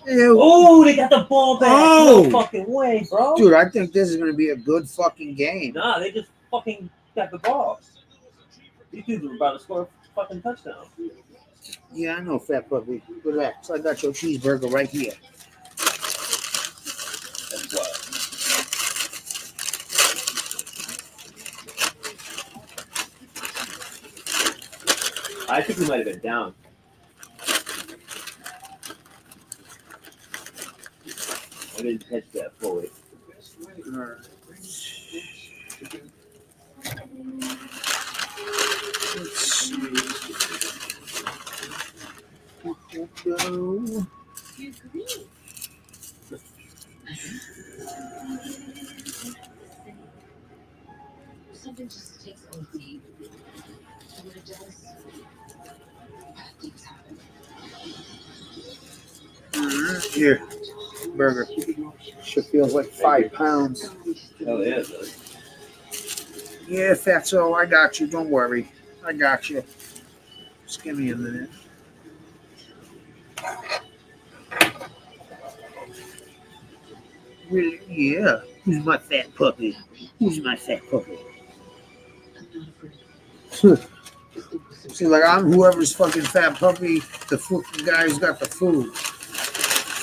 Oh, they got the ball back. Oh. No fucking way, bro. Dude, I think this is going to be a good fucking game. Nah, they just fucking got the ball. These dudes were about to score a fucking touchdown. Yeah, I know, fat puppy. Relax. I got your cheeseburger right here. That's what. I think we might have been down. I didn't catch that fully. Let's see. Something just takes OD. And when it does, bad things happen. Here, burger. Shit feels like 5 pounds. Hell yeah, it does. Yeah, fatso, I got you. Don't worry. I got you. Just give me a minute. Yeah. Who's my fat puppy? Who's my fat puppy? See, like I'm whoever's fucking fat puppy, the fucking guy who's got the food.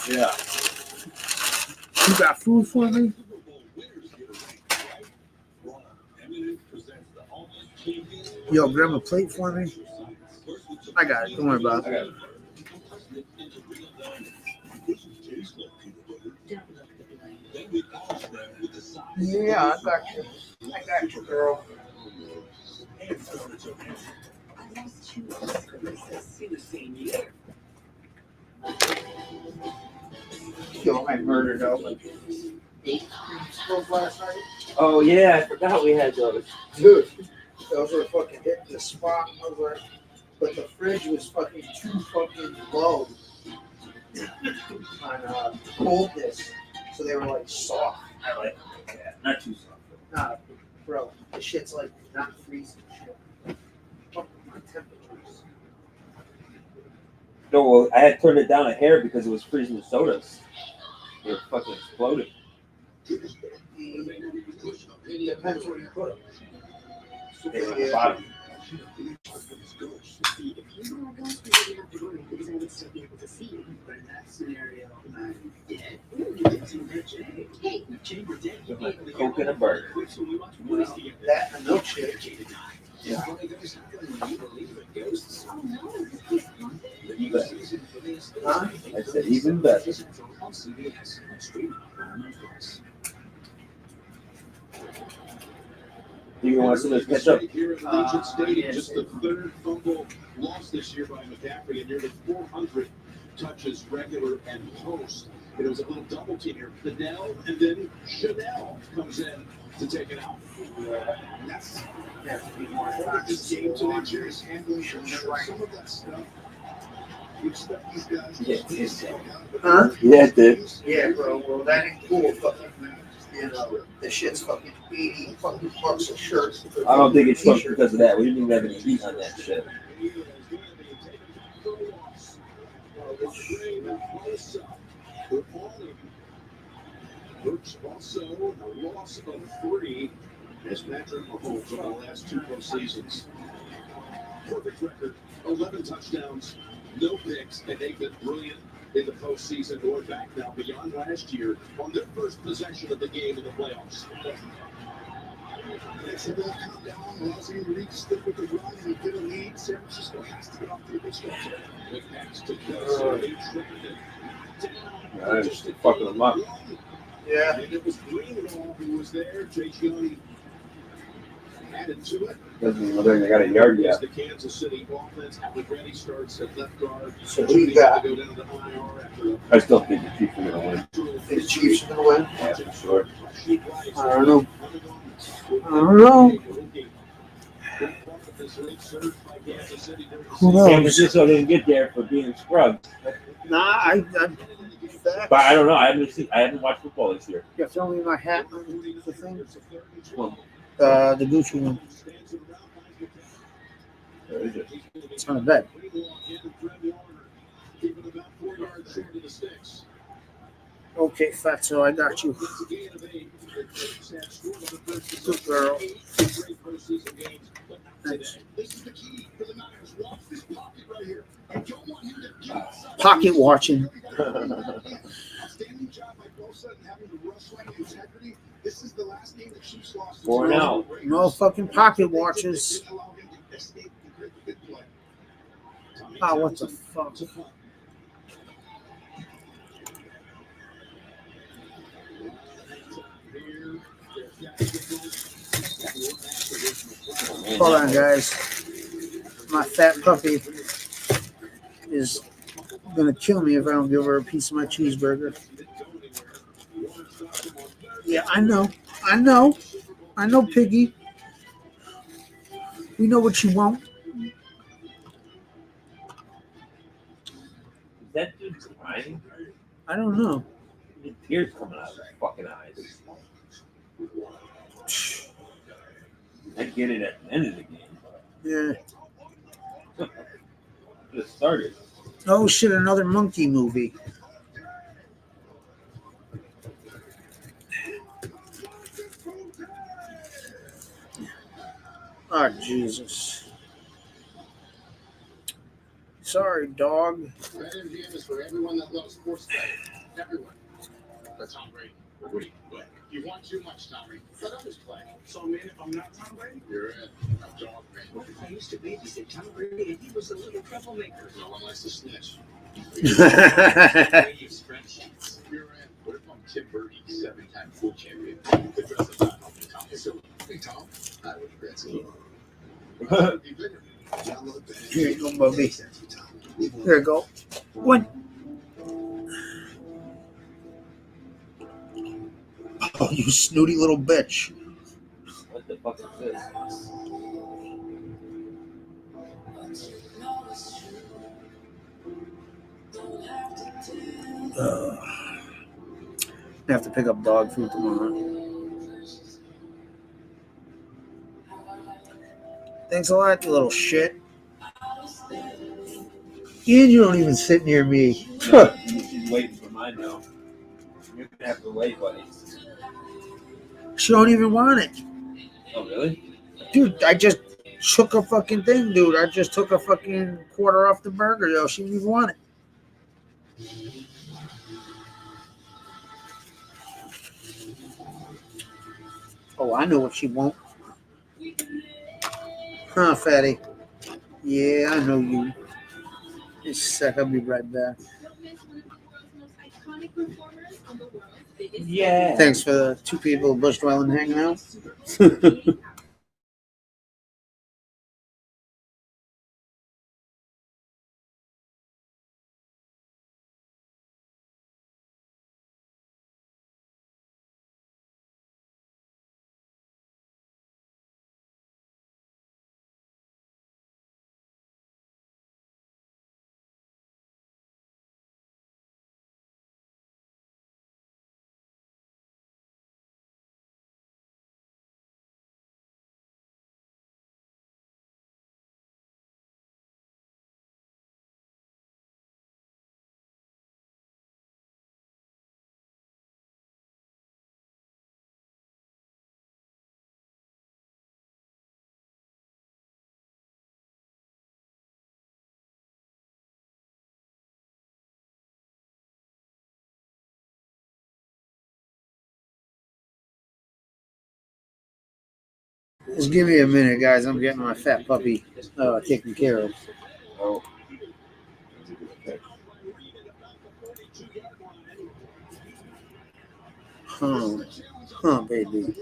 Yeah. You got food for me? Yo, grab a plate for me. I got it. Don't worry about it. Okay. Yeah, I got you. I got you, girl. I lost 2 Oscars in the same year. Yo, I murdered though. Oh yeah, I forgot we had those. Dude, those were fucking hitting the spot. But the fridge was fucking too fucking low on coldness. So they were like soft. I like that. Not too soft. Nah, bro, the shit's like not freezing shit. Fuck my temperatures. No, well, I had turned it down a hair because it was freezing the sodas. They were fucking exploding. Depends where you put them. They were on the bottom. Coke and a burger. That and a milkshake. Yeah. Huh? I said even better. Do you want some of this ketchup? Here at Allegiant Stadium, just the 3rd fumble lost this year by McCaffrey, and nearly 400 touches, regular and post. It was a little double team here. Fidel and then Chanel comes in to take it out. That's this game today, Jerry's handling some of that stuff. You expect these guys to Huh? Yeah, it did. Yeah, bro. Well, that ain't cool. Fucking, you know, this shit's fucking 80 fucking bucks a shirt. I don't think it's fucked because of that. We didn't even have any heat on that shit. Also, a loss of 3 as Patrick Mahomes in the last 2 postseasons. Perfect record, 11 touchdowns, no picks, and they've been brilliant in the postseason, going back now beyond last year on their first possession of the game in the playoffs. Next ball come down, Rossi Reed stick with the run and get a lead. San Francisco has to get off to a good start. The pass to Kelsey, they tripped it. Yeah, just fucking them up. Yeah. And it was Greenlaw who was there. Chase Young added to it. Doesn't even look like they got a yard yet. The Kansas City offense, Allegretti starts at left guard. So who you got? To go down to IR after I still think the Chiefs are gonna win. The Chiefs are gonna win. Yeah, for sure. I don't know. I don't know. Who San knows? Francisco didn't get there for being scrubbed. Nah, I But I don't know. I haven't watched football this year. yeah, throw me my hat on the thing. Well, The Gucci one. where is it? It's on the bed. Okay, Fatso, I got you. Good girl. Thanks. Pocket watching. For now. No fucking pocket watches. Ah, what the fuck? Hold on, guys. My fat puppy is gonna kill me if I don't give her a piece of my cheeseburger. Yeah, I know. Piggy. We know what you want. Is that dude crying? I don't know. The tears coming out of his fucking eyes. I get it at the end of the game. Yeah. Just started. Oh shit! Another monkey movie. Oh Jesus! Sorry, dog. BetMGM is for everyone that loves sports betting. Everyone. But Tom Brady. What? You want too much, Tommy. Let others play. So, man, if I'm not Tom Brady, you're in. I'm Tom Brady. I used to babysit Tom Brady, and he was a little troublemaker. No one likes to snitch. Brady of spreadsheets. You're in. What if I'm Tim Brady, 7-time full champion? You could dress up that helping Tom. So, hey, Tom, I would regret seeing you. Be bigger. Download that. Here you go, Bubby. Here you go. One. Oh, you snooty little bitch. What the fuck is this? I have to pick up dog food tomorrow. Thanks a lot, you little shit. And you don't even sit near me. No, she's waiting for mine now. You're gonna have to wait, buddy. She don't even want it. Oh, really? Dude, I just shook a fucking thing, dude. I just took a fucking quarter off the burger, yo. She didn't even want it. Oh, I know what she won't. Huh, fatty? Yeah, I know you. Just a sec, I'll be right back. Yeah. Thanks for the 2 people Bush Dwelling hanging out. Just give me a minute, guys. I'm getting my fat puppy taken care of. Oh. Huh, baby.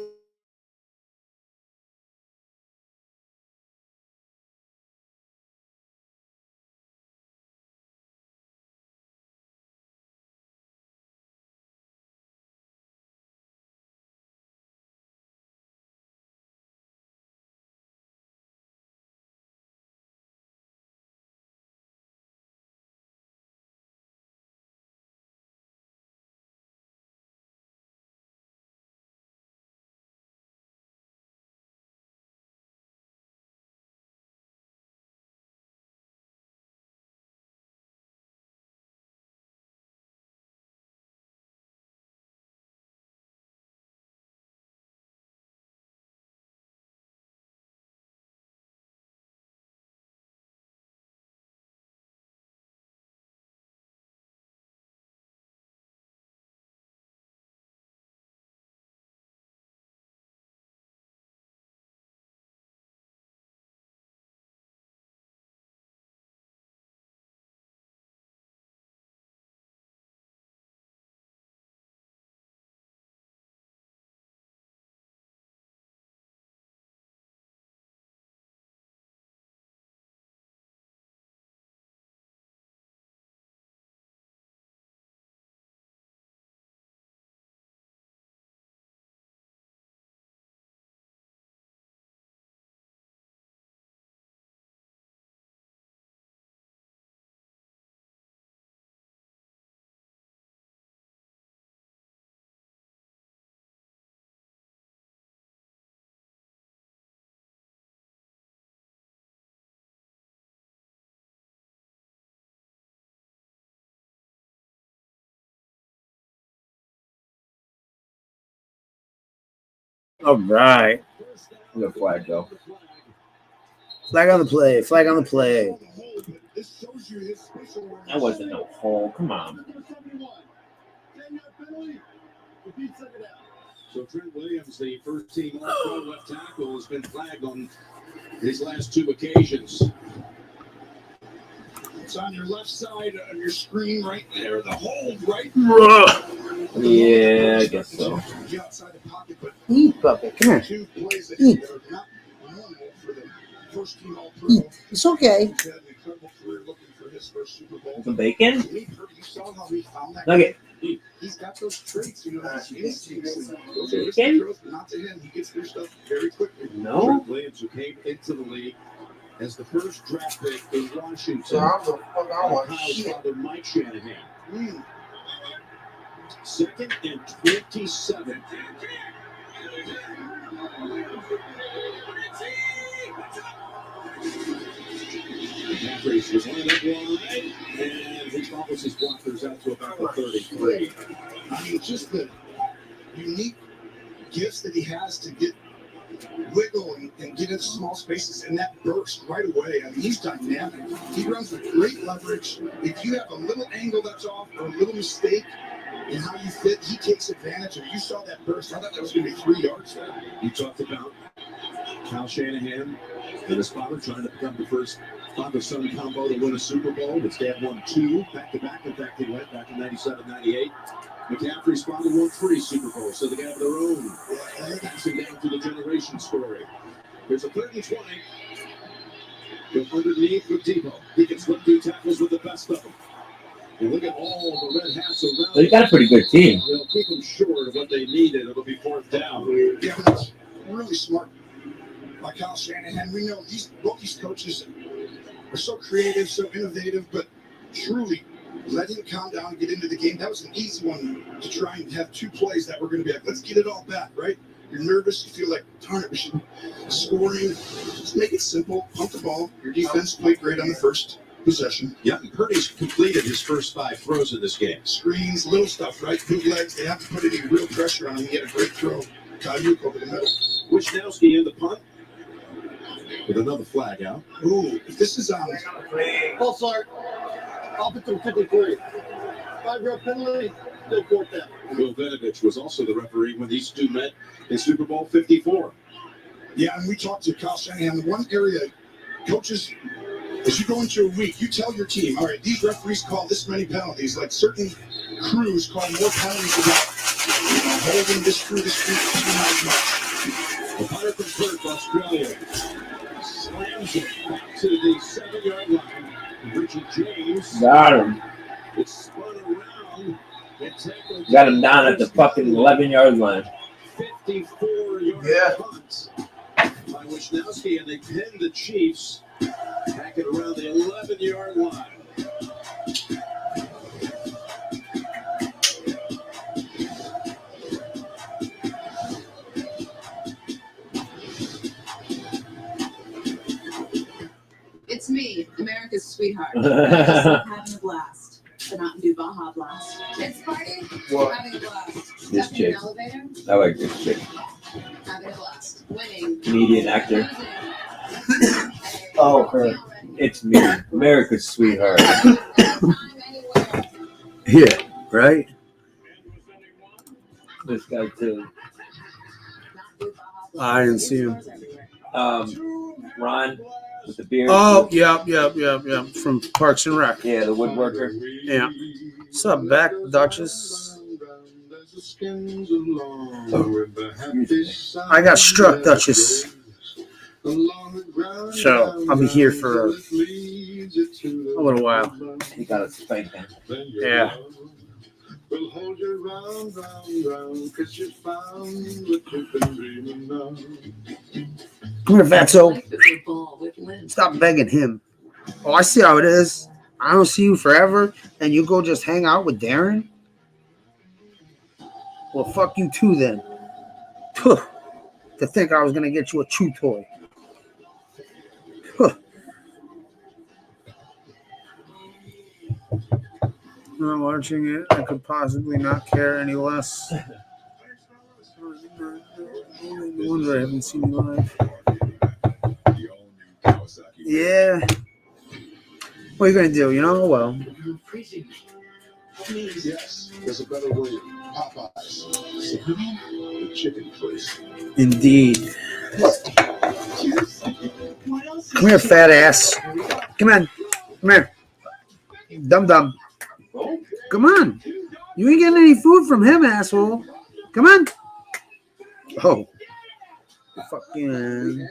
All right. The flag go. Flag on the play. Flag on the play. That wasn't no hole. Come on. So Trent Williams, the first team All-Pro left tackle, has been flagged on his last two occasions. It's on your left side on your screen right there, the hold right. Yeah, I guess so. Eat, puppet. Come here. Two plays that Eat. are not normal for the first team All-Pro. Eat. It's okay. He's had an incredible career looking for his first Super Bowl. Some bacon? You saw how he found that. Nugget. He's got those traits, you know, those instincts. Those are Bacon? his growth, not to him. He gets their stuff very quickly. No. Trent Williams, who came into the league as the first draft pick in Washington. Kyle's father, Mike Shanahan. Second and 27. McCaffrey was lined up wide, and he follows his blockers out to about the 33. I mean, just the unique gifts that he has to get wiggle and get into small spaces, and that burst right away. I mean, he's dynamic. He runs with great leverage. If you have a little angle that's off or a little mistake in how you fit, he takes advantage of it. You saw that burst. I thought that was going to be 3 yards there. You talked about Kyle Shanahan and his father trying to become the first father-son combo to win a Super Bowl. His dad won 2 back-to-back. In fact, he went back in 97, 98. McCaffrey's father won 3 Super Bowls, so they have their own passing down to the generation story. There's a 3rd and 20. Go underneath with Debo. He can slip 2 tackles with the best of them. And look at all the red hats around. Well, you got a pretty good team. They'll keep them short of what they needed. It'll be 4th down. Yeah, but that's really smart. Like Kyle Shanahan, we know both these coaches are so creative, so innovative, but truly let him calm down and get into the game. That was an easy one to try and have 2 plays that were going to be like, let's get it all back, right? You're nervous. You feel like, darn it, we should scoring. Just make it simple. Pump the ball. Your defense played great on the first possession. Yeah, and Purdy's completed his first 5 throws in this game. Screens, little stuff, right? Bootlegs. They haven't put any real pressure on him. He had a great throw. Kayuk over the middle. Wisnowski in the punt with another flag out. Ooh, if this is on. False start. Offensive 53. 5-yard penalty. Still 4th down. Bill Vinovich was also the referee when these two met in Super Bowl 54. Yeah, and we talked to Kyle Shanahan. The one area, coaches, as you go into a week, you tell your team, all right, these referees call this many penalties. Like certain crews call more penalties than that. You know, holding this crew, not as much. The punter from Perth, Australia, slams it back to the 7-yard line. Richie James. Got him. It's spun around. Got him down at the fucking 11-yard line. 54-yard punt by Wisnowski, and they pin the Chiefs back at around the 11-yard line. It's me, America's sweetheart. Having a blast. The Mountain Dew Baja Blast. It's party. What? Having a blast. This Stuck in chick. an elevator. I like this chick. Having a blast. Winning. Comedian, actor. Losing. Oh, her. It's me, America's sweetheart. Anytime, anywhere. Yeah, right? This guy too. Mountain Dew Baja Blast. I didn't see him. Stores everywhere. Ron with the beard. Oh, yeah. From Parks and Rec. Yeah, the woodworker. Yeah. What's up, back, Duchess? I got struck, Duchess. So I'll be here for a little while. He got a spanking. Yeah. We'll hold you round, 'cause you found what you've been dreaming of. Come here, Fatso. Like the football with Lynn. Stop begging him. Oh, I see how it is. I don't see you forever, and you go just hang out with Darren? Well, fuck you too then. Puh. To think I was going to get you a chew toy. Huh. Not watching it, I could possibly not care any less. No wonder I haven't seen you live. Yeah. What are you gonna do? You know, well. Yes, there's a better way. Popeyes. The chicken place. Indeed. Come here, fat ass. Come on. Come here. Dum dum. Come on. You ain't getting any food from him, asshole. Come on. Oh. Fucking.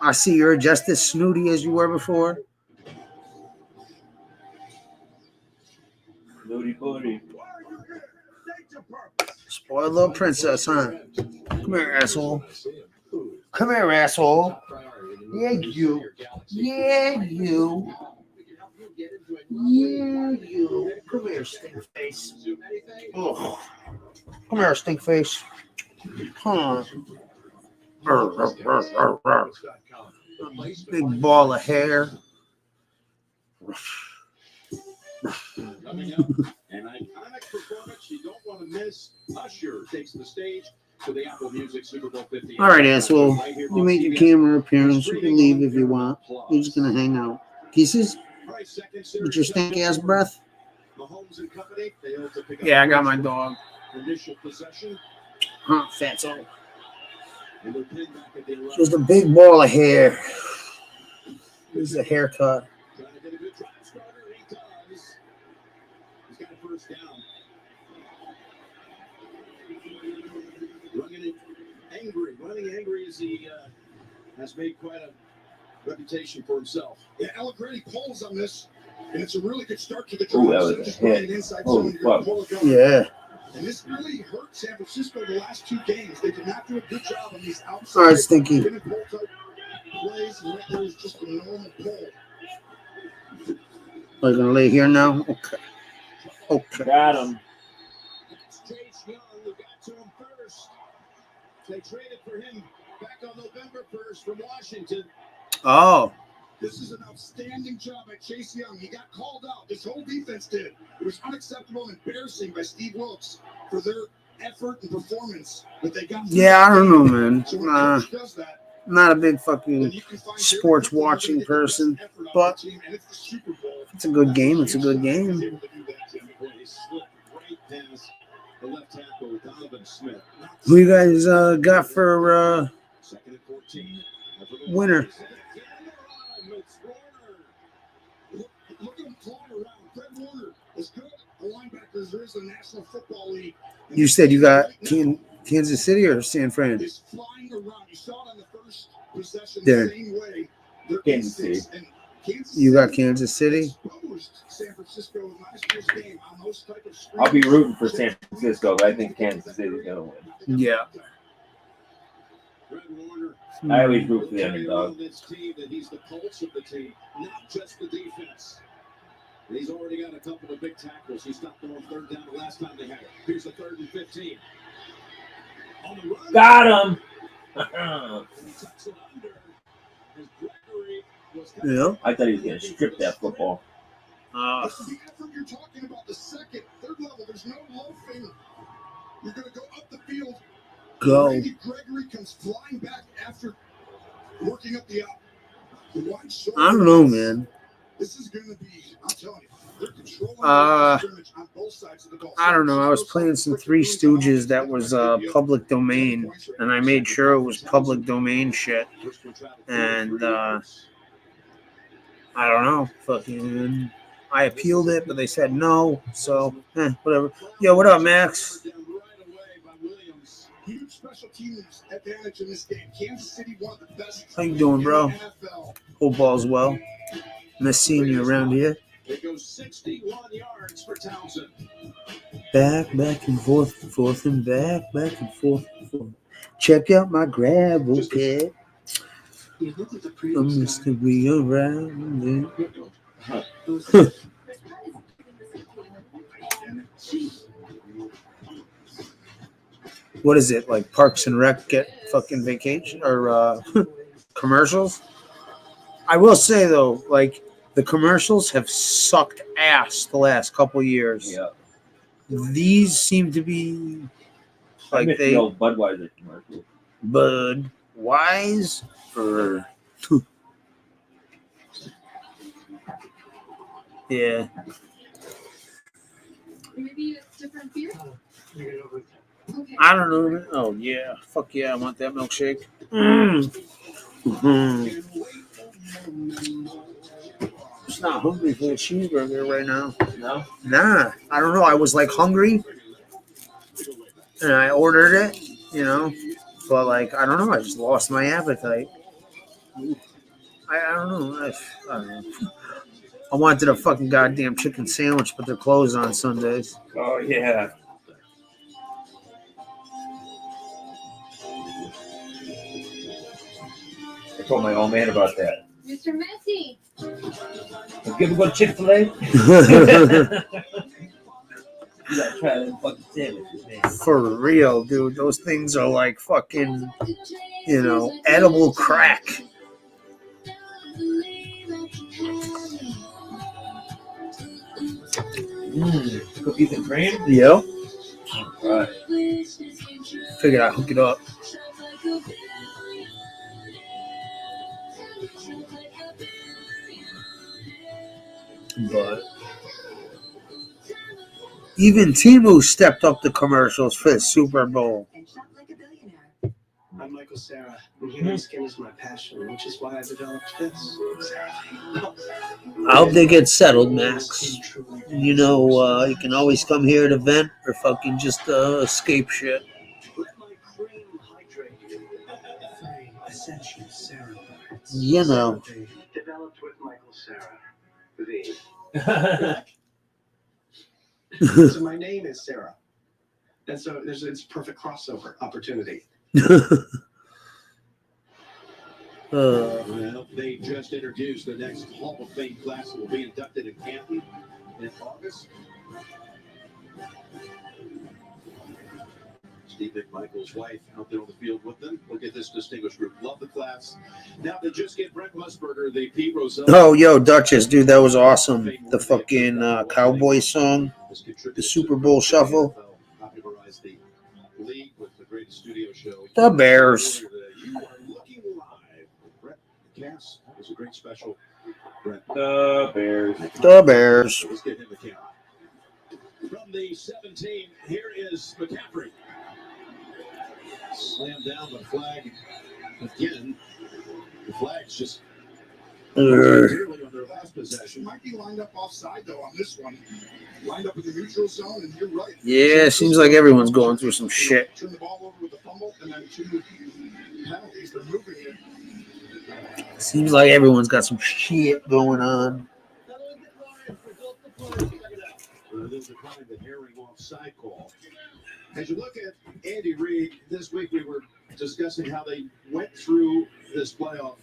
I see you're just as snooty as you were before. Booty booty. Spoiled little princess, huh? Come here, asshole. Come here, asshole. Yeah, you. Yeah, you. Yeah, you. Come here, stink face. Oh. Come here, stink face. Huh. Big ball of hair. Coming up, an iconic performance you don't want to miss. Usher takes the stage to the Apple Music Super Bowl 50. All right, asshole. You made your camera appearance. You can leave if you want. You're just gonna hang out. Pieces? With your stink ass breath? Yeah, I got my dog. Initial possession. Huh, fatso. Just a big ball of hair. This is a haircut. Trying to get a good drive starter, he does. He's got a first down. Running angry as he has made quite a reputation for himself. Yeah, Allegretti pulls on this, and it's a really good start to the Ooh, that drive. was Just a hit. running inside Holy zone, you're gonna fuck. pull it going. Yeah. And this really hurt San Francisco the last two games. They did not do a good job on these outside. All right, Stinky. pin and pull type plays, and that was just a normal pull. Are you gonna lay here now? Okay. Okay. Got him. It's Chase Young who got to him first. They traded for him back on November 1st from Washington. Oh. This is an outstanding job by Chase Young. He got called out. This whole defense did. It was unacceptable and embarrassing by Steve Wilkes for their effort and performance that they got. Yeah, I don't know, man. So when Nah, coach does that, not a big then fucking you can find sports very quickly watching who they get the best person, effort out but of the team, and it's the Super Bowl. it's a good game. It's a good game. Able to do that, Jim. He slipped right past the left tackle, Donovan Smith. Who you guys got for Second and 14. winner? Look at him clawing around. Fred Warner is good. The linebackers, there is the National Football League. And You said you got right now Kansas City or San Fran? is flying around. You saw it on the first possession There. the same way. They're Kansas instincts, and Kansas You got City Kansas City? exposed San Francisco in last year's game on those type of I'll be screens. rooting for San Francisco, but I think Kansas City's gonna win. Yeah. Fred Warner. I always root for the underdog. This team, that he's the pulse of the team, not just the defense. And he's already got a couple of big tackles. He stopped them on third down the last time they had it. Here's the 3rd and 15. On the run. Got him. And he tucks it under. As Gregory was Yeah. I thought he was gonna strip that football. This is the effort you're talking about, the second, third level. There's no loafing. You're going to go up the field. Go. Randy Gregory comes flying back after working up the up. The wide shoulder. I don't know, man. This is going to be, I'm telling you, they're controlling Uh, the scrimmage on both sides of the ball. I don't know. I was playing some Three Stooges that was public domain, and I made sure it was public domain shit. And I don't know. Fucking, I appealed it, but they said no. So, whatever. Yo, what up, Max? Huge special teams advantage in this game. Kansas City, one of the best. How you doing, bro? in the NFL. Hope all's well. Miss seeing you around here. It goes 61 yards for Townsend. Back and forth and back and forth. Check out my gravel pit. You look at the I'm previous Mr. Be Around. What is it, like Parks and Rec get fucking vacation or commercials? I will say though, like the commercials have sucked ass the last couple years. Yeah. These seem to be I like miss they the old Budweiser commercial. Budweiser for yeah. Maybe it's different beer. Okay. I don't know. Oh yeah, fuck yeah! I want that milkshake. Mhm. Just not hungry for a cheeseburger right now. No? Nah, I don't know. I was like hungry, and I ordered it, you know. But like, I don't know. I just lost my appetite. I don't know. I don't know. I wanted a fucking goddamn chicken sandwich, but they're closed on Sundays. Oh, yeah. I told my old man about that. Mr. Messi. Let's give him a Chick-fil-A. You gotta try them fucking sandwiches, man. For real, dude. Those things are like fucking, you know, edible crack. Cookies and cream? Yep. Right. Figured I'd hook it up. But even Temu stepped up the commercials for the Super Bowl. And shop like a billionaire. I'm Michael Sarah, and human skin is my passion, which is why I developed this. I hope they get settled, Max. You know, you can always come here to vent or fucking just escape shit. Let my cream hydrate you. 3 essential Sarah parts. You know. Developed with Michael Sarah. V. So my name is Sarah. And so it's a perfect crossover opportunity. Well, they just introduced the next Hall of Fame class that will be inducted in Canton in August. Steve McMichael's wife out there on the field with them. Look at this distinguished group. Love the class. Now they just get Brent Musburger, the Pete Rozelle. Oh, yo, Duchess, dude, that was awesome. The fucking Cowboy song, the Super Bowl Shuffle. Popularized the league with the greatest studio show. The Bears. You are looking live. Brett Cass was a great special. Brett. The Bears. The Bears. Let's get him the count. From the 17, here is McCaffrey. Slam down the flag again. The flag's just clearly on their last possession. Might be lined up offside though on this one. Lined up in the neutral zone, and you're right. Yeah, seems like everyone's going through some shit. Turn the ball over with a fumble, and then 2 penalties. They're moving it. Seems like everyone's got some shit going on. There's a kind of herring offside call. As you look at Andy Reid, this week we were discussing how they went through this playoff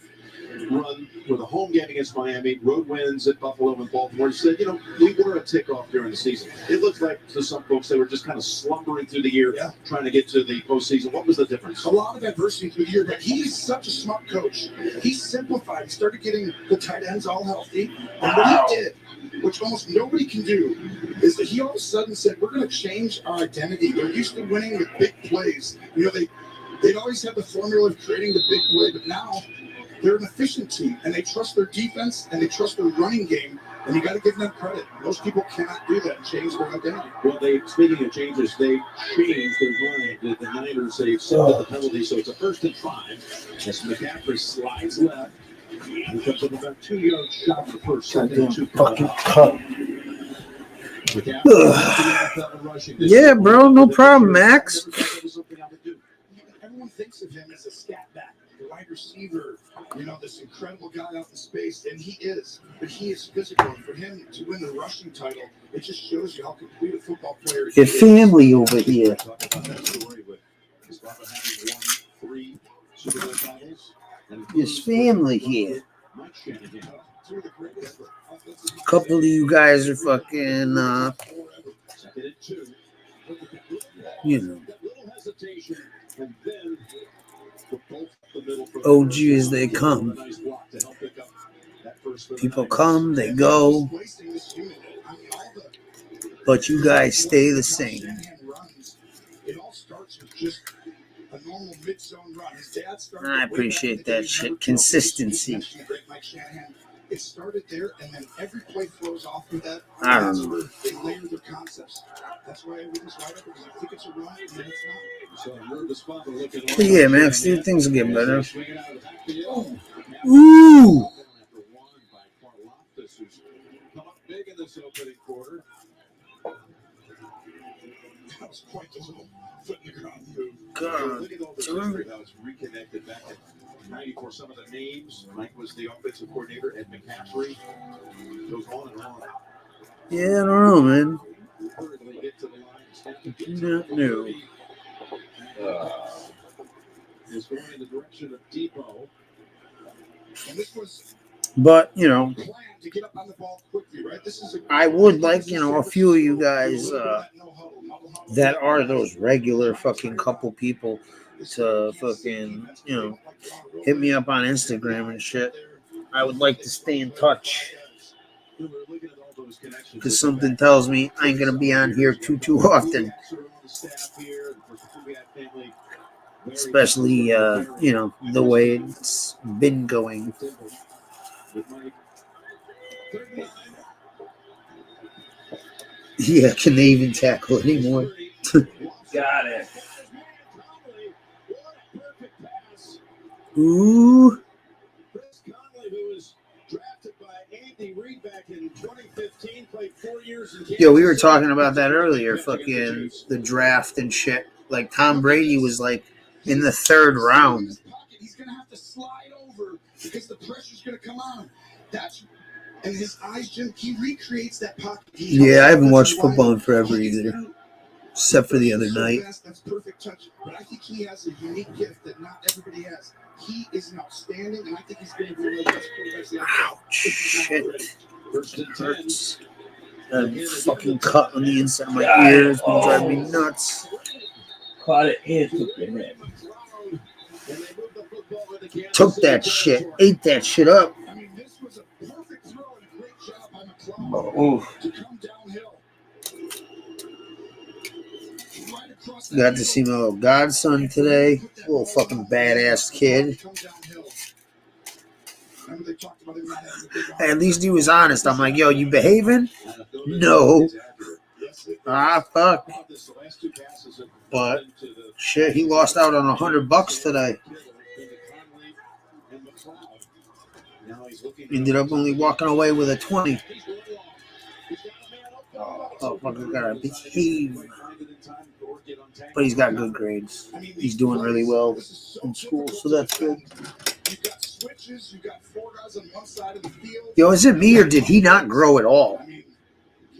run with a home game against Miami, road wins at Buffalo and Baltimore. He said, you know, we were a tick-off during the season. It looked like to some folks they were just kind of slumbering through the year, trying to get to the postseason. What was the difference? A lot of adversity through the year, but he's such a smart coach. He simplified. He started getting the tight ends all healthy. And what he did, which almost nobody can do, is that he all of a sudden said, we're going to change our identity. They're used to winning with big plays. You know, they'd always had the formula of creating the big play, but now they're an efficient team, and they trust their defense, and they trust their running game, and you got to give them credit. Most people cannot do that and change their identity. Well, speaking of changes, they changed their mind. The Niners, they accepted the penalty, so it's a 1st and 5. As McCaffrey slides left, he comes up about 2-yard shot for first. Goddamn fucking cut. Yeah, bro, no problem, Max. Everyone thinks of him as a scat back, the wide receiver, you know, this incredible guy out in space, and he is. But he is physical. And for him to win the rushing title, it just shows you how complete a football player he Your is. family over here. Talk about that story with his father having won 3 Super Bowl titles. His family here. Mike Shanahan. A couple of you guys are fucking, Second and 2. you know, Little hesitation, and then both the middle from OG as they come. nice block to help pick up that first for the People Niners. come, they go, but you guys stay the same. It all starts with just a normal mid-zone run. His dad started. I appreciate that shit. Consistency. Mike Shanahan. It started there, and then every play flows off of that. I don't That's know. where they layer their concepts. That's why everything's right up because I think it's a run, and then it's not. So you're the spot to look at all. But yeah, man, Steve, things will get better. Swinging out of the backfield. Ooh. After one by Karlaftis, who's come up big in this opening quarter. That was quite the little foot in the ground move. God. Look at all the history, how it's reconnected back in '94. Some of the names. Mike was the offensive coordinator at McCaffrey. Goes on and on. Yeah, I don't know, man. Hurriedly get to the line. Snap it. No. Is going in the direction of Depot. And this was But, you know, planned to get up on the ball quickly, right? This is I would like, you know, a few of you guys that are those regular fucking couple people to fucking, you know, hit me up on Instagram and shit. I would like to stay in touch because something tells me I ain't gonna be on here too often, especially you know, the way it's been going. Yeah, can they even tackle anymore? Got it. Ooh. Chris Conley, who was drafted by Andy Reid back in 2015, played 4 years in Kansas. Yeah, we were talking about that earlier, fucking the draft and shit. Like Tom Brady was like in the third round. He's gonna have to slide over because the pressure's gonna come on. That's and his eyes, Jim. He recreates that pocket. Yeah, I haven't watched football in forever either, except for the other night. That's perfect touch. But I think he has a unique gift that not everybody has. He is an outstanding, and I think he's going to be one of the best quarterbacks in the NFL. Ouch, shit. First and 10. Hurts. That fucking cut on the inside of my ears will drive me nuts. Caught it and took it in. Took that shit, ate that shit up. I mean, this was a perfect throw and a great job by McLeod Oh, to come downhill. Right across the Got to see my little godson today. Little fucking badass kid. Come downhill. Remember they talked about him not having a big arm? At least he was honest. I'm like, yo, you behaving? No. Ah, fuck. But shit, he lost out on $100 today. Ended up only walking away with a 20. Oh, fucking gotta behave. But he's got good grades. He's doing really well in school, so that's good. You've got switches, you've got four guys on one side of the field. Yo, is it me or did he not grow at all? I mean,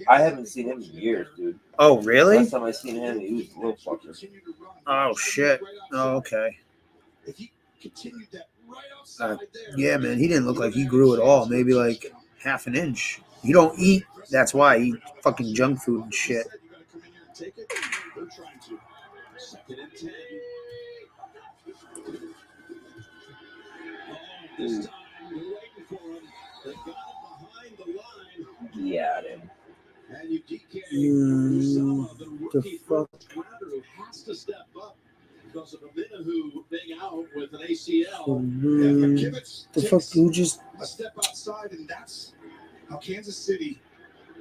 I haven't seen him in years, dude. Oh, really? Last time I seen him, he was a little fucker. Oh, shit. Oh, okay. If he continued that right outside there, Yeah, man, he didn't look like he grew at all. Maybe like half an inch. He don't eat. That's why he eat fucking junk food and shit. You gotta come in here and take it. They're trying to. Second and 10. This time, they're waiting for him. They got him behind the line. Got him. And you DK Mm, the the rookie fuck? first rounder who has to step up because of Aminahu being out with an ACL. The fuck? Who just? A step outside, and that's how Kansas City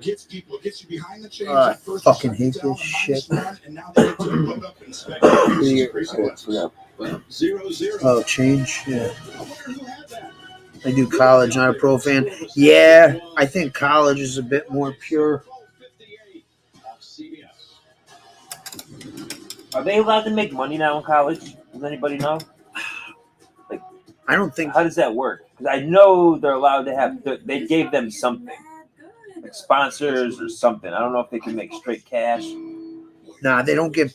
gets people. It gets you behind the chains. I at first, fucking second hate down, this a shit. -1, and now they get to load up and inspect it. Clear. Crazy Good for nuts. them. 0-0. Oh, change. Yeah. I wonder who had that. I do college, not a pro fan. Yeah, I think college is a bit more pure. 58 off CBS. Are they allowed to make money now in college? Does anybody know? I don't think. How does that work? Because I know they're allowed to have. They gave them something, like sponsors or something. I don't know if they can make straight cash. Nah, they don't get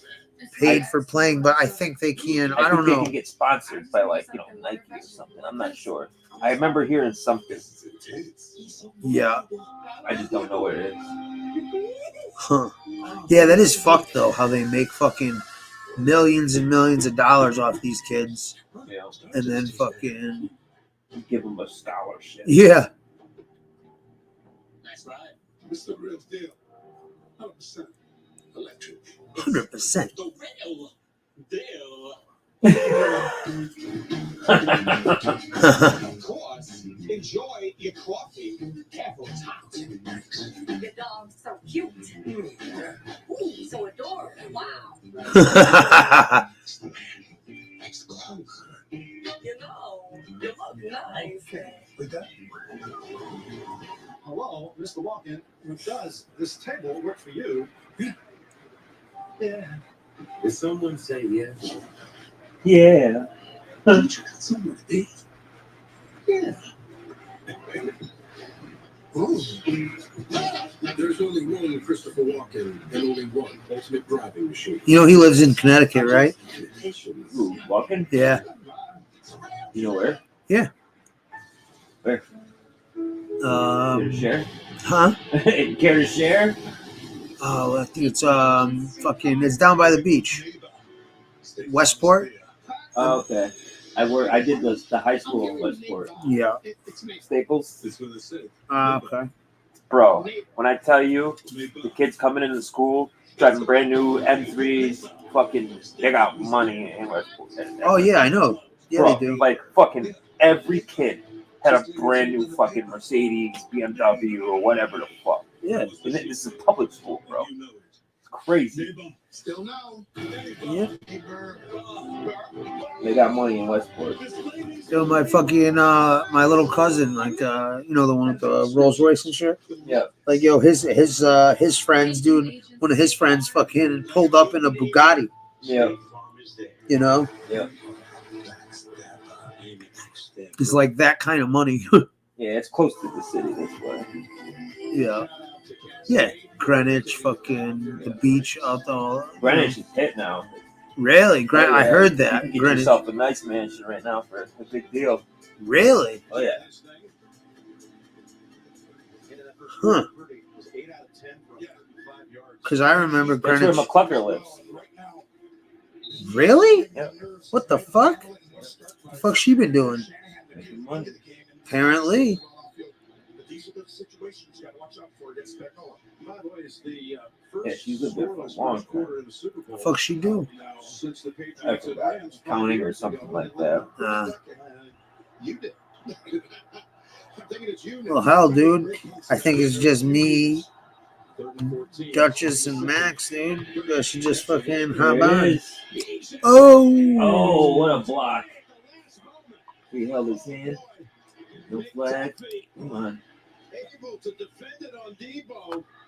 paid for playing, but I think they can. I don't think they know. can get sponsored by Nike or something. I'm not sure. I remember hearing something. Yeah. I just don't know what it is. Huh. Yeah, that is fucked though. How they make fucking millions and millions of dollars off these kids, You know, and then fucking give them a scholarship. yeah. That's right. It's the real deal. 100% electric. 100%. The real Deal. Huh. Of course. Enjoy your coffee. Careful, it's hot. Your dog's so cute. Ooh, so adorable. Wow. You know, you look nice. Like that? Hello, Mr. Walken. Does this table work for you? Yeah. Did someone say yes? Yeah. Don't you got somewhere to eat? Yeah. Oh, There's only one Christopher Walken and only one ultimate driving machine. You know he lives in Connecticut, right? Ooh, walking? Yeah. You know where? Yeah. Where? Care to share? Huh? Care to share? Oh, I think it's it's down by the beach. Westport? Oh, okay. I did the high school in Westport. Yeah. Staples. It's for the city. Okay. Bro, when I tell you the kids coming into school driving brand new M3s, fucking they got money in Westport. Oh yeah, I know. Yeah, Bro, they do. like fucking every kid had a brand new fucking Mercedes, BMW, or whatever the fuck. Yeah. And this is public school, bro. It's crazy. still no. Yeah. They got money in Westport. So my fucking my little cousin, like you know, the one with the Rolls Royce and shit. Yeah. Like yo, his friends, dude. One of his friends fucking pulled up in a Bugatti. Yeah. You know. Yeah. It's like that kind of money. Yeah, it's close to the city this way. Yeah. Yeah. Greenwich, fucking the beach out there. Greenwich is hit now. Really? Oh, yeah. I heard that. You can get Greenwich. yourself a nice mansion right now for a big deal. Really? Oh yeah. Huh. Because I remember That's where Greenwich. McClucker lives. Really? Yep. What the fuck? The fuck she been doing? Making money. Apparently. Yeah, she's lived there for a long time. The fuck she do? I forgot. Accounting or something like that. You did. Well, hell, dude. I think it's just me, Duchess, and Max, dude. I should just fucking hop There on. it is. Oh. Oh, what a block. He held his hand. No flag. Come on.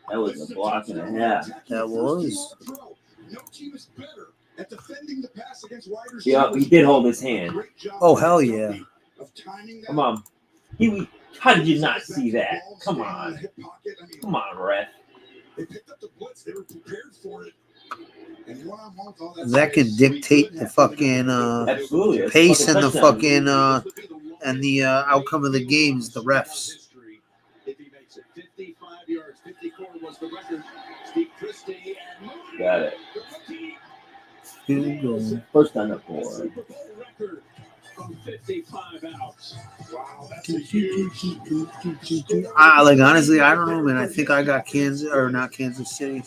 That was a block and a half. That was. Yeah, he did hold his hand. Oh, hell yeah. Come on. How did you not see that? Come on. Come on, ref. They picked up the blitz. They were prepared for it. And one-on-one with all That could dictate the fucking Absolutely. That's pace fucking and the touchdown. fucking and the outcome of the games, the refs. If he makes it 55 yards, 54 was the record. Steve Christie and Got it. Field goal. First on the board. Super Bowl record from 55 outs. Wow, that's a huge. Like honestly, I don't know, man. I think I got Kansas or not Kansas City,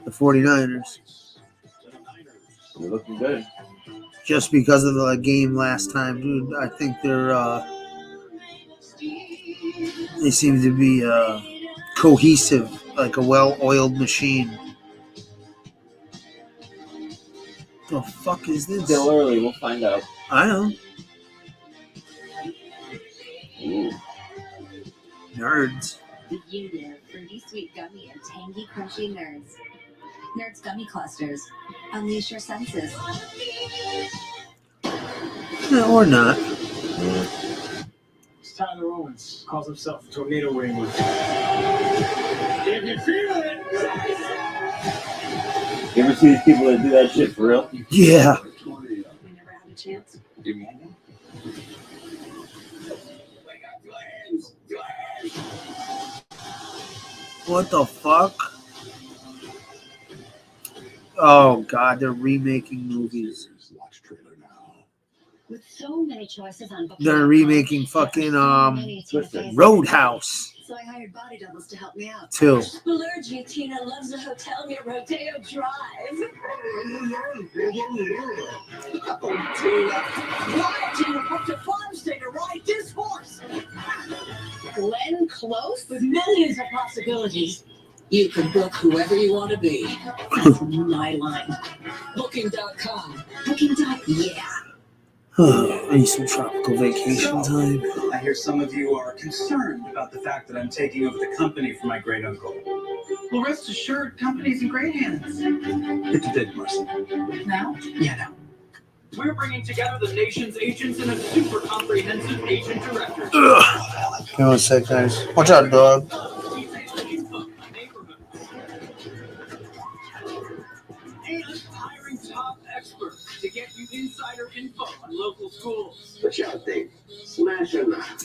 the 49ers, You're looking good. just because of the game last time, dude. I think they seem to be cohesive, like a well-oiled machine. The fuck is this? Still early. We'll find out. I know. Ooh. Nerds. Did you live fruity sweet gummy and tangy crunchy nerds? Nerds gummy clusters. Unleash your senses. Yeah, or not. Tyler Owens calls himself Tornado Wing. If you feel it. You ever see these people that do that shit for real? Yeah. We never had a chance. What the fuck? Oh god, they're remaking movies. With so many choices on They're remaking fucking Roadhouse. So I hired body doubles to help me out. 2. Splurgy Tina loves a hotel near Rodeo Drive. Why, Tina, booked a farm stay to ride this horse? Glenn Close? With millions of possibilities. You can book whoever you want to be. That's my line. Booking.com. Yeah. I need some tropical vacation time. I hear some of you are concerned about the fact that I'm taking over the company from my great uncle. Well, rest assured, company's in great hands. It's big, Marcy. Now? Yeah, now. We're bringing together the nation's agents in a super comprehensive agent director. Give me 1 sec, guys. Watch out, dog. And hiring top experts to get you insider info on local schools. What y'all think? Smash or not?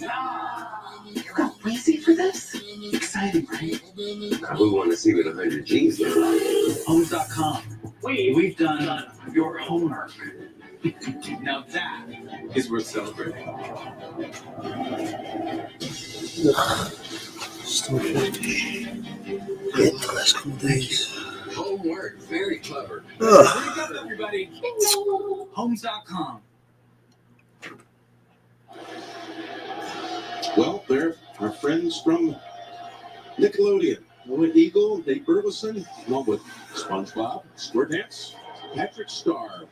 You're all crazy for this? Exciting, right? Now we want to see what 100 G's look like. Homes.com. We've done your homework. Now that is worth celebrating. Stupid. Hit the last couple days. Homework, very clever. Ugh. Wake up, everybody. Homes.com. Well, they're our friends from Nickelodeon. Noah Eagle, Nate Burleson, along with SpongeBob, SquarePants, Patrick Star.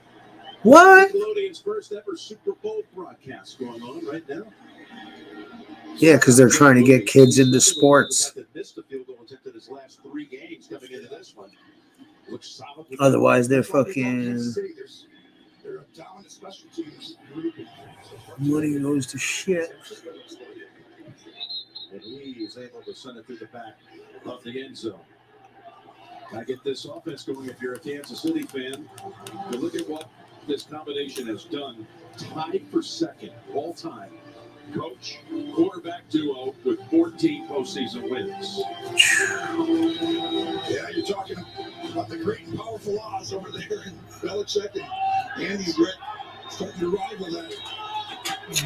What? Nickelodeon's first ever Super Bowl broadcast going on right now. Yeah, because they're trying to get kids into sports. Missed a field goal attempt in his last 3 games coming into this one. Looks solid. Otherwise, they're fucking. They're a dominant special teams group. Money goes to shit. And he is able to send it through the back of the end zone. Gotta get this offense going if you're a Kansas City fan. But look at what this combination has done. Tied for second all time. Coach, quarterback duo with 14 postseason wins. Yeah, you're talking about the great and powerful Oz over there in Belichick and Andy Britt starting to rival that.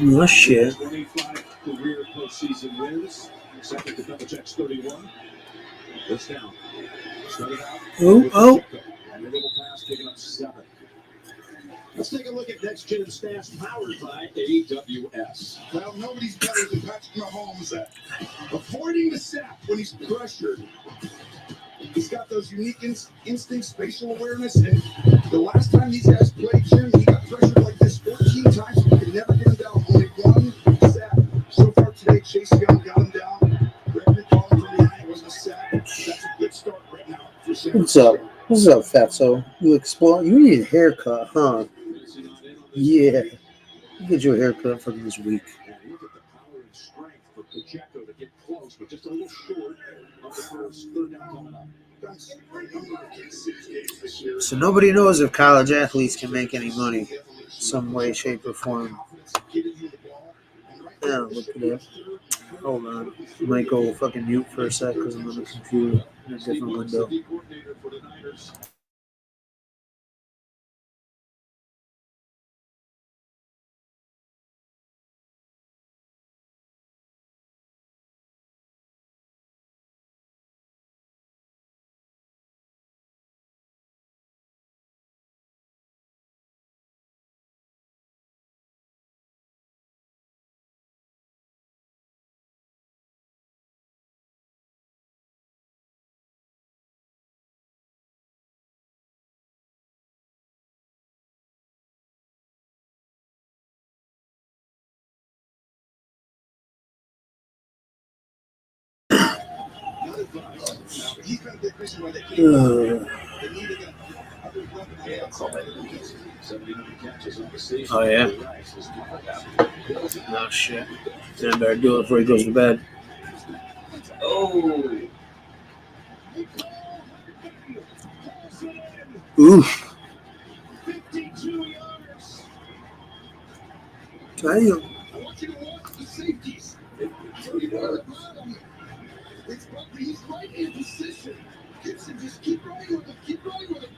Oh, shit. 25 career postseason wins. Second to Belichick's 31. This down. Started out. Oh. And a little pass taking up 7. Let's take a look at Next Gen Stats powered by AWS. Well, nobody's better than Patrick Mahomes at avoiding the sack when he's pressured. He's got those unique instincts, spatial awareness, and the last time these guys played, Jim, he got pressured like this 14 times, but he could never get him down. Only 1 sack. So far today, Chase Young got him down. Gregory calling from behind was a sack. That's a good start right now for San What's up? What's up, Fatso? You explore? You need a haircut, huh? Yeah. You get your haircut for this week. And look at the power and strength for Pacheco to get close, but just a little short of the first third down coming up. That's a number of Kansas City's games this year. So nobody knows if college athletes can make any money, some way, shape, or form. Yeah, look at that. Hold on. I might go fucking mute for a sec because I'm on the computer in a different window. Coordinator for the Niners. Oh, yeah. No shit. Then better do it before he goes to bed. Oh. Oof. 52 yards. Damn. I want you to watch the safeties. He's right in position. Gibson, just keep running with him. Keep running with him.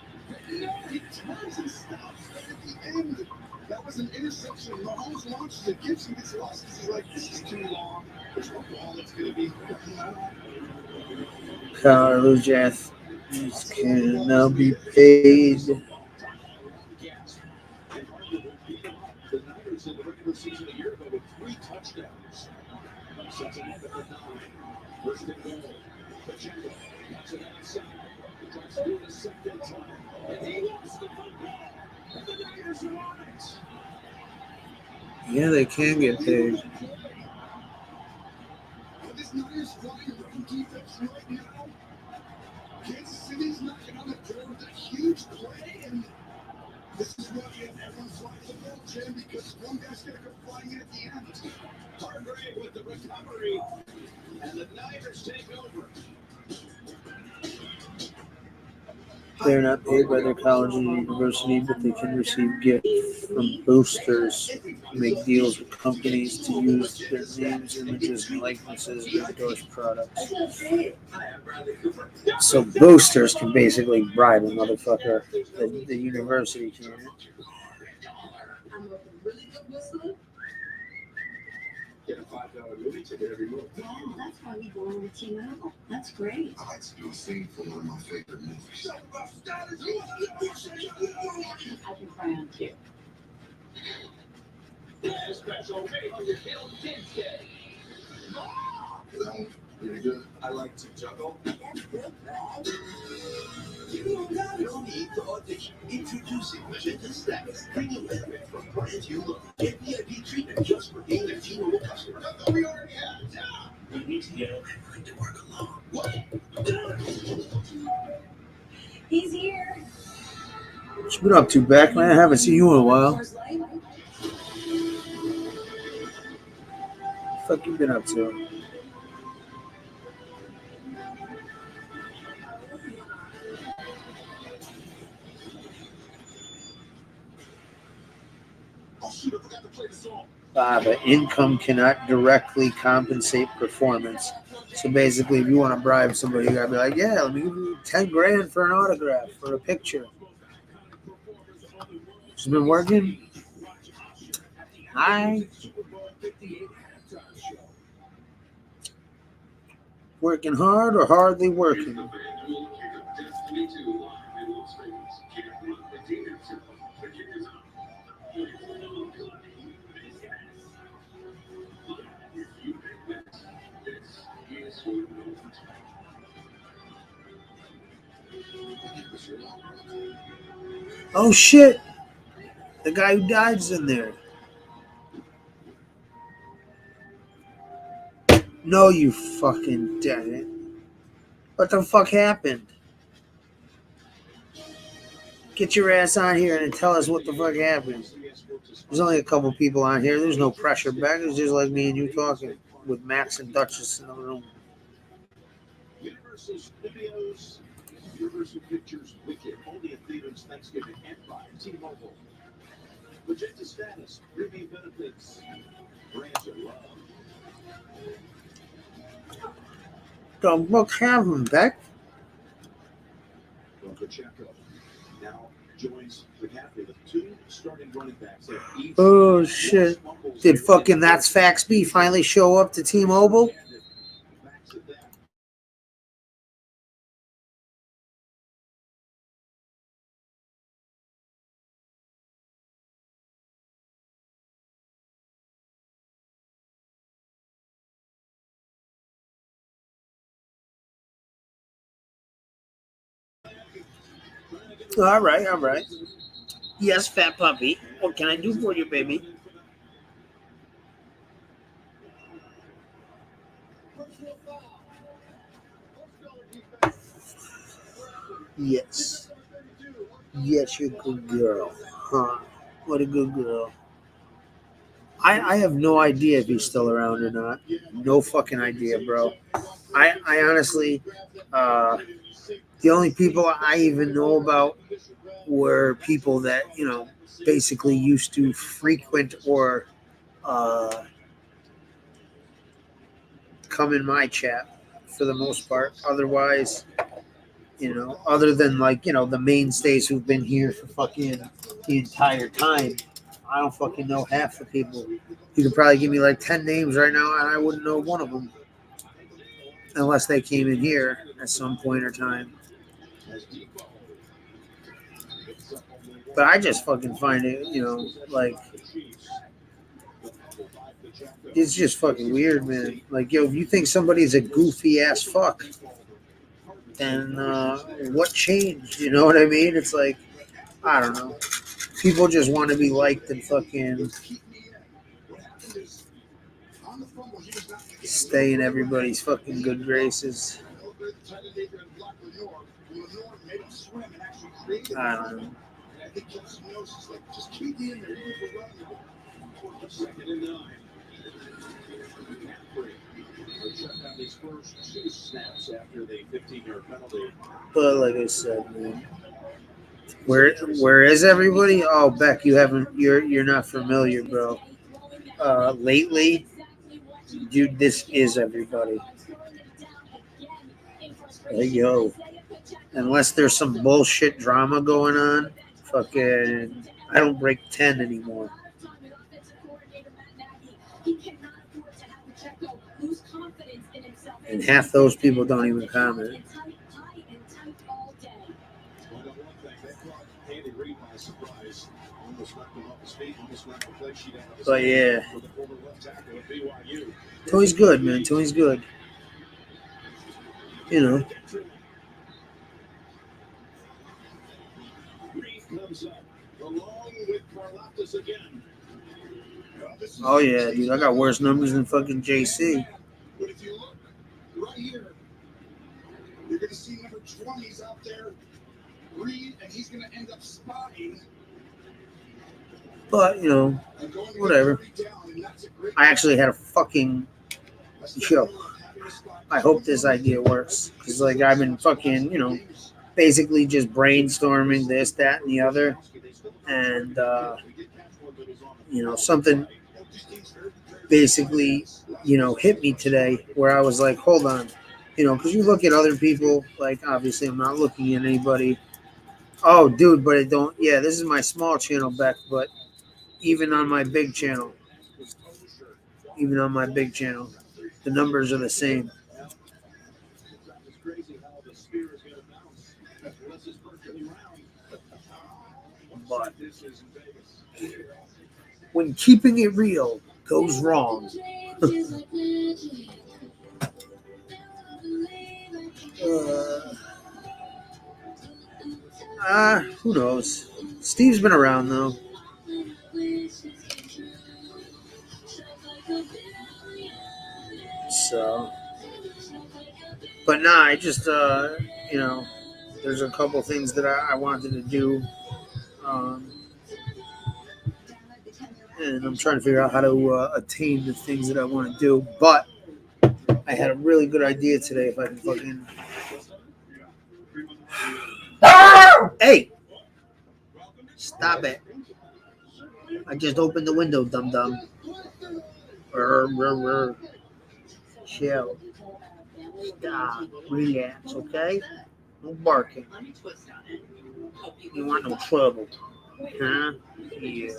No, he turns and stops right at the end. That was an interception. Mahomes launches it. Gibson gets lost because he's like, this is too long. There's no ball that's going to be. College athletes can now be paid. The Niners in the regular season a year ago with 3 touchdowns. Sets it up at the 9. First and goal. Pacheco knocks it outside. Tries to do it a second time. And he lost the football. And the Niners are on it. Yeah, they can get paid. This Niners flying run defense right now. Kansas City's knocking on the door with a huge play, and this is why everyone flies the ball, Jim, because one guy's going to come flying in at the end. Hargrave with the recovery. And the Niners take over. They're not paid by their college and university, but they can receive gifts from boosters who make deals with companies to use their names, images, and likenesses to endorse products. So boosters can basically bribe a motherfucker. The university can't. I'm a really good whistler. Get a $5 movie ticket every month. Yeah, that's why we go on with Team Animal. That's great. I like to do a scene for one of my favorite movies. I can cry on cue. Special made on your Hill Kids Day. That one's pretty good. I like to juggle. No need to audition. Introducing Magenta Status. Bringing benefits from brands you love. Get VIP treatment just for being a T-Mobile customer. I thought we already had. We need to go. I'm going to work alone. What? He's here. What you been up to, Beck? Man, I haven't seen you in a while. What the fuck you been up to? Oh, shoot, I forgot to play the song. But income cannot directly compensate performance. So basically, if you want to bribe somebody, you gotta be like, yeah, let me give you 10 grand for an autograph, for a picture. It's been working. Hi. Working hard or hardly working? Oh shit! The guy who died's in there. No, you fucking didn't. What the fuck happened? Get your ass on here and tell us what the fuck happened. There's only a couple people on here. There's no pressure back. It's just like me and you talking with Max and Duchess in the room. Universal Studios, Universal Pictures Wicked, only in theaters Thanksgiving and by T-Mobile. Magenta Status, premium benefits, brands you love. The fuck happened, Beck? Pacheco now joins McCaffrey with 2 starting running backs. Oh shit! Did fucking That's Facts B finally show up to T-Mobile? All right, all right. Yes, fat puppy. What can I do for you, baby? Yes. Yes, you're a good girl. Huh? What a good girl. I have no idea if he's still around or not. No fucking idea, bro. I honestly, the only people I even know about were people that, you know, basically used to frequent or come in my chat for the most part. Otherwise, you know, other than like, you know, the mainstays who've been here for fucking the entire time, I don't fucking know half the people. You could probably give me like 10 names right now, and I wouldn't know one of them. Unless they came in here at some point or time. But I just fucking find it, like, it's just fucking weird, man. Like, yo, if you think somebody's a goofy ass fuck, then what changed? You know what I mean? It's like, I don't know. People just want to be liked and fucking stay in everybody's fucking good graces. I don't know. Second and 9. Shut down these first 2 snaps after the 15-yard penalty. But like I said, man, where is everybody? Oh, Beck, you're not familiar, bro. Lately, dude, this is everybody. Hey, yo, unless there's some bullshit drama going on, fucking, I don't break 10 anymore. And half those people don't even comment. But yeah, Tony's good, man. Tony's good. You know. Oh yeah, dude, I got worse numbers than fucking JC. But if you look right here, you're going to see number 20s out there, Reed, and he's going to end up spotting. But, whatever. I actually had a fucking show. I hope this idea works. Because, like, I've been fucking, basically just brainstorming this, that, and the other. And, something basically, hit me today where I was like, hold on. Because you look at other people, like, obviously I'm not looking at anybody. Oh, dude, but this is my small channel, Beck, but even on my big channel, the numbers are the same. But when keeping it real goes wrong, who knows? Steve's been around though. So, but I just there's a couple things that I wanted to do, and I'm trying to figure out how to attain the things that I want to do. But I had a really good idea today. If I can fucking hey, stop it! I just opened the window, dum dum. Chill. Stop. Relax, okay? No barking. You want no trouble. Huh? Yeah.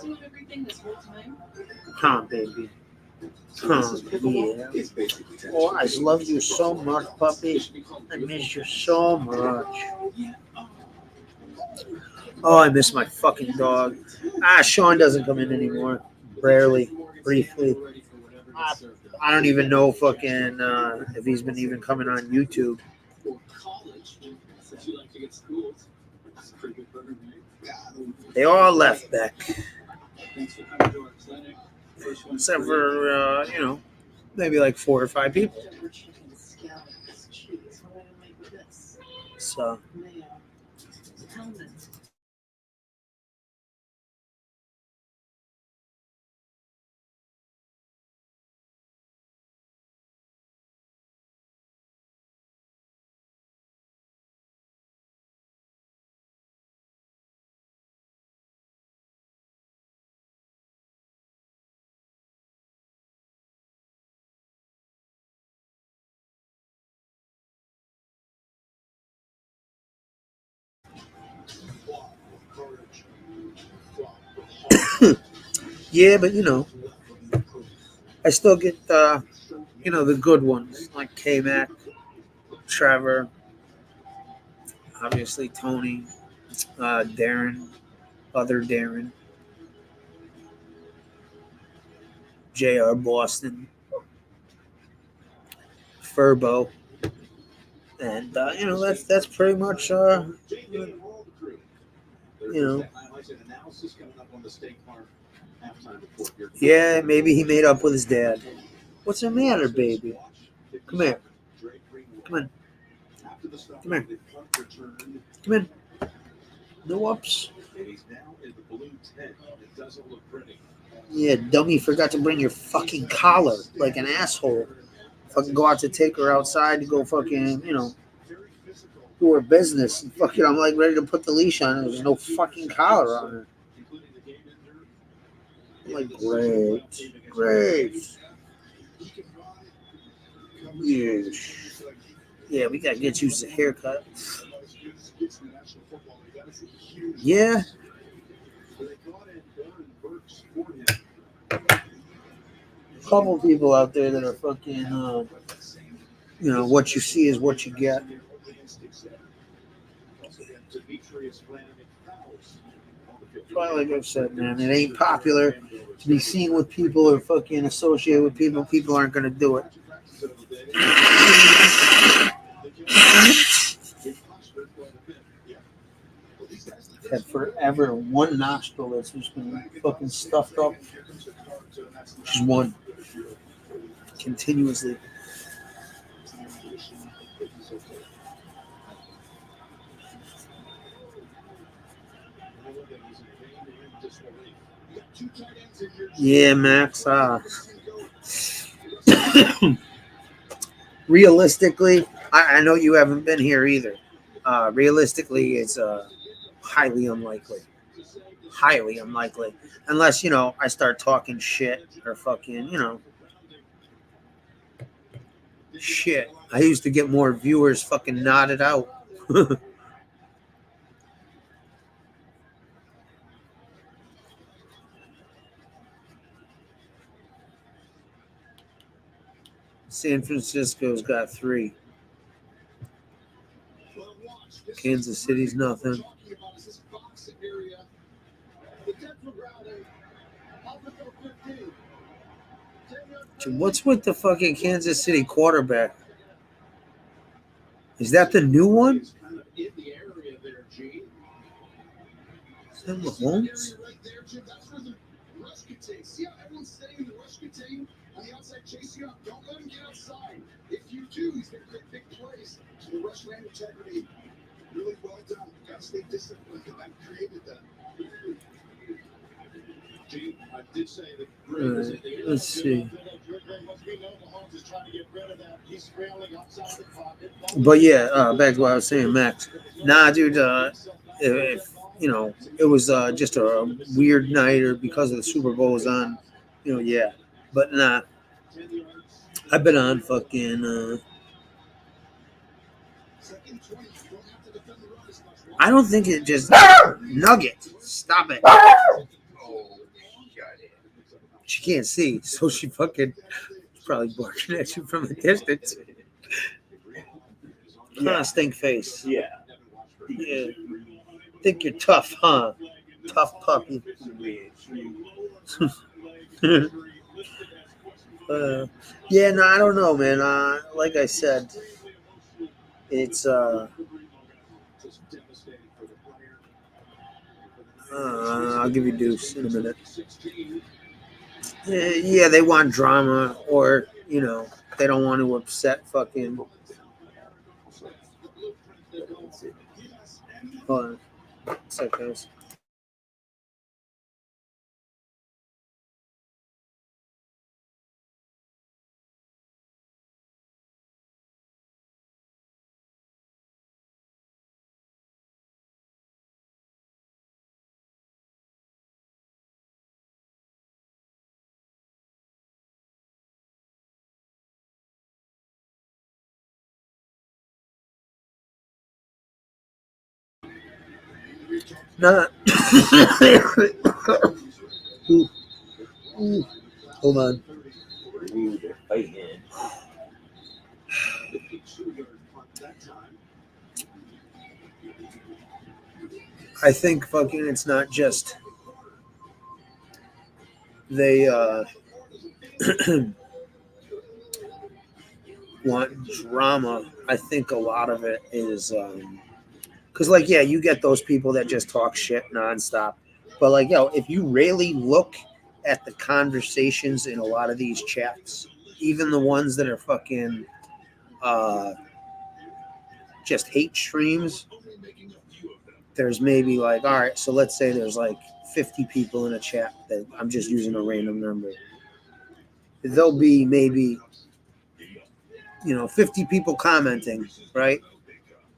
Come, baby. Come, yeah. Oh, I love you so much, puppy. I miss you so much. Oh, I miss my fucking dog. Sean doesn't come in anymore. Rarely. Briefly. I don't even know fucking if he's been even coming on YouTube. They all left, Beck. Except for, maybe like 4 or 5 people. So. Yeah, but you know, I still get you know, the good ones like K-Mac, Trevor, obviously Tony, Darren, other Darren, J.R. Boston, Furbo, and you know that's pretty much you know. Yeah, maybe he made up with his dad. What's the matter, baby? Come here. Come on. Come here. Come in. No ups. Yeah, dummy forgot to bring your fucking collar like an asshole. Fucking go out to take her outside to go fucking, you know, do her business. And fucking, I'm like ready to put the leash on her. There's no fucking collar on her. I'm like, great. Yes. Yeah, we gotta get you a haircut. Yeah. A couple people out there that are fucking, you know, what you see is what you get. Well, like I've said, man, it ain't popular to be seen with people or fucking associated with people. People aren't gonna do it. I've had forever one nostril that's just been fucking stuffed up. Just one. Continuously. Yeah, Max. Realistically, I know you haven't been here either. Realistically, it's highly unlikely. Highly unlikely. Unless, you know, I start talking shit or fucking, you know. Shit. I used to get more viewers fucking nodded out. San Francisco's got 3. Kansas City's nothing. What's with the fucking Kansas City quarterback? Is that the new one? Is that Mahomes? See how everyone's staying in the rush contain on the outside, chase you up. Don't let him get outside. If you do, he's going to create big plays. So the rush ran integrity. Really well done. You've got to stay disciplined. And created that. I did say that Let's see. But yeah, back to what I was saying, Max. Nah, dude. If you know, it was just a weird night, or because of the Super Bowl was on, you know, yeah. But nah, I've been on fucking. I don't think it just Nugget. Stop it. She can't see, so she fucking probably barking at you from a distance. Yeah. Stink face. Yeah. Yeah. Think you're tough, huh? Tough puppy. Yeah, no, I don't know, man. Like I said, it's I'll give you deuce in a minute. Yeah, they want drama, or you know, they don't want to upset fucking. Hold on. What's up, guys? Nah. Hold on. Ooh, they're fighting. I think fucking it's not just they want drama. I think a lot of it is because like yeah, you get those people that just talk shit nonstop. But like yo, if you really look at the conversations in a lot of these chats, even the ones that are fucking just hate streams, there's maybe like, all right, so let's say there's like 50 people in a chat that I'm just using a random number. There'll be maybe, 50 people commenting, right?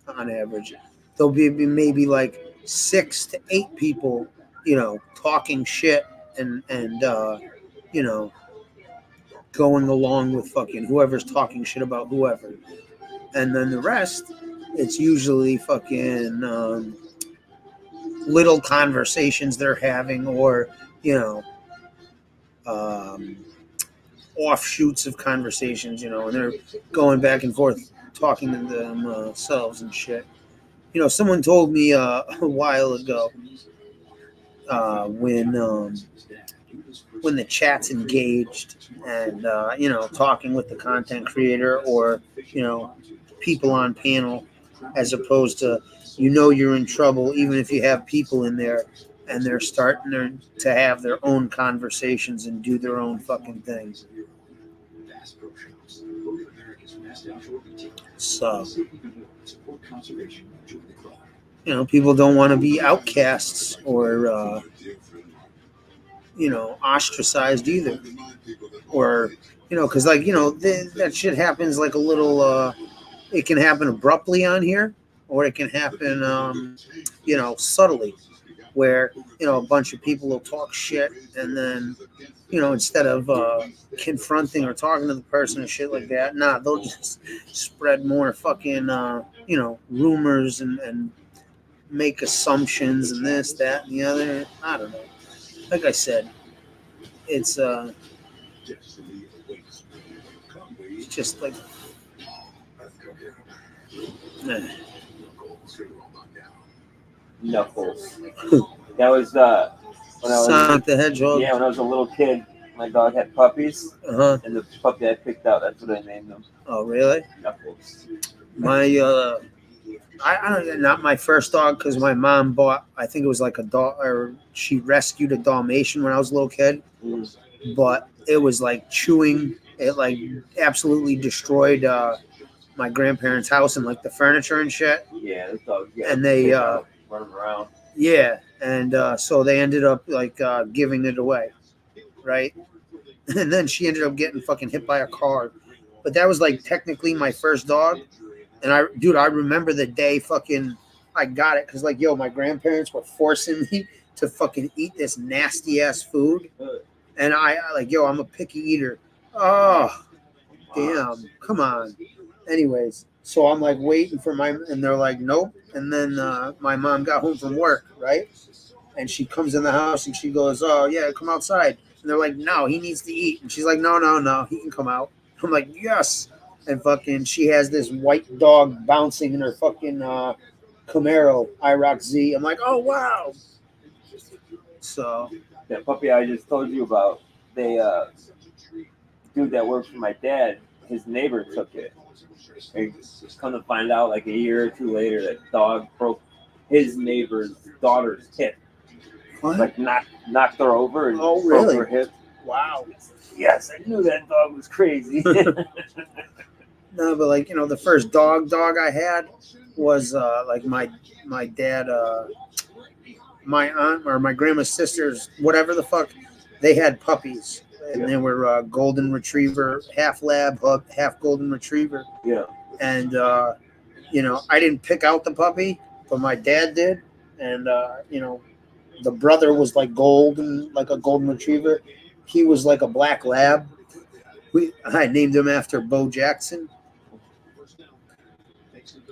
On average. There'll be maybe like 6 to 8 people, talking shit and going along with fucking whoever's talking shit about whoever. And then the rest, it's usually fucking little conversations they're having or, offshoots of conversations, and they're going back and forth talking to themselves and shit. Someone told me a while ago when the chat's engaged and, talking with the content creator or, people on panel, as opposed to, you're in trouble even if you have people in there and they're starting to have their own conversations and do their own fucking things. So, people don't want to be outcasts or, ostracized either. Or, because, that shit happens like a little, it can happen abruptly on here, or it can happen, subtly, where, a bunch of people will talk shit and then, instead of confronting or talking to the person and shit like that, they'll just spread more fucking, rumors and make assumptions and this, that, and the other. I don't know. Like I said, it's just like, Knuckles. That was when I was Sonic the Hedgehog. Yeah, when I was a little kid, my dog had puppies, and the puppy I picked out, that's what I named him. Oh, really? Knuckles. My I don't, not my first dog, because my mom bought, I think it was like a dog, or she rescued a Dalmatian when I was a little kid, but it was like chewing, it like absolutely destroyed my grandparents' house and like the furniture and shit. Yeah, this dog. Yeah, and they running around. Yeah, and so they ended up like giving it away, right? And then she ended up getting fucking hit by a car. But that was like technically my first dog. And I remember the day fucking I got it, because like, my grandparents were forcing me to fucking eat this nasty ass food. And I like, I'm a picky eater. Oh, damn, come on. Anyways, so I'm like waiting for and they're like, nope. And then my mom got home from work, right? And she comes in the house and she goes, oh yeah, come outside. And they're like, no, he needs to eat. And she's like, no, he can come out. I'm like, yes. And fucking, she has this white dog bouncing in her fucking Camaro IROC Z. I'm like, oh wow. So that puppy I just told you about, they dude that works for my dad, his neighbor took it. And come to find out, like a year or two later, that dog broke his neighbor's daughter's hip. What? Like knocked her over and really? broke her hip. Wow. Yes, I knew that dog was crazy. No, but like, the first dog I had was like my dad, my aunt or my grandma's sisters, whatever the fuck, they had puppies. And they were golden retriever, half lab, half golden retriever. Yeah. And, I didn't pick out the puppy, but my dad did. And, the brother was like golden, like a golden retriever. He was like a black lab. I named him after Bo Jackson.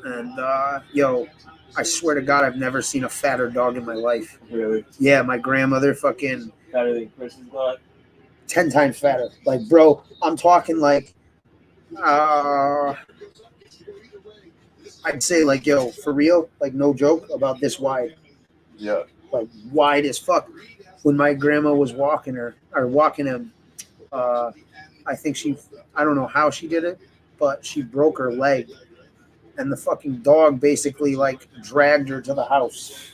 And, I swear to God, I've never seen a fatter dog in my life. Really? Yeah, my grandmother fucking... Fatter than Chris's dog? 10 times fatter. Like, bro, I'm talking like, I'd say like, yo, for real, like no joke, about this wide. Yeah. Like wide as fuck. When my grandma was walking him, I think I don't know how she did it, but she broke her leg, and the fucking dog basically like dragged her to the house.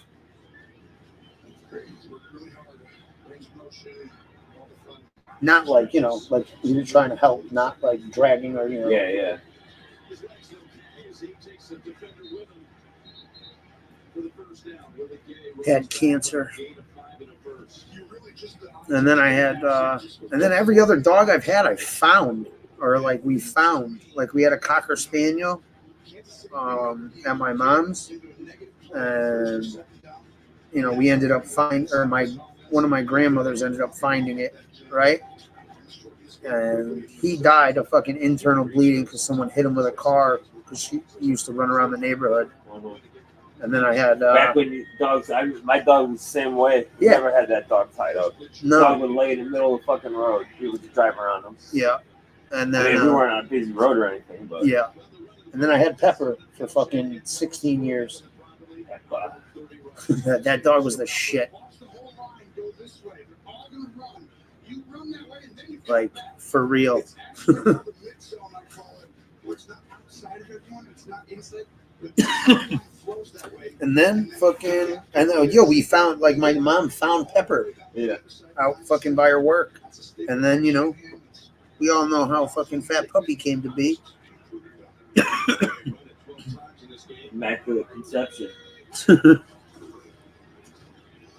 Not like, like he was trying to help, not like dragging her, Yeah. Had cancer. And then I had, and then every other dog I've had, I found, or like we found. Like we had a Cocker Spaniel at my mom's, and we ended up one of my grandmothers ended up finding it, right? And he died of fucking internal bleeding because someone hit him with a car because he used to run around the neighborhood. And then I had back when my dog was the same way. We Yeah. never had that dog tied up. No. The dog would lay in the middle of the fucking road. We would just drive around him. Yeah. And then I mean, we weren't on a busy road or anything, but yeah. And then I had Pepper for fucking 16 years. That dog was the shit. Like, for real. And then we found, like, my mom found Pepper out fucking by her work. And then, we all know how fucking Fat Puppy came to be. Immaculate conception. No,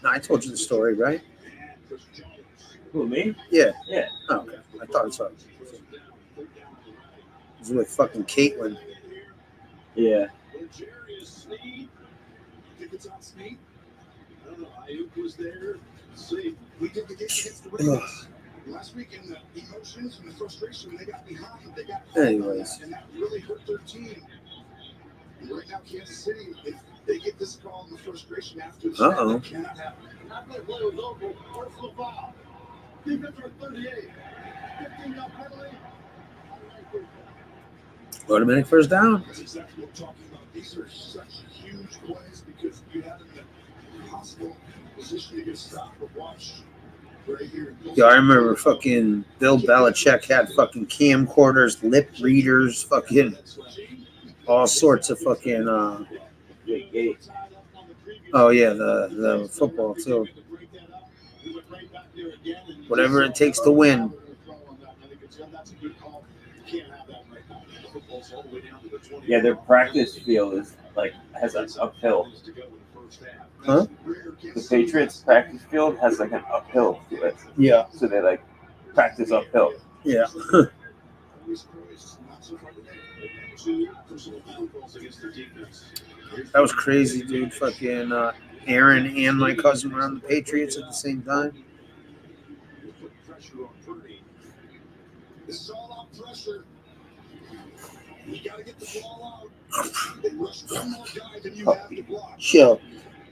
I told you the story, right? Who, me? Yeah. Yeah. Oh, okay. I thought so. It was with fucking Caitlin. Yeah. We did the game against the Ravens last week, and the emotions and the frustration when they got behind, they got Anyways. and that really hurt their team. And right now, Kansas City, if they get this call in the frustration after the snap, that cannot happen. Not that play was over. Personal foul. Defense for 38. 15-yard penalty. Automatic first down. That's exactly what I'm talking about. These are such huge plays because you have them in the possible position to get stopped. But watch right here. Yeah, I remember fucking Bill Belichick had fucking camcorders, lip readers, fucking all sorts of fucking oh yeah, the football too. Whatever it takes to win. Yeah, their practice field is has an uphill. Huh? The Patriots practice field has like an uphill to it. Yeah. So they practice uphill. Yeah. That was crazy, dude. Fucking Aaron and my cousin were on the Patriots at the same time. This is all out pressure. You gotta get the ball out. They rush one more guy than you have to block. Chill.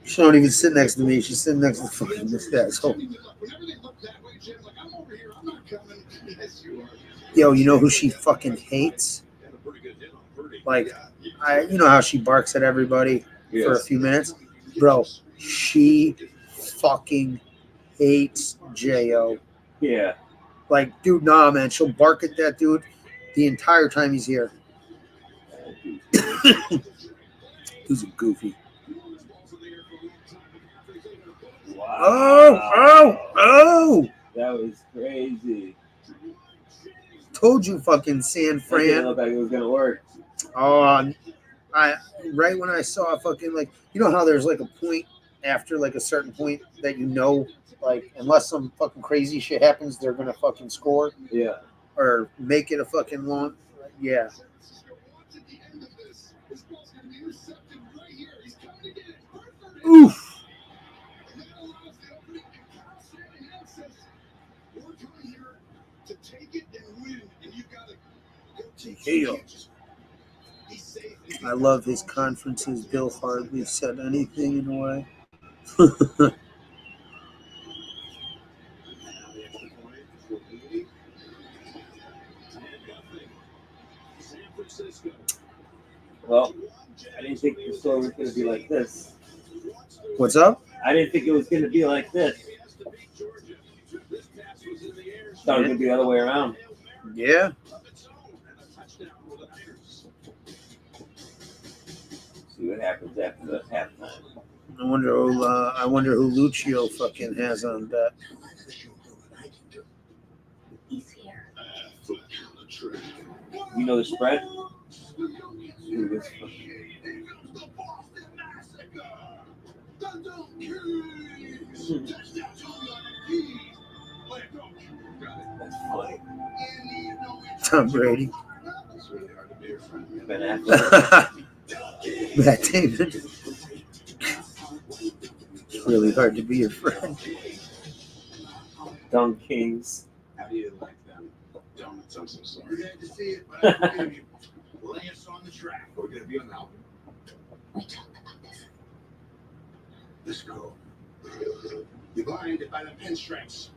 She don't even sit next to me. She's sitting next to fucking this asshole. Whenever they look that way, Jim's like, I'm over here. I'm not coming. Yes, you are. Yo, you know who she fucking hates? Like, you know how she barks at everybody for a few minutes? Bro, she fucking hates J.O. Yeah. Like, dude, nah, man. She'll bark at that dude the entire time he's here. Dude's a goofy. Wow. Oh! That was crazy. Told you, fucking San That didn't Fran. look like it was gonna work. Oh, right when I saw fucking, like, you know how there's like a point after like a certain point that like, unless some fucking crazy shit happens, they're gonna fucking score Yeah. or make it a fucking long. Yeah. Oof. Yeah. I love his conferences. Bill hardly said anything in a way. Well, I didn't think the story was going to be like this. What's up? I didn't think it was going to be like this. Thought it was going to be the other way around. Yeah. See what happens after the halftime. I wonder who Lucio fucking has on that. He's here. You know the spread? Dude, this fucking- That's funny. Tom Brady. Ben Affleck. Matt Damon. It's really hard to be your friend. Dumb Kings. How do you like them donuts? I'm so sorry. You're glad to see it, but I forgive you. Lay us on the track. We're gonna be on the album. We talked about this. Let's go. You're blinded by the pinstripes.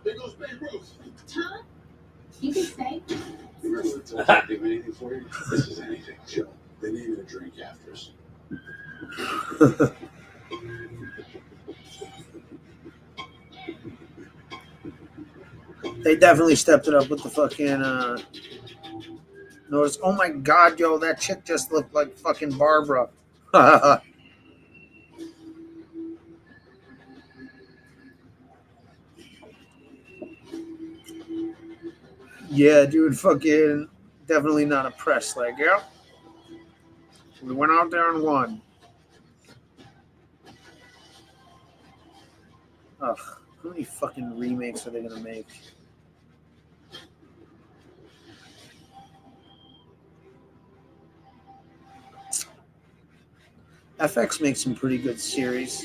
There goes Babe Ruth. Tom, you can stay. You remember when I told you I'd do anything for you? This is anything. Chill. They named a drink after us. They definitely stepped it up with the fucking notice. Oh my god, yo, that chick just looked like fucking Barbara. Yeah, dude, fucking definitely not impressed. Like, yeah, we went out there and won. Ugh, how many fucking remakes are they gonna make? FX makes some pretty good series.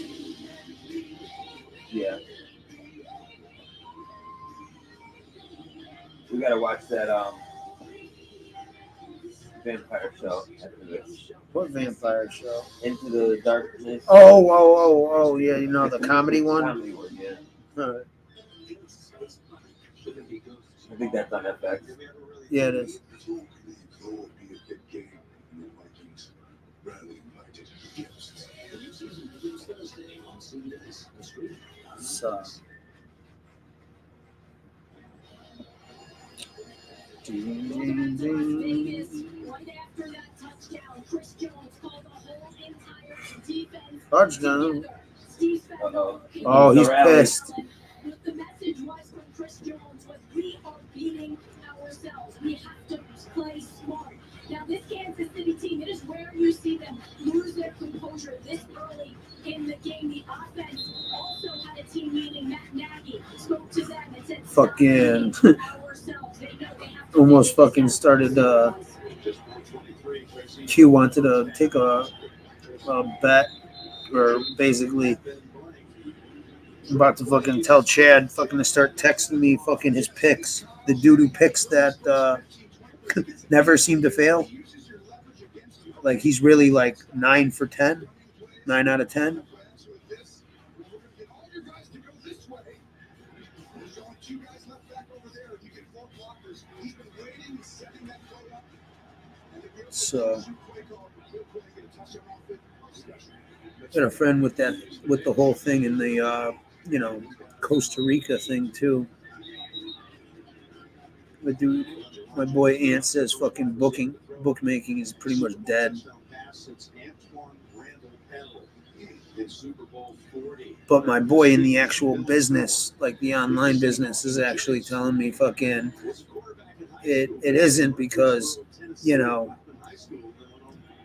Yeah. We gotta watch that vampire show after this. What vampire show? Into the Darkness. Oh, yeah, you know, the comedy one? Comedy one, yeah. Alright. I think that's on FX. Yeah, it is. So. Touchdown. Uh-oh. Oh, he's pissed. The message was from Chris Jones was we are beating ourselves. We have to play smart. Now this Kansas City team, it is rare you see them lose their composure this early in the game. The offense also had a team meeting. Matt Nagy spoke to them and said, Fucking almost fucking started Q wanted to take a bet, or basically I'm about to fucking tell Chad fucking to start texting me fucking his picks, the doo-doo picks that never seem to fail. Like he's really like 9 for 10, 9 out of 10. So got a friend with the whole thing in the Costa Rica thing too. But dude, my boy Ant says fucking bookmaking is pretty much dead. But my boy in the actual business, like the online business, is actually telling me fucking it isn't, because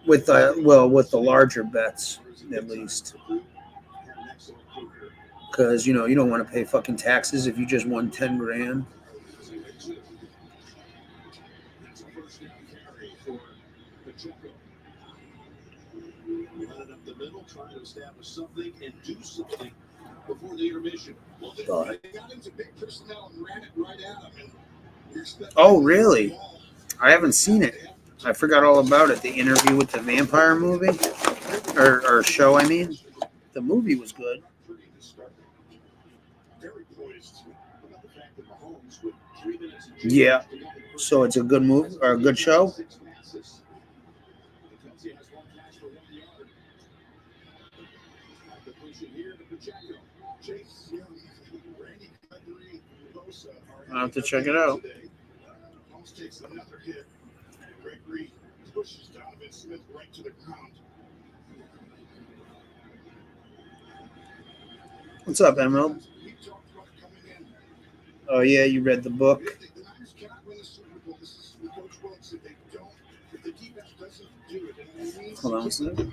with the larger bets at least, because you don't want to pay fucking taxes if you just won 10 grand. Trying to establish something and do something before the intermission. Well, they got into big personnel and ran it right at him. Oh, really? I haven't seen it. I forgot all about it. The interview with the vampire movie, or show. I mean, the movie was good. Yeah. So it's a good movie or a good show. I'll have to check it out. Holmes takes another hit. Gregory pushes Donovan Smith right to the ground. What's up, Emerald? We talked about coming in. Oh yeah, you read the book. The Niners cannot win the Super Bowl. This is what Coach Wilk said. They don't. If the defense doesn't do it, and they need Hold on a second.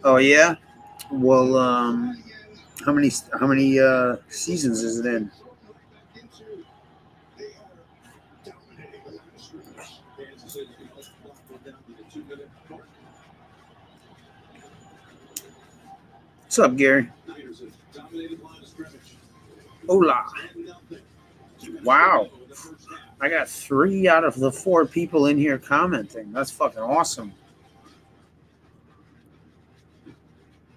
Oh yeah. Well, how many seasons is it in? What's up, Gary? Hola. Wow. I got 3 out of the 4 people in here commenting. That's fucking awesome.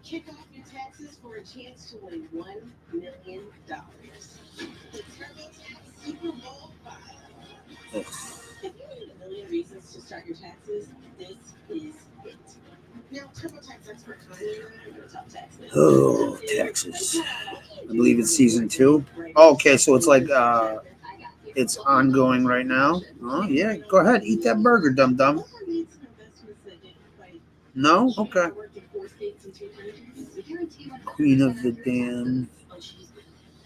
Kick off your taxes for a chance to win $1 million. The TurboTax Super Bowl 5. Ugh. If you need a million reasons to start your taxes, this is it. Now, TurboTax expert Kanye and top tax. Oh, taxes. I believe it's season 2. Oh, okay, so it's like it's ongoing right now. Oh yeah, go ahead, eat that burger, dum dum. No, okay. Queen of the Damned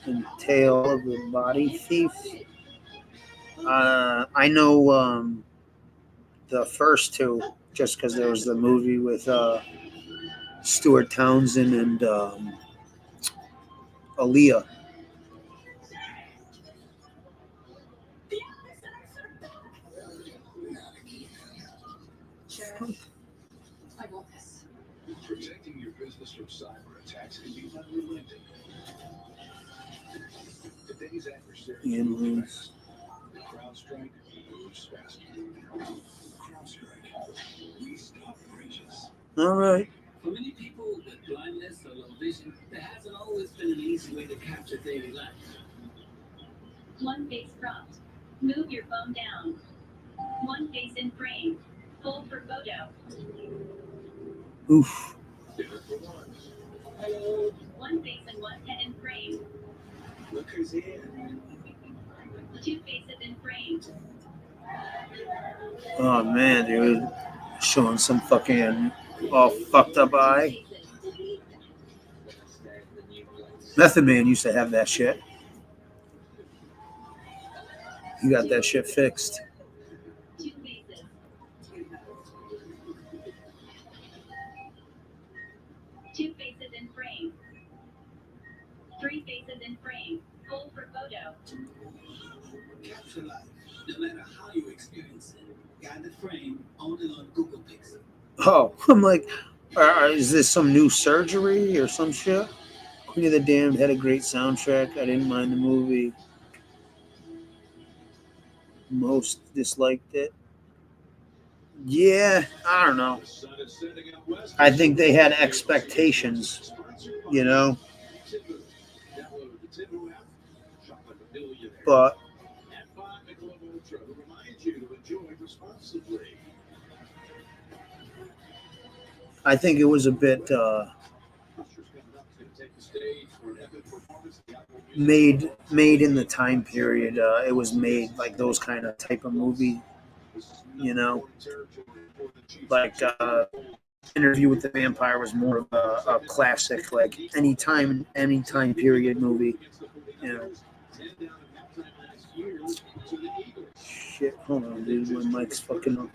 and Tale of the Body Thief. I know the first 2 just because there was the movie with Stuart Townsend and Aaliyah. I want this. Protecting your business from cyber attacks can be unrelenting. Today's adversary Animals. CrowdStrike moves faster. CrowdStrike. We stop breaches. All right. For many people with blindness or low vision, there hasn't always been an easy way to capture daily life. One face cropped. Move your phone down. One face in frame. Hold for photo. Oof. One face and one head in frame. Look who's here. 2 faces in frame. Oh man, dude, showing some fucking all fucked up eye. Method Man used to have that shit. You got that shit fixed. 2 faces. 2 faces in frame. 3 faces in frame. Hold for photo. Capture life, no matter how you experience it. Guide the frame only on Google Pixel. Oh, I'm like, is this some new surgery or some shit? Queen of the Damned had a great soundtrack. I didn't mind the movie. Most disliked it. Yeah, I don't know. I think they had expectations, you know. But I think it was a bit made in the time period. It was made like those kind of type of movie, you know. Like Interview with the Vampire was more of a classic, like any time period movie, you know. Shit, hold on, dude. My mic's fucking up.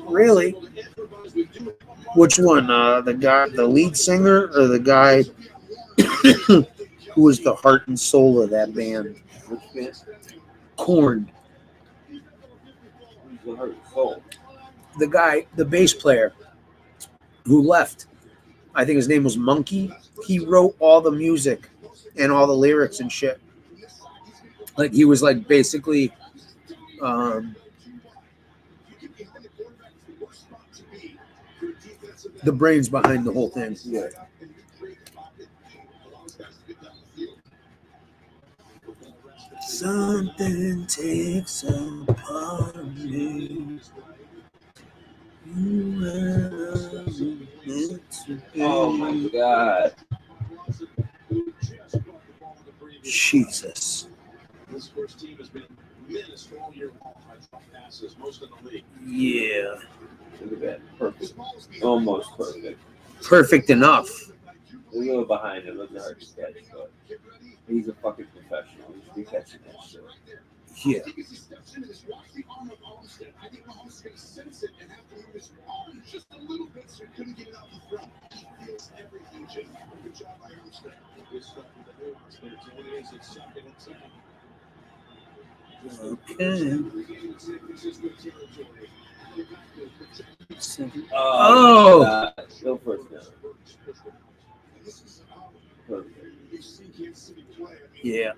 Really? Which one? The lead singer, or the guy who was the heart and soul of that band? Which band? Korn. Who's the Heart and Soul? The guy, the bass player who left. I think his name was Monkey. He wrote all the music and all the lyrics and shit. Like he was like basically the brains behind the whole thing. Yeah. Something takes a part of me. Oh my God. Jesus. This first team has been menaced all year long by drop passes, most in the league. Yeah. Look at that. Perfect. Almost perfect. Perfect enough. A little behind it. Wasn't hard to catch, but he's a fucking professional. He should be catching that shit. Yeah. I think as he steps into this, watch the arm of Armstead. I think Mahomes is going to sense it and have to move his arm just a little bit so he couldn't get it out in front. He feels everything, Jim. Good job by Armstead. Good stuff with the nuance there. It's only as it's second and second. Okay. Oh. God. Go first down. Perfect. Yeah.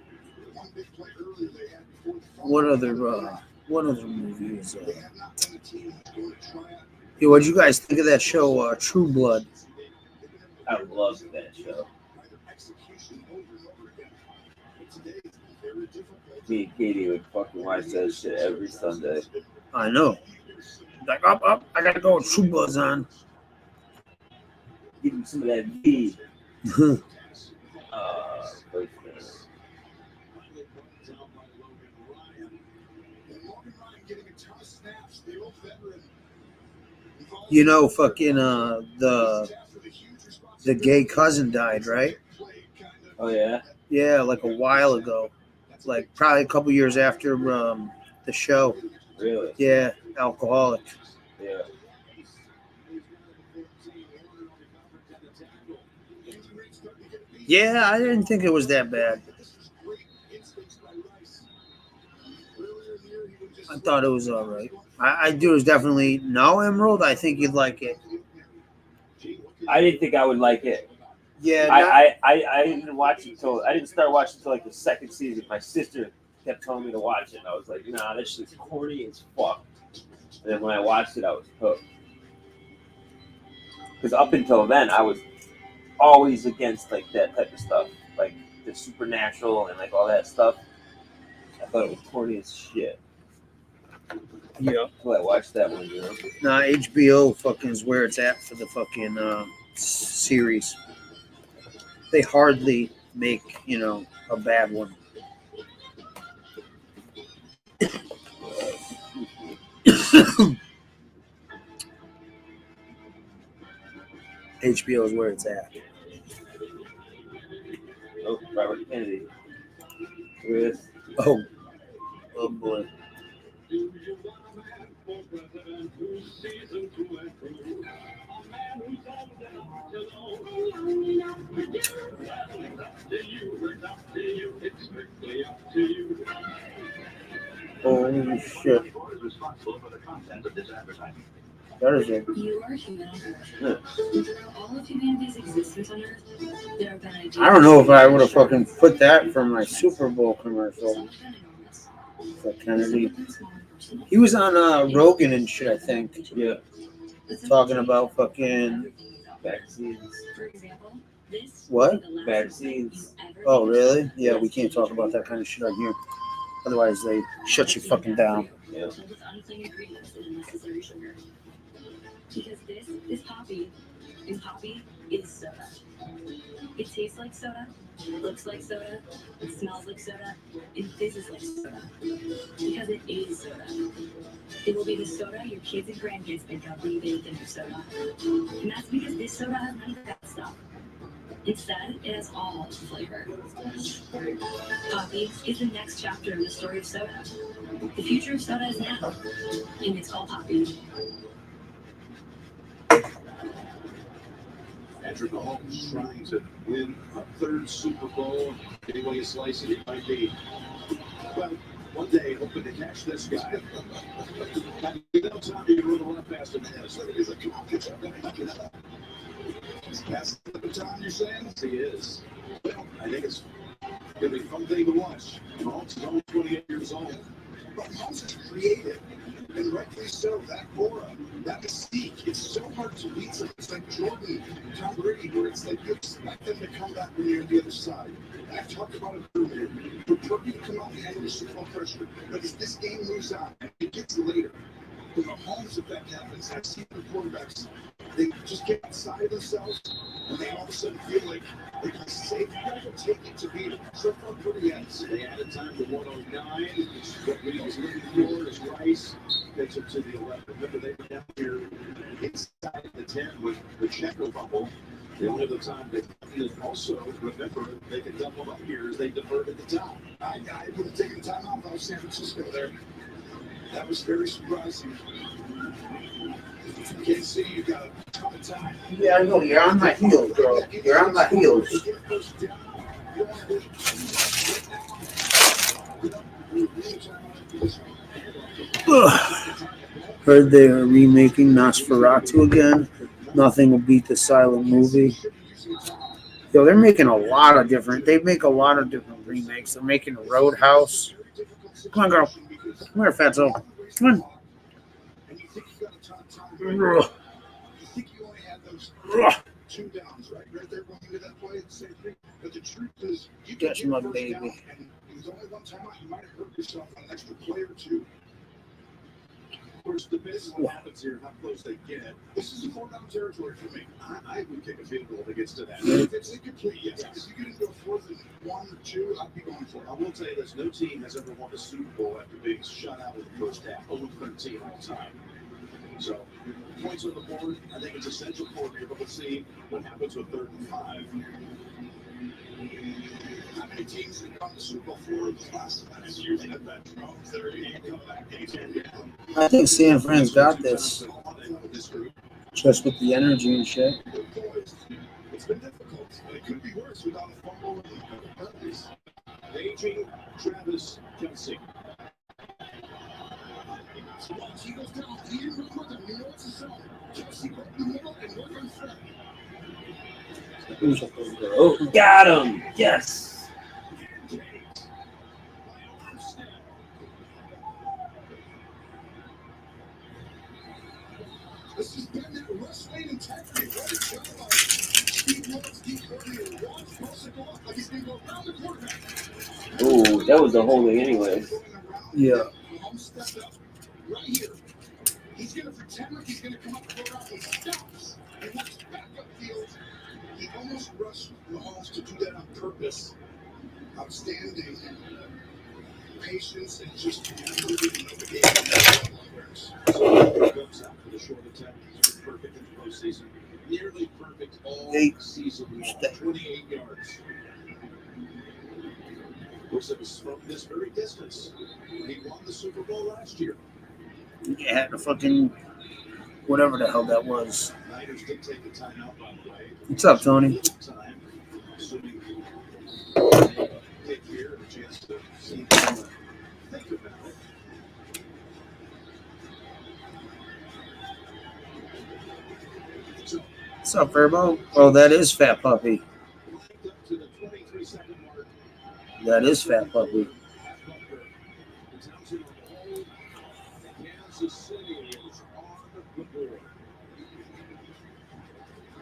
What other movie is Hey, what'd you guys think of that show, True Blood? I love that show. Me and Katie would fucking watch that shit every Sunday. I know. Like, up, I gotta go with True Blood's on. Give him some of that V. You know, fucking the gay cousin died, right? Oh yeah. Yeah, like a while ago, like probably a couple years after the show. Really? Yeah, alcoholic. Yeah. Yeah, I didn't think it was that bad. I thought it was all right. I do was definitely no Emerald. I think you'd like it. I didn't think I would like it. Yeah, I didn't watch it until I didn't start watching until like the second season. My sister kept telling me to watch it, and I was like, nah, this shit's corny as fuck. And then when I watched it, I was hooked. Because up until then, I was always against like that type of stuff, like the supernatural and like all that stuff. I thought it was corny as shit. Yeah. Until I watched that one, you know. Nah, HBO fucking is where it's at for the fucking series. They hardly make, a bad one. HBO is where it's at. Oh, Robert Kennedy. With Oh boy. Holy shit. That is it. You are human on Earth. Throughout all of humanity's existence on Earth, there have been ideas. I don't know if I would have fucking put that for my Super Bowl commercial. For Kennedy. He was on Rogan and shit, I think. Yeah. Talking about fucking vaccines. For example, this what? Vaccines. Oh, really? Yeah, we can't talk about that kind of shit on here. Otherwise, they shut you fucking down. Yeah. With unclean ingredients and unnecessary sugar. Because this is poppy, and poppy is soda. It tastes like soda, it looks like soda, it smells like soda, and fizzes like soda. Because it is soda. It will be the soda your kids and grandkids think of when you think of soda. And that's because this soda has none of that stuff. Instead, it has all malty flavor. Coffee is the next chapter in the story of soda. The future of soda is now, and it's all Poppy. Patrick Mahomes trying to win a third Super Bowl. Any way you slice it, it might be. Well, one day, hoping to catch this guy. You know, Tom, you can run a lot faster than this. He's like, come on, catch up. He's passing the baton, you're saying? He is. Well, I think it's going to be a fun thing to watch. Mahomes is only 28 years old. But Mahomes is creative, and rightfully so. That aura, that mystique, it's so hard to beat. It's like Jordan, Tom Brady, where it's like you expect them to come back when you're on the other side. And I've talked about it earlier. For Purdy to come out and handle the Super Bowl pressure, but as this game moves on, and it gets later, the Mahomes effect happens. I've seen the quarterbacks, they just get outside of themselves, and they all of a sudden feel like they can save. You gotta go take it to beat it. So far, Purdy has. They added time to 109. What we was looking for is Rice. Gets it to the 11. Remember, they were down here inside the 10 with the Checo bubble. They only have the time to also remember they can double up here as they divert at the top. I would have taken time off out of San Francisco there. That was very surprising. Can't see you got a ton of time. Yeah, I know. You're on my heels, bro. You're on my heels. Heard they are remaking Nosferatu again. Nothing will beat the silent movie. Yo, they're making a lot of different. They make a lot of different remakes. They're making Roadhouse. Come on, girl. Come here, Fatso. Come on. You think you only had those 2 downs, right? Right there going into that play, the same thing. But the truth is, you can Catch get my first baby. down, and it was only one time out. You might have hurt yourself on an extra play or two. Of course, depends on what happens here, how close they get. This is a 4-down territory for me. I would kick a field goal that gets to that. If it's incomplete, yes. If you get into a 4th and 1 or 2, I'd be going for it. I will tell you this, no team has ever won a Super Bowl after being shut out in the first half, 0-13 all time. So, points on the board, I think it's essential for here, but we'll see what happens with 3rd and 5. How many teams have gone to Super Bowl 4 in the last 5 years? They had that 30 and come back anytime down. I think San Fran's got this. Just with the energy and shit. It's been difficult, but it could be worse without a fumble and penalties. Aging Travis Kelce. Once he goes down, he didn't look with him. He knows his zone. Kelce go in the middle and work on front. Oh, got him. Yes. This has been that wrestling integrity. What is that about? Steve Willis, Steve Curry, and Ron supposed to go up like he's going to go around the quarterback. Oh, that was the holding anyways. Yeah. Mahomes stepped up right here. He's going to pretend like he's going to come up and go around and stops. And that's back upfield. He almost rushed Mahomes to do that on purpose. Outstanding patience and just moving the game. Goes out for the short attempt. He's been perfect in the postseason. Nearly perfect all season long. 28 yards. Of course, it was from this very distance when he won the Super Bowl last year. Yeah, the fucking whatever the hell that was. Niners did take the timeout, by the way. What's up, Tony? Time, assuming take here a chance to see them think about it. What's up, Verbo? Oh, that is Fat Puppy. To the 23-second mark. That is Fat Puppy. Kansas City is on the board.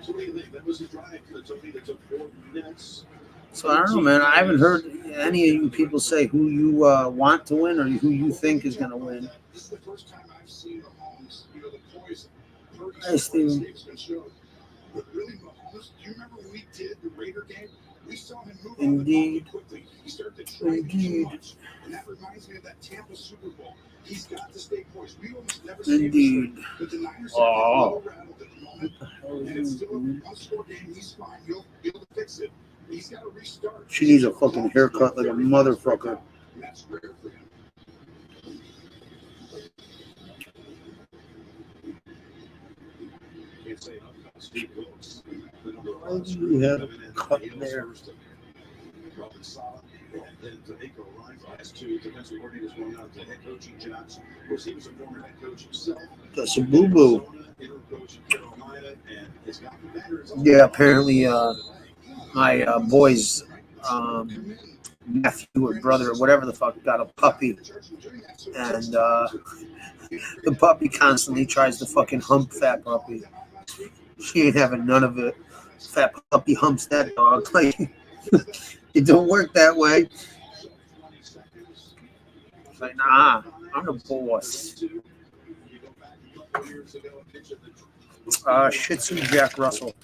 So what do you think? That was a drive for Tony that took 4 minutes. So I don't know, man. I haven't heard any of you people say who you want to win or who you think is going to win. This is the first time I've seen Mahomes, the poise. Hey, Steven. But really, Mahomes, do you remember when we did the Raider game? We saw him move Indeed. quickly. He started to try too much. And that reminds me of that Tampa Super Bowl. He's got to stay poised. We almost never see Indeed. him. But the Niners are a little rattled at the moment. And it's still a one-score game. He's fine. He'll fix it. He's got to restart. She needs a fucking haircut like a motherfucker. That's rare for him. Can't say enough about Steve Wilkes. The number Why one do you have a cut Yale's there? first. Robin Sala, and then D'Amico Ryan's last two defensive coordinators going out to head coaching jobs. Of course, he was a former head coach himself. That's a boo boo. Interim coach in Carolina, and has gotten better. Yeah, apparently, my boy's nephew or brother or whatever the fuck got a puppy, and the puppy constantly tries to fucking hump Fat Puppy. She ain't having none of it. Fat Puppy humps that dog. Like, it don't work that way. It's like, nah, I'm the boss. Shih Tzu Jack Russell.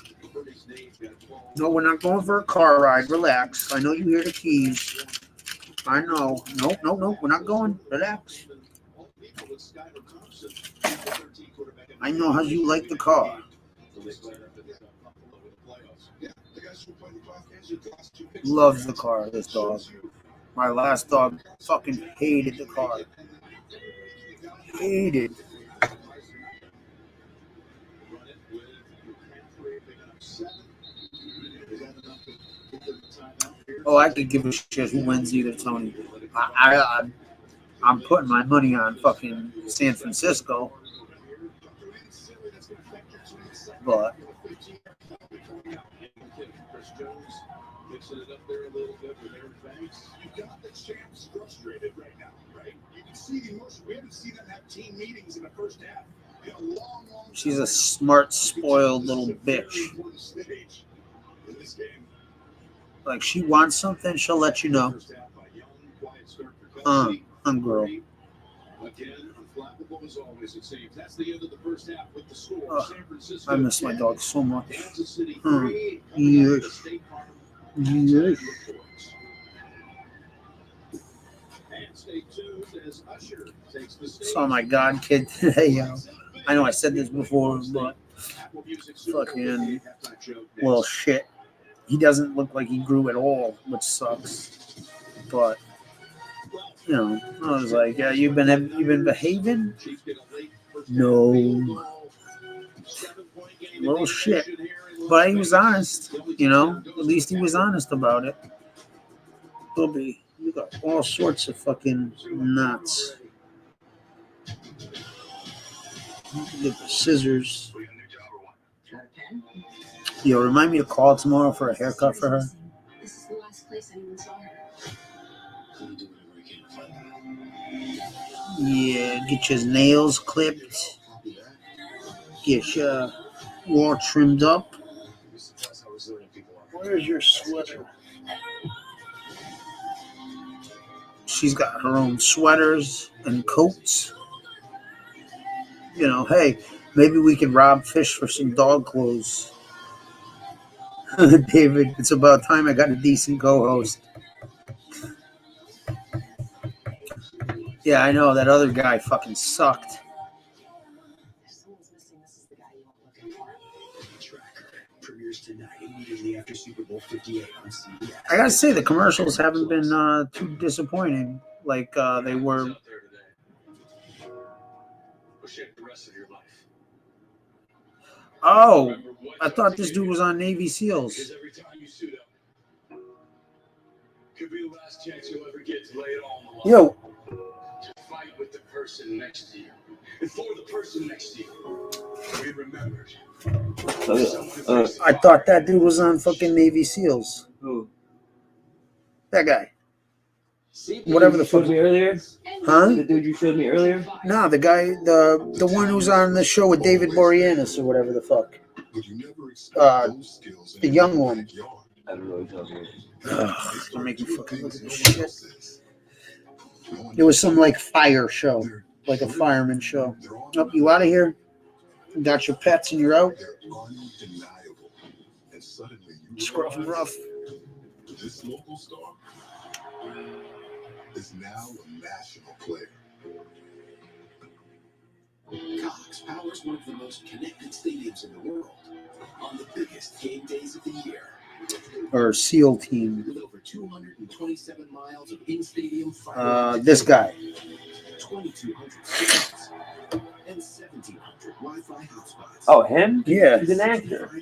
No, we're not going for a car ride. Relax. I know you hear the keys. I know. Nope. We're not going. Relax. I know how you like the car. Loves the car, this dog. My last dog fucking hated the car. Hated. Oh, I could give a shit who wins either, Tony. I'm putting my money on fucking San Francisco. But Mixing it up there a little bit with Aaron Banks. You got the champs frustrated right now, right? You can see the emotion. We haven't seen them have team meetings in the first half in a long time. she's a smart, spoiled little bitch. In this game. Like, she wants something, she'll let you know. Girl. Again, unflappable as always, it seems. That's the end of the first half with the score. Oh, San Francisco I miss my dog so much. Kansas City Hmm. 3, Yes. the State Farm Yes. reports. And stay tuned as Usher takes the stage. Saw my god kid today, yo. I know I said this before, but fucking, well, shit. He doesn't look like he grew at all, which sucks. But, you know, I was like, yeah, you've been behaving? No. Little shit. But he was honest, you know. At least he was honest about it. Bobby, you got all sorts of fucking nuts. Get the scissors. Yo, remind me to call tomorrow for a haircut for her. This is the last place anyone saw her. Yeah, get your nails clipped. Get your all trimmed up. Where's your sweater? She's got her own sweaters and coats. You know, hey, maybe we could rob Fish for some dog clothes. David, it's about time I got a decent co-host. Yeah, I know, that other guy fucking sucked. If someone's missing, this is the guy you want looking for. Tracker premieres tonight, immediately after Super Bowl 58 on CBS. I gotta say, the commercials haven't been too disappointing like they were. Oh, I thought this dude was on Navy SEALs. Every time you suit up, could be the last chance you'll ever get to lay it all on the line. Yo, To fight with the person next to you. And for the person next to you. Be remembered. I thought that dude was on fucking Navy SEALs. Who? That guy. See, Whatever the you showed fuck. me earlier. Huh? The dude you showed me earlier. No, the guy, the one who's on the show with David Boreanaz or whatever the fuck. The young one. I don't know what you're talking Don't make me fucking look at this shit. It was some like fire show, like a fireman show. Oh, you out of here? Got your pets and you're out? Scruff and rough. This local star is now a national player. Cox powers one of the most connected stadiums in the world on the biggest game days of the year. or SEAL team. With over 227 miles of in-stadium This guy. 2,200 cities and 1,700 Wi-Fi hotspots. Oh, him? Yeah. He's an actor.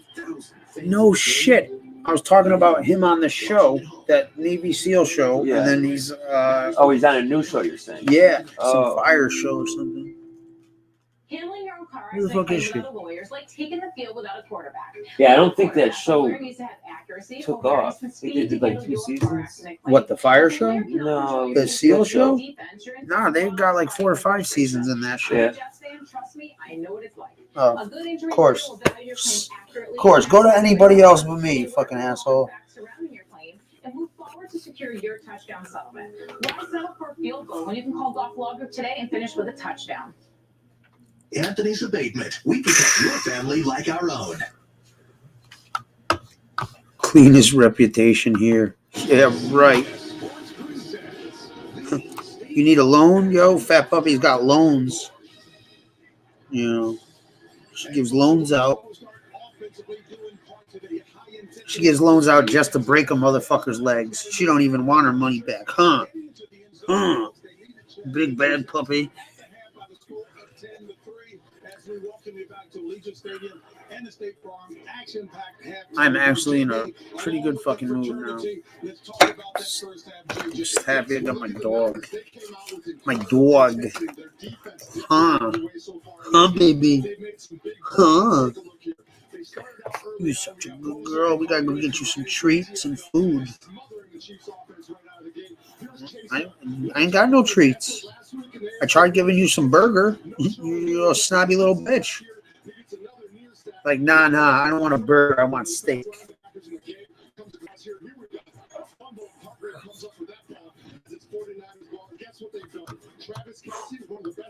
No shit. I was talking about him on the show, that Navy SEAL show, Yeah. and then he's Oh, he's on a new show, you're saying? yeah, Oh. some fire show or something. Handling your own car Who the fuck is she? without a lawyer is like taking the field without a quarterback. Yeah, I don't think that show Lawyer needs to have accuracy, took awareness, off. and They speed did to like handle 2 your car seasons. accident What, the fire show? claim. Lawyer cannot No, show The you SEAL show? deep insurance. Nah, they've got like 4 or 5 seasons in that show. Yeah. Just saying, trust me, I know what it's like. Oh, A good injury course. will value your claim accurately. of course. Go to anybody else but me, you fucking asshole. Surrounding your claim and move forward to secure your touchdown settlement. Why settle for a field goal when you can call Doc Law Group today and finish with a touchdown? Anthony's Abatement. We protect your family like our own. Cleanest reputation here. Yeah, right. You need a loan? Yo, Fat Puppy's got loans. You know, she gives loans out. She gives loans out just to break a motherfucker's legs. She don't even want her money back, huh? Huh? Big bad puppy. I'm actually in a pretty good fucking mood now. Just happy I got my dog. My dog. Huh? Huh, baby? Huh? You're such a good girl. We gotta go get you some treats and food. I ain't got no treats. I tried giving you some burger. You're a snobby little bitch. Like, nah, I don't want a burger. I want steak.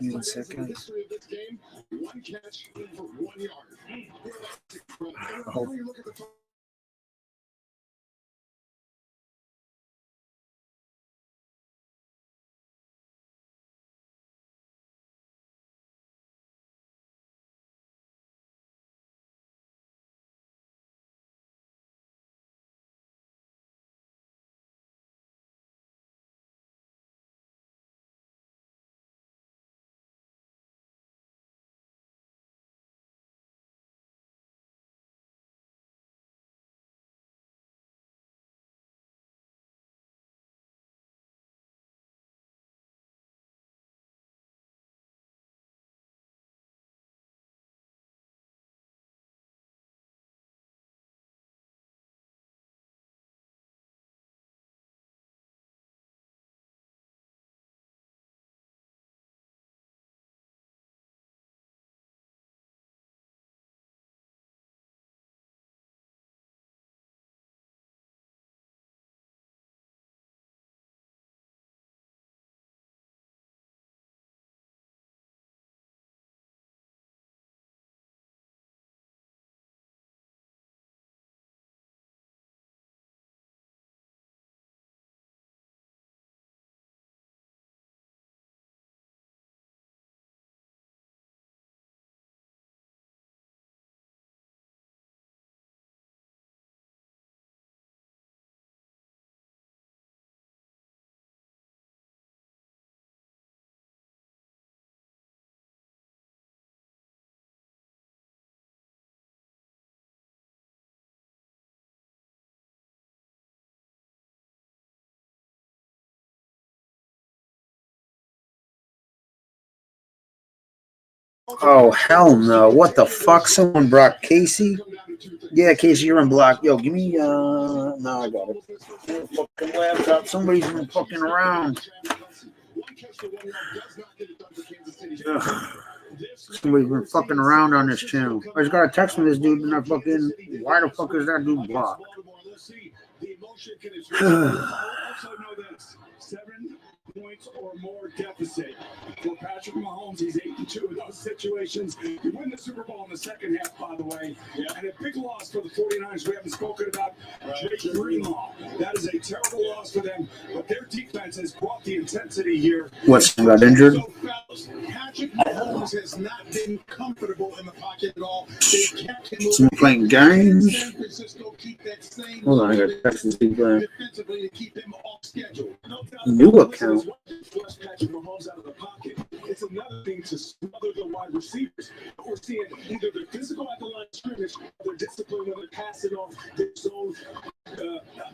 Give me 1 second. Oh. Oh, hell no. What the fuck? Someone brought Casey? Yeah, Casey, you're on block. Yo, give me, no, I got it. Fucking laptop. Somebody's been fucking around. Ugh. Somebody's been fucking around on this channel. I just got a text from this dude and I fucking, why the fuck is that dude blocked? 7 points or more deficit for Patrick Mahomes. He's 8-2 in those situations. He win the Super Bowl in the second half, by the way. And a big loss for the 49ers. We haven't spoken about Jake Greenlaw. That is a terrible loss for them. But their defense has brought the intensity here. What's got injured? So, fellas, Patrick Mahomes has not been comfortable in the pocket at all. They kept him Some playing games. San Francisco keep that same Hold on, I got Texas big player. defensively to keep him off schedule. New account. Flush Patrick Mahomes out of the pocket. It's another thing to smother the wide receivers. We're seeing either they're physical at the line of scrimmage or they're disciplined when they're passing off their zone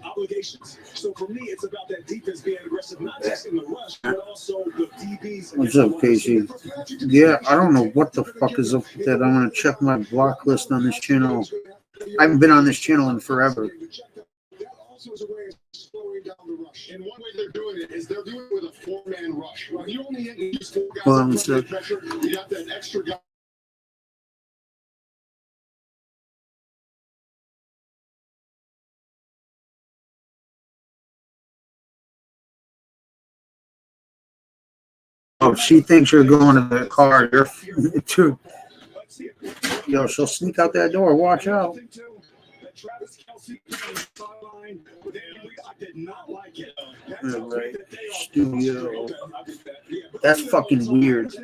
obligations. So for me, it's about that defense being aggressive, not just in the rush, but also the DBs. What's up, Casey? Yeah, I don't know what the fuck is up with that. I'm gonna check my block list on this channel. I haven't been on this channel in forever. That also is a way of slowing down the rush. And one way they're doing it is they're doing it with a four-man rush. Well, you only use four guys. Hold on a sec. Pressure. You got that extra guy. Oh, she thinks you're going to the car. You're too. Yo, she'll sneak out that door. Watch out. Travis Kelce on the sideline. I did not like it. Right. Studio. That's fucking weird.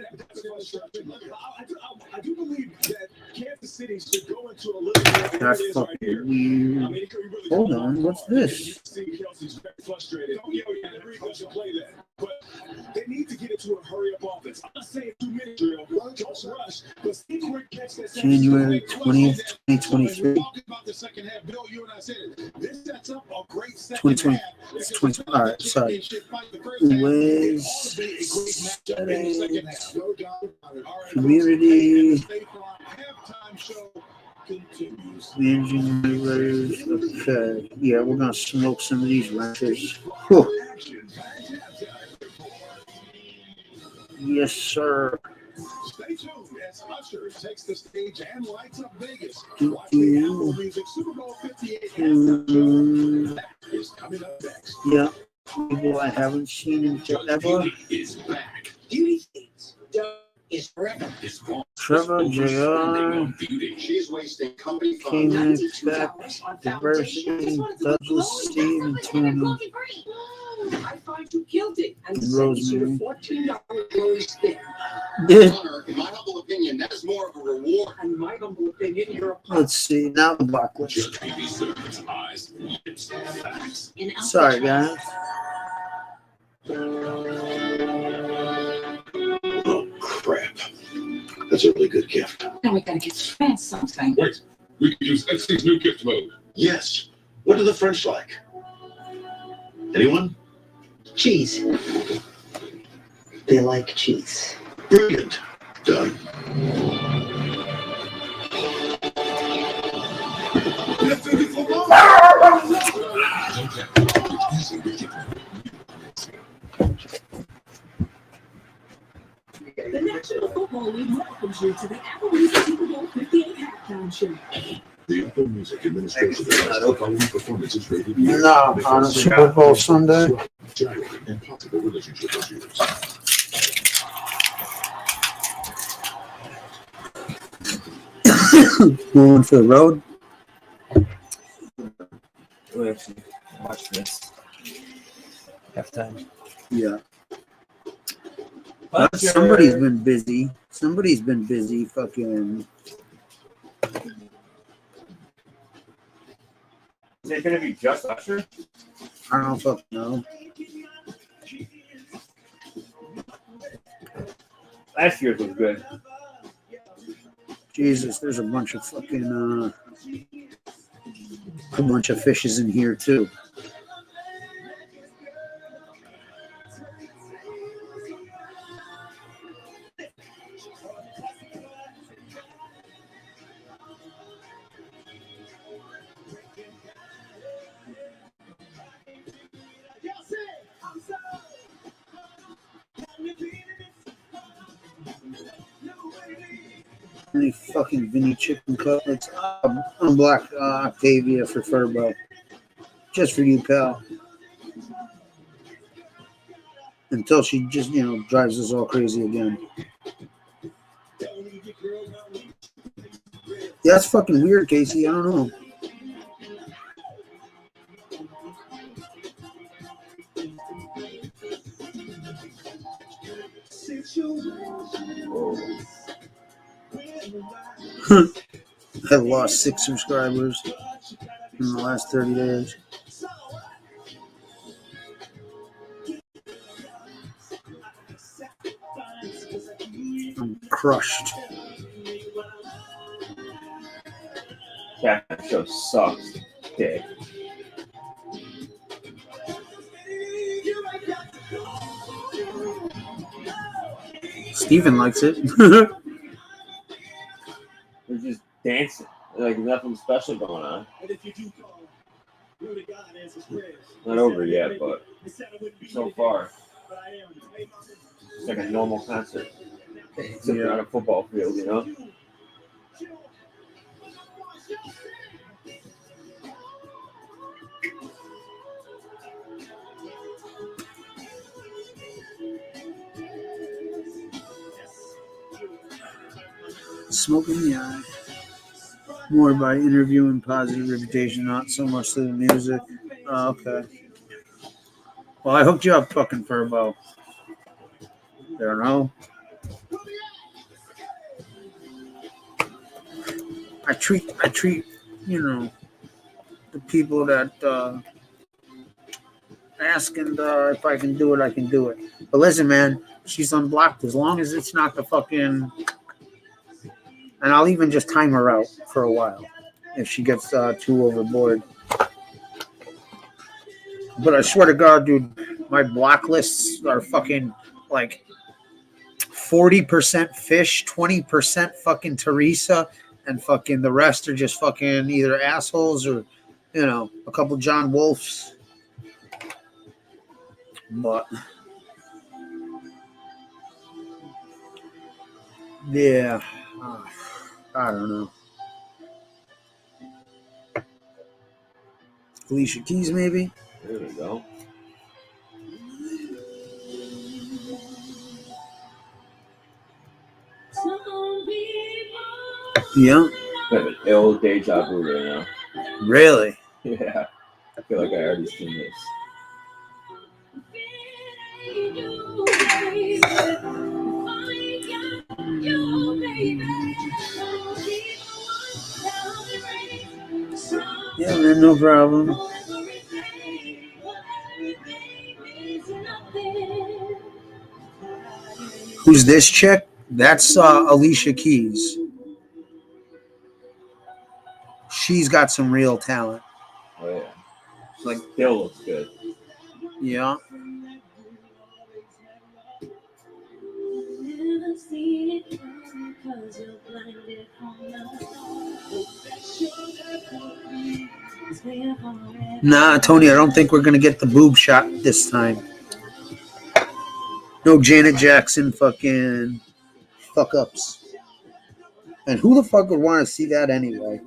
I do believe that Kansas City should go into a little bit. That's fucking weird. Hold on, what's this? Kelce's very frustrated. Doesn't play that, but they need to get into a hurry-up offense. I'm not saying 2 minute drill, don't rush, but see quick catch that. January 20th, 2023. About the second half, Bill, you and I said it. This sets up a great second 2020. half. It's 20. All right, sorry. Liz, community, managing regulars. Okay, yeah, we're gonna smoke some of these renters. Whew. Yes, sir. Stay tuned as Usher takes the stage and lights up Vegas. Do, Watch the Apple Music Super Bowl 58 halftime show. That is coming up next. Yeah, people I haven't seen in forever. Is back. Beauty things. Is forever. Trevor, JR, She's wasting company Cayman, funds. Beck, Diversity, Douglas, Steve, and Tony. I find you guilty and And sentence you to Rosemary. $14 Chloe stick. Yeah. Honor, in my humble opinion, that is more of a reward. In my humble opinion, you're a Let's see, now the block list. Judge TV serves eyes, lips, facts. Sorry, guys. Oh, crap. That's a really good gift. Now we gotta get French sometime. Wait, we could use Etsy's new gift mode. Yes. What do the French like? Anyone? Cheese. They like cheese. Brilliant. Done. The National Football League welcomes you to the Applebee's Super Bowl 58 halftime show. The Apple Music Administration has the following performances rated No, on a Super Bowl Sunday. and possible relationship issues. Going for the road. We actually watch this. Halftime. Yeah. Somebody's been busy. Somebody's been busy fucking. Is it gonna be just Usher? I don't fucking know. Last year's was good. Jesus, there's a bunch of fucking a bunch of fishes in here too. Any fucking Vinny chicken cutlets? I'm Black Octavia for Furbo. Just for you, pal. Until she just, drives us all crazy again. That's fucking weird, Casey. I don't know. I've lost 6 subscribers. in the last 30 days. I'm crushed. That show sucks. Dick. Steven likes it. They're just dancing. Like nothing special going on. Not over yet, but so far, it's like a normal concert. Except you're on a football field, you know? Smoke in the eye. More by interview and positive reputation, not so much to the music. Oh, okay. Well, I hooked you up, fucking Furbo. There, no. I treat, you know, the people that ask and if I can do it, I can do it. But listen, man, she's unblocked as long as it's not the fucking. And I'll even just time her out for a while if she gets too overboard. But I swear to God, dude, my block lists are fucking like 40% Fish, 20% fucking Teresa, and fucking the rest are just fucking either assholes or, you know, a couple John Wolfs. But yeah, I don't know. Alicia Keys, maybe. There we go. Yeah. I have an ill deja vu right now. Really? Yeah. I feel like I already seen this. Yeah, man, no problem. Who's this chick? That's Alicia Keys. She's got some real talent. Oh yeah. It's like Bill looks good. Yeah. Nah, Tony, I don't think we're gonna get the boob shot this time. No Janet Jackson fucking fuck ups. And who the fuck would want to see that anyway?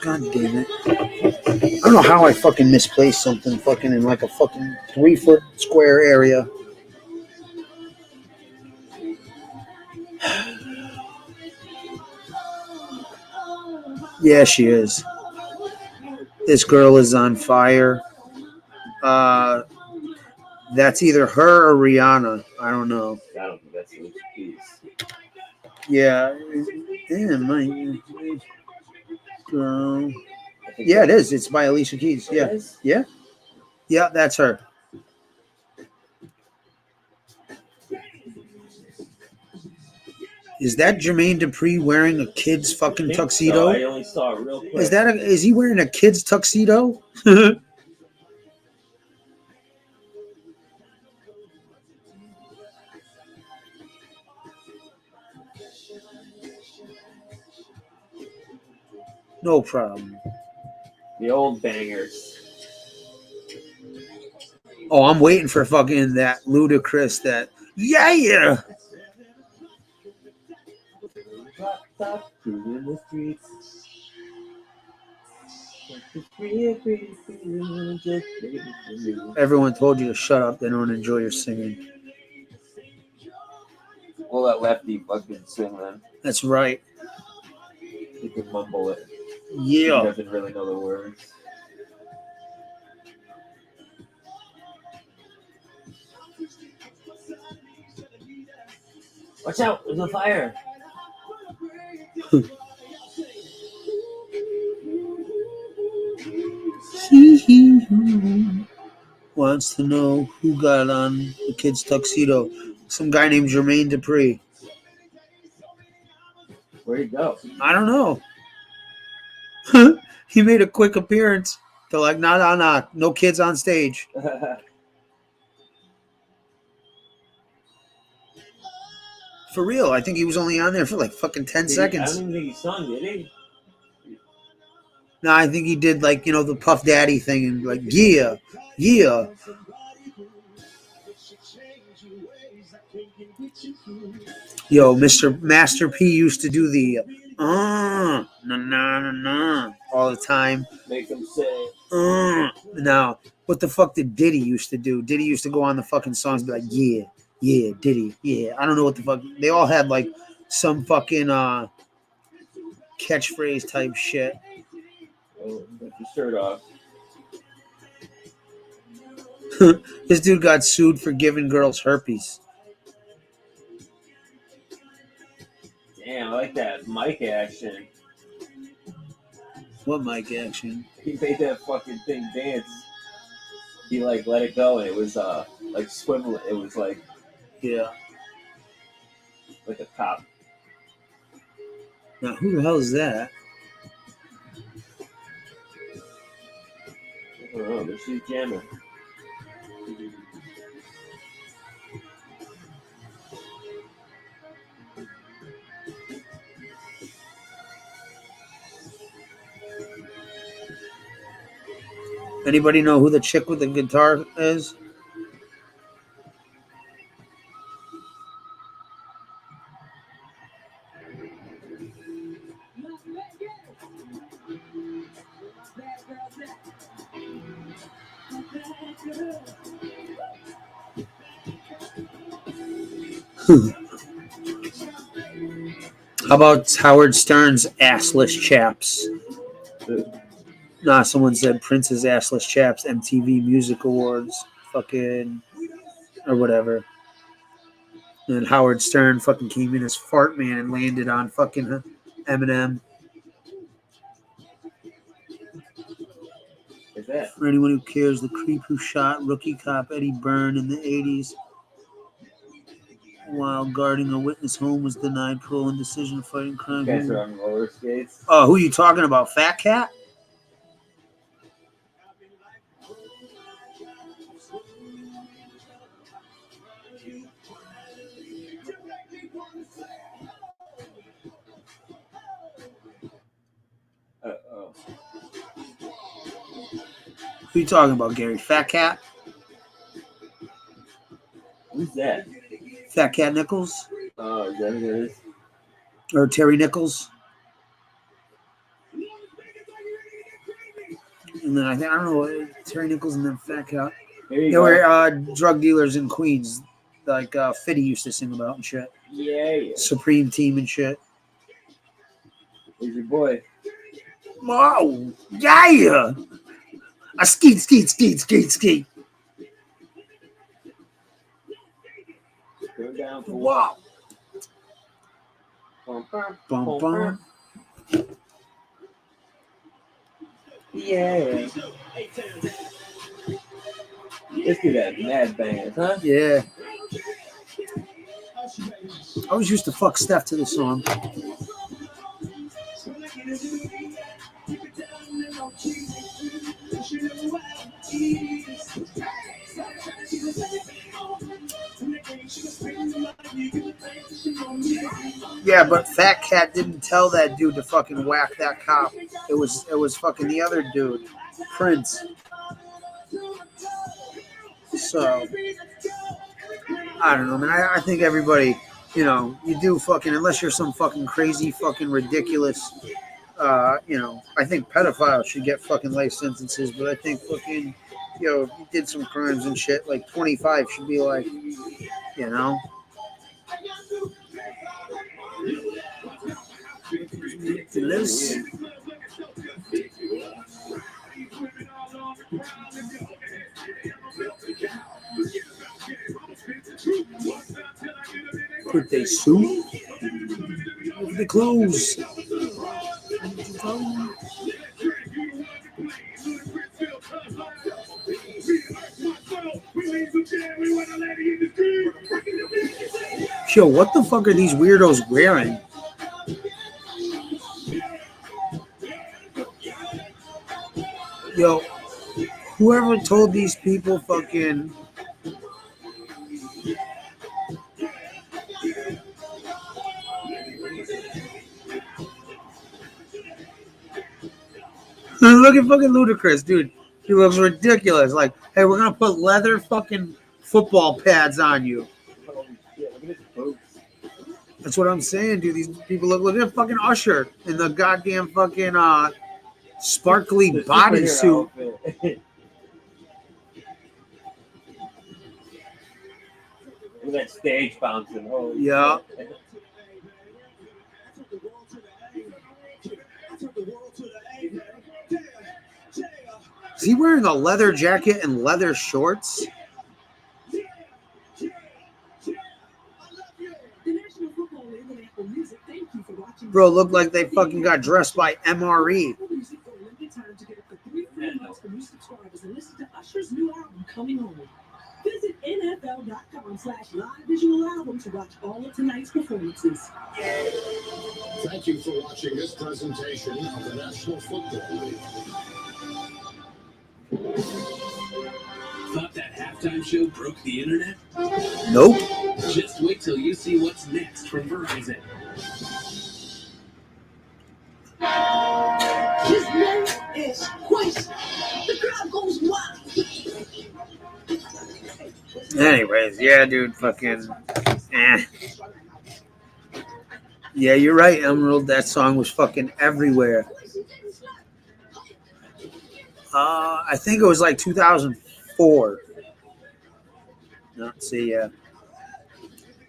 God damn it. I don't know how I fucking misplaced something fucking in like a fucking 3-foot square area. Yeah, she is. This girl is on fire. That's either her or Rihanna. I don't know. I don't think that's Alicia Keys. Yeah. Damn, my girl. Yeah, it is. It's by Alicia Keys. Yeah. Yeah. Yeah, that's her. Is that Jermaine Dupri wearing a kid's fucking tuxedo? I only saw it real quick. Is he wearing a kid's tuxedo? No problem. The old bangers. Oh, I'm waiting for fucking that Ludacris that. Yeah. Everyone told you to shut up. They don't enjoy your singing. We'll let Lefty fucking sing then. That's right. He can mumble it. Yeah. He doesn't really know the words. Watch out! There's a fire. Wants to know who got on the kid's tuxedo. Some guy named Jermaine Dupri. Where'd he go? I don't know. He made a quick appearance. They're like, nah, no kids on stage. For real, I think he was only on there for like fucking 10 I seconds. don't even think he sung, did he? No, I think he did like, the Puff Daddy thing and like, yeah. Yo, Mr. Master P used to do the na all the time. Make him say. Now, what the fuck did Diddy used to do? Diddy used to go on the fucking songs and be like, yeah, Diddy, yeah. I don't know what the fuck. They all had like some fucking catchphrase type shit. Oh, get your shirt off. This dude got sued for giving girls herpes. Damn, I like that mic action. What mic action? He made that fucking thing dance. He like let it go and it was like swiveling. It was like Yeah. like a top. Now, who the hell is that? I don't know, but she's jamming. Anybody know who the chick with the guitar is? How about Howard Stern's assless chaps? Nah, someone said Prince's assless chaps, MTV Music Awards, fucking, or whatever. And Howard Stern fucking came in as Fart Man and landed on fucking Eminem. What's that? For anyone who cares, the creep who shot rookie cop Eddie Byrne in the 80s while guarding a witness home was denied parole and decision fighting crime. Guys are on roller skates. Oh, who you talking about? Fat Cat? Uh-oh. Who you talking about, Gary? Fat Cat? Who's that? Fat Cat Nichols? Oh, is that who it is? Or Terry Nichols? And then I don't know, Terry Nichols and then Fat Cat. They were drug dealers in Queens, like Fitty used to sing about and shit. Yeah. Supreme Team and shit. Who's your boy? Oh, yeah! A skeet. Go down for Wow. Bum, bum, Bum, bum, bum. bum. Yeah. Let's do that mad band, huh? Yeah. I always used to fuck Steph to the song. Yeah, but Fat Cat didn't tell that dude to fucking whack that cop. It was fucking the other dude, Prince. So I don't know, man. I think everybody, you do fucking, unless you're some fucking crazy, fucking ridiculous, I think pedophiles should get fucking life sentences, but I think fucking, if you did some crimes and shit, like 25 should be like, This. Could they sue? Over the clothes. Yo, what the fuck are these weirdos wearing? Yo, whoever told these people fucking... Look at fucking Ludacris, dude. He looks ridiculous. Like, hey, we're gonna put leather fucking football pads on you. That's what I'm saying, dude. These people look at fucking Usher in the goddamn fucking sparkly bodysuit. Look at that stage bouncing. Holy Yeah. shit. Is he wearing a leather jacket and leather shorts? Bro, looked like they fucking got dressed by MRE. Visit NFL.com/live-visual-album to watch all of tonight's performances. Thank you for watching this presentation of the National Football League. Thought that halftime show broke the internet? Nope. Just wait till you see what's next from Verizon. His name is Quest. The crowd goes wild. Anyways, yeah, dude, fucking... Yeah, you're right, Emerald. That song was fucking everywhere. I think it was like 2004. Let's see, yeah.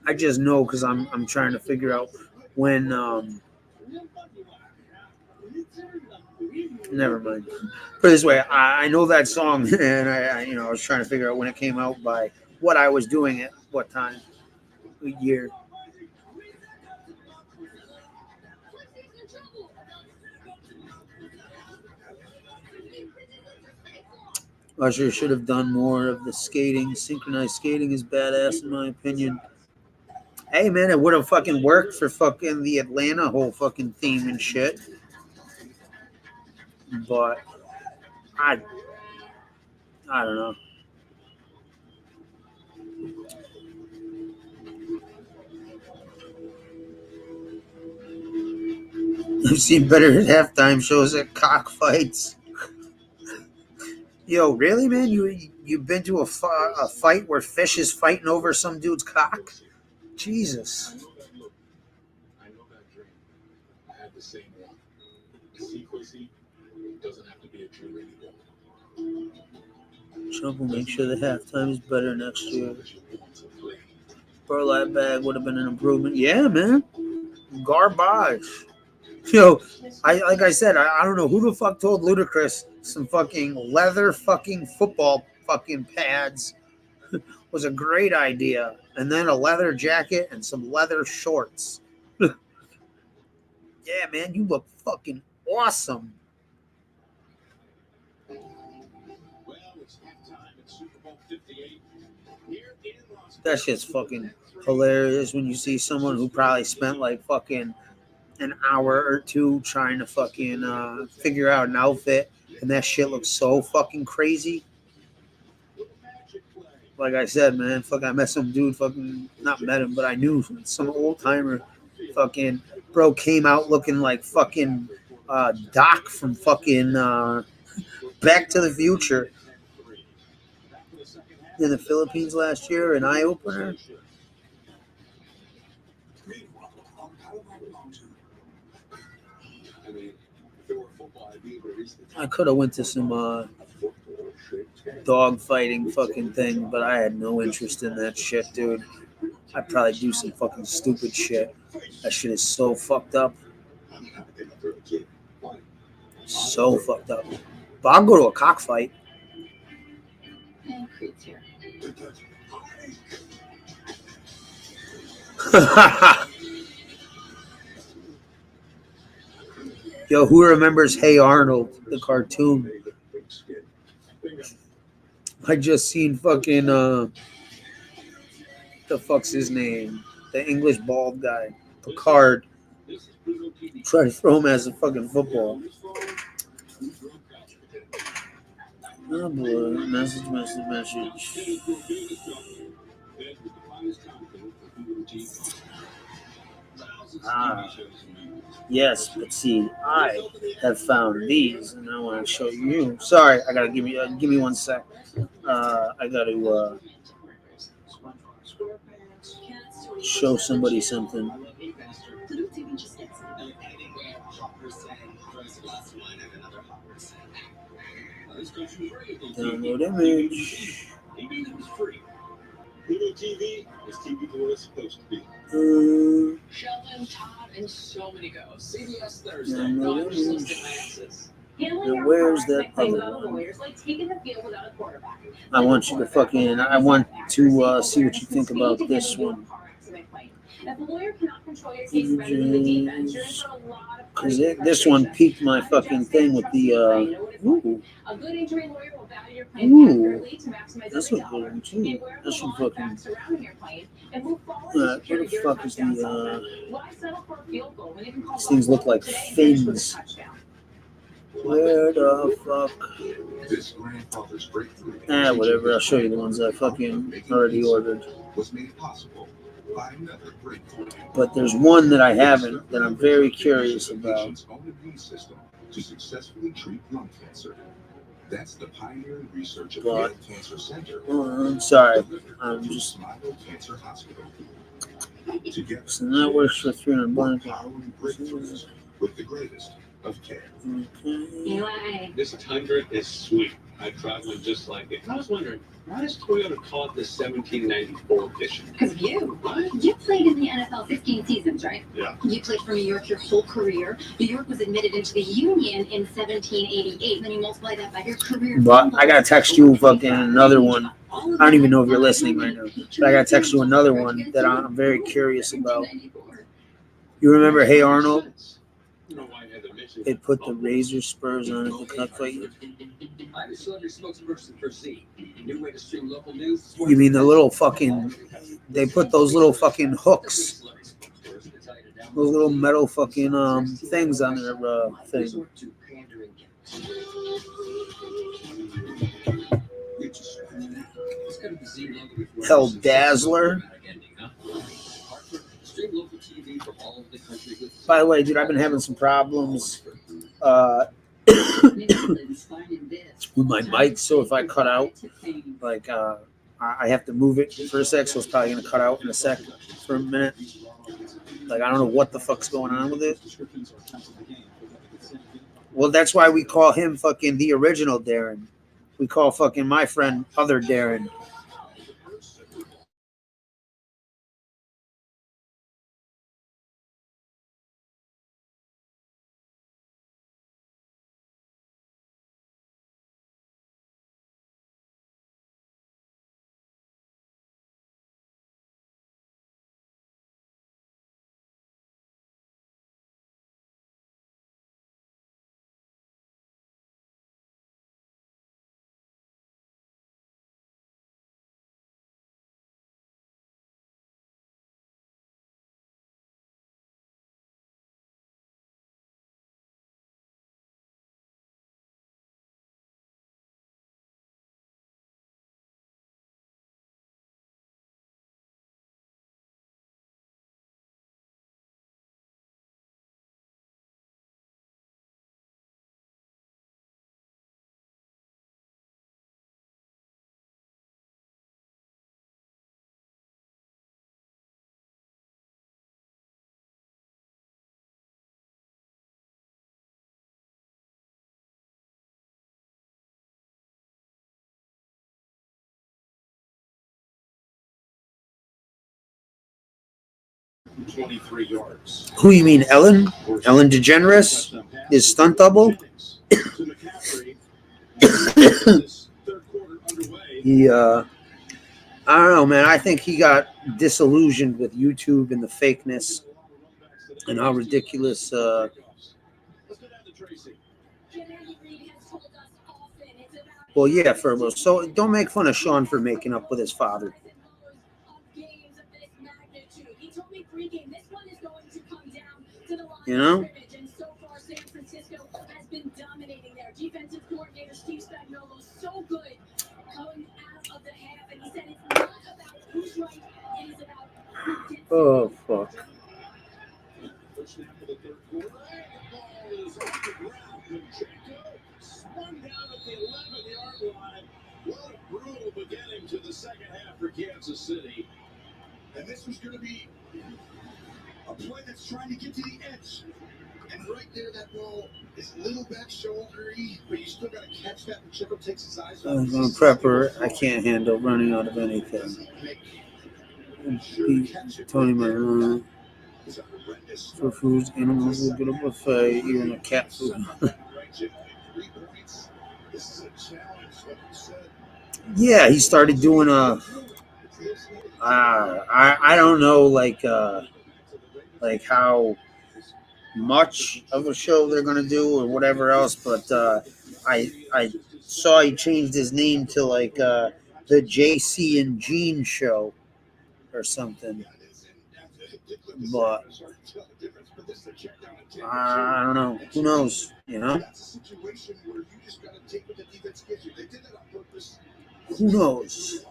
I just know because I'm trying to figure out when. Never mind. Put it this way, I know that song, and I was trying to figure out when it came out by what I was doing at what time, what year. Usher should have done more of the skating. Synchronized skating is badass in my opinion. Hey man, it would have fucking worked for fucking the Atlanta whole fucking theme and shit. But I don't know. I've seen better halftime shows at cockfights. Yo, really, man? You've been to a fight where fish is fighting over some dude's cock? Jesus. I know that dream. I had the same one. See, Quincy, it doesn't have to be a dream anymore. Trump will make sure the halftime is better next year. Burlap bag would have been an improvement. Yeah, man. Garbage. Yo, like I said, I don't know who the fuck told Ludacris some fucking leather fucking football fucking pads was a great idea. And then a leather jacket and some leather shorts. Yeah, man, you look fucking awesome. That shit's fucking hilarious when you see someone who probably spent like fucking an hour or two trying to fucking figure out an outfit, and that shit looks so fucking crazy. Like I said, man, I met some dude, not met him, but I knew some old timer, bro came out looking like fucking Doc from fucking Back to the Future in the Philippines last year, an eye opener. I could have went to some dog fighting fucking thing, but I had no interest in that shit, dude. I'd probably do some fucking stupid shit. That shit is so fucked up. So fucked up. But I'll go to a cockfight. Yo, who remembers Hey Arnold, the cartoon? I just seen fucking the fuck's his name? The English bald guy, Picard. Try to throw him as a fucking football. Oh boy, message. Yes, but see, I have found these, and I want to show you. Sorry, I gotta give me 1 sec. I gotta show somebody something. Download image. Pluto TV is TV the way it's supposed to be. Sheldon, Todd, and so many go. CBS Thursday. Download Dodgers image. listed my exes. Now where's that other one? Like taking the field without a quarterback. I want you to fucking. I want to see what you think about this one. If a lawyer cannot control your case better than the defense, you're in for a lot of Cause this one piqued my fucking thing with the. Ooh, A good injury lawyer will value your claim accurately to maximize that's every what dollar. good too. That should fucking. Surrounding your claim and move forward Where to secure the your fuck is touchdown the? celebrate. Why settle for a field goal when you can call These things look like today and finish with a fins. touchdown? Where the fuck? This grandfather's breakthrough. Whatever. I'll show you the ones I fucking already ordered. Was made possible by another breakthrough. But there's one that I haven't that I'm very curious about. Patient's own immune system to successfully treat lung cancer. That's the pioneering research of But- Yale Cancer Center. Sorry, I'm just. Smile Cancer Hospital. Together, So that works for 300 bucks. powering breakthroughs with the greatest of care. Okay. This Tundra is sweet. I drive one just like it. I was wondering, why does Toyota call it the 1794 edition? Because of you. You played in the NFL 15 seasons, right? Yeah. You played for New York your whole career. New York was admitted into the Union in 1788. Then you multiply that by your career. But I gotta text you fucking another one. I don't even know if you're listening right now. But I gotta text you another one that I'm very curious about. You remember Hey Arnold? It put the razor spurs on it to cockfight you. I'm a celebrity spokesperson for Z. New way to stream local news. You mean the little fucking? They put those little fucking hooks, those little metal fucking things on their thing. Hell Dazzler. By the way, dude, I've been having some problems with my mic, so if I cut out, like I have to move it for a sec, so it's probably gonna cut out in a sec for a minute. Like I don't know what the fuck's going on with it. Well, that's why we call him fucking the original Darren. We call fucking my friend other Darren. yards. Who you mean, Ellen? Ellen DeGeneres? His stunt double? He I don't know, man. I think he got disillusioned with YouTube and the fakeness and how ridiculous. Well, yeah, Furbo. So don't make fun of Sean for making up with his father. You know? Defensive coordinator Steve Spagnuolo so good coming out of the half, and he said it's not about who's right, it is about who gets it. Oh, fuck. First snap of the third quarter, and the ball is on the ground. Pacheco spun down at the 11-yard line. What a brutal beginning to the second half for Kansas City. And this was going to be a play that's trying to get to the edge. And right there, that ball is a little back shouldery, but you still got to catch that. Pacheco takes his eyes off. I'm going to prepper. I can't handle running out of anything. Tony Marino. For foods, animals will get a buffet, even a cat food. Yeah, he started doing I don't know, like how much of a show they're gonna do or whatever else, but I saw he changed his name to like the JC and Gene show or something. But I don't know. Who knows? You know? Who knows?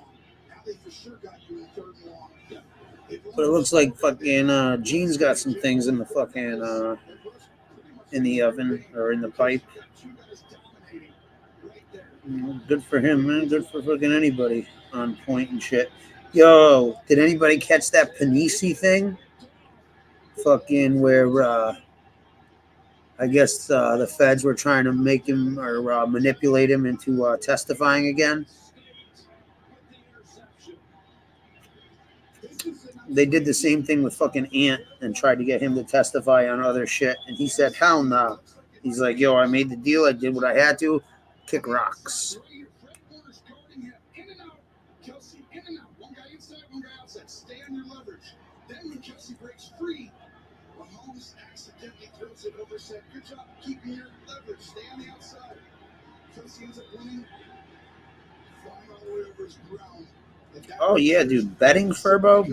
But it looks like fucking Gene's got some things in the fucking in the oven or in the pipe. Good for him, man. Good for fucking anybody on point and shit. Yo, did anybody catch that Panisi thing? Fucking where I guess the feds were trying to make him or manipulate him into testifying again. They did the same thing with fucking Ant and tried to get him to testify on other shit. And he said, hell no. He's like, yo, I made the deal. I did what I had to. Kick rocks. Stay on your leverage. Then when Kelsey breaks free, Mahomes accidentally throws it over. Said, good job keeping your leverage. Stay on the outside. Kelsey ends up winning. Flying all the way over his ground. Oh, yeah, dude. Betting, Furbo?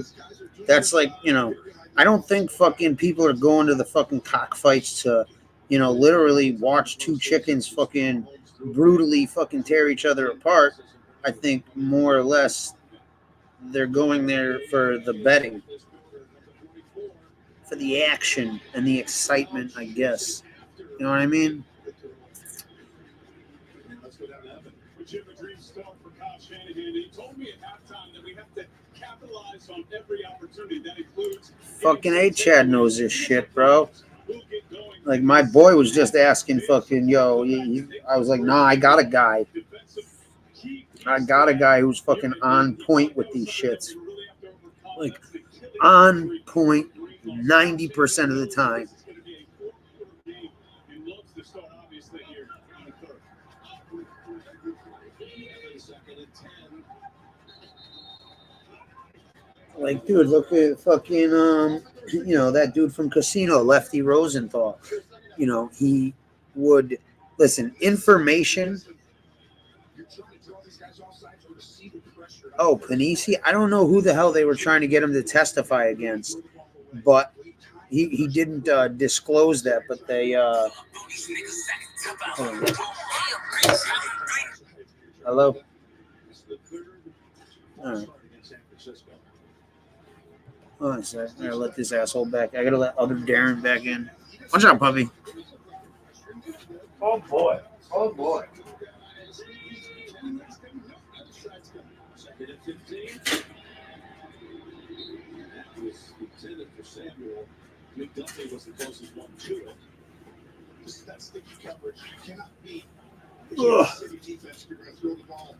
That's like, you know, I don't think fucking people are going to the fucking cockfights to, you know, literally watch two chickens fucking brutally fucking tear each other apart. I think more or less they're going there for the betting, for the action and the excitement, I guess. You know what I mean? Let's go down to Evan. Jim, a dream start for Kyle Shanahan. He told me at halftime that we have to capitalize on every opportunity. That includes fucking A-Chad knows this shit, bro. Like, my boy was just asking fucking, yo, I was like, nah, I got a guy. I got a guy who's fucking on point with these shits. Like, on point 90% of the time. Like, dude, look at fucking, you know, that dude from Casino, Lefty Rosenthal. You know, he would, listen, information. Oh, Panisi? I don't know who the hell they were trying to get him to testify against, but he didn't disclose that, but they, hello? All right. Hold on a sec. I gotta let this asshole back. I gotta let other Darren back in. Watch out, puppy. Oh, boy. Oh, boy. Second and 15. That was intended for Samuel. McDuffie was the closest one to it. That's sticky coverage. You cannot beat the Kansas City defense. You're going to throw the ball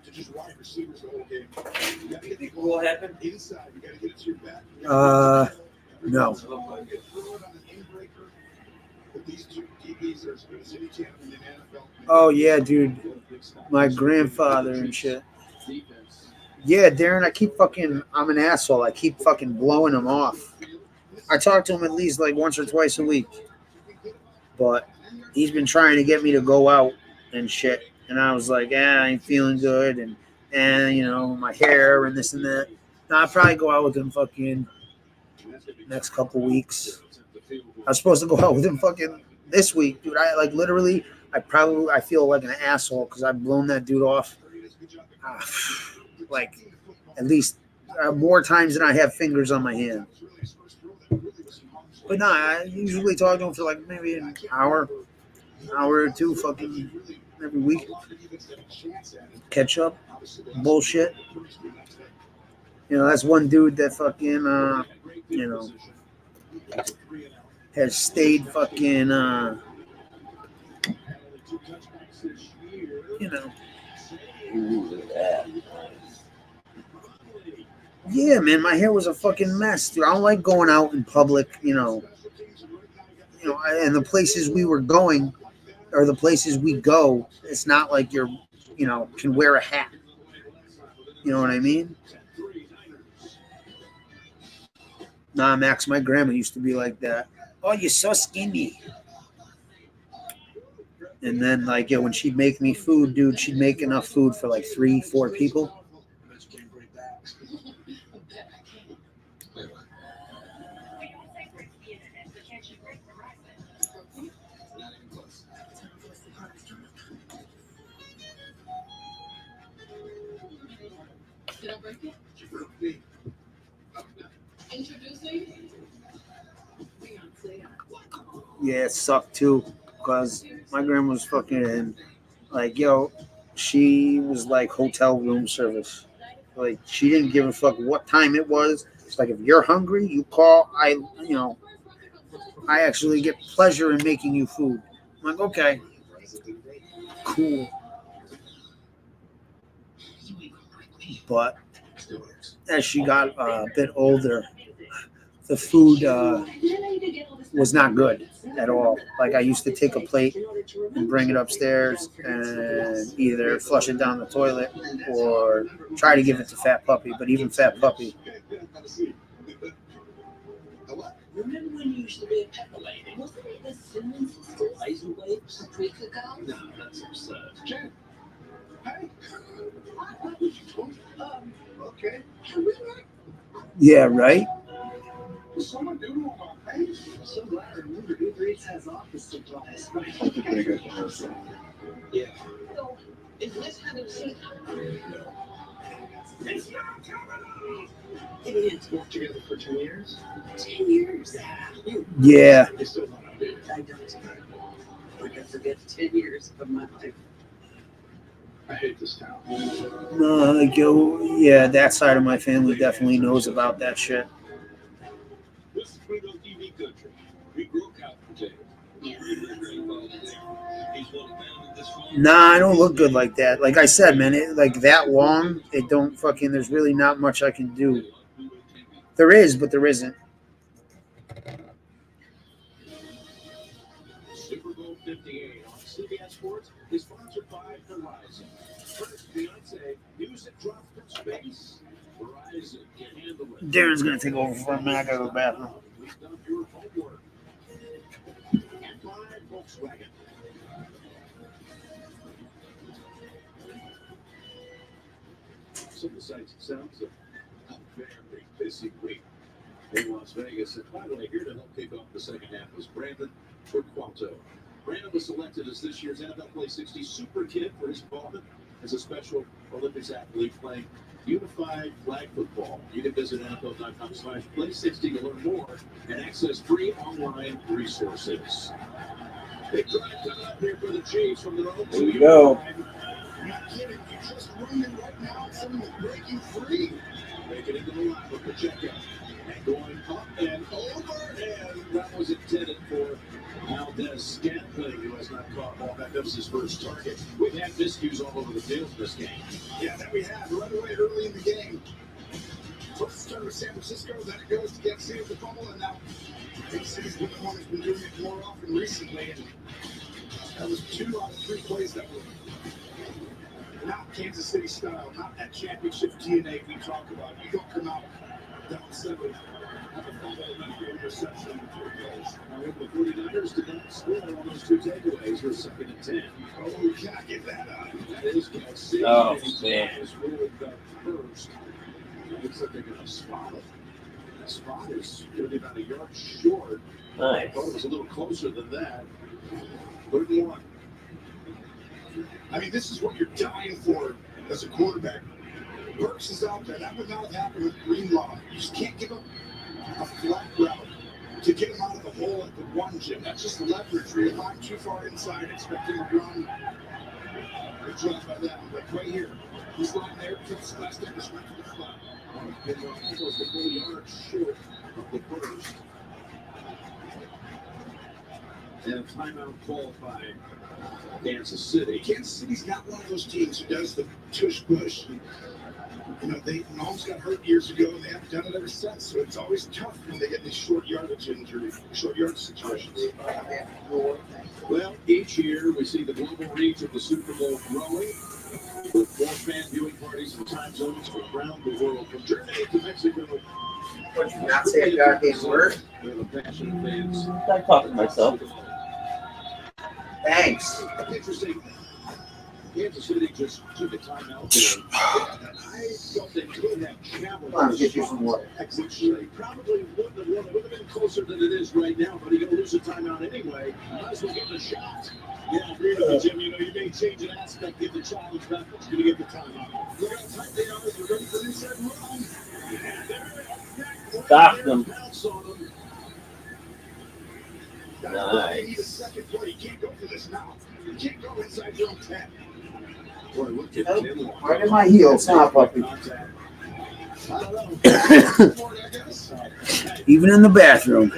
to just wide receivers the whole game. You got to get the ball what happened inside. You got to get it to your back. No. These two DBs are as good as any champion in the NFL. Oh, yeah, dude. My grandfather and shit. Yeah, Darren, I'm an asshole. I keep fucking blowing him off. I talk to him at least like once or twice a week. But he's been trying to get me to go out and shit. And I was like, I ain't feeling good. And you know, my hair and this and that. Now, I'll probably go out with him fucking next couple weeks. I was supposed to go out with him fucking this week, dude. I like literally, I feel like an asshole because I've blown that dude off. Like at least more times than I have fingers on my hand. But no, I usually talk to him for like maybe an hour or two fucking every week. Catch up, bullshit. You know, that's one dude that fucking, you know, has stayed fucking, you know. Yeah, man, my hair was a fucking mess, dude. I don't like going out in public, you know, and the places we were going or the places we go, it's not like you're, you know, can wear a hat. You know what I mean? Nah, Max, my grandma used to be like that. Oh, you're so skinny. And then, like, when she'd make me food, dude, she'd make enough food for like 3-4 people. Did I break it? Introducing Beyonce. Yeah, it sucked too, because my grandma was fucking like, yo, she was like hotel room service. Like, she didn't give a fuck what time it was. It's like, if you're hungry, you call. I actually get pleasure in making you food. I'm like, okay, cool. But as she got a bit older, the food was not good at all. Like, I used to take a plate and bring it upstairs and either flush it down the toilet or try to give it to Fat Puppy. But even Fat Puppy. Remember when you used to be a pepper lady? Wasn't it the Simmons sisters? Raisin Waves? A week ago? No, that's absurd. Jen. Hey. Okay. Yeah, right? Someone do my face. I'm so glad to remember Uber Eats has office supplies. That's a pretty good commercial. Yeah. So, is Liz having a seat? No. It's not coming. It is. Worked together for 2 years. 10 years. Yeah. It's still not updated. I don't. I can forget 10 years of my life. I hate this town. No, like, yo, yeah, that side of my family definitely knows about that shit. This is Freedom TV country. We grew up potato. Nah, I don't look good like that. Like I said, man, like that long, it don't fucking, there's really not much I can do. There is, but there isn't. Super Bowl 58 on CBS Sports is sponsored by Verizon. First, Beyonce, music dropped from space. Verizon can handle it. Darren's gonna take over for a minute. I gotta go to the bathroom. We've done your homework. And by Volkswagen. Some of the sights and sounds of a very busy week in Las Vegas. And finally, here to help kick off the second half was Brandon Torquato. Brandon was selected as this year's NFL Play 60 Super Kid for his involvement as a Special Olympics athlete playing unified flag football. You can visit NFL.com/Play60 to learn more and access free online resources. Big drive coming up here for the Chiefs from their own Here we go. Not kidding. You just running right now and someone will break you free. Make it into the line with Pacheco. And going up and over, and that was intended for Valdez Scantling, who has not caught ball. That was his first target. We've had miscues all over the field in this game. Yeah, that we had right away early in the game. First start with San Francisco, then it goes to get City of the Bubble, and now Big City's been the one who's been doing it more often recently. And that was 2 out of 3 plays that were Not Kansas City style, not that championship DNA we talk about. You don't come out down 7, have a fumble, and then throw interception and 3 goals. However, the 49ers did not score on those 2 takeaways. We're 2nd and 10. Oh, we cannot get that out. That is Kelsey. Oh, He's man. really got first. Looks like they're going to spot it. The spot is going to be about a yard short. Nice. I thought it was a little closer than that. 3rd and 1. I mean, this is what you're dying for as a quarterback. Burks is out there. That would not have happened with Greenlaw. You just can't give up a flat route to get him out of the hole at the 1, Jim. That's just leverage. You're lying too far inside, expecting a run. Good job by them. But right here, he's lying there, puts the last time just went to the flat. It was almost a full yard short of the first. And a timeout called by Kansas City. Kansas City's not one of those teams who does the tush-push. You know, Mahomes got hurt years ago, and they haven't done it ever since. So it's always tough when they get these short yardage injuries, short yardage situations. Well, each year we see the global reach of the Super Bowl growing, with more fan viewing parties and time zones from around the world, from Germany to Mexico. Would you not say a goddamn word? We're the passionate fans. I'm talking to myself. Thanks. Interesting. Kansas City just took a timeout there. I felt they could have challenged. Come on, get you some water. Actually, probably wouldn't have won. It would have been closer than it is right now, but you're going to lose a timeout anyway. Might as well give it a shot. Yeah, I agree with you, Jim. You know, you may change an aspect, give the challenge back, but you're going to get the time out. Look how tight they are. They're ready for an inside run. Yeah, they're Stop them. pounce on them. Nice. You need a second play. You can't go for this now. You can't go inside your own 10. Boy, look at Nope. Jim. Right in my heels, huh, puppy? I don't know. I guess. Even in the bathroom.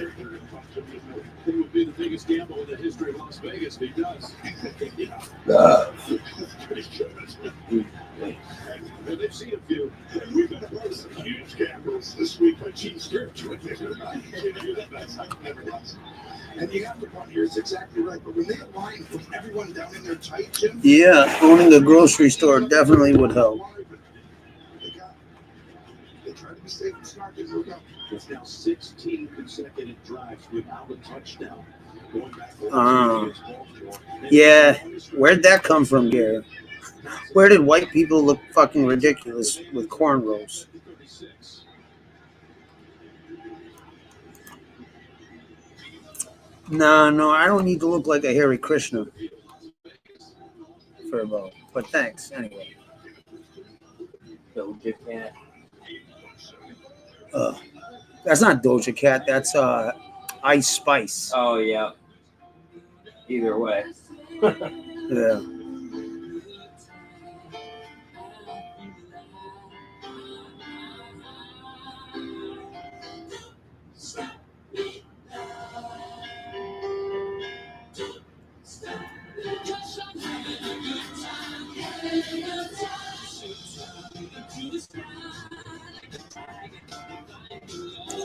It would be the biggest gamble in the history of Las Vegas if he does. Pretty good. And they've seen a few. And we've been part of some huge gambles this week by Gene Scripture. And you have to punt here. It's exactly right. But when they align from everyone down in there tight, Jim. Yeah, owning a grocery store definitely would help. They tried to be safe and smart. Didn't work out. It's now 16 consecutive drives without a touchdown. Going back against Baltimore. Yeah, where'd that come from, Gary? Where did white people look fucking ridiculous with cornrows? 36. No, I don't need to look like a Hare Krishna for a vote. But thanks, anyway. Doja Cat. That's not Doja Cat, that's Ice Spice. Oh, yeah. Either way. Yeah.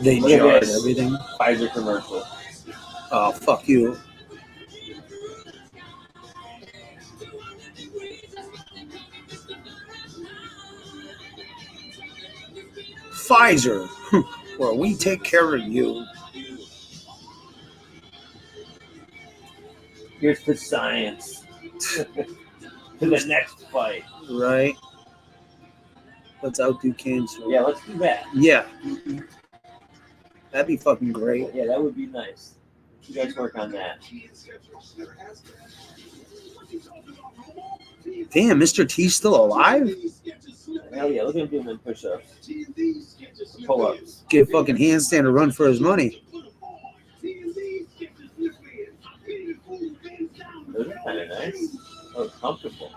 They Look at jarred this. everything. Pfizer commercial. Oh, fuck you. Pfizer, where we take care of you. Here's the science. To the next fight. Right? Let's outdo cancer. Yeah, let's do that. Yeah. That'd be fucking great. Yeah, that would be nice. You guys work on that. Damn, Mr. T's still alive? Hell yeah, look at him doing them push-ups. Pull-ups. Give fucking handstand a run for his money. Those are kind of nice. Oh, comfortable.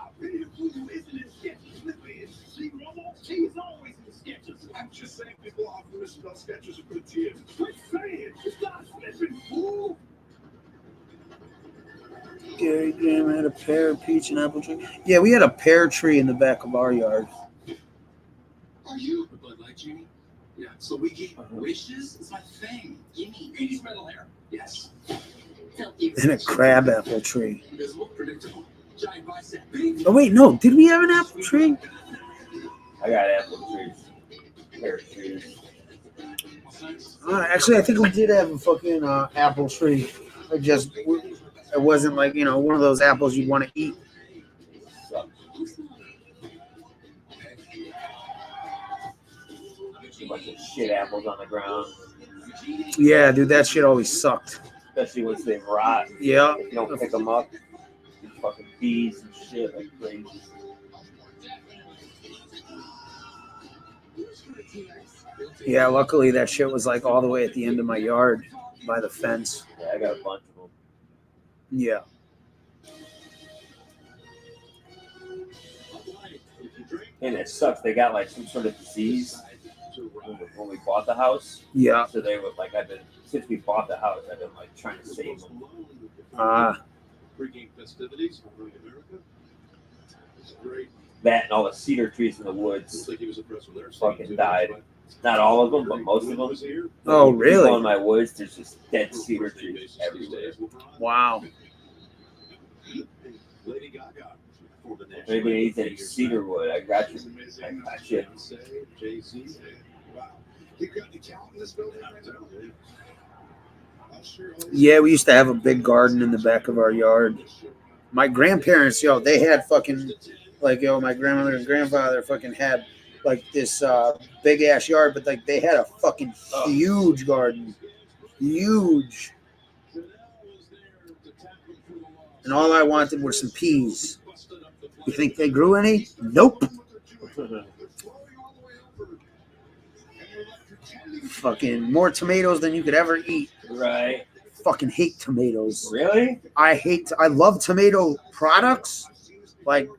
I'm just saying people often listen about sketches of good tears. Quit saying it. Stop sniffing, fool. Gary Graham had a pear, peach, and apple tree. Yeah, we had a pear tree in the back of our yard. Are you a Bud Light Genie? Yeah. So we get wishes. It's my thing. Gimme 80s metal hair. Yes. And a crab apple tree. Invisible, predictable. Oh wait, no. Did we have an apple tree? I got apple trees, pear trees. Actually, I think we did have a fucking apple tree. It wasn't like, you know, one of those apples you want to eat. A bunch of shit apples on the ground. Yeah, dude, that shit always sucked. Especially once they rot. Yeah. If you don't pick them up, you fucking bees and shit like crazy. Yeah, luckily that shit was like all the way at the end of my yard by the fence. Yeah, I got a bunch of them. Yeah. And it sucks. They got like some sort of disease when we bought the house. Yeah. So they were like, since we bought the house, I've been like trying to save them. Pre-game festivities around America. It's great. That and all the cedar trees in the woods Looks like he was impressed with their fucking died. Not all of them, but most of them. Oh, You really? go in my woods, there's just dead cedar trees everywhere. Wow. Lady Gaga for the If anybody needs any cedar wood, I got you. I got you. Jay-Z. Wow. You got any talent in this building right now? Yeah, we used to have a big garden in the back of our yard. My grandparents, they had fucking, like, my grandmother and grandfather fucking had, like, this big ass yard, but, like, they had a fucking huge garden. Huge. And all I wanted were some peas. You think they grew any? Nope. Fucking more tomatoes than you could ever eat. Right. Fucking hate tomatoes. Really? I love tomato products like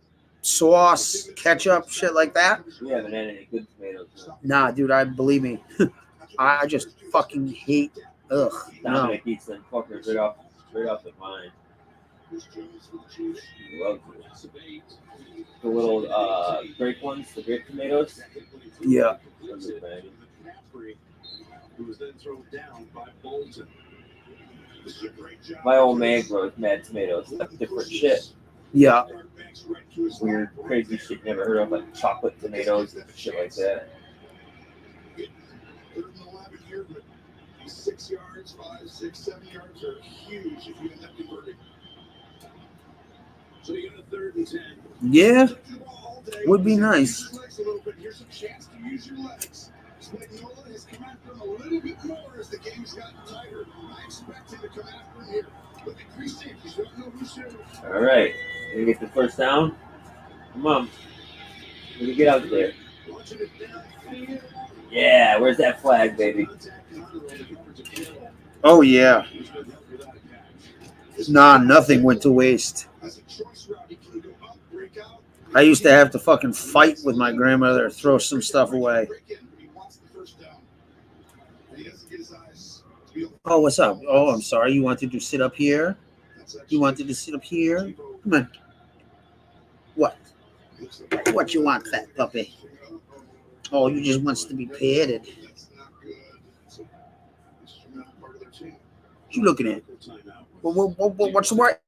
sauce, ketchup, shit like that. We haven't had any good tomatoes. Nah, dude, believe me. I just fucking hate. Ugh. No. Dominic eats them fuckers right off the vine. He loves it. The little grape ones, the grape tomatoes. Yeah. Who was then thrown down by Bolton. This is a great job. My old man grows mad tomatoes. That's different shit. Yeah. Weird, crazy shit you never heard of, like chocolate tomatoes and shit like that. 3rd and 11 here, but 6 yards, 5, 6, 7 yards are huge if you end up converting. So you got a 3rd and 10. Yeah. Would be nice. Here's a chance to use your legs. Spagnuolo has come after him a little bit more as the game's gotten tighter. I expect him to come after him here. Look at three safeties. Don't know who's who. All right. You get the first down? Come on. We can get out there. Yeah, where's that flag, baby? Oh, yeah. Nah, nothing went to waste. I used to have to fucking fight with my grandmother to throw some stuff away. Oh, what's up? Oh, I'm sorry. You wanted to sit up here? You wanted to sit up here? Come on. What? What you want, fat puppy? Oh, you just wants to be petted. What you looking at? What's the word?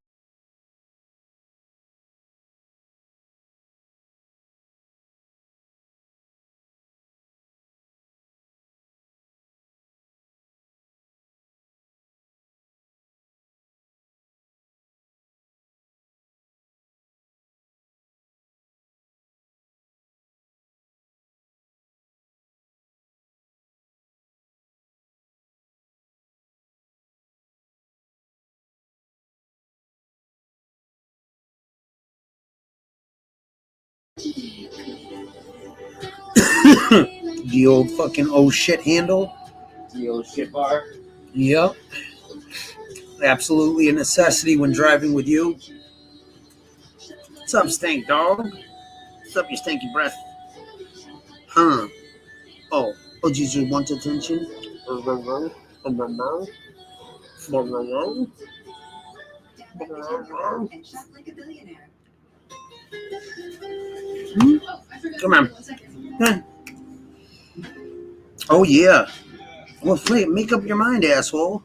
The old fucking shit handle. The old shit bar. Yep. Absolutely a necessity when driving with you. What's up, stink dog? What's up, you stinky breath? Huh? Oh, geez, you want attention? Come on. Oh, yeah. Well, make up your mind, asshole.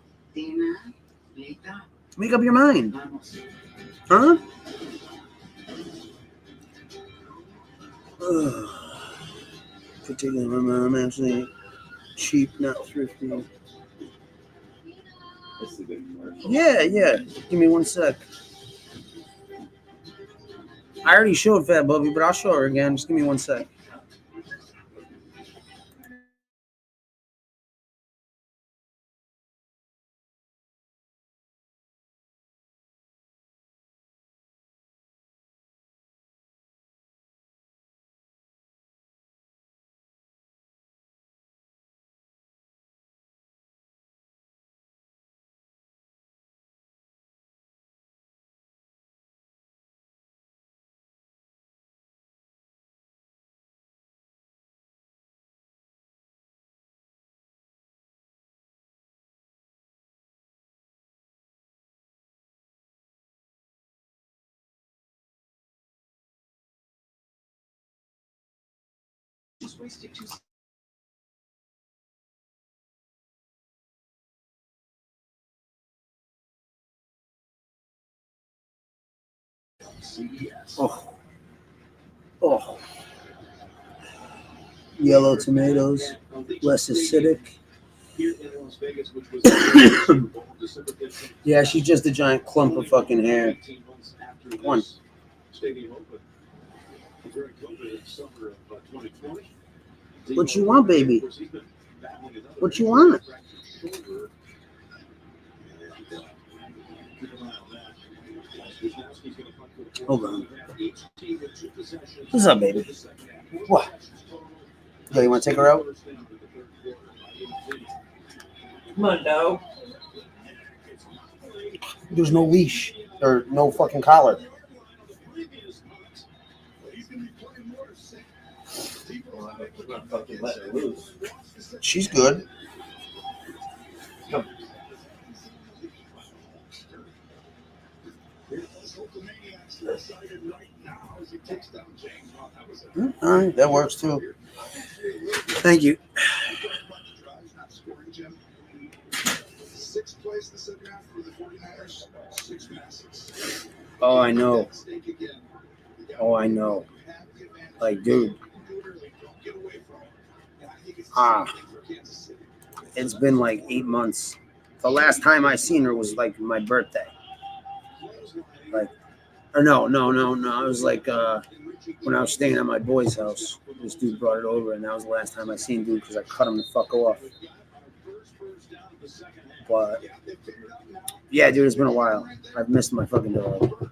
Make up your mind. Huh? Particularly my mom, actually cheap, not thrifty. This is a good commercial. Yeah. Give me 1 sec. I already showed Fat Bubby, but I'll show her again. Just give me 1 sec. Just wasted 2 seconds. Oh. Yellow tomatoes, less acidic. Yeah, she's just a giant clump of fucking hair. Come on. What you want, baby? What you want? Hold on. What's up, baby? What? Oh, you want to take her out? Come on, no. There's no leash or no fucking collar. She's good. Come. All right, that works too. Thank you. 6th place in the second half for the 49ers, 6 passes. Oh, I know. Like, dude. It's been like 8 months. The last time I seen her was like my birthday. Like, or no. It was like when I was staying at my boy's house. This dude brought it over, and that was the last time I seen dude because I cut him the fuck off. But yeah, dude, it's been a while. I've missed my fucking dog.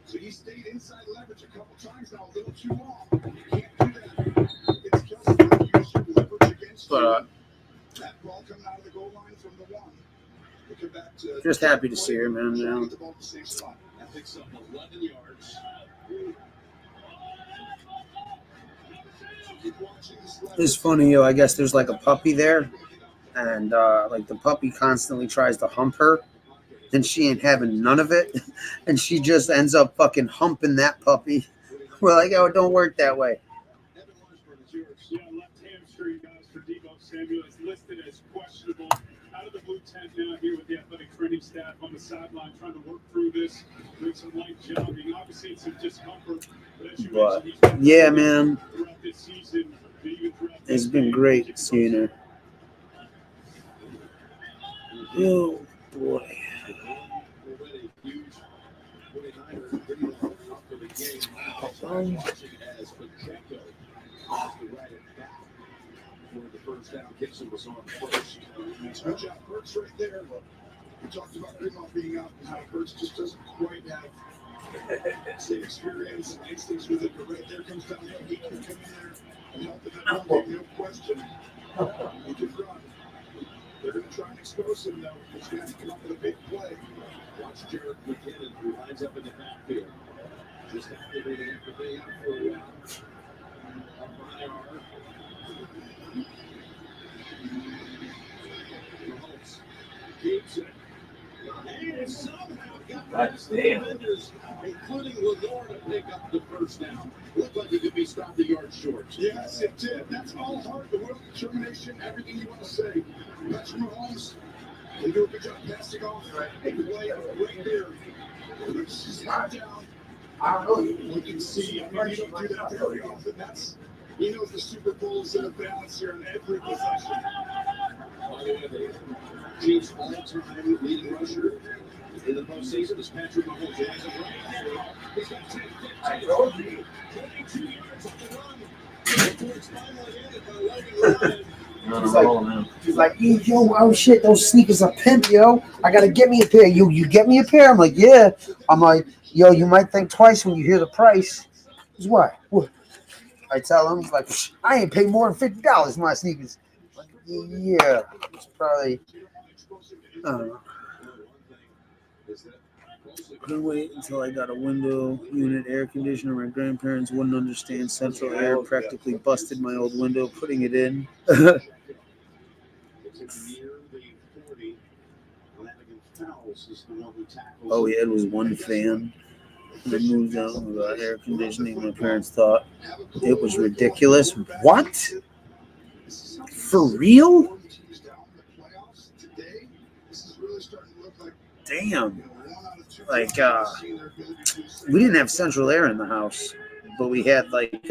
So he stayed inside leverage a couple times now, a little too long. You can't do that. It's just use your leverage against you. That ball coming out of the goal line from the 1. We'll come back to Just happy to see her, man. You know. the ball at the same spot. That picks up 11 yards. Keep watching this leverage. It's funny, yo. I guess there's like a puppy there, and like the puppy constantly tries to hump her. Then she ain't having none of it, and she just ends up fucking humping that puppy. We're like, oh, it don't work that way. Yeah, left hamstring guys for Deebo Samuel is listed as questionable. Out of the blue tent now here with the athletic training staff on the sideline trying to work through this, doing some light jogging. Obviously, it's some discomfort, but as you mentioned, he's been Yeah, man, throughout this season, even throughout it's this been game. great seeing her. Oh boy. The first down, Gibson was on first. Good job, Hurts right there. We talked about Greenlaw being out and how Hurts just doesn't quite have same experience and instincts with it. But right there comes down there. He can come in there and help in that run game, no question. He can run. They're going to try and expose him, though. He's going to have to come up with a big play. Watch Jared McKinnon, who lines up in the backfield. Just activated after being out for a while. Up on IR. Mahomes keeps it. And somehow got past the defenders, including Lenore, to pick up the first down. Looked like it could be stopped a yard short. Yes, it did. That's all hard. The will, determination, everything you want to say. Patrick Mahomes, they do a good job passing off. Big play right there. He's not down. I don't know. We can see. I mean, you don't do that very often. He knows the Super Bowl is in a balance here in every possession. By the way, the Chiefs' all-time leading rusher in the postseason is Patrick Mahomes. He has it right. He's got 10, 15, 22 yards on the run. It's finally in it by Logan. He's like, yo, oh shit, those sneakers are pimp, yo. I gotta get me a pair. You get me a pair? I'm like, yeah. I'm like, yo, you might think twice when you hear the price. He's what? I tell him, he's like, I ain't paid more than $50 for my sneakers. Like, yeah, it's probably, I don't know. Couldn't wait until I got a window unit air conditioner. My grandparents wouldn't understand central air. Practically busted my old window putting it in. Oh yeah, it was one fan. I moved out with air conditioning. My parents thought it was ridiculous. What? For real? Damn. Like, we didn't have central air in the house, but we had like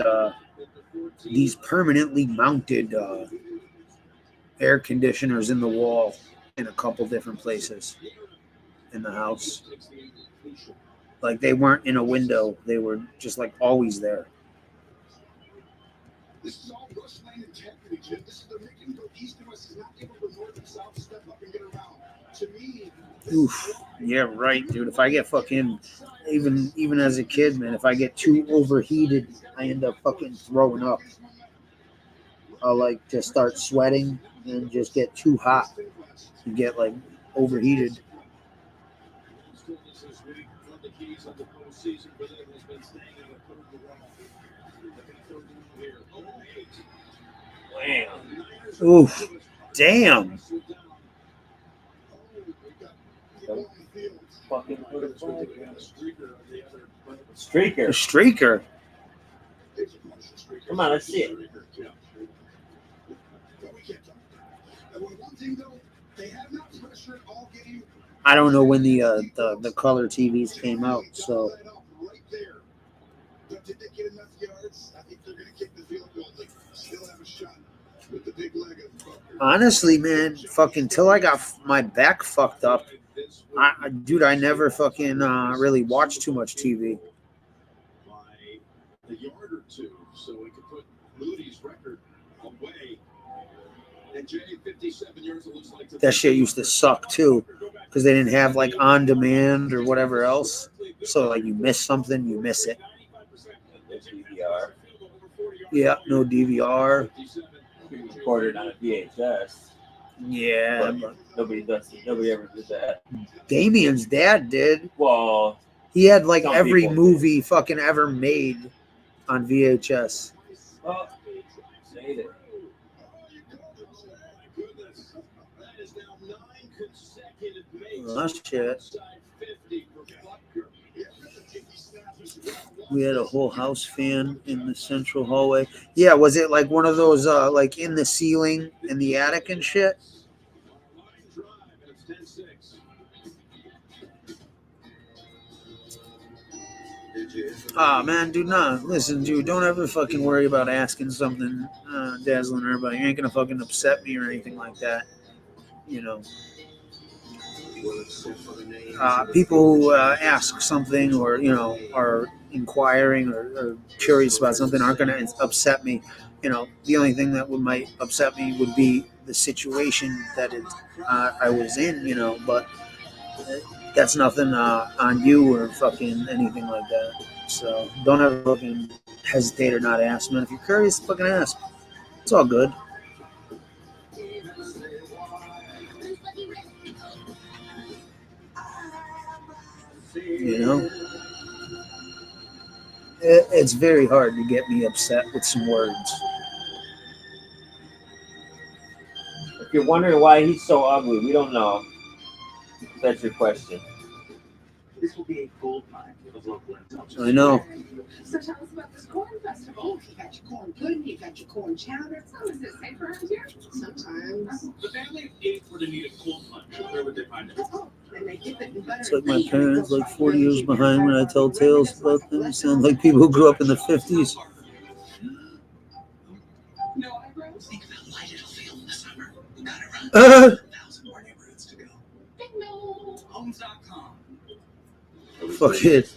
these permanently mounted air conditioners in the wall in a couple different places in the house. Like, they weren't in a window. They were just like always there. This is all Rush Lane integrity, Jim. This is the making go east and west. Is not able to north and south step up and get around. To me, oof. Yeah, right, dude. If I get fucking, even as a kid, man, if I get too overheated, I end up fucking throwing up. I'll like just start sweating and just get too hot and get like overheated. Oof. Damn. Fucking streaker. A streaker. Come on, let's see it. I don't know when the color TVs came out, so. Did they get enough yards? I think they're going to kick the field goal. They still have a shot with the big leg of the fucker. Honestly, man, fucking till I got my back fucked up, I never fucking really watched too much TV. By a yard or two, so we could put Moody's record away. And Jay, 57 yards, it looks like That shit used to suck too, because they didn't have like on demand or whatever else. So like you miss something, you miss it. DVR. Yeah, no DVR. Recorded on a VHS. Yeah, but nobody ever did that. Damien's dad did. Well, he had like some every people movie fucking ever made on VHS. Well, say it. Oh, shit. We had a whole house fan in the central hallway. Yeah, was it like one of those like in the ceiling in the attic and shit? Ah, man, dude, nah. Listen, dude, don't ever fucking worry about asking something dazzling everybody. You ain't gonna fucking upset me or anything like that. You know. People who ask something or, you know, are inquiring or curious about something aren't going to upset me. You know, the only thing that might upset me would be the situation that I was in, you know, but that's nothing on you or fucking anything like that. So don't ever fucking hesitate or not ask, man. If you're curious, fucking ask. It's all good. You know, it's very hard to get me upset with some words. If you're wondering why he's so ugly, we don't know. That's your question. This will be a gold mine of local intelligence. I know. So tell us about this corn festival. You got your corn pudding, you got your corn chowder. So is it safe around here? Sometimes. The family ate for the need of cold punch. Where would they find it? Oh, and they dip it in It's like my parents, like 40 years behind when I tell tales about them. They sound like people who grew up in the 50s. Think of how light it'll feel in the summer. Gotta run. 1,000 more neighborhoods to go. Homes.com. Fuck it.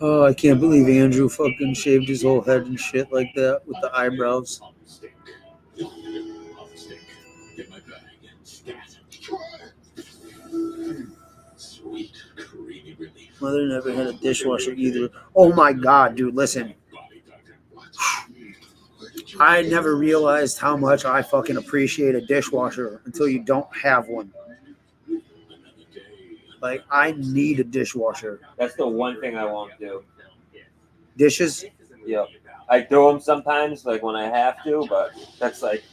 Oh, I can't believe Andrew fucking shaved his whole head and shit like that with the eyebrows. Get my bag and scat. Sweet, creamy relief. Mother never had a dishwasher either. Oh my god, dude, listen. I never realized how much I fucking appreciate a dishwasher until you don't have one. Like, I need a dishwasher. That's the one thing I won't do. Dishes? Yep. I do them sometimes, like when I have to, but that's like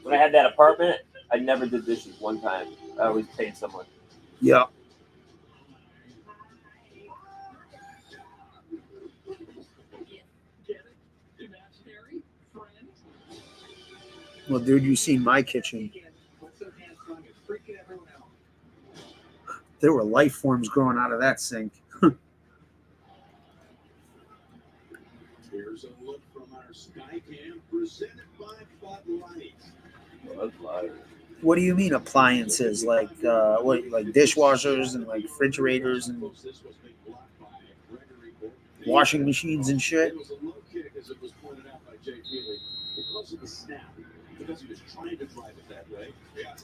when I had that apartment, I never did dishes one time. I always paid someone. Yeah. Well, dude, you seen my kitchen. There were life forms growing out of that sink. Here's a look from our Skycam presented by Bud Light. What do you mean appliances? Like what? Like dishwashers and like refrigerators and washing machines and shit? It was a low kick, as it was pointed out by Jay Feely, because of the snap, because he was trying to drive it that way. Yeah.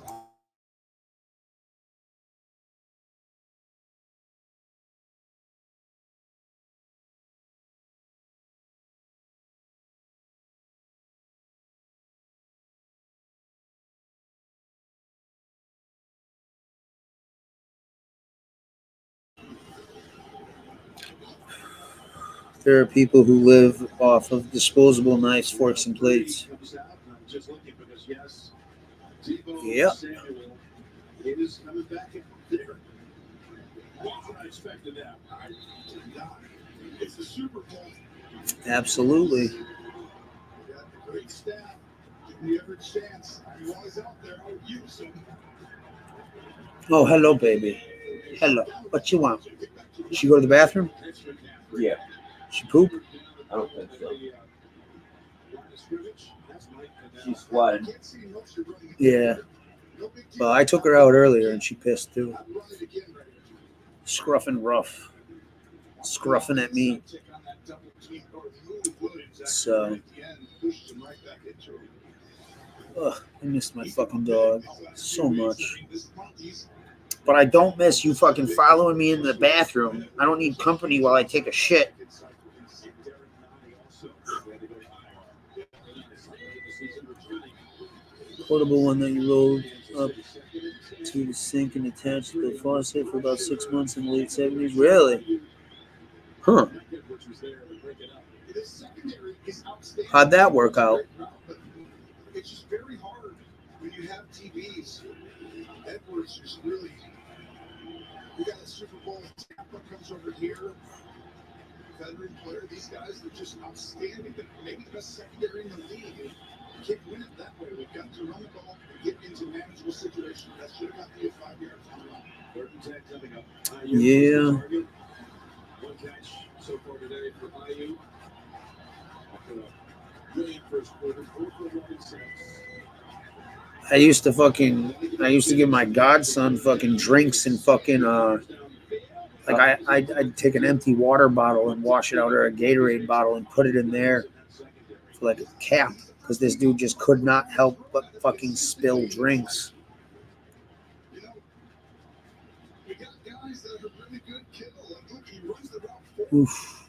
There are people who live off of disposable knives, forks, and plates. Just looking because yes, Tebow Yep. Samuel is coming back in there. Wasn't I expected that? I did not. It's the Super Bowl. Absolutely. You got the great staff. Give me every chance. I'm always out there. I'll use them. Oh, hello, baby. Hello. What you want? She go to the bathroom? Yeah. She poop? I don't think so. She squatted. Yeah. Well, I took her out earlier and she pissed too. Scruffing rough. Scruffing at me. So. Ugh, I miss my fucking dog so much. But I don't miss you fucking following me in the bathroom. I don't need company while I take a shit. Portable one that you rolled up to the sink and attached to the faucet for about 6 months in the late 70s. Really? Huh. How'd that work out? It's just very hard when you have TVs. Edwards just really. We got a Super Bowl. Tampa comes over here. Veteran player. These guys are just outstanding. Maybe the best secondary in the league. You can't win it that way. We've got to run the ball and get into manageable situations. That should have gotten you a 5-yard timeout. Yeah. One catch so far today for IU. Brilliant first quarter. 4 for 1 I used to give my godson fucking drinks and fucking like I'd take an empty water bottle and wash it out, or a Gatorade bottle and put it in there for like a cap, because this dude just could not help but fucking spill drinks. Oof.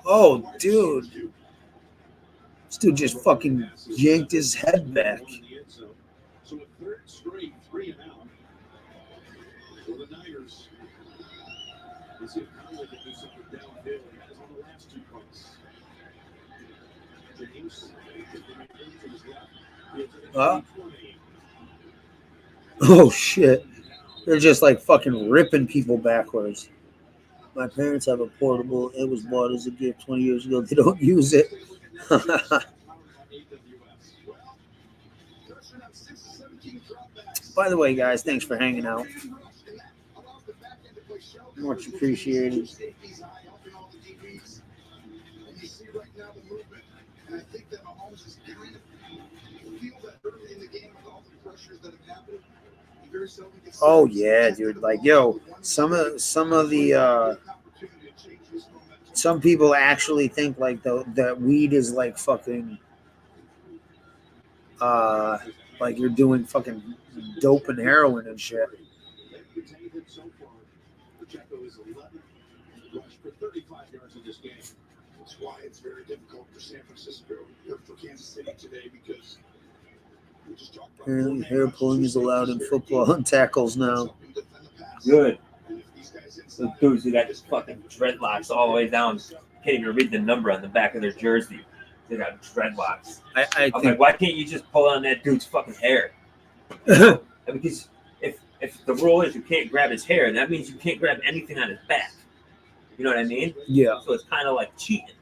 Oh, dude. This dude just fucking yanked his head back. So a third straight 3 and out for the Niners. Let's see if Conley can do something downhill. He has on the last 2 punts. James to his left. Oh shit. They're just like fucking ripping people backwards. My parents have a portable. It was bought as a gift 20 years ago. They don't use it. By the way, guys, thanks for hanging out. Much appreciated. And I think that Mahomes is kind of feel that early in the game with all the pressures that have happened. He very seldom gets. Oh yeah, dude. Like, yo, some of the some people actually think like that weed is like fucking like you're doing fucking dope and heroin and shit. Pacheco is 11 rushed for 35 yards in this game. That's why it's very difficult for San Francisco or for Kansas City today because we just talked about Apparently, hair pulling is allowed in football and tackles now. Good. Those dudes who got just fucking dreadlocks all the way down can't even read the number on the back of their jersey. They got dreadlocks. I I'm think like, why can't you just pull on that dude's fucking hair? Because if the rule is you can't grab his hair, that means you can't grab anything on his back. You know what I mean? Yeah. So it's kind of like cheating.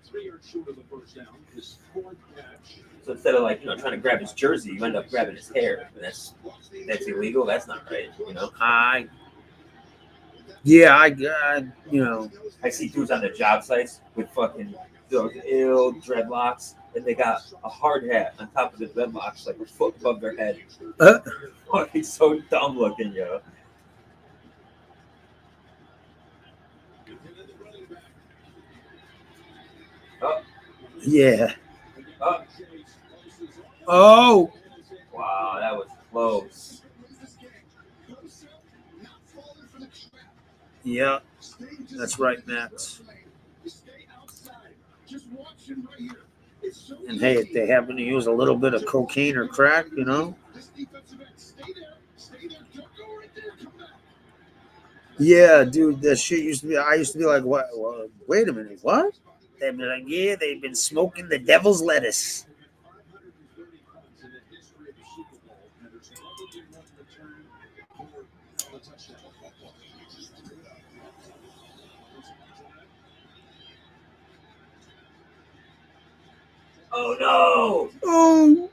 3 yards short of the first down. His fourth catch. So instead of like trying to grab his jersey, you end up grabbing his hair. And that's illegal. That's not right. I I see dudes on their job sites with fucking those ill dreadlocks, and they got a hard hat on top of the dreadlocks, like a foot above their head. Fucking so dumb looking, yo. Oh. Yeah. Oh. Oh. Wow, that was close. Yeah. That's right, Max. And hey, if they happen to use a little bit of cocaine or crack, Yeah, dude, that shit used to be. I used to be like, what? Well, wait a minute, what? They'd be like, yeah, they've been smoking the devil's lettuce. Oh no! Oh!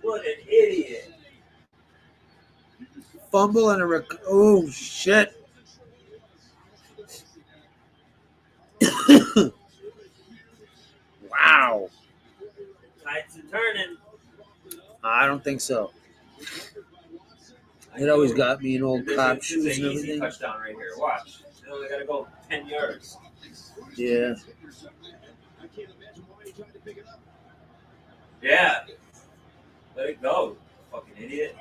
What an idiot! Fumble and a oh shit! Wow! Tides are turning. I don't think so. It always got me in old cop This shoes is and an easy everything. touchdown right here. Watch. They only gotta go 10 yards. Yeah. Yeah. Let it go. Fucking idiot.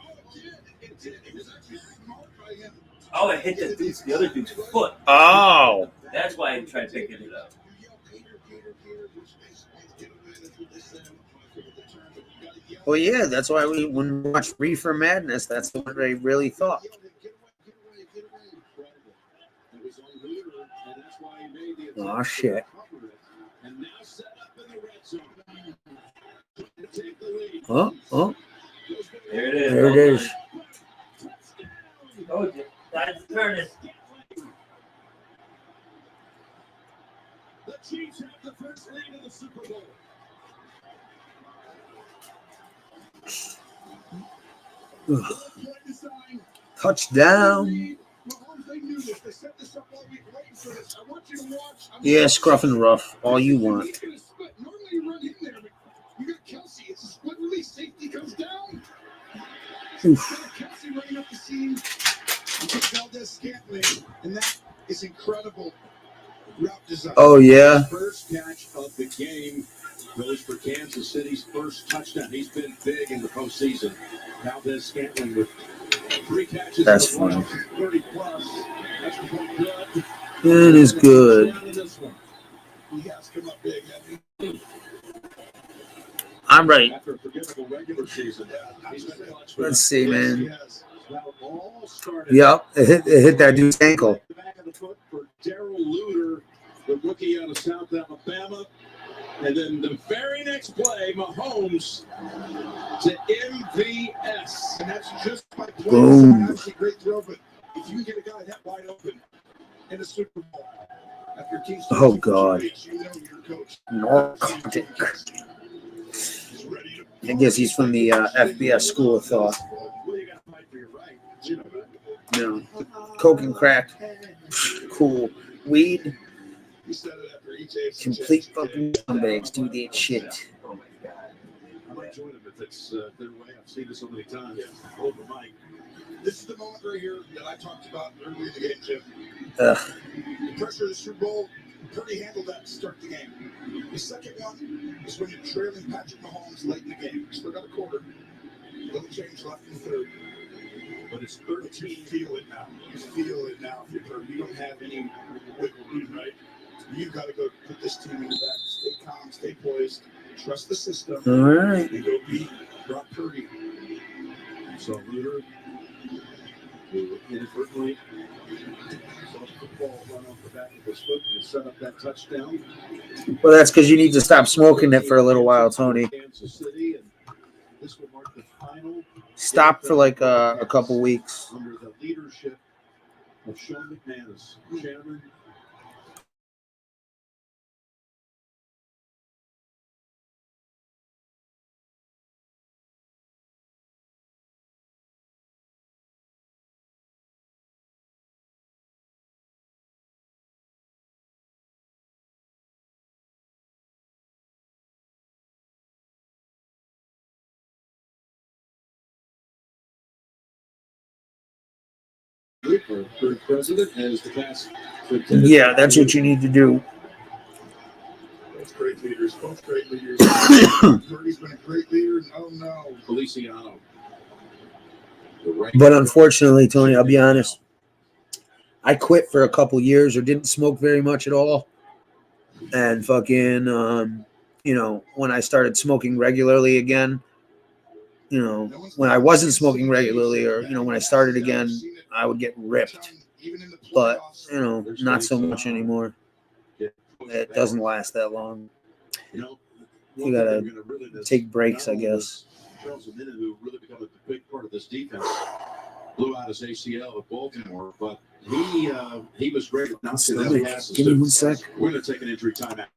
Oh, it hit the other dude's foot. Oh. That's why he tried picking it up. Well, yeah, that's why when we watch Reefer Madness, that's what I really thought. Oh shit. Oh. There it is. There it is. Oh, tides are turning. The Chiefs have the first lead in the Super Bowl. Touchdown. Yeah, scruff and rough. All you want. Normally you run in there, but you got Kelsey. It's a split release. Safety comes down. Oof. Kelsey running up the seam. You get Valdez-Scantling, and that is incredible route design. Oh, yeah. First catch of the game goes for Kansas City's first touchdown. He's been big in the postseason. Valdez-Scantling with 3 catches. That's funny. 30 plus. That's good. It is good. Yes, come up big. I'm ready. After a forgettable regular season, he's been clutch. Let's see, man. Well, all started. Yep, it hit that dude's ankle. The back of the foot for Darrell Luter, the rookie out of South Alabama. And then the very next play, Mahomes to MVS. And that's just my play. Boom. That's a great throw, but if you can get a guy that wide open in a Super Bowl, after your team's Oh, God. you know your coach Narcotic. is ready to I guess he's from the FBS school of thought. No, coke and crack, cool. Weed, complete fucking scumbags do that shit. I might join them if it's their way. I've seen it so many times. Over Mike. This is the moment right here that I talked about earlier in the game, Jim. Ugh. The pressure of the Super Bowl, Purdy handled that to start the game. The second one is when you're trailing Patrick Mahomes late in the game. Still got a quarter. Little change left in the third. But it's 13. You feel it now. You feel it now. You don't have any wiggle room, right? You've got to go put this team in the back. Stay calm, stay poised, trust the system. All right. And go beat Brock Purdy. So Luter, who inadvertently saw the ball run off the back of his foot and set up that touchdown. Well, that's because you need to stop smoking it for a little while, Tony. Kansas City, and this will mark the final. Stop for like a couple weeks. Under the leadership of Sean McManus, chairman. For president as the past. Yeah, that's what you need to do. Both great leaders. Both great leaders. Purdy's been a great leader. Oh, no. Feliciano. But unfortunately, Tony, I'll be honest. I quit for a couple years or didn't smoke very much at all. And fucking, when I started smoking regularly again, when I wasn't smoking regularly or, when I started again, I would get ripped. But, not so much anymore. It doesn't last that long. You gotta take breaks, I guess. Charles Omenihu, who really become a big part of this defense, blew out his ACL at Baltimore, but he was great at bouncing those passes. Give me 1 sec. We're going to take an injury timeout.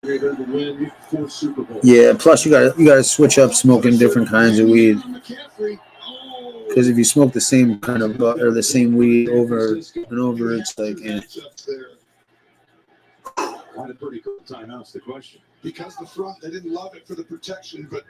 To win fourth Super Bowl. Yeah, plus you gotta switch up smoking different kinds of weed. Because if you smoke the same kind of or the same weed over and over, it's like, Why did Purdy call timeouts? The question. Because the front, they didn't love it for the protection, but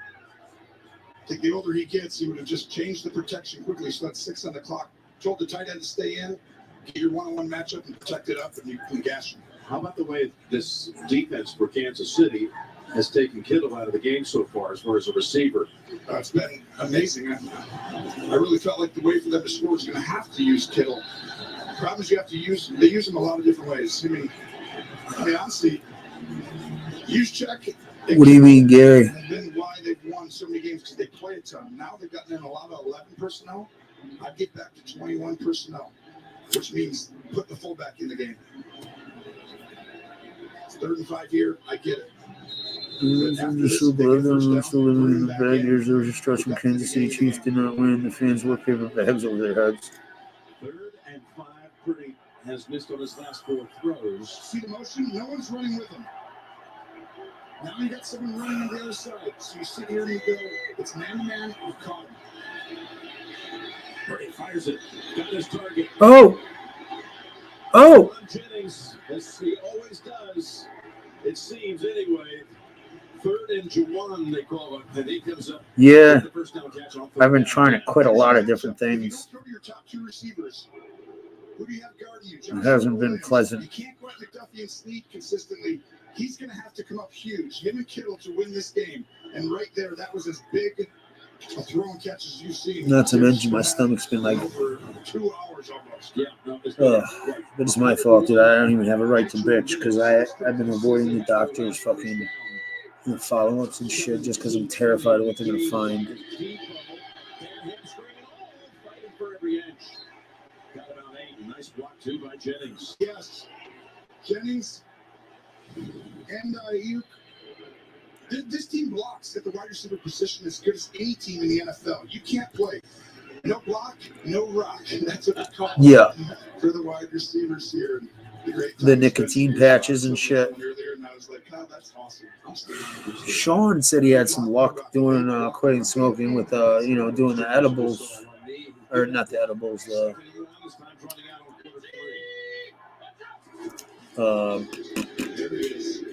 I think the older he gets, he would have just changed the protection quickly. So that's 6 on the clock. Told the tight end to stay in, get your one-on-one matchup and protect it up, and you can gash him. How about the way this defense for Kansas City has taken Kittle out of the game so far as a receiver? It's been amazing. I really felt like the way for them to score is going to have to use Kittle. The problem is they use him a lot of different ways. I mean honestly, use check. What do you mean, Gary? And then why they've won so many games because they play a ton. Now they've gotten in a lot of 11 personnel. I'd get back to 21 personnel, which means put the fullback in the game. It's 3rd and 5 here. I get it. There was a stretch when Kansas City Chiefs did not win. The fans wore paper bags over their heads. 3rd and 5. Purdy has missed on his last 4 throws. See the motion? No one's running with him. Now you got someone running on the other side. So you sit here and you go, it's man-to-man, you've caught him. Purdy fires it. Got his target. Oh! Jennings, as he always does, it seems anyway. 3rd and 1, they call it, and he comes up. Yeah. The first down catch on I've been trying to quit a lot of different things. Throw to your top 2 receivers. Who do you have guarding you? It hasn't been pleasant. You can't go at McDuffie and Snead consistently. He's going to have to come up huge. Him and Kittle to win this game. And right there, that was as big a throw and catch as you've seen. Not to mention, my stomach's been like, over 2 hours almost. Yeah, but it's my fault, dude. I don't even have a right to bitch because I've been avoiding the doctor's fucking follow-ups and shit just because I'm terrified of what they're going to find. Nice block too by Jennings. Yes. Jennings and Ayuk. This team blocks at the wide receiver position as good as any team in the NFL. You can't play. No block, no rock. That's what it's called. Yeah. For the wide receivers here. The nicotine patches and shit. Sean said he had some luck doing quitting smoking with doing the edibles, or not the edibles,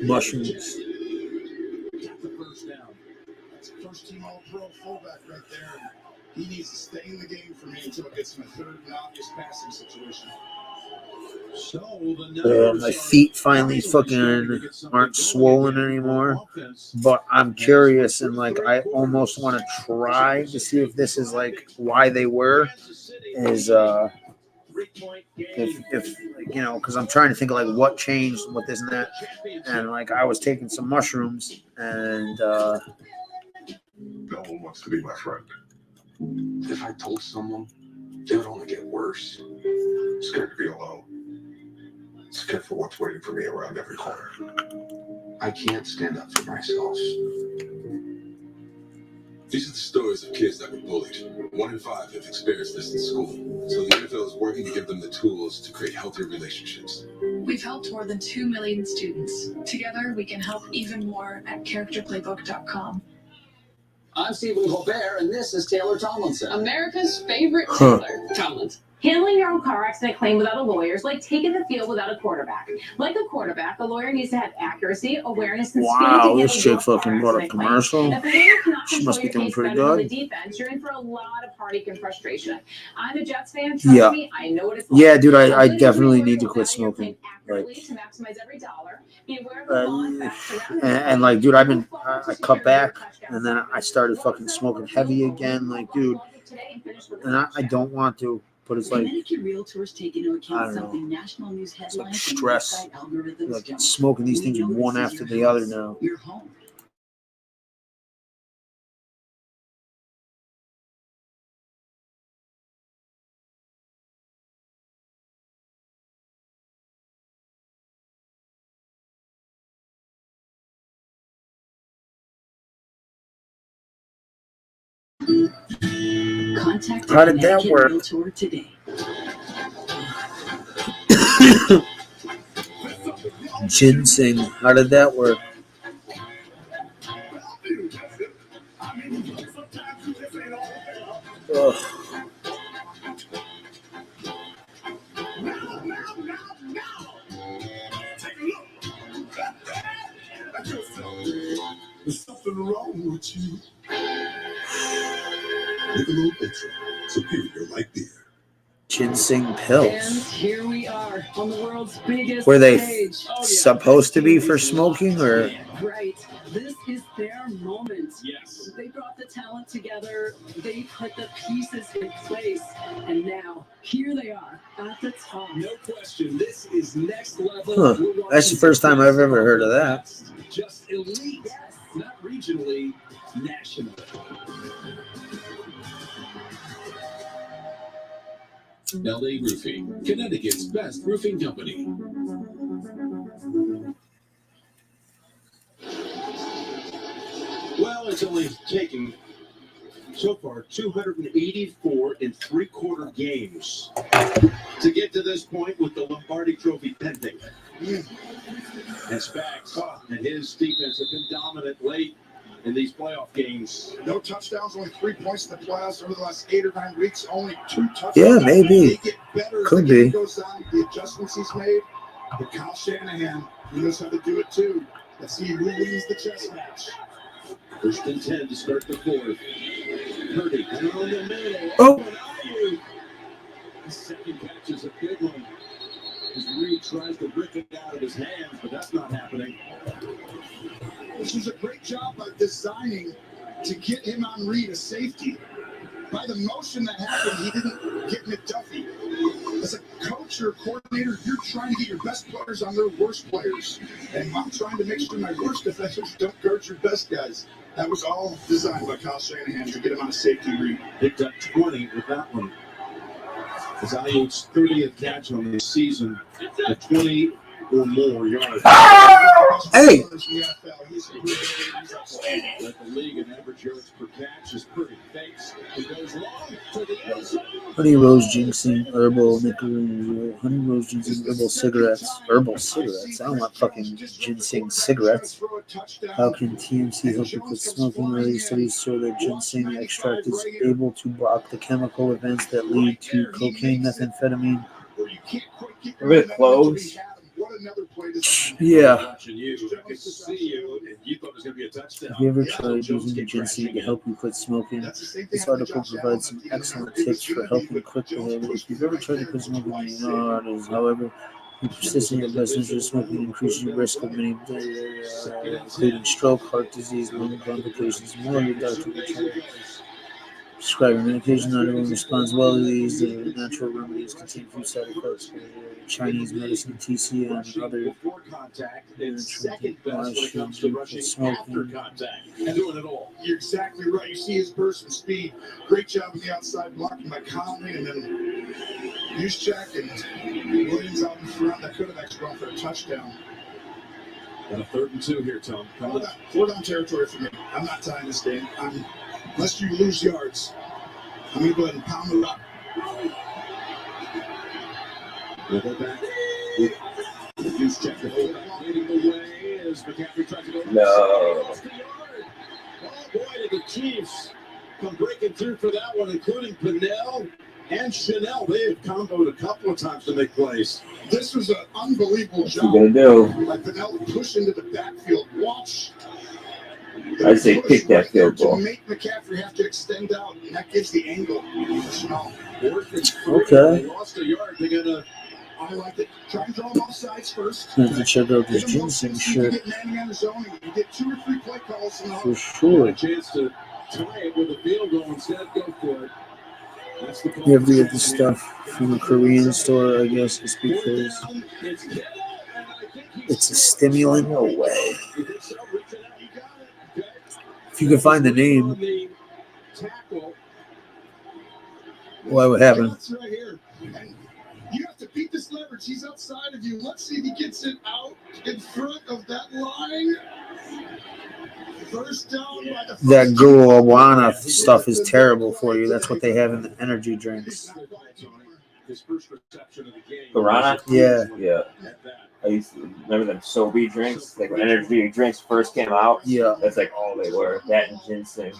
mushrooms. That's first team all-pro fullback right there. He needs to stay in the game for me until it gets in a 3rd and obvious passing situation. My feet finally fucking aren't swollen anymore, but I'm curious and I almost want to try to see if this is why they were, is if because I'm trying to think of what changed, what this and that, and I was taking some mushrooms and no one wants to be my friend. If I told someone, it would only get worse. Scared to be alone. Scared for what's waiting for me around every corner. I can't stand up for myself. These are the stories of kids that were bullied. 1 in 5 have experienced this in school. So the NFL is working to give them the tools to create healthier relationships. We've helped more than 2 million students. Together, we can help even more at characterplaybook.com. I'm Stephen Colbert, and this is Taylor Tomlinson. America's favorite Taylor Tomlinson. Handling your own car accident claim without a lawyer is like taking the field without a quarterback. Like a quarterback, a lawyer needs to have accuracy, awareness, and speed to wow, handle this chick your fucking brought a accident claim. commercial. If a lawyer cannot She control must be your doing case pretty better than good. the defense, you're in for a lot of heartache and frustration. I'm a Jets fan. Trust Yeah. me, I know what it's like. Yeah, dude, I Ability definitely to need to lawyer quit will value your smoking. claim accurately to maximize every dollar. Be aware of the law and facts surrounding And dude, I cut back, and then I started fucking smoking heavy again, dude, and I don't want to, but it's Connecticut realtors take into I account don't know. something national news headlines and stress. website algorithms don't. Smoking these things We know one this is after your the other house, now. Your home. Contact How a did that Connecticut work? realtor today. Ginseng, how did that work? Ugh. There's something wrong with you. Michelob Ultra, superior like beer. Ginseng pills. And here we are. on the world's biggest Were they stage. supposed to be for smoking or? Right. This is their moment. Yes. They brought the talent together. They put the pieces in place. And now, here they are at the top. No question, this is next level. Huh. That's the first time I've ever heard of that. Just elite, not regionally, nationally. LA Roofing, Connecticut's best roofing company. Well, it's only taken so far 284 3/4 games to get to this point with the Lombardi Trophy pending. And Spags and his defense have been dominant late in these playoff games. No touchdowns, only 3 points in the playoffs over the last 8 or 9 weeks. Only 2 touchdowns. Yeah, maybe. They get better as Could the game be. goes on. The adjustments he's made. But Kyle Shanahan, he knows how to do it too. Let's see who wins the chess match. 1st and 10 to start the 4th. Purdy down the middle. Oh. The second catch is a big one. As Reed tries to rip it out of his hands, but that's not happening. This was a great job by designing to get him on Reed a safety. By the motion that happened, he didn't get McDuffie. As a coach or coordinator, you're trying to get your best players on their worst players. And I'm trying to make sure my worst defenders don't guard your best guys. That was all designed by Kyle Shanahan to get him on a safety read. Picked up 20 with that one. It's Ayuk's 30th catch on the season at 20 or more yards. Hey! That the league in average yards per catch is pretty fakes. It goes long to the end zone. Honey Rose Ginseng Herbal Nickel, Honey Rose Ginseng Herbal Cigarettes. Herbal cigarettes? I don't want fucking ginseng cigarettes. How can TMC help you quit smoking? Early studies show that ginseng extract is able to block the chemical events that lead to cocaine, methamphetamine. Remember the cloves? Yeah. Watching you, I could see you, and you thought it was going to be a touchdown. Have you ever tried using ginseng to help you quit smoking? This article provides some excellent tips for helping quit the habit. If you've ever tried to quit smoking, you know how it is. However, if you persist in your best interest, smoking increases your risk of many, including stroke, heart disease, lung complications, and more. Your doctor will try to prescribe medication. Not everyone responds well to these. The natural remedies contain few side effects. Chinese medicine, TCM, and other Before contact, it's second best when it comes to rushing after contact and doing it all. You're exactly right. You see his burst and speed. Great job on the outside blocking by Conley, and then Juszczyk and Williams out in front. That could have actually gone for a touchdown. And a 3rd and 2 here, Tom. Four down territory for me. I'm not tying this game. Unless you lose yards, I'm going to go ahead and pound the rock. We'll go back. Juszczyk leading the way as McCaffrey tries to go. No. Oh boy, did the Chiefs come breaking through for that one, including Pinnell and Chanel. They have comboed a couple of times to make plays. This was an unbelievable What's he job. gonna do? By Pinnell to push into the backfield. Watch. I say kick that field goal. To make McCaffrey have to extend out, and that gives the angle for Chanel. Okay. They lost a yard. They're gonna. I like it. Try and draw them off sides first. Have to check out this ginseng shit. You get Manning on his own, you get 2 or 3 play calls. For sure. A chance to tie it with a field goal instead. Go for it. That's the You have to get the stuff from a Korean store, I guess it's because it's a stimulant. No way. If you could find the name, what would happen? That's right here. And you have to beat this leverage. He's outside of you. Let's see if he gets it out in front of that line. First down by the That guarana stuff is terrible for you. That's what they have in the energy drinks. His first reception of the game. Guarana? Yeah. Yeah. I used to remember them Sobe drinks, like when energy drinks first came out. Yeah. That's like all they were. That and ginseng.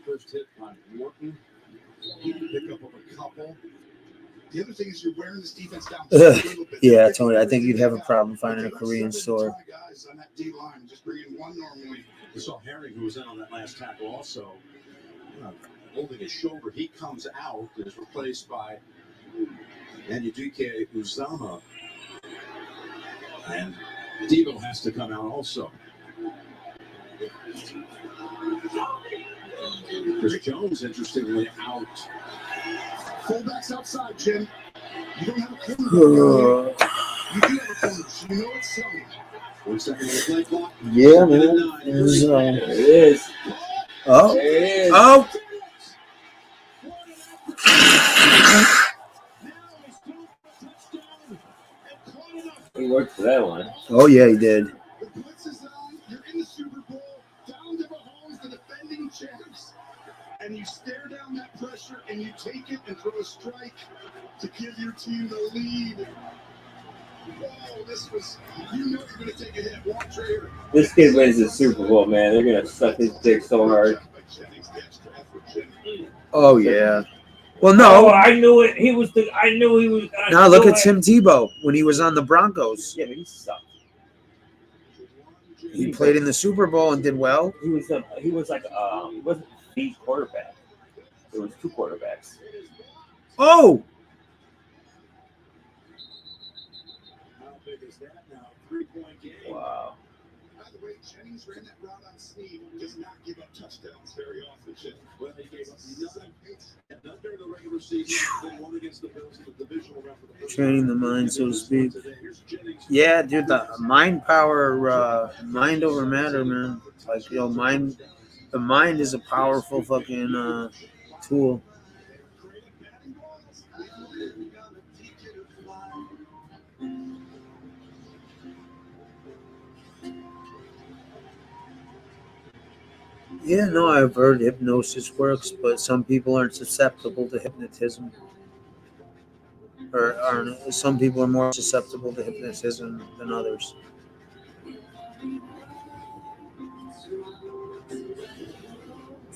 First hit on Morton. Pick up of a couple. The other thing is you're wearing this defense down a little bit. Yeah, Tony, I think you'd have a problem finding a Korean store. Guys on that D line, just bring in one normally. We saw Herring, who was in on that last tackle, also holding his shoulder. He comes out and is replaced by Anyuduke Uzama. And Devo has to come out also. Chris Jones, interestingly, out. Fullbacks outside, Jim. You don't have a corner. You do have a corner. You know it's something. 1 second on the play clock. Yeah, man. There it is. Oh. There it is. Oh. He worked for that one. Oh, yeah, he did. The blitz is on. You're in the Super Bowl. Down to Mahomes, the defending champs. And you stare down that pressure and you take it and throw a strike to give your team the lead. Whoa, this was, you know you're going to take a hit. Watch right here. This kid wins the Super Bowl, man. They're gonna suck his dick so hard. Oh, yeah. Well, no. Oh, I knew it. I knew he was. Now look at Tim Tebow when he was on the Broncos. Yeah, but he sucked. He played in the Super Bowl and did well. He was like he wasn't the quarterback. There was 2 quarterbacks. Oh. How big is that now? 3-point game. Wow. By the way, Jennings ran that route on Snead. Does not give up touchdowns very often, Jim. Well, he gave us none during the regular season. They won against the Bills in the divisional round for the first Training the mind, so to speak. Yeah, dude, the mind power, mind over matter, man. Like, you know, the mind is a powerful fucking tool. Yeah, no, I've heard hypnosis works, but some people aren't susceptible to hypnotism. Or aren't, some people are more susceptible to hypnotism than others.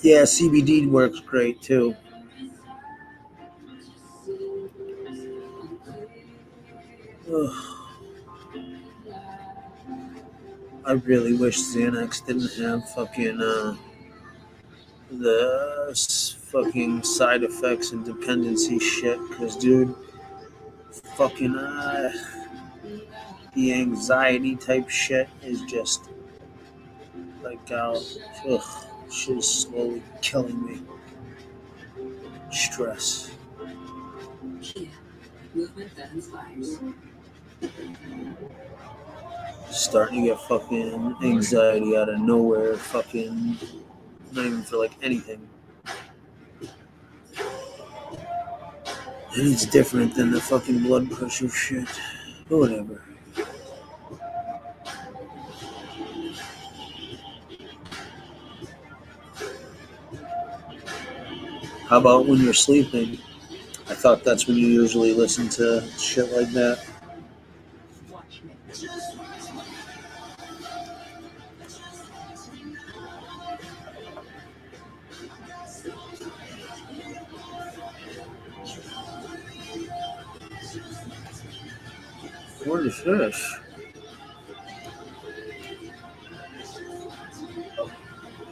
Yeah, CBD works great too. Ugh. I really wish Xanax didn't have fucking the fucking side effects and dependency shit. Cause dude, fucking the anxiety type shit is just like shit is slowly killing me. Stress. Movement that inspires. Starting to get fucking anxiety out of nowhere, fucking not even for like anything. And it's different than the fucking blood pressure shit. But whatever. How about when you're sleeping? I thought that's when you usually listen to shit like that. What is this?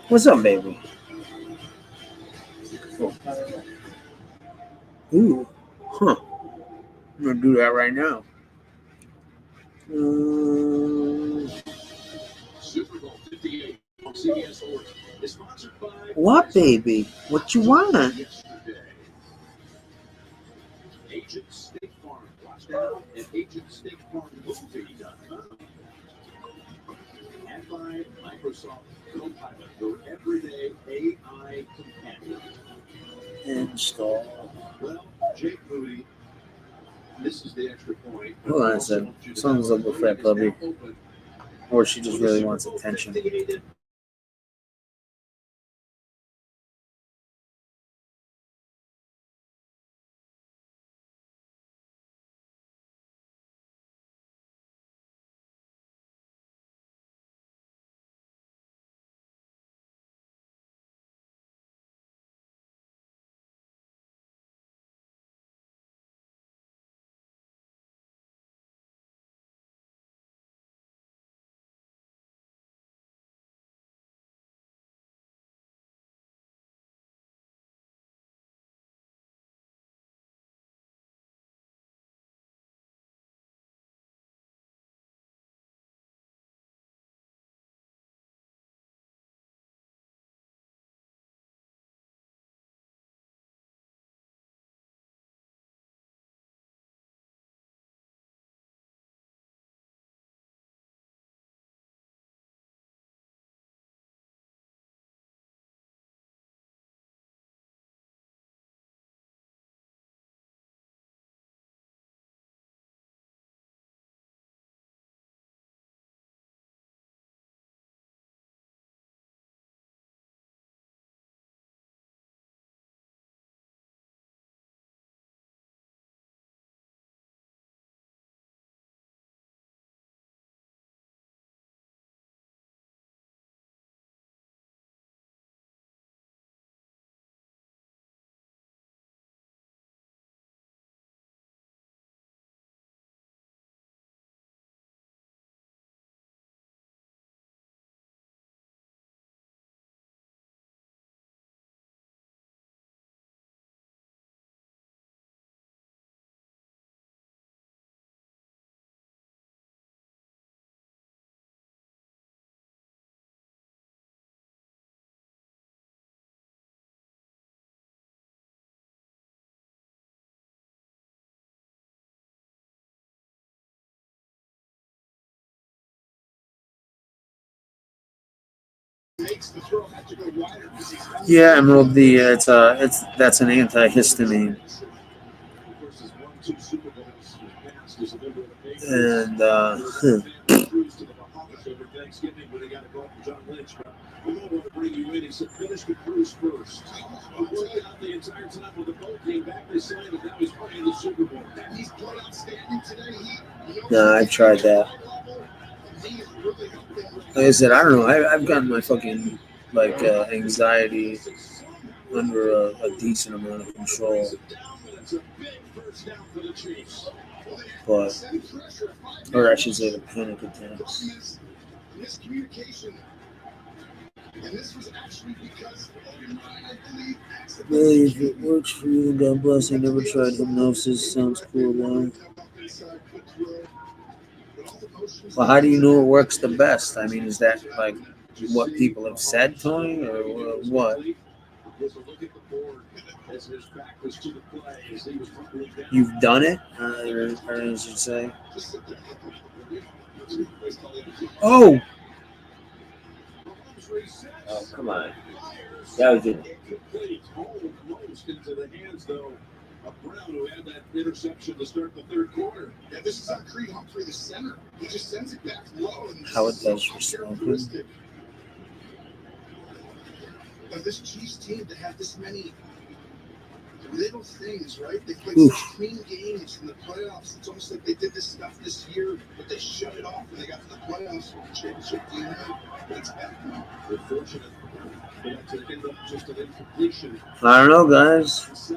What's up, baby? Ooh, huh. I'm gonna do that right now. Super Bowl 58 on CBS Sports is sponsored by What, baby? What you want? Agent State Farm. Watch now at agentstatefarmmovie.com. And by Microsoft Copilot, your everyday AI companion. Install. Well, Jake Moody, this is the extra point. Hold on a second. Something's up with that puppy. Or she just really wants attention. Yeah, Emerald. That's an antihistamine, and nah, I've tried that. Like I said, I don't know. I've gotten my fucking anxiety under a decent amount of control, but, or I should say, the panic attacks. Really, if it works for you, then God bless. I never tried hypnosis. Sounds cool, though. Well, how do you know it works the best? I mean, is that like what people have said, Tony, or what? You've done it, or as you say? Oh, come on. That was it. Into the hands, though, of Brown, who had that interception to start the third quarter. Yeah, this is on Creed Humphrey, the center. He just sends it back low. And how it does for smoking. Of this Chiefs team to have this many little things, right? They play such clean games in the playoffs. It's almost like they did this stuff this year, but they shut it off when they got to the playoffs for the championship team. But it's back now. We're fortunate. To end up just an incompletion. I don't know, guys.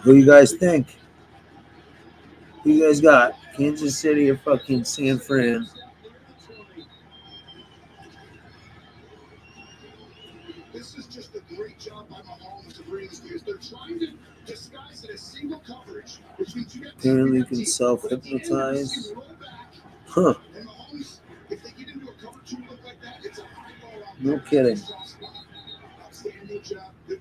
Who you guys think? Who you guys got? Kansas City or fucking San Fran? This is just a great job by Mahomes to bring this news. They're trying to disguise it as single coverage, which means you get Apparently can self-hypnotize. Huh. And Mahomes, if they get into a cover two look like that, it's a high ball out. No kidding. Outstanding job. Good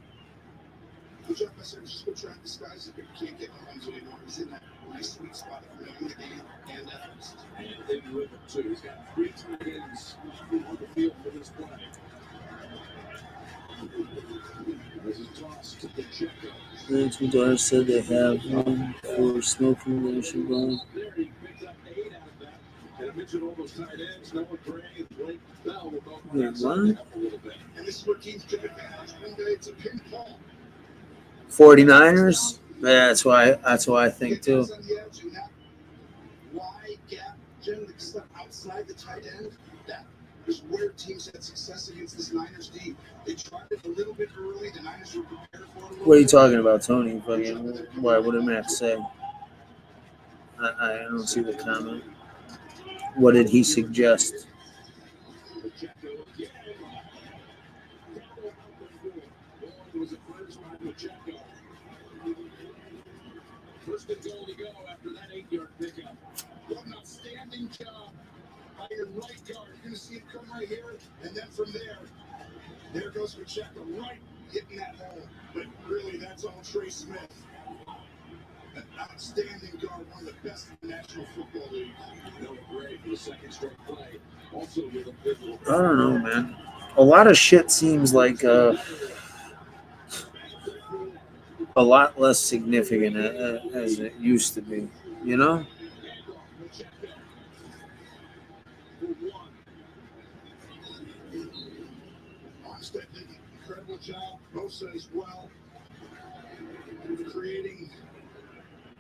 job, I said, just go try and disguise it, but you can't get Mahomes anymore. He's in that nice sweet spot of knowing the game and efforts. And they do it too. He's got 3 tight ends on the field for this play. This is tossed to Pacheco. That's what Dar said they have one for smoking nationwide. There he picked up 8 out of that. And I mentioned all those tight ends. Noah Gray and Blake Bell were both Wait, what? a little bit. And this is where teams took advantage. One day it's a pin ball. 49ers? Yeah, that's why I think too. Wide gap, generally stuff outside the tight end. That is where teams had success against this Niners D. They tried it a little bit early. The Niners were prepared for it. What are you talking about, Tony? Fucking, what did Matt say? I don't see the comment. What did he suggest? First and goal to go after that 8-yard pickup. What an outstanding job by your right guard. You're going to see him come right here, and then from there goes Pacheco right hitting that hole. But really, that's all Trey Smith. An outstanding guard, one of the best in the National Football League. Noah Gray for the second straight play. Also with a pivotal. I don't know, man. A lot of shit seems like a lot less significant as it used to be, you know? Armstead did an incredible job. Bosa as well. Creating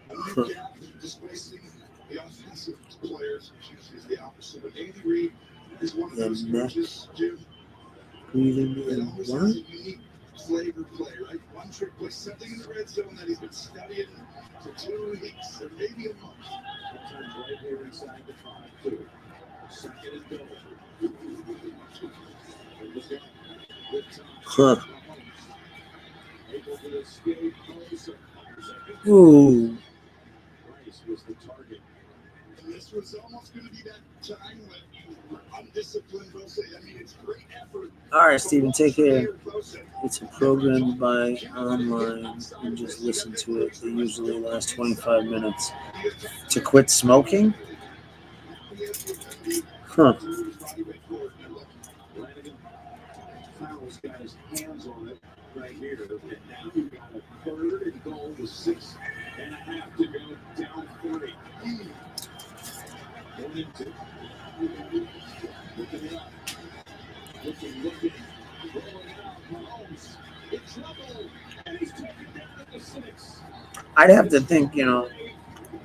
a new gap, displacing the offensive players, which is the opposite. But Andy Reid is one of those coaches, Jim. It always has a unique flavor play, right? One trick play, something in the red zone that he's been studying for 2 weeks or maybe a month. Turns right here inside the 5-2. Second and goal. Huh. Ooh. Price was the target. And this was almost going to be that time when undisciplined Bosa. I mean, it's great effort. All right, Steven, take care. It's a program to buy online and just listen to it. They usually last 25 minutes. To quit smoking? Huh. got his hands on it right here. And now we've got a third and goal with 6.5 to go, down 3. 1 and 2. Looking it up. Looking. Rolling out. Mahomes in trouble. And he's taken down at the 6. I'd have to think,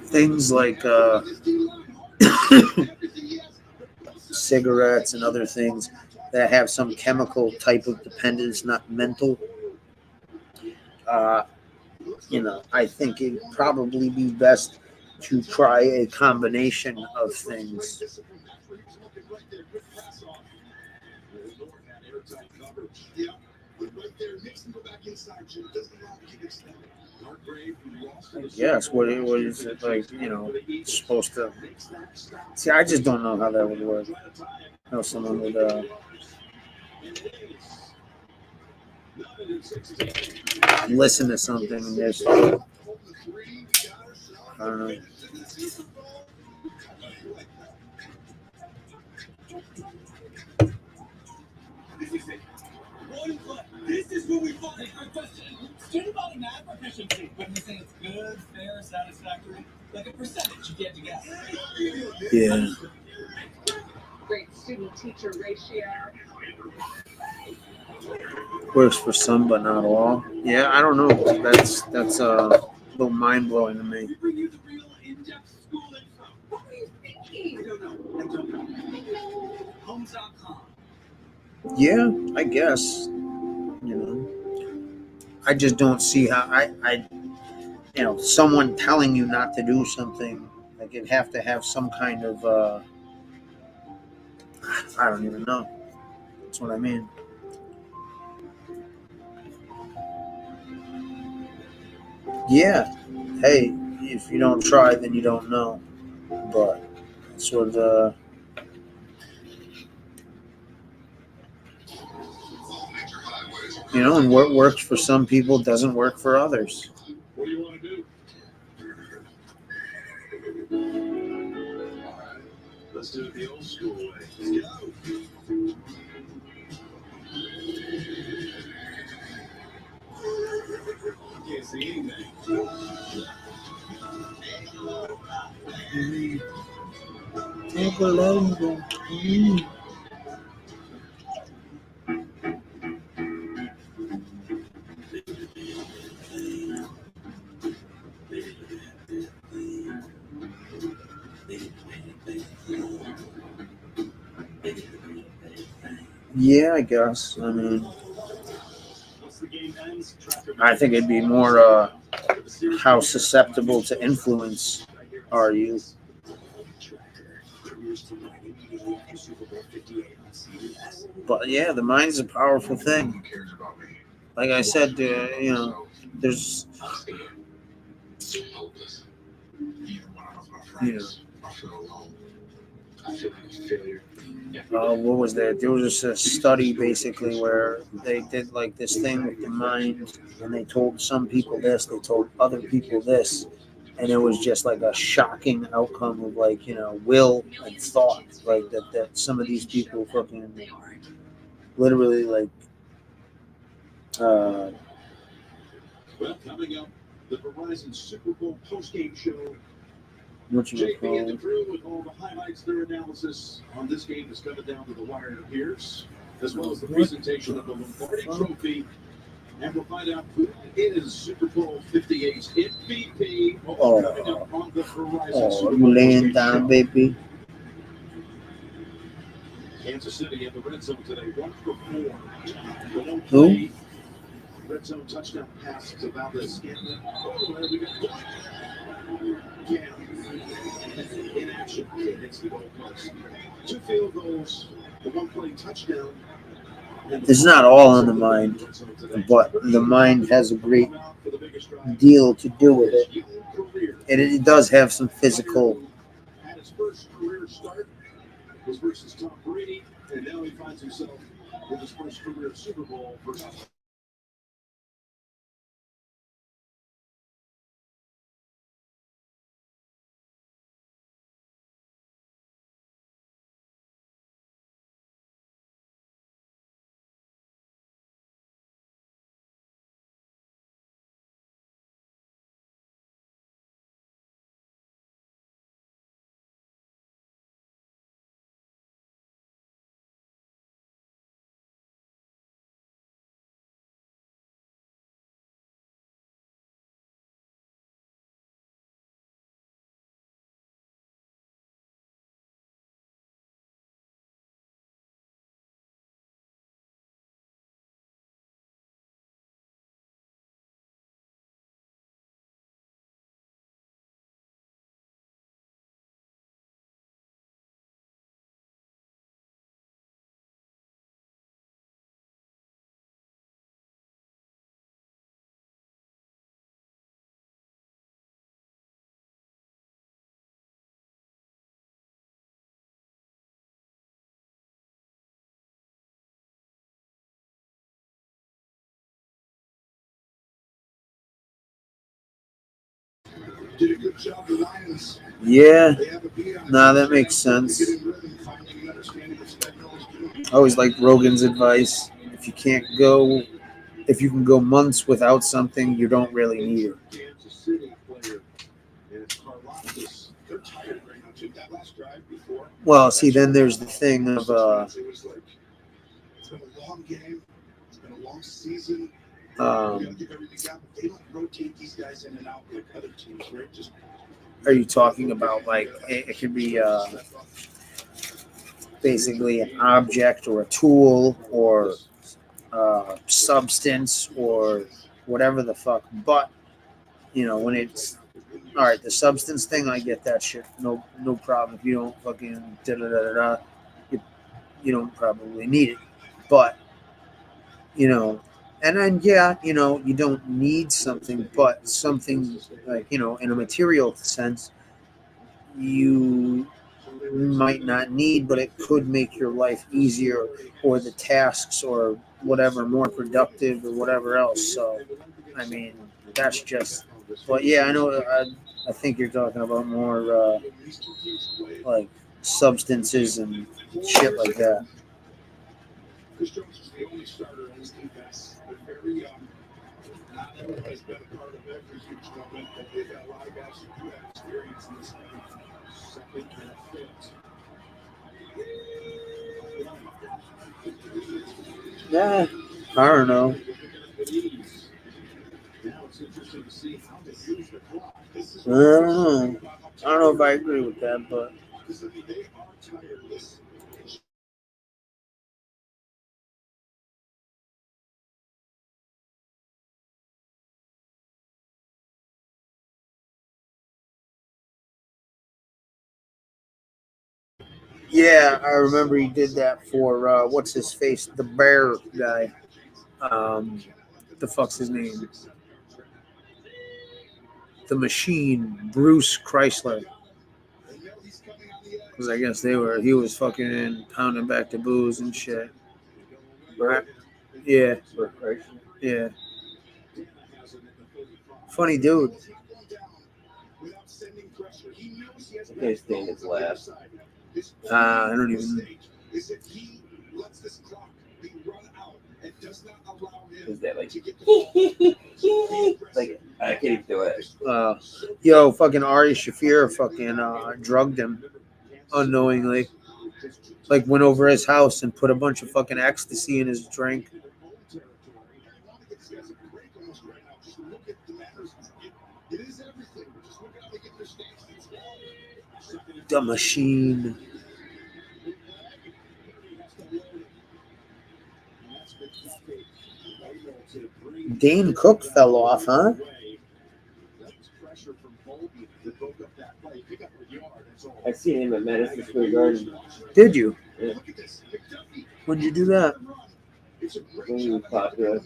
things like cigarettes and other things that have some chemical type of dependence, not mental. I think it'd probably be best to try a combination of things. Yes, what is it like? Supposed to. See, I just don't know how that would work. How someone would listen to something and just, I don't know. This is what we fought. Student body math proficiency. When you say it's good, fair, satisfactory, like a percentage you get to guess. Yeah. Great student-teacher ratio. Works for some, but not all. Yeah, I don't know. That's a little mind blowing to me. Homes.com. Yeah, I guess. I just don't see how someone telling you not to do something, like it'd have to have some kind of I don't even know. That's what I mean. Yeah. Hey, if you don't try, then you don't know. But that's what and what works for some people doesn't work for others. What do you want to do? Let's do it the old school way. Let's go. Can't see anything. Take a look. Yeah, I guess. I mean, I think it'd be more how susceptible to influence are you? But yeah, the mind's a powerful thing. Like I said, there's what was that? There was just a study basically where they did like this thing with the mind, and they told some people this, they told other people this, and it was just like a shocking outcome of will and thought, like that some of these people fucking literally Well, coming up, the Verizon Super Bowl postgame show. What you JP and the crew with all the highlights, their analysis on this game is coming down to the wire, it appears, as well as the presentation of the Lombardi Trophy. And we'll find out who is Super Bowl 58's MVP. Coming up on the Verizon Super Bowl you laying down, baby? Kansas City in the red zone today, 1 for 4. Who? Red zone touchdown pass to Valdez-Scantling. Oh, there we go. Yeah. In action against the goalpost. 2 field goals, the 1-play touchdown. It's not all in the mind, but the mind has a great deal to do with it. And it does have some physical. At his first career start was versus Tom Brady, and now he finds himself with his first career Super Bowl versus did a good job. The Lions. Yeah. They have a beat on Nah, it. that makes sense. Getting rhythm, finding and understanding what Spagnuolo's doing. I always liked Rogan's advice. If you can go months without something, you don't really need it. Kansas City player, and it's Karlaftis. They're tired right now too. That last drive before. Well, see, then there's the thing of It was like it's been a long game. It's been a long season. You gotta give everything out. But they don't rotate these guys in and out like other teams, right? Just are you talking about like it could be basically an object or a tool or substance or whatever the fuck, but when it's all right, the substance thing, I get that shit, no problem. If you don't fucking you don't probably need it, but and then you don't need something, but something like in a material sense you might not need, but it could make your life easier or the tasks or whatever more productive or whatever else. So I mean, that's just, but yeah, I know. I think you're talking about more like substances and shit like that. Chris Jones is the only starter on this defense. They're very young. Not everybody's been a part of every huge moment, but they've got a lot of guys who do have experience in this game. Second and fifth. Yeah, I don't know. I don't know if I agree with that, but yeah, I remember he did that for what's his face, the bear guy. The fuck's his name? The Machine, Bruce Chrysler. Because I guess he was fucking pounding back the booze and shit. Right? Yeah. Yeah. Funny dude. Okay, staying his last. I don't even. Is that like like I can't even do it. Yo, fucking Ari Shaffir fucking drugged him unknowingly. Like went over his house and put a bunch of fucking ecstasy in his drink. The Machine. Dane Cook fell off, huh? I seen him at Madison Square Garden. Did you? Yeah. When'd you do that? When he was popular.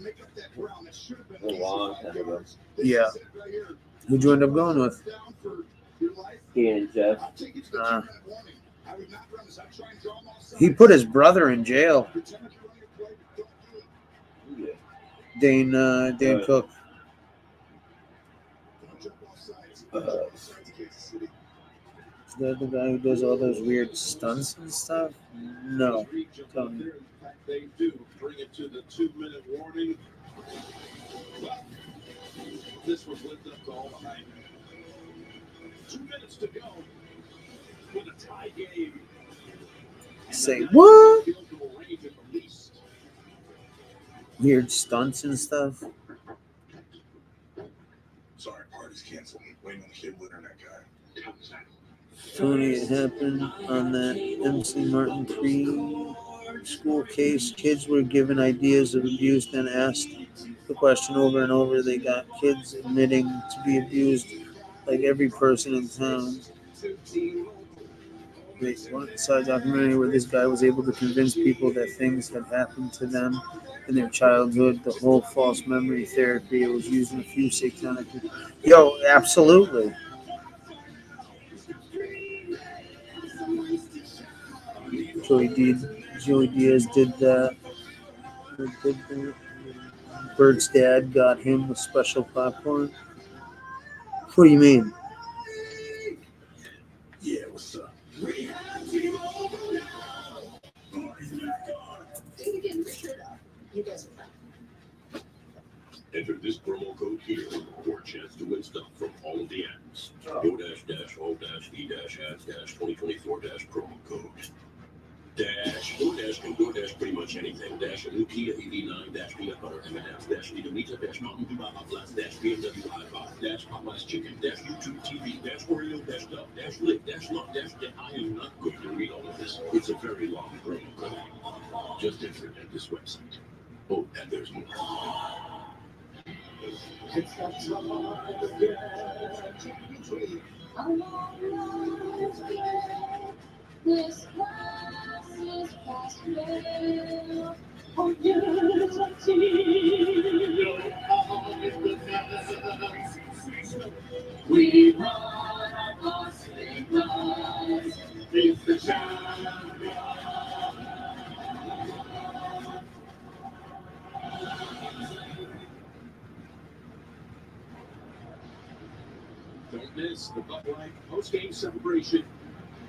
A long time ago. Yeah. Who'd you end up going with? Ian and Jeff. He put his brother in jail. Dane Cook. Is that the guy who does all those weird stunts and stuff? No. Tell me. They do bring it to the 2-minute warning. This was lived up to all the hype. 2 minutes to go with a tie game. Say what? Weird stunts and stuff. Sorry, party's canceled. Waiting on the cable internet guy. Tony, it happened on that MC Martin school case. Kids were given ideas of abuse, then asked the question over and over. They got kids admitting to be abused like every person in town. Wait, what? Saw a documentary where this guy was able to convince people that things had happened to them in their childhood. The whole false memory therapy, it was using a few satanic. Yo, absolutely. Joey Diaz did that. Bert's dad got him with special popcorn. What do you mean? We have T-Mobile now. Party's back on. You're getting your shirt off. You guys are fine. Enter this promo code here for a chance to win stuff from all of the ads. Go -all-e-ads 2024 promo code. DoorDash can DoorDash pretty much anything. Dash a new Kia EV9, dash peanut butter M&M's, dash Vitamita, dash Mountain Dew Baja Blast, dash BMW i5, dash Popeye's Chicken, dash YouTube TV, dash Oreo, dash Duck, dash Lick, dash Love, dash Get. I am not going to read all of this. It's a very long promo code. Just enter it at this website. Oh, and there's more. It's that time again. This class is past fail. Oh, yes, I see your eyes with we run across the rise. It's the champion. Don't miss the Bud Light post-game celebration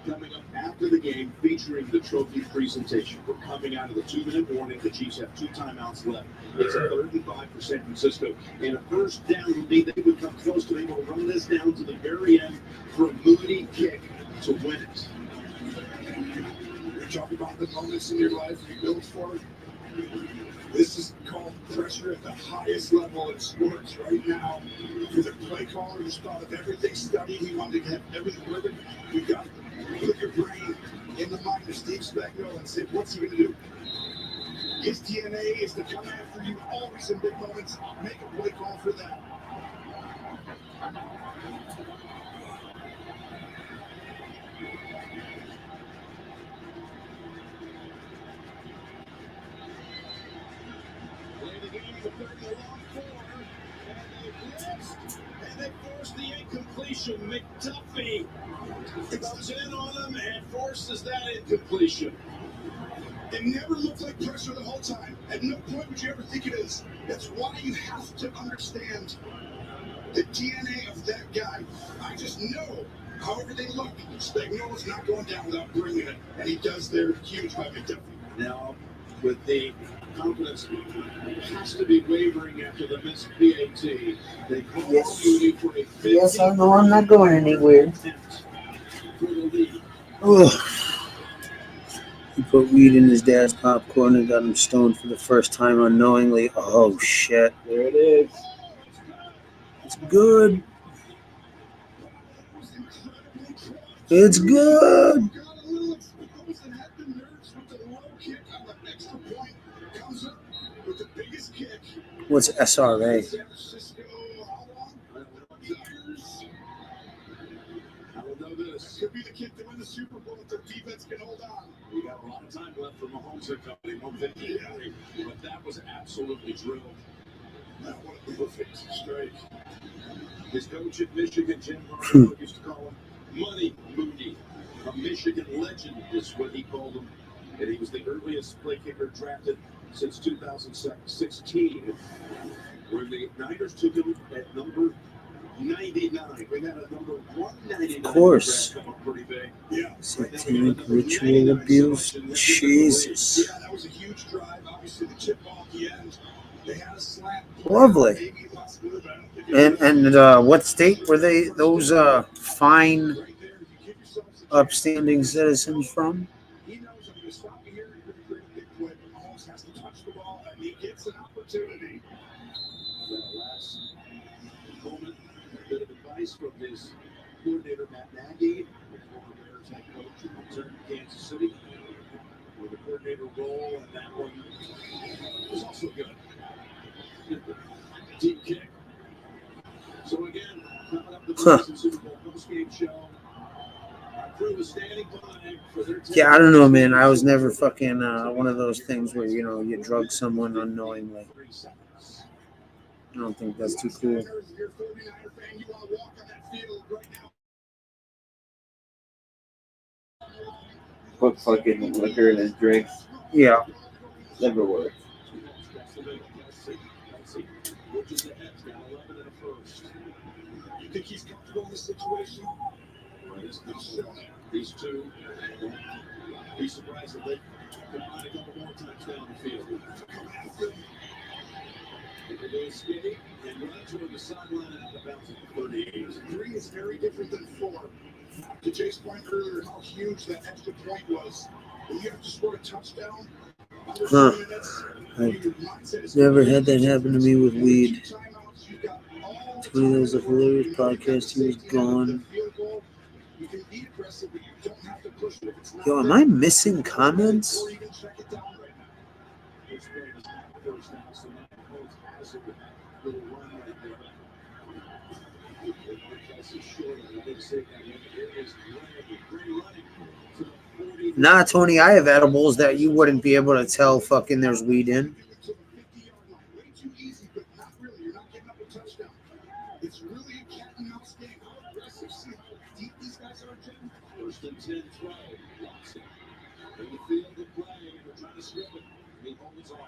coming up after the game, featuring the trophy presentation. We're coming out of the 2-minute warning. The Chiefs have 2 timeouts left. It's a 35% San Francisco. And a first down would be they would come close to able to run this down to the very end for a Moody kick to win it. You're talking about the moments in your life you built for. This is called pressure at the highest level in sports right now. For the play caller who's thought of everything studied, he wanted to have everything living. You got to put your brain in the mind of Steve Spagnuolo and say, what's he going to do? His DNA is to come after you always in big moments. Make a play call for that. And they force the incompletion. McDuffie comes in on him and forces that incompletion. It never looked like pressure the whole time. At no point would you ever think it is. That's why you have to understand the DNA of that guy. I just know, however they look, Spagnuolo's not going down without bringing it. And he does there huge by McDuffie. Now, with the confidence has to be wavering after the missed PAT. They call Moody for a 50 Yes, I know I'm not going anywhere. for the lead. Ugh. He put weed in his dad's popcorn and got him stoned for the first time unknowingly. Oh, shit. There it is. It's good. It's good. What's SRA? Could be the kid to win the Super Bowl if their defense can hold on. We got a lot of time left for Mahomes and company. 150, but that was absolutely drilled. That was a perfect strike. His coach at Michigan, Jim Harbaugh, used to call him Money Moody. A Michigan legend is what he called him. And he was the earliest play kicker drafted since 2016, where the Niners took him at number 99. We had a number 199. Of course. Come up pretty big. Yeah. Satanic ritual abuse. Jesus. Yeah, that was a huge drive. Obviously, the chip ball at the end. They had a slant. Lovely. And what state were they? Those fine, upstanding citizens from? He knows I'm going to stop you here. You're going to create a big play. Mahomes has to touch the ball, and he gets an opportunity. Last moment, a bit of advice from his coordinator, Matt Nagy, the former Bears head coach who returned to Kansas City with a coordinator role, and that one was also good. Deep kick. So again, coming up the Super Bowl post-game show. Our crew is standing by for their Yeah, I don't know, man. I was never fucking one of those things where, you know, you drug someone unknowingly. I don't think that's too cool. Put fucking liquor in his drinks. Yeah. Never works. You think he's comfortable in this situation? These two, be surprised if they combine a couple more times down the field. They do skinny and run toward the sideline and out of bounds at the 38. 3 is very different than 4. To Jay's point earlier, how huge that extra point was. When you have to score a touchdown, under 3 minutes, I've never had that happen to me with weed. Tony, that was a hilarious podcast. He was gone. Yo, am I missing comments? Nah, Tony, I have edibles that you wouldn't be able to tell fucking there's weed in. It's really a cat and mouse game. How aggressive, see how deep these guys are, Jim? First and 10, 12. Watson. In the field of play, and they're trying to strip it. He holds on.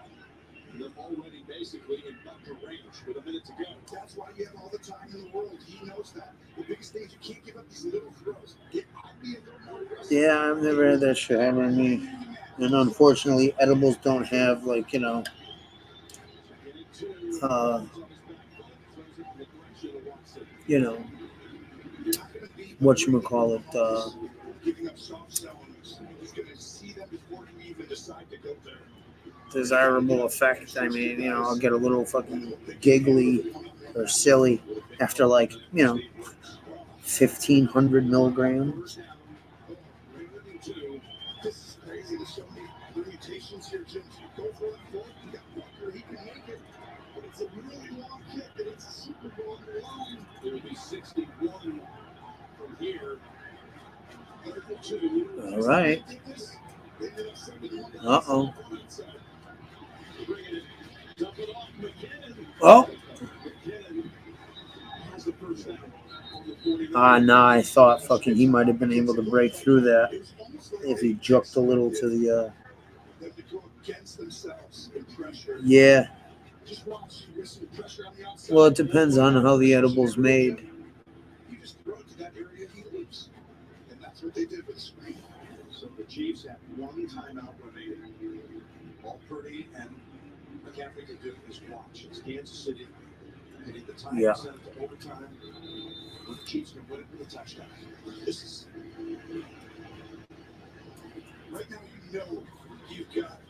They're already basically in bunker range with a minute to go. That's why you have all the time in the world. He knows that. The biggest thing is you can't give up these little throws. Get out, be a little more aggressive. Yeah, I've never had that shit happen to me. And unfortunately, edibles don't have, like, you know, whatchamacallit, Giving up soft zones. He's going to see them before you even decide to go there. desirable effect. I mean, you know, I'll get a little fucking giggly or silly after, like, you know, 1,500 milligrams. This is crazy. There's so many limitations here, Jim. Go for it, you got Walker, he can make it. But it's a really long kick, and it's a Super Bowl on the line. It would be 61 from here. All right. Uh-oh. Oh. Nah, I thought fucking he might have been able to break through that if he jumped a little to the, yeah. Well, it depends on how the edible's made. You just throw it to that area, he leaves. And that's what they did with the screen. So the Chiefs have one timeout remaining. All Purdy and McCaffrey can do is watch. It's Kansas City hitting the time Yeah. sent to overtime. The Chiefs can win it with a touchdown. This is right now, you know you've got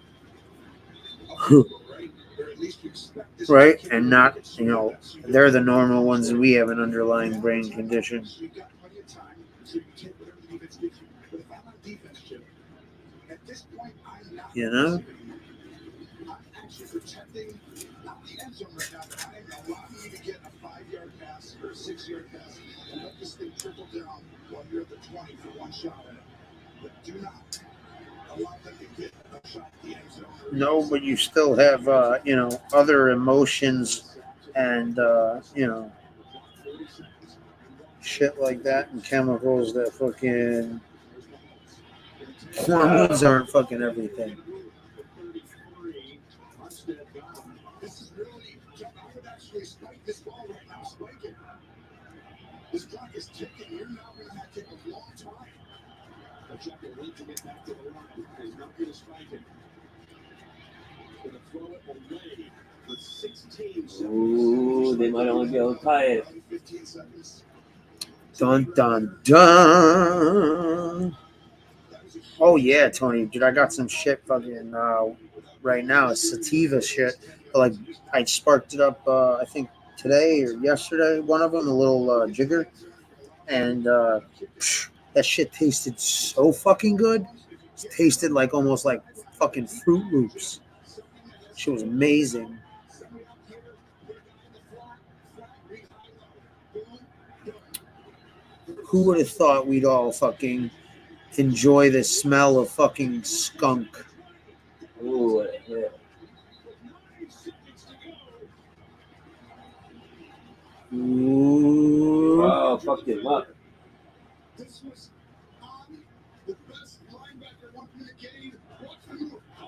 a field goal, right? Or at least you expect this. Right, and not, you know, they're the normal ones that we have an underlying brain condition. So you've got plenty of time, so you take whatever the defense gives you. But if I'm on defense, Jim, at this point, I'm not. You know? I'm actually protecting not the end zone right now, but I'm allowing you to get a 5-yard pass or a 6-yard pass and let this thing trickle down while you're at the 20 for one shot at it. But do not allow them to get a shot at the end zone. No, but you still have, you know, other emotions and, you know, shit like that and chemicals that fucking hormones aren't fucking everything. This is really, I would actually spike this ball right now, spike it. This clock is ticking. You're now going to take a long time. Pacheco went to get back to the line. He's not going to strike it. Going to throw it away with 16 seconds. Ooh, they might only be able to tie it. 15 seconds. Dun, dun, dun. Oh, yeah, Tony. Dude, I got some shit fucking right now. It's sativa shit. Like, I sparked it up, I think, today or yesterday, one of them, a little jigger. And that shit tasted so fucking good. It tasted like almost like fucking Fruit Loops. Shit was amazing. Who would have thought we'd all fucking enjoy the smell of fucking skunk? Ooh, yeah. Ooh. Oh, fucked him up.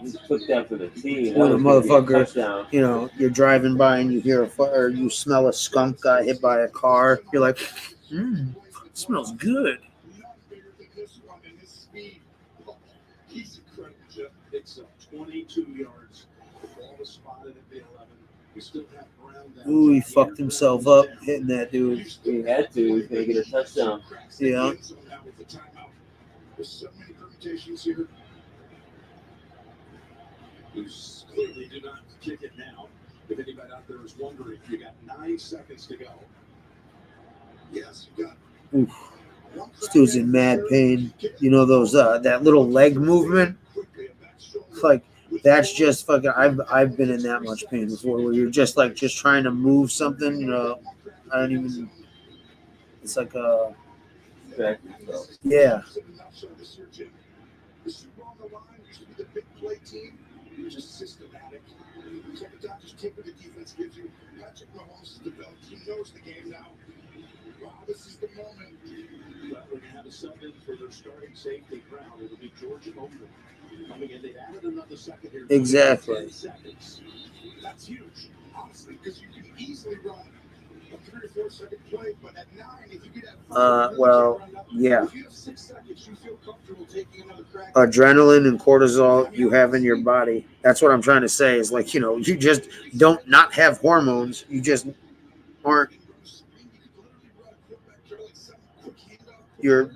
He's put that for the team. That When a was gonna be a motherfucker, touchdown. you know, you're driving by and you hear or you smell a skunk got hit by a car, you're like, smells good. picks up 22 yards. The ball was spotted at the 11. We still have Brown down. Ooh, he fucked himself up hitting that dude. He had to. He's going to get a touchdown. Yeah. There's so many permutations here. You clearly do not kick it now. If anybody out there is wondering, you got 9 seconds to go. Yes, you got. Oof. This dude's in mad pain. You know those that little leg movement? Like that's just fucking. I've been in that much pain before, where you're just trying to move something. You know, I don't even. It's like a. Yeah. The Super Bowl on the line used to be the big play team. You're just systematic. So the doctors take what the defense gives you. Patrick Mahomes is developed. He knows the game now. Wow, this is the moment. But we're going to have a sub in for their starting safety Brown. It'll be George Oakland coming in. They've added another second here. Exactly. 10 seconds. That's huge, honestly, because you can easily run a 3 or 4 second play, but at 9, if you get at 5, well, yeah. if you have 6 seconds, you feel comfortable taking another crack. Adrenaline and cortisol you have in your body. That's what I'm trying to say. Is like, you know, you just don't not have hormones. You just aren't. Your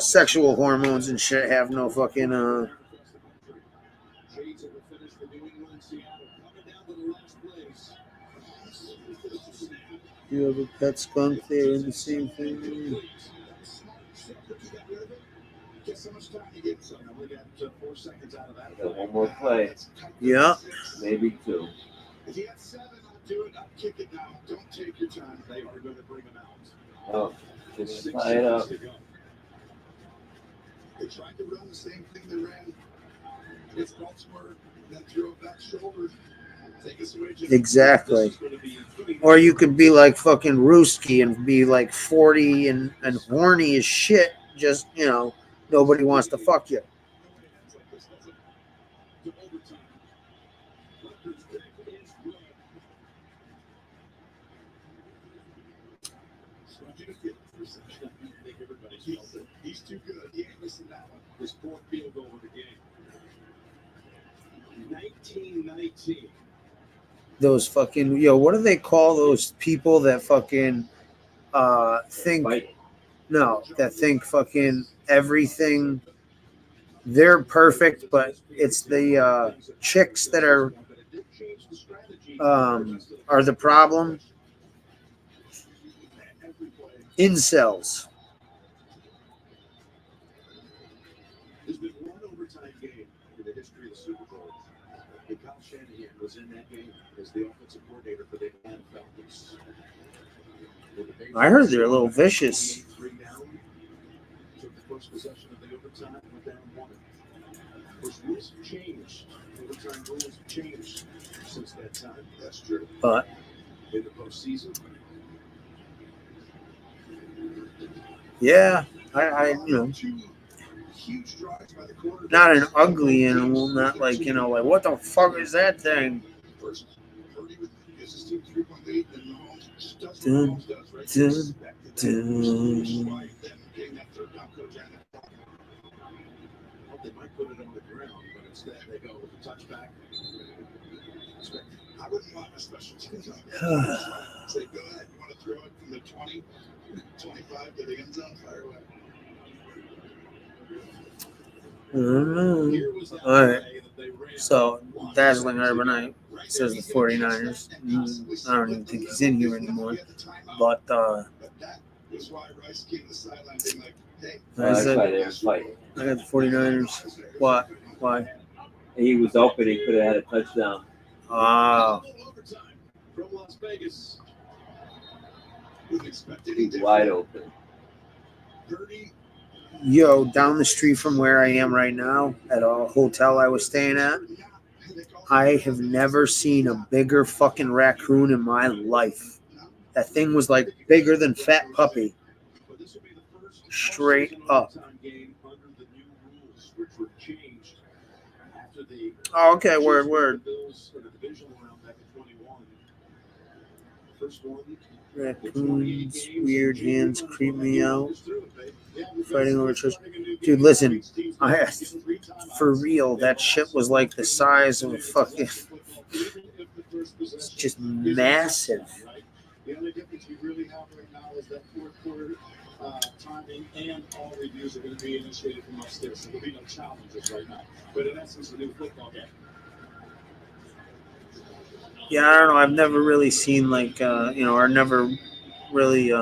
sexual hormones and shit have no fucking. You have a pet skunk there in the same thing. Got one more play. Yeah. Maybe 2. If you had 7, I'll do it. I'll kick it now. Don't take your time. They are going to bring him out. Oh, just tie it up. They tried to run the same thing they ran against Baltimore, then throw it back shoulder. Take us away, Jim. Exactly. Or you could be like fucking Ruski and be like 40 and horny as shit. Just, you know, nobody wants to fuck you. He's too good. He ain't missing that one. His 4th field goal of the game. 19-19. Those fucking, what do they call those people that fucking think, no, that think fucking everything, they're perfect, but it's the chicks that are the problem. Incels. There's been one overtime game in the history of the Super Bowl. And Kyle Shanahan was in that game as the offensive coordinator for the Atlanta Falcons. I heard they're a little vicious. 3 down. Took the first possession of the overtime, went down 1. Of course, rules have changed. Overtime rules have changed since that time. That's true. But in the postseason. Yeah, I not an ugly animal, not like, like, what the fuck is that thing? Dun, dun, dun. They might put it on the ground, but instead they go with the touchback. I wouldn't want a special team. Say, go ahead. You want to throw it from the 20, 25 to the end zone? Fire away. I don't know. All right. So, Dazzling Urbanite says the 49ers. I don't even think he's in here anymore. But, I said, I got the 49ers. What? Why? He was open. He could have had a touchdown. Oh. From Las Vegas. Wide open. Yo, down the street from where I am right now, at a hotel I was staying at, I have never seen a bigger fucking raccoon in my life. That thing was like bigger than Fat Puppy. Straight up. Oh, okay, word. Raccoons, weird hands creep me out. Fighting over church. Dude, listen, for real, that shit was like the size of a fucking. It's just massive. The only difference we really have right now is that fourth quarter timing and all reviews are going to be initiated from upstairs. So there'll be no challenges right now. But in essence, a new football game. Yeah, I don't know. I've never really seen or never really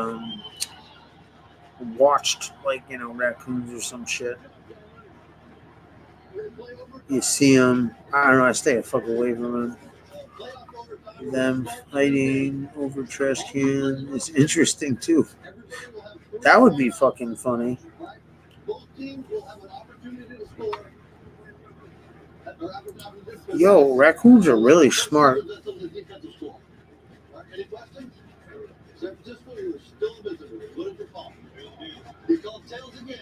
watched raccoons or some shit. You see them. I don't know. I stay a fuck away from them. Them fighting over trash can is interesting too. That would be fucking funny. Yo, raccoons are really smart. San Francisco, you're still a visitor. What is your call? You call tails again.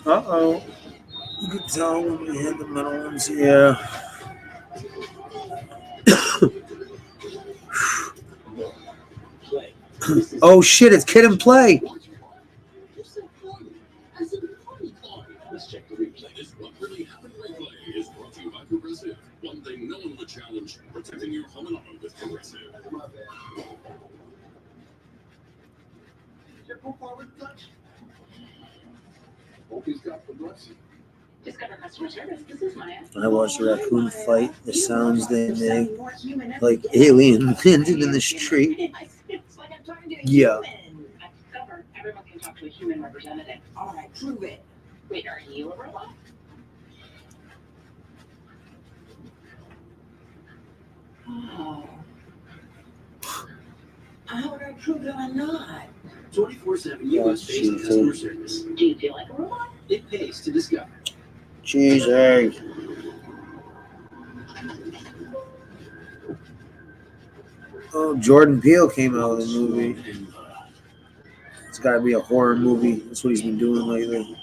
Uh-oh. You can tell when we hit the middle ones. Yeah. Oh, shit. It's Kid and Play. Let's check the replay. Is what really happened replay is brought to you by Progressive. One thing no one would challenge, protecting your home and auto with Progressive. Hope he's got Progressive. Discover customer service. This is Maya. When I watch a raccoon fight, the sounds they make, like alien landing in the street. It's like I'm talking to a Yeah. human. I discovered everyone can talk to a human representative. All right, prove it. Wait, are you a robot? Oh. How would I prove that I'm not? 24/7 US-based customer service. Do you feel like a robot? It pays to discover. Jesus. Oh, Jordan Peele came out with a movie. It's got to be a horror movie. That's what he's been doing lately.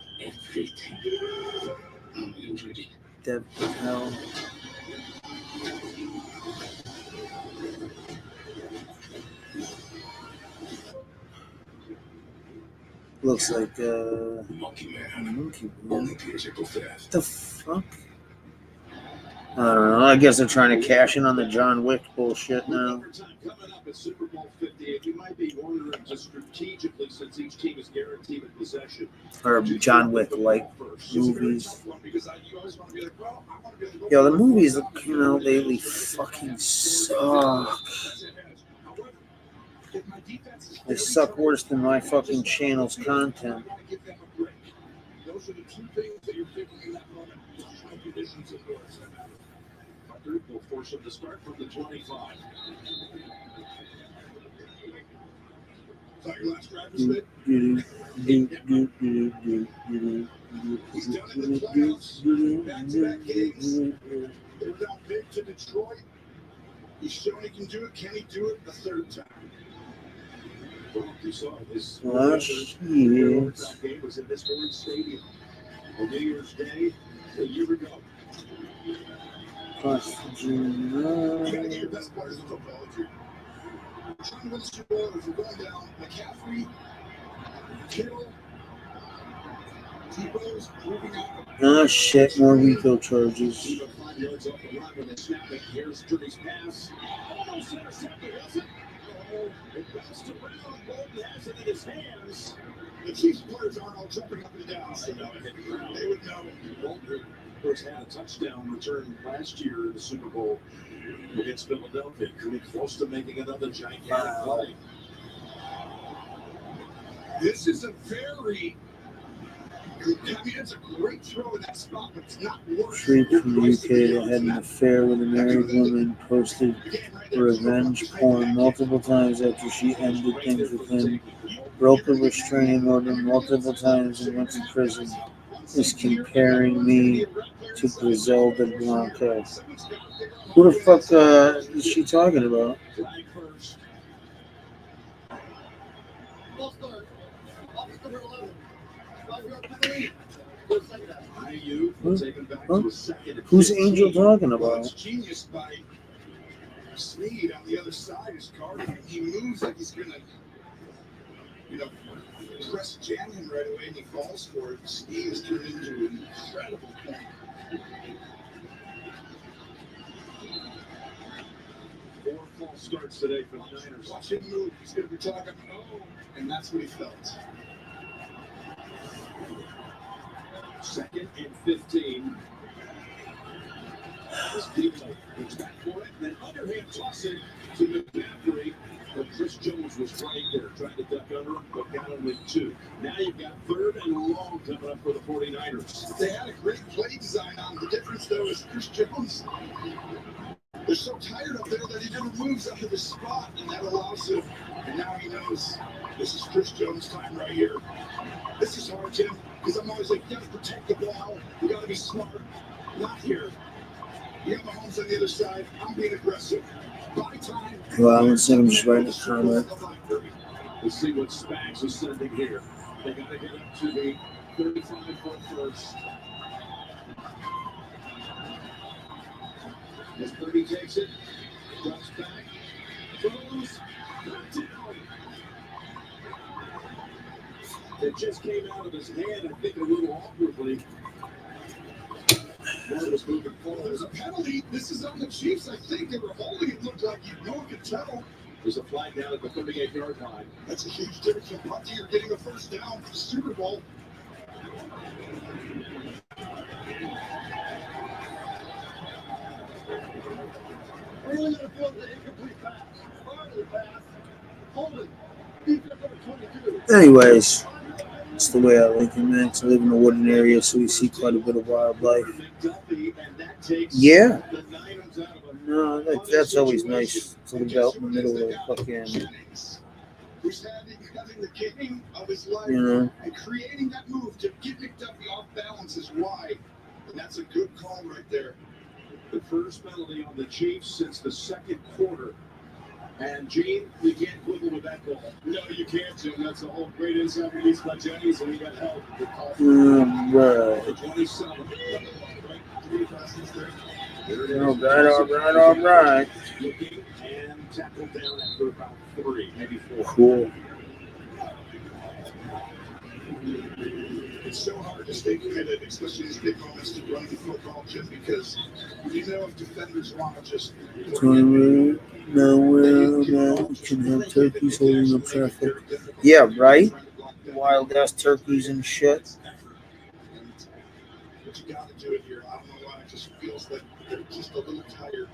Dead as hell. Looks like Monkey Man. Monkey Only Man. Peter's April 5th. What the fuck? I don't know. I guess they're trying to cash in on the John Wick bullshit now. Coming up at Super Bowl 58, you might be wondering just strategically, since each team is guaranteed in possession. Or John Wick like movies. Yo, the movies that came out lately fucking suck. They suck worse than my fucking channel's content. Those are the two things that you're thinking in that moment. Conditions, of course. Tucker will force him to start from the 25. Is that your last drive, Smith? He's done it in the playoffs. Back-to-back games. They were down big to Detroit. He's shown he can do it. Can he do it a third time? Well, you saw this. Last game year. was in this orange stadium on New Year's Day a year ago. Plus You gotta get your best players in football. If you're trying to win the Super Bowl, if you're going down, McCaffrey, Kittle, Tebow's moving out. Ah, shit. More RICO charges. 5 yards off the line when they snap it. Here's Jordy's pass. Almost intercepted, was it? Oh, it bounced around. Bolton has it in his hands. The Chiefs players aren't all jumping up and down. They would know. Bolton, of course, had a touchdown return last year in the Super Bowl against Philadelphia. Could be close to making another gigantic play. This is a very... I mean, it's a great throw in that spot, but it's not working. Street from the UK that had an affair with a married woman posted revenge porn multiple times after she ended things with him, broke a restraining order multiple times, and went to prison. is comparing me to Griselda Blanco. Who the fuck is she talking about? Huh? Who's Angel talking about? Genius by Sneed on the other side is guarding him. He moves like he's gonna, press jam him right away, and he falls for it. Sneed has turned into an incredible point. 4 false starts today for the Niners. Watch him move. He's gonna be talking, oh, and that's what he felt. 2nd and 15. This Debo looks back for it, then underhand toss it to McCaffrey. But Chris Jones was right there, trying to duck under him, but got him with 2. Now you've got 3rd and long coming up for the 49ers. They had a great play design on. The difference, though, is Chris Jones. They're so tired up there that he never moves out of his spot, and that allows him. And now he knows this is Chris Jones' time right here. This is hard, Tim, because I'm always like, you got to protect the ball. You got to be smart. Not here. You have Mahomes on the other side. I'm being aggressive. By time. Well, I'm just writing a comment. We'll see what Spags is sending here. They got to get up to the 35-foot first. As Purdy takes it, drops back, throws, back down. It just came out of his hand, I think, a little awkwardly. Was moving forward. There's a penalty. This is on the Chiefs. I think they were holding it. Looked like no one could tell. There's a flag down at the 38-yard line. That's a huge difference from punting or getting a first down for the Super Bowl. Really going to field the incomplete pass. Fire the pass. Hold it. Defense number 22. Anyways, it's the way I like it, man. To live in a wooded area, so we see quite a bit of wildlife. Yeah. No, that's always nice to live out in the middle of fucking, Who's having the game of his life and creating that move to get McDuffie off balance is why. And that's a good call right there. The first penalty on the Chiefs since the 2nd quarter. And Gene, you can't quibble with that call. No, you can't, Jim. That's a whole great inside release by Jennings, and he got help. right. 27. All right. Looking and tackled down after about 3, maybe 4. Cool. It's so hard to stay committed, especially these big moments to run the football, Jim, because you know if defenders want to just. Nowhere you can have turkeys holding up traffic. Yeah, right? Wild ass turkeys and shit. But you got to do it here. I don't know why. It just feels like they're just a little tired.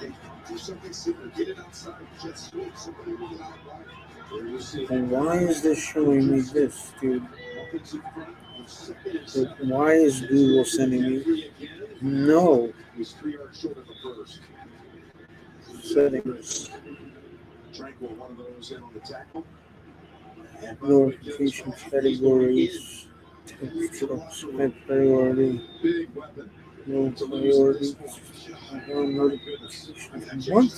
They do something simple. Get it outside. Jet sweep. Somebody moving out wide. And why is this showing me this, dude? Why is Google sending me? No. He's 3 yards short of the first. Settings. Tranquil, one of those in on the tackle. Notification categories. High priority. Big weapon. No priority. No notification. What?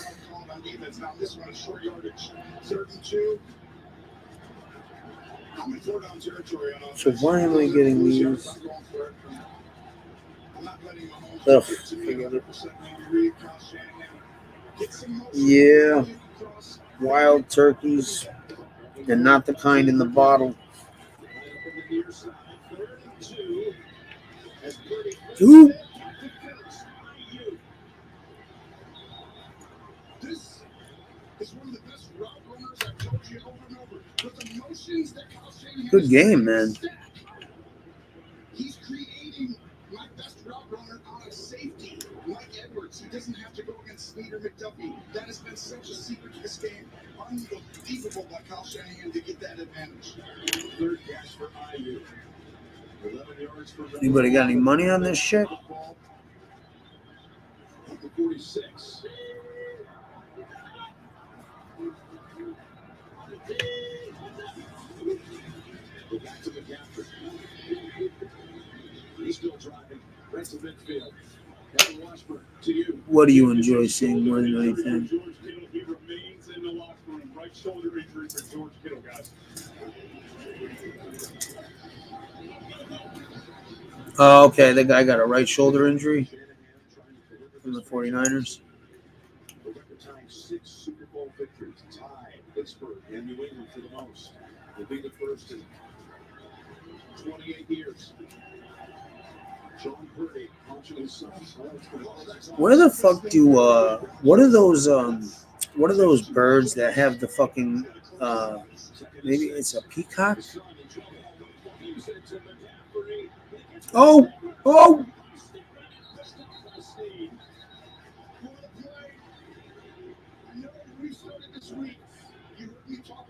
This one is short yardage. 32. I'm in 4-down territory on offense. So why am I getting these? Ugh, forget it. Yeah, wild turkeys, and not the kind in the bottle. Ooh. This is one of the best route runners I've told you over and over. But the motions that Kyle Shanahan Good game, man. He's creating my best route runner out of safety, Mike Edwards. He doesn't have to go against Sneed or McDuffie. That has been such a secret to this game. Unbelievable by Kyle Shanahan to get that advantage. 3rd catch for IU. 11 yards for Anybody got any money on this shit? 46. Go back to McCaffrey. defensive midfield. Kevin Washburn, to you. What do you enjoy seeing more than anything? George Kittle, he remains in the locker room. Right shoulder injury for George Kittle, guys. Oh, okay. The guy got a right shoulder injury from the 49ers. The record time 6 Super Bowl victories, tied Pittsburgh and New England for the most. Will be the first in 28 years. John Purdy launching his son's. Where the fuck do what are those birds that have the fucking maybe it's a peacock? Oh,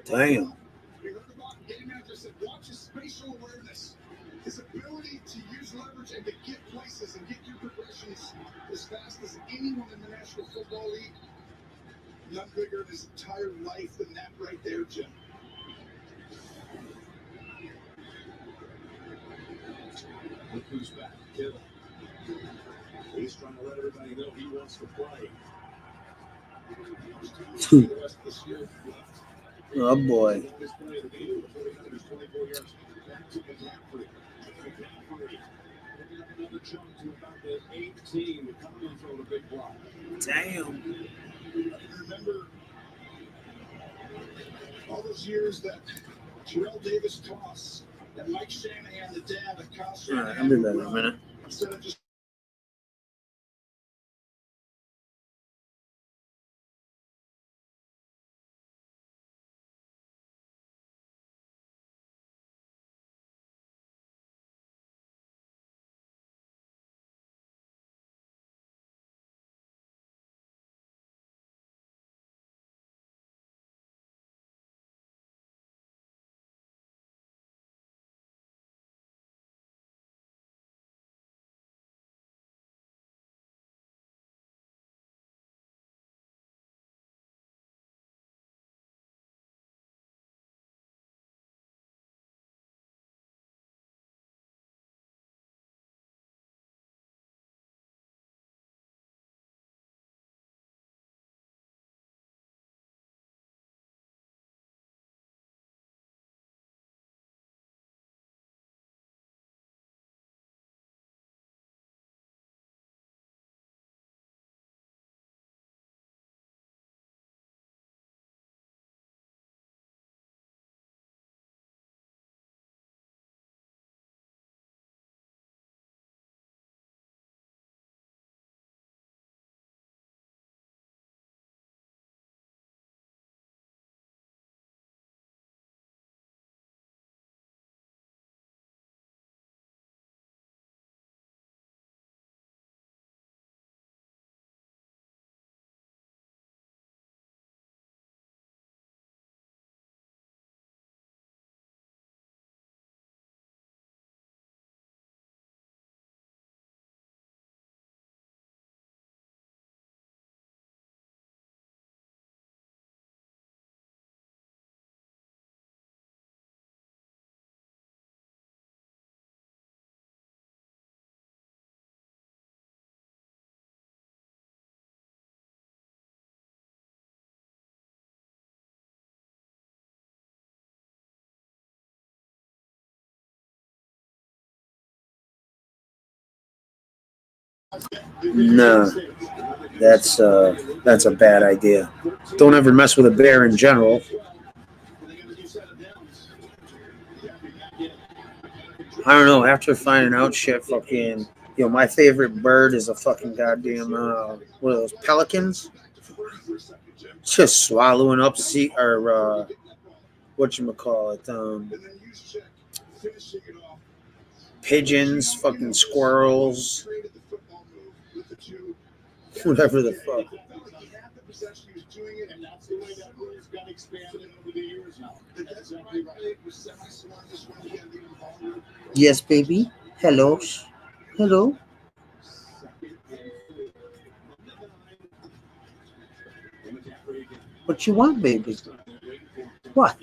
damn. Watch his spatial awareness, his ability to use leverage and to get places and get your progressions as fast as anyone in the National Football League. None bigger in his entire life than that right there, Jim. Look who's back, Kittle. He's trying to let everybody know he wants to play. The rest of the skill left. Oh boy. Damn. Remember all those years that Terrell Davis toss, that Mike Shanahan, the dad of Kyle All right, Shanahan, I'll be back in a minute. instead of just No, that's a bad idea. Don't ever mess with a bear in general. I don't know. After finding out shit, fucking, my favorite bird is a fucking goddamn what are those, pelicans? Just swallowing up whatchamacallit, pigeons, fucking squirrels, whatever the fuck. Yes, baby. Hello. Hello. What you want, baby? What?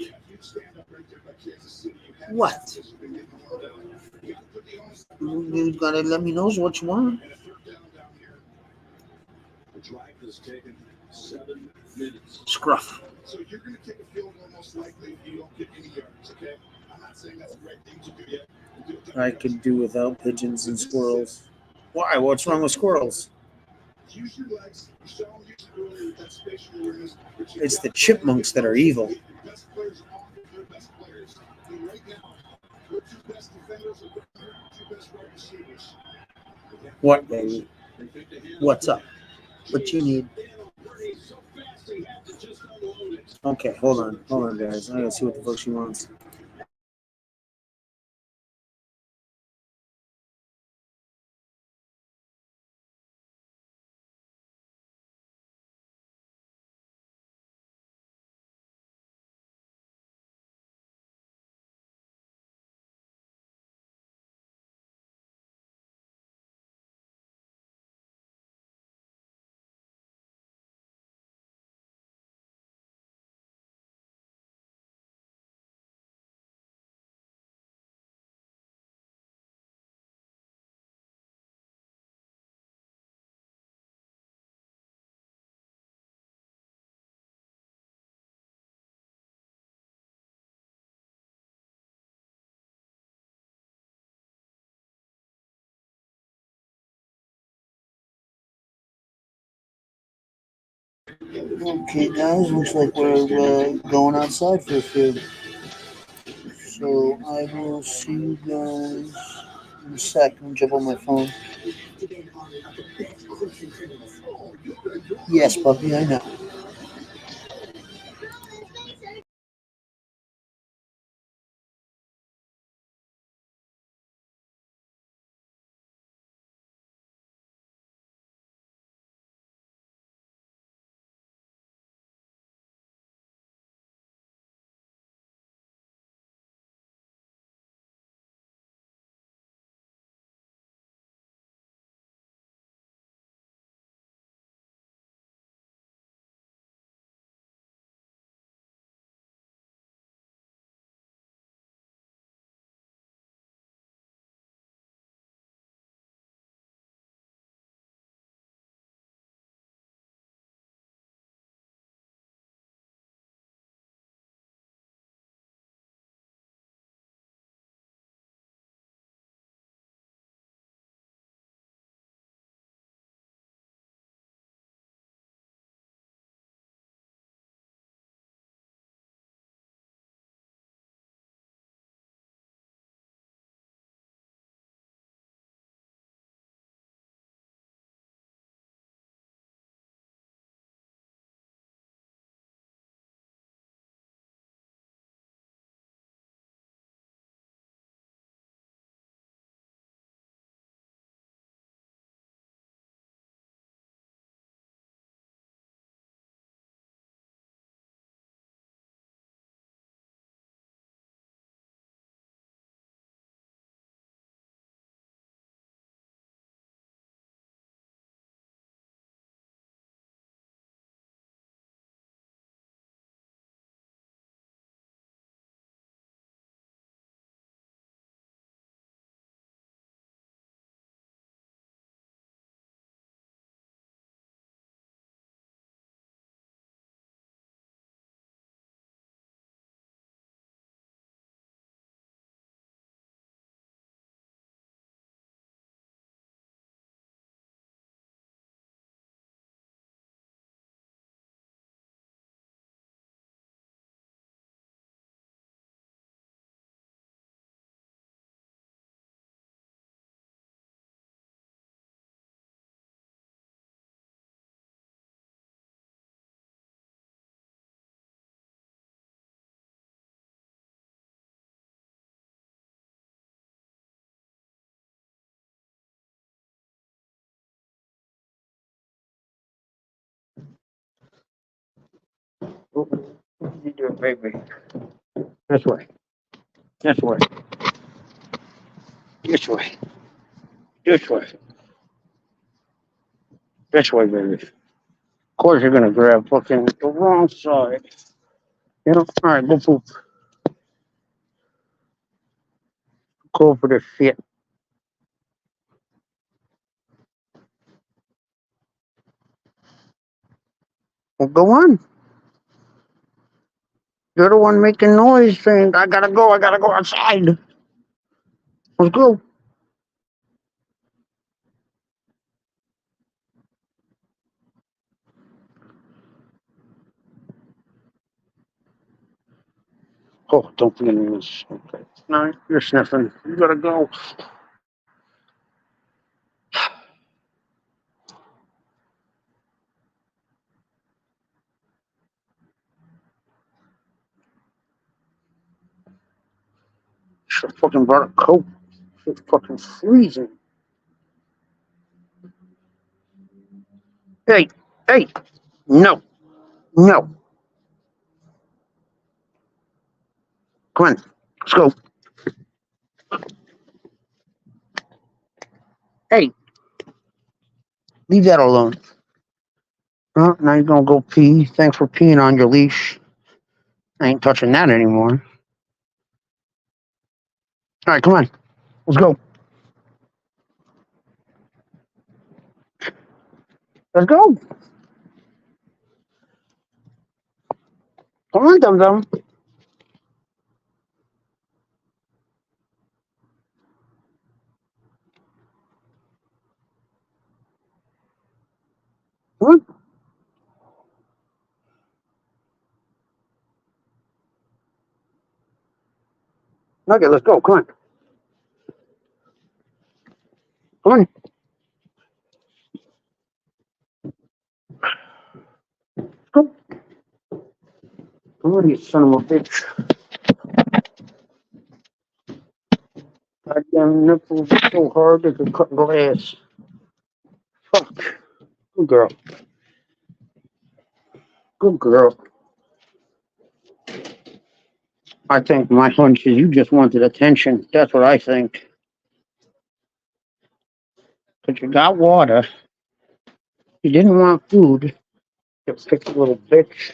What? You gotta let me know what you want. The drive has taken 7 minutes. Scruff. So you're going to kick a field goal most likely if you don't get any yards, okay? I'm not saying that's the right thing to do yet. I could do without pigeons and squirrels. Why? What's wrong with squirrels? Use your legs. You saw them use it earlier with that spatial awareness. It's the chipmunks that are evil. The best players are their best players. And right now, your 2 best defenders are your 2 best wide receivers. What, baby? What's up? What you need? Okay, hold on, guys. I gotta see what the fuck she wants. Okay, guys, looks like we're going outside for food. So I will see you guys in a sec. I'm jump on my phone. Yes, puppy, I know. What did you do, baby? This way. This way. This way. This way. This way, baby. Of course you're gonna grab fucking the wrong side. You know? Alright, go poop. Go for the shit. Well, go on. You're the one making noise saying, I gotta go outside. Let's go. Oh, don't be in this. Okay. No, you're sniffing. You gotta go. Should have fucking brought a coat. It's fucking freezing. Hey, hey. No. No. Come on. Let's go. Hey. Leave that alone. Oh, now you're gonna go pee. Thanks for peeing on your leash. I ain't touching that anymore. All right, come on. Let's go. Let's go. Come on, Dum Dum. Come on. Okay, let's go. Come on. Come on. Go. Come on, you son of a bitch. Goddamn nipples so hard they could cut glass. Fuck. Good girl. Good girl. I think my hunch is you just wanted attention. That's what I think. But you got water. You didn't want food. You picked a little bitch.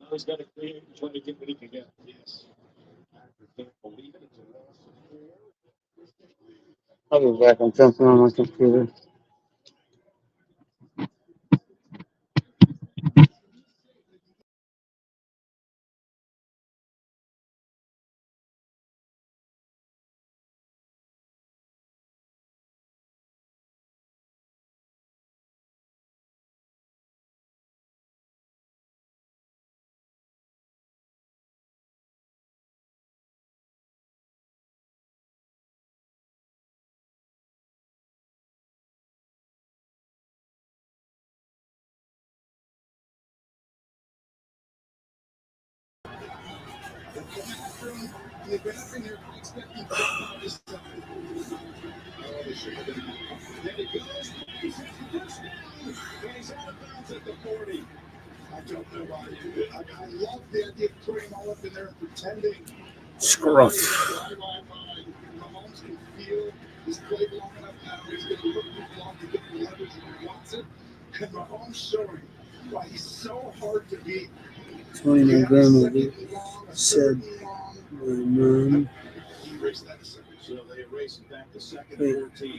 Now he's got to create and try to get what he can get. Yes. I can't believe it. I'll be back. I'm jumping on my computer. They've been up in there expecting this time. Oh, they should have been. There he goes. He's at the first down. And he's out of bounds at the 40. I don't know why. I love the idea of putting him all up in there and pretending. Scruff. Mahomes can feel he's played long enough now. He's going to put people off to get the leverage when he wants it. And Mahomes showing why he's so hard to beat. Tony, my grandmother said my mom. Wait,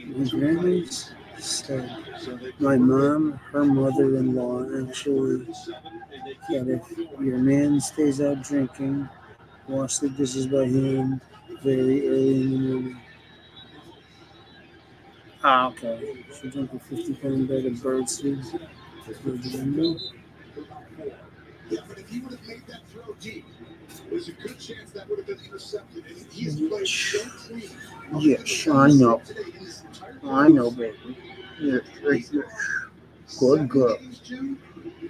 my grandmother said my mom, her mother-in-law, actually that if your man stays out drinking, wash the dishes by hand very early in the morning. Ah, okay. She drank a 50-pound bag of bird seed. Yeah, but if he would have made that throw deep, there's a good chance that would have been intercepted. And he's played so clean. Yes, I know. I know, baby. Yes, yes, yes. Good girl.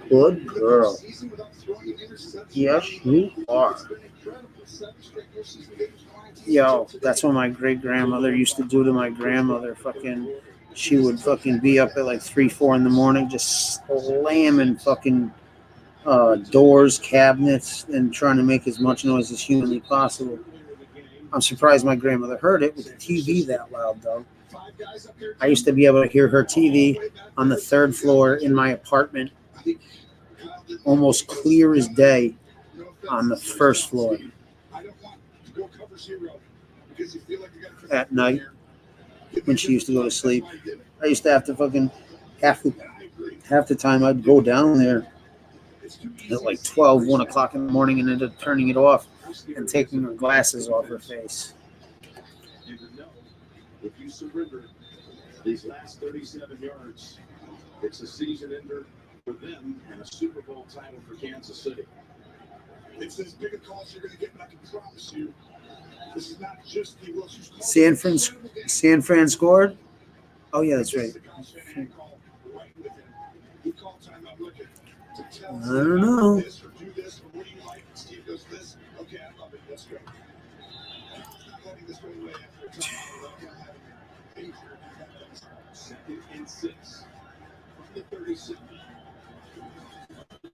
Good girl. Yes, you are. Yo, that's what my great-grandmother used to do to my grandmother. Fucking, she would fucking be up at like 3, 4 in the morning just slamming fucking doors, cabinets, and trying to make as much noise as humanly possible. I'm surprised my grandmother heard it with the TV that loud, though. I used to be able to hear her TV on the 3rd floor in my apartment, almost clear as day on the 1st floor. At night, when she used to go to sleep, I used to have to fucking half the time I'd go down there at like 12, 1 o'clock in the morning and end up turning it off and taking her glasses off her face. You would know if you surrender these last 37 yards, it's a season ender for them and a Super Bowl title for Kansas City. It's as big a call as you're going to get, but I can promise you, this is not just the Wilson. San Fran scored? Oh, yeah, that's right. I don't know. Steve goes this. Okay, I love it. Let's go. Letting this go away after a time. 2nd and 6 from the 37.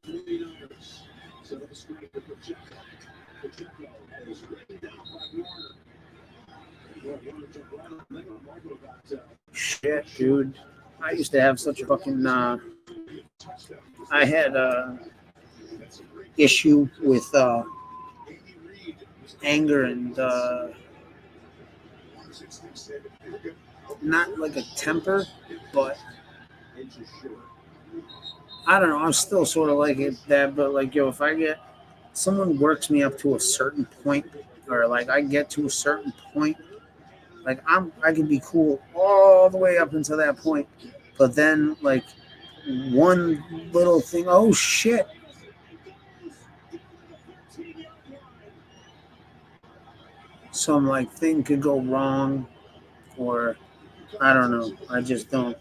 49ers set up a screen for Pacheco. Pacheco is written down by Warner. Warner took right on. Then Marco got Shit, dude. I used to have such a fucking. I had a issue with anger and not like a temper, but I don't know. I'm still sort of like it that, but like, yo, if I get someone works me up to a certain point, or like I get to a certain point, like I can be cool all the way up until that point, but then like one little thing, oh shit. Some like thing could go wrong, or I don't know. I just don't.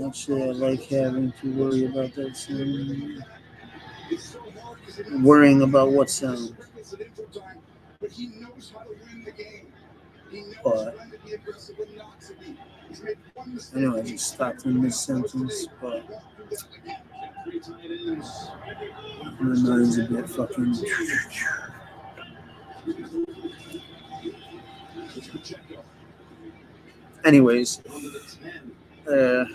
Actually, I like having to worry about that sound. Worrying about what sound. But he knows how to win the game. He knows But when to be aggressive and not to be. He's made one I mistake. know I just stopped in this sentence, but my mind's a bit fucking. Anyways, there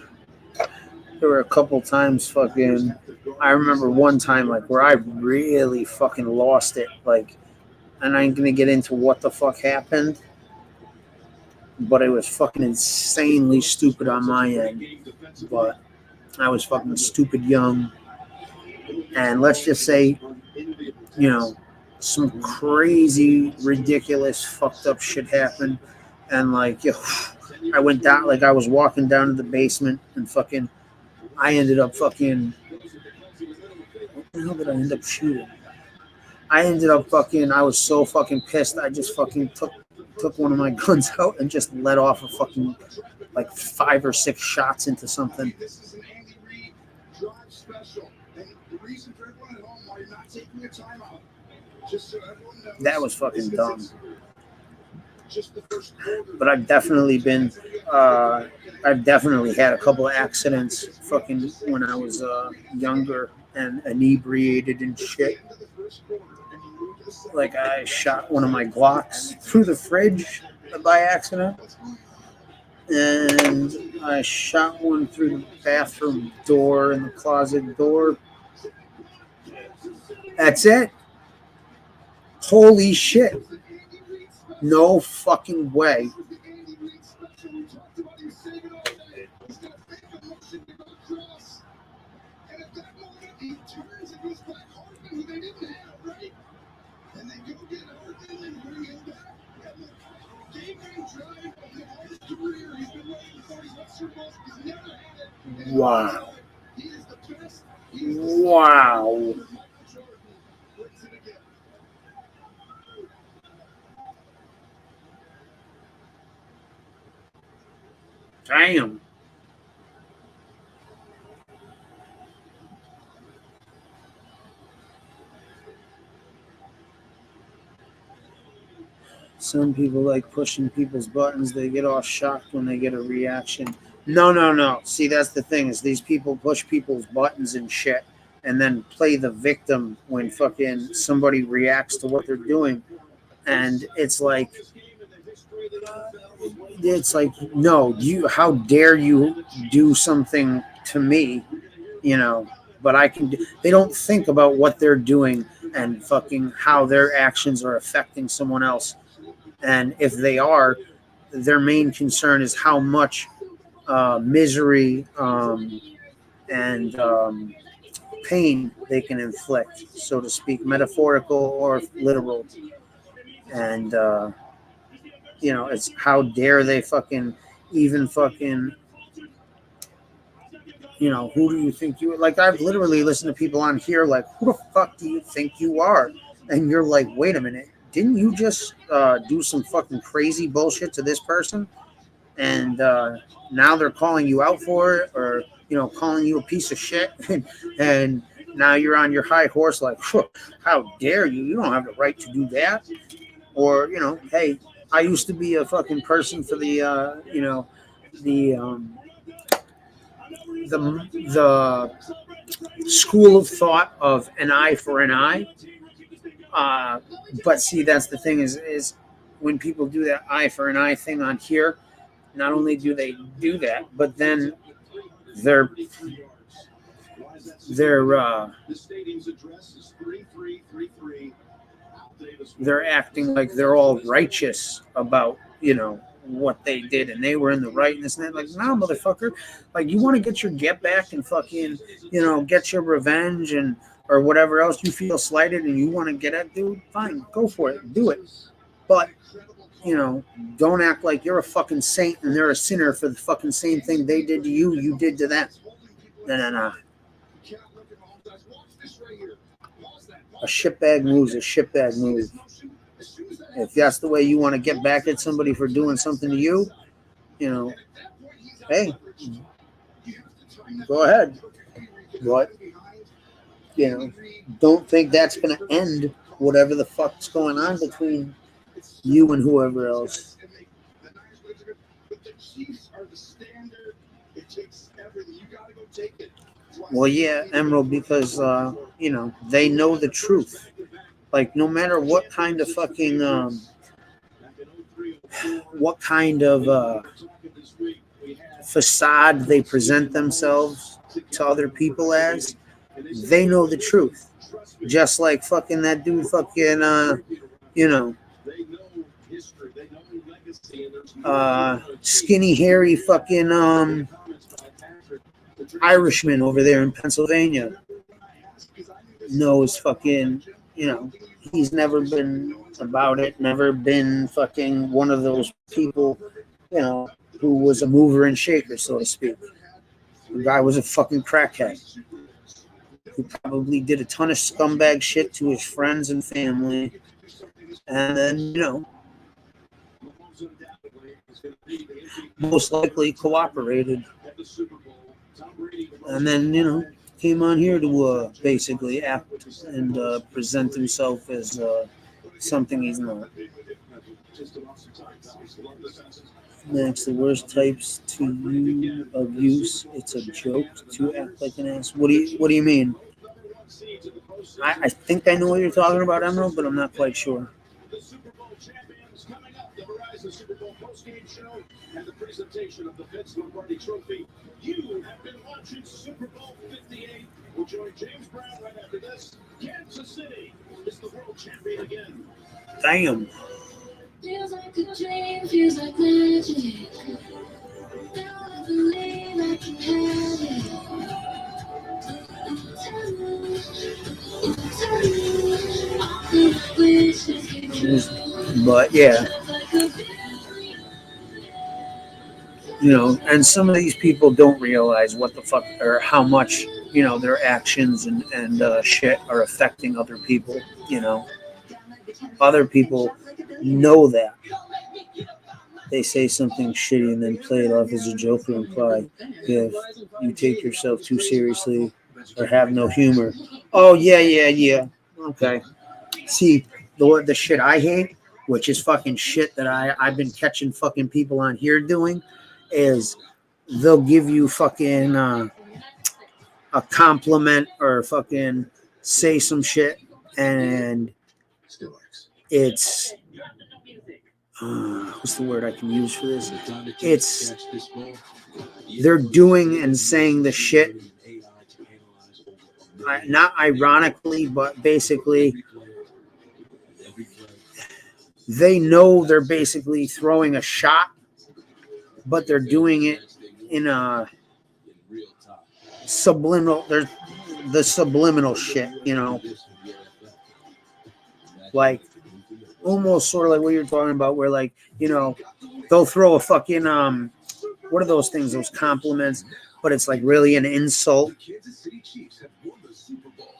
were a couple times fucking. I remember one time like where I really fucking lost it. Like, and I ain't gonna get into what the fuck happened, but it was fucking insanely stupid on my end. But I was fucking stupid young, and let's just say, you know, some crazy, ridiculous, fucked up shit happened, and like, yo, I went down, like I was walking down to the basement, and fucking, I ended up fucking. What the hell did I end up shooting? I ended up fucking. I was so fucking pissed. I just fucking took one of my guns out and just let off a fucking like 5 or 6 shots into something. This is an Andy Reid drive special. And the reason for everyone at home why you're not taking a timeout, just so everyone knows. That was fucking dumb. Just the first quarter. But I've definitely been. I've definitely had a couple of accidents fucking when I was younger and inebriated and shit. Like I shot one of my Glocks through the fridge by accident, and I shot one through the bathroom door and the closet door. That's it. Holy shit. No fucking way. Wow. Wow. Damn. Some people like pushing people's buttons. They get all shocked when they get a reaction. No. See, that's the thing is these people push people's buttons and shit and then play the victim when fucking somebody reacts to what they're doing. And it's like, no, how dare you do something to me, you know, but I can do, they don't think about what they're doing and fucking how their actions are affecting someone else. And if they are, their main concern is how much misery, and pain they can inflict, so to speak, metaphorical or literal. And it's how dare they fucking even fucking, who do you think you are? Like, I've literally listened to people on here like, who the fuck do you think you are? And you're like, wait a minute, didn't you just do some fucking crazy bullshit to this person? And now they're calling you out for it, or calling you a piece of shit. And now you're on your high horse like, how dare you? You don't have the right to do that. Or, hey, I used to be a fucking person for the school of thought of an eye for an eye. But see, that's the thing is when people do that eye for an eye thing on here, not only do they do that, but then they're acting like they're all righteous about, what they did, and they were in the right and this and that. Like, no, motherfucker. Like, you want to get your get back and fucking, get your revenge and or whatever else you feel slighted and you want to get at, dude, fine, go for it, do it. But, don't act like you're a fucking saint and they're a sinner for the fucking same thing they did to you, you did to them. No. A shitbag move's a shitbag move. If that's the way you want to get back at somebody for doing something to you, hey, go ahead. But, don't think that's going to end whatever the fuck's going on between you and whoever else. Well, yeah, Emerald, because, they know the truth. Like, no matter what kind of fucking, facade they present themselves to other people as, they know the truth. Just like fucking that dude fucking, skinny, hairy fucking, Irishman over there in Pennsylvania knows fucking, he's never been about it, never been fucking one of those people, who was a mover and shaker, so to speak. The guy was a fucking crackhead who probably did a ton of scumbag shit to his friends and family. And then, most likely cooperated. And then, came on here to basically act and present himself as something he's not. Max, the worst types to you of use. It's a joke to act like an ass. What do you mean? I think I know what you're talking about, Emerald, but I'm not quite sure. The Super Bowl champions coming up, the Verizon Super Bowl postgame show and the presentation of the Vince Lombardi Trophy. You have been watching Super Bowl 58. We'll join James Brown right after this. Kansas City is the world champion again. Damn. Feels like a dream, feels like magic. Don't believe I can have it. But yeah. And some of these people don't realize what the fuck or how much, their actions and shit are affecting other people, Other people know that. They say something shitty and then play it off as a joke or imply if you take yourself too seriously or have no humor. Oh, yeah. Okay. See, the shit I hate, which is fucking shit that I've been catching fucking people on here doing, is they'll give you fucking a compliment or fucking say some shit and it's what's the word I can use for this? It's they're doing and saying the shit not ironically, but basically they know they're basically throwing a shot, but they're doing it in subliminal. There's the subliminal shit, you know, like almost sort of like what you're talking about, where like, you know, they'll throw a fucking what are those things? Those compliments, but it's like really an insult. The Kansas City Chiefs have won the Super Bowl,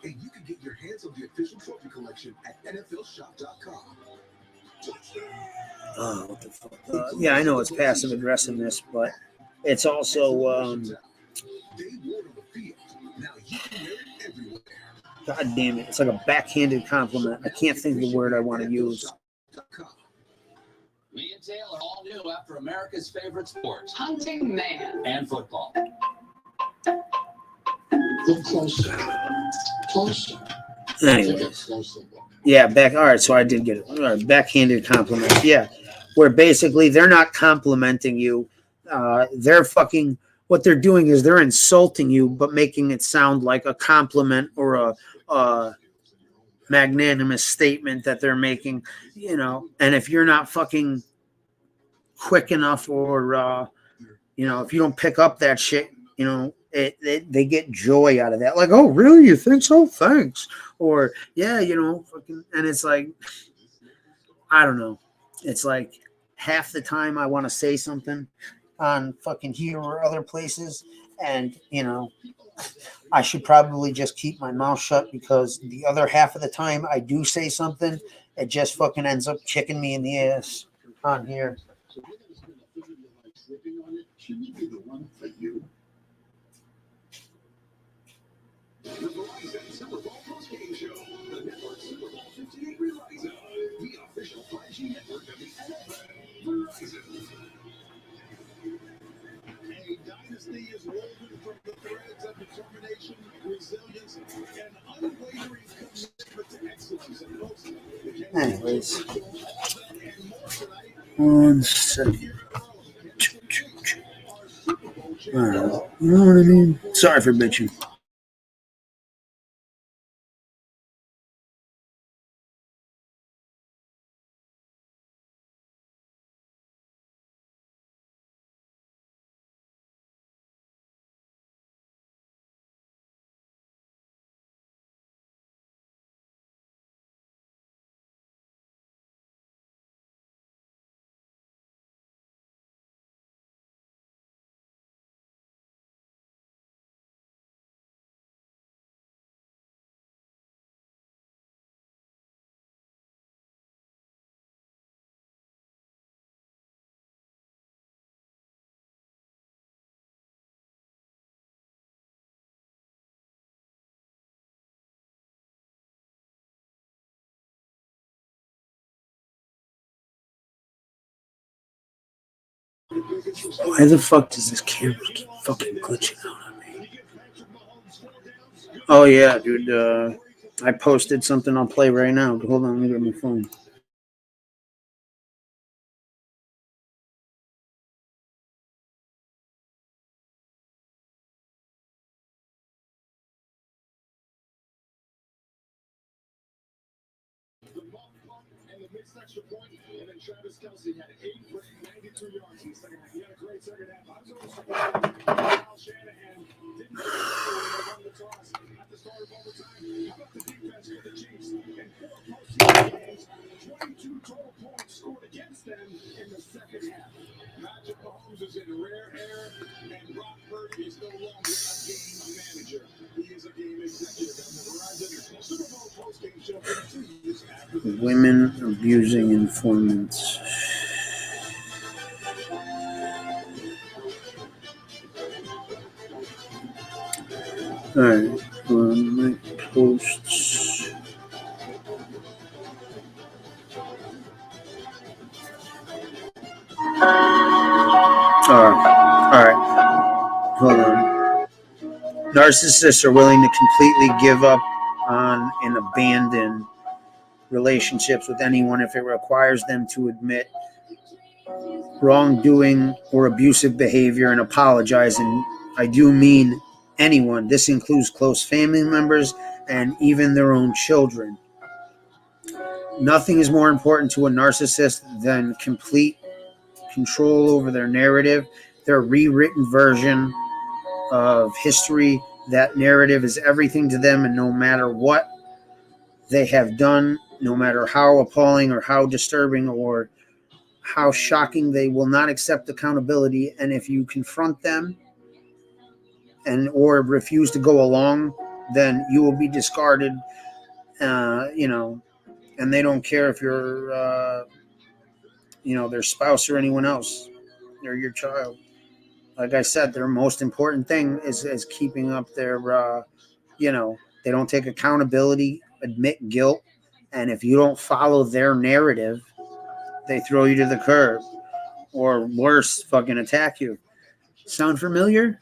and you can get your hands on the official trophy collection at NFLshop.com. Oh, what the fuck? Yeah, I know it's passive aggressiveness, but it's also God damn it, it's like a backhanded compliment. I can't think of the word I want to use. Me and Taylor all new after America's favorite sports, hunting man and football. Look closer. Closer. Anyways. Yeah, all right, so I did get it. All right, backhanded compliment. Yeah, where basically they're not complimenting you. They're fucking, what they're doing is they're insulting you, but making it sound like a compliment or a magnanimous statement that they're making, you know. And if you're not fucking quick enough, or you know, if you don't pick up that shit, you know, they get joy out of that. Like, oh, really? You think so? Thanks. Or yeah, you know, fucking. And it's like, I don't know. It's like half the time I want to say something on fucking here or other places, and you know, I should probably just keep my mouth shut, because the other half of the time I do say something, it just fucking ends up kicking me in the ass on here. Shouldn't be the one for you. The Verizon Super Bowl postgame show. The network Super Bowl 58 Verizon. The official 5G network of the NFL. Verizon. A dynasty is woven from the threads of determination, resilience, and unwavering commitment to excellence. And folks, Anyways, 1 second. All right. You know what I mean? Sorry for bitching. Why the fuck does this camera keep fucking glitching out on me? Oh yeah, dude. I posted something I'll play right now. Hold on, let me get my phone. And the missed extra point, and then Travis Kelce had 8 for 92 yards in the second half. He had a great second half. I was always surprised Kyle Shanahan didn't get the toss at the start of overtime. How about the defense for the Chiefs? In 4 postseason games, 22 total points scored against them in the second half. Patrick Mahomes is in rare air, and Brock Purdy is no longer a game manager. He is a game executive. And the Verizon Super Bowl postgame show continues after the Women abusing informants. All right, my posts. All right. Hold on. Narcissists are willing to completely give up on and abandon relationships with anyone if it requires them to admit wrongdoing or abusive behavior and apologize. And I do mean anyone. This includes close family members and even their own children. Nothing is more important to a narcissist than complete control over their narrative. their rewritten version of history. That narrative is everything to them, and no matter what they have done, no matter how appalling or how disturbing or how shocking, they will not accept accountability. And if you confront them and or refuse to go along, then you will be discarded. And they don't care if you're, their spouse or anyone else or your child. Like I said, their most important thing is keeping up their, they don't take accountability, admit guilt. And if you don't follow their narrative, they throw you to the curb or worse, fucking attack you. Sound familiar?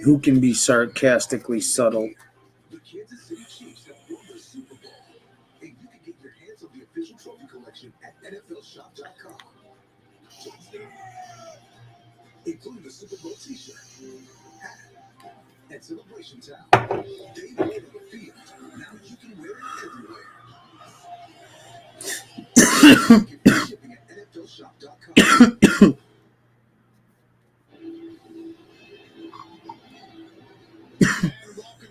Who can be sarcastically subtle? The Kansas City Chiefs have won the Super Bowl, and you can get your hands on the official trophy collection at NFLShop.com. Including the Super Bowl T-shirt, hat, and celebration towel. They won on the field. Now you can wear it everywhere. Get free shipping at NFLShop.com.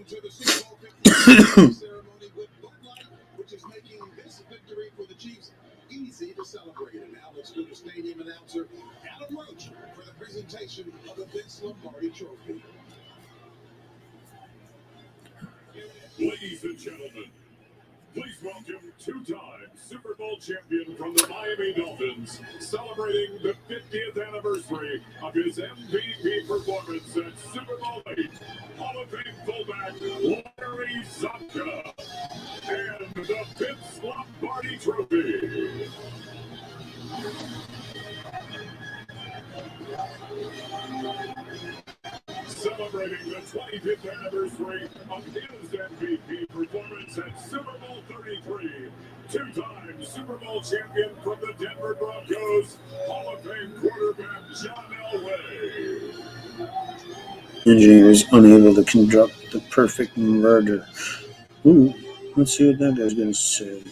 To the Super Bowl 50 ceremony with Bud Light, which is making this victory for the Chiefs easy to celebrate. And now let's go to stadium announcer Adam Roach for the presentation of the Vince Lombardi Trophy. Ladies and gentlemen, please welcome two-time Super Bowl champion from the Miami Dolphins, celebrating the 50th anniversary of his MVP performance at Super Bowl VIII, Hall of Fame fullback Larry Zonka, and the Vince Lombardi Trophy. Celebrating the 25th anniversary of his MVP performance at Super Bowl 33, two-time Super Bowl champion from the Denver Broncos, Hall of Fame quarterback John Elway. Engineer is unable to conduct the perfect murder. Ooh, let's see what that guy's going to say.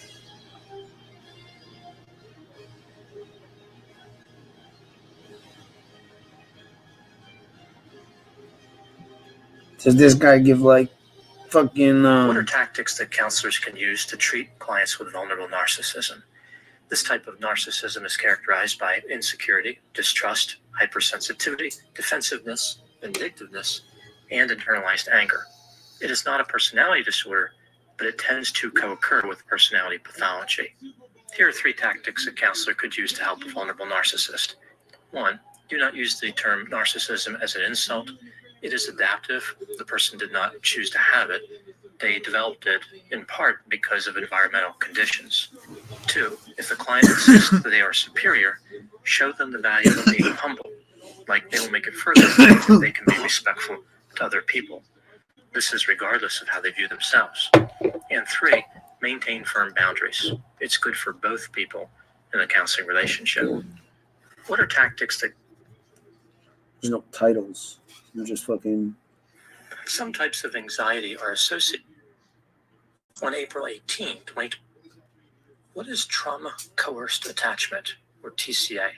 Does this guy give like fucking What are tactics that counselors can use to treat clients with vulnerable narcissism? This type of narcissism is characterized by insecurity, distrust, hypersensitivity, defensiveness, vindictiveness, and internalized anger. It is not a personality disorder, but it tends to co-occur with personality pathology. Here are 3 tactics a counselor could use to help a vulnerable narcissist. 1. Do not use the term narcissism as an insult. It is adaptive. The person did not choose to have it. They developed it in part because of environmental conditions. 2. If the client insists that they are superior, show them the value of being humble. Like they will make it further if they can be respectful to other people. This is regardless of how they view themselves. And 3, maintain firm boundaries. It's good for both people in a counseling relationship. What are tactics that... There's no titles. They're just fucking... Some types of anxiety are associated. On April 18, 2020, what is trauma-coerced attachment, or TCA?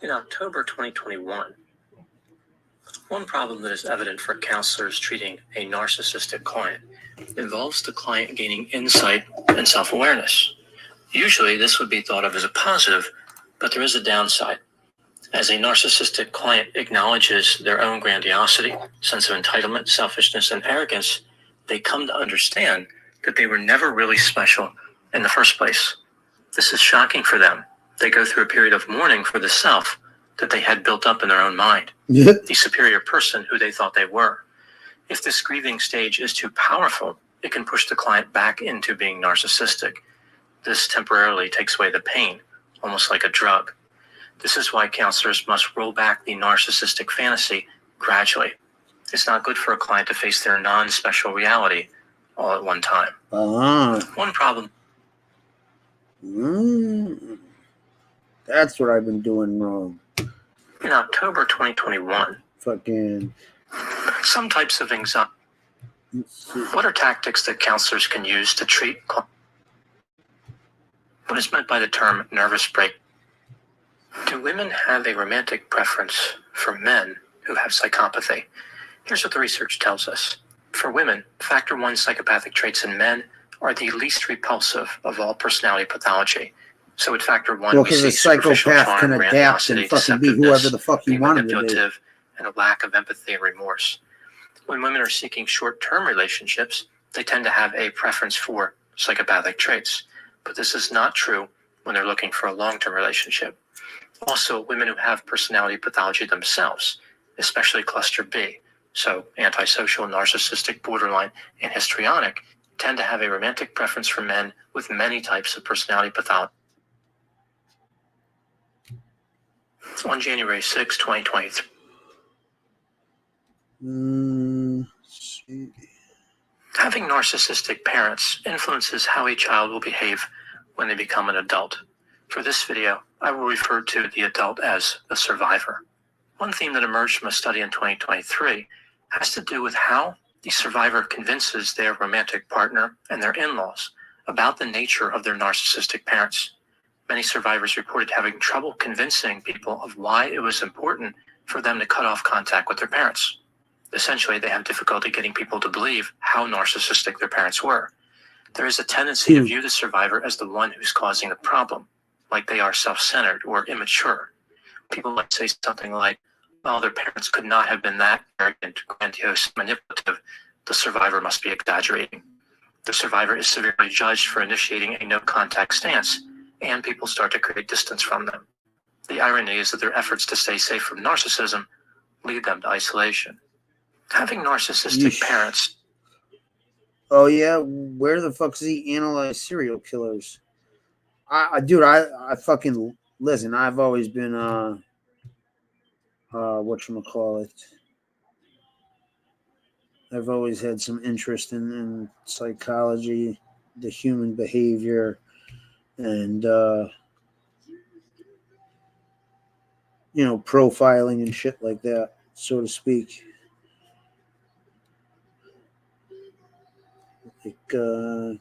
In October 2021, one problem that is evident for counselors treating a narcissistic client involves the client gaining insight and self-awareness. Usually, this would be thought of as a positive, but there is a downside. As a narcissistic client acknowledges their own grandiosity, sense of entitlement, selfishness, and arrogance, they come to understand that they were never really special in the first place. This is shocking for them. They go through a period of mourning for the self that they had built up in their own mind, the superior person who they thought they were. If this grieving stage is too powerful, it can push the client back into being narcissistic. This temporarily takes away the pain, almost like a drug. This is why counselors must roll back the narcissistic fantasy gradually. It's not good for a client to face their non-special reality all at one time. One problem. That's what I've been doing wrong. In October 2021, fucking. Some types of anxiety. What are tactics that counselors can use to treat? What is meant by the term nervous break? Do women have a romantic preference for men who have psychopathy? Here's what the research tells us. For women, factor 1 psychopathic traits in men are the least repulsive of all personality pathology. So with factor 1, Well, we because see a superficial psychopath can charm, adapt and grandiosity, fucking be whoever the fuck you be want him to be. manipulative, and a lack of empathy and remorse. When women are seeking short-term relationships, they tend to have a preference for psychopathic traits. But this is not true when they're looking for a long-term relationship. Also, women who have personality pathology themselves, especially cluster B, so antisocial, narcissistic, borderline, and histrionic, tend to have a romantic preference for men with many types of personality pathology. On January 6, 2023. Having narcissistic parents influences how a child will behave when they become an adult. For this video, I will refer to the adult as the survivor. One theme that emerged from a study in 2023 has to do with how the survivor convinces their romantic partner and their in-laws about the nature of their narcissistic parents. Many survivors reported having trouble convincing people of why it was important for them to cut off contact with their parents. Essentially, they have difficulty getting people to believe how narcissistic their parents were. There is a tendency to view the survivor as the one who's causing the problem, like they are self-centered or immature. People might say something like, well, their parents could not have been that arrogant, grandiose, manipulative. The survivor must be exaggerating. The survivor is severely judged for initiating a no-contact stance, and people start to create distance from them. The irony is that their efforts to stay safe from narcissism lead them to isolation. Having narcissistic parents. Oh yeah, where the fuck does he analyze serial killers? Dude, I fucking listen. I've always been whatchamacallit. I've always had some interest in psychology, the human behavior, and profiling and shit like that, so to speak. I've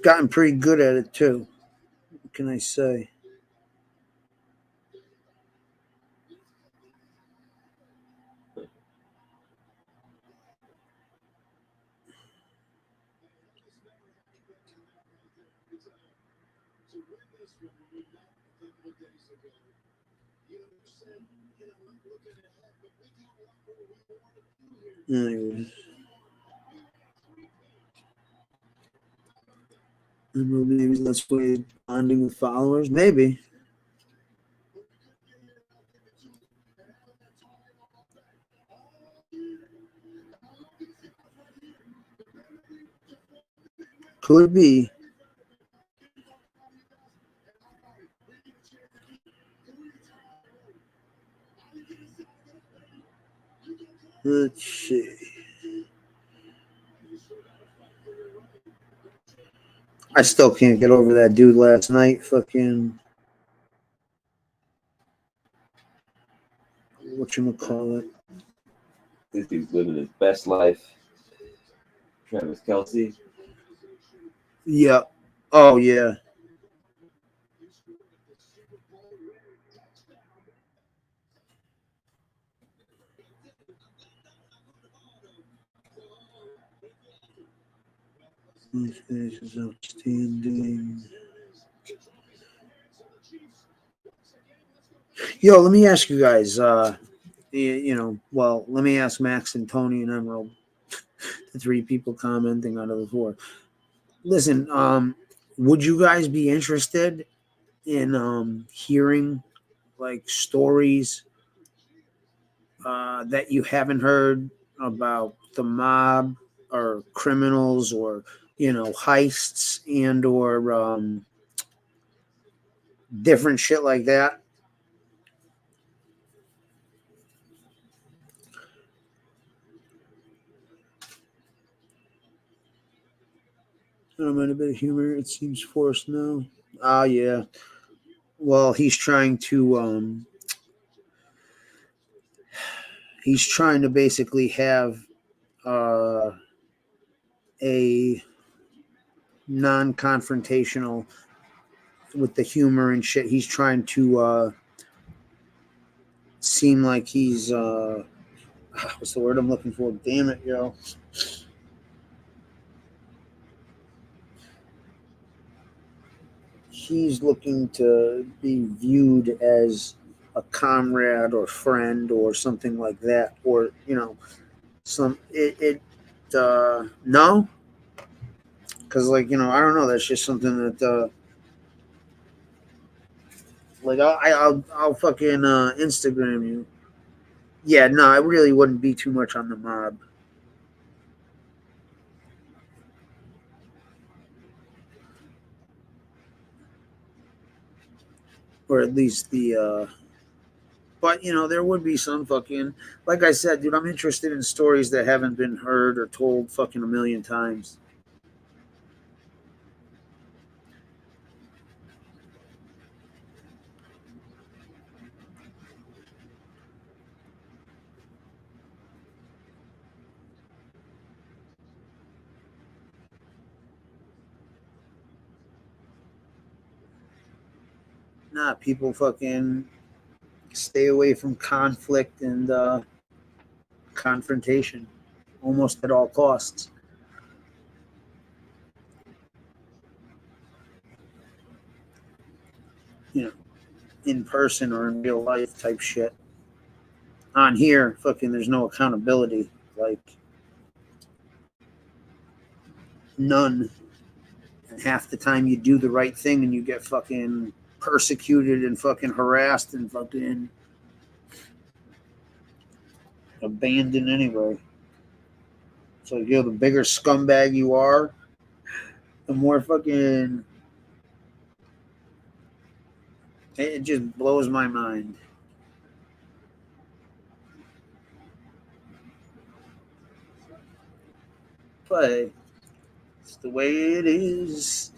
gotten pretty good at it too. What can I say? Anyways. Maybe that's way bonding with followers. Maybe. Could be. Let's see. I still can't get over that dude last night. Fucking whatchamacallit. This dude's living his best life. Travis Kelce. Yeah. Oh yeah. This is outstanding. Yo, let me ask you guys. Let me ask Max and Tony and Emerald, the 3 people commenting out of the 4. Listen, would you guys be interested in hearing like stories that you haven't heard about the mob or criminals or heists and or different shit like that? I don't mind a bit of humor. It seems forced now. Ah, yeah. Well, he's trying to he's trying to basically have a non-confrontational with the humor and shit. He's trying to seem like he's what's the word I'm looking for? Damn it, yo. He's looking to be viewed as a comrade or friend or something like that, or no, because I don't know. That's just something that I'll fucking Instagram you. Yeah, no, I really wouldn't be too much on the mob. Or at least the but there would be some fucking, like I said, dude, I'm interested in stories that haven't been heard or told fucking a million times. Nah, people fucking stay away from conflict and confrontation almost at all costs. In person or in real life type shit. On here, fucking there's no accountability. Like, none. And half the time you do the right thing and you get fucking persecuted and fucking harassed and fucking abandoned anyway. So the bigger scumbag you are, the more fucking it just blows my mind. But it's the way it is.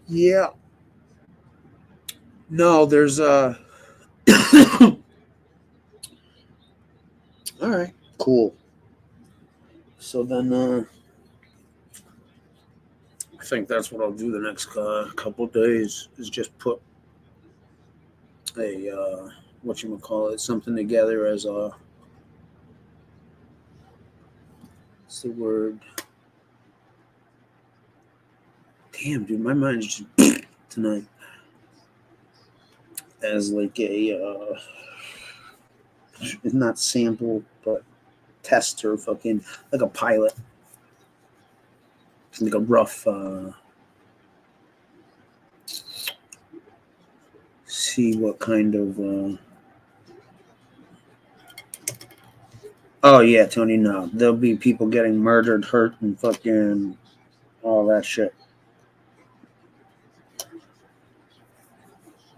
Yeah. No, there's all right, cool. So then I think that's what I'll do the next couple of days is just put a something together as a what's the word? Damn, dude, my mind's just tonight. As like a not sample but tester, fucking like a pilot, like a rough see what kind of oh yeah, Tony, no, there'll be people getting murdered, hurt, and fucking all that shit.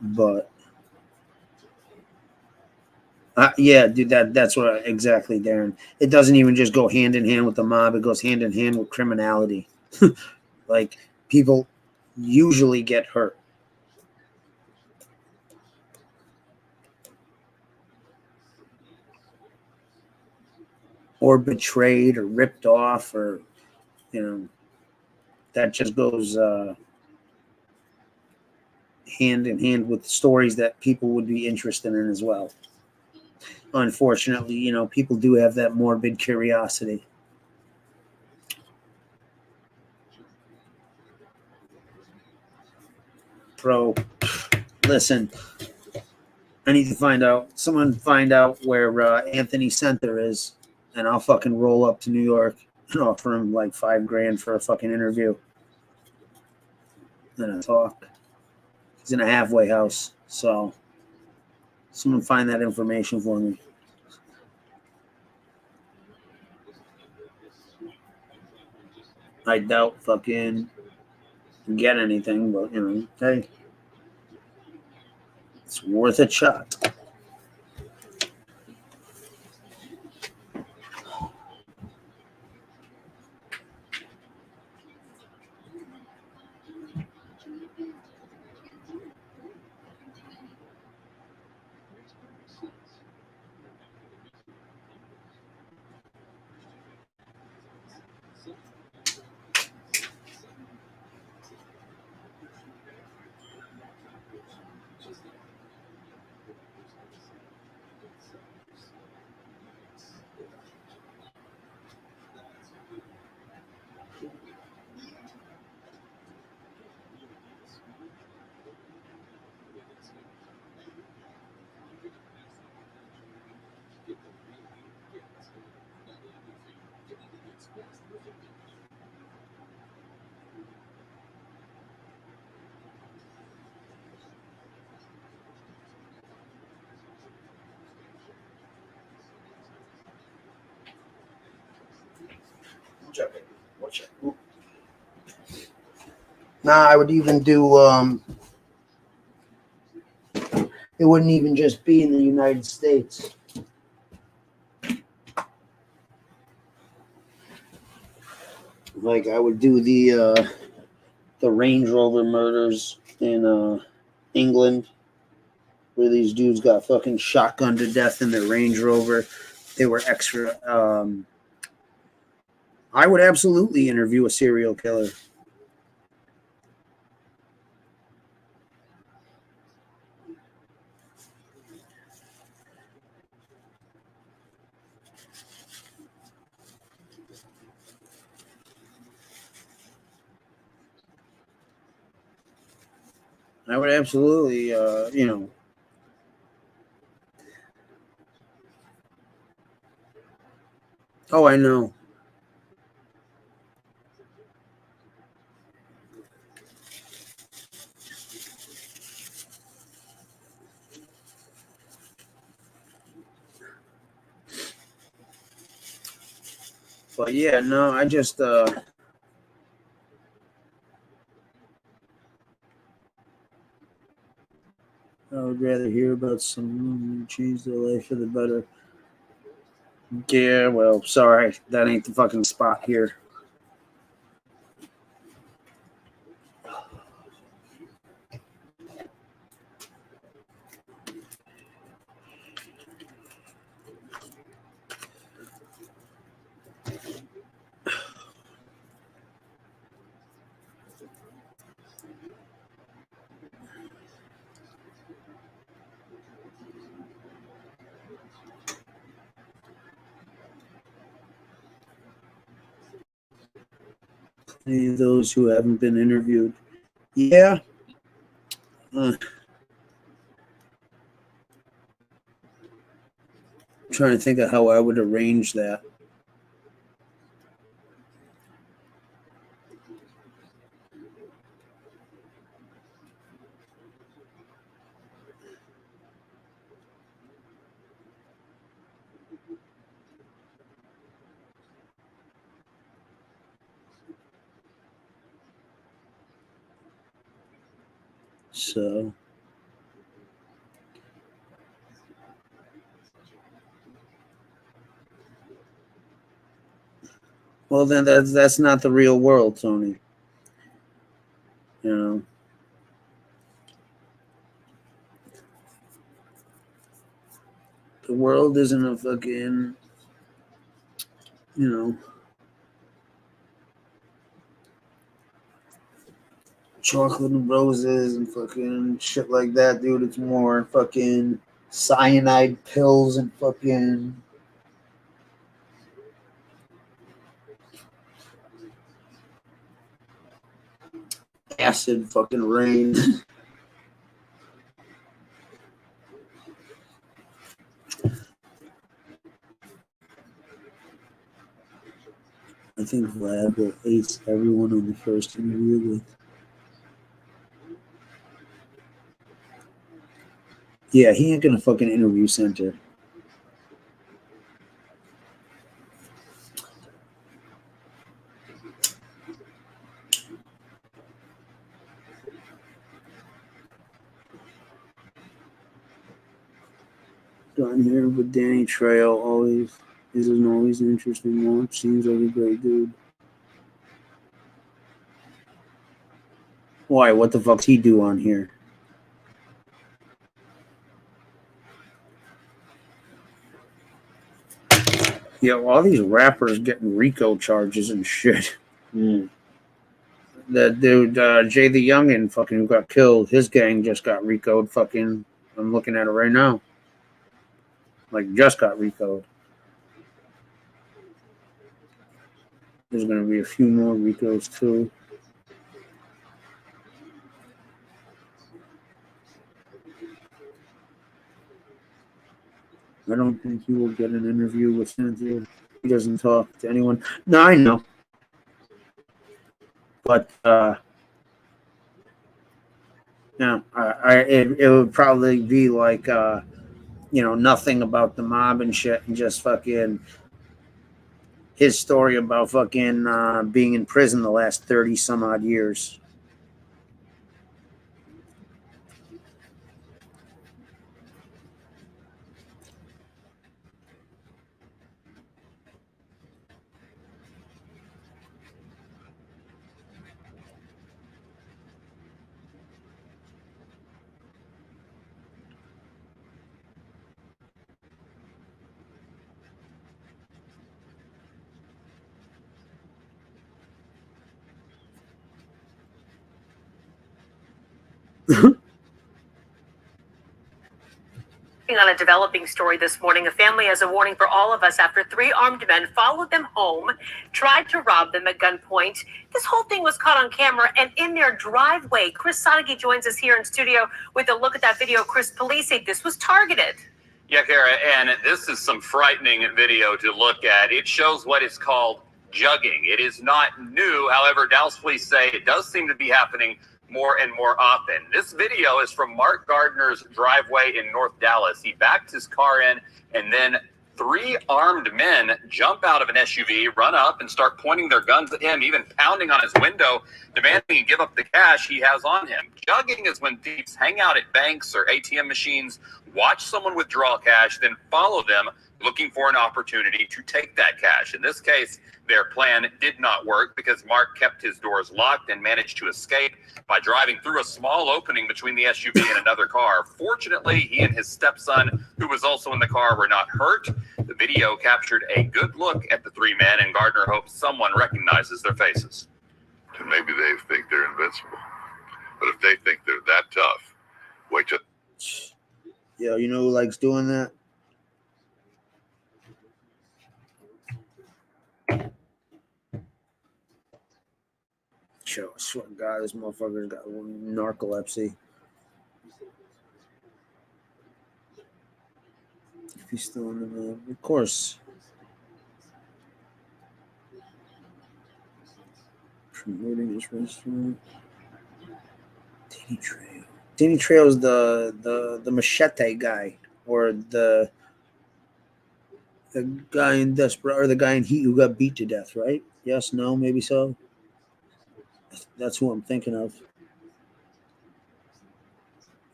But yeah, dude, that's what exactly, Darren. It doesn't even just go hand in hand with the mob; it goes hand in hand with criminality. Like, people usually get hurt. Or betrayed or ripped off, or that just goes hand in hand with stories that people would be interested in as well. Unfortunately, people do have that morbid curiosity. Bro, listen, I need to find out where Anthony Center is, and I'll fucking roll up to New York and offer him like $5,000 for a fucking interview and a talk. He's in a halfway house, so Someone find that information for me. I doubt fucking get anything, but you know, hey, it's worth a shot. Nah, I would even do. It wouldn't even just be in the United States. Like I would do the Range Rover murders in England, where these dudes got fucking shotgunned to death in their Range Rover. They were extra. I would absolutely interview a serial killer. I would absolutely, you know. Oh, I know. But yeah, no, I just I would rather hear about some change their life for the better. Yeah, well, sorry, that ain't the fucking spot here. Any of those who haven't been interviewed. Yeah. I'm trying to think of how I would arrange that. So well, then that's not the real world, Tony. You know. The world isn't a fucking, you know, chocolate and roses and fucking shit like that, dude. It's more fucking cyanide pills and fucking acid fucking rain. I think Vlad will ace everyone on the first interview with. Yeah, he ain't gonna fucking interview center. Done here with Danny Trejo always isn't always an interesting watch. Seems like a great dude. Why? What the fuck's he do on here? Yeah, all these rappers getting RICO charges and shit. The dude, Jay the Youngin, fucking who got killed, his gang just got RICO'd. Fucking, I'm looking at it right now. Like, just got RICO'd. There's gonna be a few more RICOs too. I don't think he will get an interview with Cynthia. He doesn't talk to anyone. No, I know. But yeah, it would probably be like nothing about the mob and shit, and just fucking his story about fucking being in prison the last 30 some odd years. On a developing story this morning, a family has a warning for all of us after 3 armed men followed them home, tried to rob them at gunpoint. This whole thing was caught on camera and in their driveway. Chris Sonnicky joins us here in studio with a look at that video. Chris, police say this was targeted. Yeah, Kara, and this is some frightening video to look at. It shows what is called jugging. It is not new. However, Dallas police say it does seem to be happening more and more often. This video is from Mark Gardner's driveway in North Dallas. He backed his car in, and then 3 armed men jump out of an SUV, run up, and start pointing their guns at him, even pounding on his window, demanding he give up the cash he has on him. Jugging is when thieves hang out at banks or ATM machines, watch someone withdraw cash, then follow them, looking for an opportunity to take that cash. In this case, their plan did not work because Mark kept his doors locked and managed to escape by driving through a small opening between the SUV and another car. Fortunately, he and his stepson, who was also in the car, were not hurt. The video captured a good look at the 3 men, and Gardner hopes someone recognizes their faces. And maybe they think they're invincible. But if they think they're that tough, wait till... Yo, you know who likes doing that? Yo, I swear to God, this motherfucker's got narcolepsy. If he's still in the middle, of course. Promoting his restaurant. Danny Trejo. Danny Trejo's the machete guy, or the guy in Desperate, or the guy in Heat who got beat to death, right? Yes, no, maybe so. That's who I'm thinking of.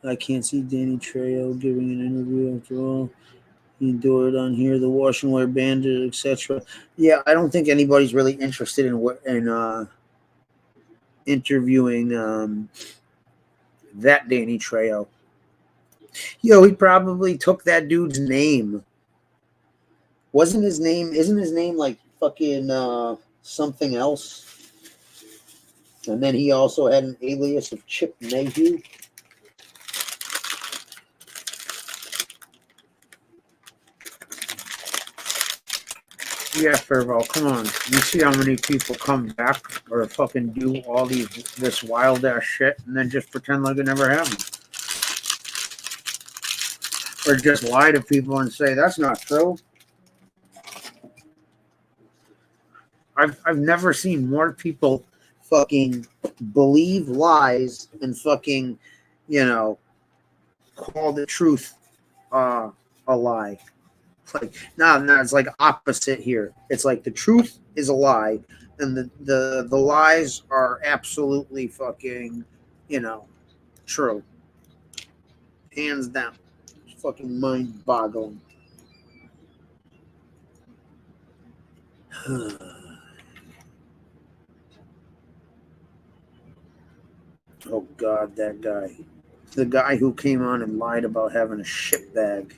I can't see Danny Trejo giving an interview after all. He endured on here, the Wash and Wear Bandit, etc. Yeah, I don't think anybody's really interested in interviewing that Danny Trejo. Yo, he probably took that dude's name. Isn't his name like fucking something else? And then he also had an alias of Chip Mayhew. Yeah, Fairwell, come on. You see how many people come back or fucking do all this wild ass shit and then just pretend like it never happened. Or just lie to people and say that's not true. I've never seen more people fucking believe lies and fucking, call the truth a lie. Like no, it's like opposite here. It's like the truth is a lie, and the lies are absolutely fucking, true. Hands down. It's fucking mind-boggling. Oh God, that guy. The guy who came on and lied about having a shit bag.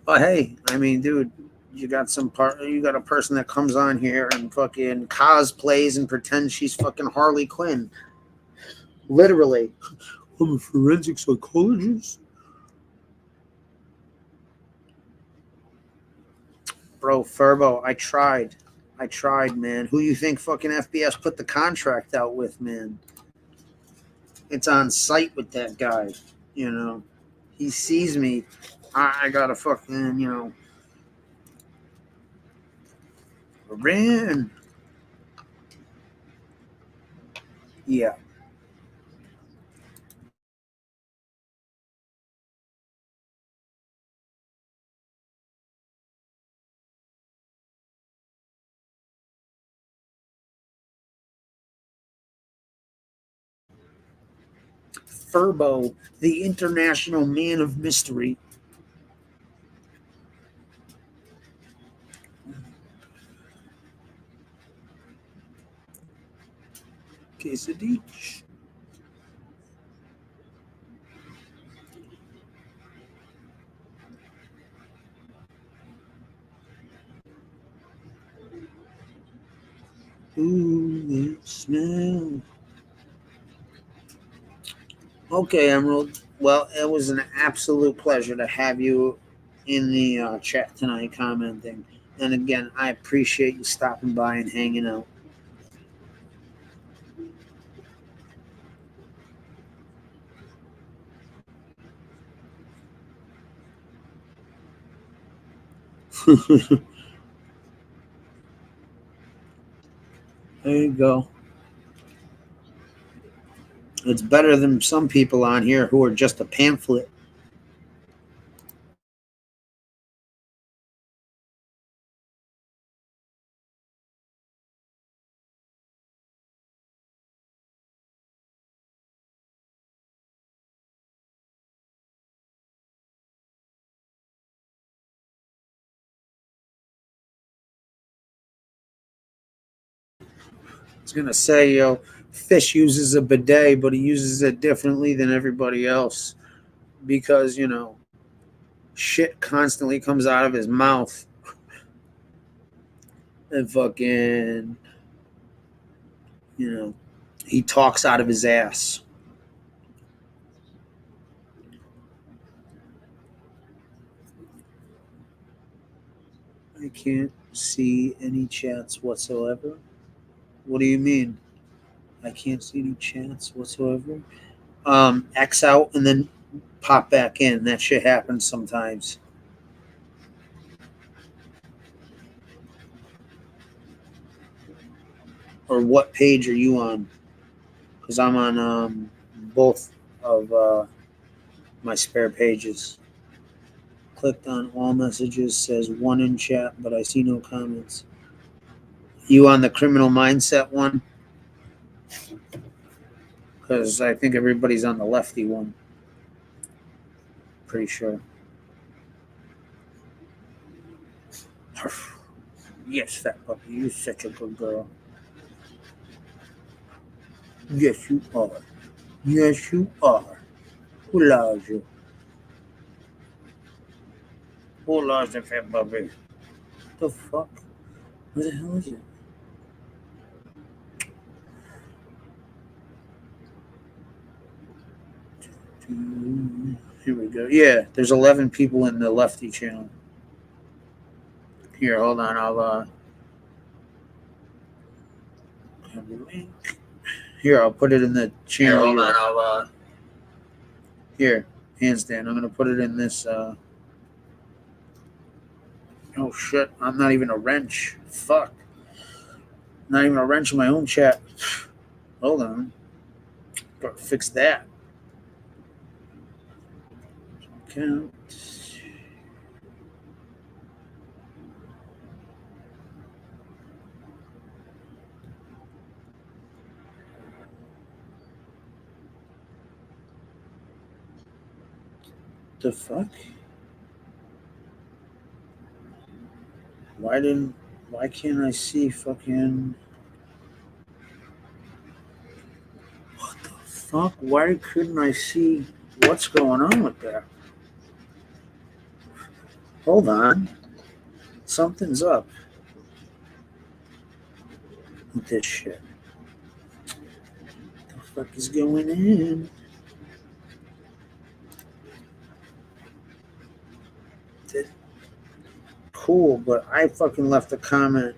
Oh, hey, I mean, dude, you got a person that comes on here and fucking cosplays and pretends she's fucking Harley Quinn. Literally. I'm a forensic psychologist. Bro, Furbo, I tried, man. Who you think fucking FBS put the contract out with, man? It's on site with that guy, He sees me. I gotta fucking, ran. Yeah. Furbo, the international man of mystery. Quesadilla. Ooh, that smell. Okay, Emerald. Well, it was an absolute pleasure to have you in the chat tonight commenting. And again, I appreciate you stopping by and hanging out. There you go. It's better than some people on here who are just a pamphlet. I was gonna say, Fish uses a bidet, but he uses it differently than everybody else because shit constantly comes out of his mouth and fucking he talks out of his ass. I can't see any chats whatsoever. What do you mean? I can't see any chats whatsoever. X out and then pop back in. That shit happens sometimes. Or what page are you on? Because I'm on both of my spare pages. Clicked on all messages, says one in chat, but I see no comments. You on the criminal mindset one? Because I think everybody's on the lefty one. Pretty sure. Yes, fat puppy, you're such a good girl. Yes, you are. Yes, you are. Who loves you? Who loves the fat puppy? The fuck? What the hell is it? Here we go. Yeah, there's 11 people in the lefty channel. Here, hold on. I'll have a link. Here, I'll put it in the channel. Here, hold on. Here, handstand. I'm gonna put it in this. Oh shit! I'm not even a wrench. Fuck. Not even a wrench in my own chat. Hold on. Gotta fix that. account. The fuck? Why can't I see fucking what the fuck? Why couldn't I see what's going on with that? Hold on. Something's up with this shit. What the fuck is going on? Cool, but I fucking left a comment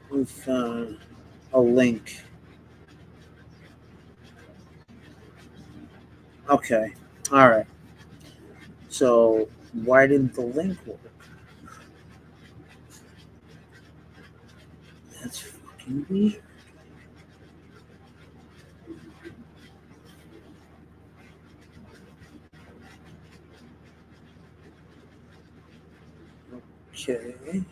with a link. Okay, all right. So why didn't the link work? That's fucking weird. Okay.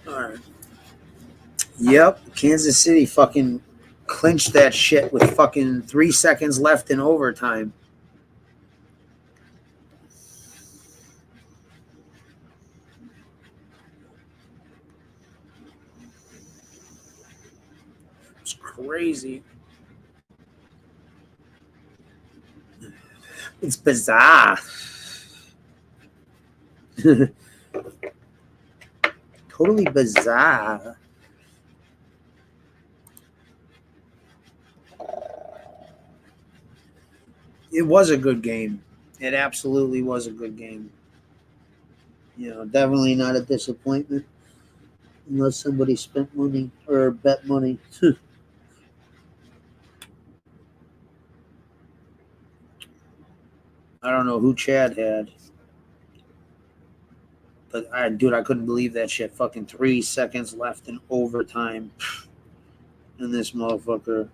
All right. Yep, Kansas City fucking clinched that shit with fucking 3 seconds left in overtime. It's crazy. It's bizarre. Totally bizarre. It was a good game. It absolutely was a good game. You know, definitely not a disappointment unless somebody spent money or bet money. I don't know who Chad had. But I couldn't believe that shit. Fucking 3 seconds left in overtime. And this motherfucker.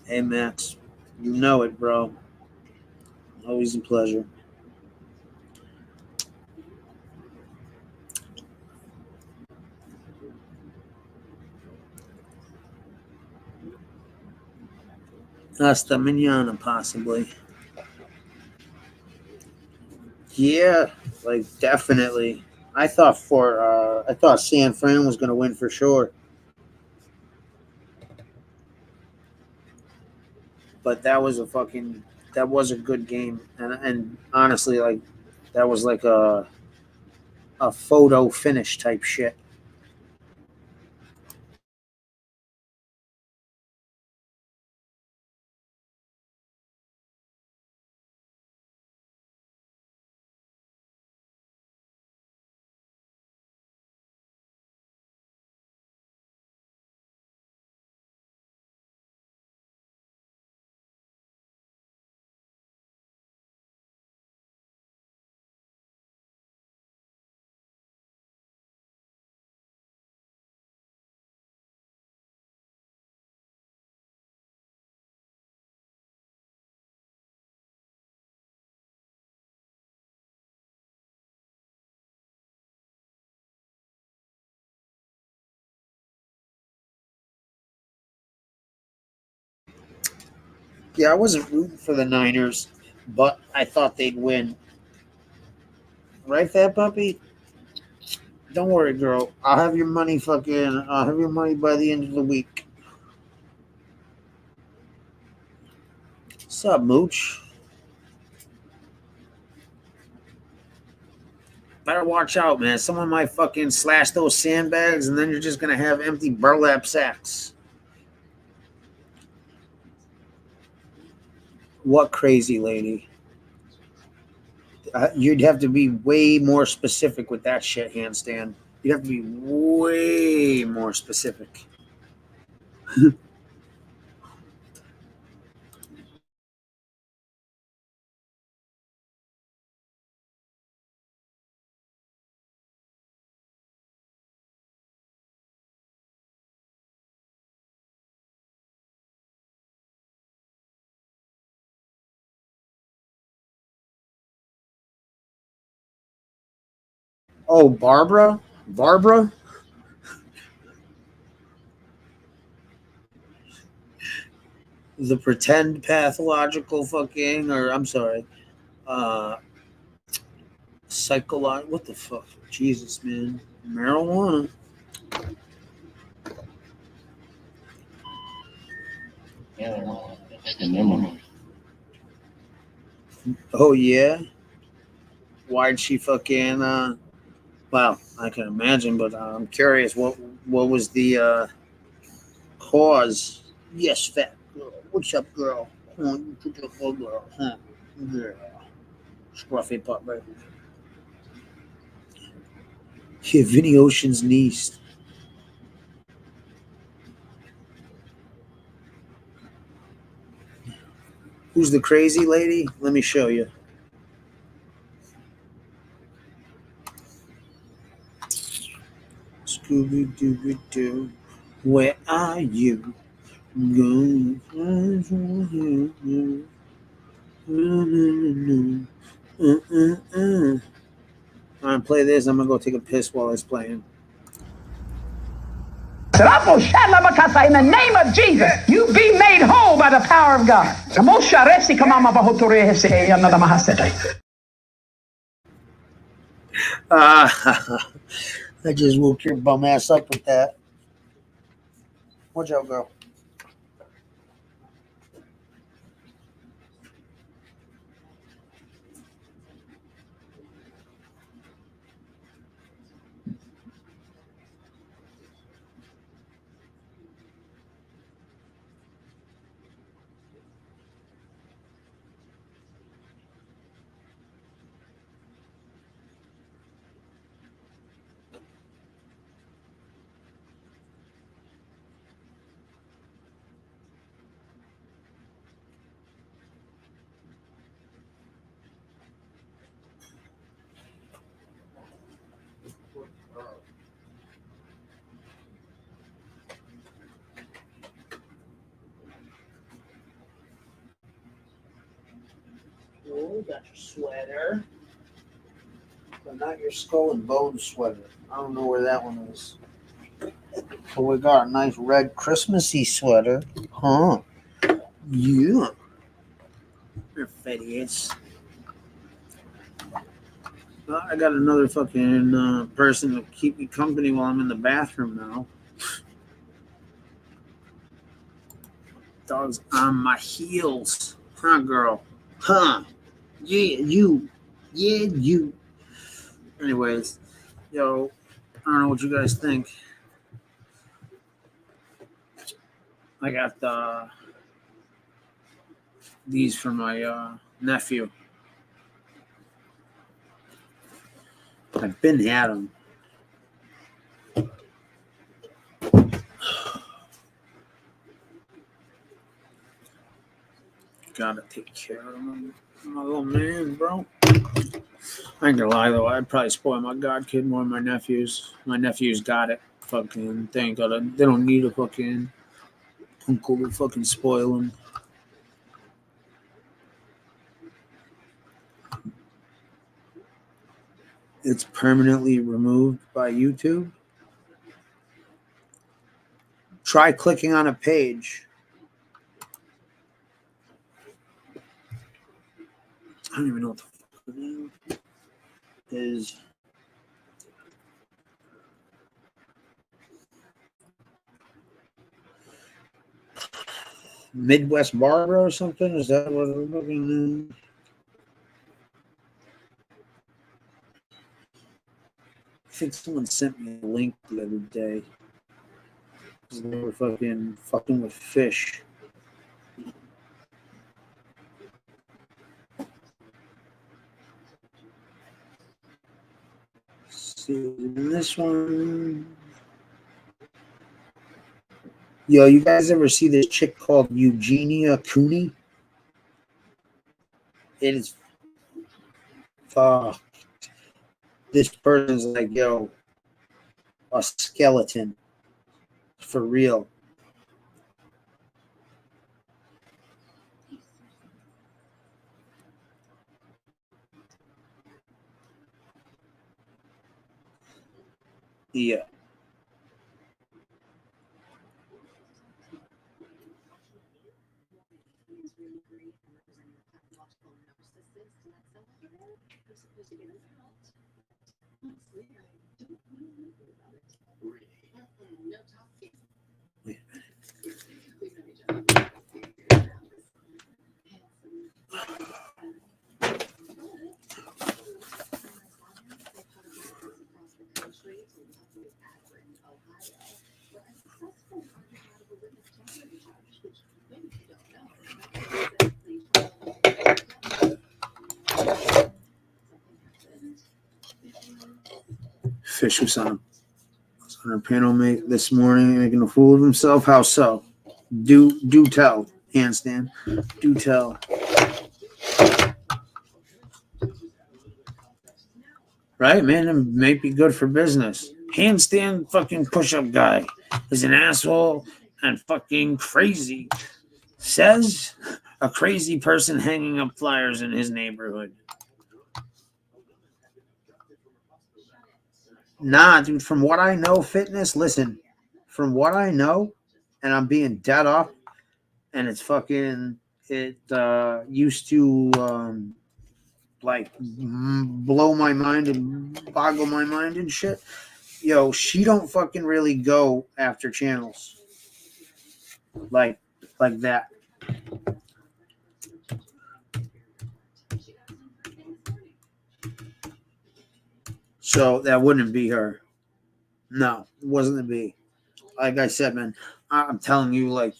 Hey, Max. You know it, bro. Always a pleasure. Hasta mañana, possibly. Yeah, like definitely. I thought San Fran was gonna win for sure. But that was a good game. And honestly, like that was like a photo finish type shit. Yeah, I wasn't rooting for the Niners, but I thought they'd win. Right, Fat Puppy? Don't worry, girl. I'll have your money by the end of the week. What's up, Mooch? Better watch out, man. Someone might fucking slash those sandbags, and then you're just gonna have empty burlap sacks. What crazy lady? You'd have to be way more specific with that shit, handstand. You'd have to be way more specific. Oh, Barbara? Barbara? The pretend pathological fucking, or I'm sorry, psychological, what the fuck? Jesus, man. Marijuana. Oh, yeah? Why'd she fucking, well, I can imagine, but I'm curious, what was the cause? Yes, fat girl. What's up, girl? Oh, you put your full girl, huh? Yeah. Scruffy pup, right? Yeah, Vinny Ocean's niece. Who's the crazy lady? Let me show you. Scooby-Dooby-Doo, where are you? Going. I'm gonna play this. I'm gonna go take a piss while it's playing. In the name of Jesus, you be made whole by the power of God. I just woke your bum ass up with that. Watch out, girl. Oh, got your sweater. But not your skull and bone sweater. I don't know where that one is. So we got a nice red Christmassy sweater. Huh. Yeah. You're fatty ass. Well, I got another fucking person to keep me company while I'm in the bathroom now. Dog's on my heels. Huh, girl? Huh? Yeah, you. Yeah, you. Anyways, yo, I don't know what you guys think. I got these for my nephew. I've been at them. Gotta take care of him. My little man, bro. I ain't gonna lie though, I'd probably spoil my god kid more than my nephews. My nephews got it. Fucking thank God. They don't need a fucking uncle to fucking spoil them. It's permanently removed by YouTube. Try clicking on a page. I don't even know what the fuck the name is. Midwest Barbara or something? Is that what we're looking at? think someone sent me a link the other day. They were fucking with fish. See this one. Yo, you guys ever see this chick called Eugenia Cooney? It is fucked. This person's like, yo, a skeleton. For real. Yeah. Fish was on her panel this morning, making a fool of himself. How so? Do tell, handstand. Do tell. Right, man? It might be good for business. Handstand fucking push-up guy is an asshole and fucking crazy. Says a crazy person hanging up flyers in his neighborhood. Nah, dude, from what I know, fitness, listen, from what I know, and I'm being dead off, and it's fucking, it used to, like, blow my mind and boggle my mind and shit. Yo, she don't fucking really go after channels. Like that. So that wouldn't be her. No, it wasn't to be. Like I said, man, I'm telling you, like,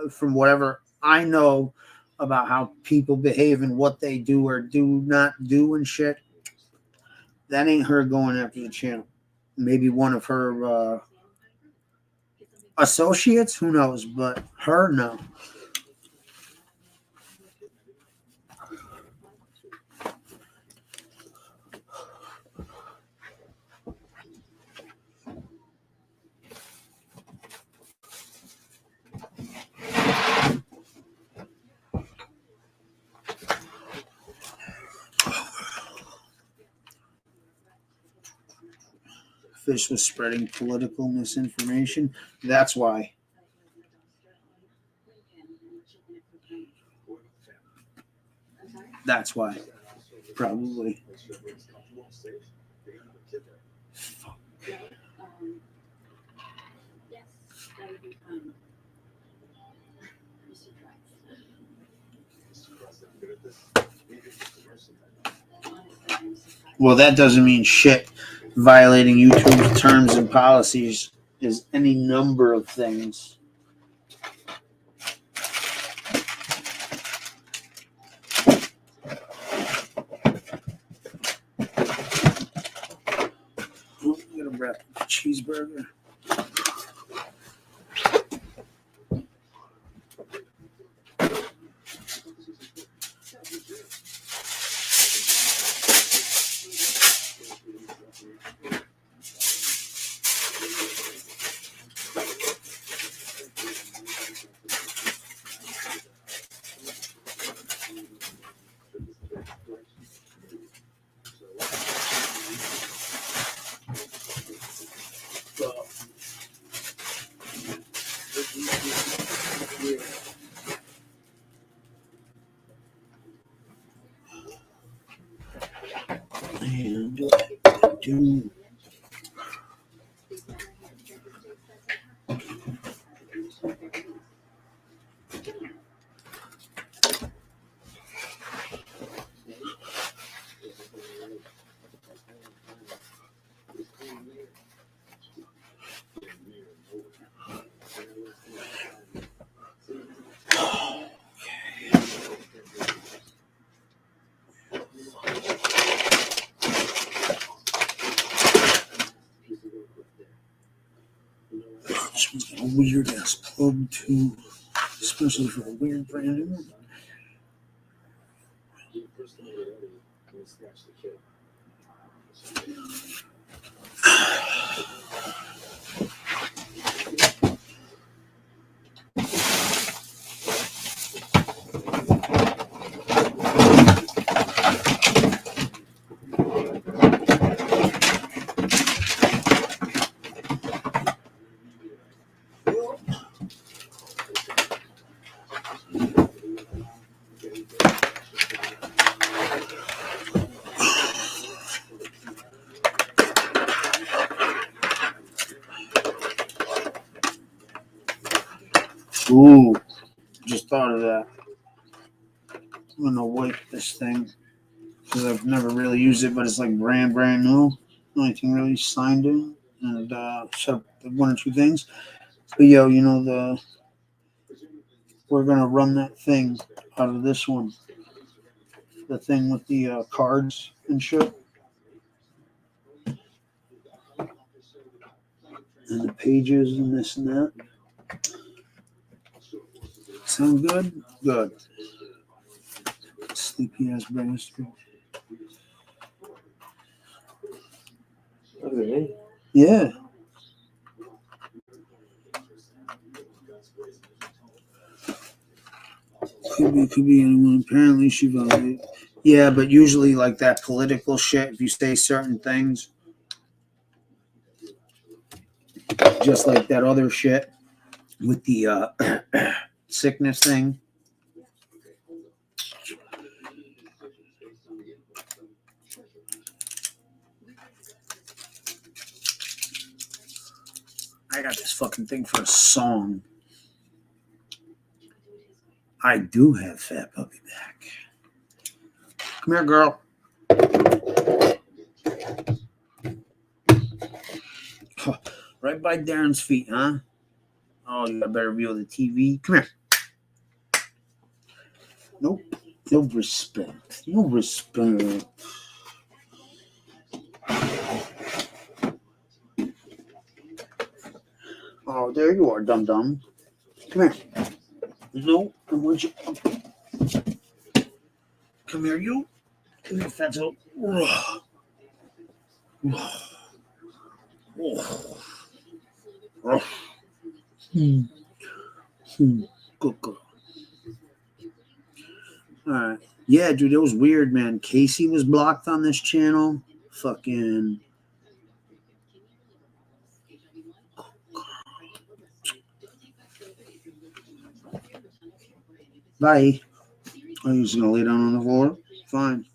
from whatever I know about how people behave and what they do or do not do and shit, that ain't her going after the channel. Maybe one of her associates, who knows, but her, no. Fish was spreading political misinformation. That's why. That's why. Probably. Well, that doesn't mean shit. Violating YouTube's terms and policies is any number of things. Oh, I'm gonna wrap a cheeseburger. And do weird ass plug too, especially for the weird brand new one. Ooh, just thought of that. I'm gonna wipe this thing because I've never really used it, but it's like brand new. Nothing really signed in, and set up one or two things. But yo, you know we're gonna run that thing out of this one, the thing with the cards and shit, and the pages and this and that. Sound good? Good. Sleepy ass bastard. Look at me. Yeah. Could be anyone. Apparently she voted. Yeah, but usually like that political shit, if you say certain things, just like that other shit with the sickness thing. I got this fucking thing for a song. I do have Fat Puppy back. Come here, girl. Right by Darren's feet, huh? Oh, you got a better view of the TV. Come here. Nope. No respect. No respect. Oh, there you are, dum-dum. Come here. No, I want you. Come here, you. Come here, fatso. Good girl. All right. Yeah, dude, it was weird, man. Casey was blocked on this channel. Fucking. Bye. Oh, you're just gonna lay down on the floor? Fine.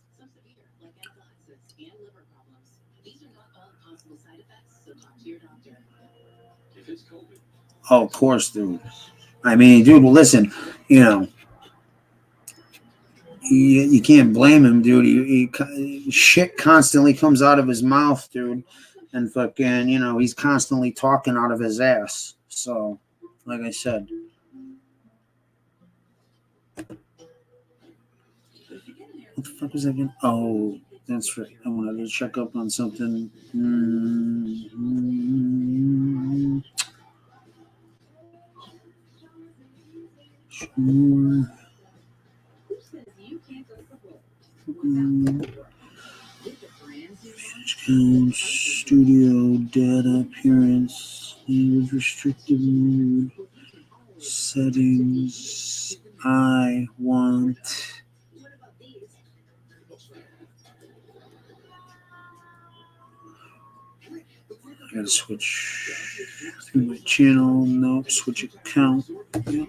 Oh, of course, dude. I mean, dude, well, listen, you know, you can't blame him, dude. He shit constantly comes out of his mouth, dude. And fucking, you know, he's constantly talking out of his ass. So, like I said. What the fuck was that again? Oh, that's right. I wanted to check up on something. Sure. Studio data appearance, language restricted mode, settings. I want. I gotta switch through my channel. Nope, switch account. Yep.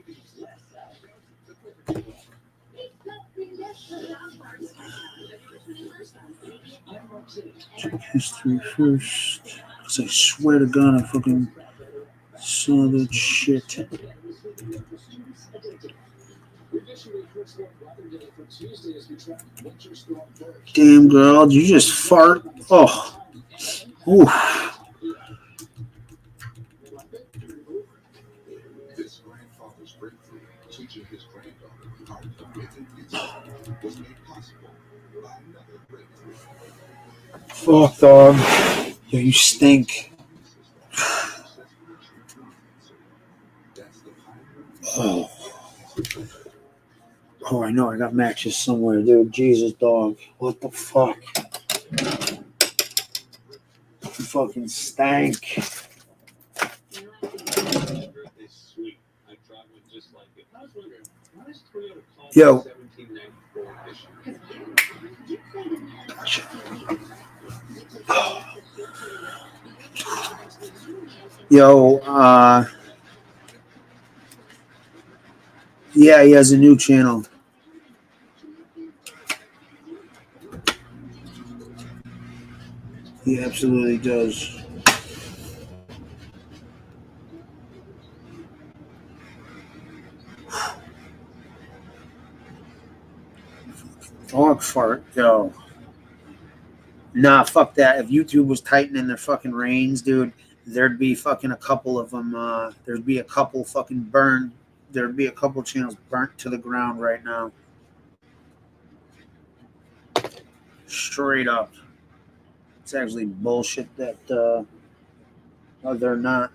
Check history first. Because I swear to God, I fucking saw that shit. Damn, girl, did you just fart? Oh. Ooh. This grandfather's breakthrough, teaching his granddaughter how to commit it, was made possible by another breakthrough. Fuck, dog. Yo, you stink. Oh. Oh, I know. I got matches somewhere, dude. Jesus, dog. What the fuck? Fucking stank. Yo. Yo, yeah, he has a new channel. He absolutely does. Dog fart, yo. Nah, fuck that. If YouTube was tightening their fucking reins, dude, there'd be fucking a couple of them. There'd be a couple fucking burned. There'd be a couple channels burnt to the ground right now. Straight up. It's actually bullshit that they're not.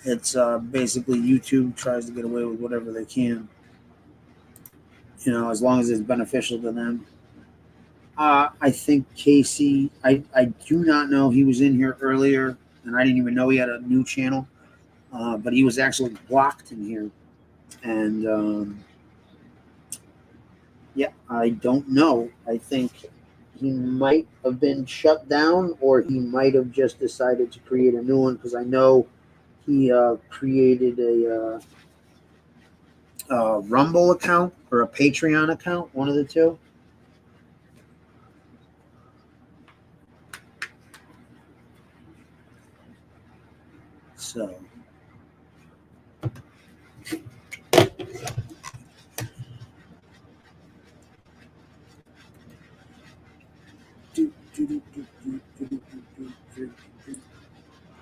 It's basically YouTube tries to get away with whatever they can. You know, as long as it's beneficial to them. I think Casey, I do not know. He was in here earlier, and I didn't even know he had a new channel. But he was actually blocked in here. And, yeah, I don't know. I think he might have been shut down, or he might have just decided to create a new one, because I know he created a Rumble account or a Patreon account, one of the two. So,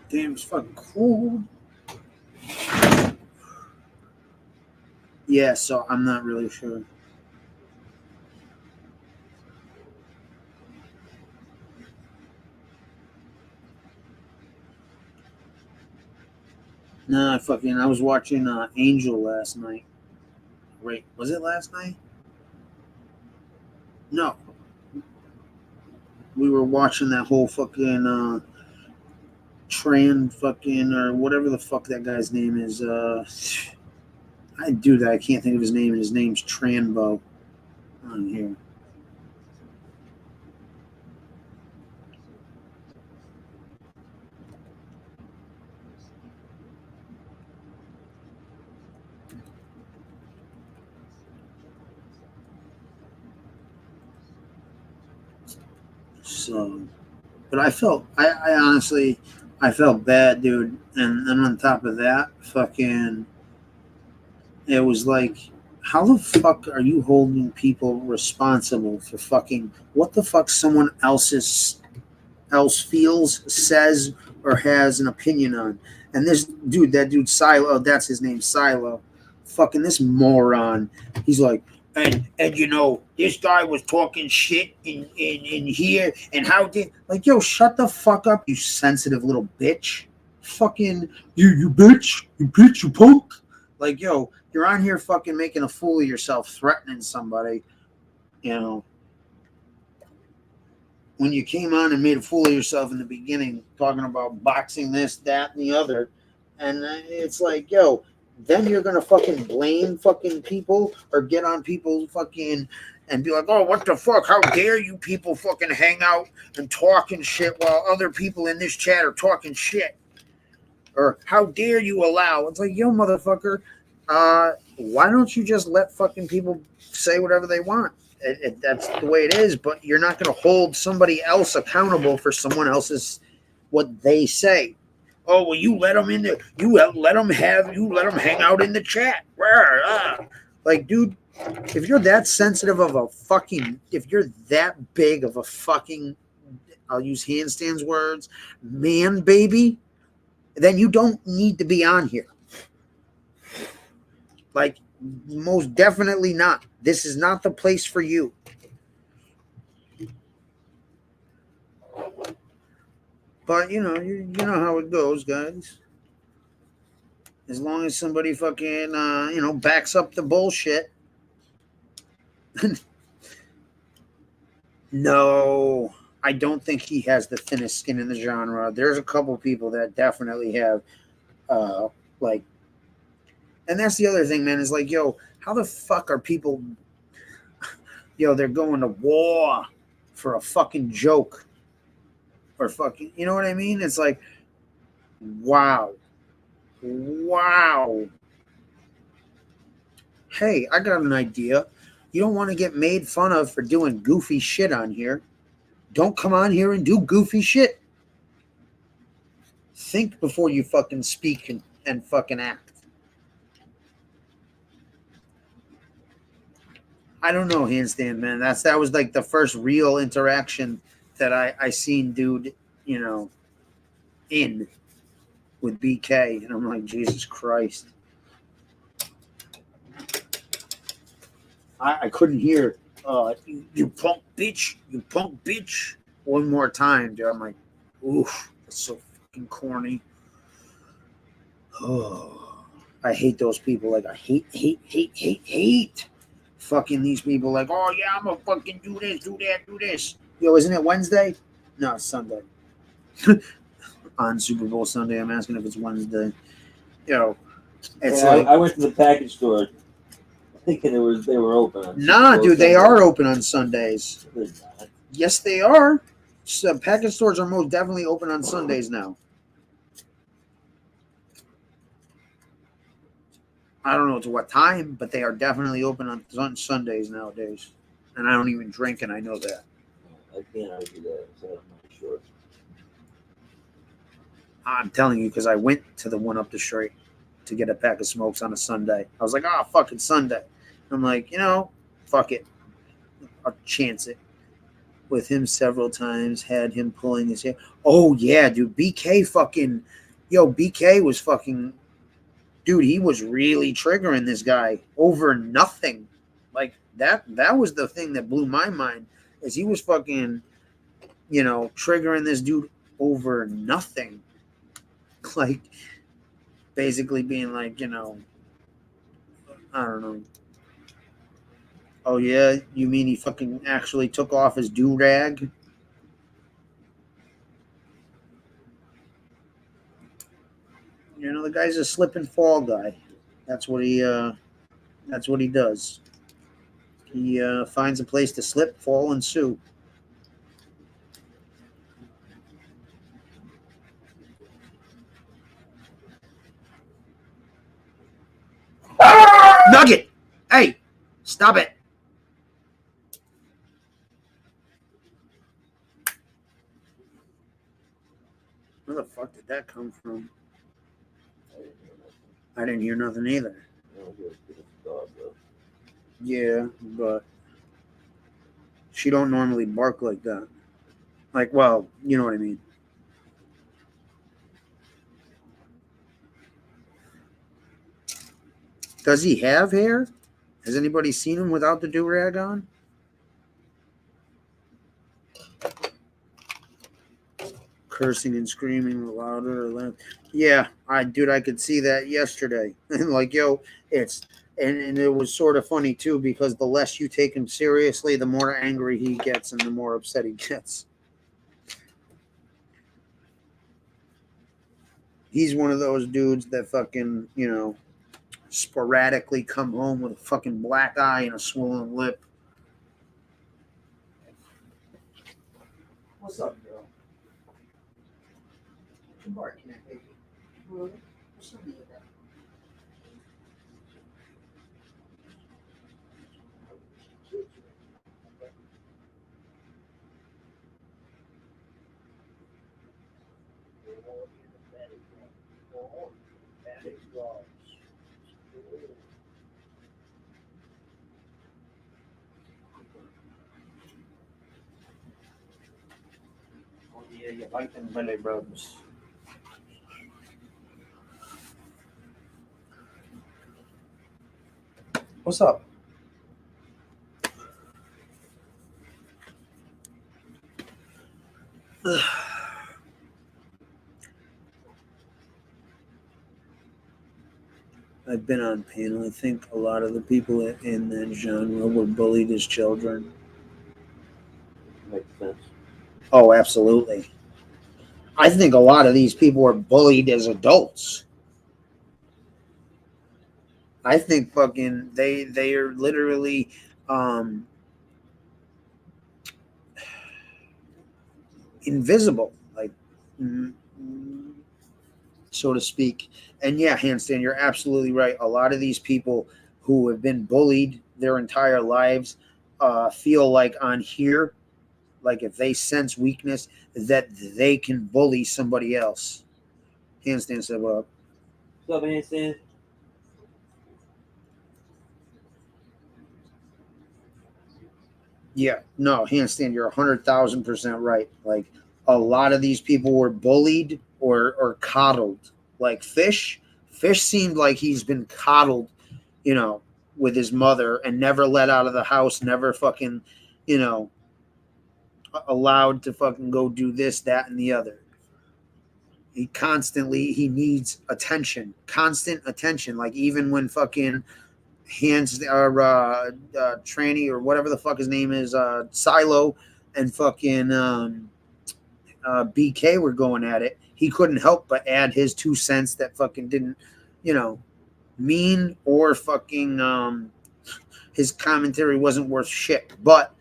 damn, it's fucking cold. Yeah, so I'm not really sure. Nah, I was watching Angel last night. Wait, was it last night? No. We were watching that whole fucking Tran fucking, or whatever the fuck that guy's name is. I can't think of his name. His name's Tranbo on here. So, but I honestly, I felt bad, dude. And then on top of that, fucking, it was like, how the fuck are you holding people responsible for fucking what the fuck someone else feels, says, or has an opinion on? And this dude, Silo, that's his name, Silo. Fucking this moron. He's like, and you know, this guy was talking shit in here, and how did, like, yo, shut the fuck up, you sensitive little bitch. Fucking you bitch, you punk. Like, yo, you're on here fucking making a fool of yourself, threatening somebody, you know. When you came on and made a fool of yourself in the beginning, talking about boxing this, that, and the other, and it's like, yo, then you're gonna fucking blame fucking people or get on people fucking and be like, oh, what the fuck? How dare you people fucking hang out and talking shit while other people in this chat are talking shit? Or how dare you allow? It's like, yo, motherfucker, why don't you just let fucking people say whatever they want? That's the way it is, but you're not going to hold somebody else accountable for someone else's, what they say. Oh, well, you let them in there. You let them hang out in the chat. Like, dude, if you're that sensitive of a fucking, if you're that big of a fucking, I'll use handstands words, man, baby, then you don't need to be on here. Like, most definitely not. This is not the place for you. But, you know how it goes, guys. As long as somebody fucking, backs up the bullshit. No, I don't think he has the thinnest skin in the genre. There's a couple people that definitely have, and that's the other thing, man, is like, yo, how the fuck are people, they're going to war for a fucking joke or fucking, you know what I mean? It's like, wow. Hey, I got an idea. You don't want to get made fun of for doing goofy shit on here. Don't come on here and do goofy shit. Think before you fucking speak and fucking act. I don't know, Handstand, man. That was like the first real interaction that I seen dude, in with BK. And I'm like, Jesus Christ. I couldn't hear you punk bitch one more time, dude. I'm like, oof, that's so fucking corny. Oh, I hate those people. Like, I hate fucking these people. Like, oh yeah, I'm gonna fucking do this, do that, do this. Yo, isn't it Wednesday? No, it's Sunday. On Super Bowl Sunday, I'm asking if it's Wednesday. It's like, I went to the package store thinking they were open. Nah, dude, they are open on Sundays. Yes, they are. So package stores are most definitely open on Sundays now. I don't know to what time, but they are definitely open on Sundays nowadays. And I don't even drink, and I know that. I can't argue that, so I'm not sure. I'm telling you, because I went to the one up the street to get a pack of smokes on a Sunday. I was like, fucking Sunday. I'm like, fuck it. I'll chance it. With him several times, had him pulling his hair. Oh, yeah, dude. BK was fucking, dude, he was really triggering this guy over nothing. Like, that was the thing that blew my mind, is he was fucking, triggering this dude over nothing. Like, basically being like, I don't know. Oh, yeah? You mean he fucking actually took off his do-rag? The guy's a slip and fall guy. That's what he does. He finds a place to slip, fall, and sue. Nugget! Hey! Stop it! Where the fuck did that come from? I didn't hear nothing either. Yeah, but she don't normally bark like that. Like, well, you know what I mean. Does he have hair? Has anybody seen him without the do-rag on? Cursing and screaming louder or louder. Yeah, I could see that yesterday. And like, yo, and it was sort of funny too, because the less you take him seriously, the more angry he gets and the more upset he gets. He's one of those dudes that fucking, sporadically come home with a fucking black eye and a swollen lip. What's up, girl? You're barking at baby. What's up with you, bro? Oh yeah, you like them belly rubs. What's up? I've been on panel. I think a lot of the people in that genre were bullied as children. Makes sense. Oh, absolutely. I think a lot of these people were bullied as adults. I think fucking they are literally invisible, like so to speak. And yeah, Handstand, you're absolutely right. A lot of these people who have been bullied their entire lives feel like on here, like if they sense weakness, that they can bully somebody else. Handstand said, "What up?" What's up, Handstand? Yeah, no, Handstand, you're 100,000% right. Like a lot of these people were bullied or coddled. Like Fish seemed like he's been coddled, you know, with his mother and never let out of the house, never fucking, you know, allowed to fucking go do this, that, and the other. He needs attention, constant attention. Like even when fucking Hands or Tranny or whatever the fuck his name is, Silo and fucking BK were going at it, he couldn't help but add his 2 cents that fucking didn't, you know, mean or fucking his commentary wasn't worth shit. But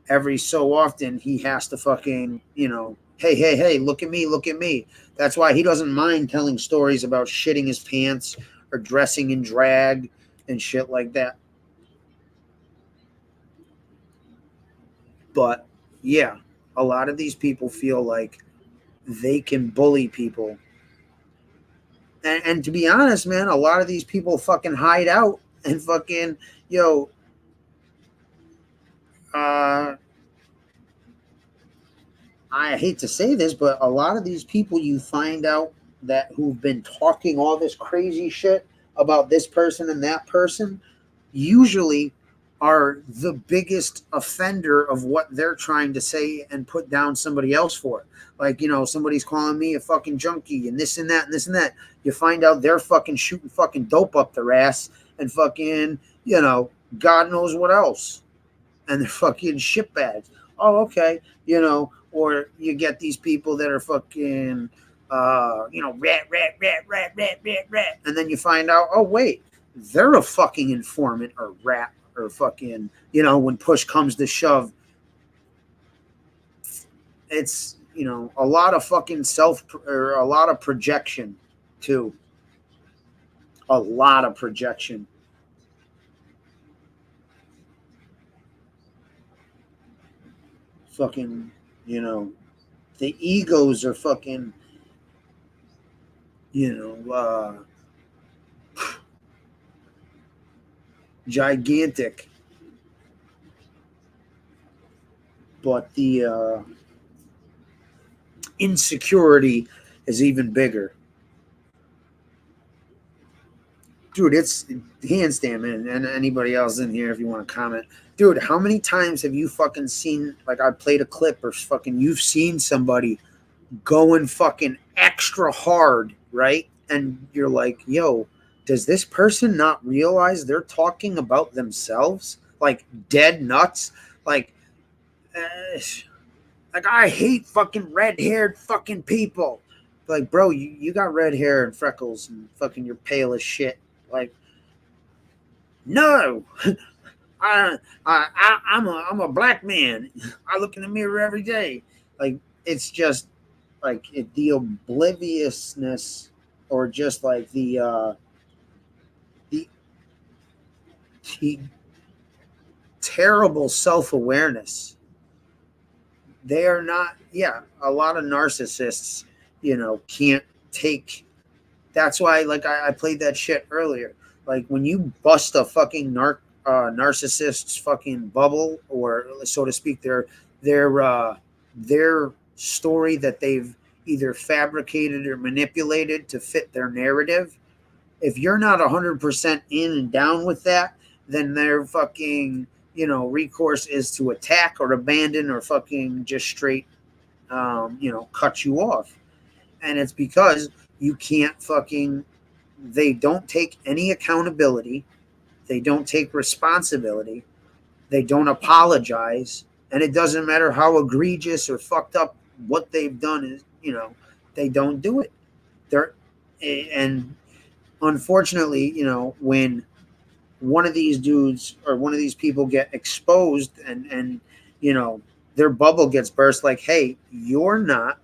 every so often he has to fucking, you know, hey, look at me. That's why he doesn't mind telling stories about shitting his pants or dressing in drag and shit like that. But yeah, a lot of these people feel like they can bully people. And to be honest, man, a lot of these people fucking hide out and fucking, I hate to say this, but a lot of these people you find out that who've been talking all this crazy shit about this person and that person usually are the biggest offender of what they're trying to say and put down somebody else for. Like, somebody's calling me a fucking junkie and this and that and this and that. You find out they're fucking shooting fucking dope up their ass and fucking, God knows what else. And they're fucking shitbags. Oh, okay. Or you get these people that are fucking, rat. And then you find out, oh, wait, they're a fucking informant or rat or fucking, when push comes to shove. It's, a lot of fucking a lot of projection too. A lot of projection. Fucking, the egos are fucking, gigantic. But the insecurity is even bigger. Dude, it's Handstand, man, and anybody else in here if you want to comment. Dude, how many times have you fucking seen, like I played a clip or fucking you've seen somebody going fucking extra hard, right? And you're like, yo, does this person not realize they're talking about themselves? Like dead nuts? Like I hate fucking red-haired fucking people. Like, bro, you got red hair and freckles and fucking you're pale as shit. Like, no, I'm a black man. I look in the mirror every day. Like, it's just like the obliviousness, or just like the terrible self-awareness. They are not. Yeah, a lot of narcissists, can't take. That's why, like, I played that shit earlier. Like, when you bust a fucking narcissist's fucking bubble, or so to speak, their story that they've either fabricated or manipulated to fit their narrative. If you're not 100% in and down with that, then their fucking, recourse is to attack or abandon or fucking just straight, cut you off. And it's because you can't fucking they don't take any accountability. They don't take responsibility. They don't apologize. And it doesn't matter how egregious or fucked up what they've done is, they don't do it. And unfortunately, when one of these dudes or one of these people get exposed and their bubble gets burst, like, hey, you're not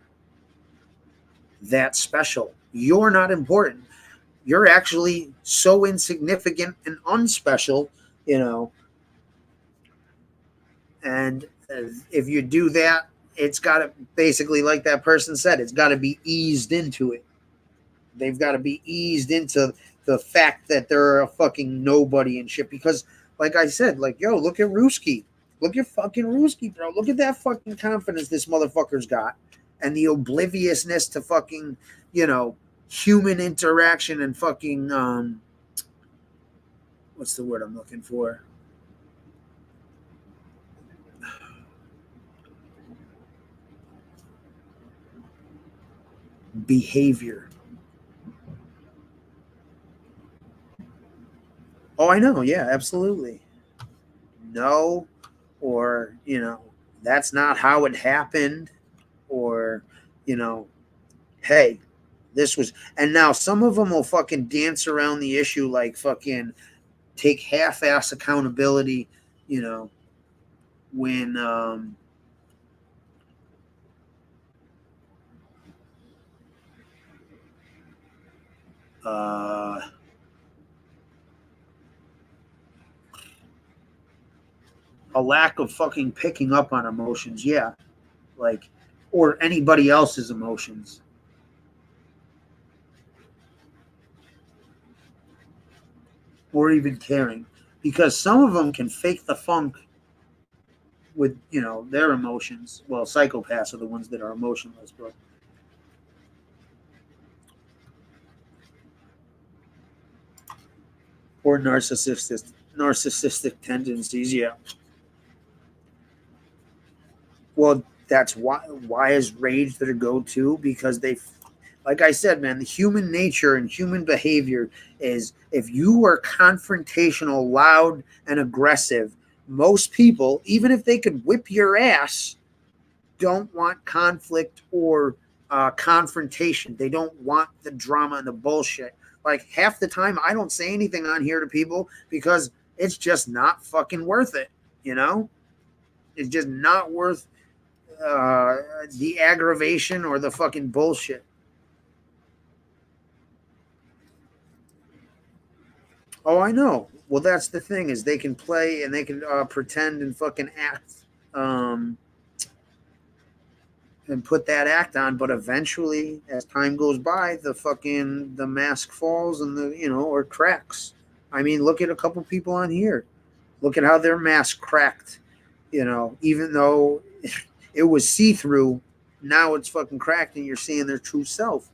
that special. You're not important. You're actually so insignificant and unspecial, and if you do that, it's got to basically, like that person said, it's got to be eased into it. They've got to be eased into the fact that they're a fucking nobody and shit. Because, like I said, like, yo, look at Ruski. Look at fucking Ruski, bro. Look at that fucking confidence this motherfucker's got. And the obliviousness to fucking, human interaction and fucking, what's the word I'm looking for? Behavior. Oh, I know. Yeah, absolutely. No, or, that's not how it happened, or, hey, this was, and now some of them will fucking dance around the issue, like fucking take half-ass accountability, when, a lack of fucking picking up on emotions, yeah, like, or anybody else's emotions. Or even caring, because some of them can fake the funk with, their emotions. Well, psychopaths are the ones that are emotionless, but or narcissistic tendencies, yeah. Well, that's why is rage their go-to? Because they, like I said, man, the human nature and human behavior is, if you are confrontational, loud, and aggressive, most people, even if they could whip your ass, don't want conflict or confrontation. They don't want the drama and the bullshit. Like, half the time, I don't say anything on here to people because it's just not fucking worth it, It's just not worth the aggravation or the fucking bullshit. Oh, I know. Well, that's the thing, is they can play and they can pretend and fucking act and put that act on, but eventually, as time goes by, the mask falls and or cracks. I mean, look at a couple people on here. Look at how their mask cracked, even though it was see-through, now it's fucking cracked and you're seeing their true self.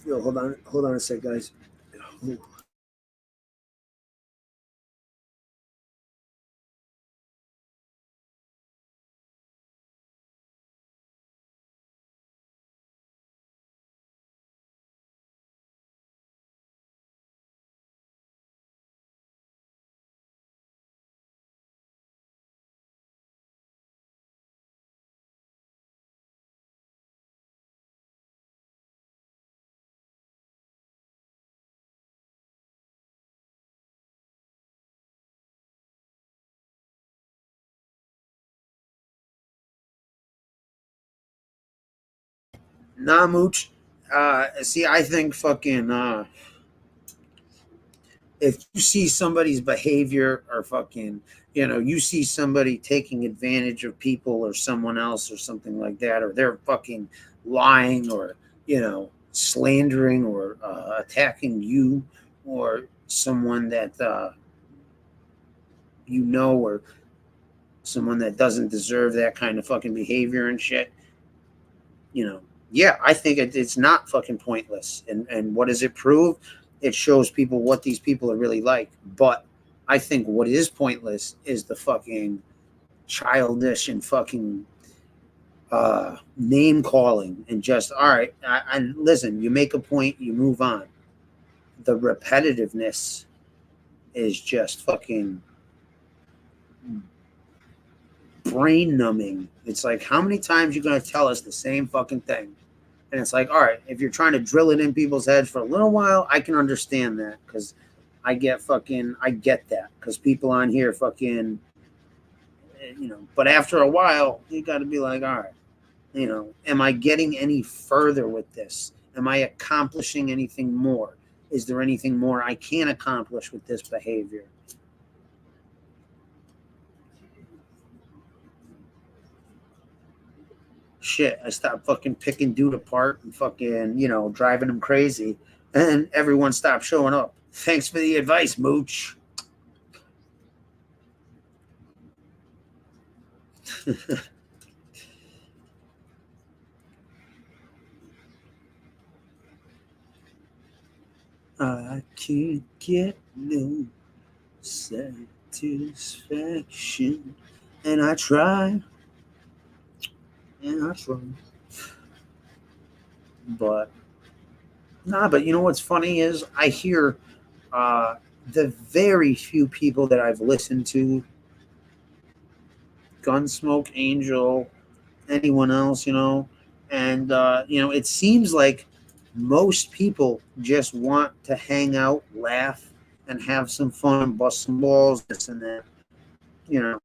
Yo, hold on a sec, guys. Ooh. Nah, Mooch. See, I think fucking if you see somebody's behavior or fucking, you see somebody taking advantage of people or someone else or something like that, or they're fucking lying or, slandering or attacking you or someone that you know, or someone that doesn't deserve that kind of fucking behavior and shit, you know, yeah, I think it's not fucking pointless. And what does it prove? It shows people what these people are really like. But I think what is pointless is the fucking childish and fucking name calling and just, all right, and listen, you make a point, you move on. The repetitiveness is just fucking brain numbing. It's like, how many times you going to tell us the same fucking thing? And it's like, all right, if you're trying to drill it in people's heads for a little while, I can understand that, because I get that, because people on here fucking, you know, but after a while, you got to be like, all right, you know, am I getting any further with this? Am I accomplishing anything more? Is there anything more I can accomplish with this behavior? Shit, I stopped fucking picking dude apart and fucking, you know, driving him crazy, and everyone stopped showing up. Thanks for the advice, Mooch. I can't get no satisfaction, and I try, but you know what's funny is I hear the very few people that I've listened to, Gunsmoke, Angel, anyone else, you know, and you know, it seems like most people just want to hang out, laugh, and have some fun, bust some balls, this and that, you know,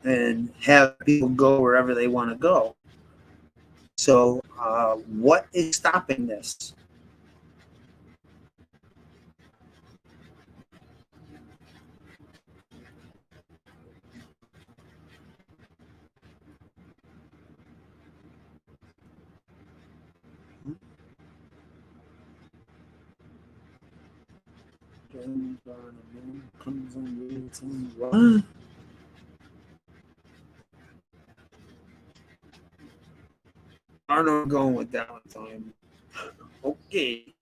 and have people go wherever they want to go. So what is stopping this? What? I'm going with that one time. Okay.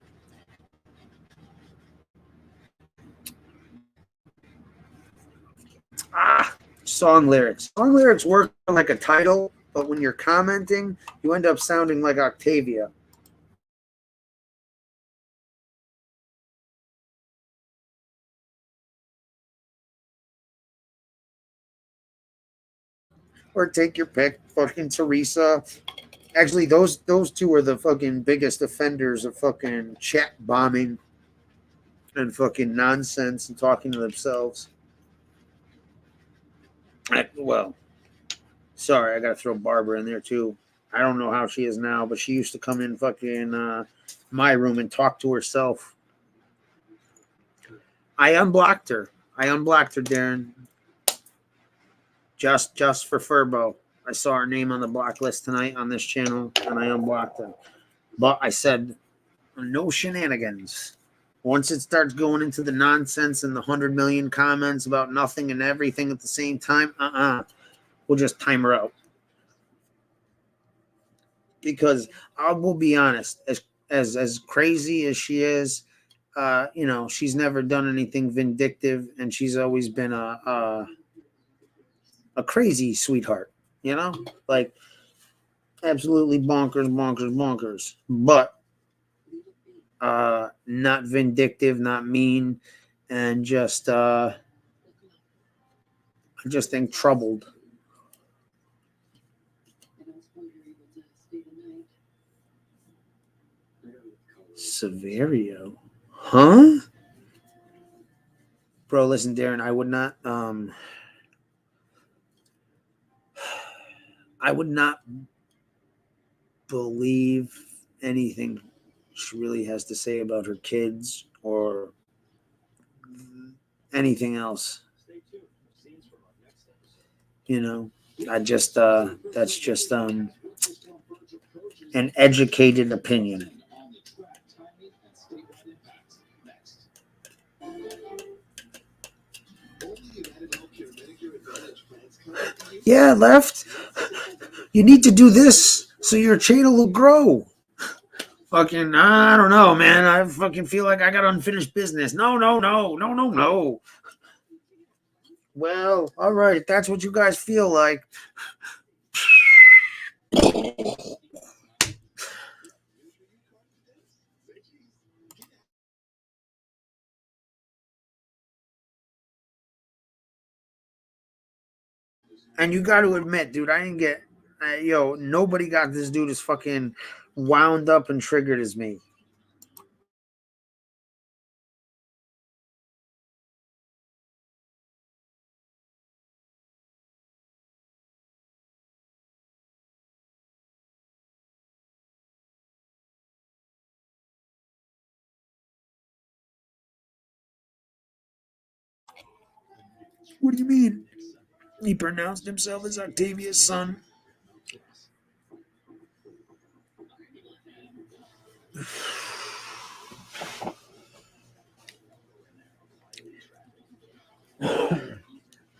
Song lyrics. Song lyrics work like a title, but when you're commenting, you end up sounding like Octavia. Or take your pick, fucking Teresa. Actually, those two are the fucking biggest offenders of fucking chat bombing and fucking nonsense and talking to themselves. Well, sorry, I gotta throw Barbara in there too. I don't know how she is now, but she used to come in fucking my room and talk to herself. I unblocked her, Darren. Just for Furbo. I saw her name on the block list tonight on this channel, and I unblocked her. But I said, no shenanigans. Once it starts going into the nonsense and the 100 million comments about nothing and everything at the same time, we'll just time her out. Because I will be honest, as crazy as she is, you know, she's never done anything vindictive, and she's always been a crazy sweetheart. You know, like absolutely bonkers, but not vindictive, not mean, and just I just think troubled. Severio, huh? Bro, listen, Darren, I would not believe anything she really has to say about her kids or anything else. You know, that's just an educated opinion. Yeah, left. You need to do this so your channel will grow. Fucking, I don't know, man. I fucking feel like I got unfinished business. No. Well, all right. If that's what you guys feel like. And you got to admit, dude, I didn't get, nobody got this dude as fucking wound up and triggered as me. What do you mean? He pronounced himself as Octavia's son.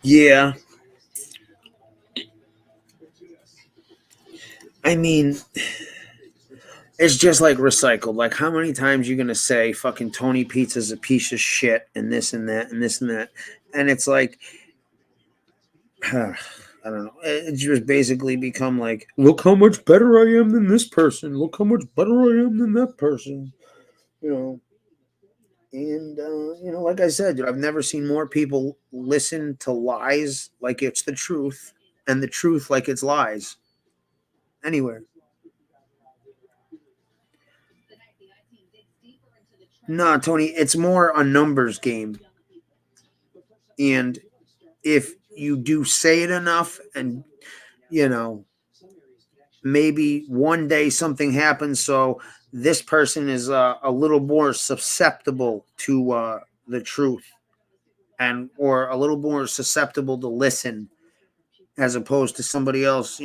Yeah. I mean, it's just like recycled. Like, how many times you gonna say fucking Tony Pizza's a piece of shit and this and that and this and that? And it's like, I don't know. It's just basically become like, look how much better I am than this person. Look how much better I am than that person. And, like I said, dude, I've never seen more people listen to lies like it's the truth and the truth like it's lies anywhere. No, Tony, it's more a numbers game. And if you do say it enough and, maybe one day something happens, so this person is a little more susceptible to the truth or a little more susceptible to listen as opposed to somebody else,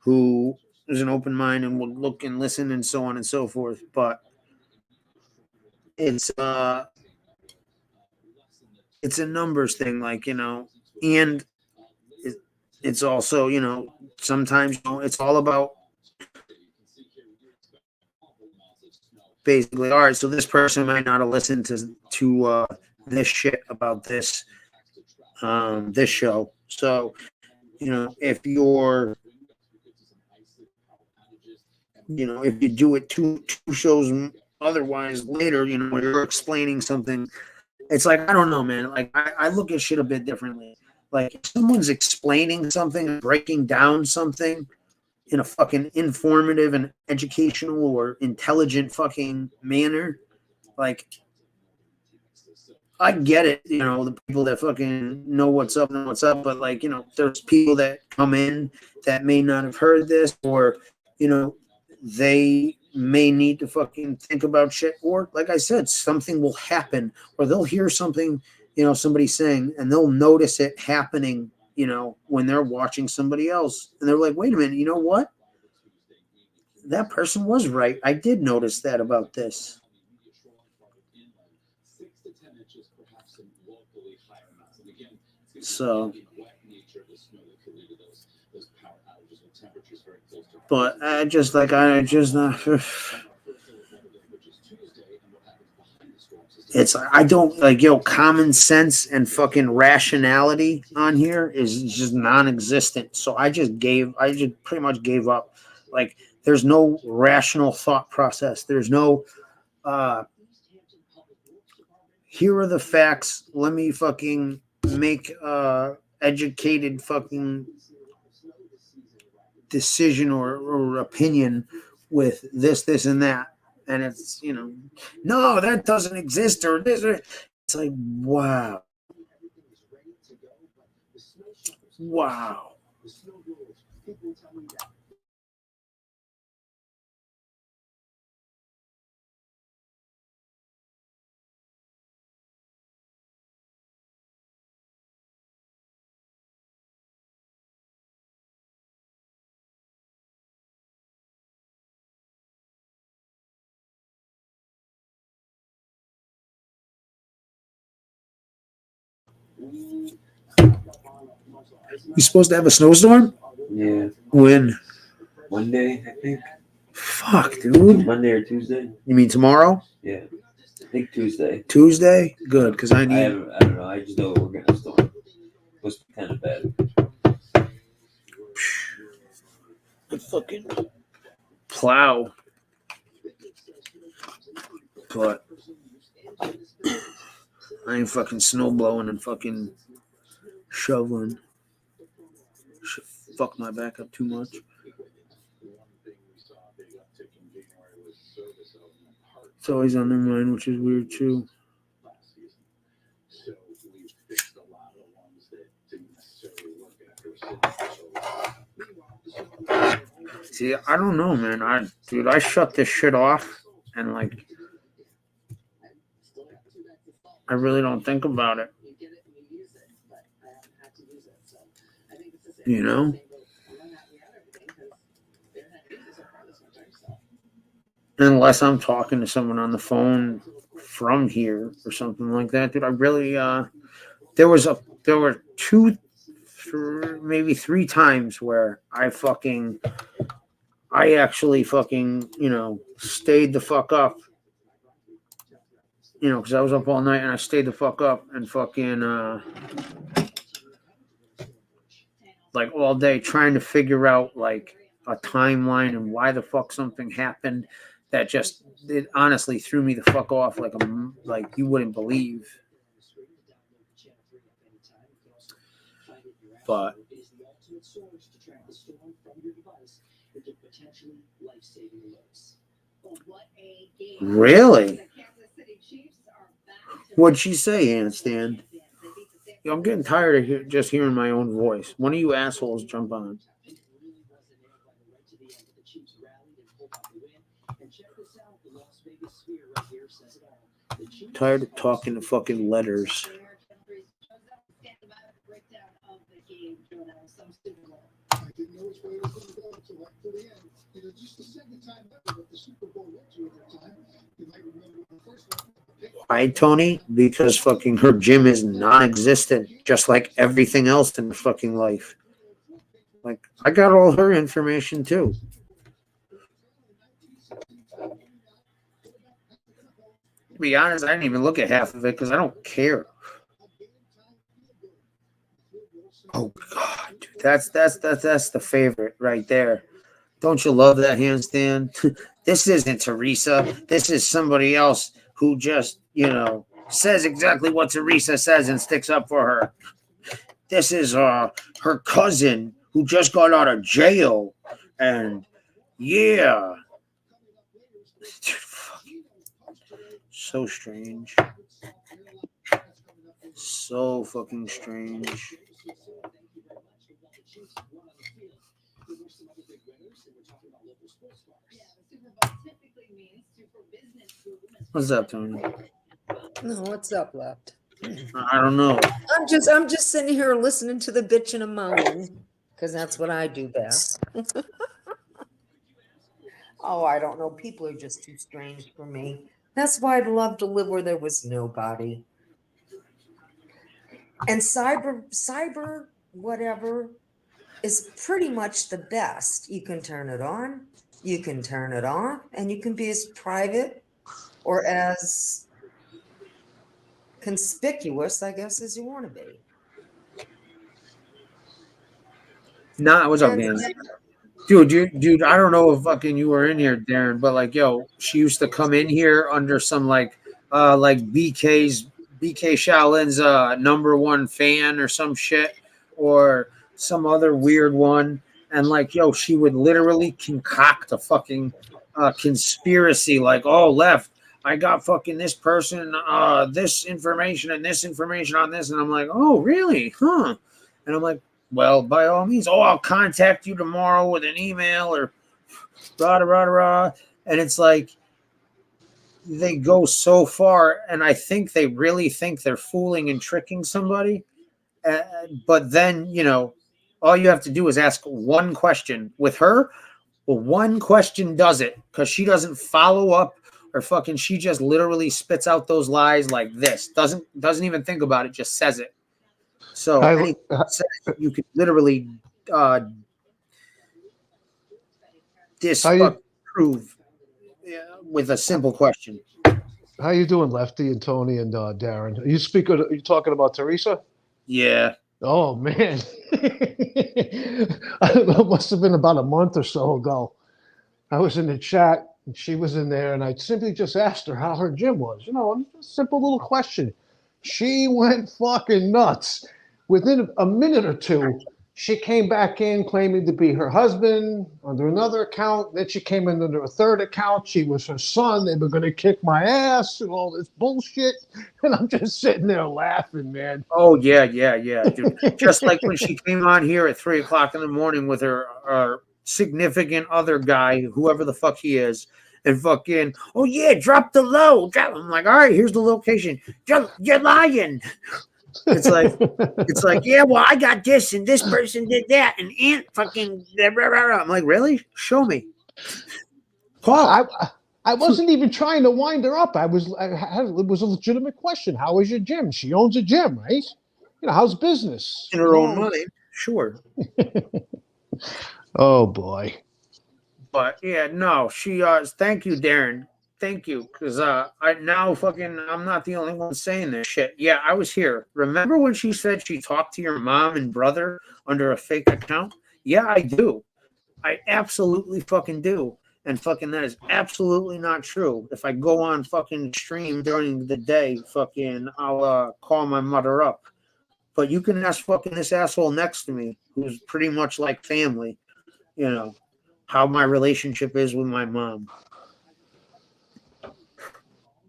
who is an open mind and will look and listen and so on and so forth. But it's a numbers thing, like, and it's also, sometimes, it's all about basically, all right, so this person might not have listened to this shit about this this show. So, if you're, if you do it two shows otherwise later, when you're explaining something, it's like, I don't know, man. Like, I look at shit a bit differently. Like, if someone's explaining something, breaking down something in a fucking informative and educational or intelligent fucking manner, like, I get it, the people that fucking know what's up, but like, there's people that come in that may not have heard this, or, they may need to fucking think about shit, or like I said, something will happen, or they'll hear something, somebody saying, and they'll notice it happening, when they're watching somebody else, and they're like, wait a minute, you know what? That person was right. I did notice that about this. So, but it's, I don't like, common sense and fucking rationality on here is just non-existent. So I just pretty much gave up. Like, there's no rational thought process. There's no, here are the facts. Let me fucking make educated fucking decision or opinion with this and that. And it's, no, that doesn't exist, or this, or it's like, wow. You supposed to have a snowstorm? Yeah. When? Monday, I think. Fuck, dude. Monday or Tuesday. You mean tomorrow? Yeah. I think Tuesday. Tuesday? Good, because I need. I don't know. I just know we're gonna storm. It was kind of bad. The fucking plow. But I ain't fucking snow blowing and fucking shoveling. Should fuck my back up too much. It's always on their mind, which is weird too. See, I don't know, man. I shut this shit off and like I really don't think about it. You know? Unless I'm talking to someone on the phone from here or something like that, dude. I really there were maybe three times where I actually fucking, stayed the fuck up. Because I was up all night and I stayed the fuck up and fucking like all day trying to figure out like a timeline and why the fuck something happened that just it honestly threw me the fuck off like you wouldn't believe. But really? What'd she say, Handstand? Yo, I'm getting tired of just hearing my own voice. One of you assholes jump on. Tired of talking to fucking letters. Why, Tony? Because fucking her gym is non-existent, just like everything else in fucking life. Like, I got all her information too. To be honest, I didn't even look at half of it because I don't care. Oh God, dude, that's the favorite right there. Don't you love that, Handstand? This isn't Teresa. This is somebody else who just, says exactly what Teresa says and sticks up for her. This is her cousin who just got out of jail. And yeah. So strange. So fucking strange. What's up, Tony? No, what's up, Left? I don't know. I'm just sitting here listening to the bitching and moaning because that's what I do best. Oh, I don't know. People are just too strange for me. That's why I'd love to live where there was nobody. And cyber, whatever, is pretty much the best. You can turn it on, you can turn it off, and you can be as private or as conspicuous, I guess, as you want to be. Nah, what's up, man? Dude, I don't know if fucking you were in here, Darren, but like, yo, she used to come in here under some like BK Shaolin's #1 fan or some shit or some other weird one, and like, yo, she would literally concoct a fucking conspiracy, like, oh, Left, I got fucking this person, this information and this information on this, and I'm like, oh, really? Huh? And I'm like, well, by all means, I'll contact you tomorrow with an email or rah. And it's like they go so far, and I think they really think they're fooling and tricking somebody. But then, all you have to do is ask one question. With her, well, one question does it because she doesn't follow up or fucking she just literally spits out those lies like this. Doesn't even think about it, just says it. So anything says you could literally disprove with a simple question. How you doing, Lefty and Tony and Darren? Are you talking about Teresa? Yeah. Oh man, I don't know. It must have been about a month or so ago. I was in the chat and she was in there, and I simply just asked her how her gym was. You know, a simple little question. She went fucking nuts. Within a minute or two, she came back in claiming to be her husband under another account. Then she came in under a third account. She was her son. They were going to kick my ass and all this bullshit. And I'm just sitting there laughing, man. Oh, yeah, dude. Just like when she came on here at 3 o'clock in the morning with her significant other guy, whoever the fuck he is, and fucking, oh, yeah, drop the low. I'm like, all right, here's the location. You're lying. It's like, yeah, well, I got this and this person did that and Aunt fucking. I'm like, really? Show me. Paul, I wasn't even trying to wind her up. It was a legitimate question. How is your gym? She owns a gym, right? You know, how's business? In her own money, sure. Oh boy. But yeah, no, she thank you, Darren. Thank you, because I'm not the only one saying this shit. Yeah, I was here. Remember when she said she talked to your mom and brother under a fake account? Yeah, I do. I absolutely fucking do. And fucking that is absolutely not true. If I go on fucking stream during the day, fucking I'll call my mother up. But you can ask fucking this asshole next to me, who's pretty much like family, you know, how my relationship is with my mom.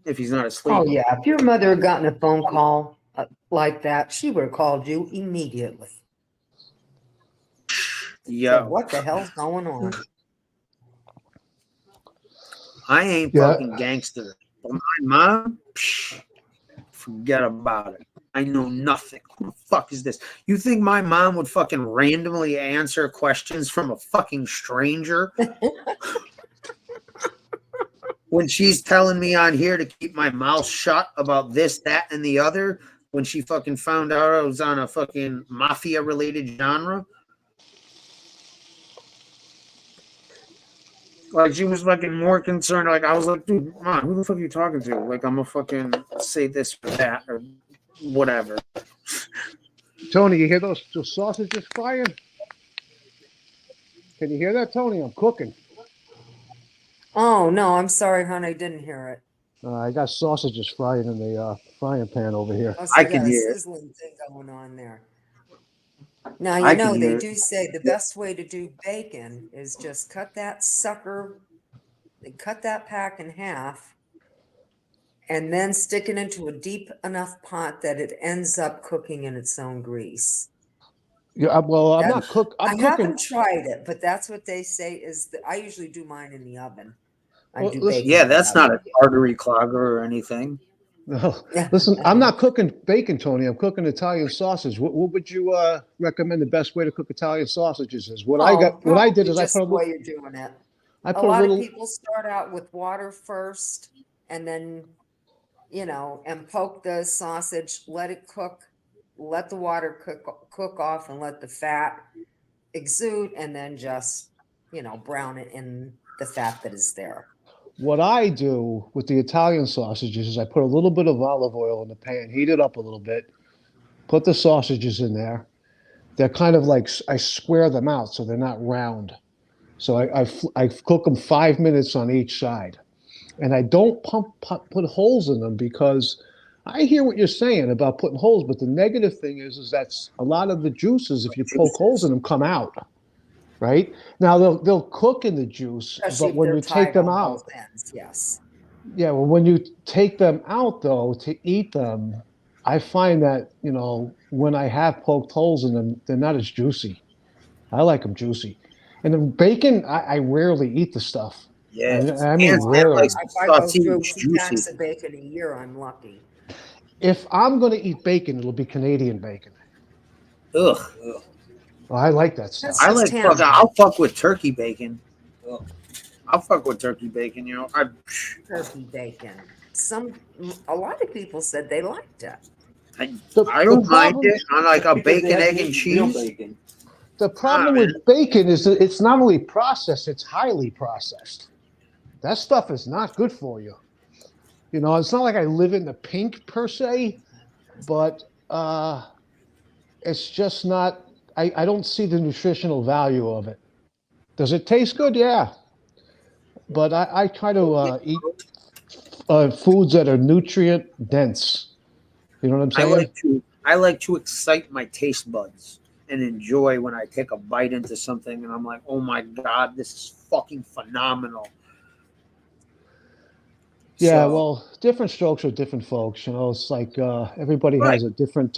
If he's not asleep. Oh, yeah. If your mother had gotten a phone call like that, she would have called you immediately. Yeah. So what the hell's going on? I ain't fucking gangster. But my mom, forget about it. I know nothing. Who the fuck is this? You think my mom would fucking randomly answer questions from a fucking stranger? When she's telling me on here to keep my mouth shut about this, that, and the other, when she fucking found out I was on a fucking mafia-related genre. Like, she was fucking more concerned. Like, I was like, dude, Mom, who the fuck are you talking to? Like, I'm gonna fucking say this or that or whatever. Tony, you hear those sausages frying? Can you hear that, Tony? I'm cooking. Oh, no, I'm sorry, hon. I didn't hear it. I got sausages frying in the frying pan over here. Oh, so I can hear a sizzling thing going on there. Now, you know, they do say the best way to do bacon is just cut that pack in half, and then stick it into a deep enough pot that it ends up cooking in its own grease. Yeah, well, I'm not cooking. I haven't tried it, but that's what they say is that I usually do mine in the oven. Yeah, that's not an artery clogger or anything. No, listen, I'm not cooking bacon, Tony. I'm cooking Italian sausage. What would you recommend the best way to cook Italian sausages is? What I did is I put the way you're doing it. I put a lot of people start out with water first, and then, you know, and poke the sausage, let it cook, let the water cook off, and let the fat exude, and then just, you know, brown it in the fat that is there. What I do with the Italian sausages is I put a little bit of olive oil in the pan, heat it up a little bit, put the sausages in there. They're kind of like, I square them out so they're not round. So I cook them 5 minutes on each side. And I don't put holes in them because I hear what you're saying about putting holes, but the negative thing is that's a lot of the juices, if you poke holes in them, come out. Right now, they'll cook in the juice, but when you take them out, yes, yeah. Well, when you take them out though to eat them, I find that, you know, when I have poked holes in them, they're not as juicy. I like them juicy. And the bacon, I rarely eat the stuff. Yeah, I mean rarely. If I go through 2 packs of bacon a year, I'm lucky. If I'm going to eat bacon, it'll be Canadian bacon. Ugh. Well, I like that stuff. I'll fuck with turkey bacon. I'll fuck with turkey bacon. You know, turkey bacon. A lot of people said they liked it. I don't mind it on like a Because bacon, they have egg, and real cheese. bacon. The problem with bacon is that it's not only processed, it's highly processed. That stuff is not good for you. You know, it's not like I live in the pink per se, but it's just not, I don't see the nutritional value of it. Does it taste good? Yeah. But I try to eat foods that are nutrient dense. You know what I'm saying? I like to excite my taste buds and enjoy when I take a bite into something and I'm like, oh my God, this is fucking phenomenal. Yeah, So- well, different strokes for different folks. You know, it's like everybody has a different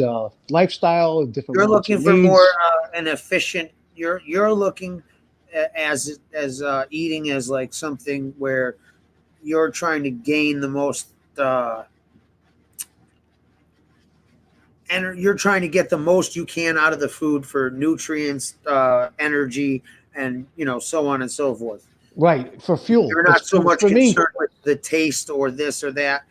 lifestyle, a different. You're wants looking and for needs. more an efficient. You're looking as eating as like something where you're trying to gain the most. And you're trying to get the most you can out of the food for nutrients, energy, and so on and so forth. Right, for fuel. You're not so much for me. concerned with the taste or this or that,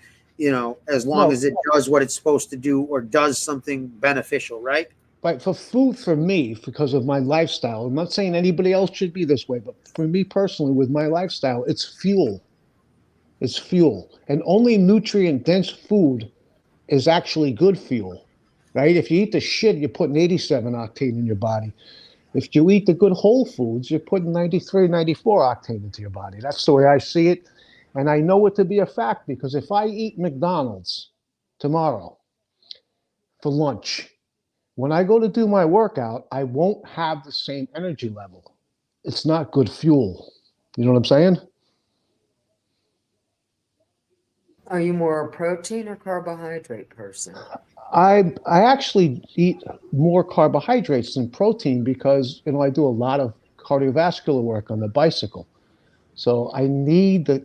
as long as it does what it's supposed to do or does something beneficial, right? Right, for food for me, because of my lifestyle, I'm not saying anybody else should be this way, but for me personally, with my lifestyle, it's fuel. It's fuel. And only nutrient-dense food is actually good fuel, right? If you eat the shit, you're putting 87 octane in your body. If you eat the good whole foods, you're putting 93, 94 octane into your body. That's the way I see it. And I know it to be a fact because if I eat McDonald's tomorrow for lunch, when I go to do my workout, I won't have the same energy level. It's not good fuel. You know what I'm saying? Are you more a protein or carbohydrate person? I actually eat more carbohydrates than protein because I do a lot of cardiovascular work on the bicycle, so I need the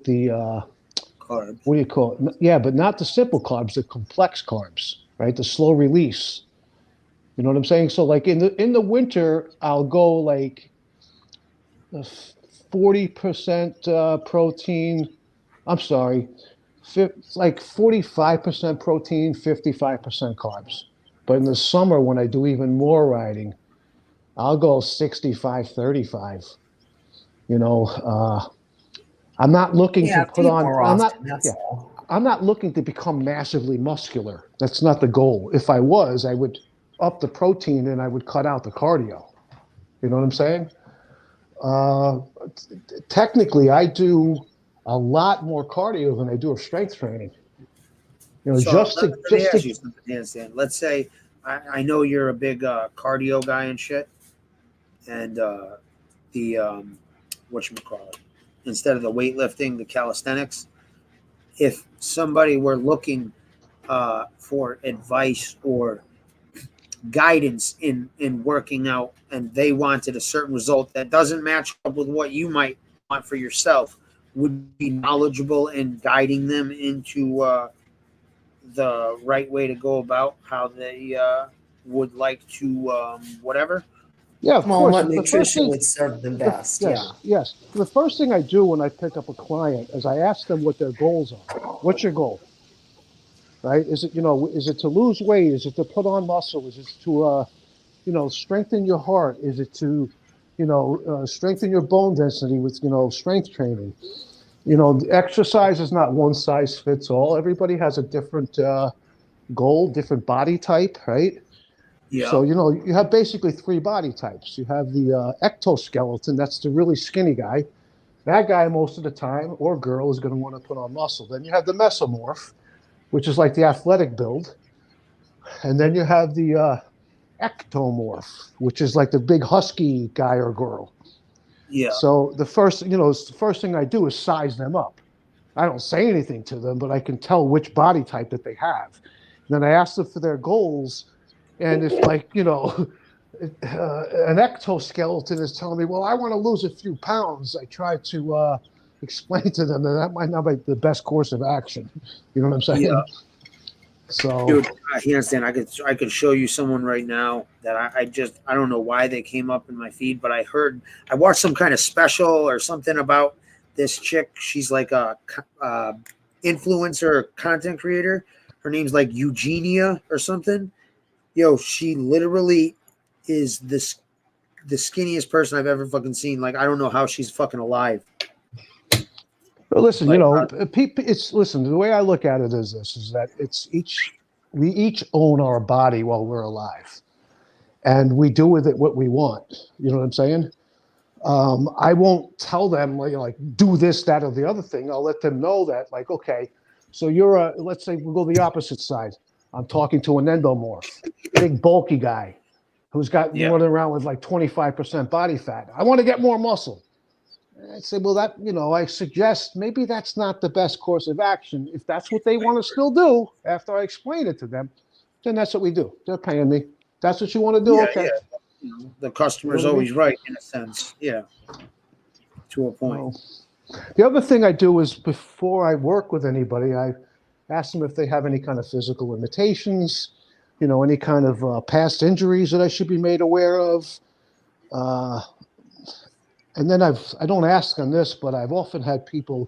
carbs. What do you call it? Yeah, but not the simple carbs, the complex carbs, right? The slow release. You know what I'm saying? So like in the winter, I'll go like 40% protein. I'm sorry. Like 45% protein, 55% carbs. But in the summer, when I do even more riding, I'll go 65, 35. I'm not looking to put on. I'm not looking to become massively muscular. That's not the goal. If I was, I would up the protein and I would cut out the cardio. You know what I'm saying? Technically, I do a lot more cardio than I do of strength training. So let me ask you something, Dan. Let's say I know you're a big cardio guy and shit, and the whatchamacallit, instead of the weightlifting, the calisthenics. If somebody were looking for advice or guidance in working out and they wanted a certain result that doesn't match up with what you might want for yourself, would you be knowledgeable in guiding them into the right way to go about how they would like to whatever? Yeah, of course. What The first nutrition thing- would serve them best? Yes. The first thing I do when I pick up a client is I ask them what their goals are. What's your goal? Right? Is it to lose weight? Is it to put on muscle? Is it to strengthen your heart? Is it to strengthen your bone density with strength training? Exercise is not one size fits all. Everybody has a different goal, different body type, right? Yeah. So you have basically three body types. You have the ectoskeleton, that's the really skinny guy. That guy most of the time, or girl, is going to want to put on muscle. Then you have the mesomorph, which is like the athletic build. And then you have the ectomorph, which is like the big husky guy or girl. Yeah. So the first thing I do is size them up. I don't say anything to them, but I can tell which body type that they have. And then I ask them for their goals. And if an ectoskeleton is telling me, well, I want to lose a few pounds, I try to explain to them that might not be the best course of action. You know what I'm saying? Yeah. So, Dude, you understand? I could show you someone right now that I don't know why they came up in my feed, but I watched some kind of special or something about this chick. She's like a influencer, content creator. Her name's like Eugenia or something. Yo, she literally is the skinniest person I've ever fucking seen. Like, I don't know how she's fucking alive. But listen, Like, it's listen. The way I look at it is this: is that we each own our body while we're alive, and we do with it what we want. You know what I'm saying? I won't tell them like do this, that, or the other thing. I'll let them know that like, okay, so you're let's say we'll go the opposite side. I'm talking to an endomorph, big bulky guy, who's got running around with like 25% body fat. I want to get more muscle. I say, well, that, I suggest maybe that's not the best course of action. If that's what they want to still do after I explain it to them, then that's what we do. They're paying me. That's what you want to do? Okay. Yeah. The customer's always right in a sense. Yeah. To a point. Well, the other thing I do is before I work with anybody, I ask them if they have any kind of physical limitations, any kind of past injuries that I should be made aware of. And then I don't ask on this, but I've often had people,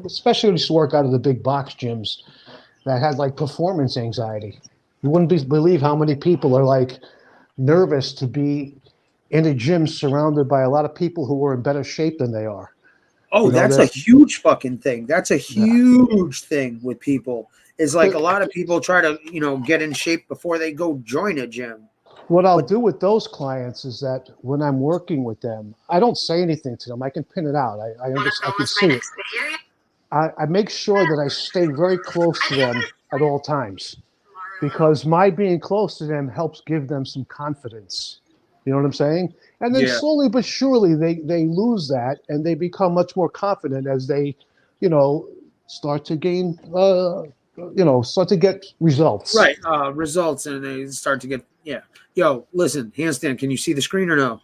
especially when I used to work out of the big box gyms, that had like performance anxiety. You wouldn't believe how many people are like nervous to be in a gym surrounded by a lot of people who are in better shape than they are. Oh, that's a huge fucking thing. That's a huge thing with people. Is like a lot of people try to, get in shape before they go join a gym. What I'll do with those clients is that when I'm working with them, I don't say anything to them. I can pin it out. I can see it. I make sure that I stay very close to them at all times, because my being close to them helps give them some confidence. You know what I'm saying? And then slowly but surely they lose that and they become much more confident as they, start to gain, start to get results. Right. Results, and they start to get, Yo, listen, handstand, can you see the screen or no?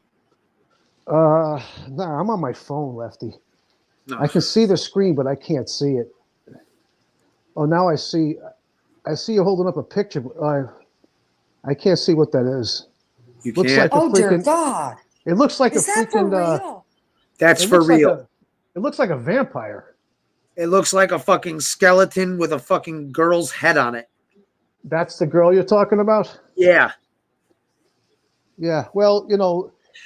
No, I'm on my phone, Lefty. No. I can see the screen, but I can't see it. Oh, now I see you holding up a picture. I can't see what that is. You looks can't? Like dear God. It looks like is a freaking. For real? That's for real. It looks like a vampire. It looks like a fucking skeleton with a fucking girl's head on it. That's the girl you're talking about? Yeah. Yeah. Well,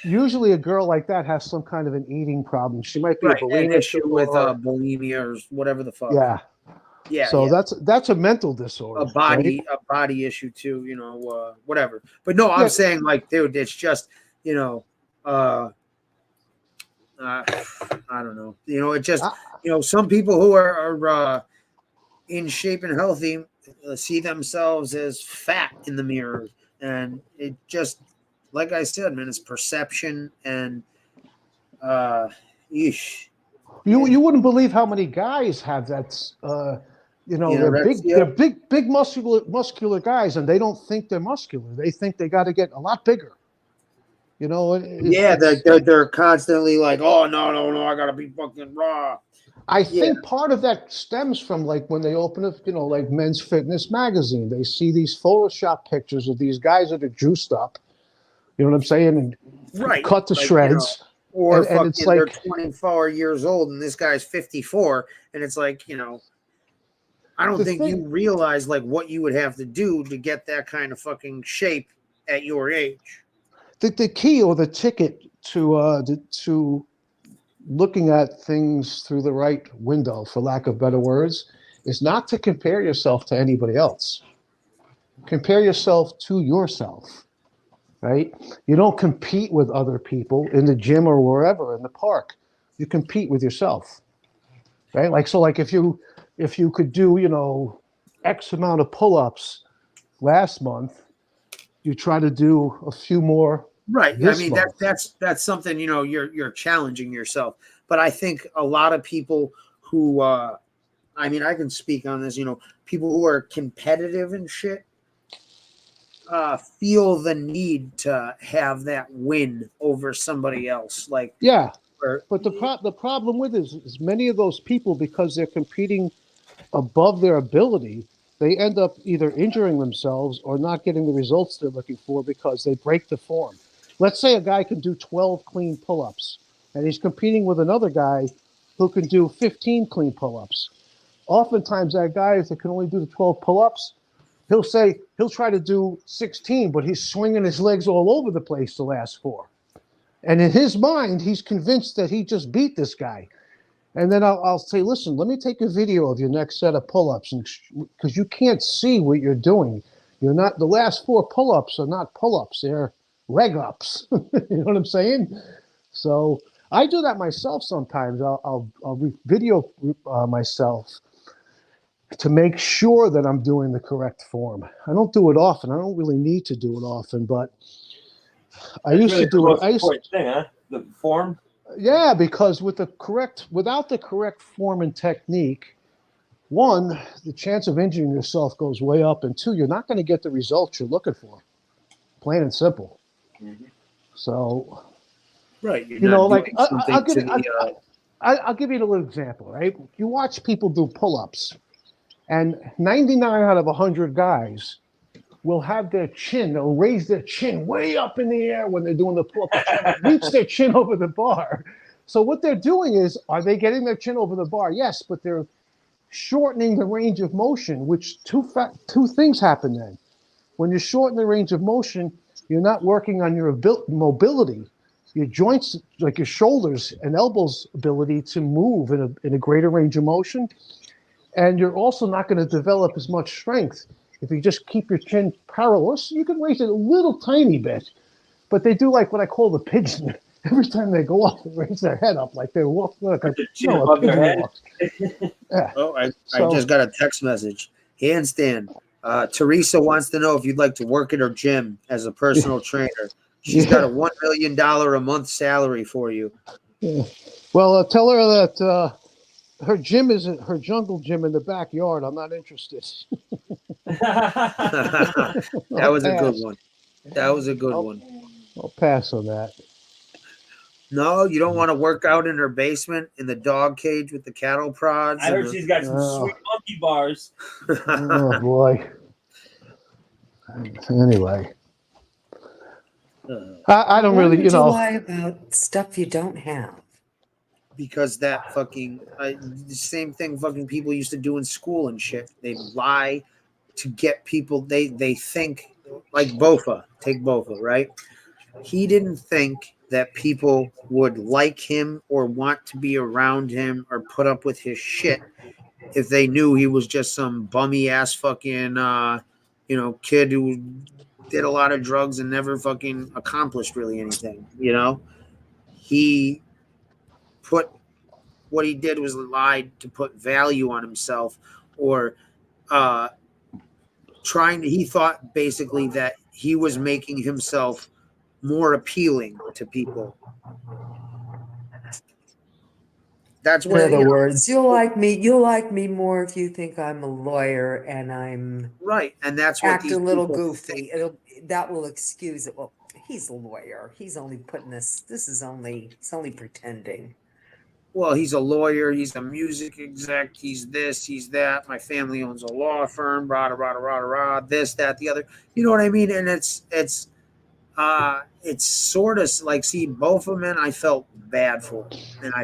usually a girl like that has some kind of an eating problem. She might be a bulimia issue with bulimia or whatever the fuck. Yeah. Yeah. So that's a mental disorder. A body issue too, whatever. But no, I'm saying like, dude, it's just, I don't know. It just, some people who are in shape and healthy see themselves as fat in the mirror, and it just, like I said, man, it's perception and You wouldn't believe how many guys have that. They're big muscular guys, and they don't think they're muscular. They think they got to get a lot bigger. They're constantly like, oh no, I gotta be fucking raw. I think part of that stems from like when they open up, like Men's Fitness magazine, they see these Photoshop pictures of these guys that are juiced up. You know what I'm saying? And cut to shreds. Or and it's like they're 24 years old and this guy's 54, and it's like, I don't think you realize like what you would have to do to get that kind of fucking shape at your age. The key or the ticket to looking at things through the right window, for lack of better words, is not to compare yourself to anybody else. Compare yourself to yourself, right? You don't compete with other people in the gym or wherever, in the park. You compete with yourself, right? Like if you could do, X amount of pull-ups last month, you try to do a few more. Right. I mean, that's something, you're challenging yourself. But I think a lot of people who, I can speak on this, people who are competitive and shit, feel the need to have that win over somebody else. Like, but the problem with it is many of those people, because they're competing above their ability, they end up either injuring themselves or not getting the results they're looking for because they break the form. Let's say a guy can do 12 clean pull-ups, and he's competing with another guy who can do 15 clean pull-ups. Oftentimes, that guy that can only do the 12 pull-ups he'll try to do 16, but he's swinging his legs all over the place the last 4. And in his mind, he's convinced that he just beat this guy. And then I'll say, listen, let me take a video of your next set of pull-ups, because you can't see what you're doing. You're not, the last 4 pull-ups are not pull-ups, they're leg ups. You know what I'm saying? So I do that myself sometimes. I'll video myself to make sure that I'm doing the correct form. I don't do it often. I don't really need to do it often, but I used to do it. The form. Yeah, because without the correct form and technique, 1, the chance of injuring yourself goes way up, and 2, you're not going to get the results you're looking for. Plain and simple. Mm-hmm. So, right, I'll give you a little example. Right, you watch people do pull-ups, and 99 out of 100 guys will have their chin. They'll raise their chin way up in the air when they're doing the pull-up, reach their chin over the bar. So what they're doing is, are they getting their chin over the bar? Yes, but they're shortening the range of motion, which two things happen then. When you shorten the range of motion, you're not working on your mobility, your joints, like your shoulders and elbows' ability to move in a greater range of motion. And you're also not going to develop as much strength. If you just keep your chin parallel, you can raise it a little tiny bit, but they do like what I call the pigeon. Every time they go up, they raise their head up like they're walking like a pigeon walks. Yeah. Oh, I just got a text message. Handstand. Teresa wants to know if you'd like to work at her gym as a personal trainer. She's got a $1 million a month salary for you. Yeah. Well, tell her that her gym isn't her jungle gym in the backyard. I'm not interested. That was a good one. That was a good one. I'll pass on that. No, you don't want to work out in her basement in the dog cage with the cattle prods. I heard she's got some sweet monkey bars. Oh boy. Anyway, I don't really, you know. Lie about stuff you don't have. Because that fucking the same thing fucking people used to do in school and shit. They lie to get people. They think like Bofa. Take Bofa, right? He didn't think that people would like him or want to be around him or put up with his shit if they knew he was just some bummy ass fucking kid who did a lot of drugs and never fucking accomplished really anything. You know, what he did was lied to put value on himself, or he thought basically that he was making himself more appealing to people. That's what. In other words, you'll like me more if you think I'm a lawyer and I'm right, and that's what act a little goofy. That will excuse it. Well, he's a lawyer. He's only putting this. He's only pretending. Well, he's a lawyer. He's a music exec. He's this. He's that. My family owns a law firm. Rah, rah, rah, rah, rah. This, that, the other. You know what I mean? And it's sort of like, see, both of them, I felt bad for him, and I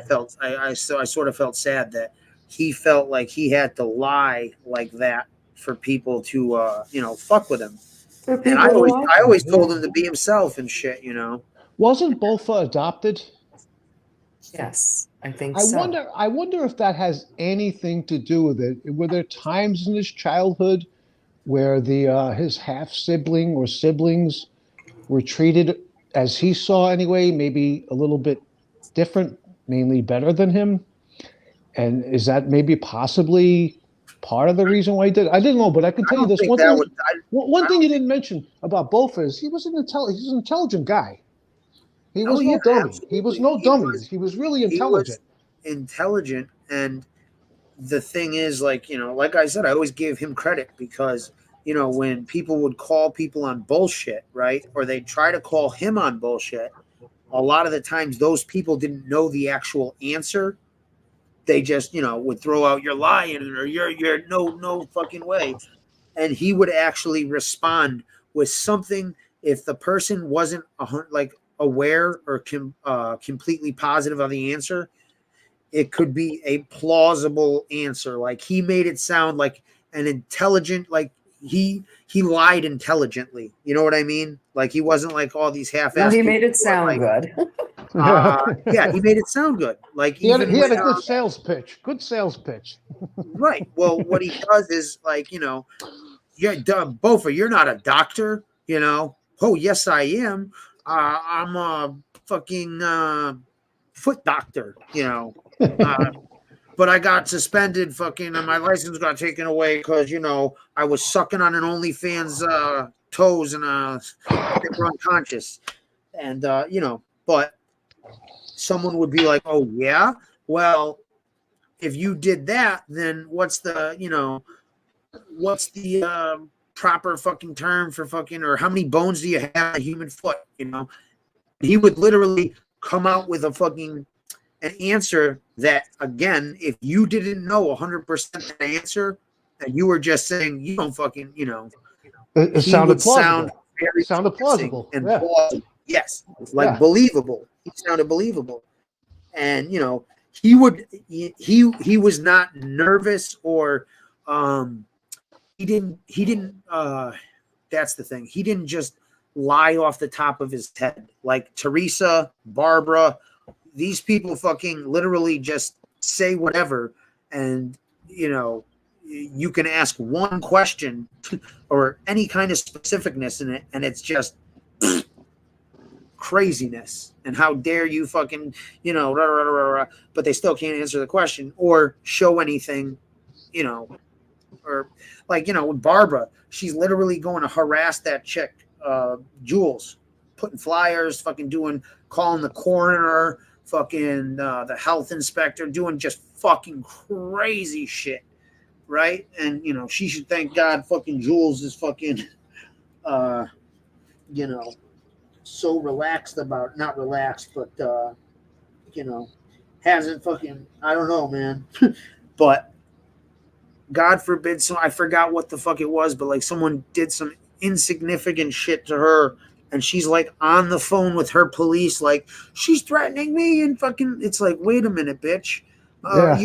sort of felt sad that he felt like he had to lie like that for people to fuck with him. And I always told him to be himself and shit. You know. Wasn't Bofa adopted? Yes, I think so. I wonder if that has anything to do with it. Were there times in his childhood where his half sibling or siblings were treated, as he saw anyway, maybe a little bit different, mainly better than him? And is that maybe possibly part of the reason why he did it? I didn't know, but I can tell you this. One thing you didn't mention about Bofa is he was an intelligent guy. He was no dummy. He was no dummy. He was really intelligent. He was intelligent, and the thing is, like I said, I always gave him credit because, when people would call people on bullshit, right, or they'd try to call him on bullshit, a lot of the times those people didn't know the actual answer. They just, would throw out, "You're lying," or "You're no fucking way," and he would actually respond with something if the person wasn't aware or completely positive of the answer. It could be a plausible answer. Like, he made it sound like an intelligent, like he lied intelligently. You know what I mean? Like he wasn't like all these half-assed. No, he made it people who are sound like, good. yeah, he made it sound good. Like He had even a when, good sales pitch. Good sales pitch. right. Well, what he does is like, you know, yeah, Bofa, you're not a doctor, you know. Oh, yes, I am. I'm a fucking foot doctor, you know. But I got suspended, fucking, and my license got taken away because, you know, I was sucking on an OnlyFans toes and they were unconscious. And, you know, but someone would be like, oh, yeah? Well, if you did that, then what's the, you know, what's the proper fucking term for fucking, or how many bones do you have in a human foot, you know? He would literally come out with an answer that, again, if you didn't know 100% the answer and you were just saying you don't fucking, you know, It he sounded would sound plausible. very Sounded convincing plausible. and Yeah. plausible. Yes, like Yeah. believable. He sounded believable, and you know, he was not nervous or he didn't that's the thing. He didn't just lie off the top of his head like Teresa, Barbara. These people fucking literally just say whatever, and you know, you can ask one question or any kind of specificness in it, and it's just craziness. And how dare you fucking, you know, rah, rah, rah, rah, but they still can't answer the question or show anything, you know, or like, you know, with Barbara, she's literally going to harass that chick, Jules, putting flyers, fucking calling the coroner, fucking the health inspector, doing just fucking crazy shit, right? And you know, she should thank God fucking Jules is fucking you know, so relaxed about, not relaxed, but you know, hasn't fucking, I don't know, man. But God forbid, so I forgot what the fuck it was, but like someone did some insignificant shit to her, and she's like on the phone with her police, like she's threatening me, and fucking, it's like, wait a minute, bitch. Yeah.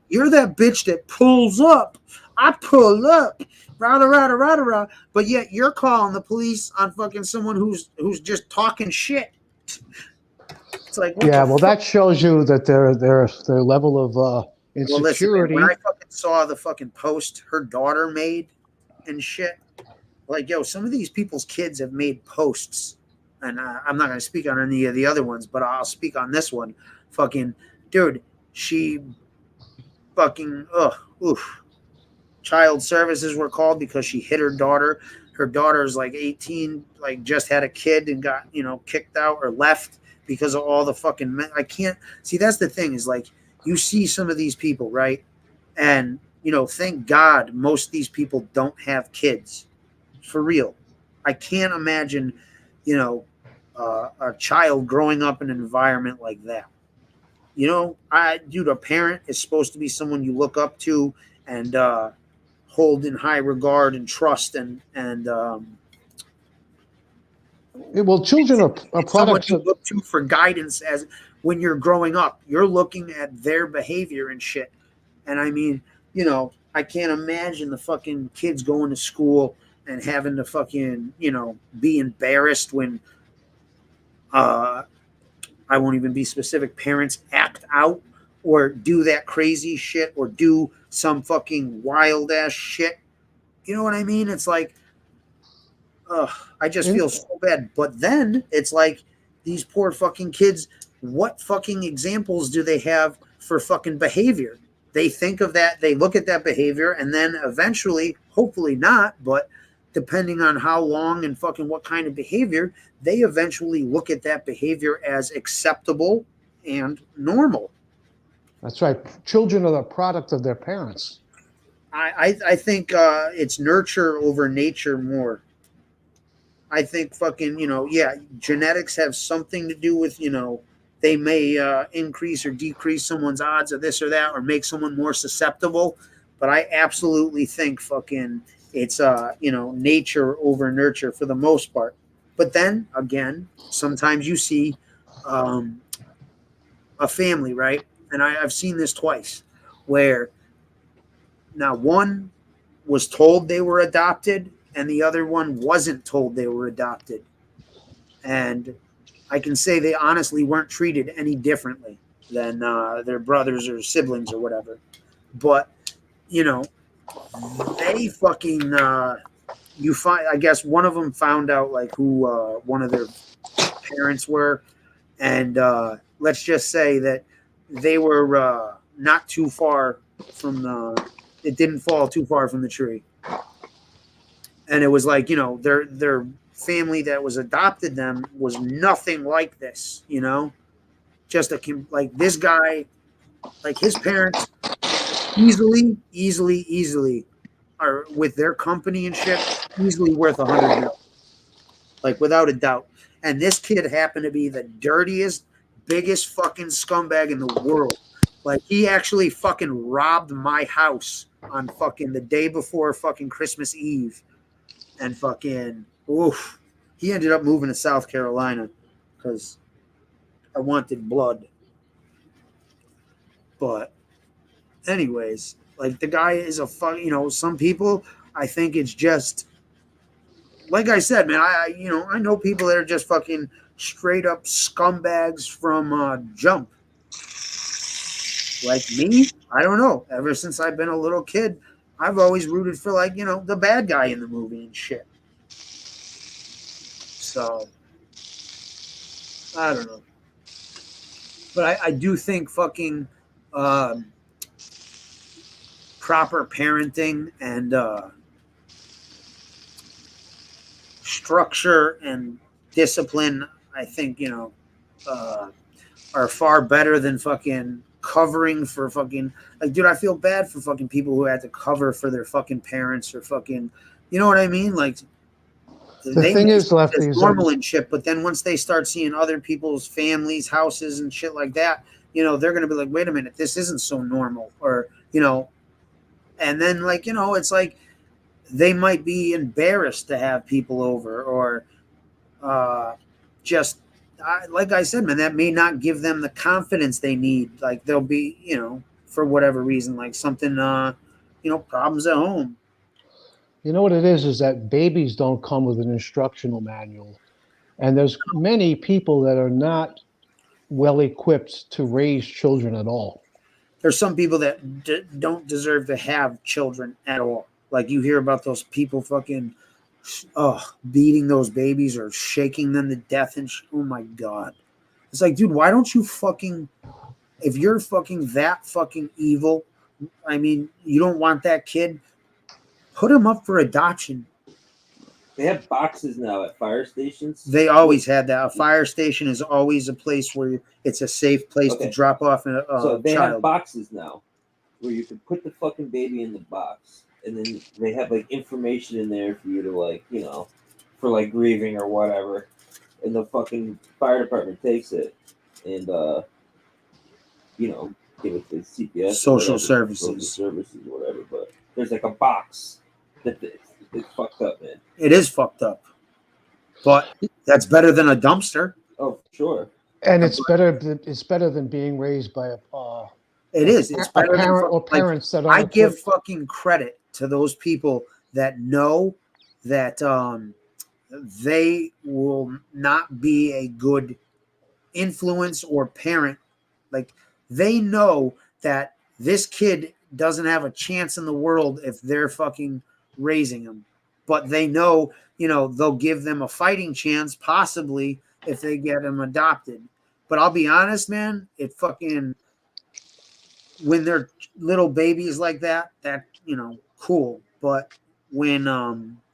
You're that bitch that pulls up. I pull up, rah, but yet you're calling the police on fucking someone who's just talking shit. It's like, what Yeah, the well, fuck? that shows you that their level of insecurity. Well, listen, man, when I fucking saw the fucking post her daughter made and shit, like, yo, some of these people's kids have made posts, and I'm not going to speak on any of the other ones, but I'll speak on this one. Fucking, dude, she fucking, child services were called because she hit her daughter. Her daughter's like 18, like just had a kid and got, you know, kicked out or left because of all the fucking men. I can't see. That's the thing, is like, you see some of these people, right? And, you know, thank God most of these people don't have kids. For real. I can't imagine, you know, a child growing up in an environment like that. You know, dude, a parent is supposed to be someone you look up to and hold in high regard and trust, and well, children are someone products you of. look to for guidance as when you're growing up. You're looking at their behavior and shit. And I mean, you know, I can't imagine the fucking kids going to school and having to fucking, you know, be embarrassed when I won't even be specific, parents act out or do that crazy shit or do some fucking wild ass shit. You know what I mean? It's like, I just feel so bad. But then it's like, these poor fucking kids, what fucking examples do they have for fucking behavior? They think of that, they look at that behavior, and then eventually, hopefully not, but depending on how long and fucking what kind of behavior, they eventually look at that behavior as acceptable and normal. That's right. Children are the product of their parents. I think it's nurture over nature more. I think fucking, you know, yeah, genetics have something to do with, you know, they may increase or decrease someone's odds of this or that, or make someone more susceptible. But I absolutely think fucking it's, you know, nature over nurture for the most part. But then again, sometimes you see a family, right? And I've seen this twice, where now one was told they were adopted, and the other one wasn't told they were adopted. And I can say they honestly weren't treated any differently than their brothers or siblings or whatever. But, you know, they fucking, you find, I guess one of them found out like who one of their parents were. And let's just say that they were not too far from it didn't fall too far from the tree. And it was like, you know, their family that was adopted them was nothing like this, you know, just like this guy, like his parents easily are with their company and shit, easily worth $100 million, like without a doubt. And this kid happened to be the dirtiest, biggest fucking scumbag in the world. Like he actually fucking robbed my house on fucking the day before fucking Christmas Eve. And fucking, oof. He ended up moving to South Carolina because I wanted blood. But anyways, like the guy is a you know, some people, I think it's just, like I said, man, I know people that are just fucking straight up scumbags from jump. Like me, I don't know. Ever since I've been a little kid, I've always rooted for, like, you know, the bad guy in the movie and shit. So, I don't know. But I do think fucking proper parenting and structure and discipline, I think, you know, are far better than fucking covering for fucking, like, dude, I feel bad for fucking people who had to cover for their fucking parents or fucking, you know what I mean? Like, the thing is, Lefty, it's normal and shit, but then once they start seeing other people's families, houses and shit like that, you know, they're going to be like, wait a minute, this isn't so normal, or, you know, and then, like, you know, it's like they might be embarrassed to have people over, or just, like I said, man, that may not give them the confidence they need. Like, they'll be, you know, for whatever reason, like something, you know, problems at home. You know what it is that babies don't come with an instructional manual. And there's many people that are not well equipped to raise children at all. There's some people that don't deserve to have children at all. Like, you hear about those people fucking beating those babies or shaking them to death and oh my God. It's like, dude, why don't you fucking, if you're fucking that fucking evil, I mean, you don't want that kid, put him up for adoption. They have boxes now at fire stations. They always had that. A fire station is always a place where it's a safe place to drop off a so they child. have boxes now where you can put the fucking baby in the box. And then they have, like, information in there for you to, like, you know, for, like, grieving or whatever. And the fucking fire department takes it and, you know, give it to CPS. Social or services, or whatever. But there's, like, a box that it's fucked up, man. It is fucked up. But that's better than a dumpster. Oh, sure. And it's better than being raised by it is. It's better parent than, or parents that are. I give fucking credit to those people that know that they will not be a good influence or parent. Like, they know that this kid doesn't have a chance in the world if they're fucking raising him. But they know, you know, they'll give them a fighting chance possibly if they get him adopted. But I'll be honest, man, it fucking, when they're little babies like that, you know, cool. But when,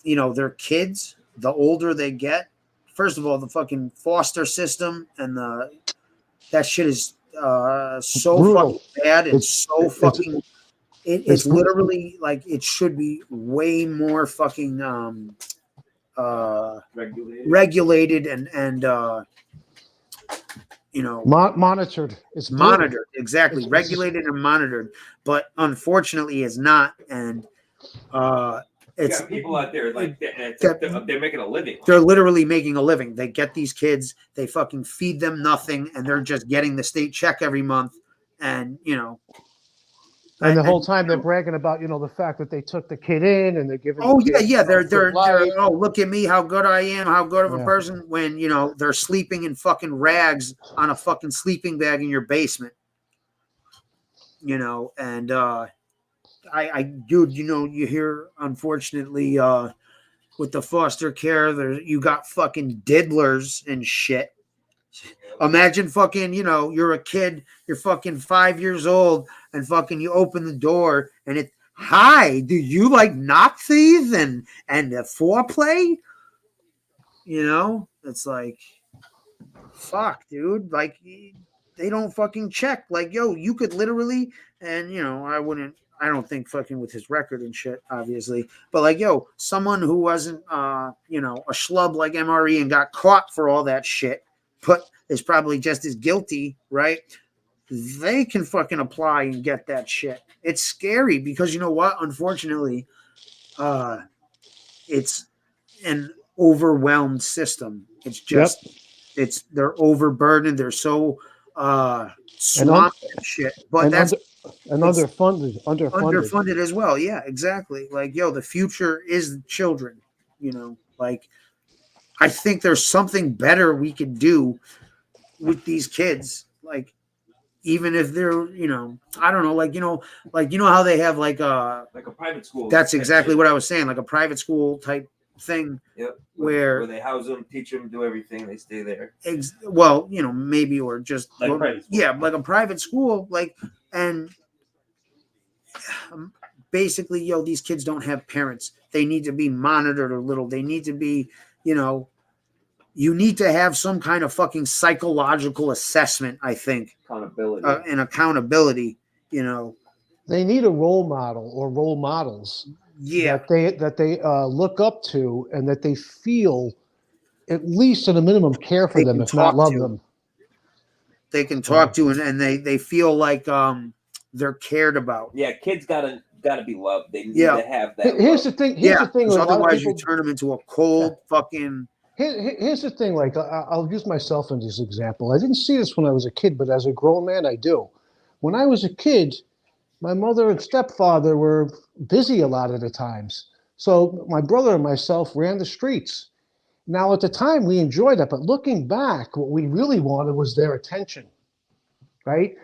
you know, they're kids, the older they get, first of all, the fucking foster system and that shit is so brutal. fucking bad. It's literally like, it should be way more fucking regulated and you know, monitored. It's monitored, exactly. Regulated and monitored, but unfortunately it's not. And it's people out there like they're making a living. They're literally making a living. They get these kids, they fucking feed them nothing, and they're just getting the state check every month. And, you know, And the whole time they're bragging about, the fact that they took the kid in and they're giving. Oh the yeah, kid, yeah. They're good life. oh, look at me, how good I am, how good of a Yeah. person. When they're sleeping in fucking rags on a fucking sleeping bag in your basement. And dude, you hear, unfortunately, with the foster care, you got fucking diddlers and shit. Imagine fucking, you're a kid, you're fucking 5 years old, and fucking you open the door and hi, do you like Nazis and the foreplay? It's like, fuck, dude. Like, they don't fucking check. Like, yo, you could literally, and I don't think fucking with his record and shit, obviously, but like, yo, someone who wasn't, a schlub like MRE and got caught for all that shit, but is probably just as guilty, right? They can fucking apply and get that shit. It's scary because you know what? Unfortunately, it's an overwhelmed system. It's just, they're overburdened. They're so swamped and shit. But that's underfunded as well. Yeah, exactly. Like, yo, the future is children. Like, I think there's something better we could do with these kids. Like, even if they're, I don't know, like how they have like a private school. That's exactly what I was saying, like a private school type thing. Yep. Where they house them, teach them, do everything, they stay there. Well, maybe, or just like private school. Yeah, like a private school, like, and basically, yo, these kids don't have parents. They need to be monitored a little. They need to be, you need to have some kind of fucking psychological assessment, I think. Accountability. And accountability, They need a role model or role models. Yeah. That they look up to and that they feel, at least at a minimum, care for them, if not love them. They can talk to and they feel like they're cared about. Yeah, kids gotta be loved. They need to have that. Here's the thing. Here's the thing. Otherwise, you turn them into a cold fucking. Here's the thing. Like, I'll use myself as this example. I didn't see this when I was a kid, but as a grown man, I do. When I was a kid, my mother and stepfather were busy a lot of the times, so my brother and myself ran the streets. Now, at the time, we enjoyed that, but looking back, what we really wanted was their attention, right?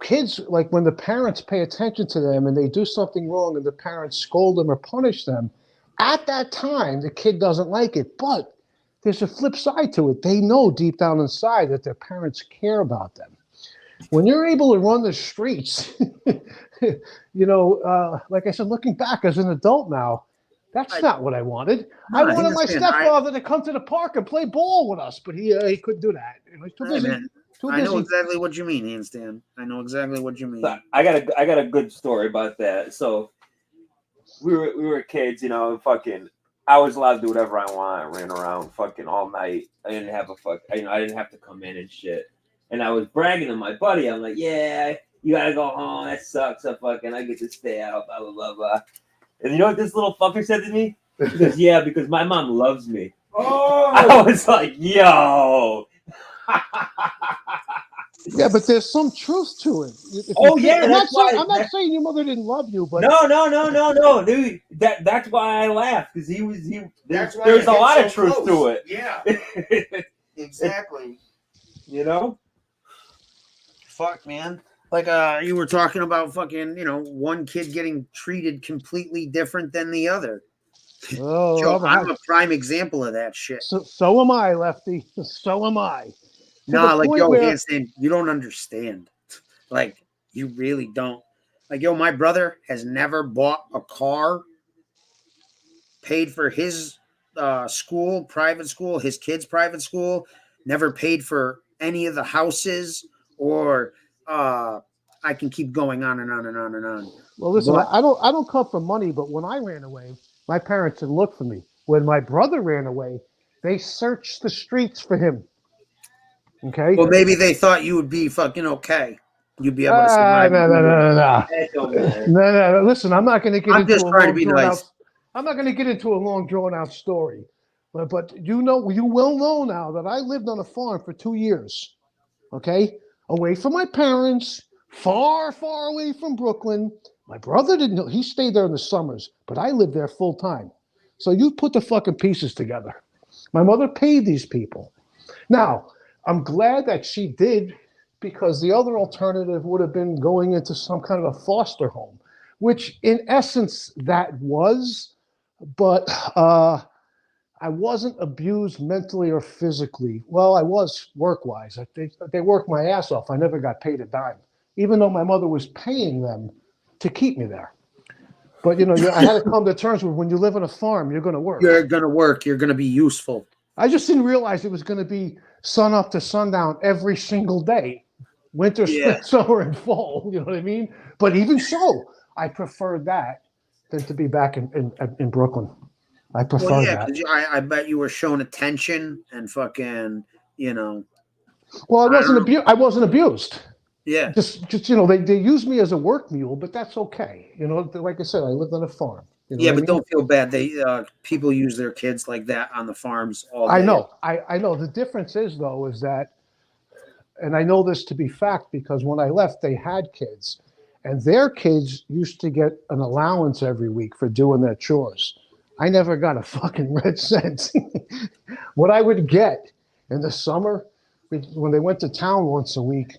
Kids, like when the parents pay attention to them and they do something wrong and the parents scold them or punish them, at that time, the kid doesn't like it. But there's a flip side to it. They know deep down inside that their parents care about them. When you're able to run the streets, like I said, looking back as an adult now, that's not what I wanted. I wanted my stepfather to come to the park and play ball with us, but he couldn't do that. He was too busy. I know exactly what you mean, handstand. I know exactly what you mean. I got a good story about that. So we were kids, fucking. I was allowed to do whatever I want. I ran around fucking all night. I didn't have I didn't have to come in and shit. And I was bragging to my buddy. I'm like, yeah, you gotta go home. That sucks. I get to stay out. Blah blah blah blah. And you know what this little fucker said to me? He goes, yeah, because my mom loves me. Oh, I was like, yo. Yeah, but there's some truth to it. I'm not saying your mother didn't love you, but no, dude. That's why I laughed, because there's a lot of truth to it. Yeah, exactly. Fuck, man. Like you were talking about fucking, one kid getting treated completely different than the other. Oh, Joe, I'm a prime example of that shit. So am I, Lefty. So am I. Nah, like, yo, handstand, you don't understand. Like, you really don't. Like, yo, my brother has never bought a car, paid for his school, private school, his kids' private school, never paid for any of the houses, or I can keep going on and on and on and on. Well, listen, I don't come from money, but when I ran away, my parents didn't look for me. When my brother ran away, they searched the streets for him. Okay. Well, maybe they thought you would be fucking okay. You'd be able to survive. No. Listen, I'm not going to get I'm into just trying to be nice. I'm not going to get into a long, drawn-out story. But you will know now that I lived on a farm for 2 years. Okay, away from my parents, far, far away from Brooklyn. My brother didn't know. He stayed there in the summers, but I lived there full time. So you put the fucking pieces together. My mother paid these people. Now, I'm glad that she did, because the other alternative would have been going into some kind of a foster home, which in essence that was, but I wasn't abused mentally or physically. Well, I was work-wise. They worked my ass off. I never got paid a dime, even though my mother was paying them to keep me there. But, I had to come to terms with, when you live on a farm, you're going to work. You're going to work. You're going to be useful. I just didn't realize it was going to be sun up to sundown every single day, winter, spring, summer, and fall. You know what I mean? But even so, I preferred that than to be back in Brooklyn. I prefer that. 'Cause I bet you were shown attention and fucking, Well, I wasn't abused. Yeah. Just they used me as a work mule, but that's okay. Like I said, I lived on a farm. But don't feel bad. They people use their kids like that on the farms all day. I know. I know. The difference is that, and I know this to be fact because when I left, they had kids, and their kids used to get an allowance every week for doing their chores. I never got a fucking red cent. What I would get in the summer, when they went to town once a week,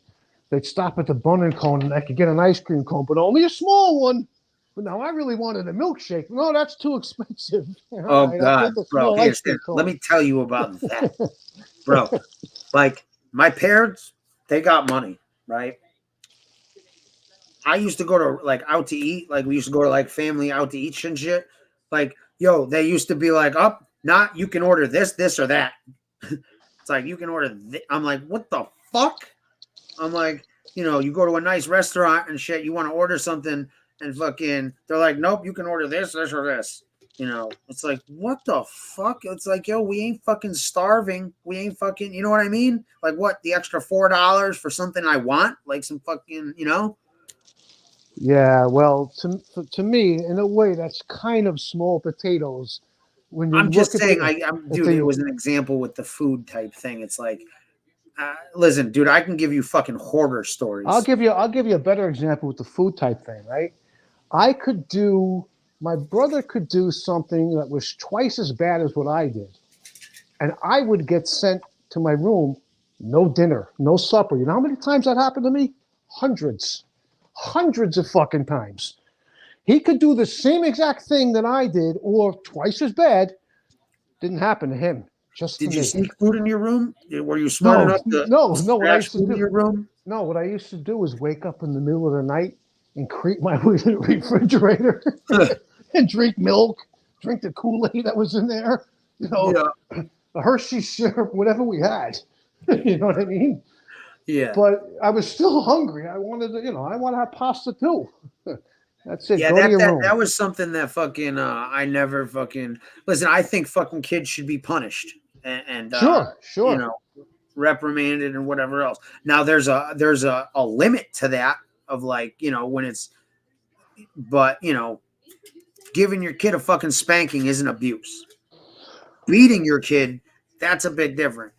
they'd stop at the Bun and Cone and I could get an ice cream cone, but only a small one. But now I really wanted a milkshake. No, that's too expensive. Oh, God, bro. Let me tell you about that. Bro, like, my parents, they got money, right? I used to go to, like, out to eat. Like, we used to go to, like, family out to eat and shit. Like, yo, they used to be like, you can order this, or that. It's like, you can order I'm like, what the fuck? I'm like, you go to a nice restaurant and shit, you want to order something, and fucking, they're like, nope, you can order this, or this. It's like, what the fuck? It's like, yo, we ain't fucking starving. We ain't fucking, you know what I mean? Like, what, the extra $4 for something I want? Like some fucking, Yeah, well, to me, in a way, that's kind of small potatoes. When I'm just saying, dude, it was an example with the food type thing. It's like, listen, dude, I can give you fucking hoarder stories. I'll give you a better example with the food type thing, right? My brother could do something that was twice as bad as what I did. And I would get sent to my room, no dinner, no supper. You know how many times that happened to me? Hundreds of fucking times. He could do the same exact thing that I did, or twice as bad. Didn't happen to him. Did you sneak food in your room? Were you smart enough to what I used to do in your room? No, what I used to do was wake up in the middle of the night and creep my way to the refrigerator and drink milk, drink the Kool-Aid that was in there, the Hershey syrup, whatever we had. You know what I mean? Yeah. But I was still hungry. I wanted to, I want to have pasta too. That's it. Yeah, Go to your room. that was something that fucking I never fucking listen. I think fucking kids should be punished and sure. Reprimanded and whatever else. Now there's a limit to that of like when it's, but giving your kid a fucking spanking isn't abuse. Beating your kid, that's a bit different.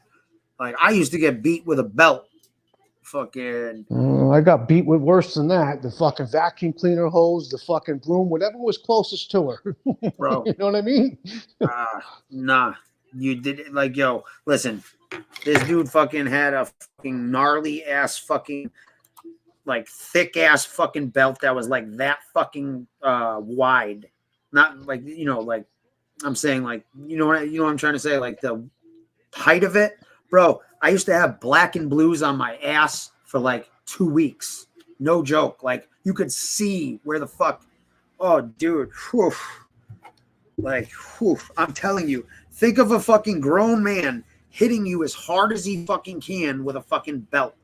Like I used to get beat with a belt. Fucking. I got beat with worse than that. The fucking vacuum cleaner hose, the fucking broom, whatever was closest to her. Bro. You know what I mean? Nah. You did it like, yo, listen, this dude fucking had a fucking gnarly ass fucking, like thick ass fucking belt that was like that fucking wide. Not like, like I'm saying like, what I'm trying to say? Like the height of it. Bro, I used to have black and blues on my ass for like 2 weeks. No joke. Like you could see where the fuck. Oh, dude. Whew. Like, whew, I'm telling you, think of a fucking grown man hitting you as hard as he fucking can with a fucking belt.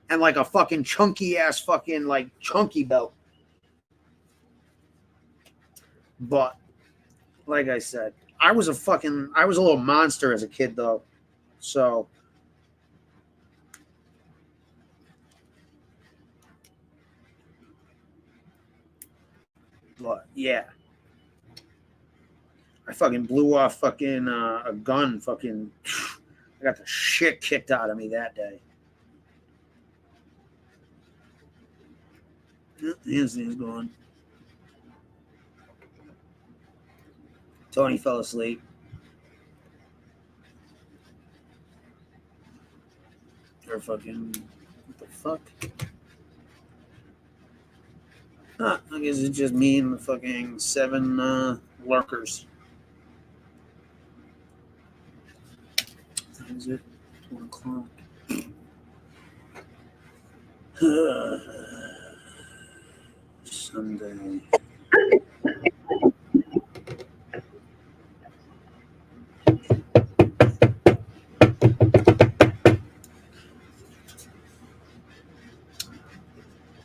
And like a fucking chunky ass fucking like chunky belt. But like I said, I was a little monster as a kid though. So but yeah. I fucking blew off fucking a gun. Fucking, I got the shit kicked out of me that day. Anthony's gone. Tony fell asleep. Or fucking, what the fuck? I guess it's just me and the fucking 7 lurkers. What is it? 1 o'clock. Sunday.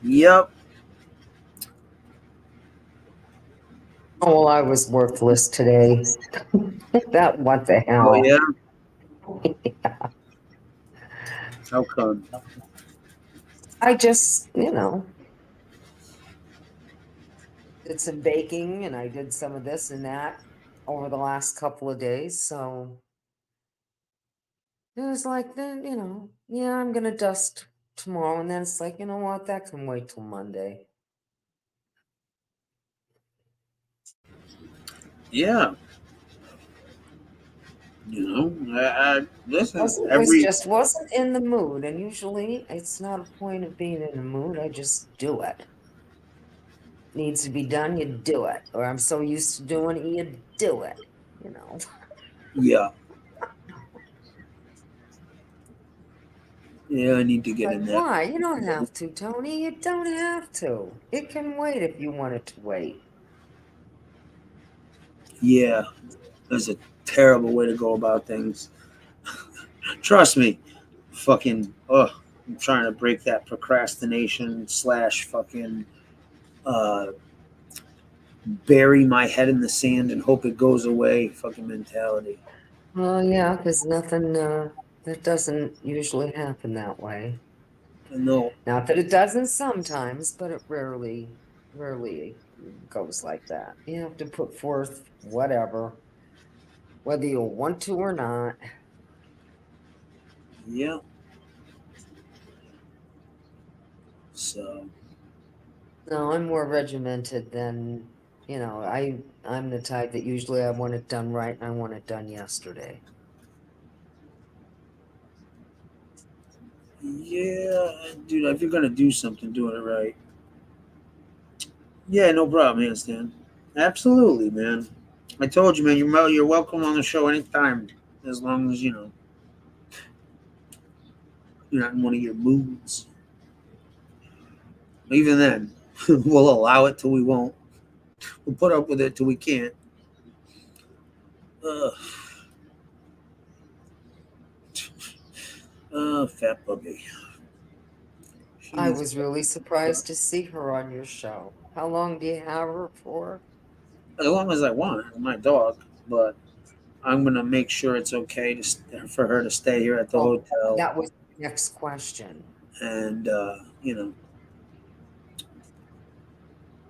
Yep. Oh, well, I was worthless today. That what the hell? Oh, yeah? How come? I just, did some baking and I did some of this and that over the last couple of days. So it was like, then, yeah, I'm going to dust tomorrow. And then it's like, you know what? That can wait till Monday. Yeah. Listen, Just wasn't in the mood. And usually it's not a point of being in the mood. I just do it. Needs to be done, you do it. Or I'm so used to doing it, you do it. Yeah. Yeah, I need to get in there. Why? You don't have to, Tony. You don't have to. It can wait if you want it to wait. Yeah. That's a terrible way to go about things. Trust me. Fucking, I'm trying to break that procrastination / fucking bury my head in the sand and hope it goes away fucking mentality. Well, yeah, because nothing, that doesn't usually happen that way. No. Not that it doesn't sometimes, but it rarely goes like that. You have to put forth whatever, whether you want to or not. Yeah. So. No, I'm more regimented than, I'm the type that usually I want it done right and I want it done yesterday. Yeah, dude, if you're going to do something, doing it right. Yeah, no problem, handstand. Absolutely, man. I told you, man, you're welcome on the show anytime, as long as, you're not in one of your moods. Even then, we'll allow it till we won't. We'll put up with it till we can't. Fat puppy. I was really surprised to see her on your show. How long do you have her for? As long as I want, my dog. But I'm gonna make sure it's okay for her to stay here at the hotel. That was the next question. And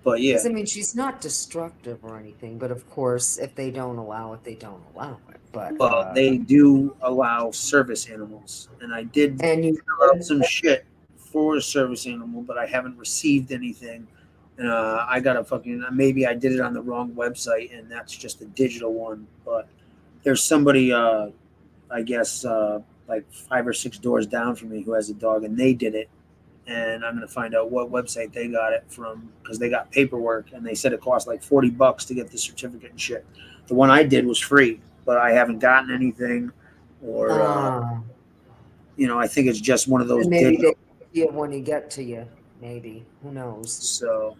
but yeah. Because I mean, she's not destructive or anything. But of course, if they don't allow it, they don't allow it. But they do allow service animals, and I did fill out some shit for a service animal, but I haven't received anything. I got a fucking, maybe I did it on the wrong website, and that's just a digital one. But there's somebody, I guess, like 5 or 6 doors down from me who has a dog, and they did it. And I'm gonna find out what website they got it from, because they got paperwork, and they said it cost like $40 to get the certificate and shit. The one I did was free, but I haven't gotten anything, or I think it's just one of those. Maybe they give when you get to you. Maybe, who knows? So,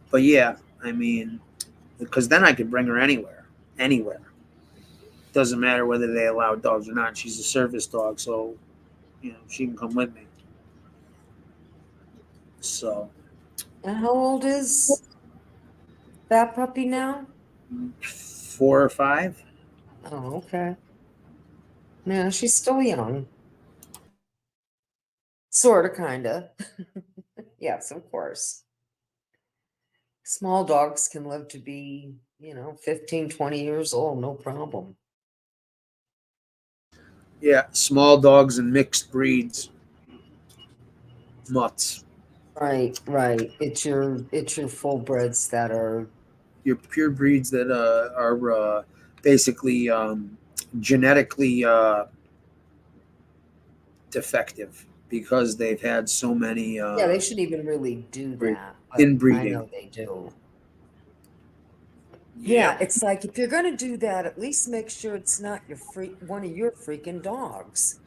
but yeah, I mean, because then I could bring her anywhere. Doesn't matter whether they allow dogs or not. She's a service dog, so she can come with me. So. And how old is that puppy now? 4 or 5. Oh, okay. No, she's still young. Sort of, kind of. Yes, of course. Small dogs can live to be, 15, 20 years old, no problem. Yeah, small dogs and mixed breeds. Mutts. Right, right. It's your full breds that are Your pure breeds that are basically genetically defective because they've had so many yeah, they shouldn't even really do that. But I inbreeding. know they do. Yeah, it's like if you're gonna do that, at least make sure it's not one of your freaking dogs.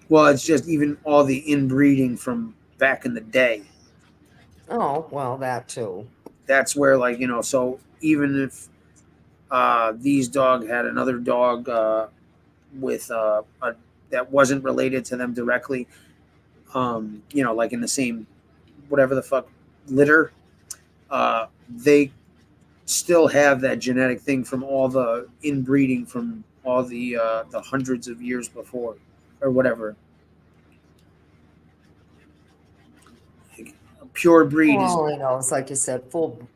Well, it's just even all the inbreeding from back in the day. Oh, well, that too. That's where, like, so even if these dog had another dog with that wasn't related to them directly, like in the same whatever the fuck litter, they still have that genetic thing from all the inbreeding from all the hundreds of years before or whatever. A pure breed is Well, it's like you said, full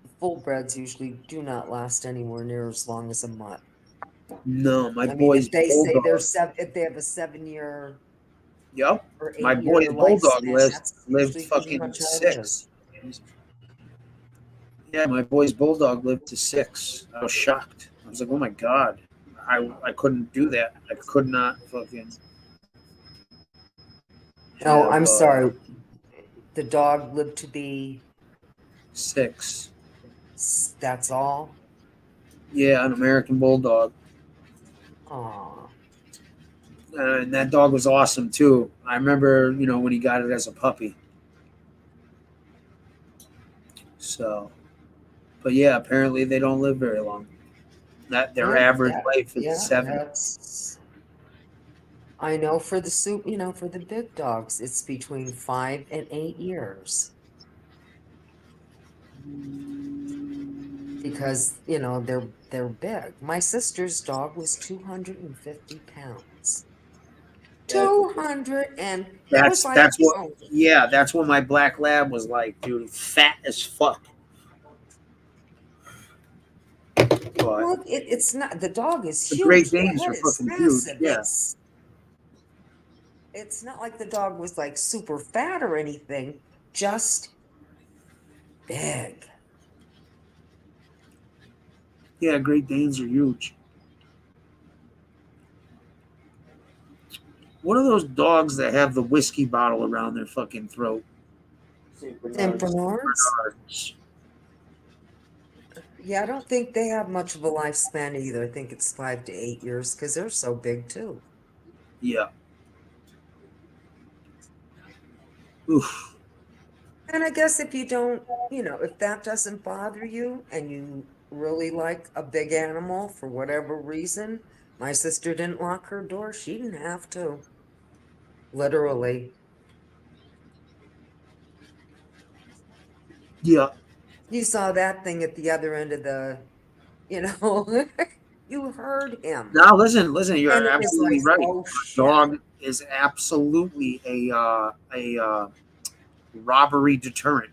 breds usually do not last anywhere near as long as a mutt. no. My I mean, boy's if they say bulldog. if they have a 7-year Yep. or 8-year My boy's bulldog lifespan, that's lived usually pretty fucking much how it 6. Yeah, my boy's bulldog lived to 6. I was shocked. I was like, oh my god. I couldn't do that. I could not fucking. Oh, I'm sorry. The dog lived to be 6. That's all. Yeah, an American bulldog. Aw. And that dog was awesome too. I remember, when he got it as a puppy. So, but yeah, apparently they don't live very long. That their average life is 7. I know for the for the big dogs, it's between 5 and 8 years. Because, they're big. My sister's dog was 250 pounds. 200 and That's what. Yeah, that's what my black lab was like, dude. Fat as fuck. But well, it's not. The dog is huge. the Great The Danes head are is fucking huge. massive. Yeah. It's not like the dog was like super fat or anything. Just big. Yeah, Great Danes are huge. What are those dogs that have the whiskey bottle around their fucking throat? Saint Bernards? Yeah, I don't think they have much of a lifespan either. I think it's 5 to 8 years because they're so big too. Yeah. Oof. And I guess if you don't, if that doesn't bother you and you really like a big animal for whatever reason, my sister didn't lock her door. She didn't have to. Literally. Yeah. You saw that thing at the other end of the, you heard him. Now listen, you're And it was absolutely like, right. oh, A dog is absolutely a robbery deterrent.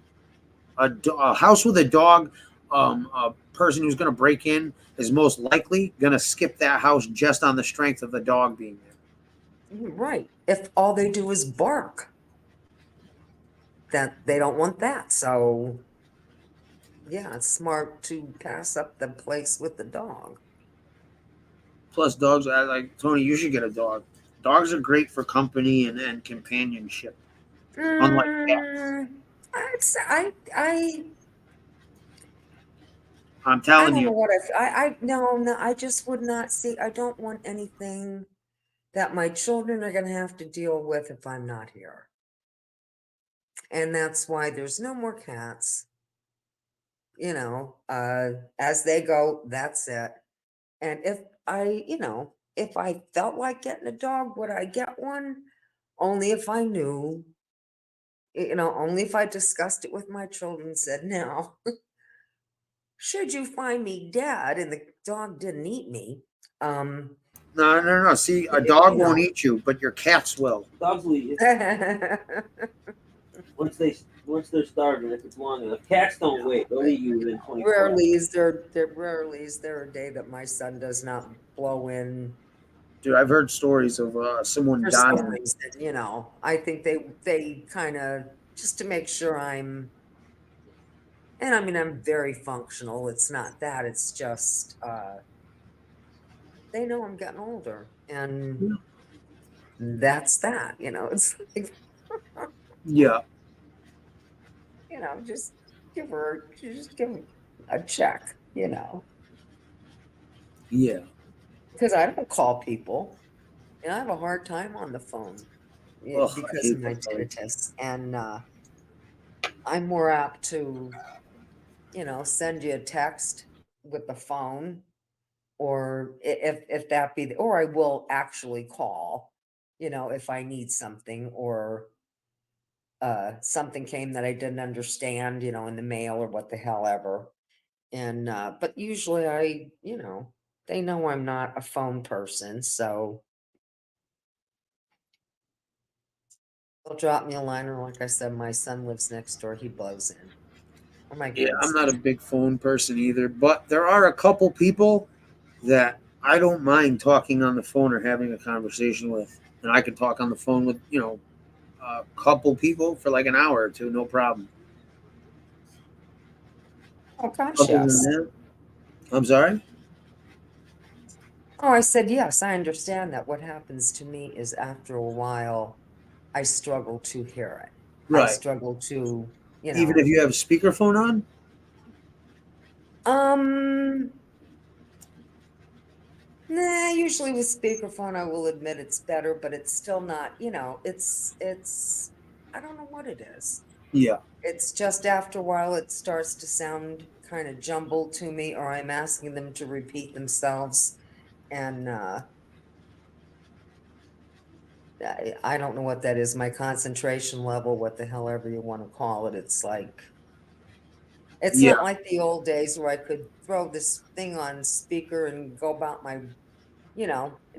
A house with a dog, a person who's going to break in is most likely going to skip that house just on the strength of the dog being there. Right. If all they do is bark, that they don't want that. So, yeah, it's smart to pass up the place with the dog. Plus, dogs, like Tony, you should get a dog. Dogs are great for company and companionship. Unlike cats. I'm I telling don't you. know what no, I just would not see. I don't want anything that my children are going to have to deal with if I'm not here. And that's why there's no more cats. As they go, that's it. And if I felt like getting a dog, would I get one? Only if I knew, only if I discussed it with my children and said, no, should you find me dead and the dog didn't eat me, No. See, a dog won't eat you, but your cats will. Dogs will eat you. Once they're starving, if it's long enough. Cats don't wait; they'll eat you within 24 hours. Rarely is there a day that my son does not blow in. Dude, I've heard stories of someone For dying. some reason, I think they kind of just to make sure I'm, and I mean, I'm very functional. It's not that, it's just, they know I'm getting older, and that's that, it's like, Yeah. just give her a check, Yeah. because I don't call people, and I have a hard time on the phone Ugh, I because hate of my that phone. tinnitus, and I'm more apt to, send you a text with the phone, or if that be, or I will actually call, if I need something, or something came that I didn't understand, in the mail or what the hell ever. And but usually they know I'm not a phone person, so they'll drop me a line, or like I said, my son lives next door, he bugs in. Or my Yeah, I'm grandson. not a big phone person either, but there are a couple people that I don't mind talking on the phone or having a conversation with. And I can talk on the phone with, a couple people for like an hour or two, no problem. Oh gosh, Other than yes. that, I'm sorry? Oh, I said, yes, I understand that. What happens to me is after a while, I struggle to hear it. I Right. struggle to, Even if you have speakerphone on? Nah, usually with speakerphone, I will admit it's better, but it's still not, it's, I don't know what it is. Yeah. It's just after a while, it starts to sound kind of jumbled to me, or I'm asking them to repeat themselves. And I don't know what that is. My concentration level, what the hell ever you want to call it. It's like, it's Yeah. not like the old days where I could throw this thing on speaker and go about my,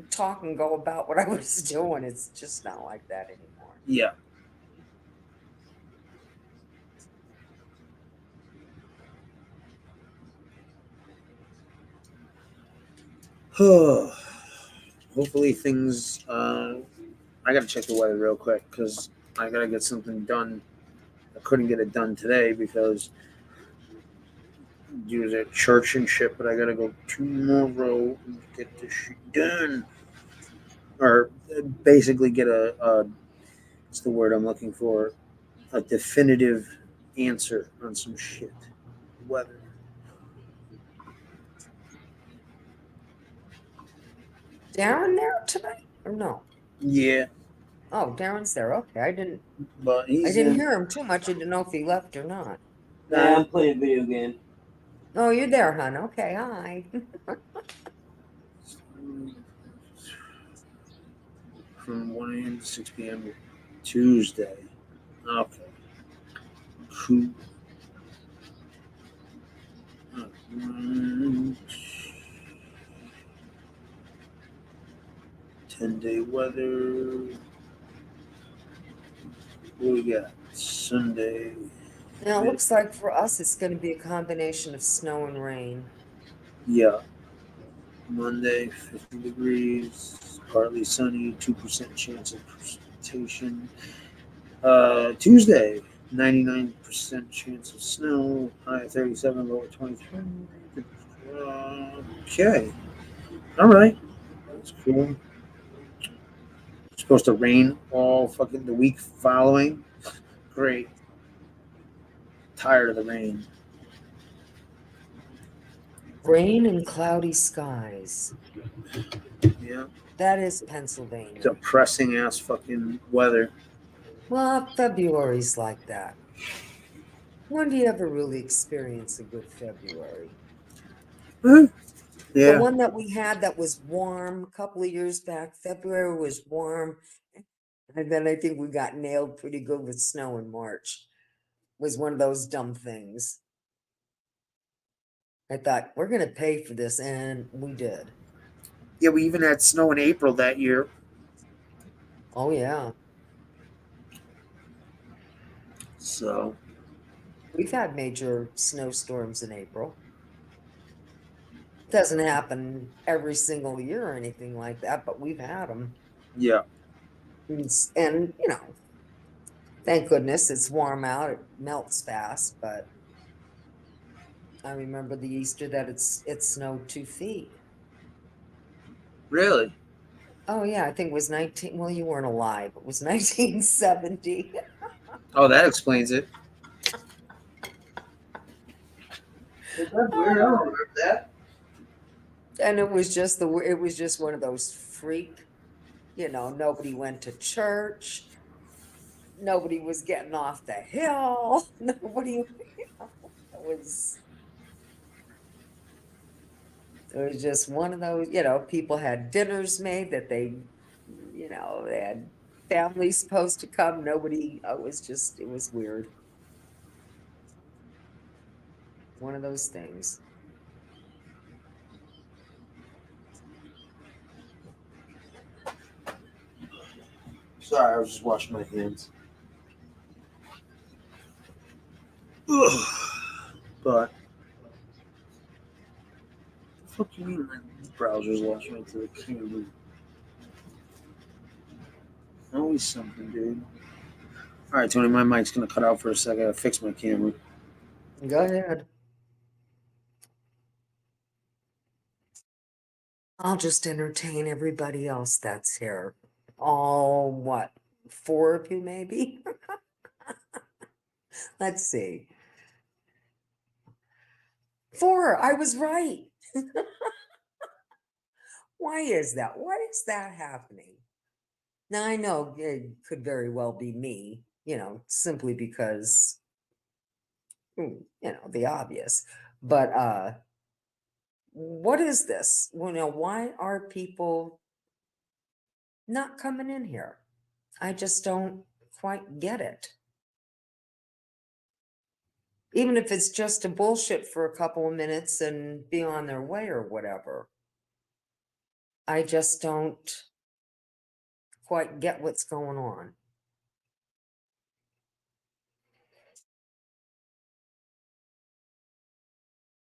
talk and go about what I was doing. It's just not like that anymore. Yeah. Hopefully things. I gotta check the weather real quick because I gotta get something done. I couldn't get it done today because due to church and shit, but I gotta go tomorrow and get this shit done. Or basically get what's the word I'm looking for? A definitive answer on some shit. Weather. Darren there tonight or no? Yeah. Oh, Darren's there. Okay, I didn't He's hear him too much. I didn't know if he left or not. Nah, I'm playing video game. Oh, you're there, hon. Okay, hi. From 1 a.m. to 6 p.m. Tuesday. Okay. Cool. 10-day weather. What do we got? Sunday. Now, it looks like for us, it's going to be a combination of snow and rain. Yeah. Monday, 50 degrees, partly sunny, 2% chance of precipitation. Tuesday, 99% chance of snow, high 37, low 23. Okay. All right. That's cool. It's supposed to rain all fucking the week following. Great. Tired of the rain. Rain and cloudy skies. Yeah. That is Pennsylvania. Depressing ass fucking weather. Well, February's like that. When do you ever really experience a good February? Yeah. The one that we had that was warm a couple of years back, February was warm. And then I think we got nailed pretty good with snow in March. Was one of those dumb things. I thought, we're going to pay for this, and we did. Yeah, we even had snow in April that year. Oh, yeah. So. We've had major snowstorms in April. Doesn't happen every single year or anything like that, but we've had them. Yeah. And Thank goodness it's warm out. It melts fast, but I remember the Easter that it snowed 2 feet. Really? Oh yeah, I think it was 19. Well, you weren't alive. It was 1970. Oh, that explains it. Is that weird? I don't remember that. And it was just one of those freak, nobody went to church. Nobody was getting off the hill. Nobody, it was just one of those, people had dinners made that they had families supposed to come. Nobody, it was weird. One of those things. Sorry, I was just washing my hands. Ugh. But the fuck you mean my browser's lost right to the camera? Always something, dude. All right, Tony, my mic's gonna cut out for a second. I gotta fix my camera. Go ahead. I'll just entertain everybody else that's here. All what? 4 of you, maybe? Let's see. 4. I was right. Why is that? Why is that happening? Now, I know it could very well be me, simply because, the obvious. But what is this? Why are people not coming in here? I just don't quite get it. Even if it's just to bullshit for a couple of minutes and be on their way or whatever. I just don't quite get what's going on.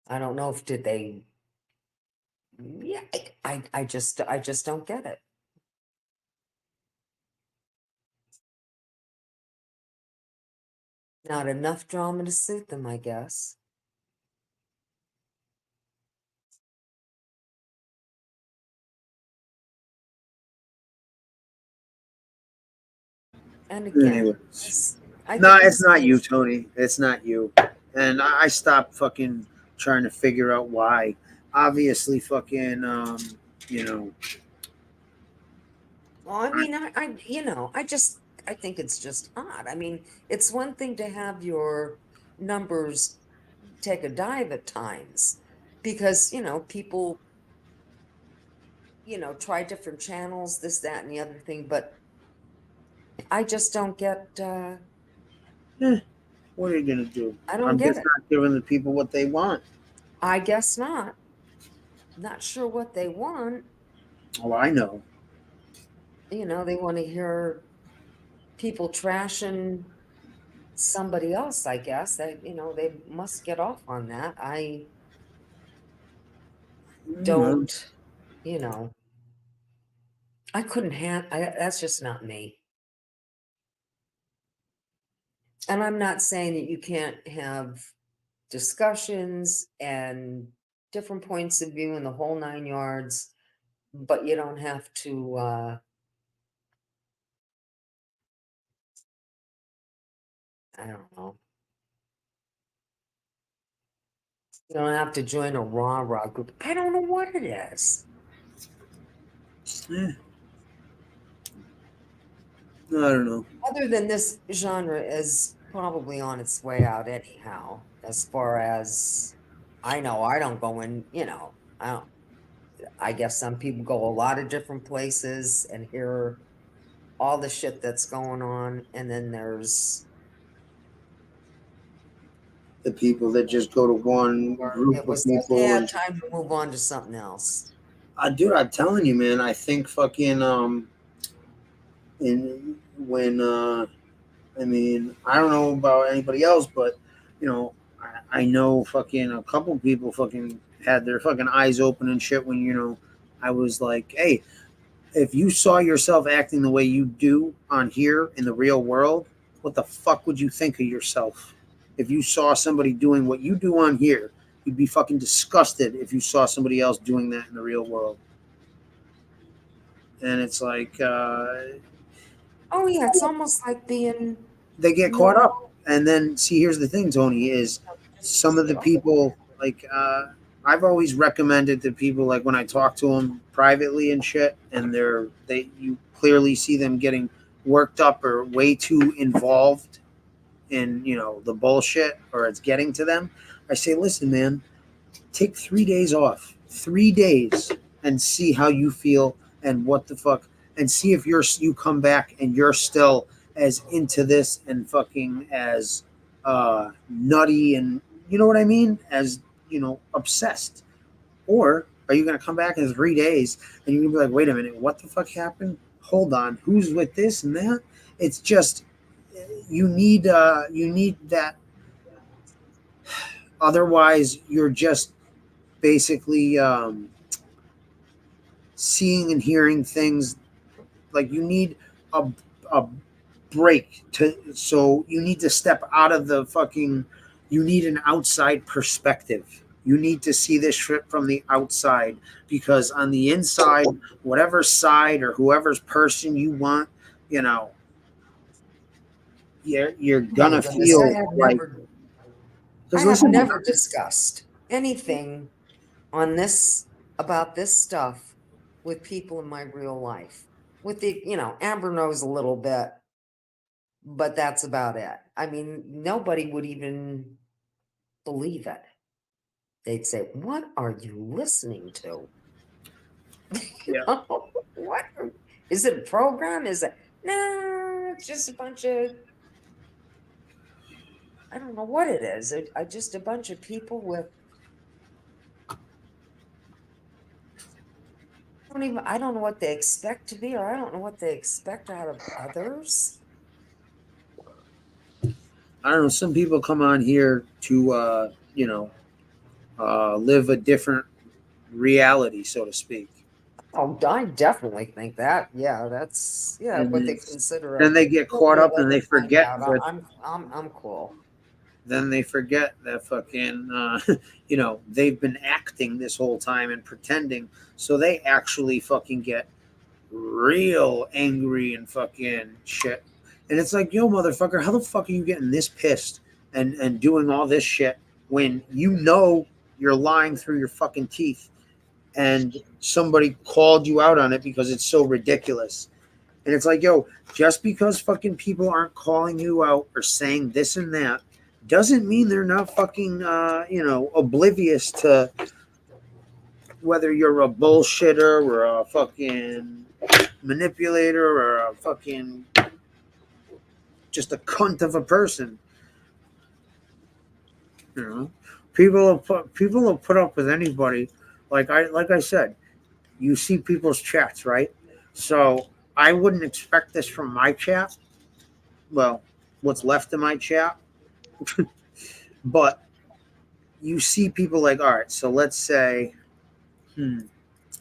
I don't know if did they. Yeah, I just don't get it. Not enough drama to suit them, I guess. And again, Anyway. I No, think it's not you, Tony. It's not you. And I stopped fucking trying to figure out why. Obviously, fucking, Well, I mean, I think it's just odd. I mean, it's one thing to have your numbers take a dive at times because, people, try different channels, this, that, and the other thing, but I just don't get, what are you going to do? I don't I'm get just it. not giving the people what they want. I guess not. Not sure what they want. Oh, I know. They want to hear people trashing somebody else, I guess. They must get off on that. I don't, I couldn't that's just not me. And I'm not saying that you can't have discussions and different points of view in the whole 9 yards, but you don't have to, I don't know. You don't have to join a rah-rah group. I don't know what it is. I don't know. Other than this genre is probably on its way out anyhow, as far as I know. I don't go in, I guess some people go a lot of different places and hear all the shit that's going on, and then there's The people that just go to one group it of was people. yeah, time to move on to something else. Dude, I'm telling you, man. I think fucking I mean, I don't know about anybody else, but I know fucking a couple people fucking had their fucking eyes open and shit when I was like, hey, if you saw yourself acting the way you do on here in the real world, what the fuck would you think of yourself if you saw somebody doing what you do on here? You'd be fucking disgusted if you saw somebody else doing that in the real world. And it's like, Oh yeah, it's almost like being. they get caught up. And then, see, here's the thing, Tony, is some of the people, like, I've always recommended to people, like, when I talk to them privately and shit, and you clearly see them getting worked up or way too involved in, you know, the bullshit, or it's getting to them. I say, listen, man, take 3 days off, 3 days, and see how you feel and what the fuck, and see if you come back and you're still as into this and fucking as nutty and, you know what I mean, as, you know, obsessed. Or are you going to come back in 3 days and you're going to be like, wait a minute, what the fuck happened? Hold on, who's with this and that? It's just, you need that. Otherwise, you're just basically seeing and hearing things. Like, you need a break so you need to step out of the fucking. You need an outside perspective. You need to see this shit from the outside, because on the inside, whatever side or whoever's person you want, you know, you're gonna feel like. I have never discussed anything on this about this stuff with people in my real life. With the, you know, Amber knows a little bit, but that's about it. I mean, nobody would even believe it. They'd say, "What are you listening to?" Yeah. What is it? A program? Is it? No, it's just a bunch of. I don't know what it is. Just a bunch of people with. I don't know what they expect to be, or I don't know what they expect out of others. I don't know. Some people come on here to, you know, live a different reality, so to speak. Oh, I definitely think that. Yeah, that's what they consider. Then they get caught up and they forget. I'm cool. Then they forget that fucking, you know, they've been acting this whole time and pretending. So they actually fucking get real angry and fucking shit. And it's like, yo, motherfucker, how the fuck are you getting this pissed and doing all this shit when you know you're lying through your fucking teeth and somebody called you out on it because it's so ridiculous? And it's like, yo, just because fucking people aren't calling you out or saying this and that doesn't mean they're not fucking, you know, oblivious to whether you're a bullshitter or a fucking manipulator or a fucking just a cunt of a person. You know, people will put up with anybody. Like I said, you see people's chats, right? So I wouldn't expect this from my chat. Well, what's left of my chat. But you see people like, all right, so let's say,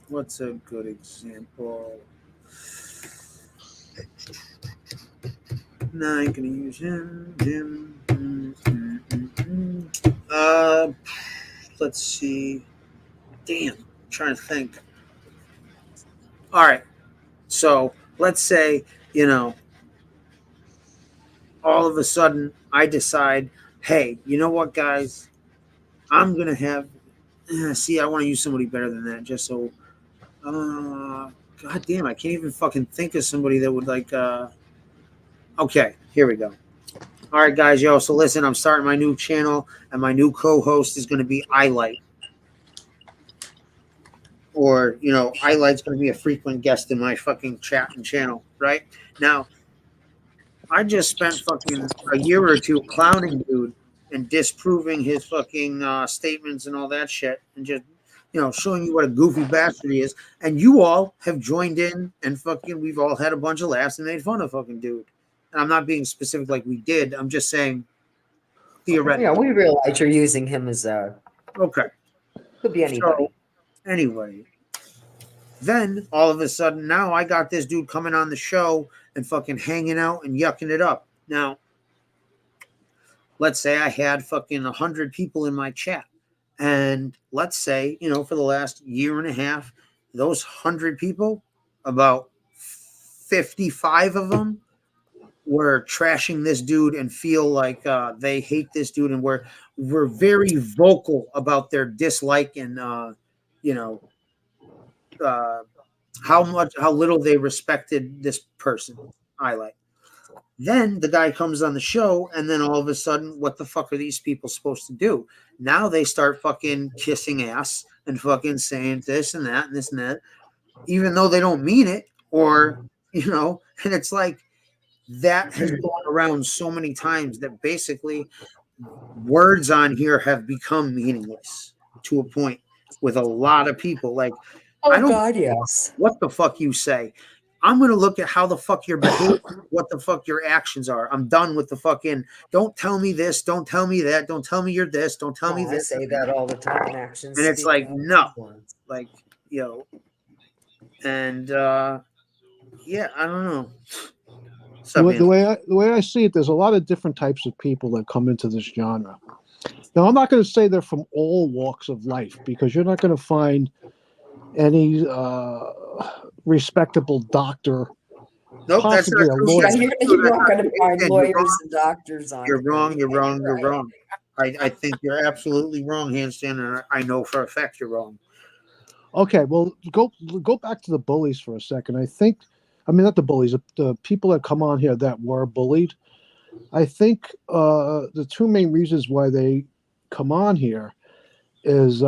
what's a good example? No, I ain't gonna use him. Let's see. Damn, I'm trying to think. All right, so let's say, you know, all of a sudden I decide, hey, you know what, guys? I'm going to have, see, I want to use somebody better than that just so, God damn, I can't even fucking think of somebody that would like, okay, here we go. All right, guys, yo, so listen, I'm starting my new channel and my new co-host is going to be iLight. Or, you know, iLight's going to be a frequent guest in my fucking chat and channel, right? Now, I just spent fucking a year or two clowning dude and disproving his fucking statements and all that shit and just, you know, showing you what a goofy bastard he is. And you all have joined in and fucking, we've all had a bunch of laughs and made fun of fucking dude. And I'm not being specific like we did. I'm just saying theoretically. Yeah, we realize you're using him as a. Okay. Could be anybody. So, anyway, then all of a sudden now I got this dude coming on the show and fucking hanging out and yucking it up. Now, let's say I had fucking 100 people in my chat. And let's say, you know, for the last year and a half, those 100 people, about 55 of them were trashing this dude and feel like they hate this dude, and were very vocal about their dislike and you know, how little they respected this person. Then the guy comes on the show, and then all of a sudden, what the fuck are these people supposed to do? Now they start fucking kissing ass and fucking saying this and that and this and that, even though they don't mean it, or, you know, and it's like, that has gone around so many times that basically words on here have become meaningless to a point with a lot of people. Like, I don't God, yes. What the fuck you say. I'm going to look at how the fuck you're behaving, what the fuck your actions are. I'm done with the fucking, don't tell me this, don't tell me that, don't tell me you're this, don't tell me this. I say that all the time. Actions. And it's speak like, louder no. than words. Like, yo. And, yeah, I don't know. The way I see it, there's a lot of different types of people that come into this genre. Now, I'm not going to say they're from all walks of life, because you're not going to find any respectable doctor. Nope, that's not true. You're not going to find lawyers and doctors on. You're wrong. You're wrong. You're wrong. I think you're absolutely wrong, Handstand, and I know for a fact you're wrong. Okay, well, go back to the bullies for a second. I mean, not the bullies, the people that come on here that were bullied. I think the two main reasons why they come on here is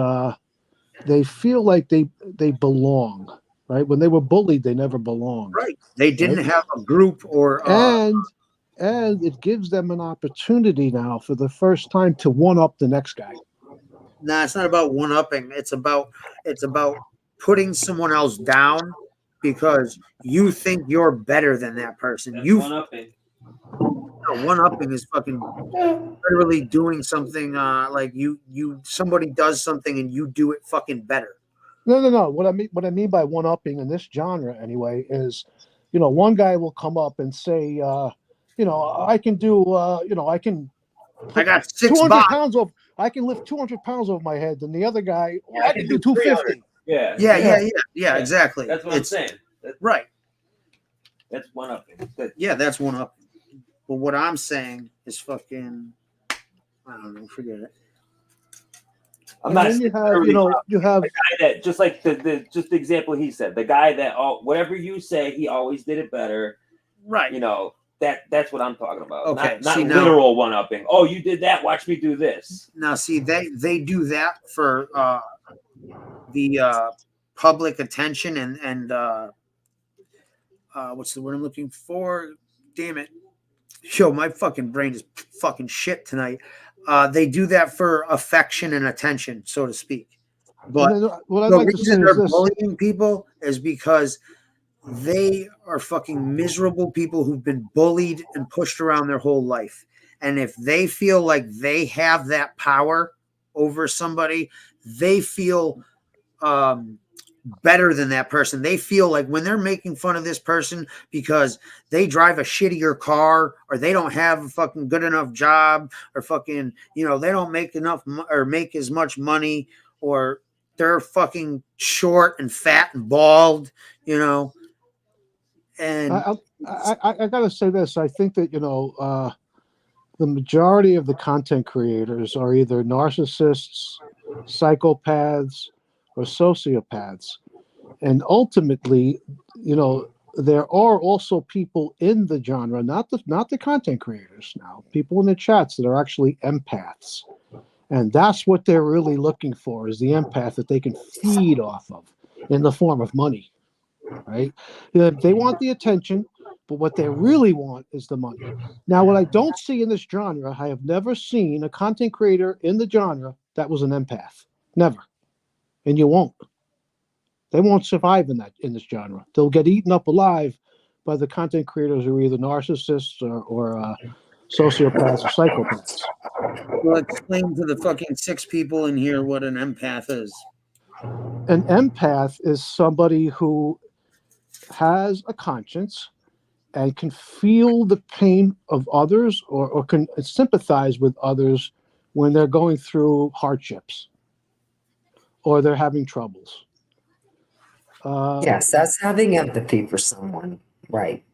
they feel like they belong, right? When they were bullied, they never belonged. Right. They didn't have a group or... and it gives them an opportunity now for the first time to one-up the next guy. Nah, it's not about one-upping. It's about putting someone else down because you think you're better than that person. One-upping. One-upping is fucking literally doing something like somebody does something and you do it fucking better. No. What I mean by one-upping in this genre anyway is, you know, one guy will come up and say, you know, I can do, you know, I got 200 pounds of, I can lift 200 pounds over my head, and the other guy, I can do 250. Yeah, exactly. That's what I'm saying. Right. That's one-upping. Yeah, that's one-upping. But what I'm saying is fucking, I don't know, forget it. I'm not. You have the guy that, just like the example he said, the guy that whatever you say, he always did it better. Right. You know, that's what I'm talking about. Okay. Not literal one-upping. Oh, you did that. Watch me do this. Now, see, they do that for the public attention and what's the word I'm looking for? Damn it. Yo, my fucking brain is fucking shit tonight. They do that for affection and attention, so to speak. But the reason they're bullying people is because they are fucking miserable people who've been bullied and pushed around their whole life. And if they feel like they have that power over somebody, they feel better than that person. They feel like when they're making fun of this person because they drive a shittier car, or they don't have a fucking good enough job, or fucking, you know, they don't make enough or make as much money, or they're fucking short and fat and bald, you know. And I gotta say this. I think that, you know, the majority of the content creators are either narcissists, psychopaths, or sociopaths. And ultimately, you know, there are also people in the genre, not the content creators now, people in the chats that are actually empaths. And that's what they're really looking for, is the empath that they can feed off of in the form of money, right? You know, they want the attention, but what they really want is the money. Now, what I don't see in this genre, I have never seen a content creator in the genre that was an empath. Never. And you won't. They won't survive in this genre. They'll get eaten up alive by the content creators who are either narcissists or sociopaths or psychopaths. Well, explain to the fucking 6 people in here what an empath is. An empath is somebody who has a conscience and can feel the pain of others or can sympathize with others when they're going through hardships or they're having troubles. Yes, that's having empathy for someone. Right.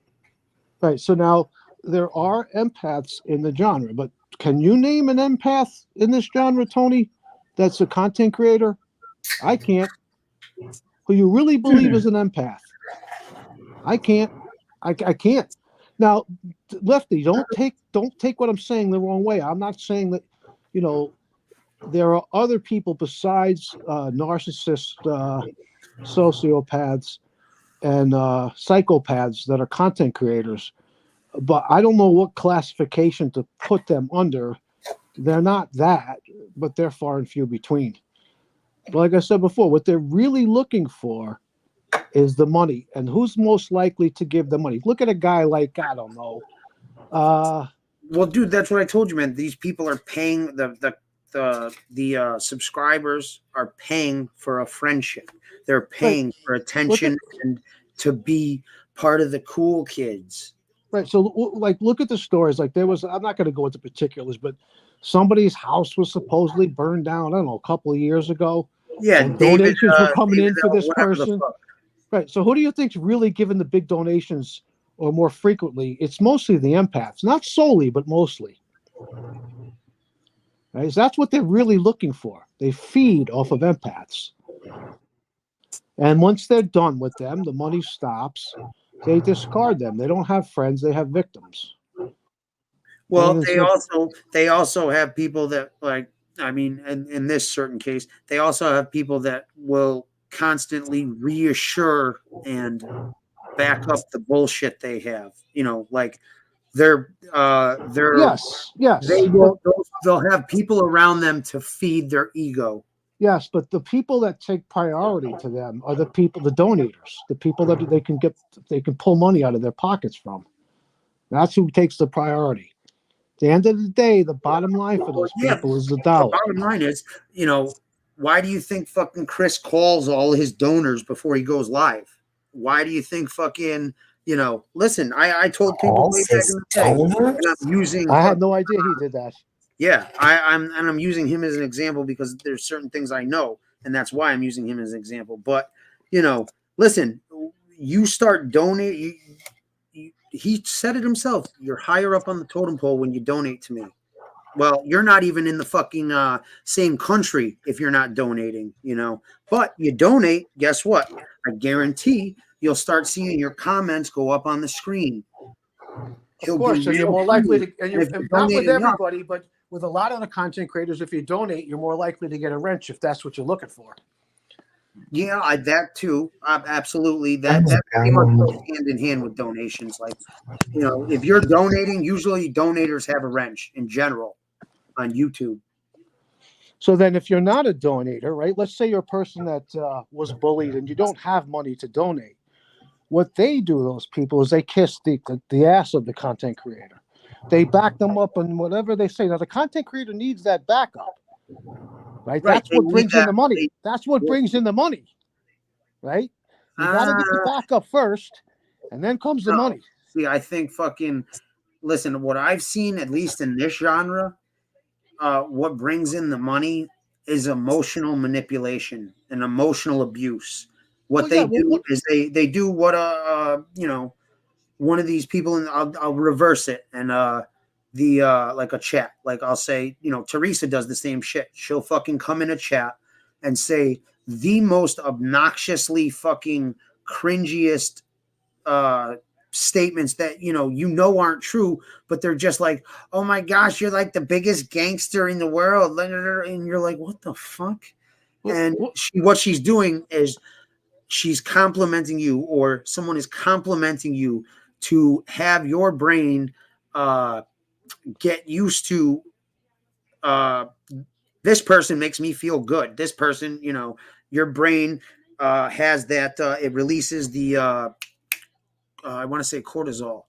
Right. So now there are empaths in the genre, but can you name an empath in this genre, Tony, that's a content creator? I can't. Who you really believe is an empath? I can't. I can't. Now, Lefty, don't take what I'm saying the wrong way. I'm not saying that, you know, there are other people besides narcissists, sociopaths, and psychopaths that are content creators, but I don't know what classification to put them under. They're not that, but they're far and few between. But like I said before, what they're really looking for is the money, and who's most likely to give the money? Look at a guy like, I don't know. Well, dude, that's what I told you, man. These people are paying the subscribers are paying for a friendship. They're paying for attention and to be part of the cool kids. Right. So, like, look at the stories. Like, there was, I'm not going to go into particulars, but somebody's house was supposedly burned down, I don't know, a couple of years ago. Yeah. And donations were coming David in for this whatever the person. fuck. Right. So, who do you think's really giving the big donations or more frequently? It's mostly the empaths, not solely, but mostly. Right. So that's what they're really looking for. They feed off of empaths. And once they're done with them, the money stops. They discard them. They don't have friends. They have victims. Well, they also have people that, like, I mean, in this certain case, they also have people that will constantly reassure and back up the bullshit they have. You know, like they're yes. they'll have people around them to feed their ego. Yes, but the people that take priority to them are the people, the donators, the people that they can pull money out of their pockets from. That's who takes the priority. At the end of the day, the bottom line for those people is the dollar. The bottom line is, you know, why do you think fucking Chris calls all his donors before he goes live? Why do you think fucking, you know, listen, I told people way back in the day, and I'm using. I had no idea he did that. Yeah, I'm using him as an example because there's certain things I know, and that's why I'm using him as an example. But, you know, listen, you start donating. He said it himself. You're higher up on the totem pole when you donate to me. Well, you're not even in the fucking same country if you're not donating, you know. But you donate, guess what? I guarantee you'll start seeing your comments go up on the screen. Of course, and you're more likely to, and you're not with everybody, but with a lot of the content creators, if you donate, you're more likely to get a wrench if that's what you're looking for. Yeah, that too. Absolutely. That pretty much goes hand in hand with donations. Like, you know, if you're donating, usually donators have a wrench in general on YouTube. So then if you're not a donator, right, let's say you're a person that was bullied and you don't have money to donate. What they do, those people, is they kiss the ass of the content creator. They back them up on whatever they say. Now, the content creator needs that backup, right? That's what brings in the money. That's what brings in the money, right? You got to get the backup first, and then comes the money. See, I think listen, what I've seen, at least in this genre, what brings in the money is emotional manipulation and emotional abuse. What they do is they do what you know, one of these people, and I'll reverse it, and like a chat, like I'll say, you know, Teresa does the same shit. She'll fucking come in a chat and say the most obnoxiously fucking cringiest statements that you know aren't true, but they're just like, oh my gosh, you're like the biggest gangster in the world, and you're like, what the fuck? And what she's doing is she's complimenting you, or someone is complimenting you to have your brain get used to this person makes me feel good. This person, you know, your brain has that it releases the I want to say cortisol.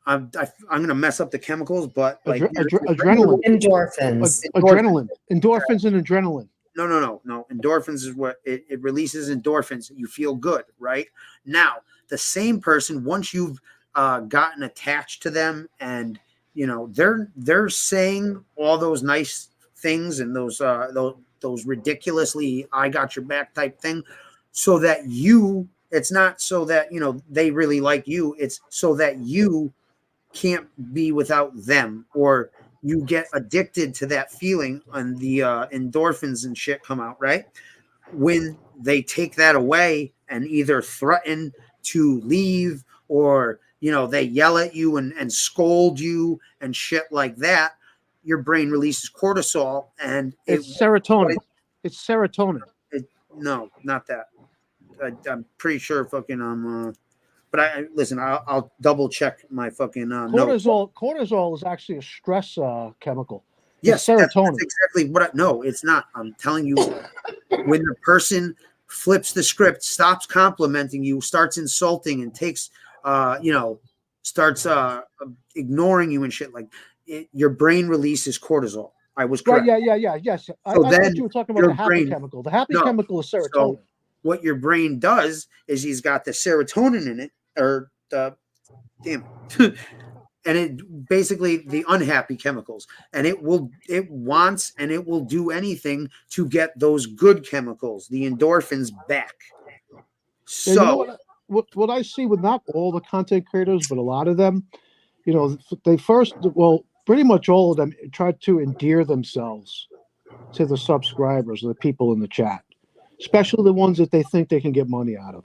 I'm going to mess up the chemicals, but like adrenaline, endorphins, adrenaline, endorphins, and adrenaline. No. Endorphins is what it releases. Endorphins. You feel good, right? Now, the same person, once you've gotten attached to them, and they're saying all those nice things and those ridiculously "I got your back" type thing, so that it's not so that they really like you. It's so that you can't be without them, or you get addicted to that feeling, and the endorphins and shit come out, right? When they take that away and either threaten to leave, or they yell at you and scold you and shit like that, your brain releases cortisol, and it's serotonin. It's serotonin. No, not that. I'm pretty sure fucking but I listen. I'll double check my fucking notes. Cortisol is actually a stress chemical. Yes, serotonin. That's exactly what. No, it's not. I'm telling you, when the person flips the script, stops complimenting you, starts insulting, and takes, starts ignoring you and shit like it, your brain releases cortisol. I was correct. Yes. So I then thought you were talking about the happy chemical. The happy chemical is serotonin. So what your brain does is he's got the serotonin in it, or the and it basically the unhappy chemicals, and it will do anything to get those good chemicals, the endorphins, back. So you know what I see with not all the content creators, but a lot of them, they pretty much all of them try to endear themselves to the subscribers, the people in the chat, especially the ones that they think they can get money out of.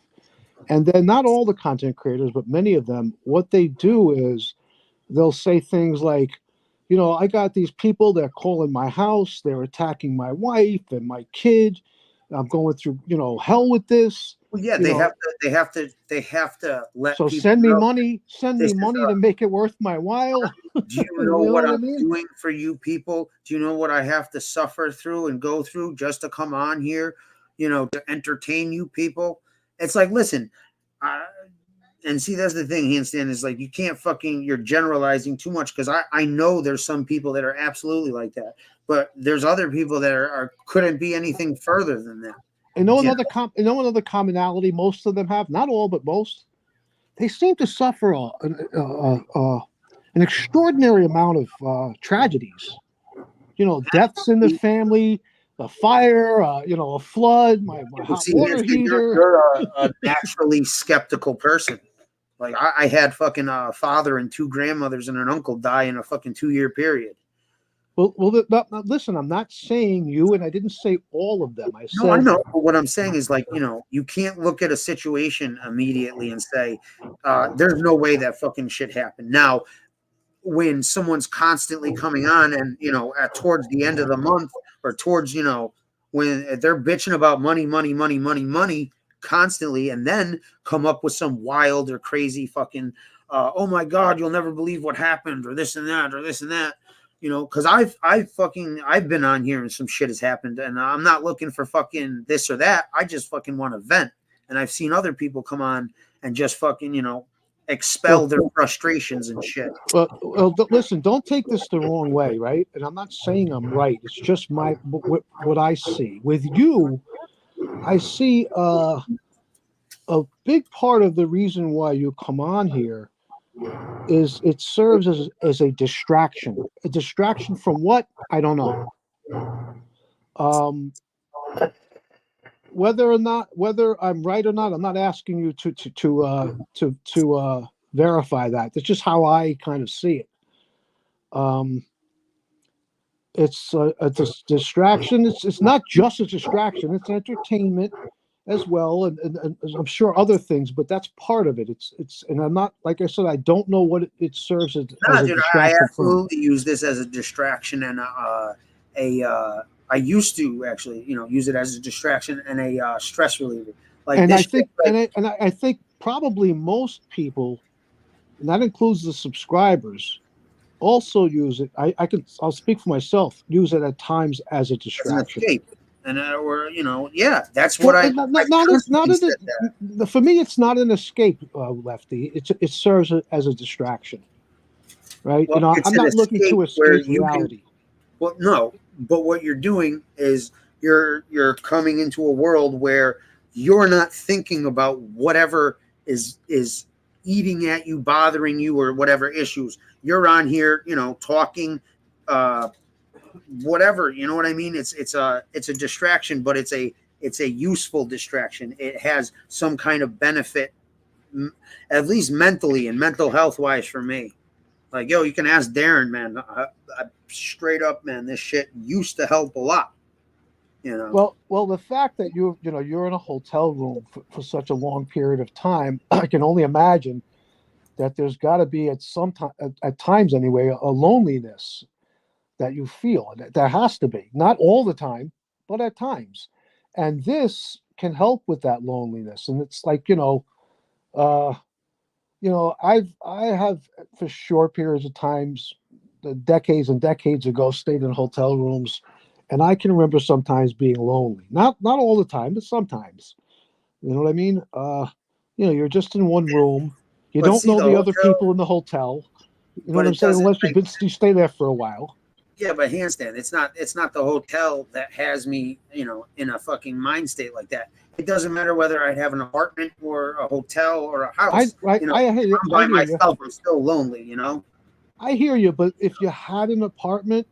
And then not all the content creators, but many of them, what they do is they'll say things like, I got these people, they're calling my house, they're attacking my wife and my kid. I'm going through, hell with this. Well, yeah, they have to let. So people send me know money. Send me money to make it worth my while. Do you know what I'm doing for you people? Do you know what I have to suffer through and go through just to come on here, to entertain you people? It's like, listen, and see, that's the thing, Handstand, is like, you can't you're generalizing too much, because I know there's some people that are absolutely like that, but there's other people that couldn't be anything further than that. Another commonality most of them have, not all, but most, they seem to suffer an extraordinary amount of tragedies. Deaths in the family, a fire, a flood, my hot water heater. You're a naturally skeptical person. Like I had fucking a father and 2 grandmothers and an uncle die in a fucking 2-year period. Well, listen, I'm not saying you, and I didn't say all of them. I know. But what I'm saying is, like, you can't look at a situation immediately and say, there's no way that fucking shit happened. Now, when someone's constantly coming on and, towards the end of the month, or towards, when they're bitching about money constantly, and then come up with some wild or crazy fucking, oh my God, you'll never believe what happened, or this and that. Because I've been on here and some shit has happened, and I'm not looking for fucking this or that. I just fucking want to vent. And I've seen other people come on and just fucking, expel their frustrations and shit. Well, listen, don't take this the wrong way, right? And I'm not saying I'm right. It's just what I see. With you, I see a big part of the reason why you come on here is it serves as a distraction. A distraction from what? I don't know. Whether I'm right or not, I'm not asking you to verify that. That's just how I kind of see it. It's a distraction. It's not just a distraction. It's entertainment as well, and I'm sure other things, but that's part of it. It's and I'm not, like I said, I don't know what it serves as a distraction. I absolutely use this as a distraction and I used to actually, use it as a distraction and a stress reliever. Like, and I think probably most people, and that includes the subscribers, also use it. I'll speak for myself. Use it at times as a distraction. As an escape. And that's what for me, it's not an escape, Lefty. It serves as a distraction, right? Well, I'm not looking to escape reality. Well, no, but what you're doing is you're coming into a world where you're not thinking about whatever is eating at you, bothering you, or whatever issues. You're on here, you know, talking, whatever. You know what I mean? It's a distraction, but it's a useful distraction. It has some kind of benefit, at least mentally and mental health wise for me. Like, yo, you can ask Darren, man. I straight up, man, this shit used to help a lot. You know. Well, the fact that you're in a hotel room for such a long period of time, I can only imagine that there's got to be at times anyway, a loneliness that you feel. There has to be, not all the time, but at times, and this can help with that loneliness. And it's like, I have for short periods of times, decades and decades ago, stayed in hotel rooms, and I can remember sometimes being lonely. Not all the time, but sometimes. You know what I mean? You're just in one room. You don't know the other people in the hotel. You know what I'm saying? Unless you stay there for a while. Yeah, but handstand, it's not the hotel that has me, in a fucking mind state like that. It doesn't matter whether I have an apartment or a hotel or a house. I'm by myself. I'm still lonely, I hear you, but if you had an apartment,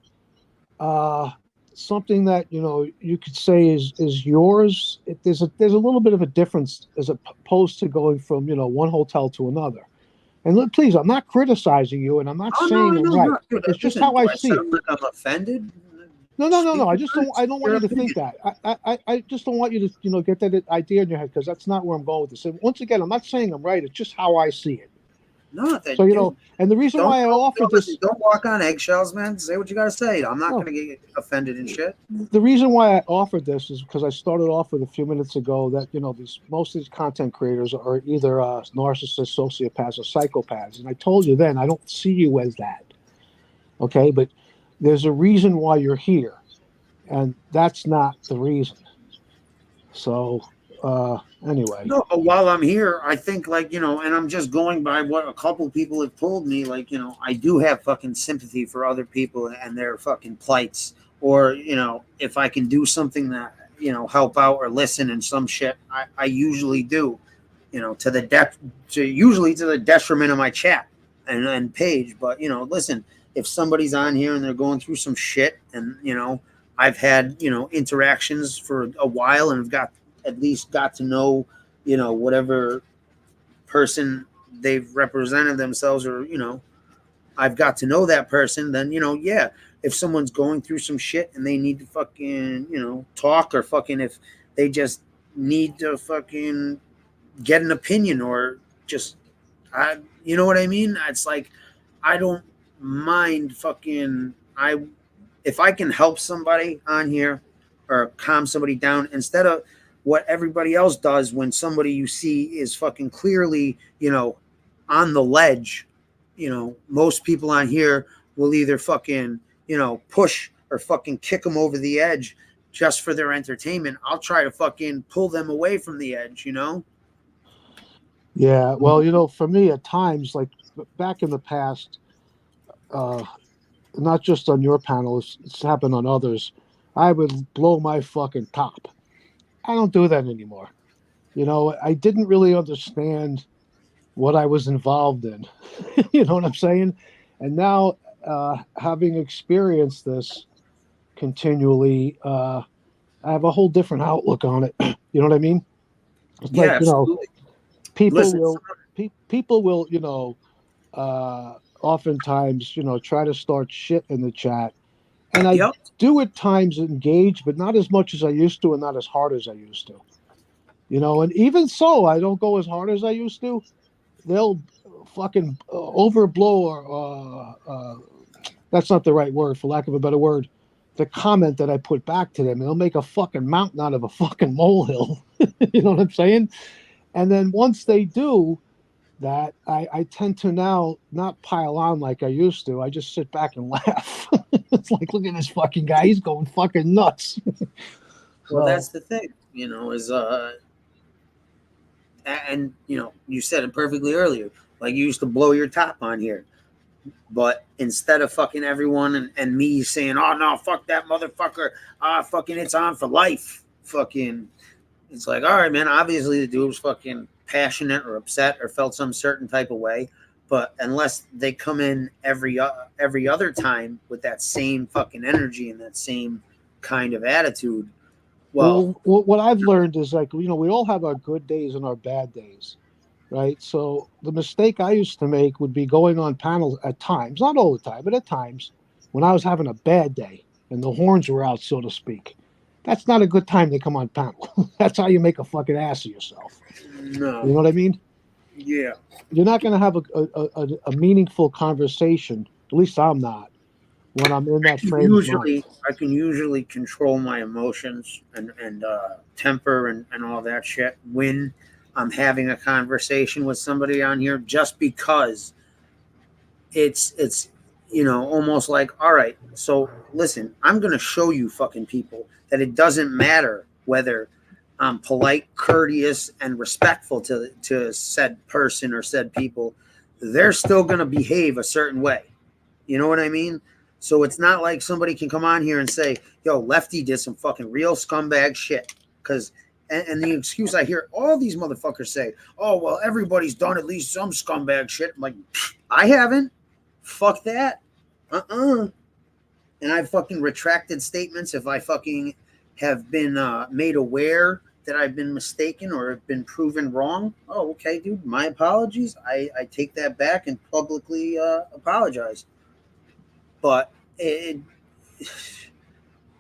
something that you could say is yours, there's a little bit of a difference as opposed to going from one hotel to another. And please, I'm not criticizing you, and I'm not saying I'm right. It's just how I see it. I'm offended. No. I don't want you to think that. I just don't want you to get that idea in your head, because that's not where I'm going with this. And once again, I'm not saying I'm right. It's just how I see it. No, so and the reason why I offered this, don't walk on eggshells, man. Say what you gotta say. I'm not gonna get offended and shit. The reason why I offered this is because I started off with a few minutes ago that most of these content creators are either narcissists, sociopaths, or psychopaths, and I told you then I don't see you as that. Okay, but there's a reason why you're here, and that's not the reason. So. Anyway. No, but while I'm here, I think and I'm just going by what a couple people have told me, I do have fucking sympathy for other people and their fucking plights, or, if I can do something that, help out or listen and some shit, I usually do, usually to the detriment of my chat and page. But, listen, if somebody's on here and they're going through some shit and, I've had, interactions for a while and have at least got to know, whatever person they've represented themselves, or, I've got to know that person, then, if someone's going through some shit and they need to fucking, talk, or fucking if they just need to fucking get an opinion, or just, you know what I mean? It's like, I don't mind fucking, if I can help somebody on here or calm somebody down, instead of what everybody else does when somebody you see is fucking clearly, on the ledge, most people on here will either fucking, push or fucking kick them over the edge just for their entertainment. I'll try to fucking pull them away from the edge, Yeah, well, for me at times, like back in the past, not just on your panel, it's happened on others, I would blow my fucking top. I don't do that anymore. I didn't really understand what I was involved in. You know what I'm saying? And now, having experienced this continually, I have a whole different outlook on it. You know what I mean? It's yeah, people will, oftentimes, try to start shit in the chat. And I do at times engage, but not as much as I used to, and not as hard as I used to. And even so, I don't go as hard as I used to. They'll fucking overblow, or that's not the right word, for lack of a better word, the comment that I put back to them. And they'll make a fucking mountain out of a fucking molehill. You know what I'm saying? And then once they do that, I tend to now not pile on like I used to. I just sit back and laugh. It's like, look at this fucking guy. He's going fucking nuts. Well, that's the thing, is, and, you said it perfectly earlier. Like, you used to blow your top on here. But instead of fucking everyone and me saying, oh, no, fuck that motherfucker. Fucking it's on for life. Fucking, it's like, all right, man, obviously the dude was fucking passionate or upset or felt some certain type of way. But unless they come in every other time with that same fucking energy and that same kind of attitude, well, what I've learned is like, we all have our good days and our bad days, right? So the mistake I used to make would be going on panels at times, not all the time, but at times when I was having a bad day and the horns were out, so to speak. That's not a good time to come on panel. That's how you make a fucking ass of yourself. no, You know what I mean? yeah, You're not going to have a meaningful conversation. At least I'm not. When I'm in that frame of mind. I can usually control my emotions and temper and all that shit when I'm having a conversation with somebody on here, just because it's almost like, all right, so listen, I'm gonna show you fucking people that it doesn't matter whether I'm polite, courteous, and respectful to said person or said people, they're still gonna behave a certain way. You know what I mean? So it's not like somebody can come on here and say, yo, Lefty did some fucking real scumbag shit. And the excuse I hear all these motherfuckers say, oh, well, everybody's done at least some scumbag shit. I'm like, I haven't. Fuck that. And I fucking retracted statements if I fucking have been made aware that I've been mistaken or have been proven wrong. Oh, okay, dude, my apologies. I take that back and publicly apologize. But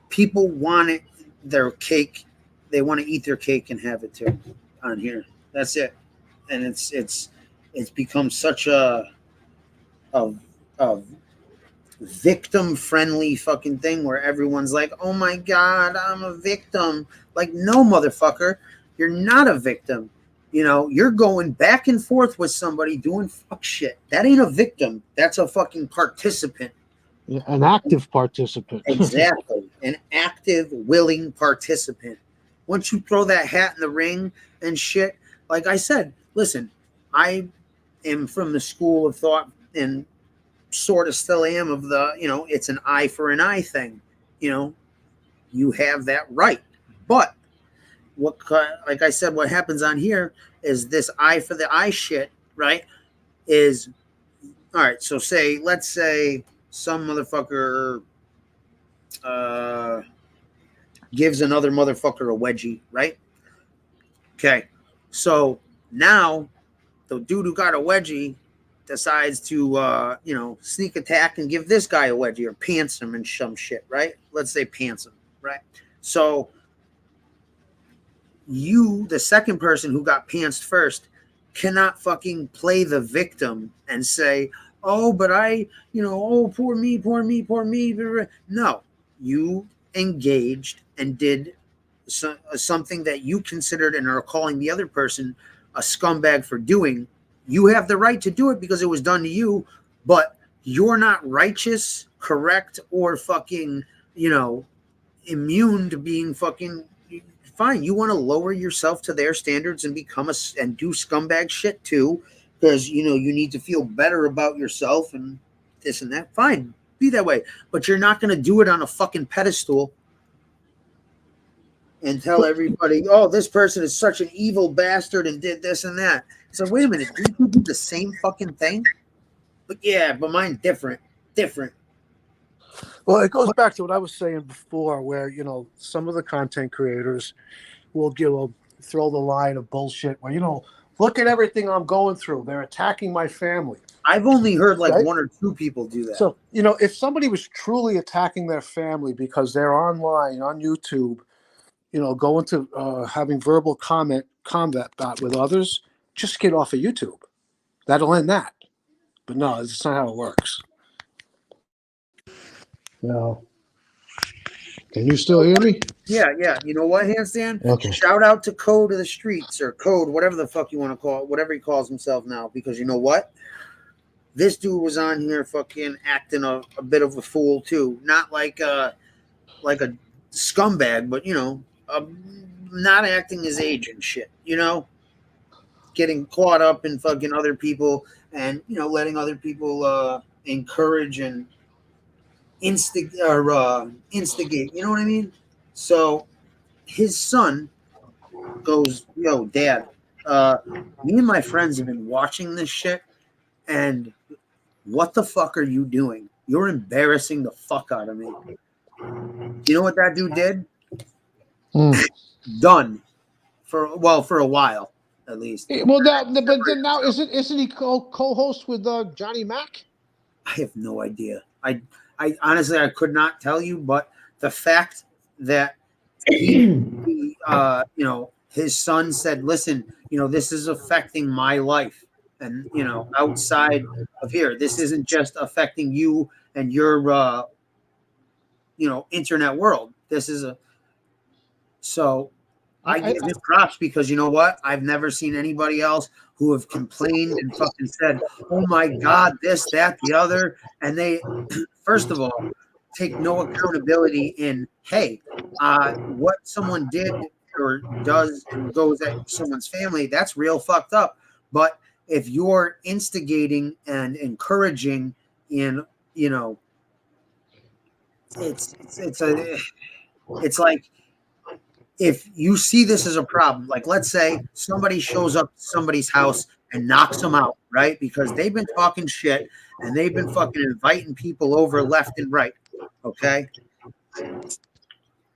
people want their cake. They want to eat their cake and have it too on here. That's it. And it's become such a victim friendly fucking thing where everyone's like, oh my God, I'm a victim. Like, no, motherfucker, you're not a victim. You're going back and forth with somebody doing fuck shit. That ain't a victim. That's a fucking participant. An active participant. Exactly. An active, willing participant. Once you throw that hat in the ring and shit, like I said, listen, I am from the school of thought and sort of still am of the, it's an eye for an eye thing. You have that right. But like I said, what happens on here is this eye for the eye shit, right? Is, all right, so let's say some motherfucker gives another motherfucker a wedgie, right? Okay, so now the dude who got a wedgie decides to, sneak attack and give this guy a wedgie or pants him and some shit, right? Let's say pants him, right? So you, the second person who got pantsed first, cannot fucking play the victim and say, oh, but oh, poor me. No, you engaged and did something that you considered and are calling the other person a scumbag for doing. You have the right to do it because it was done to you, but you're not righteous, correct, or fucking, immune to being fucking fine. You want to lower yourself to their standards and and do scumbag shit too, because you need to feel better about yourself and this and that. Fine, be that way, but you're not going to do it on a fucking pedestal and tell everybody, oh, this person is such an evil bastard and did this and that. So wait a minute, did you do the same fucking thing? But yeah, but mine different. Well, it goes back to what I was saying before, where some of the content creators will throw the line of bullshit where look at everything I'm going through. They're attacking my family. I've only heard like one or two people do that. So if somebody was truly attacking their family because they're online on YouTube, going to having verbal combat with others, just get off of YouTube. That'll end that. But no, it's not how it works. No. Can you still hear me? Yeah. You know what, Handstand? Okay. Shout out to Code of the Streets or Code, whatever the fuck you want to call it, whatever he calls himself now. Because you know what? This dude was on here fucking acting a bit of a fool too. Not like a scumbag, but not acting his age and shit. Getting caught up in fucking other people and letting other people encourage and instigate. You know what I mean? So his son goes, yo, Dad, Me and my friends have been watching this shit, and what the fuck are you doing? You're embarrassing the fuck out of me. You know what that dude did? Done for a while at least. Well, but then now isn't he co-host with Johnny Mac? I have no idea. I honestly I could not tell you, but the fact that he his son said, "Listen, this is affecting my life, and outside of here, this isn't just affecting you and your internet world. This is a." So I give him props because you know what? I've never seen anybody else who have complained and fucking said, "Oh my God, this, that, the other," and they, first of all, take no accountability in, hey, what someone did or does and goes at someone's family, that's real fucked up. But if you're instigating and encouraging in, it's like, if you see this as a problem, like let's say somebody shows up to somebody's house and knocks them out, right? Because they've been talking shit and they've been fucking inviting people over left and right. Okay.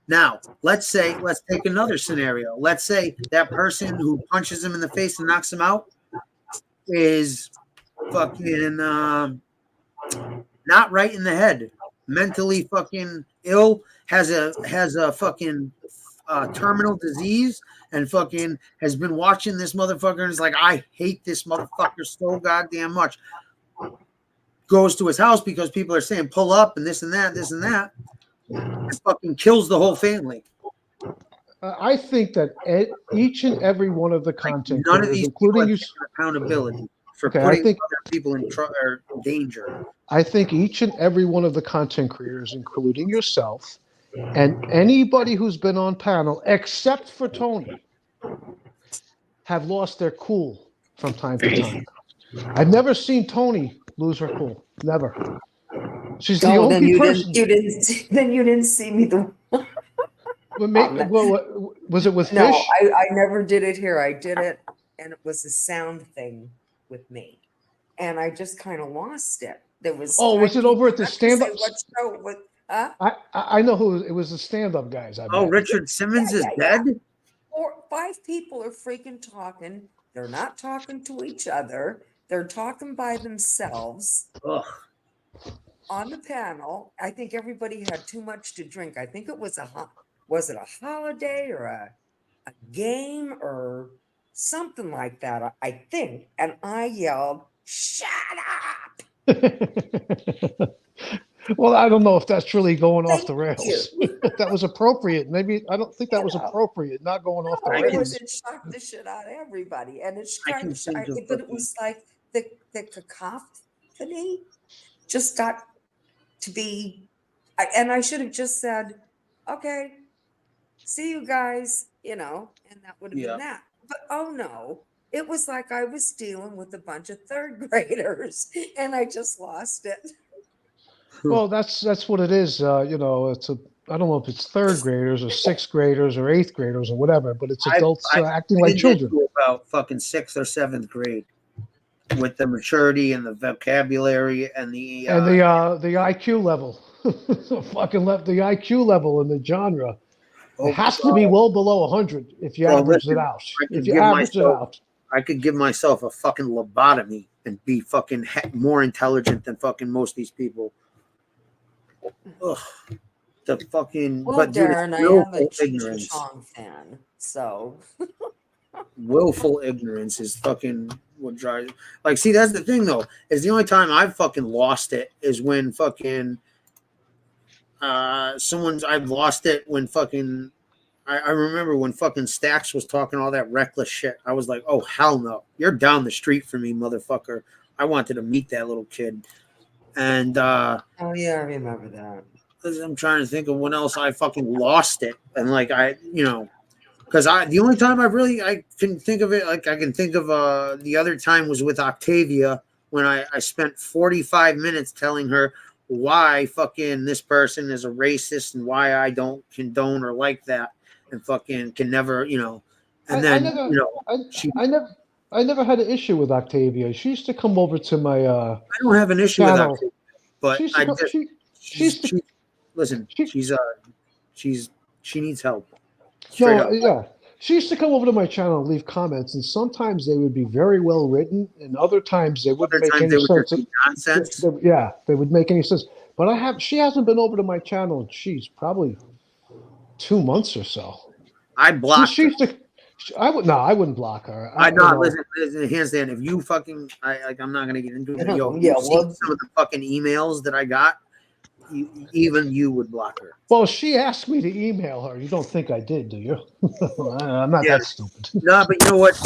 Now, let's take another scenario. Let's say that person who punches him in the face and knocks him out is fucking not right in the head, mentally fucking ill, has a fucking terminal disease, and fucking has been watching this motherfucker and is like, I hate this motherfucker so goddamn much. Goes to his house because people are saying pull up and this and that, and fucking kills the whole family. I think that each and every one of the content None of these including you, accountability for Okay, putting I think- other people in danger. I think each and every one of the content creators, including yourself and anybody who's been on panel, except for Tony, have lost their cool from time to time. I've never seen Tony lose her cool. Never. She's the Oh, then only you person. then you didn't see me the. Was it with No, Fish? I never did it here. I did it, and it was a sound thing with me, and I just kind of lost it. There was. Oh, was it over at the stand-up? What show? What? Huh? I know who it was. The stand-up guys. I Oh, bet. Richard Simmons is dead? 4 5 people are freaking talking. They're not talking to each other. They're talking by themselves. Ugh. On the panel, I think everybody had too much to drink. I think it was was it a holiday or a game or something like that? I think. And I yelled, "Shut up!" Well, I don't know if that's really going off the Thank rails. That was appropriate. Maybe I don't think that was appropriate. Not going off the It rails. was, it shocked the shit out of everybody. And it's I kind can of think of but it was like the cacophony just got to be, and I should have just said, okay, see you guys, and that would have Yeah. been that. But oh no, it was like I was dealing with a bunch of third graders and I just lost it. Well, that's what it is. It's I don't know if it's third graders or sixth graders or eighth graders or whatever, but it's adults acting like I've been children. to about fucking 6th or 7th grade with the maturity and the vocabulary and the And the IQ level, fucking left the IQ level in the genre. It has to be well below 100 if you Well, average listen, it out. I could If you give average it myself- out. I could give myself a fucking lobotomy and be fucking more intelligent than fucking most of these people. Ugh. The fucking Well, but dude, Darren, it's I am a willful Cheech and ignorance. Chong fan, so Willful ignorance is fucking what drives. Like, see, that's the thing though. Is the only time I've fucking lost it is when fucking I've lost it when fucking. I remember when fucking Stax was talking all that reckless shit. I was like, oh hell no, you're down the street from me, motherfucker. I wanted to meet that little kid, and oh yeah, I remember that. I'm trying to think of when else I fucking lost it, and like because the only time I can think of it, like I can think of the other time was with Octavia when I spent 45 minutes telling her why fucking this person is a racist and why I don't condone or like that, and fucking can never And I then never, you know, I never had an issue with Octavia. She used to come over to my I don't have an issue channel. with Octavia, but She used to I come, just listen. She needs help. Straight up. yeah. She used to come over to my channel and leave comments, and sometimes they would be very well written, and other times they wouldn't make any sense. Nonsense. Yeah, they would make any sense. But she hasn't been over to my channel in probably 2 months or so. I blocked her. I wouldn't block her. I know. Listen, handstand. If you fucking, I'm not gonna get into it. Yo, some of the fucking emails that I got, even you would block her. Well, she asked me to email her. You don't think I did, do you? I'm not that stupid. No, but you know what?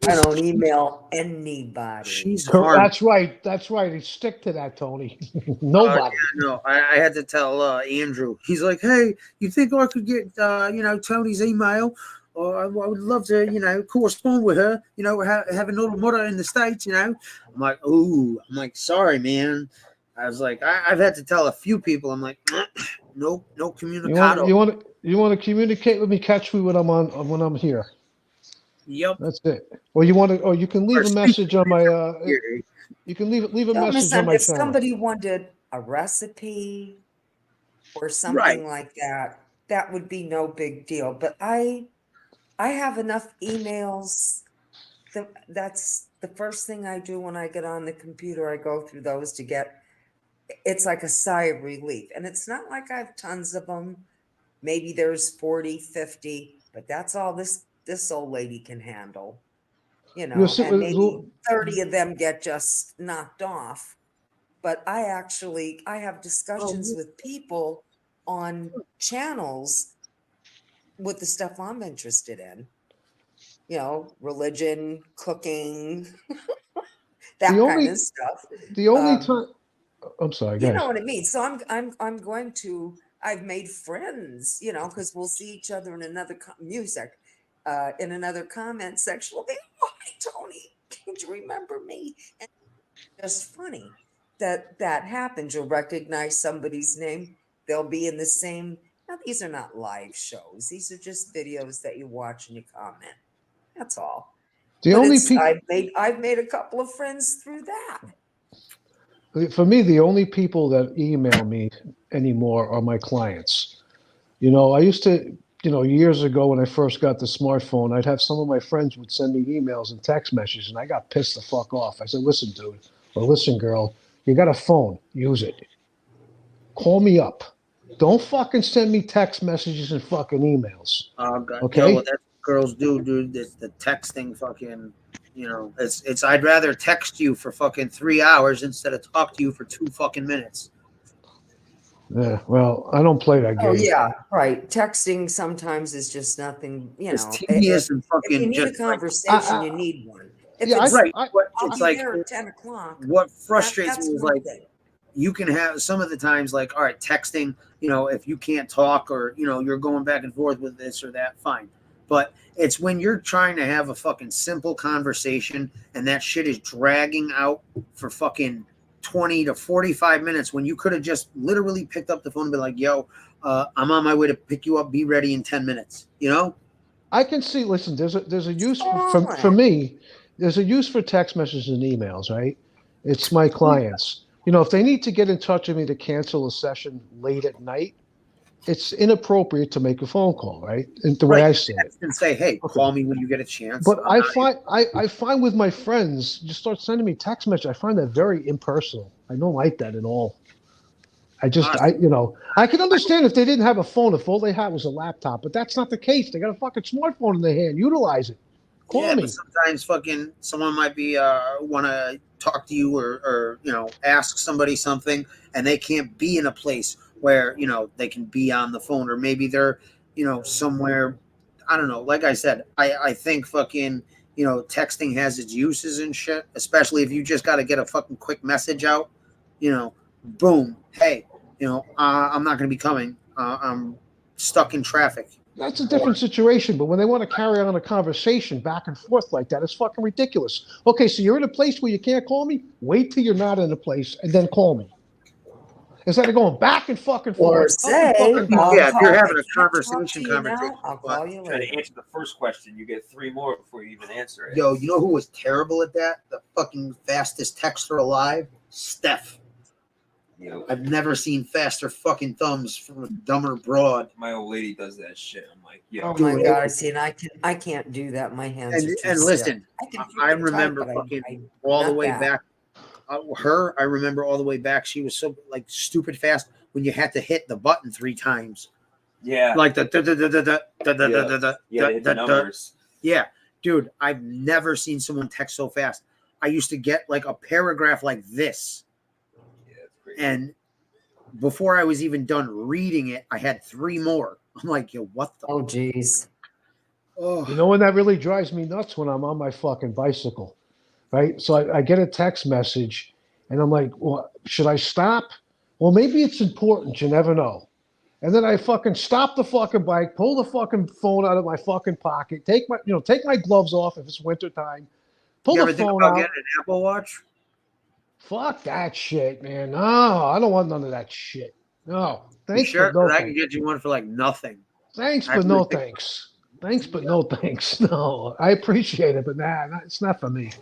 I don't email anybody. She's hard. That's right. That's right. Stick to that, Tony. Nobody. No, I had to tell Andrew. He's like, hey, you think I could get Tony's email? Or I would love to, correspond with her, have a little mother in the States, I'm like, ooh, sorry, man. I was like, I've had to tell a few people, I'm like, no communicado. You want to communicate with me? Catch me when I'm here. Yep. That's it. Or you can leave a message on my, you can leave a message on my if channel. somebody wanted a recipe or something like that, that would be no big deal. But I have enough emails. That's the first thing I do when I get on the computer. I go through those to get, it's like a sigh of relief. And it's not like I have tons of them. Maybe there's 40, 50, but that's all this old lady can handle. And maybe 30 of them get just knocked off. But I have discussions with people on channels with the stuff I'm interested in, religion, cooking, kind of stuff. The only time, I'm sorry, you know what I mean. So I've made friends, because we'll see each other in another in another comment section. We'll be, oh, hi, Tony, can you remember me? And it's funny that happens. You'll recognize somebody's name. They'll be in the same. Now, these are not live shows. These are just videos that you watch and you comment. That's all. I've made a couple of friends through that. For me, the only people that email me anymore are my clients. I used to, years ago when I first got the smartphone, I'd have some of my friends would send me emails and text messages, and I got pissed the fuck off. I said, listen, dude, or listen, girl, you got a phone, use it. Call me up. Don't fucking send me text messages and fucking emails. Oh, God. Okay. Yo, that's what girls do, dude. It's the texting fucking, it's I'd rather text you for fucking 3 hours instead of talk to you for 2 fucking minutes. Yeah, well, I don't play that game. Oh, yeah, right. Texting sometimes is just nothing, It's tedious and fucking if you need just a conversation, you need one. If it's right. I'll It's be like there at 10 o'clock. What frustrates that's me is one like thing. you can have some of the times like, all right, texting, if you can't talk or, you're going back and forth with this or that, fine. But it's when you're trying to have a fucking simple conversation and that shit is dragging out for fucking 20 to 45 minutes when you could have just literally picked up the phone and be like, yo, I'm on my way to pick you up. Be ready in 10 minutes. I can see, listen, there's a use for me. There's a use for text messages and emails, right? It's my clients. If they need to get in touch with me to cancel a session late at night, it's inappropriate to make a phone call, right? And the way I say it. And say, hey, call me when you get a chance. But I find with my friends, you start sending me text messages, I find that very impersonal. I don't like that at all. I can understand if they didn't have a phone, if all they had was a laptop, but that's not the case. They got a fucking smartphone in their hand. Utilize it. Call me. But sometimes fucking someone might be want to talk to you or ask somebody something and they can't be in a place where they can be on the phone, or maybe they're somewhere, I don't know. Like I said, I think fucking texting has its uses and shit, especially if you just got to get a fucking quick message out, boom, hey, I'm not going to be coming, I'm stuck in traffic. That's a different situation, but when they want to carry on a conversation back and forth like that, it's fucking ridiculous. Okay, so you're in a place where you can't call me? Wait till you're not in a place and then call me. Instead of going back and fucking Or forth. say, Yeah, if you're having a talk conversation, to you now, I'll call you Try to later. answer the first question. You get 3 more before you even answer it. Yo, you know who was terrible at that? The fucking fastest texter alive? Steph. Yo, I've never seen faster fucking thumbs from a dumber broad. my old lady does that shit. I'm like, yo. Oh my god! See, and I can't do that. My hands are too And stiff. listen, can I freaking remember type, but fucking all the not way that. back. I remember all the way back. She was so like stupid fast when you had to hit the button 3 times. Yeah. Like the the numbers. Yeah, dude, I've never seen someone text so fast. I used to get like a paragraph like this. And before I was even done reading it, I had 3 more. I'm like, yo, what the? Oh, jeez. Oh. You know when that really drives me nuts? When I'm on my fucking bicycle, right? So I get a text message, and I'm like, well, should I stop? Well, maybe it's important. You never know. And then I fucking stop the fucking bike, pull the fucking phone out of my fucking pocket, take my gloves off if it's winter time, pull You the ever think phone about out. getting an Apple Watch? Fuck that shit, man. No, I don't want none of that shit. No. You Thanks, sure? but no 'Cause I thanks. can get you one for like nothing. Thanks, I but no really think- thanks. Thanks, but no thanks. No, I appreciate it, but it's not for me.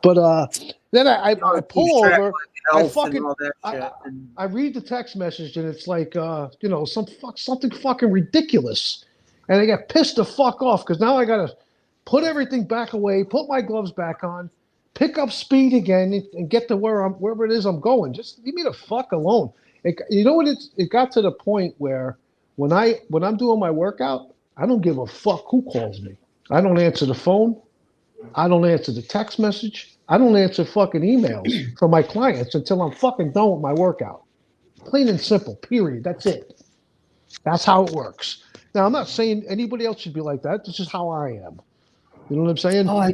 But then I pull track over. my I health and fucking all that shit. I read the text message and it's like something fucking ridiculous, and I get pissed the fuck off because now I gotta put everything back away, put my gloves back on, pick up speed again, and get to wherever it is I'm going. Just leave me the fuck alone. You know what? It got to the point where when I'm doing my workout, I don't give a fuck who calls me. I don't answer the phone. I don't answer the text message. I don't answer fucking emails from my clients until I'm fucking done with my workout. Plain and simple, period. That's it. That's how it works. Now, I'm not saying anybody else should be like that. This is how I am. You know what I'm saying? Oh, I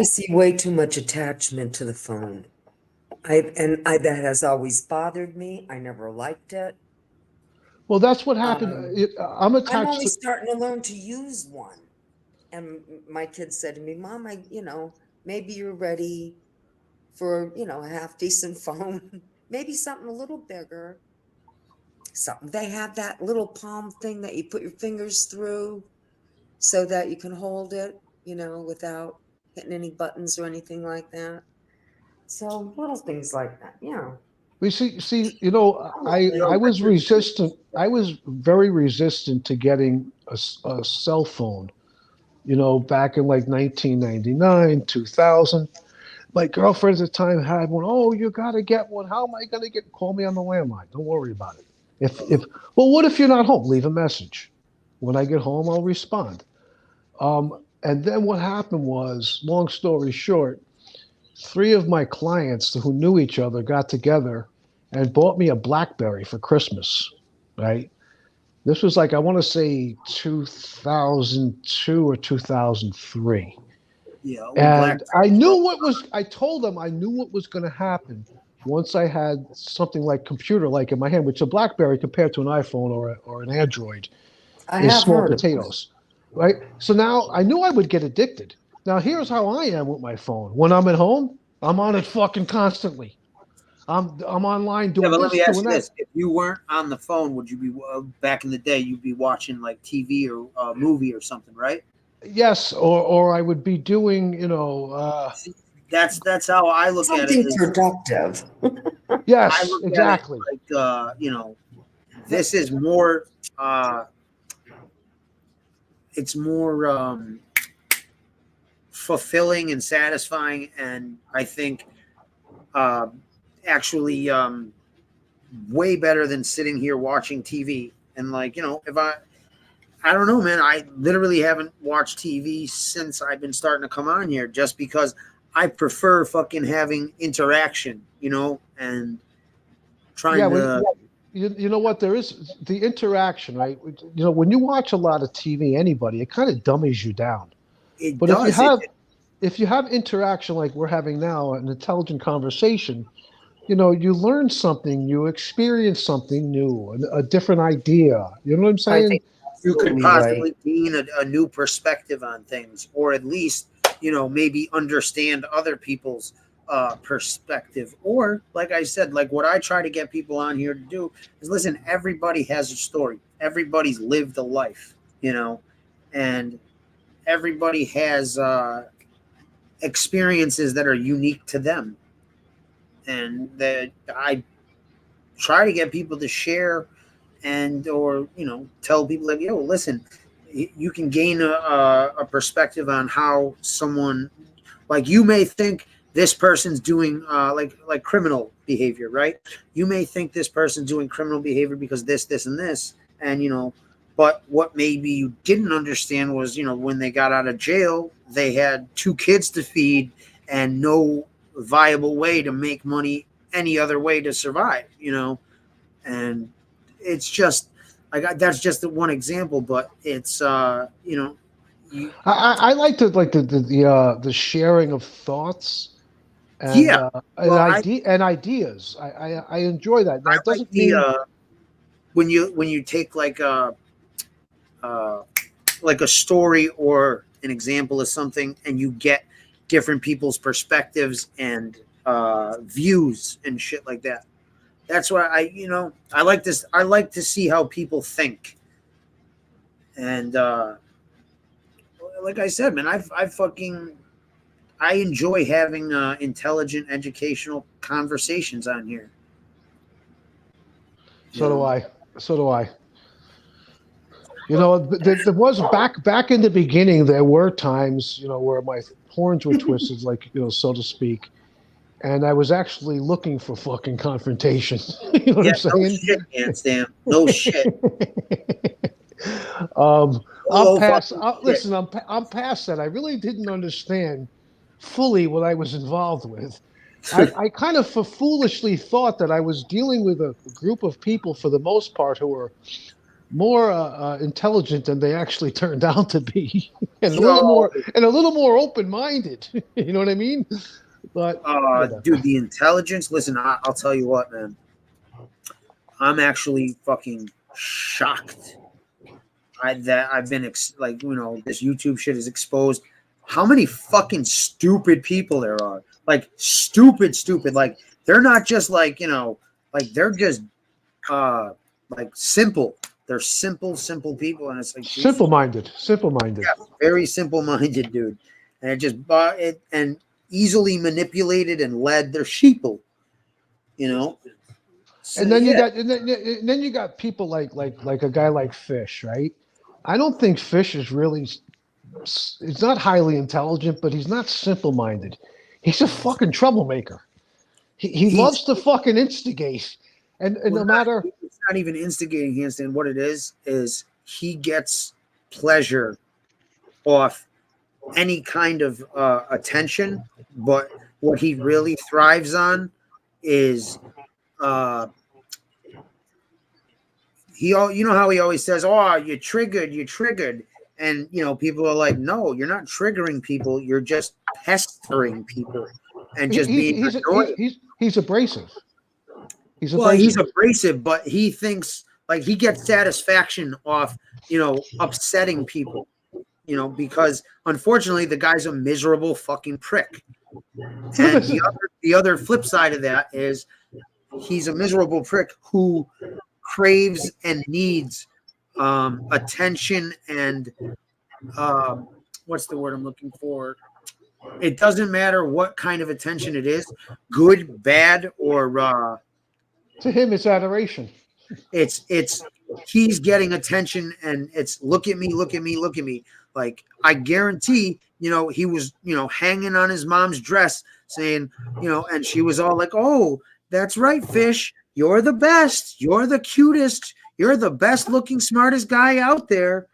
see way too much attachment to the phone. That has always bothered me. I never liked it. Well, that's what happened. I'm attached I'm only to. starting to learn to use one. And my kid said to me, Mom, maybe you're ready for, a half decent phone. Maybe something a little bigger. Something. They have that little palm thing that you put your fingers through so that you can hold it, without hitting any buttons or anything like that. So little things like that, We see, I was resistant. I was very resistant to getting a cell phone, back in like 1999, 2000. My girlfriend at the time had one. Oh, you got to get one. How am I going to get? Call me on the landline. Don't worry about it. What if you're not home? Leave a message. When I get home, I'll respond. And then what happened was, long story short, 3 of my clients who knew each other got together and bought me a BlackBerry for Christmas, right? This was like, I want to say 2002 or 2003. Yeah. And I told them I knew what was going to happen once I had something like computer like in my hand, which a BlackBerry compared to an iPhone or an Android is small potatoes, right? So now I knew I would get addicted. Now here's how I am with my phone. When I'm at home, I'm on it fucking constantly. I'm online doing but let me ask doing you that. this: if you weren't on the phone, would you be back in the day? You'd be watching like TV or a movie or something, right? Yes, or I would be doing, That's how I look at it. Something productive. Yes, I look exactly. At it like this is more. It's more fulfilling and satisfying, and I think actually way better than sitting here watching TV. And if I don't know, man, I literally haven't watched TV since I've been starting to come on here, just because I prefer fucking having interaction, and trying to. You know what? There is the interaction, right? When you watch a lot of TV, anybody, it kind of dummies you down. But does. if you have interaction like we're having now, an intelligent conversation, you learn something, you experience something new, a different idea. You know what I'm saying? You could possibly gain a new perspective on things, or at least, maybe understand other people's perspective. Or, like I said, like what I try to get people on here to do is listen, everybody has a story. Everybody's lived a life, you know, and everybody has experiences that are unique to them. And that I try to get people to share and, or, you know, tell people like, yo, listen, you can gain a perspective on how someone, like you may think this person's doing like criminal behavior, right? You may think this person's doing criminal behavior because this, and this, and, you know, but what maybe you didn't understand was, you know, when they got out of jail, they had 2 kids to feed and no viable way to make money any other way to survive, you know. And it's just, that's just the one example, but it's you know, I like the sharing of thoughts and and ideas. I enjoy that. That doesn't mean when you take like a story or an example of something and you get different people's perspectives and views and shit like that. That's why I like this. I like to see how people think. And like I said, man, I enjoy having intelligent, educational conversations on here. So do I. You know, there was back in the beginning, there were times, you know, where my horns were twisted, like, you know, so to speak. And I was actually looking for fucking confrontation. You know what I'm saying? No shit, man, Sam. No shit. Listen, I'm past that. I really didn't understand fully what I was involved with. I kind of foolishly thought that I was dealing with a group of people, for the most part, who were more intelligent than they actually turned out to be, and a little more open-minded. You know what I mean? But dude, the intelligence. Listen, I'll tell you what, man. I'm actually fucking shocked. I've been like, you know, this YouTube shit is exposed how many fucking stupid people there are. Like stupid. Like they're not just like, you know, like they're just like simple. They're simple people, and it's like simple-minded. Yeah, very simple-minded, dude. And it just and easily manipulated and led. They're sheeple, you know. So, and then you got people like a guy like Fish, right? I don't think Fish is really. He's not highly intelligent, but he's not simple-minded. He's a fucking troublemaker. He loves to fucking instigate, and no matter. It's not even instigating, Hanson. What it is he gets pleasure off any kind of attention, but what he really thrives on is you know how he always says, "Oh, you're triggered," and you know people are like, "No, you're not triggering people. You're just pestering people and just being annoying." He's abrasive. He's abrasive, but he thinks like he gets satisfaction off, you know, upsetting people, you know, because unfortunately the guy's a miserable fucking prick. And the other flip side of that is he's a miserable prick who craves and needs attention and what's the word I'm looking for? It doesn't matter what kind of attention it is, good, bad, or to him it's adoration. It's he's getting attention and it's look at me. Like I guarantee, you know, he was, you know, hanging on his mom's dress saying, you know, and she was all like, "Oh, that's right, Fish. You're the best. You're the cutest. You're the best looking, smartest guy out there."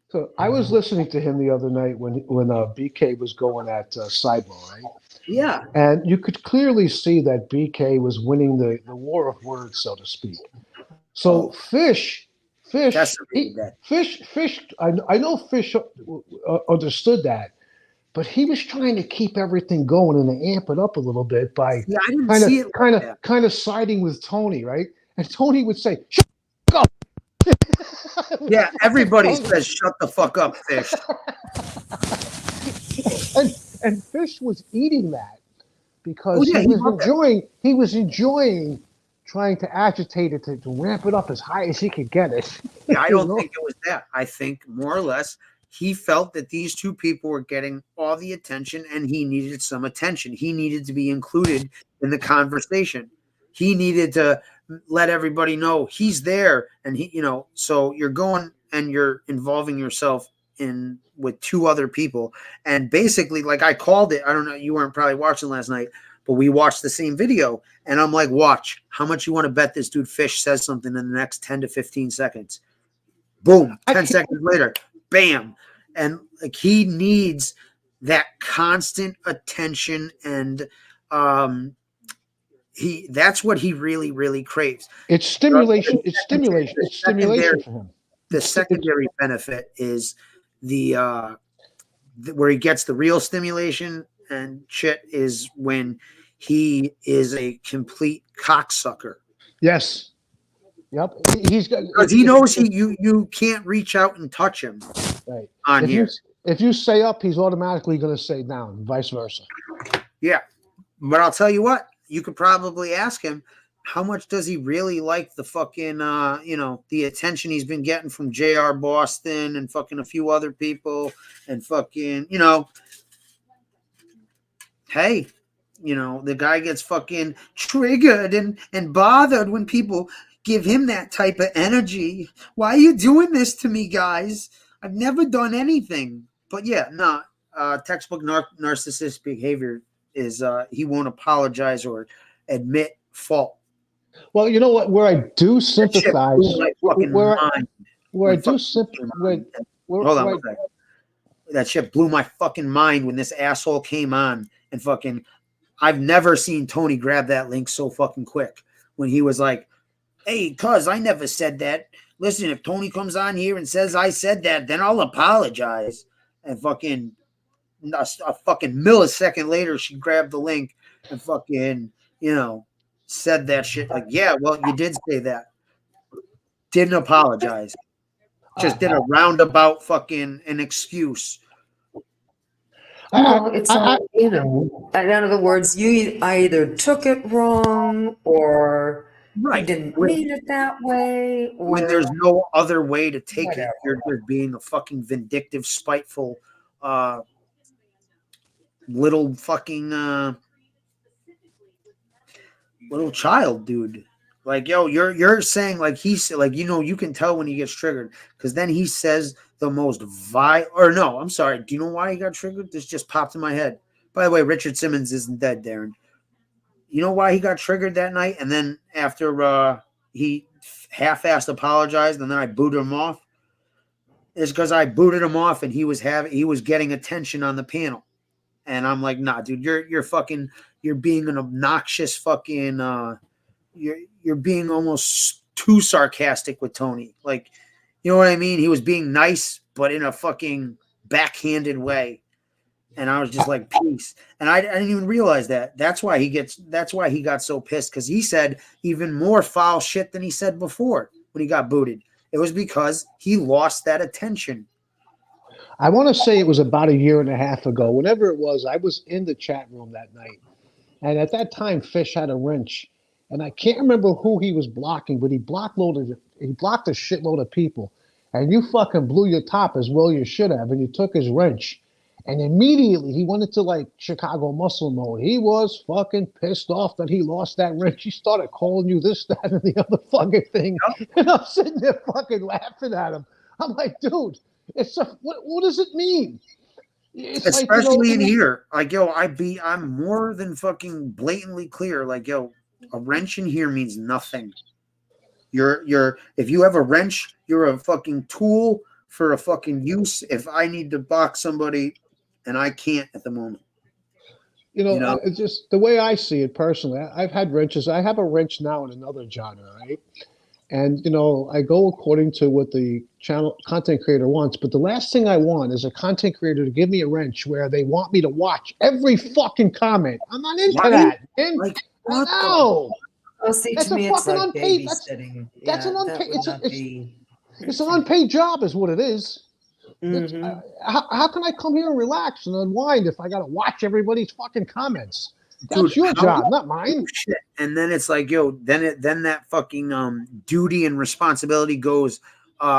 So I was listening to him the other night when BK was going at Cybo, right? Yeah. And you could clearly see that BK was winning the war of words, so to speak. So Fish. I know Fish understood that, but he was trying to keep everything going and to amp it up a little bit by kind of siding with Tony, right? And Tony would say, "Shut up." Yeah, everybody says, "Shut the fuck up, Fish." and Fish was eating that because Oh, yeah, he was enjoying trying to agitate it to ramp it up as high as he could get it. Yeah, I don't think it was that. I think more or less he felt that these two people were getting all the attention and he needed some attention. He needed to be included in the conversation. He needed to let everybody know he's there. And he, so you're going and you're involving yourself in with two other people. And basically, like I called it, I don't know, you weren't probably watching last night, but we watched the same video. And I'm like, watch, how much you want to bet this dude Fish says something in the next 10 to 15 seconds? Boom, 10 seconds later, bam. And like he needs that constant attention, and that's what he really, really craves. It's stimulation. It's stimulation. It's stimulation for him. The secondary benefit is the where he gets the real stimulation and shit is when he is a complete cocksucker. Yes. Yep. He's got because he knows you can't reach out and touch him. Right. On here. If you say up, he's automatically going to say down, vice versa. Yeah. But I'll tell you what, you could probably ask him, how much does he really like the fucking, the attention he's been getting from JR Boston and fucking a few other people and fucking, hey, the guy gets fucking triggered and bothered when people give him that type of energy. Why are you doing this to me, guys? I've never done anything. But yeah, textbook narcissist behavior is he won't apologize or admit fault. Well, you know what? Where I do sympathize, that shit blew my fucking mind when this asshole came on and fucking. I've never seen Tony grab that link so fucking quick when he was like, "Hey, cuz I never said that. Listen, if Tony comes on here and says I said that, then I'll apologize." And fucking a fucking millisecond later, she grabbed the link and fucking, said that shit. Like, yeah, well, you did say that. Didn't apologize. Just did a roundabout fucking an excuse. No, it's all, in other words, you either took it wrong or you didn't mean it that way. Or when there's no other way to take it, you're being a fucking vindictive, spiteful, little fucking little child, dude. Like, yo, you're saying like he's like, you can tell when he gets triggered because then he says the most I'm sorry. Do you know why he got triggered? This just popped in my head. By the way, Richard Simmons isn't dead, Darren. You know why he got triggered that night? And then after he half-assed apologized and then I booted him off? It's because I booted him off and he was getting attention on the panel. And I'm like, nah, dude, you're being an obnoxious fucking you're being almost too sarcastic with Tony. Like, you know what I mean? He was being nice, but in a fucking backhanded way. And I was just like, peace. And I didn't even realize that. That's why he got so pissed, because he said even more foul shit than he said before when he got booted. It was because he lost that attention. I want to say it was about a year and a half ago. Whenever it was, I was in the chat room that night. And at that time, Fish had a wrench. And I can't remember who he was blocking, but he blocked a shitload of people. And you fucking blew your top as well you should have. And you took his wrench. And immediately he went into like Chicago muscle mode. He was fucking pissed off that he lost that wrench. He started calling you this, that, and the other fucking thing. Yep. And I'm sitting there fucking laughing at him. I'm like, dude, what does it mean? It's especially in here. Like, yo, I'm more than fucking blatantly clear. Like, yo, a wrench in here means nothing. If you have a wrench, you're a fucking tool for a fucking use. If I need to box somebody and I can't at the moment. It's just the way I see it personally. I've had wrenches. I have a wrench now in another genre, right? And, I go according to what the channel content creator wants. But the last thing I want is a content creator to give me a wrench where they want me to watch every fucking comment. I'm not into that. Man. No. Oh, see, to me, it's like babysitting. That's an unpaid. It's an unpaid job, is what it is. Mm-hmm. How can I come here and relax and unwind if I got to watch everybody's fucking comments? That's your how job, do not you mine. do shit? And then it's like, yo, then that fucking duty and responsibility goes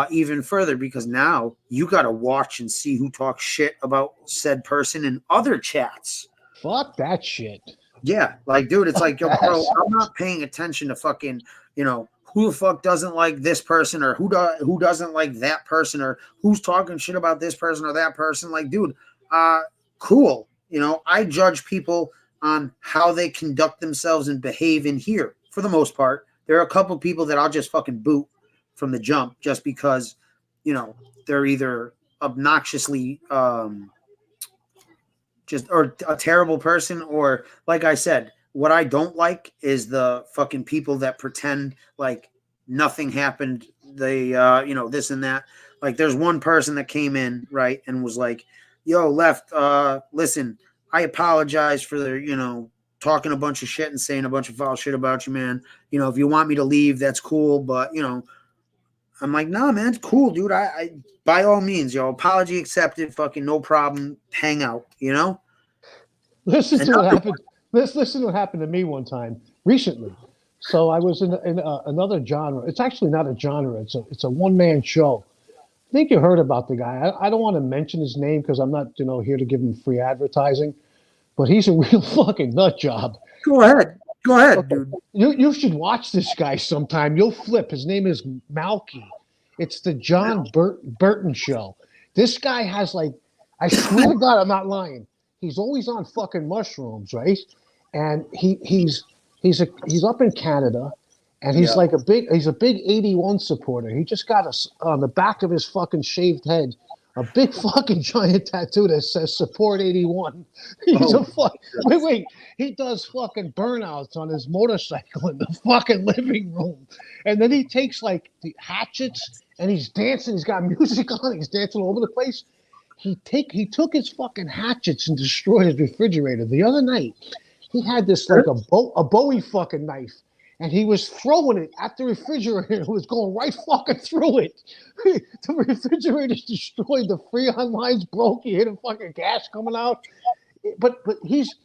even further, because now you got to watch and see who talks shit about said person in other chats. Fuck that shit. Yeah, like, dude, it's like, yo, Yes. bro, I'm not paying attention to fucking, who the fuck doesn't like this person, or who doesn't like that person, or who's talking shit about this person or that person. Like, dude, cool. I judge people on how they conduct themselves and behave in here for the most part. There are a couple of people that I'll just fucking boot from the jump just because, they're either obnoxiously or a terrible person, or like I said, what I don't like is the fucking people that pretend like nothing happened. They, this and that. Like, there's one person that came in, right, and was like, yo, Left, listen, I apologize for the, talking a bunch of shit and saying a bunch of foul shit about you, man. If you want me to leave, that's cool. But, I'm like, nah, man, it's cool, dude. I by all means, apology accepted, fucking no problem. Hang out, Listen to what happened. Let's listen to what happened to me one time recently. So I was in another genre. It's actually not a genre. It's a one-man show. I think you heard about the guy. I don't want to mention his name because I'm not here to give him free advertising, but he's a real fucking nut job. Go ahead, dude. You should watch this guy sometime. You'll flip. His name is Malky. It's the John Burton show. This guy has I swear to God, I'm not lying. He's always on fucking mushrooms, right? And he's up in Canada, and he's he's a big 81 supporter. He just got on the back of his fucking shaved head a big fucking giant tattoo that says "Support 81." He's wait. He does fucking burnouts on his motorcycle in the fucking living room, and then he takes the hatchets and he's dancing. He's got music on. He's dancing all over the place. He took his fucking hatchets and destroyed his refrigerator. The other night, he had this a Bowie fucking knife, and he was throwing it at the refrigerator. It was going right fucking through it. The refrigerator's destroyed. The Freon line's broke. He hit a fucking gas coming out. But he's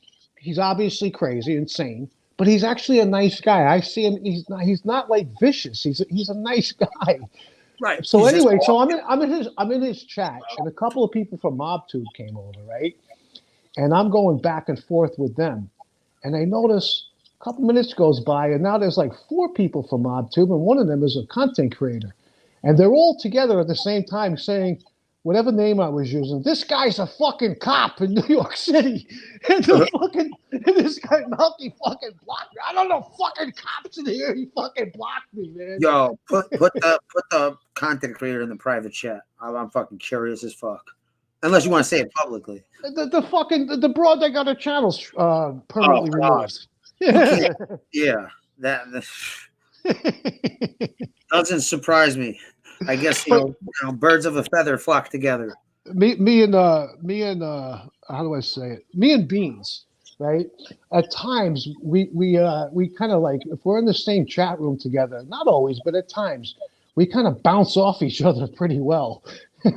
obviously crazy, insane. But he's actually a nice guy. I see him. He's not vicious. He's a nice guy. Right. So anyway, I'm in his chat, and a couple of people from MobTube came over, right? And I'm going back and forth with them, and I notice a couple minutes goes by, and now there's 4 people from MobTube, and one of them is a content creator, and they're all together at the same time saying, whatever name I was using, this guy's a fucking cop in New York City, and this guy Malky fucking blocked me. I don't know fucking cops in here. He fucking blocked me, man. Yo, put the content creator in the private chat. I'm fucking curious as fuck. Unless you want to say it publicly. The broad that got her channels permanently removed. Yeah, that doesn't surprise me. I guess birds of a feather flock together. Me and how do I say it? Me and Beans, right? At times we kind of if we're in the same chat room together, not always, but at times we kind of bounce off each other pretty well.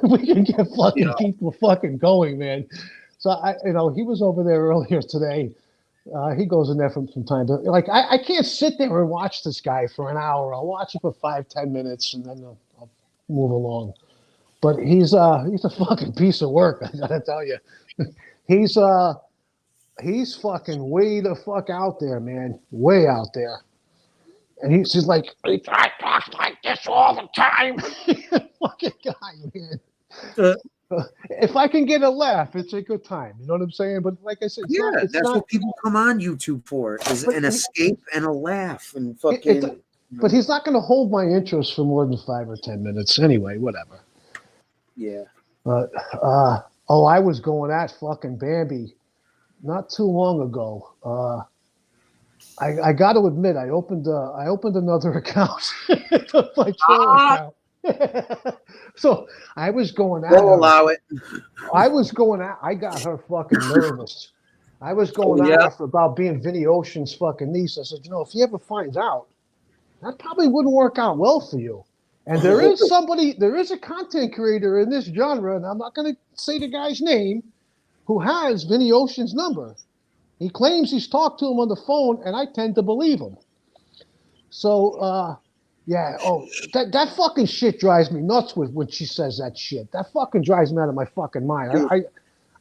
We can get fucking people fucking going, man. So he was over there earlier today. He goes in there from time to I can't sit there and watch this guy for an hour. I'll watch it for 5-10 minutes and then I'll move along. But he's a fucking piece of work, I gotta tell you. He's fucking way the fuck out there, man. Way out there. And he's just I talk like this all the time. Fucking guy, man. If I can get a laugh, it's a good time. You know what I'm saying? But like I said, that's what people come on YouTube for, is an escape and a laugh and fucking. But he's not going to hold my interest for more than 5 or 10 minutes anyway. Whatever. Yeah. But I was going at fucking Bambi not too long ago. I got to admit, I opened another account, my Twitter account. So I was going at her. Allow it. I got her fucking nervous. I was going at her about being Vinny Ocean's fucking niece. I said, if he ever finds out, that probably wouldn't work out well for you. And there is a content creator in this genre, and I'm not going to say the guy's name, who has Vinny Ocean's number. He claims he's talked to him on the phone, and I tend to believe him. So, yeah. Oh, that fucking shit drives me nuts when she says that shit. That fucking drives me out of my fucking mind. Dude.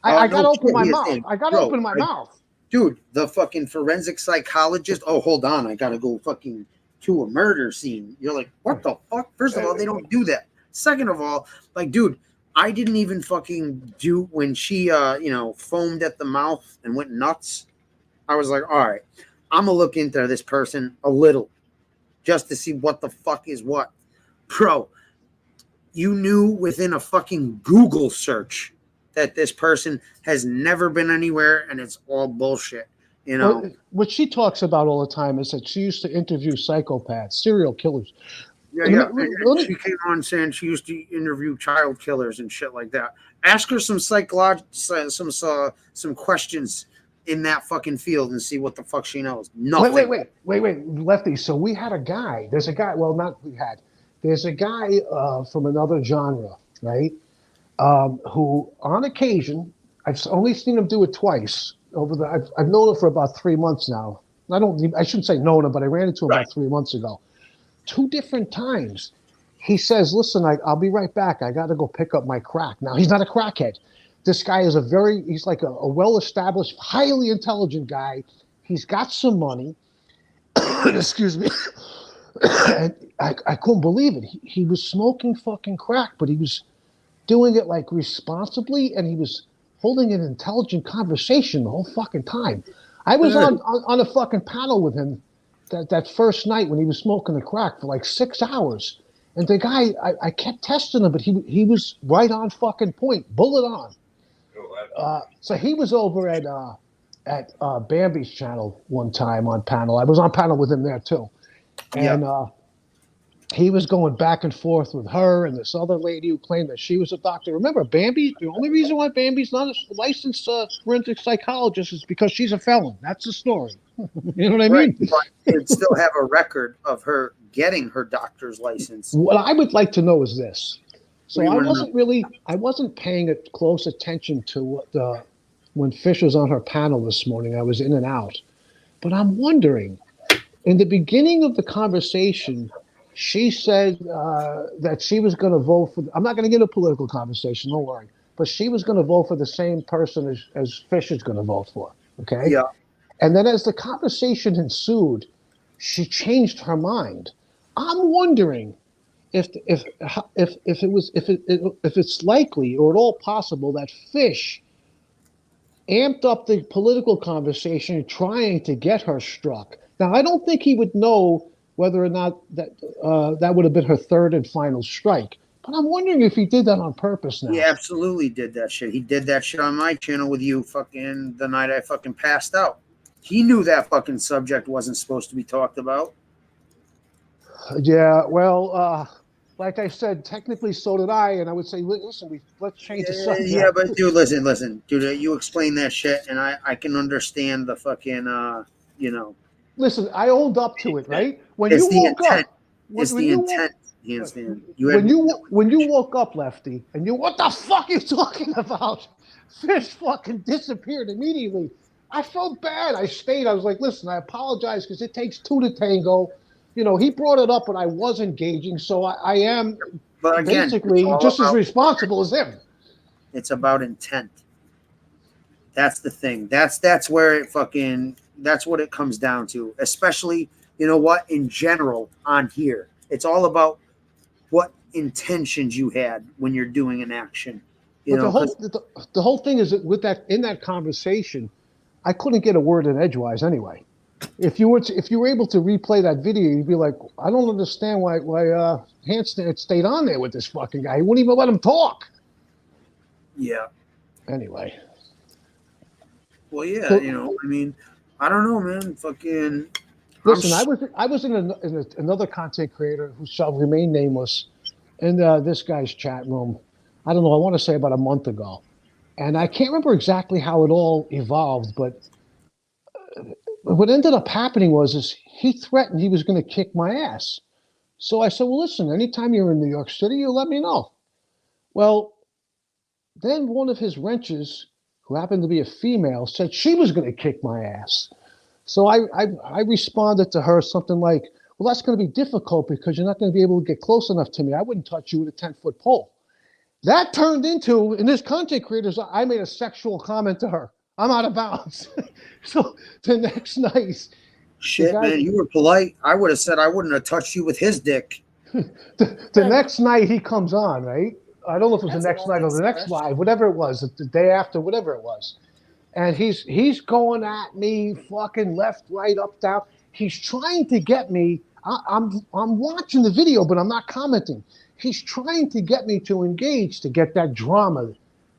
I No gotta open shit, my he is mouth. saying, I gotta bro, open my mouth. Dude, the fucking forensic psychologist. Oh, hold on. I gotta go fucking to a murder scene. You're like, what the fuck? First of all, they don't do that. Second of all, like, dude, I didn't even fucking do when she, foamed at the mouth and went nuts. I was like, all right, I'm gonna look into this person a little just to see what the fuck is what. Bro, you knew within a fucking Google search that this person has never been anywhere and it's all bullshit. You know, what she talks about all the time is that she used to interview psychopaths, serial killers. Yeah. She came on saying she used to interview child killers and shit like that. Ask her some some questions in that fucking field and see what the fuck she knows. Nothing. Wait, Lefty. So we had a guy. There's a guy. Well, not we had. There's a guy from another genre, right? Who, on occasion, I've only seen him do it twice. I've known him for about 3 months now. I shouldn't say known him, but I ran into him about 3 months ago. 2 different times, he says, "Listen, I'll be right back. I got to go pick up my crack." Now he's not a crackhead. This guy is he's like a well-established, highly intelligent guy. He's got some money. Excuse me. And I couldn't believe it. He was smoking fucking crack, but he was doing it like responsibly, and he was holding an intelligent conversation the whole fucking time. I was on a fucking panel with him that first night when he was smoking the crack for like 6 hours. And the guy, I kept testing him, but he was right on fucking point, bullet on. So he was over at Bambi's channel one time on panel. I was on panel with him there too. And he was going back and forth with her and this other lady who claimed that she was a doctor. Remember, Bambi, the only reason why Bambi's not a licensed forensic psychologist is because she's a felon. That's the story. You know what I mean? But they'd still have a record of her getting her doctor's license. What I would like to know is this. So I wasn't paying close attention to what when Fish was on her panel this morning. I was in and out. But I'm wondering, in the beginning of the conversation, she said that she was going to vote for, I'm not going to get a political conversation, don't worry, but she was going to vote for the same person as Fish is going to vote for, okay? Yeah. And then as the conversation ensued, she changed her mind. I'm wondering if it's likely or at all possible that Fish amped up the political conversation trying to get her struck. Now, I don't think he would know whether or not that would have been her third and final strike. But I'm wondering if he did that on purpose now. He absolutely did that shit. He did that shit on my channel with you fucking the night I fucking passed out. He knew that fucking subject wasn't supposed to be talked about. Yeah, well, like I said, technically so did I, and I would say, listen, let's change the subject. Yeah, but dude, listen, dude, you explain that shit, and I can understand the fucking, Listen, I owned up to it, right? When it's you the woke intent. up, It's the intent. You understand? When you woke up, Lefty, and what the fuck are you talking about? Fish fucking disappeared immediately. I felt bad. I stayed. I was like, listen, I apologize because it takes 2 to tango. You know, he brought it up, but I was engaging, so I am basically just as responsible as him. It's about intent. That's the thing. That's where that's what it comes down to. Especially, you know what, in general on here. It's all about what intentions you had when you're doing an action. The whole thing is that in that conversation, I couldn't get a word in edgewise anyway. If you were able to replay that video, you'd be like, I don't understand why Hanson stayed on there with this fucking guy. He wouldn't even let him talk. Yeah. Anyway. Well, yeah, I don't know, man. Fucking. Listen, I was in another content creator who shall remain nameless in this guy's chat room. I don't know. I want to say about a month ago, and I can't remember exactly how it all evolved, but what ended up happening was he threatened he was going to kick my ass. So I said, well, listen, anytime you're in New York City, you let me know. Well, then one of his wrenches, who happened to be a female, said she was going to kick my ass. So I responded to her something like, well, that's going to be difficult because you're not going to be able to get close enough to me. I wouldn't touch you with a 10-foot pole. That turned into, in this content creators, I made a sexual comment to her. I'm out of bounds. So the next night, shit, man, you were polite. I would have said I wouldn't have touched you with his dick. the next night he comes on, right? I don't know if it was the next night or the next live, whatever it was, the day after, whatever it was. And he's going at me, fucking left, right, up, down. He's trying to get me. I'm watching the video, but I'm not commenting. He's trying to get me to engage, to get that drama,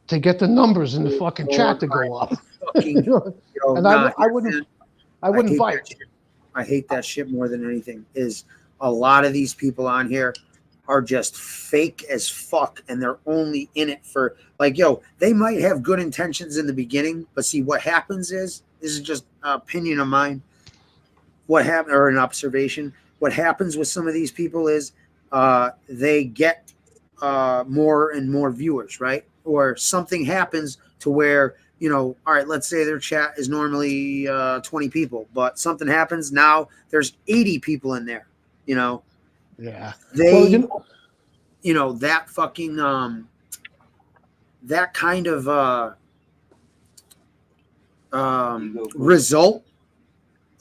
to get the numbers in the fucking chat to go up. And I wouldn't fight. I hate that shit more than anything. Is a lot of these people on here are just fake as fuck, and they're only in it for, like, yo, they might have good intentions in the beginning, but see what happens is, this is just an opinion of mine, what happened, or an observation, what happens with some of these people is they get more and more viewers, right? Or something happens to where, you know, all right, let's say their chat is normally 20 people, but something happens, now there's 80 people in there, you know? Yeah. They, you know, that fucking, that kind of result,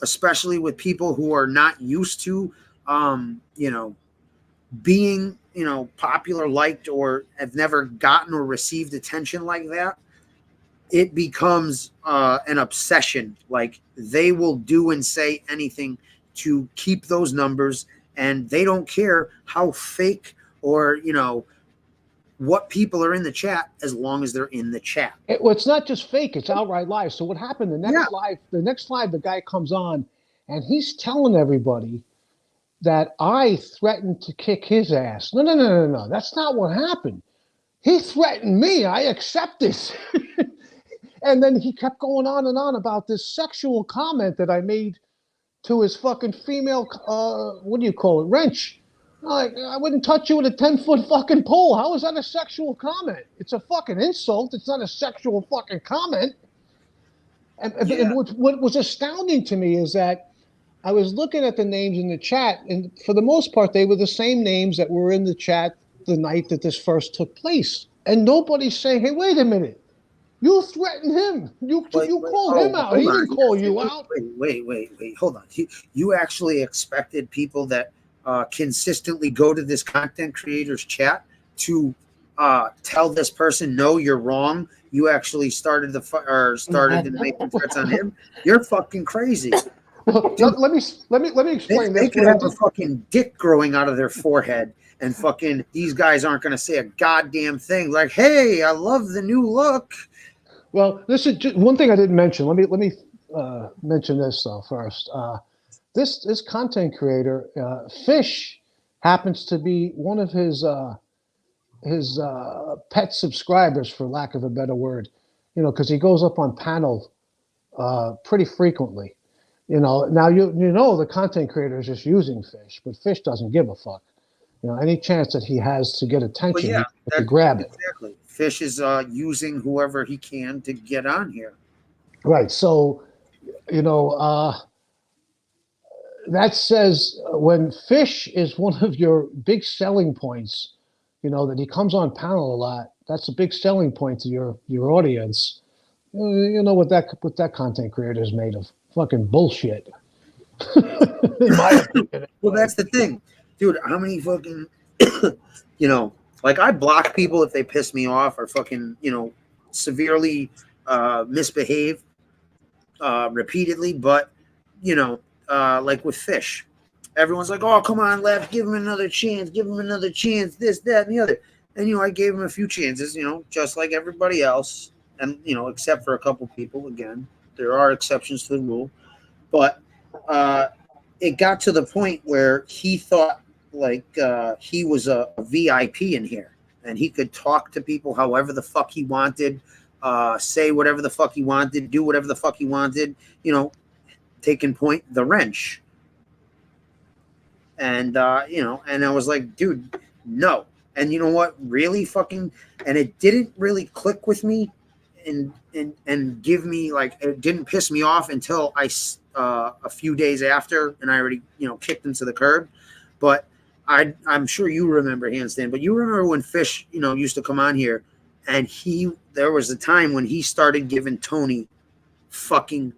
especially with people who are not used to, you know, being, you know, popular, liked, or have never gotten or received attention like that, it becomes an obsession. Like, they will do and say anything to keep those numbers, and they don't care how fake or, you know, what people are in the chat, as long as they're in the chat. Well, it's not just fake, it's outright lies. So what happened the next live, the guy comes on and he's telling everybody that I threatened to kick his ass. No. That's not what happened. He threatened me. I accept this. And then he kept going on and on about this sexual comment that I made to his fucking female, what do you call it, wrench. Like, I wouldn't touch you with a 10-foot fucking pole. How is that a sexual comment? It's a fucking insult. It's not a sexual fucking comment. And what was astounding to me is that I was looking at the names in the chat, and for the most part, they were the same names that were in the chat the night that this first took place. And nobody's saying, hey, wait a minute. You threatened him. You called him out. He didn't call you out. Wait. Hold on. You actually expected people that consistently go to this content creator's chat to tell this person, no, you're wrong. You actually started to make the threats on him. You're fucking crazy. Dude, let me explain. They could have a fucking dick growing out of their forehead, and fucking these guys aren't going to say a goddamn thing. Like, hey, I love the new look. Well, this is just one thing I didn't mention. Let me mention this though first. This content creator, Fish, happens to be one of his pet subscribers, for lack of a better word. You know, because he goes up on panel pretty frequently. You know, now you know the content creator is just using Fish, but Fish doesn't give a fuck. You know, any chance that he has to get attention, he has to grab it. Exactly. Fish is using whoever he can to get on here. Right. So, you know, that says when Fish is one of your big selling points, you know, that he comes on panel a lot, that's a big selling point to your audience. You know what that content creator is made of? Fucking bullshit. In my opinion. Well, that's the thing. Dude, how many fucking, you know, like, I block people if they piss me off or fucking, you know, severely misbehave repeatedly. But, you know, like with Fish, everyone's like, oh, come on, Lev, give him another chance, this, that, and the other. And, you know, I gave him a few chances, you know, just like everybody else. And, you know, except for a couple people, again, there are exceptions to the rule. But it got to the point where he thought, like, he was a VIP in here, and he could talk to people however the fuck he wanted, say whatever the fuck he wanted, do whatever the fuck he wanted, you know, taking point the wrench. And, you know, and I was like, dude, no. And you know what? Really fucking, and it didn't really click with me and give me like, it didn't piss me off until a few days after, and I already, kicked him to the curb. But I'm sure you remember, Handstand, but you remember when Fish, used to come on here, and there was a time when he started giving Tony fucking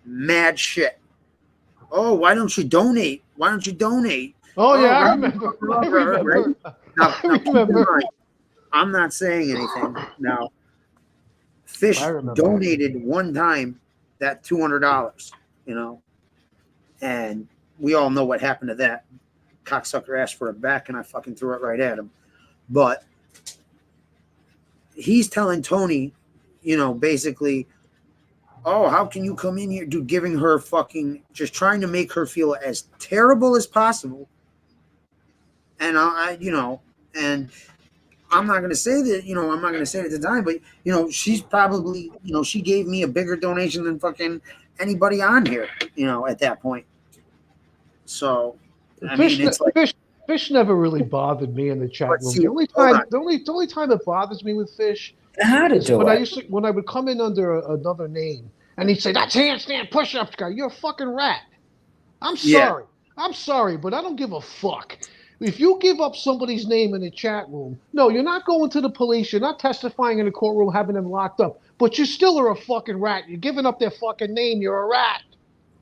mad shit. Oh, why don't you donate? Why don't you donate? Oh, yeah, I right, remember. right. Now, keep in mind, I'm not saying anything. Now, Fish donated one time that $200, and we all know what happened to that. Cocksucker asked for it back, and I fucking threw it right at him. But he's telling Tony, basically, oh, how can you come in here, dude, giving her fucking, just trying to make her feel as terrible as possible. And and I'm not going to say that, I'm not going to say it at the time, but, she's probably, she gave me a bigger donation than fucking anybody on here, at that point. So, Fish never really bothered me in the chat room. The only time it bothers me with Fish is when I would come in under another name and he'd say, "That's handstand push-ups guy. You're a fucking rat." I'm sorry. Yeah. I'm sorry, but I don't give a fuck. If you give up somebody's name in the chat room, no, you're not going to the police. You're not testifying in the courtroom, having them locked up. But you still are a fucking rat. You're giving up their fucking name. You're a rat.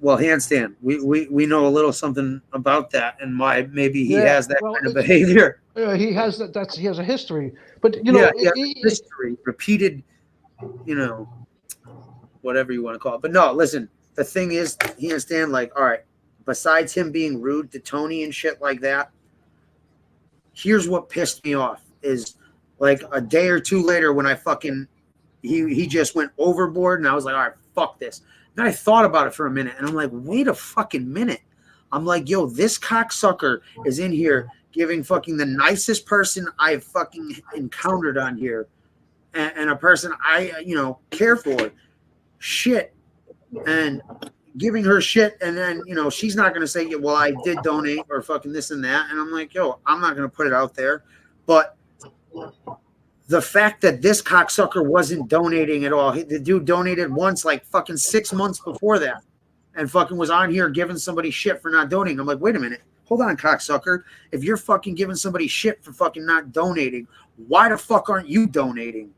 Well, Handstand, we know a little something about that and why maybe he has that kind of behavior. Yeah, he has that. He has a history, but history, repeated, whatever you want to call it. But no, listen. The thing is, Handstand, like, all right. Besides him being rude to Tony and shit like that, here's what pissed me off is like a day or two later when I fucking he just went overboard and I was like, all right, fuck this. Then I thought about it for a minute, and I'm like, wait a fucking minute. I'm like, yo, this cocksucker is in here giving fucking the nicest person I've fucking encountered on here and a person I, care for shit and giving her shit. And then, she's not going to say, well, I did donate or fucking this and that. And I'm like, yo, I'm not going to put it out there. But the fact that this cocksucker wasn't donating at all, the dude donated once like fucking 6 months before that and fucking was on here giving somebody shit for not donating. I'm like, wait a minute. Hold on, cocksucker. If you're fucking giving somebody shit for fucking not donating, why the fuck aren't you donating?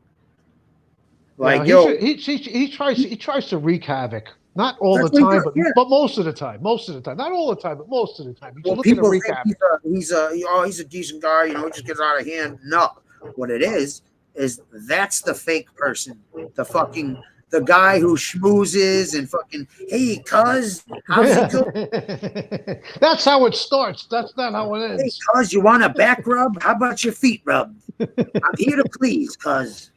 Like, he tries to wreak havoc. Not all the time, but most of the time. Most of the time. Not all the time, but most of the time. Well, people think he's a decent guy, he just gets out of hand. No. What it is that's the fake person. The guy who schmoozes and fucking, hey, cuz, how's it going? That's how it starts. That's not how it ends. Hey, cuz, you want a back rub? How about your feet rubbed? I'm here to please, cuz.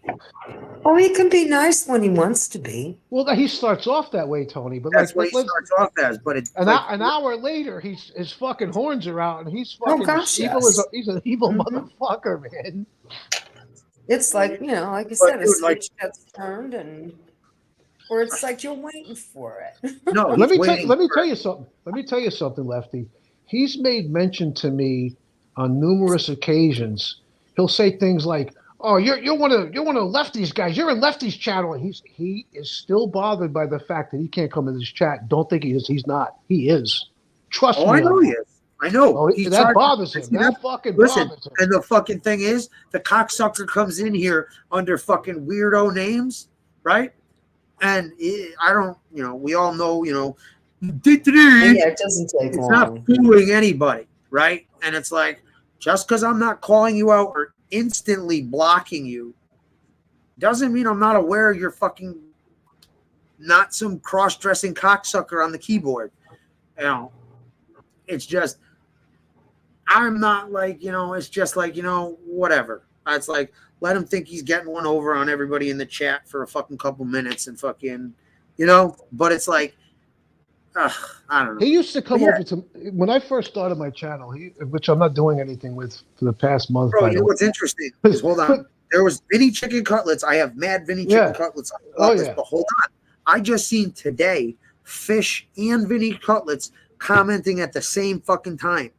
Oh, he can be nice when he wants to be. Well, he starts off that way, Tony. But that's what he starts off as. But it's an hour later, his fucking horns are out, and he's fucking evil. He's an evil motherfucker, man. It's like, like you said, a switch gets turned, or it's like you're waiting for it. No, let me tell you something. Let me tell you something, Lefty. He's made mention to me on numerous occasions. He'll say things like, "Oh, you're one of Lefty's guys. You're in Lefty's channel." And he is still bothered by the fact that he can't come in this chat. Don't think he is. He's not. He is. Trust me. I know he is. I know. Oh, that bothers him. That fucking bothers him. And the fucking thing is, the cocksucker comes in here under fucking weirdo names, right? And I don't, we all know, it doesn't take long. It's not fooling anybody, right? And it's like, just because I'm not calling you out or instantly blocking you doesn't mean I'm not aware you're fucking not some cross-dressing cocksucker on the keyboard. It's just, I'm not like, it's just like, whatever. It's like, let him think he's getting one over on everybody in the chat for a fucking couple minutes and fucking, but it's like, I don't know. He used to come over to, when I first started my channel, which I'm not doing anything with for the past month. Bro, what's interesting is, hold on, there was Vinny Chicken Cutlets. I have mad Vinny Chicken Cutlets on this, but hold on. I just seen today Fish and Vinny Cutlets commenting at the same fucking time.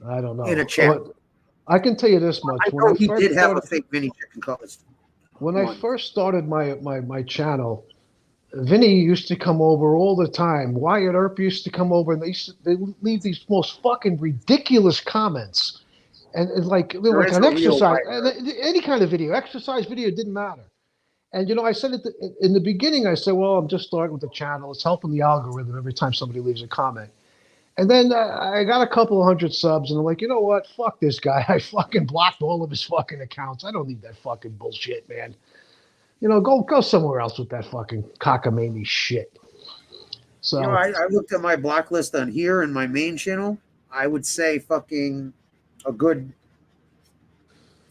I don't know. In a chat. I can tell you this much. I know he did have a fake Vinny Chicken Cutlets. When I first started my channel, Vinny used to come over all the time. Wyatt Earp used to come over, and they leave these most fucking ridiculous comments, and like an exercise, any kind of video, exercise video, didn't matter. And I said it in the beginning. I said, "Well, I'm just starting with the channel. It's helping the algorithm every time somebody leaves a comment." And then I got a couple of hundred subs, and I'm like, you know what? Fuck this guy. I fucking blocked all of his fucking accounts. I don't need that fucking bullshit, man. Go somewhere else with that fucking cockamamie shit. So I looked at my block list on here and my main channel. I would say fucking a good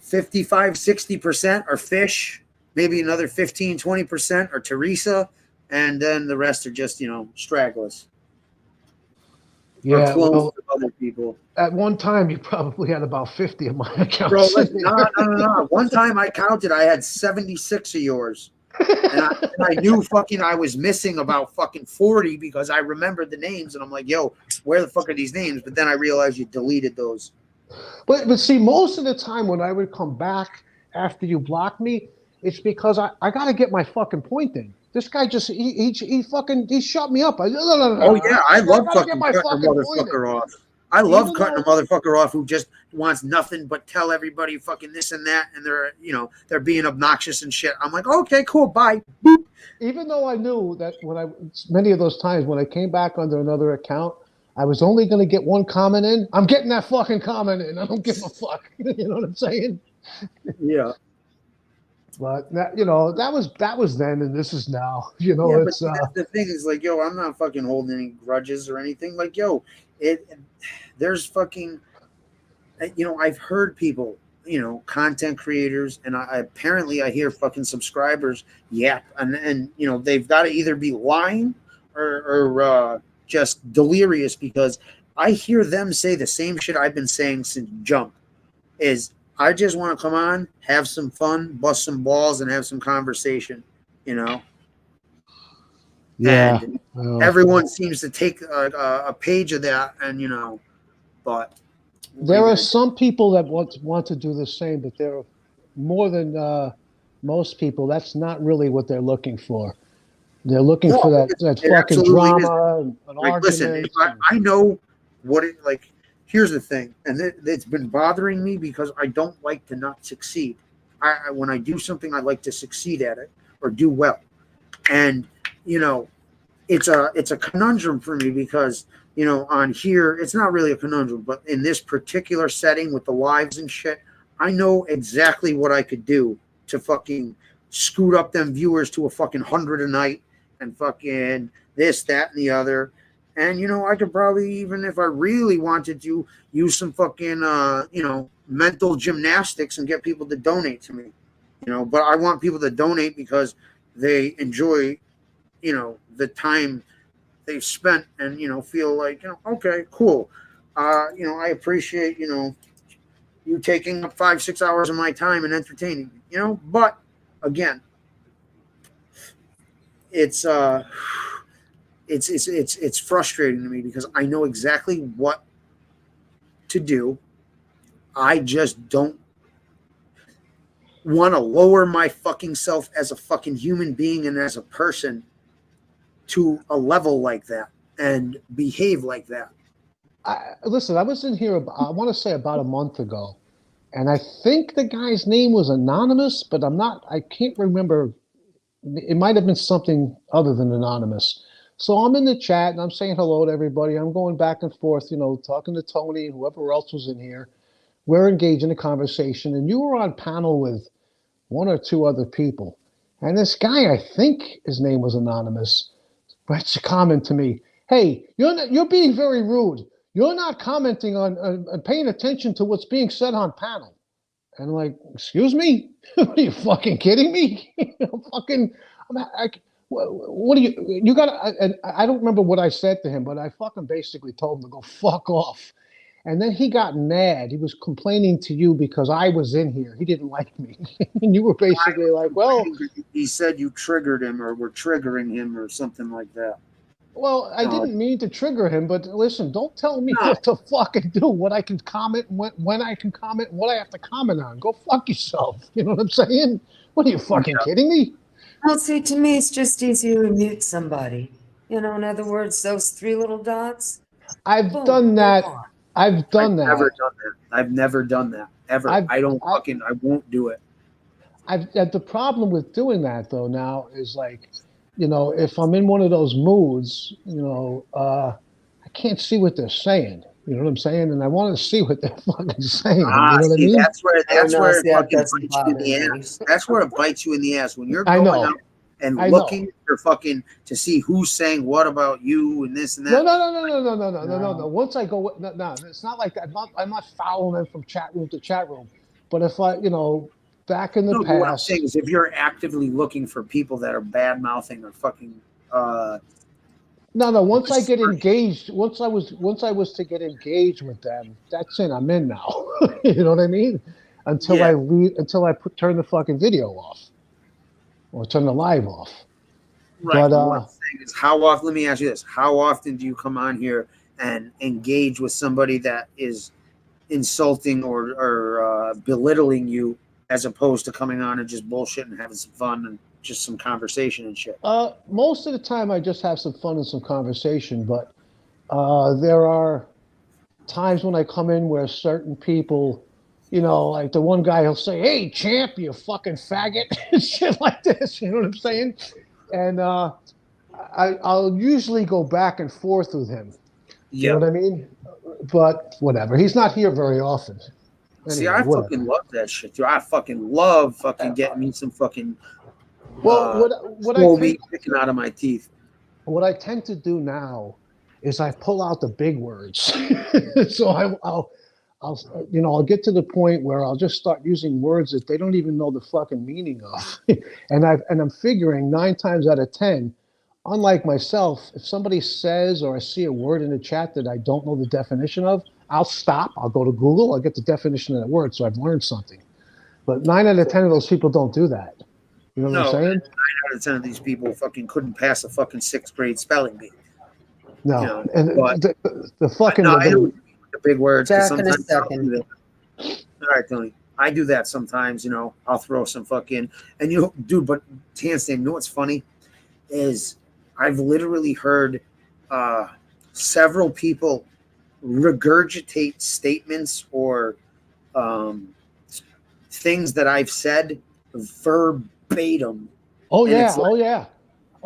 55-60% are Fish, maybe another 15-20% are Teresa, and then the rest are just stragglers. Yeah, well, other people. At one time, you probably had about 50 of my accounts. Bro, no. One time I counted, I had 76 of yours. And I knew I was missing about fucking 40 because I remembered the names. And I'm like, yo, where the fuck are these names? But then I realized you deleted those. But see, most of the time when I would come back after you blocked me, it's because I got to get my fucking point in. This guy just he shut me up. Oh yeah, I love fucking cutting a motherfucker off. I love cutting a motherfucker off who just wants nothing but tell everybody fucking this and that, and they're being obnoxious and shit. I'm like, okay, cool, bye. Boop. Even though I knew that many of those times when I came back under another account, I was only going to get one comment in. I'm getting that fucking comment in. I don't give a fuck. You know what I'm saying? Yeah. But that was then, and this is now. It's the thing is like, yo, I'm not fucking holding any grudges or anything. Like, yo, there's fucking, I've heard people, content creators, and apparently I hear fucking subscribers yap, and they've got to either be lying or just delirious, because I hear them say the same shit I've been saying since Jump. Is I just want to come on, have some fun, bust some balls, and have some conversation, Yeah. And everyone seems to take a page of that, and but there are some people that want to do the same, but there are more than most people. That's not really what they're looking for. They're looking for that fucking drama and argument. Listen, I know what it like. Here's the thing, and it's been bothering me because I don't like to not succeed. When I do something, I like to succeed at it or do well. And, it's a conundrum for me because, on here, it's not really a conundrum, but in this particular setting with the lives and shit, I know exactly what I could do to fucking scoot up them viewers to a fucking 100 a night and fucking this, that, and the other. And, I could probably, even if I really wanted to, use some fucking, mental gymnastics and get people to donate to me. But I want people to donate because they enjoy, the time they've spent and, feel like, okay, cool. I appreciate, you taking up 5-6 hours of my time and entertaining me, but again, it's frustrating to me because I know exactly what to do. I just don't want to lower my fucking self as a fucking human being and as a person to a level like that and behave like that. Listen, I was in here, I want to say about a month ago, and I think the guy's name was Anonymous, but I can't remember. It might have been something other than Anonymous. So I'm in the chat and I'm saying hello to everybody. I'm going back and forth, talking to Tony and whoever else was in here. We're engaged in a conversation, and you were on panel with one or two other people. And this guy, I think his name was Anonymous, writes a comment to me. Hey, you're being very rude. You're not commenting on paying attention to what's being said on panel. And I'm like, excuse me? Are you fucking kidding me? What do you got? And I don't remember what I said to him, but I fucking basically told him to go fuck off. And then he got mad. He was complaining to you because I was in here. He didn't like me. And you were basically like, well. He said you triggered him or were triggering him or something like that. Well, I didn't mean to trigger him, but listen, don't tell me what to fucking do, what I can comment, when I can comment, what I have to comment on. Go fuck yourself. You know what I'm saying? What are you fucking kidding me? Well, see, to me, it's just easier to mute somebody. You know, in other words, those 3 little dots. I've Boom, done that. gone. I've done that. I've never done that ever. I won't do it. The problem with doing that though now is like, you know, if I'm in one of those moods, you know, I can't see what they're saying. You know what I'm saying? And I want to see what they're fucking saying. You know what I mean? That's where it fucking bites you in the ass. That's where it bites you in the ass when you're going out and looking for fucking to see who's saying what about you and this and that. No. Once I go, no, it's not like that. I'm not following them from chat room to chat room. But if I, you know, back in the past, what I'm saying is if you're actively looking for people that are bad mouthing or fucking. No. Once I get engaged, once I was to get engaged with them, that's it. I'm in now. You know what I mean? Until I leave, until I turn the fucking video off, or turn the live off. Right. But, what I'm saying is how often? Let me ask you this: how often do you come on here and engage with somebody that is insulting or belittling you, as opposed to coming on and just bullshit and having some fun and just some conversation and shit? Most of the time I just have some fun and some conversation, but there are times when I come in where certain people, you know, like the one guy, he'll say, "Hey, champ, you fucking faggot," and shit like this. You know what I'm saying? And I'll usually go back and forth with him. You know what I mean? But whatever. He's not here very often. Anyway, see, I fucking love that shit, dude. I fucking love fucking getting me some fucking meat picking out of my teeth. What I tend to do now is I pull out the big words. So I'll get to the point where I'll just start using words that they don't even know the fucking meaning of. and I'm figuring 9 times out of 10, unlike myself, if somebody says or I see a word in the chat that I don't know the definition of, I'll stop. I'll go to Google. I'll get the definition of that word, so I've learned something. But 9 out of 10 of those people don't do that. You know what I'm saying? 9 out of 10 of these people fucking couldn't pass a fucking 6th grade spelling bee. No, you know, and the fucking I know the big words. Back in a second. All right, Tony. I do that sometimes. You know, I'll throw some fucking and you know, dude. But Handstand, you know what's funny is I've literally heard several people regurgitate statements or things that I've said verbatim. Oh And yeah, it's like- oh yeah.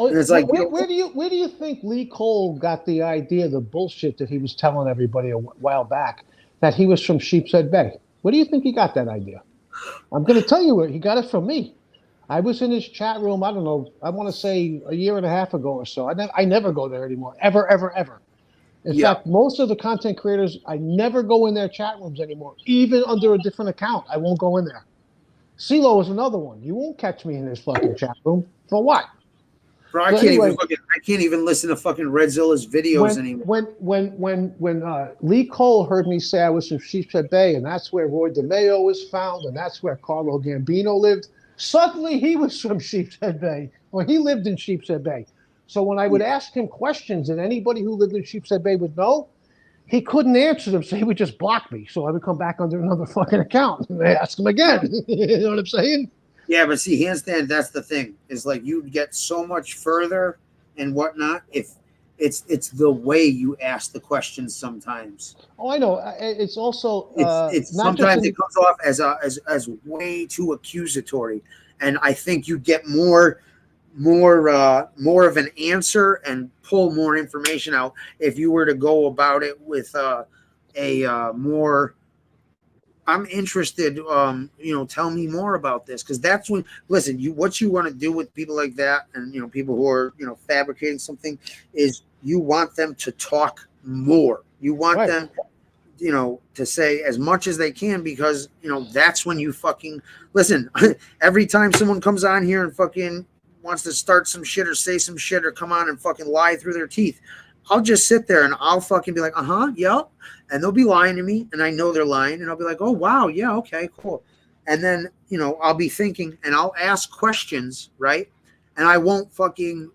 Oh, and it's like, where do you think Lee Cole got the idea, the bullshit that he was telling everybody a while back, that he was from Sheepshead Bay? Where do you think he got that idea? I'm going to tell you where he got it from me. I was in his chat room. I don't know. I want to say a year and a half ago or so. I never go there anymore. Ever. In fact, most of the content creators, I never go in their chat rooms anymore, even under a different account. I won't go in there. CeeLo is another one. You won't catch me in his fucking chat room. For what? Bro, I can't even listen to fucking Redzilla's videos anymore. When Lee Cole heard me say I was from Sheepshead Bay, and that's where Roy DeMeo was found, and that's where Carlo Gambino lived, suddenly he was from Sheepshead Bay, or he lived in Sheepshead Bay. So when I would ask him questions, and anybody who lived in Sheepshead Bay would know, he couldn't answer them, so he would just block me. So I would come back under another fucking account and ask him again. You know what I'm saying? Yeah, but see, Handstand, that's the thing. Is like you'd get so much further and whatnot if it's the way you ask the questions sometimes. Oh, I know. It's also it's sometimes it comes off as way too accusatory, and I think you get more of an answer and pull more information out if you were to go about it with a more. I'm interested. Tell me more about this, because that's when. Listen, what you want to do with people like that, and people who are fabricating something, is you want them to talk more. You want them, to say as much as they can, because that's when you fucking listen. Every time someone comes on here and fucking wants to start some shit or say some shit or come on and fucking lie through their teeth, I'll just sit there and I'll fucking be like, yep. And they'll be lying to me, and I know they're lying, and I'll be like, oh, wow, yeah, okay, cool. And then, I'll be thinking, and I'll ask questions, right? And I won't fucking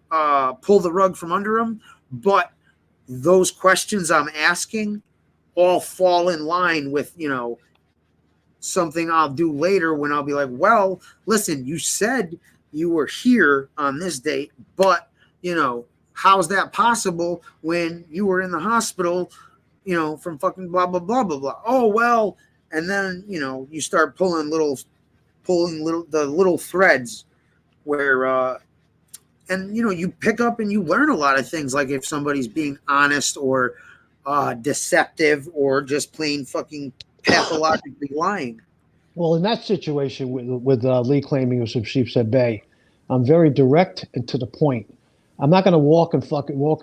pull the rug from under them, but those questions I'm asking all fall in line with, you know, something I'll do later when I'll be like, well, listen, you said you were here on this date, but, you know, how's that possible when you were in the hospital, you know, from fucking blah, blah, blah, blah, blah. Oh, well, and then, you know, you start pulling the little threads where, and, you know, you pick up and you learn a lot of things, like if somebody's being honest or deceptive or just plain fucking pathologically lying. Well, in that situation with Lee claiming it was from Sheepshead Bay, I'm very direct and to the point. I'm not going to walk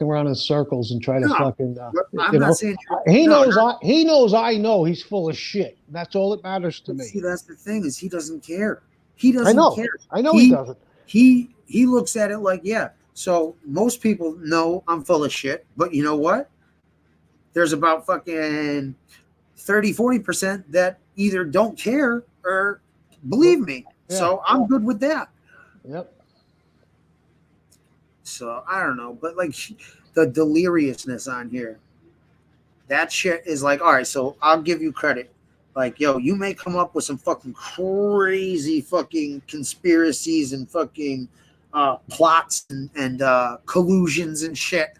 around in circles and try to fucking. I'm not saying he knows. He knows. I know he's full of shit. That's all that matters to me. See, that's the thing, is he doesn't care. He doesn't care. I know he doesn't. He looks at it like, yeah. So most people know I'm full of shit, but you know what? There's about fucking 30-40% that either don't care or believe me. Yeah. So I'm good with that. Yep. So I don't know, but like the deliriousness on here, that shit is like, all right, so I'll give you credit. Like, yo, you may come up with some fucking crazy fucking conspiracies and fucking plots and collusions and shit.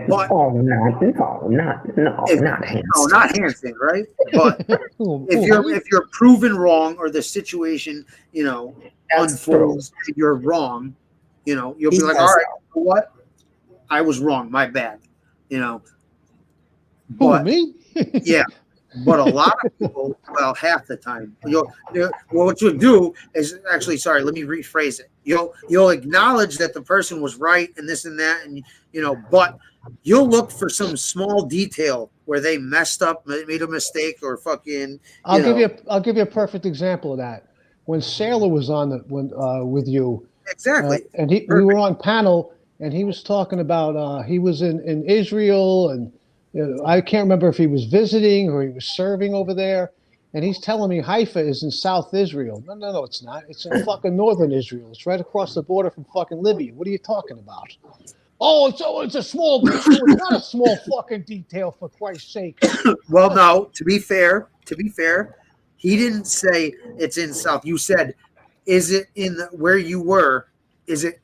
But not Hanson. No, not Hanson, right? But if you're proven wrong or the situation, you know, unfolds, and you're wrong, you know, you'll be like, all right, you know what? I was wrong. My bad. You know. But me? Yeah. But a lot of people, well, half the time, well, what you'll do is actually, sorry, let me rephrase it. You'll acknowledge that the person was right and this and that, and you know, but you'll look for some small detail where they messed up, made a mistake, or fucking. I'll give you a perfect example of that. When Sailor was on with you, exactly, and we were on panel, and he was talking about he was in Israel and. You know, I can't remember if he was visiting or he was serving over there. And he's telling me Haifa is in South Israel. No, it's not. It's in fucking northern Israel. It's right across the border from fucking Libya. What are you talking about? Oh, it's a small detail. It's not a small fucking detail, for Christ's sake. Well, no, to be fair, he didn't say it's in South. You said, is it in where you were?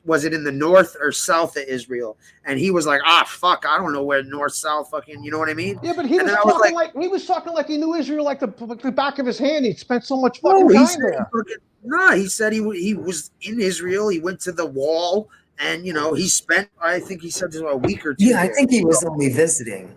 Was it in the north or south of Israel? And he was like, fuck, I don't know where north, south, fucking, you know what I mean? Yeah, but he was talking like he knew Israel like the back of his hand. He'd spent so much fucking time there. He said he was in Israel. He went to the wall, and you know, he spent, I think he said, a week or two. Yeah, I think he was only visiting.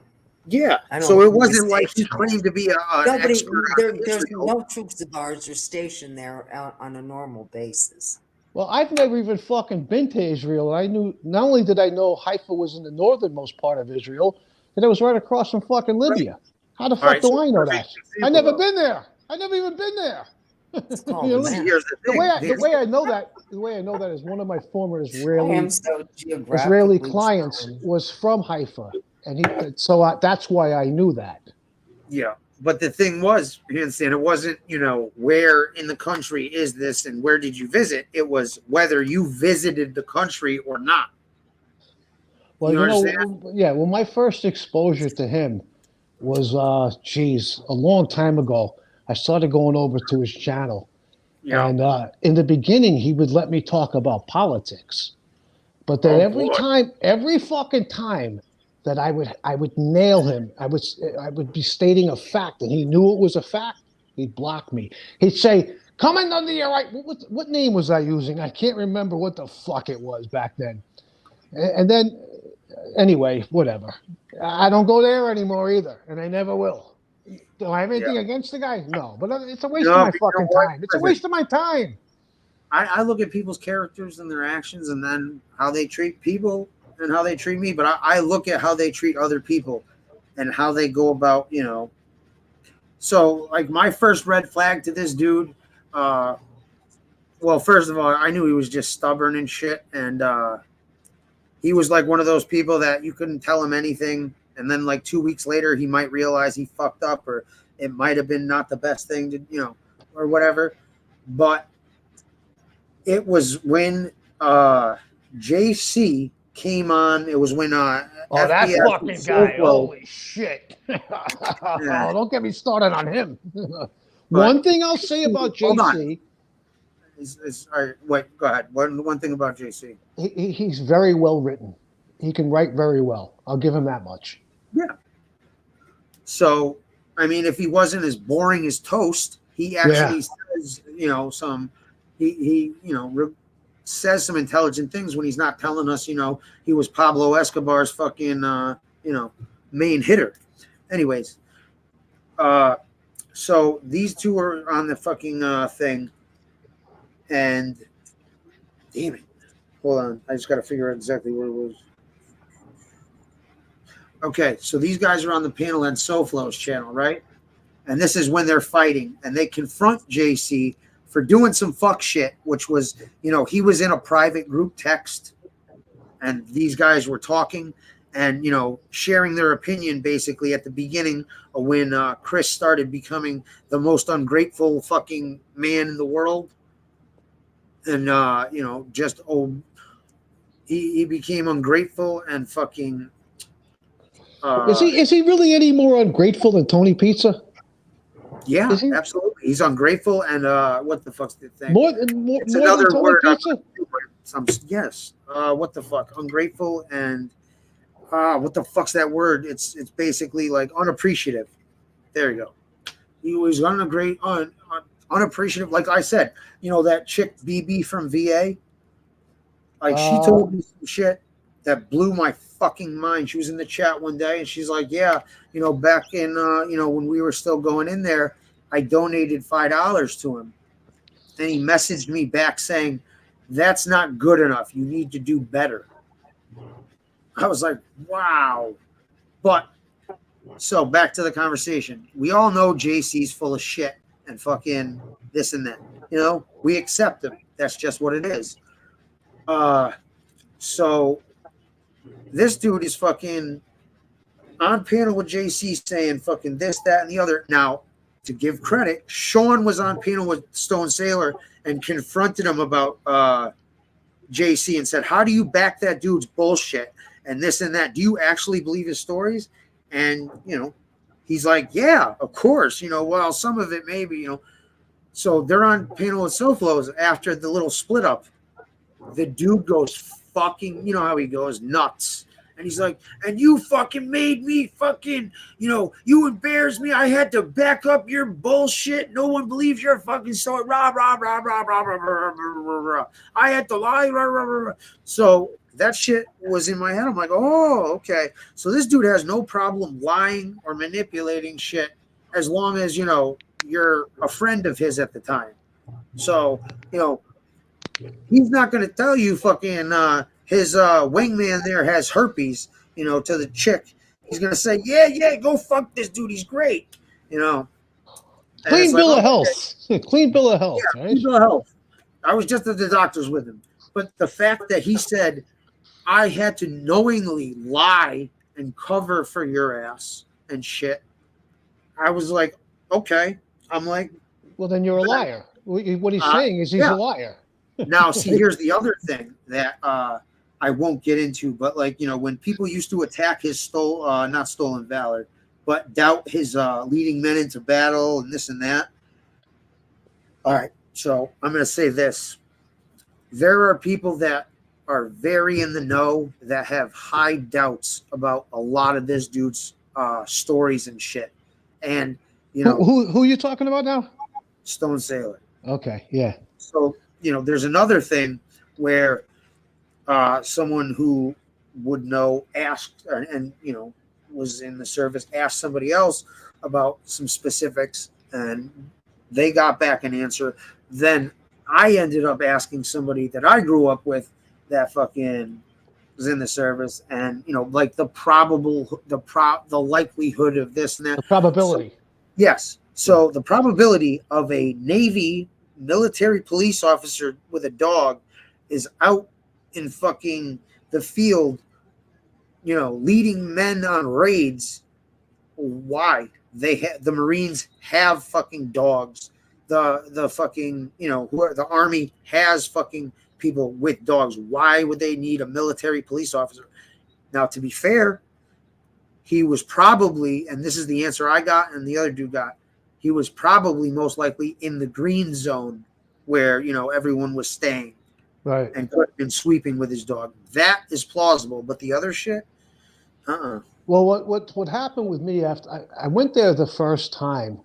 Yeah, so it wasn't like he claimed to be an expert. There's no troops of ours are stationed there on a normal basis. Well, I've never even fucking been to Israel. I knew, not only did I know Haifa was in the northernmost part of Israel, that it was right across from fucking Libya. Right. How the fuck do I know that? I never been there. I never even been there. The way I know that is one of my former Israeli clients was from Haifa, and that's why I knew that. Yeah. But the thing was, you understand, it wasn't, you know, where in the country is this and where did you visit? It was whether you visited the country or not. Well, you know, well, my first exposure to him was, a long time ago. I started going over to his channel. Yeah. And in the beginning, he would let me talk about politics. But then every fucking time, that I would nail him. I would be stating a fact, and he knew it was a fact. He'd block me. He'd say, "Coming under your right." What name was I using? I can't remember what the fuck it was back then. And then, anyway, whatever. I don't go there anymore either, and I never will. Do I have anything against the guy? No, but it's a waste of my fucking time. It's a waste of my time. I look at people's characters and their actions, and then how they treat people. And how they treat me, but I look at how they treat other people and how they go about, you know. So, like, my first red flag to this dude, well, first of all, I knew he was just stubborn and shit, and he was like one of those people that you couldn't tell him anything, and then like 2 weeks later, he might realize he fucked up, or it might have been not the best thing to, you know, or whatever. But it was when JC came on. It was when that FBS fucking was guy. so Holy shit. Oh, don't get me started on him. But- One thing I'll say about Hold on. JC, all right, wait, go ahead. One thing about JC. he's very well written. He can write very well. I'll give him that much. Yeah. So, I mean, if he wasn't as boring as toast, he actually says, he says some intelligent things when he's not telling us, he was Pablo Escobar's fucking, main hitter. Anyways, so these two are on the fucking thing, and damn it, hold on, I just got to figure out exactly where it was. Okay, so these guys are on the panel on SoFlo's channel, right? And this is when they're fighting, and they confront JC for doing some fuck shit, which was, he was in a private group text, and these guys were talking and, sharing their opinion basically at the beginning of when Chris started becoming the most ungrateful fucking man in the world. And, he became ungrateful and fucking. Is he really any more ungrateful than Tony Pizza? Yeah, absolutely. He's ungrateful and what the fuck's the thing? More It's more another than Tony word. Pizza? Yes. What the fuck? Ungrateful and what the fuck's that word? It's basically like unappreciative. There you go. He was unappreciative. Like I said, that chick BB from VA. Like she told me some shit that blew my fucking mind. She was in the chat one day and she's like, yeah, back in, when we were still going in there, I donated $5 to him. And he messaged me back saying, that's not good enough. You need to do better. I was like, wow. But so back to the conversation. We all know JC's full of shit and fucking this and that. We accept him. That's just what it is. So this dude is fucking on panel with JC saying fucking this, that, and the other. Now, to give credit, Sean was on panel with Stone Sailor and confronted him about JC and said, how do you back that dude's bullshit and this and that? Do you actually believe his stories? And, he's like, yeah, of course. Well, some of it maybe, So they're on panel with SoFlos after the little split up. The dude goes fucking, how he goes nuts. And he's like, and you fucking made me fucking, you embarrassed me. I had to back up your bullshit. No one believes your fucking story. Rah, rah, rah, rah, rah, rah, rah, rah, rah. I had to lie. Rah, rah, rah, rah. So that shit was in my head. I'm like, oh, okay. So this dude has no problem lying or manipulating shit as long as, you're a friend of his at the time. So, he's not going to tell you fucking his wingman there has herpes, to the chick. He's going to say, yeah, go fuck this dude. He's great, And Clean it's bill like, of health. Clean bill of health. Yeah, Right? clean bill of health. I was just at the doctor's with him. But the fact that he said, I had to knowingly lie and cover for your ass and shit, I was like, okay. I'm like, well, then you're a liar. What he's saying is he's a liar. Now, see, here's the other thing that I won't get into, but when people used to attack his not stolen valor, but doubt his leading men into battle and this and that. All right, so I'm going to say this. There are people that are very in the know that have high doubts about a lot of this dude's stories and shit. And, who are you talking about now? Stone Sailor. Okay, yeah. So, there's another thing where someone who would know asked and was in the service asked somebody else about some specifics and they got back an answer. Then I ended up asking somebody that I grew up with that fucking was in the service and, like the likelihood of this and that. The probability. So, yes. So the probability of a Navy military police officer with a dog is out in fucking the field, leading men on raids. Why? The Marines have fucking dogs. The fucking, the Army has fucking people with dogs. Why would they need a military police officer? Now, to be fair, he was probably, and this is the answer I got and the other dude got, he was probably most likely in the green zone where, you know, everyone was staying. Right. And could have been sweeping with his dog. That is plausible, but the other shit, Well, what happened with me after I went there the first time,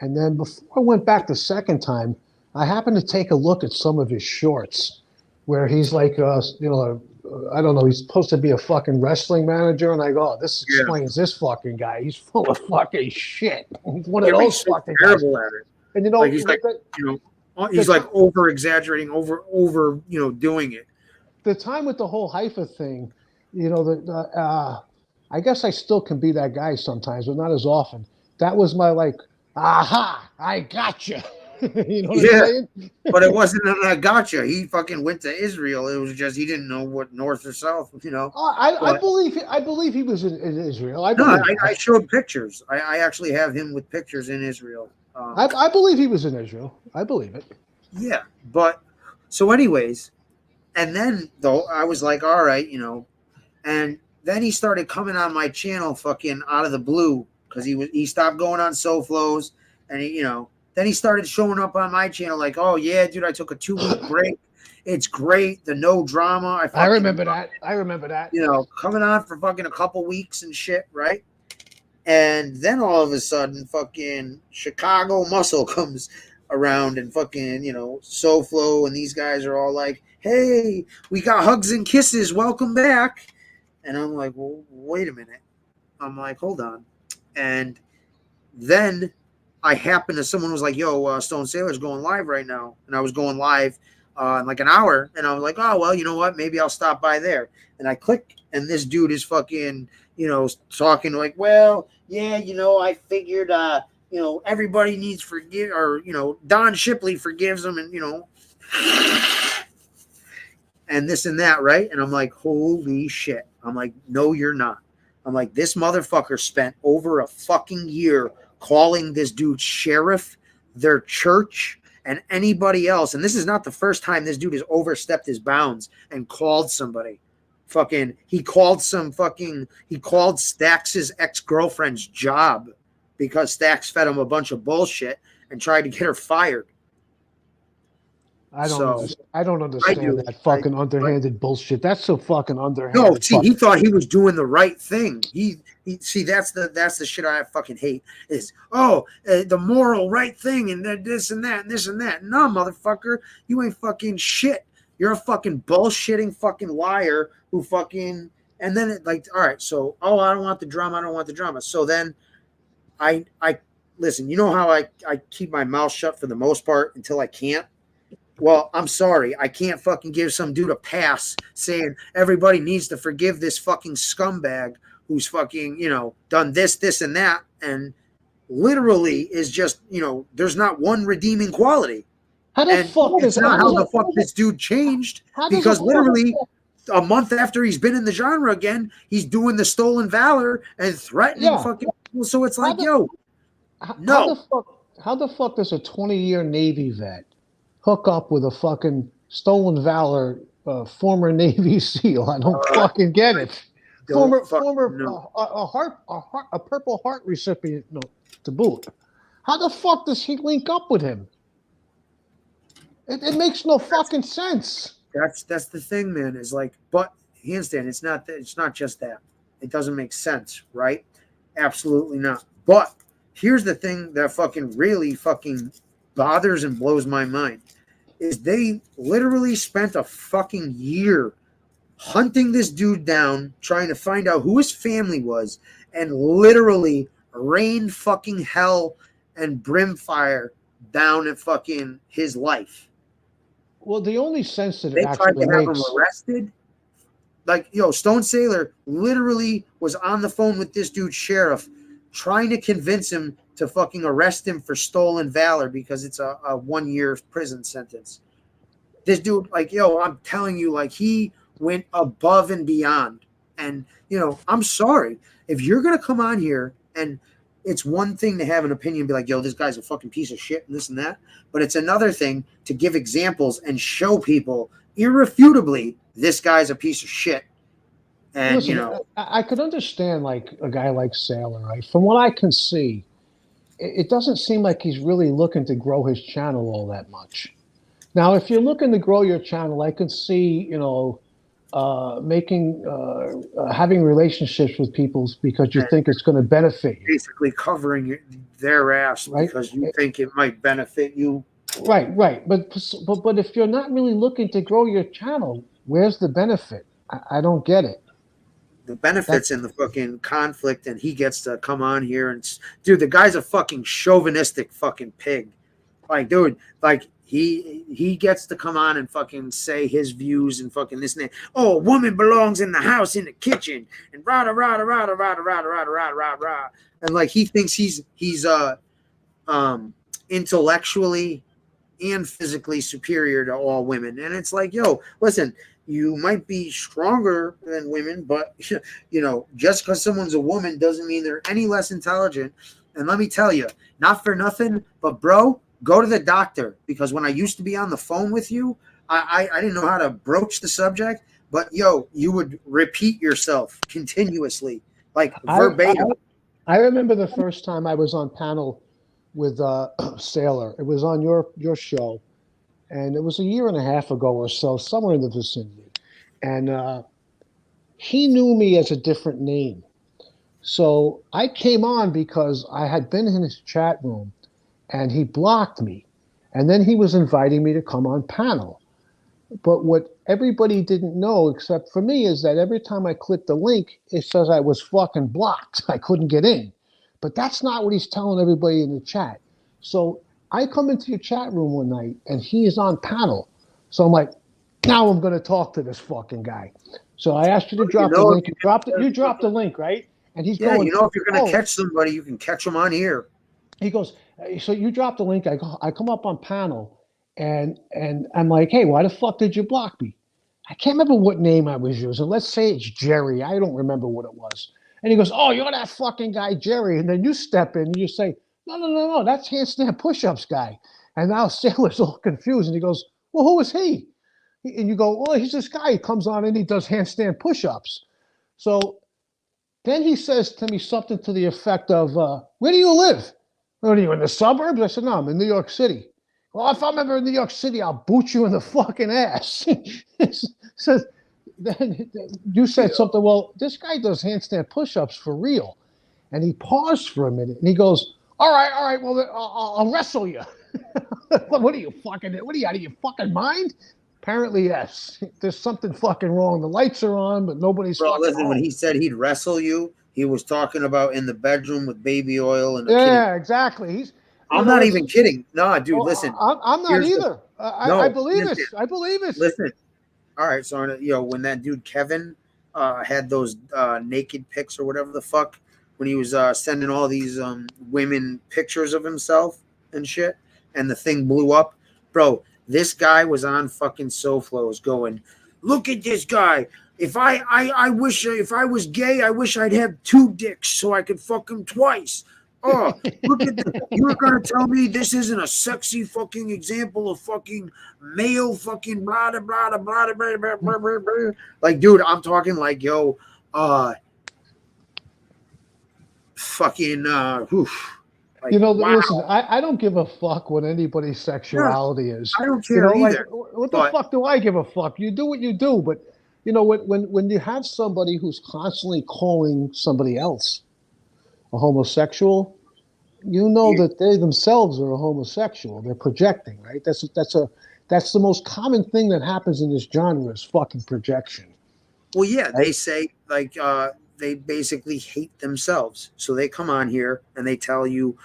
and then before I went back the second time, I happened to take a look at some of his shorts, where he's like, I don't know, he's supposed to be a fucking wrestling manager, and I go, oh, this explains this fucking guy. He's full of fucking shit. He's one of those fucking guys. terrible at it. And you know, Like, he's like, you know, he's like over exaggerating, over, you know, doing it. The time with the whole Haifa thing, you know, I guess I still can be that guy sometimes, but not as often. That was my like, aha, I gotcha. You know what I'm saying? But it wasn't a gotcha. He fucking went to Israel. It was just he didn't know what north or south, you know. I believe he was in Israel. I showed pictures. I actually have him with pictures in Israel. I believe he was in Israel. I believe it. Yeah, but so anyways, and then though I was like, all right, you know, and then he started coming on my channel fucking out of the blue because he stopped going on SoFlos, and he, you know, then he started showing up on my channel like, oh yeah, dude, I took a 2-week break. It's great, the no drama. I remember that. You know, coming on for fucking a couple weeks and shit, right? And then all of a sudden, fucking Chicago Muscle comes around and fucking, you know, SoFlo and these guys are all like, hey, we got hugs and kisses. Welcome back. And I'm like, well, wait a minute. I'm like, hold on. And then I happened to, someone was like, yo, Stone Sailor's going live right now. And I was going live in like an hour. And I was like, oh, well, you know what? Maybe I'll stop by there. And I click, and this dude is fucking, you know, talking like, well, yeah, you know, I figured, you know, everybody needs forgive, or, you know, Don Shipley forgives him, and, you know, and this and that, right? And I'm like, holy shit. I'm like, no, you're not. I'm like, this motherfucker spent over a fucking year calling this dude sheriff, their church, and anybody else. And this is not the first time this dude has overstepped his bounds and called somebody. Fucking, he called Stax's ex-girlfriend's job because Stax fed him a bunch of bullshit and tried to get her fired. I don't understand that fucking underhanded bullshit. That's so fucking underhanded. No, see, he thought he was doing the right thing. He see, that's the shit I fucking hate is, the moral right thing and this and that and this and that. No, motherfucker, you ain't fucking shit. You're a fucking bullshitting fucking liar who fucking, and then it like, all right, so, I don't want the drama. So then I listen, you know how I keep my mouth shut for the most part until I can't? Well, I'm sorry. I can't fucking give some dude a pass saying everybody needs to forgive this fucking scumbag who's fucking, you know, done this, and that, and literally is just, you know, there's not one redeeming quality. How the fuck it's not how the fuck this dude changed, because literally a month after he's been in the genre again, he's doing the stolen valor and threatening fucking people. So it's like, how the fuck does a 20-year Navy vet hook up with a fucking stolen valor former Navy SEAL? I don't fucking get it. A Purple Heart recipient, to boot. How the fuck does he link up with him? It makes no fucking sense. That's the thing, man. Is like, but handstand, it's not just that. It doesn't make sense, right? Absolutely not. But here's the thing that fucking really fucking bothers and blows my mind is they literally spent a fucking year hunting this dude down, trying to find out who his family was, and literally rained fucking hell and brimfire down at fucking his life. Well, the only sense that they it tried actually to have makes... him arrested. Like, Stone Sailor literally was on the phone with this dude, sheriff, trying to convince him to fucking arrest him for stolen valor because it's a 1-year prison sentence. This dude, like, I'm telling you, like, he went above and beyond. And, I'm sorry. If you're going to come on here, and it's one thing to have an opinion, be like, this guy's a fucking piece of shit and this and that. But it's another thing to give examples and show people irrefutably, this guy's a piece of shit. And Listen, you know, I could understand like a guy like Sailor, right? From what I can see, it doesn't seem like he's really looking to grow his channel all that much. Now, if you're looking to grow your channel, I could see, having relationships with people because you think it's going to benefit you. basically covering their ass because you think it might benefit you. Right. But if you're not really looking to grow your channel, where's the benefit? I don't get it. The benefits in the fucking conflict, and he gets to come on here and dude, the guy's a fucking chauvinistic fucking pig. Like, dude, like he gets to come on and fucking say his views and fucking this and that. Oh, a woman belongs in the house, in the kitchen, and rah rah rah rah rah rah rah rah rah rah rah. And like he thinks he's intellectually and physically superior to all women. And it's like, yo, listen, you might be stronger than women, but just because someone's a woman doesn't mean they're any less intelligent. And let me tell you, not for nothing, but bro, go to the doctor, because when I used to be on the phone with you, I didn't know how to broach the subject, but yo, you would repeat yourself continuously, like verbatim. I remember the first time I was on panel with Sailor. It was on your show, and it was a year and a half ago or so, somewhere in the vicinity. And he knew me as a different name. So I came on because I had been in his chat room, and he blocked me. And then he was inviting me to come on panel. But what everybody didn't know, except for me, is that every time I clicked the link, it says I was fucking blocked. I couldn't get in. But that's not what he's telling everybody in the chat. So I come into your chat room one night, and he is on panel. So I'm like, now I'm going to talk to this fucking guy. So I asked you to drop the link. You dropped the link, right? And he's going, if you're going to catch somebody, you can catch them on here. He goes, so you dropped the link. I come up on panel, and I'm like, hey, why the fuck did you block me? I can't remember what name I was using. Let's say it's Jerry. I don't remember what it was. And he goes, oh, you're that fucking guy, Jerry. And then you step in and you say, no, that's handstand push-ups guy. And now Sailor's all confused. And he goes, well, who is he? And you go, well, he's this guy. He comes on and he does handstand push-ups. So then he says to me something to the effect of, where do you live? What are you, in the suburbs? I said, no, I'm in New York City. Well, if I'm ever in New York City, I'll boot you in the fucking ass. So then you said something, well, this guy does handstand push-ups for real. And he paused for a minute, and he goes, all right, well, I'll wrestle you. What are you out of your fucking mind? Apparently, yes. There's something fucking wrong. The lights are on, but nobody's fucking listen, home. when he said he'd wrestle you, he was talking about in the bedroom with baby oil and exactly. I'm not even kidding. No, dude, listen. I'm not either. I believe it. I believe it. Listen. All right, so when that dude Kevin had those naked pics or whatever the fuck, when he was sending all these women pictures of himself and shit, and the thing blew up, bro. This guy was on fucking SoFlos going, look at this guy. If I wish if I was gay, I wish I'd have 2 dicks so I could fuck him twice. Oh, look at this. You were gonna tell me this isn't a sexy fucking example of fucking male fucking blah blah blah blah blah blah blah blah blah. Like, dude, I'm talking like, yo, fucking like, listen, I don't give a fuck what anybody's sexuality is. I don't care either. What the fuck do I give a fuck? You do what you do, but when you have somebody who's constantly calling somebody else a homosexual, that they themselves are a homosexual. They're projecting, right? That's the most common thing that happens in this genre is fucking projection. Well, yeah, they say they basically hate themselves. So they come on here and they tell you,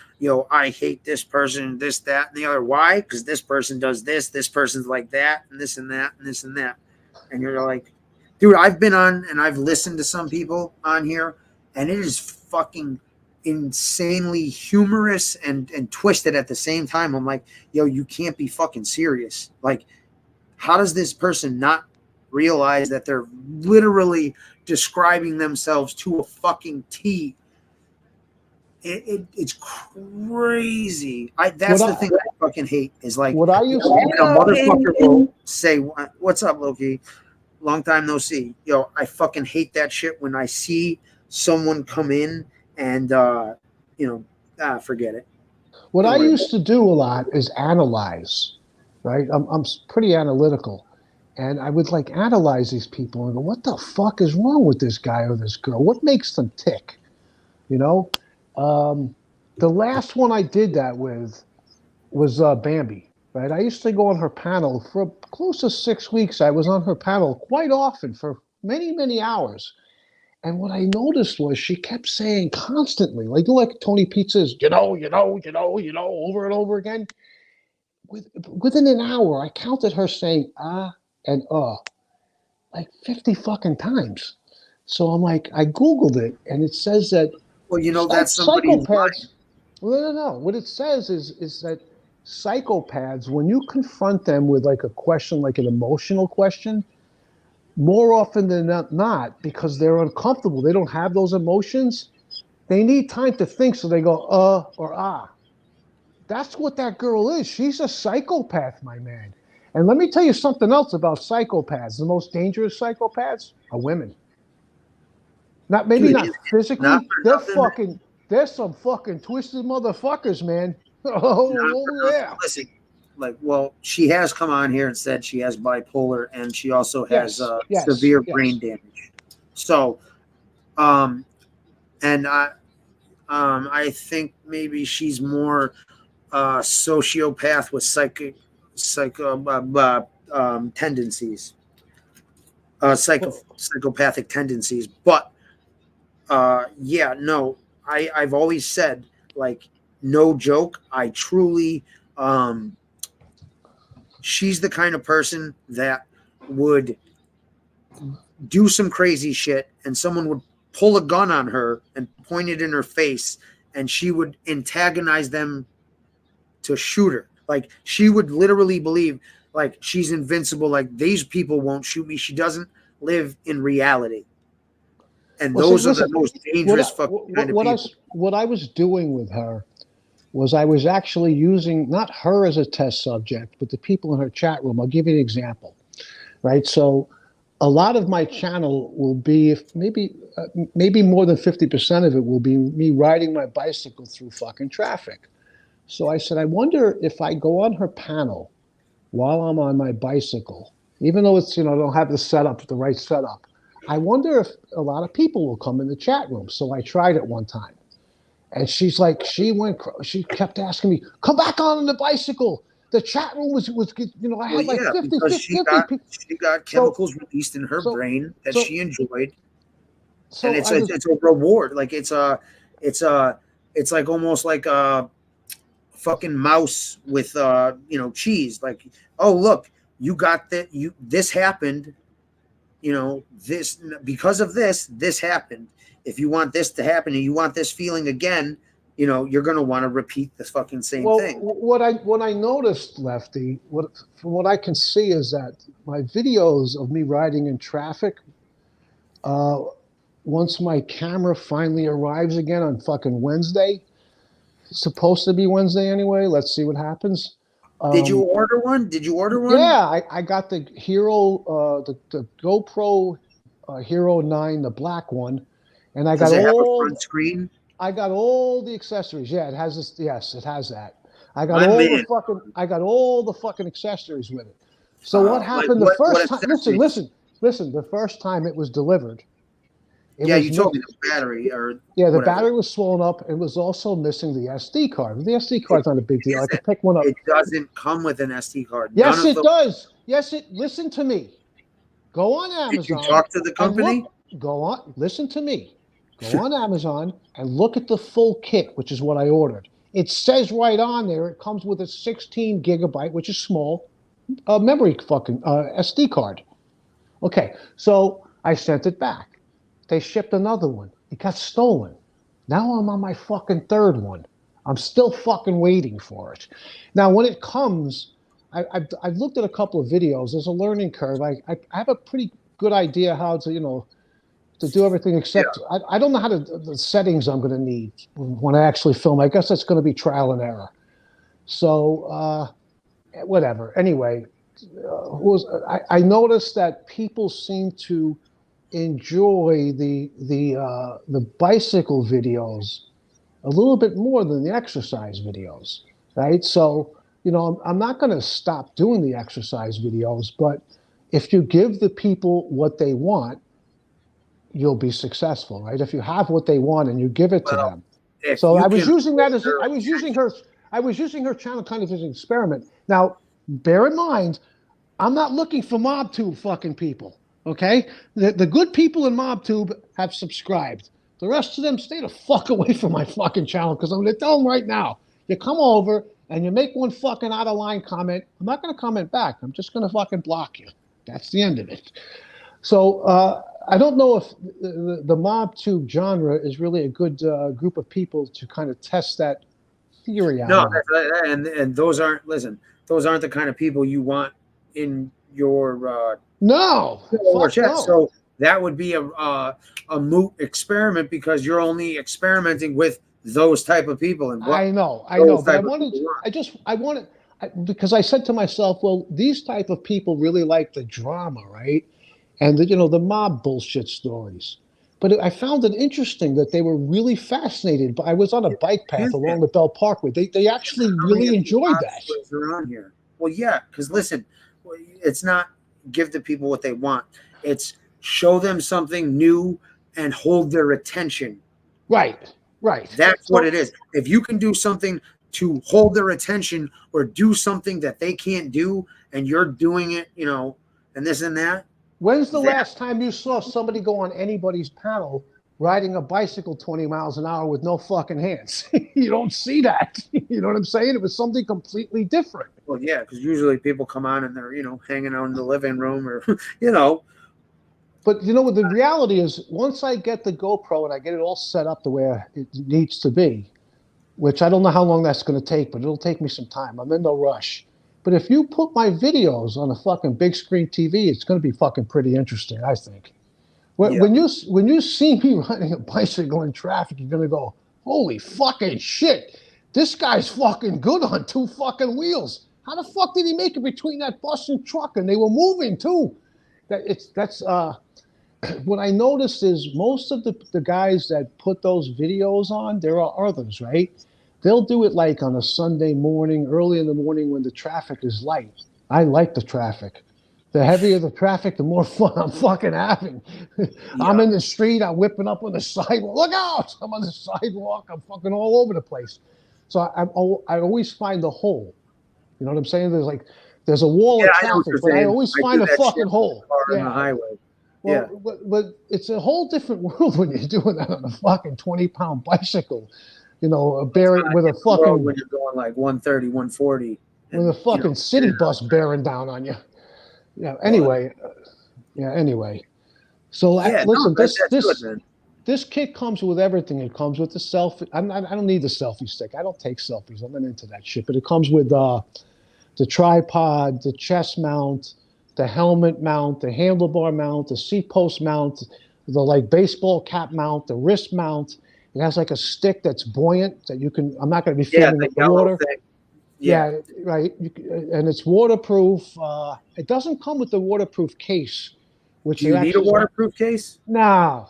I hate this person, this, that, and the other. Why? Because this person does this person's like that, and this and that, and this and that. And you're like, dude, I've been on and I've listened to some people on here, and it is fucking insanely humorous and twisted at the same time. I'm like, yo, you can't be fucking serious. Like, how does this person not realize that they're literally describing themselves to a fucking T? It's crazy. That's the thing I fucking hate is like What I used to when a motherfucker will say, "What's up, Loki? Long time no see." Yo, I fucking hate that shit when I see someone come in and forget it. What I used to do a lot is analyze, right? I'm pretty analytical, and I would like analyze these people and go, "What the fuck is wrong with this guy or this girl? What makes them tick?" You know, the last one I did that with was Bambi, right? I used to go on her panel for close to 6 weeks. I was on her panel quite often for many, many hours. And what I noticed was she kept saying constantly, like Tony Pizza's, over and over again. Within an hour, I counted her saying and like 50 fucking times. So I'm like, I Googled it, and it says that. Well, that's somebody's mind. No. What it says is that psychopaths, when you confront them with like a question, like an emotional question, more often than not, because they're uncomfortable, they don't have those emotions, they need time to think, so they go, or ah. That's what that girl is. She's a psychopath, my man. And let me tell you something else about psychopaths. The most dangerous psychopaths are women. Not physically. They're some fucking twisted motherfuckers, man. Yeah. Listen, she has come on here and said she has bipolar, and she also has severe brain damage. So, and I think maybe she's more sociopath with tendencies, psychopathic tendencies. But I've always said, like, no joke, I truly, she's the kind of person that would do some crazy shit, and someone would pull a gun on her and point it in her face, and she would antagonize them to shoot her. Like, she would literally believe, like, she's invincible, like, these people won't shoot me. She doesn't live in reality. And those are the most dangerous fucking kind of people. What I was doing with her was I was actually using not her as a test subject, but the people in her chat room. I'll give you an example, right? So a lot of my channel will be, maybe more than 50% of it will be me riding my bicycle through fucking traffic. So I said, I wonder if I go on her panel while I'm on my bicycle, even though it's, I don't have the right setup. I wonder if a lot of people will come in the chat room. So I tried it one time. And she's like, she kept asking me, come back on the bicycle. The chat room was I had like 50 people. She got chemicals released in her brain that she enjoyed. And it's a reward. Like it's like almost like a fucking mouse with cheese. Like, oh look, you got that, this happened. This, because of this happened. If you want this to happen and you want this feeling again, you're going to want to repeat the fucking same thing. What I noticed, Lefty, from what I can see is that my videos of me riding in traffic, once my camera finally arrives again on fucking Wednesday, it's supposed to be Wednesday anyway. Let's see what happens. Did you order one? Yeah, I got the Hero, the GoPro Hero 9, the black one, and I got Does it have a all front screen. I got all the accessories. Yeah, it has this. Yes, it has that. I got all the fucking accessories with it. So what happened the first time? Listen. The first time it was delivered. You told me the battery the battery was swollen up. It was also missing the SD card. The SD card's not a big deal. I could pick one up. It doesn't come with an SD card. Yes, it does. Listen to me. Go on Amazon. Did you talk to the company? Listen to me. Go on Amazon and look at the full kit, which is what I ordered. It says right on there, it comes with a 16 gigabyte, which is small, memory fucking SD card. Okay, so I sent it back. They shipped another one. It got stolen. Now I'm on my fucking third one. I'm still fucking waiting for it. Now, when it comes, I've looked at a couple of videos. There's a learning curve. I have a pretty good idea how to, to do everything except I don't know how the settings I'm going to need when I actually film. I guess that's going to be trial and error. So whatever. Anyway, I noticed that people seem to enjoy the bicycle videos a little bit more than the exercise videos, right? So, you know, I'm not going to stop doing the exercise videos, but if you give the people what they want, you'll be successful, right? If you have what they want and you give it to them. So I was using that as I was using her channel kind of as an experiment. Now, bear in mind, I'm not looking for MobTube fucking people. Okay, the good people in MobTube have subscribed. The rest of them, stay the fuck away from my fucking channel, because I'm going to tell them right now. You come over and you make one fucking out of line comment, I'm not going to comment back. I'm just going to fucking block you. That's the end of it. So I don't know if the MobTube genre is really a good group of people to kind of test that theory out. No, and those aren't, listen, those aren't the kind of people you want in your no. So that would be a moot experiment, because you're only experimenting with those type of people. And I know, but I wanted, because I said to myself, well, these type of people really like the drama, right? And the mob bullshit stories. But I found it interesting that they were really fascinated. But I was on a bike path along the Bell Parkway. They actually really enjoyed that. Around here. Well, yeah, because listen, it's not give the people what they want. It's show them something new and hold their attention. Right. That's what it is. If you can do something to hold their attention, or do something that they can't do, and you're doing it, and this and that. When's the last time you saw somebody go on anybody's panel riding a bicycle 20 miles an hour with no fucking hands? You don't see that. You know what I'm saying? It was something completely different. Well, yeah, because usually people come on and they're, hanging out in the living room or, But, the reality is, once I get the GoPro and I get it all set up the way it needs to be, which I don't know how long that's going to take, but it'll take me some time. I'm in no rush. But if you put my videos on a fucking big screen TV, it's going to be fucking pretty interesting, I think. When you see me riding a bicycle in traffic, you're going to go, holy fucking shit. This guy's fucking good on two fucking wheels. How the fuck did he make it between that bus and truck? And they were moving too. What I noticed is most of the guys that put those videos on, there are others, right? They'll do it like on a Sunday morning, early in the morning when the traffic is light. I like the traffic. The heavier the traffic, the more fun I'm fucking having. Yeah. I'm in the street, I'm whipping up on the sidewalk. Look out! I'm on the sidewalk, I'm fucking all over the place. So I always find the hole. You know what I'm saying? There's a wall of traffic, but I always find a fucking hole. On the highway. Well, but it's a whole different world when you're doing that on a fucking 20-pound bicycle. Bearing with a fucking, when you're going like 130, 140, with a fucking city bus bearing down on you. Yeah. Anyway. So listen, this kit comes with everything. It comes with the selfie. I don't need the selfie stick. I don't take selfies. I'm not into that shit. But it comes with the tripod, the chest mount, the helmet mount, the handlebar mount, the seat post mount, the baseball cap mount, the wrist mount. It has like a stick that's buoyant that you can. I'm not going to be filming in the water. Yeah, right. And it's waterproof. It doesn't come with the waterproof case. Which do you need a waterproof case? No.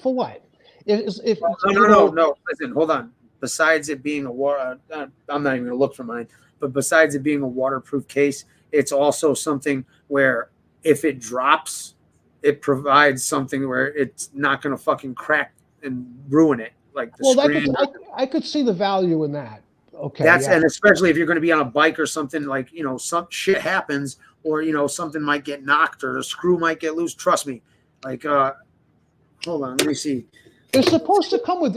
For what? No. Listen, hold on. Besides it being a water, I'm not even going to look for mine. But besides it being a waterproof case, it's also something where if it drops, it provides something where it's not going to fucking crack and ruin it. Like the screen. I could see the value in that. Okay. And especially if you're going to be on a bike or something, like, some shit happens, or, something might get knocked or a screw might get loose. Trust me. Like, hold on, let me see. It's supposed to come with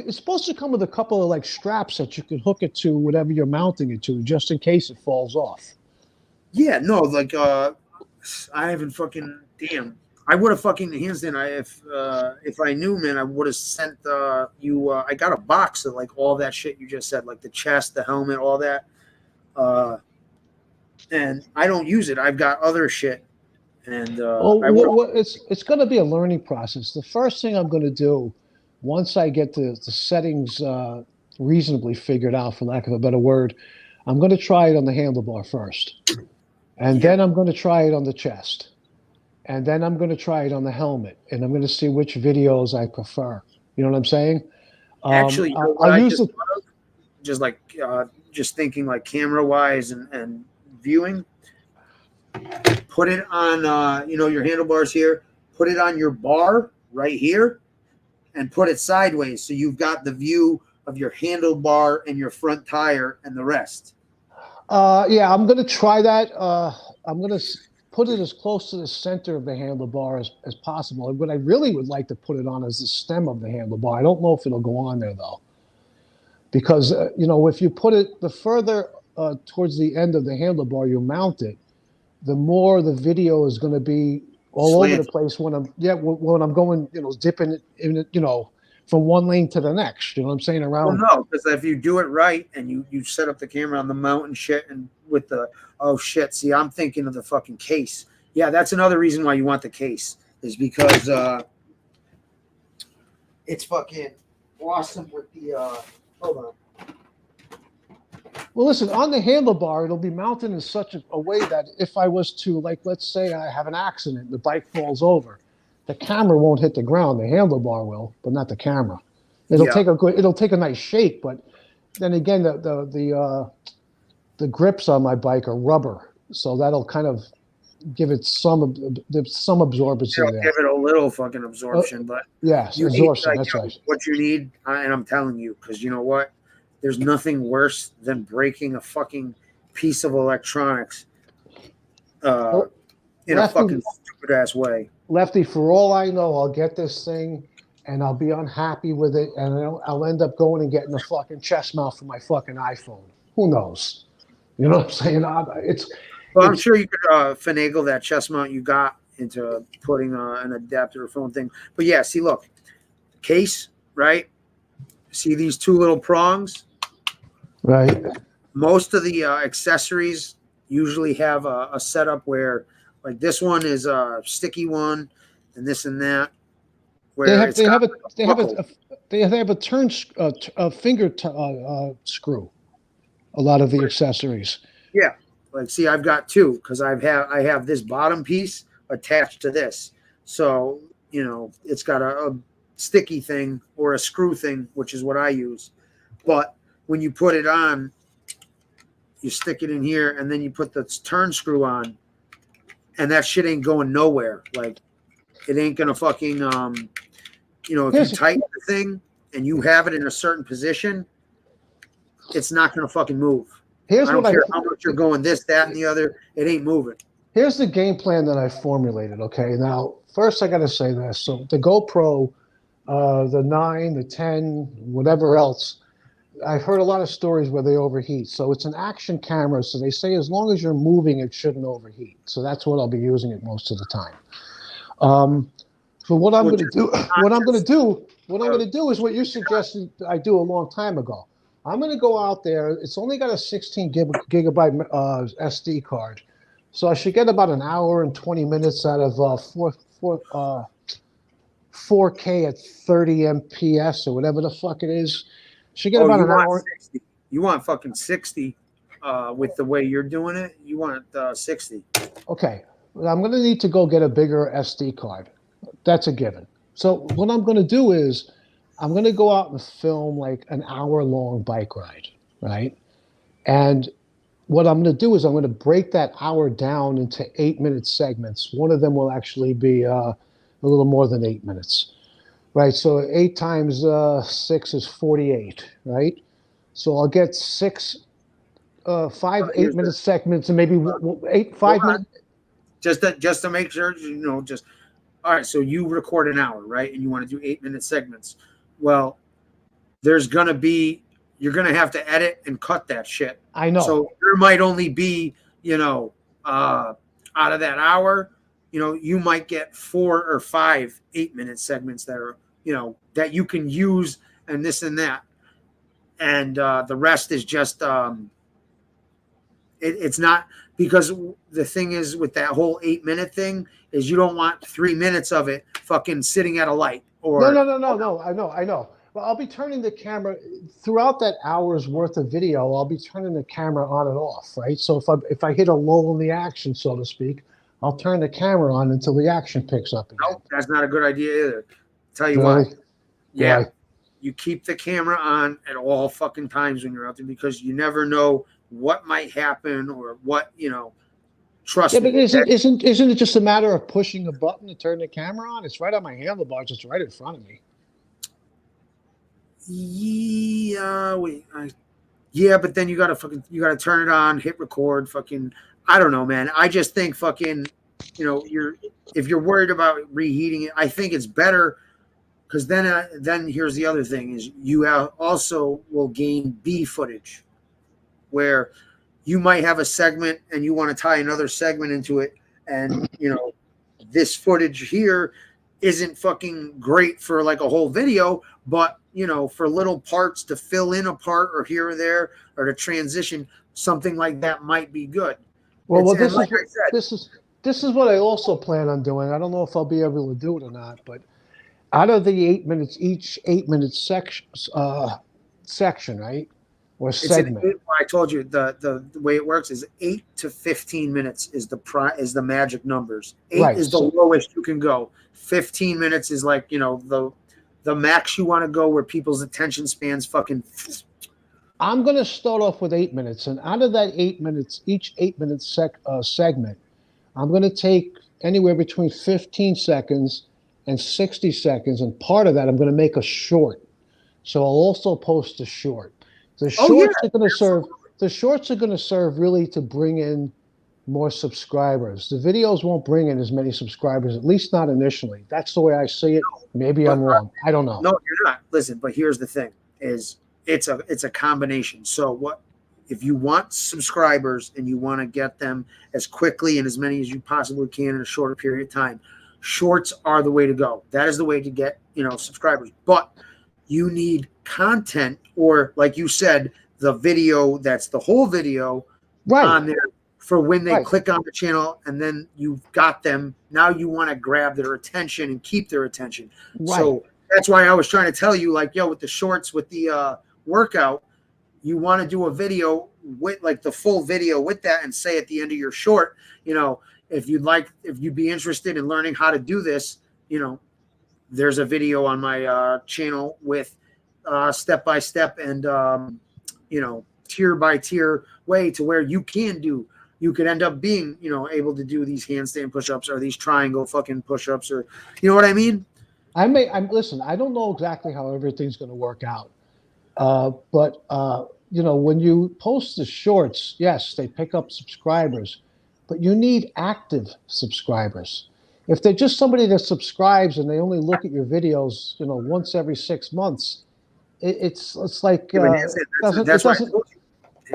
a couple of straps that you can hook it to whatever you're mounting it to, just in case it falls off. Yeah, no, I haven't fucking I would have fucking hands in. If I knew, man, I would have sent you. I got a box of all that shit you just said, like the chest, the helmet, all that. And I don't use it. I've got other shit. And it's going to be a learning process. The first thing I'm going to do, once I get the settings reasonably figured out, for lack of a better word, I'm going to try it on the handlebar first. And then I'm going to try it on the chest. And then I'm going to try it on the helmet. And I'm going to see which videos I prefer. You know what I'm saying? Actually, you know what I'll I use just thought of? Just like just thinking like camera wise and viewing. Put it on your handlebars here. Put it on your bar right here, and put it sideways so you've got the view of your handlebar and your front tire and the rest. Yeah, I'm going to try that. I'm going to put it as close to the center of the handlebar as possible. What I really would like to put it on is the stem of the handlebar. I don't know if it'll go on there, though. Because, if you put it the further towards the end of the handlebar you mount it, the more the video is going to be all over the place when I'm going, dipping it in, from one lane to the next. You know what I'm saying? Around. Well, no, because if you do it right and you set up the camera on the mount and shit, and with the see, I'm thinking of the fucking case. Yeah, that's another reason why you want the case, is because it's fucking awesome with the hold on. Well, listen, on the handlebar, it'll be mounted in such a way that if I was to, like, let's say I have an accident, the bike falls over, the camera won't hit the ground. The handlebar will, but not the camera. It'll take a nice shake, but then again, the grips on my bike are rubber, so that'll kind of give it some absorbency It'll there. give it a little fucking absorption, but yes, you absorption. need, That's right. What you need, and I'm telling you, because you know what? There's nothing worse than breaking a fucking piece of electronics in a fucking stupid ass way. Lefty, for all I know, I'll get this thing and I'll be unhappy with it, and I'll end up going and getting a fucking chest mount for my fucking iPhone. Who knows? You know what I'm saying? I'm sure you could finagle that chest mount you got into putting an adapter phone thing. But yeah, see, look, case, right? See these two little prongs? Right. Most of the accessories usually have a setup where, like, this one is a sticky one, and this and that. Where they have a turn finger screw. A lot of the accessories. Yeah, like, see, I've got two because I have this bottom piece attached to this, so it's got a sticky thing or a screw thing, which is what I use. But when you put it on, you stick it in here, and then you put the turn screw on, and that shit ain't going nowhere. Like, it ain't gonna fucking if you tighten the thing and you have it in a certain position, it's not gonna fucking move. I don't care how much you're going this, that, and the other, it ain't moving. Here's the game plan that I formulated. Okay, now first I got to say this. So the GoPro, the 9, the 10, whatever else, I've heard a lot of stories where they overheat. So it's an action camera. So they say as long as you're moving, it shouldn't overheat. So that's what I'll be using it most of the time. So what I'm going to do is what you suggested I do a long time ago. I'm going to go out there. It's only got a 16 gigabyte SD card. So I should get about an hour and 20 minutes out of 4K at 30 MPS or whatever the fuck it is. Should get about an hour. 60. You want fucking 60 with the way you're doing it. You want 60. Okay. Well, I'm going to need to go get a bigger SD card. That's a given. So what I'm going to do is I'm going to go out and film like an hour-long bike ride, right? And what I'm going to do is I'm going to break that hour down into 8-minute segments. One of them will actually be a little more than 8 minutes, right? So 8 times 6 is 48, right? So I'll get 5 8-minute segments and maybe 5 minutes. Just to make sure, all right, so you record an hour, right? And you want to do 8-minute segments. Well, you're going to have to edit and cut that shit. I know. So there might only be, out of that hour, you might get 4 or 5 8-minute segments that are, that you can use and this and that. And the rest is just, it's not, because the thing is with that whole 8-minute thing is you don't want 3 minutes of it fucking sitting at a light. Or No. I know. Well, I'll be turning the camera throughout that hour's worth of video. I'll be turning the camera on and off, right? So if I hit a lull in the action, so to speak, I'll turn the camera on until the action picks up again. No, that's not a good idea either. Tell you Really? why. Yeah. Why? You keep the camera on at all fucking times when you're out there because you never know what might happen or what, trust Yeah, me. but isn't it just a matter of pushing a button to turn the camera on? It's right on my handlebars. It's right in front of me. Yeah, but then you gotta turn it on, hit record, fucking. I don't know, man. I just think fucking, if you're worried about reheating it, I think it's better because then here's the other thing is you also will gain B footage where you might have a segment and you want to tie another segment into it, and this footage here isn't fucking great for like a whole video, but for little parts to fill in a part or here or there or to transition, something like that might be good. Well, this is what I also plan on doing. I don't know if I'll be able to do it or not, but out of the 8 minutes, each 8 minute section, right, or segment. I told you the way it works is 8 to 15 minutes is the magic numbers. 8 is the lowest you can go. 15 minutes is like the max you want to go where people's attention spans fucking. I'm going to start off with 8 minutes, and out of that 8 minutes, each 8 minute segment, I'm going to take anywhere between 15 seconds and 60 seconds, and part of that I'm going to make a short. So I'll also post a short. The shorts are going to serve. The shorts are going to serve really to bring in more subscribers. The videos won't bring in as many subscribers, at least not initially. That's the way I see it. Maybe I'm wrong. I don't know. No, you're not. Listen, but here's the thing: is it's a combination. So what if you want subscribers and you want to get them as quickly and as many as you possibly can in a shorter period of time? Shorts are the way to go. That is the way to get subscribers. But you need content, or like you said, the video that's the whole video on there for when they click on the channel, and then you've got them. Now you want to grab their attention and keep their attention. Right. So that's why I was trying to tell you, like, with the shorts, with the workout, you want to do a video with like the full video with that, and say at the end of your short, if you'd be interested in learning how to do this, there's a video on my channel with step by step and tier by tier way to where you could end up being able to do these handstand push-ups or these triangle fucking push-ups, or you know what I mean? Listen, I don't know exactly how everything's going to work out, but when you post the shorts, yes, they pick up subscribers, but you need active subscribers. If they're just somebody that subscribes and they only look at your videos, once every 6 months, it's like that's why I told you.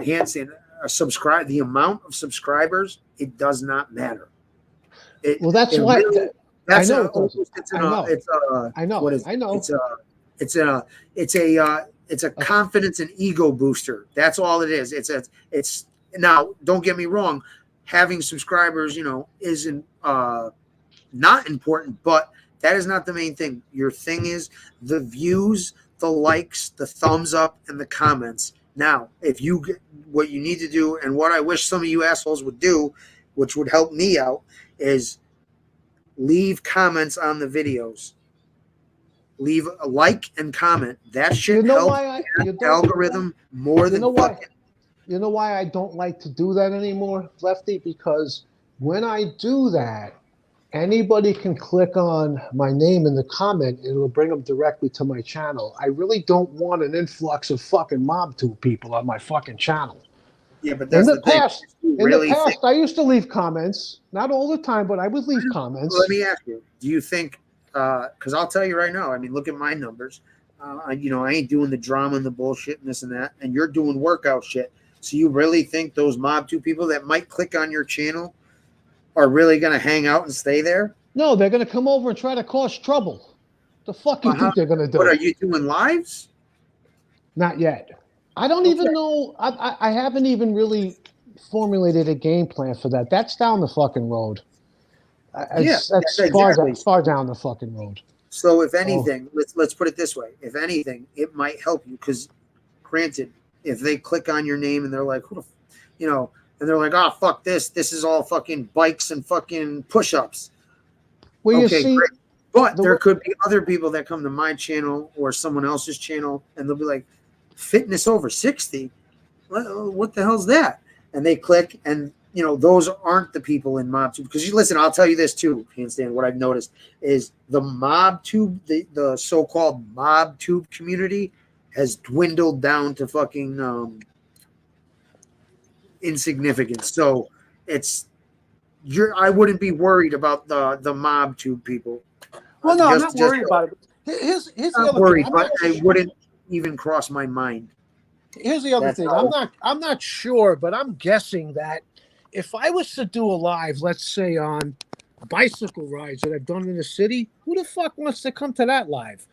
Handstand subscribe. The amount of subscribers, it does not matter. That's why. Really, I know. It's a confidence and ego booster. That's all it is. It's now. Don't get me wrong. Having subscribers, isn't not important, but that is not the main thing. Your thing is the views, the likes, the thumbs up, and the comments. Now, if you get what you need to do, and what I wish some of you assholes would do, which would help me out, is leave comments on the videos. Leave a like and comment. That should help the algorithm more than fucking. You know why I don't like to do that anymore, Lefty? Because when I do that, anybody can click on my name in the comment and it'll bring them directly to my channel. I really don't want an influx of fucking MobTube people on my fucking channel. Yeah, but that's the past, in the past, I used to leave comments. Not all the time, but I would leave comments. Well, let me ask you, do you think, because I'll tell you right now, I mean, look at my numbers. I ain't doing the drama and the bullshit and this and that, and you're doing workout shit. So you really think those MobTube people that might click on your channel are really going to hang out and stay there? No, they're going to come over and try to cause trouble. The fuck you think they're going to do? What, are you doing lives? Not yet. I don't even know. I haven't even really formulated a game plan for that. That's down the fucking road. That's far down the fucking road. So if anything, let's put it this way: if anything, it might help you because, granted, if they click on your name and they're like, who the, you know, and they're like, oh fuck this is all fucking bikes and fucking push-ups. Well, okay, you see, great. But there could be other people that come to my channel or someone else's channel, and they'll be like, fitness over 60. What the hell's that? And they click, and you know, those aren't the people in MobTube. Because you listen, I'll tell you this too, Handstand. What I've noticed is the MobTube, the so-called MobTube community has dwindled down to fucking insignificance. So I wouldn't be worried about the MobTube people. Well, no, I'm not worried about it. Here's the other worried, thing. but I wouldn't even cross my mind. Here's the other thing. I'm not sure, but I'm guessing that if I was to do a live, let's say on bicycle rides that I've done in the city, who the fuck wants to come to that live?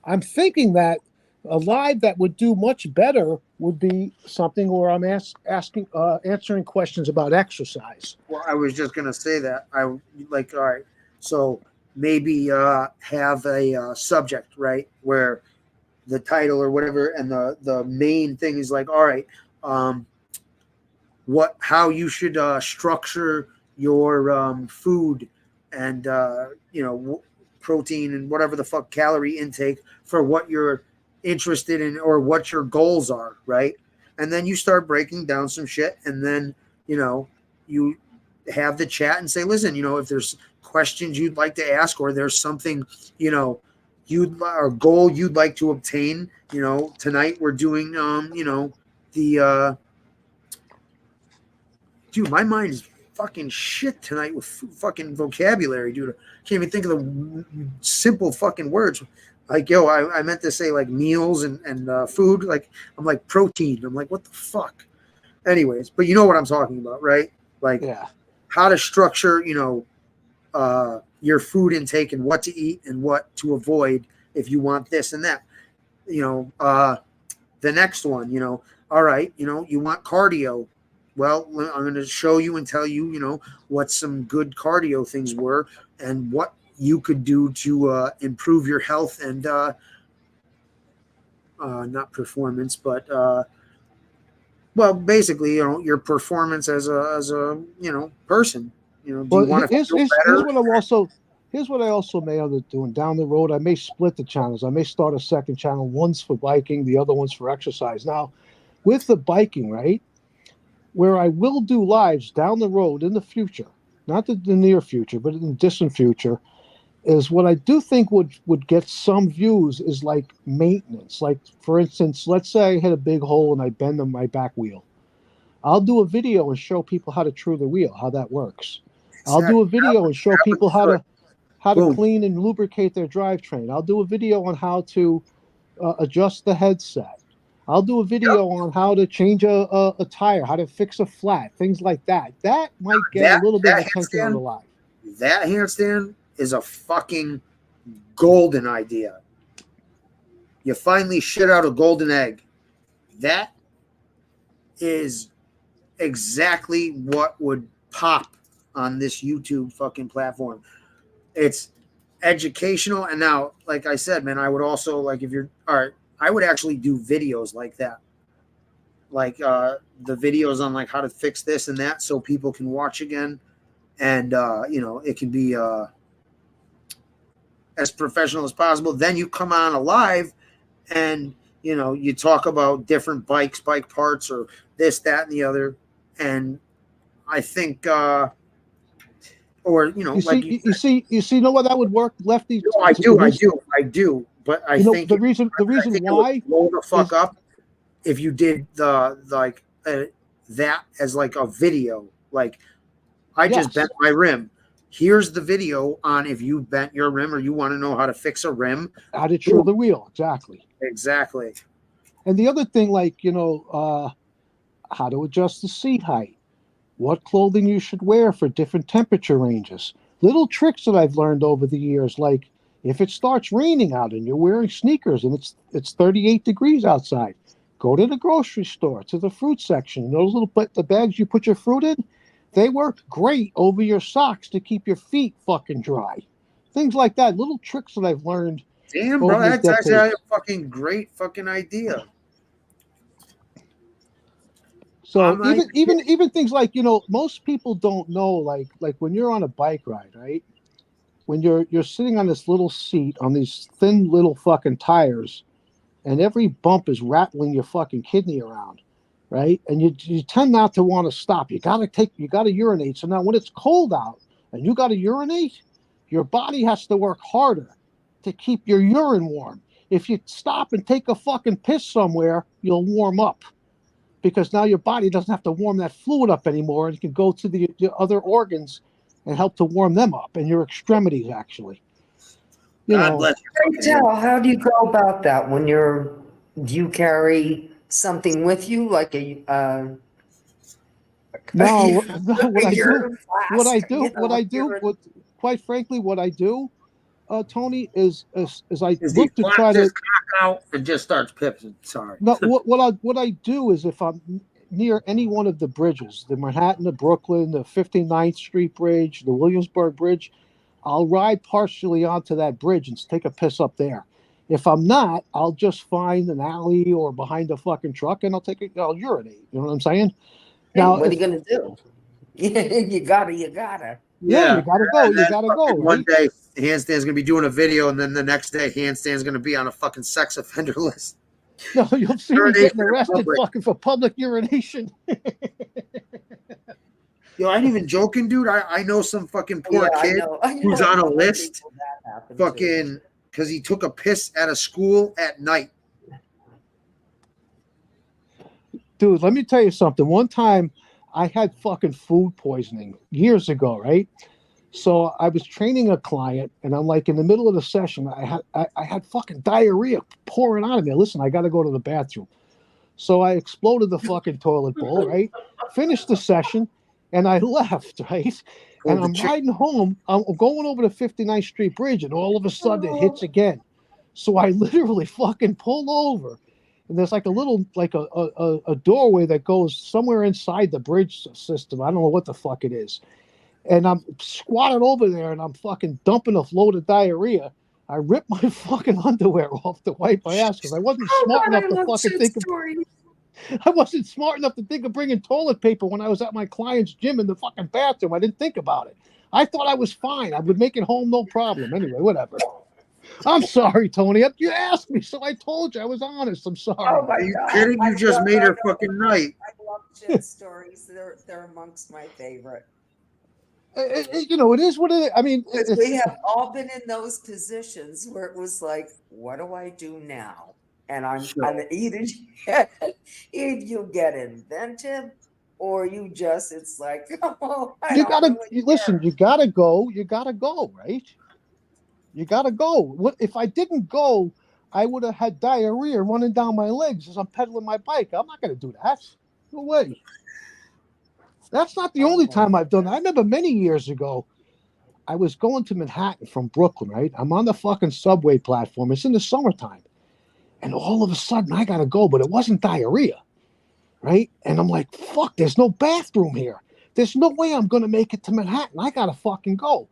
I'm thinking that a live that would do much better would be something where I'm answering questions about exercise. Well, I was just gonna say that. All right, so maybe have a subject, right, where the title or whatever, and the main thing is like, all right, how you should structure your food and protein and whatever the fuck calorie intake for what you're interested in or what your goals are, right? And then you start breaking down some shit, and then you have the chat and say, listen, if there's questions you'd like to ask, or there's something or goal you'd like to obtain, tonight we're doing dude, my mind is fucking shit tonight with fucking vocabulary, dude. I can't even think of the simple fucking words. Like, I meant to say like meals and food. Like, I'm like protein. I'm like, what the fuck? Anyways, but you know what I'm talking about, right? Like, how to structure, your food intake and what to eat and what to avoid if you want this and that. The next one, all right, you want cardio. Well, I'm going to show you and tell you, what some good cardio things were and what you could do to improve your health and not performance, but well, basically, your performance as a person. Do you want to feel better? Here's what I also may end up doing down the road. I may split the channels. I may start a second channel. One's for biking, the other one's for exercise. Now, with the biking, right, where I will do lives down the road in the future, not the near future, but in the distant future, is what I do think would get some views is like maintenance. Like, for instance, let's say I hit a big hole and I bend on my back wheel. I'll do a video and show people how to true the wheel, how that works. I'll do a video and show people how to clean and lubricate their drivetrain. I'll do a video on how to adjust the headset. I'll do a video on how to change a tire, how to fix a flat, things like that. That might get a little bit of attention on the live. That handstand is a fucking golden idea. You finally shit out a golden egg. That is exactly what would pop on this YouTube fucking platform. It's educational. And now, like I said, man, I would also, like, if you're all right, I would actually do videos like that. Like the videos on like how to fix this and that so people can watch again. And it can be as professional as possible. Then you come on live and you talk about different bikes, bike parts, or this, that, and the other. And I think you see what that would work, Lefty? No, I do. But I think the reason why blow the fuck up if you did that as like a video. Like, I just bent my rim. Here's the video on if you bent your rim or you want to know how to fix a rim. How to true the wheel, exactly. And the other thing, like how to adjust the seat height, what clothing you should wear for different temperature ranges. Little tricks that I've learned over the years, like if it starts raining out and you're wearing sneakers and it's 38 degrees outside, go to the grocery store, to the fruit section. Those the bags you put your fruit in, they work great over your socks to keep your feet fucking dry. Things like that, little tricks that I've learned. Damn, bro, over the that's actually decades. a fucking great fucking idea. So I'm like- even things like, you know, most people don't know, like when you're on a bike ride, right? When you're sitting on this little seat on these thin little fucking tires, and every bump is rattling your fucking kidney around, right? And you tend not to want to stop. You gotta urinate. So now when it's cold out and you gotta urinate, your body has to work harder to keep your urine warm. If you stop and take a fucking piss somewhere, you'll warm up. Because now your body doesn't have to warm that fluid up anymore, and it can go to the other organs and help to warm them up, and your extremities actually. You God know, bless you. Hey, Tal, how do you go about that when do you carry something with you, like a no, urine flask, you know, quite frankly, what I do, Tony, is I Is he look to try his to. cock out and just starts pissing? Sorry. No, what I do is if I'm near any one of the bridges, the Manhattan, the Brooklyn, the 59th Street Bridge, the Williamsburg Bridge, I'll ride partially onto that bridge and take a piss up there. If I'm not, I'll just find an alley or behind a fucking truck and I'll urinate. You know what I'm saying? Hey, Now, what are if- you gonna do? you gotta. Yeah, you gotta go. and You then gotta go. fucking One Right? day, Handstand's gonna be doing a video, and then the next day, Handstand's gonna be on a fucking sex offender list. No, you'll see me Urination getting in arrested public. fucking for public urination. Yo, I ain't even joking, dude. I know some fucking poor Yeah, I kid know. I who's know on a other list, people that happened to. fucking, because he took a piss at a school at night. Dude, let me tell you something. One time I had fucking food poisoning years ago, right? So I was training a client, and I'm like in the middle of the session, I had fucking diarrhea pouring out of me. Listen, I got to go to the bathroom. So I exploded the fucking toilet bowl, right? Finished the session, and I left, right? And I'm riding home. I'm going over the 59th Street Bridge, and all of a sudden it hits again. So I literally fucking pull over, and there's like a little, like a doorway that goes somewhere inside the bridge system. I don't know what the fuck it is. And I'm squatted over there, and I'm fucking dumping a load of diarrhea. I ripped my fucking underwear off to wipe my ass because I wasn't smart enough to fucking think of. I wasn't smart enough to think of bringing toilet paper when I was at my client's gym in the fucking bathroom. I didn't think about it. I thought I was fine. I would make it home, no problem. Anyway, whatever. I'm sorry, Tony. You asked me, so I told you. I was honest. I'm sorry. Oh my Are you God. kidding? You just made her fucking night. I love shit stories. They're amongst my favorite. You know, it is what it is. I mean, Because we have all been in those positions where it was like, what do I do now? And I'm either you get inventive, or you just, it's like, oh, You gotta listen. You gotta go. You gotta go, right? You gotta go. What if I didn't go? I would have had diarrhea running down my legs as I'm pedaling my bike. I'm not gonna do that. No way. That's not the only time I've done that. I remember many years ago, I was going to Manhattan from Brooklyn, right? I'm on the fucking subway platform. It's in the summertime. And all of a sudden, I got to go, but it wasn't diarrhea, right? And I'm like, fuck, there's no bathroom here. There's no way I'm going to make it to Manhattan. I got to fucking go.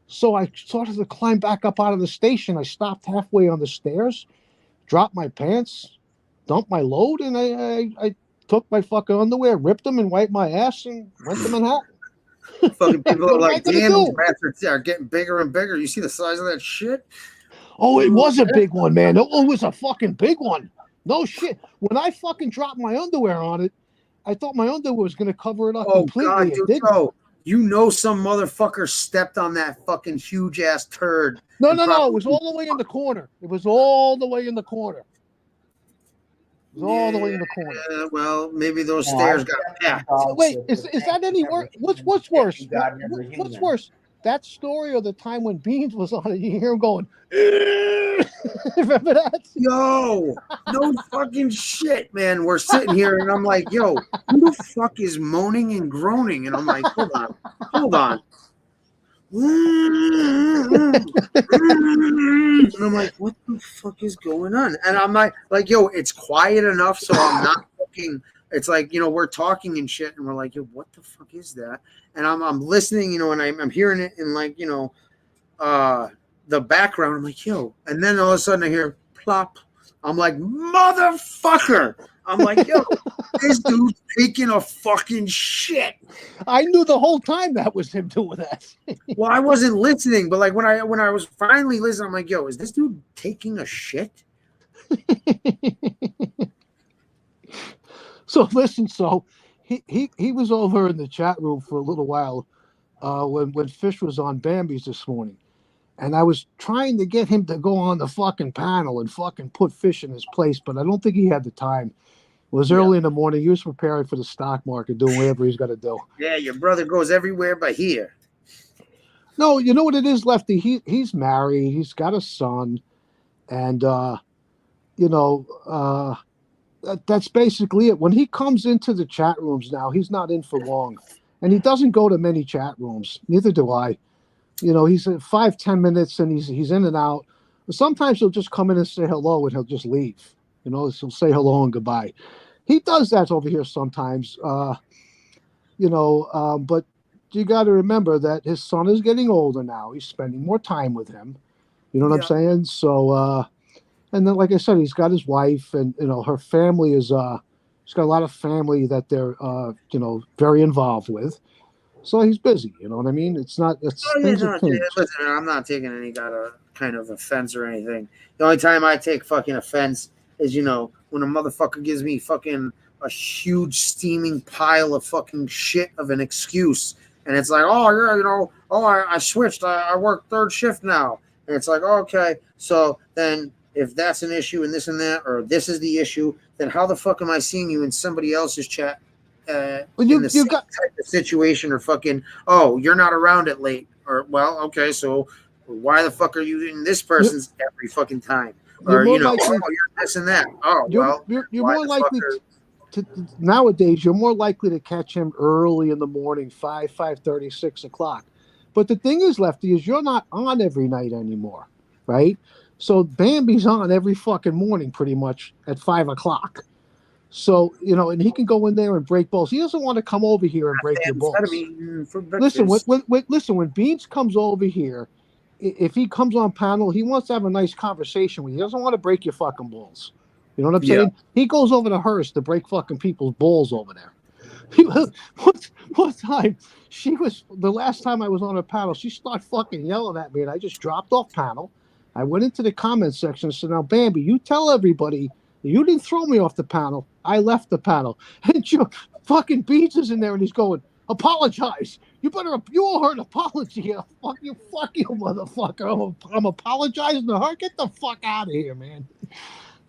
So I started to climb back up out of the station. I stopped halfway on the stairs, dropped my pants, dumped my load, and I took my fucking underwear, ripped them, and wiped my ass, and went to Manhattan. Fucking people What are am I like, gonna damn, do? these bastards are getting bigger and bigger. You see the size of that shit? Oh, it was a big one, man. It was a fucking big one. No shit. When I fucking dropped my underwear on it, I thought my underwear was going to cover it up Oh, completely. God, It dude, didn't. bro. You know some motherfucker stepped on that fucking huge-ass turd. No, and no, no. It probably- was all the way in the corner. It was all the way in the corner. It was all the way in the corner. Well, maybe those No, stairs I've got stepped packed. on Wait, dogs is with that any never worse? human. What's worse? God, never What's human. worse? That story or the time when Beans was on it? You hear him going, remember that? Yo, no fucking shit, man. We're sitting here and I'm like, yo, who the fuck is moaning and groaning? And I'm like, hold on. And I'm like, what the fuck is going on? And I'm like, yo, it's quiet enough so I'm not fucking. It's like, you know, we're talking and shit, and we're like, yo, what the fuck is that? And I'm listening, you know, and I'm hearing it, and like, you know, the background. I'm like, yo, and then all of a sudden I hear plop. I'm like, motherfucker. I'm like, yo, this dude's taking a fucking shit. I knew the whole time that was him doing that. Well, I wasn't listening, but like when I was finally listening, I'm like, yo, is this dude taking a shit? So listen, so he was over in the chat room for a little while when Fish was on Bambi's this morning. And I was trying to get him to go on the fucking panel and fucking put Fish in his place, but I don't think he had the time. It was early in the morning. He was preparing for the stock market, doing whatever he's got to do. Yeah, your brother goes everywhere but here. No, you know what it is, Lefty? He's married. He's got a son. And, that's basically it. When he comes into the chat rooms now, he's not in for long. And he doesn't go to many chat rooms. Neither do I. You know, he's 5-10 minutes and he's in and out. Sometimes he'll just come in and say hello and he'll just leave. You know, he'll say hello and goodbye. He does that over here sometimes. But you got to remember that his son is getting older now. He's spending more time with him. You know what I'm saying? So, and then, like I said, he's got his wife and, her family is, he's got a lot of family that they're, very involved with. So he's busy, you know what I mean? It's things have changed. Listen, I'm not taking any kind of offense or anything. The only time I take fucking offense is, when a motherfucker gives me fucking a huge steaming pile of fucking shit of an excuse. And it's like, oh, yeah, I switched. I work third shift now. And it's like, okay. So then if that's an issue and this and that, or this is the issue, then how the fuck am I seeing you in somebody else's chat? In the same type of situation, or fucking, oh, you're not around at late, or well, okay, so why the fuck are you in this person's every fucking time, or you're you're this and that. Oh, you're more likely to nowadays. You're more likely to catch him early in the morning, 5:30, 6 o'clock. But the thing is, Lefty, is you're not on every night anymore, right? So Bambi's on every fucking morning, pretty much at 5 o'clock. So, and he can go in there and break balls. He doesn't want to come over here and break your balls. Listen, when Beans comes over here, if he comes on panel, he wants to have a nice conversation with you. He doesn't want to break your fucking balls. You know what I'm saying? He goes over to Hearst to break fucking people's balls over there. One time, the last time I was on a panel, she started fucking yelling at me, and I just dropped off panel. I went into the comments section and said, now, Bambi, you tell everybody you didn't throw me off the panel. I left the panel. And fucking Beats is in there and he's going, apologize. You all heard apology. Fuck you, motherfucker. I'm apologizing to her. Get the fuck out of here, man.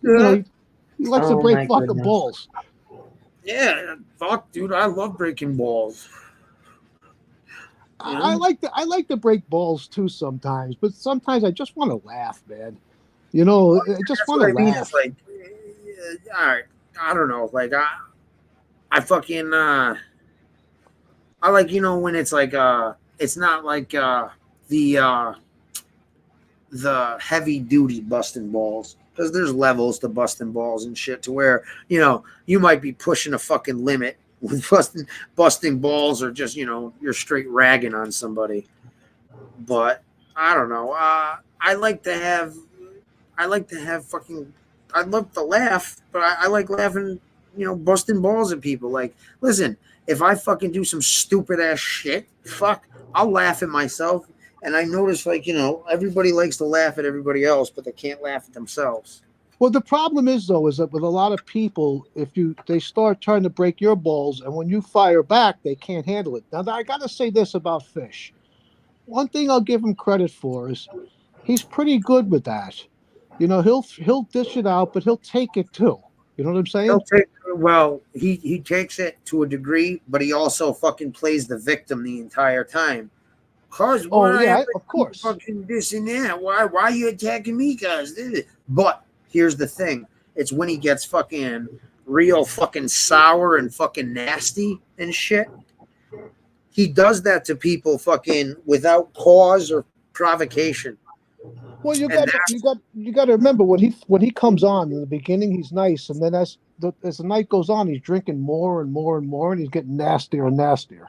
He likes to break fucking balls. Yeah, fuck, dude. I love breaking balls. I like to break balls too sometimes, but sometimes I just want to laugh, man. I just want to laugh. It's like, all right, I don't know. Like I fucking I like, when it's like it's not like the heavy duty busting balls, because there's levels to busting balls and shit, to where you might be pushing a fucking limit with busting balls, or just you're straight ragging on somebody. But I don't know. I like to have fucking. I love to laugh, but I like laughing, busting balls at people. Like, listen, if I fucking do some stupid ass shit, fuck, I'll laugh at myself. And I notice, like, everybody likes to laugh at everybody else, but they can't laugh at themselves. Well, the problem is, though, is that with a lot of people, they start trying to break your balls, and when you fire back, they can't handle it. Now, I got to say this about Fish. One thing I'll give him credit for is he's pretty good with that. He'll dish it out, but he'll take it too. You know what I'm saying? He takes it to a degree, but he also fucking plays the victim the entire time. Of course. Fucking this and that. Why are you attacking me, guys? But here's the thing: it's when he gets fucking real fucking sour and fucking nasty and shit. He does that to people fucking without cause or provocation. Well, you got to remember, when he comes on in the beginning, he's nice, and then as the night goes on, he's drinking more and more and more, and he's getting nastier and nastier.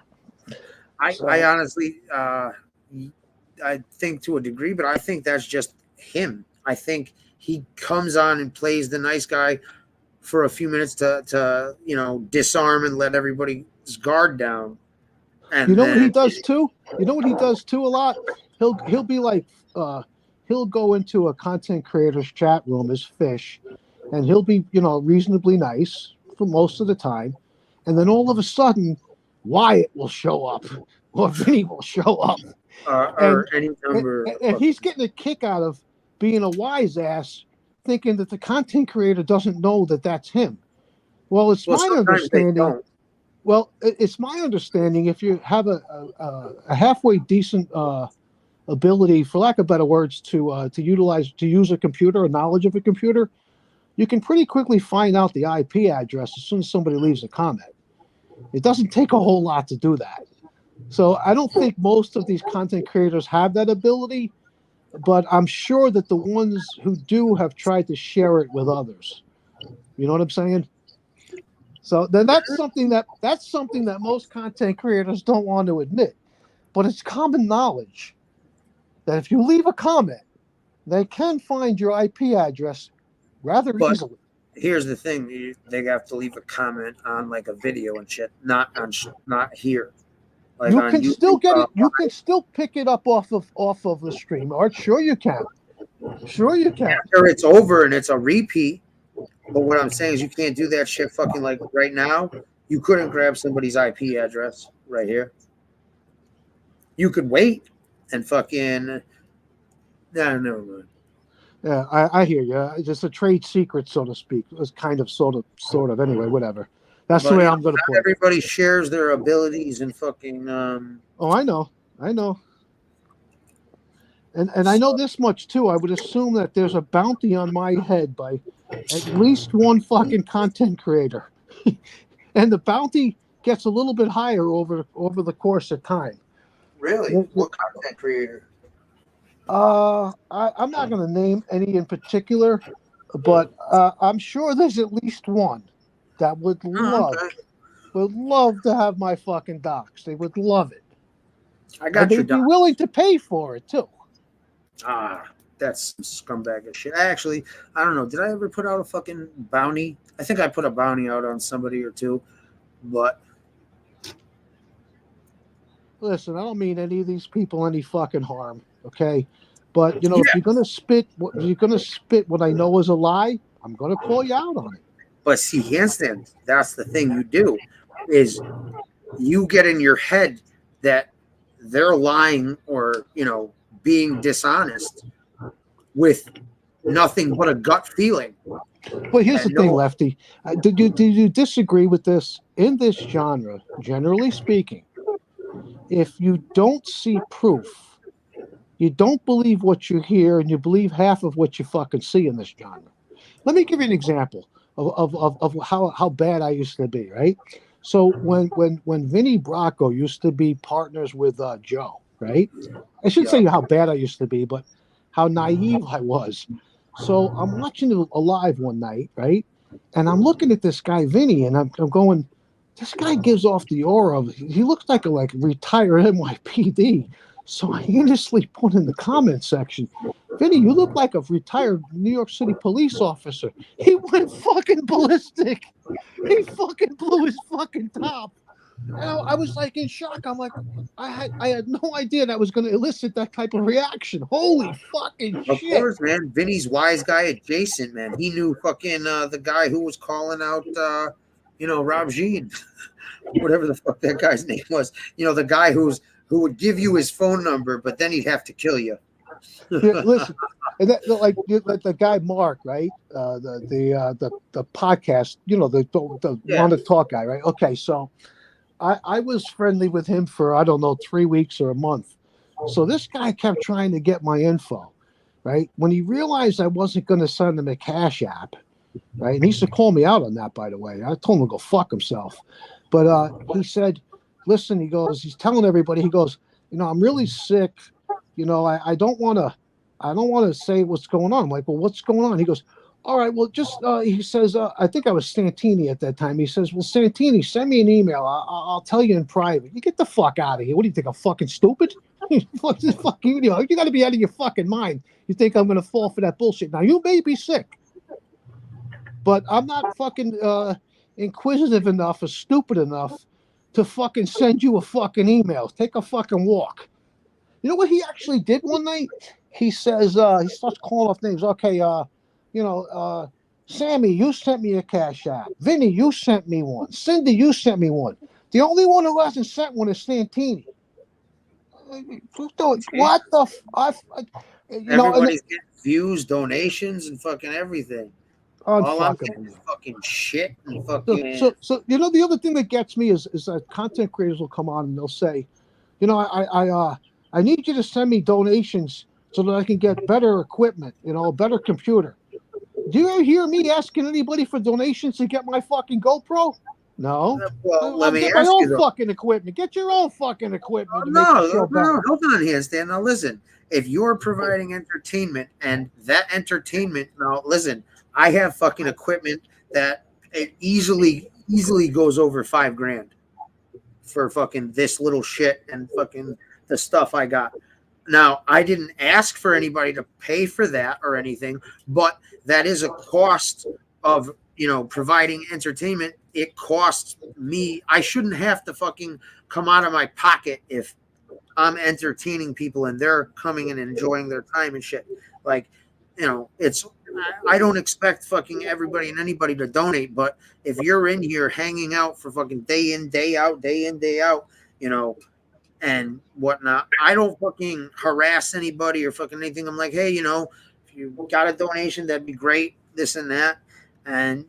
I honestly, I think to a degree, but I think that's just him. I think he comes on and plays the nice guy for a few minutes to disarm and let everybody's guard down. And you know what he does too? You know what he does too a lot? He'll be like he'll go into a content creator's chat room as Fish, and he'll be, reasonably nice for most of the time. And then all of a sudden, Wyatt will show up or Vinny will show up. Or any number. And he's getting a kick out of being a wise ass, thinking that the content creator doesn't know that that's him. Well, it's my understanding. Well, it's my understanding if you have a halfway decent ability, for lack of better words, to use a computer, or knowledge of a computer, you can pretty quickly find out the IP address as soon as somebody leaves a comment. It doesn't take a whole lot to do that. So I don't think most of these content creators have that ability, but I'm sure that the ones who do have tried to share it with others. You know what I'm saying? So then that's something that most content creators don't want to admit, but it's common knowledge that if you leave a comment, they can find your IP address rather easily. Here's the thing: they have to leave a comment on like a video and shit, not here. Like you can still get it. You can still pick it up off of the stream, Art. Sure you can. Sure you can. After it's over and it's a repeat. But what I'm saying is you can't do that shit fucking like right now. You couldn't grab somebody's IP address right here. You could wait and fucking. No, never mind. Yeah, I hear you. It's just a trade secret, so to speak. It's kind of, sort of. Anyway, whatever. That's the way I'm going to put it. Everybody shares their abilities and fucking. Oh, I know. And I know this much too. I would assume that there's a bounty on my head by at least one fucking content creator, and the bounty gets a little bit higher over the course of time. Really? What content creator? I'm not going to name any in particular, but I'm sure there's at least one that would love to have my fucking docs. They would love it. They'd be willing to pay for it too. That's some scumbag of shit. I don't know. Did I ever put out a fucking bounty? I think I put a bounty out on somebody or two, but listen, I don't mean any of these people any fucking harm, okay? But if you're gonna spit what I know is a lie, I'm gonna call you out on it. But see, handstand, that's the thing you do, is you get in your head that they're lying or being dishonest with nothing but a gut feeling. But here's the thing, Lefty. Do you disagree with this? In this genre, generally speaking, if you don't see proof, you don't believe what you hear, and you believe half of what you fucking see in this genre. Let me give you an example of how bad I used to be, right? So when Vinny Bracco used to be partners with Joe, right? I shouldn't say how bad I used to be, but how naive I was. So I'm watching it live one night, right? And I'm looking at this guy, Vinny, and I'm going, this guy gives off the aura of, he looks like a retired NYPD. So I innocently put in the comment section, Vinny, you look like a retired New York City police officer. He went fucking ballistic. He fucking blew his fucking top. And I was like in shock. I'm like, I had no idea that was going to elicit that type of reaction. Holy fucking shit. Of course, man. Vinny's wise guy adjacent, man. He knew fucking the guy who was calling out, Rob Jean, whatever the fuck that guy's name was. The guy who would give you his phone number, but then he'd have to kill you. Yeah, listen, and like the guy Mark, right? The podcast, the Want to Talk guy, right? Okay, so I was friendly with him for, I don't know, 3 weeks or a month. So this guy kept trying to get my info, right? When he realized I wasn't going to send him a Cash App, right? And he used to call me out on that, by the way. I told him to go fuck himself. But he said, listen, he's telling everybody, he goes, I'm really sick. I don't want to say what's going on. I'm like, well, what's going on? He goes, all right, well, just, he says, I think I was Santini at that time. He says, well, Santini, send me an email. I'll tell you in private. You get the fuck out of here. What do you think? I'm fucking stupid? What's this fucking, you got to be out of your fucking mind. You think I'm going to fall for that bullshit? Now, you may be sick, but I'm not fucking inquisitive enough or stupid enough to fucking send you a fucking email. Take a fucking walk. You know what he actually did one night? He says, he starts calling off names. Okay, Sammy, you sent me a Cash App. Vinny, you sent me one. Cindy, you sent me one. The only one who hasn't sent one is Santini. What the Everybody's getting views, donations, and fucking everything. All I'm getting is fucking shit and fucking. So the other thing that gets me is that content creators will come on and they'll say, I need you to send me donations so that I can get better equipment, a better computer. Do you ever hear me asking anybody for donations to get my fucking GoPro? No. Well, let me get ask my you own though. fucking equipment. Get your own fucking equipment. to make No, the show better. hold on, Handstand. Now listen, if you're providing entertainment and that entertainment, now listen, I have fucking equipment that it easily goes over $5,000 for fucking this little shit and fucking the stuff I got. Now, I didn't ask for anybody to pay for that or anything, but that is a cost of, providing entertainment. It costs me. I shouldn't have to fucking come out of my pocket if I'm entertaining people and they're coming and enjoying their time and shit. Like, I don't expect fucking everybody and anybody to donate, but if you're in here hanging out for fucking day in, day out, and whatnot, I don't fucking harass anybody or fucking anything. I'm like, hey, if you got a donation, that'd be great, this and that. And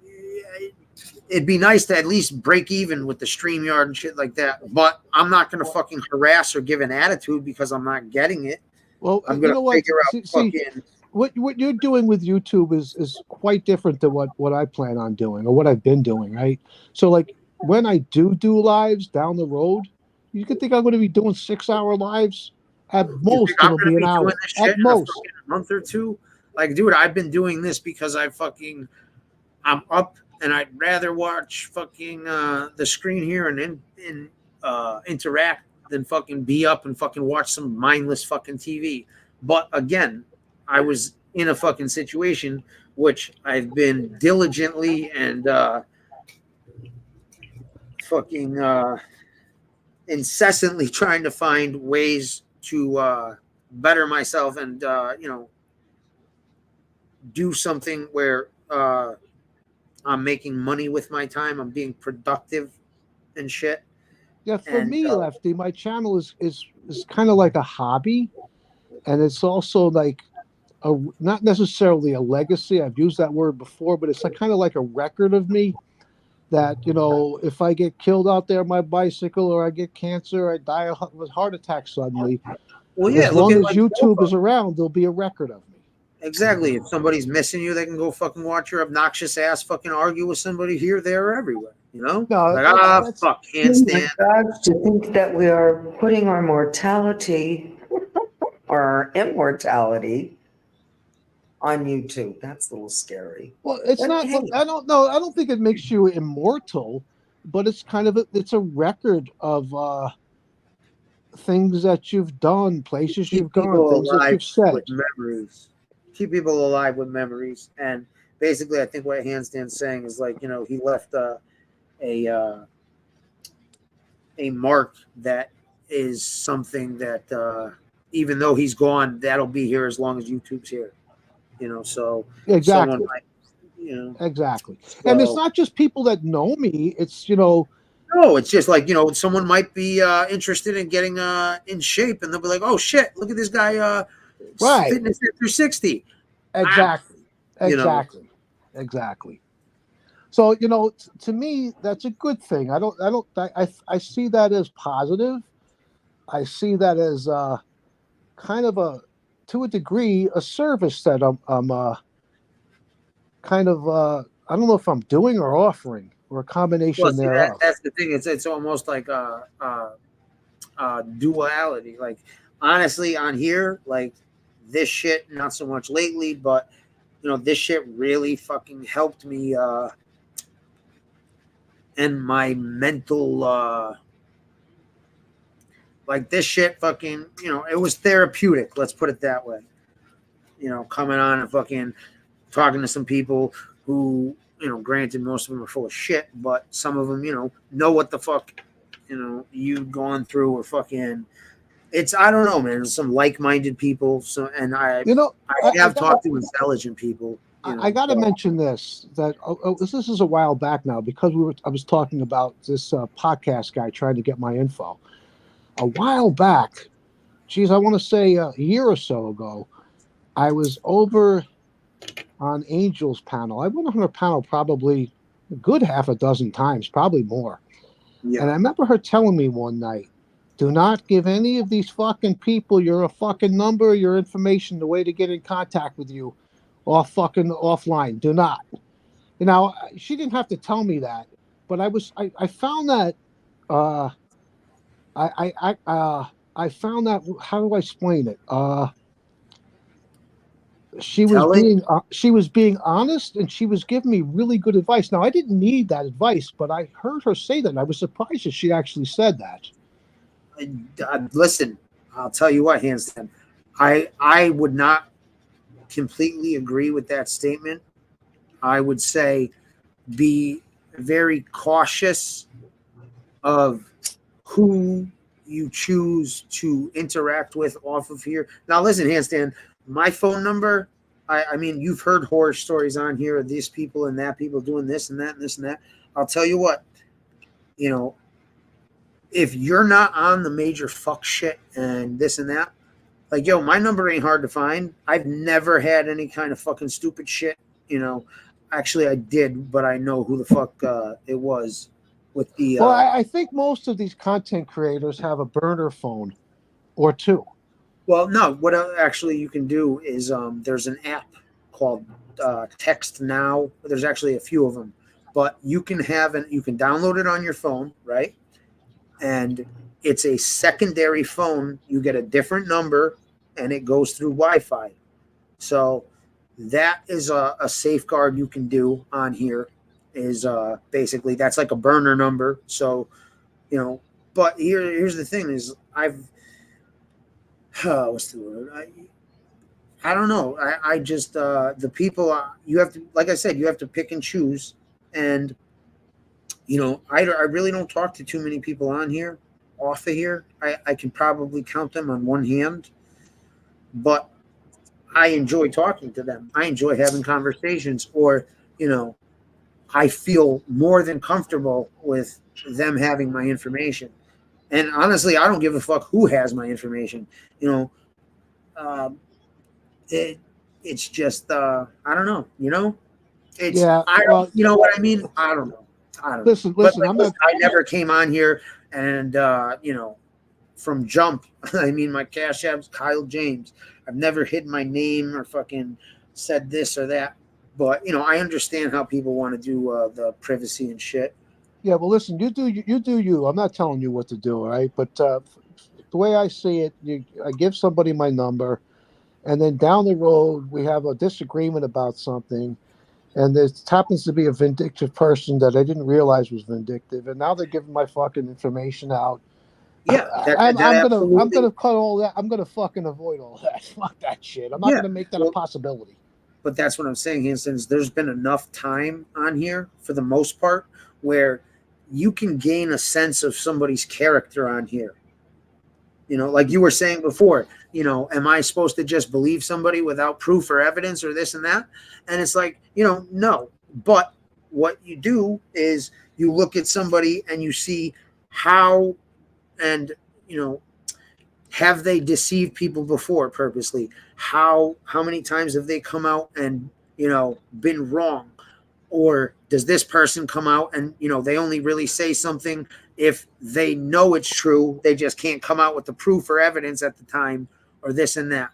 it'd be nice to at least break even with the StreamYard and shit like that. But I'm not going to fucking harass or give an attitude because I'm not getting it. Well, I'm going to figure out fucking... What you're doing with YouTube is quite different than what I plan on doing or what I've been doing, right? So, like, when I do lives down the road, you could think I'm going to be doing 6-hour lives. At most, it'll be an hour. At most. A month or two. Like, dude, I've been doing this because I'm up and I'd rather watch fucking the screen here and interact than fucking be up and fucking watch some mindless fucking TV. But again, I was in a fucking situation which I've been diligently and incessantly trying to find ways to better myself and do something where I'm making money with my time. I'm being productive and shit. Yeah, for me, Lefty, my channel is kind of like a hobby, and it's also like not necessarily a legacy. I've used that word before, but it's kind of like a record of me that, if I get killed out there on my bicycle or I get cancer, I die of a heart attack suddenly. Well, yeah, as long as YouTube is around, there'll be a record of me. Exactly. If somebody's missing you, they can go fucking watch your obnoxious ass fucking argue with somebody here, there, or everywhere. No, like, fuck, handstand. To think that we are putting our mortality or our immortality on YouTube. That's a little scary. Well, it's not. Hey. I don't know. I don't think it makes you immortal, but it's kind of it's a record of things that you've done, places you've gone, things that you've said. With memories. Keep people alive with memories. And basically, I think what Handstand's saying is like, he left a mark that is something that even though he's gone, that'll be here as long as YouTube's here. So exactly. So, exactly. And it's not just people that know me. It's no, it's just like someone might be interested in getting in shape, and they'll be like, "Oh shit, look at this guy, right? Fitness after 60." Exactly. Exactly. So to me, that's a good thing. I see that as positive. I see that as kind of to a degree, a service that I'm kind of I don't know if I'm doing or offering or a combination thereof. That's the thing. It's almost like a duality. Like honestly, on here, like this shit, not so much lately, but this shit really fucking helped me and my mental like this shit fucking, it was therapeutic. Let's put it that way. Coming on and fucking talking to some people who, granted, most of them are full of shit, but some of them, know what the fuck, you've gone through or fucking. It's, I don't know, man. There's some like-minded people. So, and I have talked to intelligent people. I got to mention this, that this is a while back now, because I was talking about this podcast guy trying to get my info. A while back, geez, I want to say a year or so ago, I was over on Angel's panel. I went on her panel probably a good half a dozen times, probably more. Yeah. And I remember her telling me one night, do not give any of these fucking people your fucking number, your information, the way to get in contact with you offline. Do not. She didn't have to tell me that, but I found that I found that, how do I explain it? She was being honest, and she was giving me really good advice. Now, I didn't need that advice, but I heard her say that, and I was surprised that she actually said that. Listen, I'll tell you what, hands down, I would not completely agree with that statement. I would say be very cautious of who you choose to interact with off of here. Now, listen, handstand, my phone number, I mean, you've heard horror stories on here of these people and that people doing this and that and this and that. I'll tell you what, if you're not on the major fuck shit and this and that, like, yo, my number ain't hard to find. I've never had any kind of fucking stupid shit, Actually, I did, but I know who the fuck it was with the... Well, I think most of these content creators have a burner phone or two. Well, no, what actually you can do is there's an app called Text Now. There's actually a few of them, but you can download it on your phone, right? And it's a secondary phone. You get a different number, and it goes through Wi-Fi. So that is a safeguard you can do on here. Is basically that's like a burner number. So, but here's the thing: is what's the word? I don't know. I just the people you have to, like I said, you have to pick and choose. And I really don't talk to too many people on here, off of here. I can probably count them on one hand, but I enjoy talking to them. I enjoy having conversations, or I feel more than comfortable with them having my information. And honestly, I don't give a fuck who has my information. It's just I don't know. It's you know what I mean. I don't know. Listen. I never came on here and from jump. I mean, my Cash App's Kyle James. I've never hid my name or fucking said this or that. But I understand how people want to do the privacy and shit. Yeah, well, listen, you do you. I'm not telling you what to do, all right? But the way I see it, I give somebody my number, and then down the road we have a disagreement about something, and there happens to be a vindictive person that I didn't realize was vindictive, and now they're giving my fucking information out. Yeah, I'm gonna cut all that. I'm gonna fucking avoid all that. Fuck that shit. I'm not gonna make that a possibility. But that's what I'm saying, Hanson. There's been enough time on here, for the most part, where you can gain a sense of somebody's character on here. Like you were saying before, am I supposed to just believe somebody without proof or evidence or this and that? And it's like, no. But what you do is you look at somebody and you see how, and, have they deceived people before purposely? How many times have they come out and, been wrong? Or does this person come out and, they only really say something if they know it's true, they just can't come out with the proof or evidence at the time, or this and that.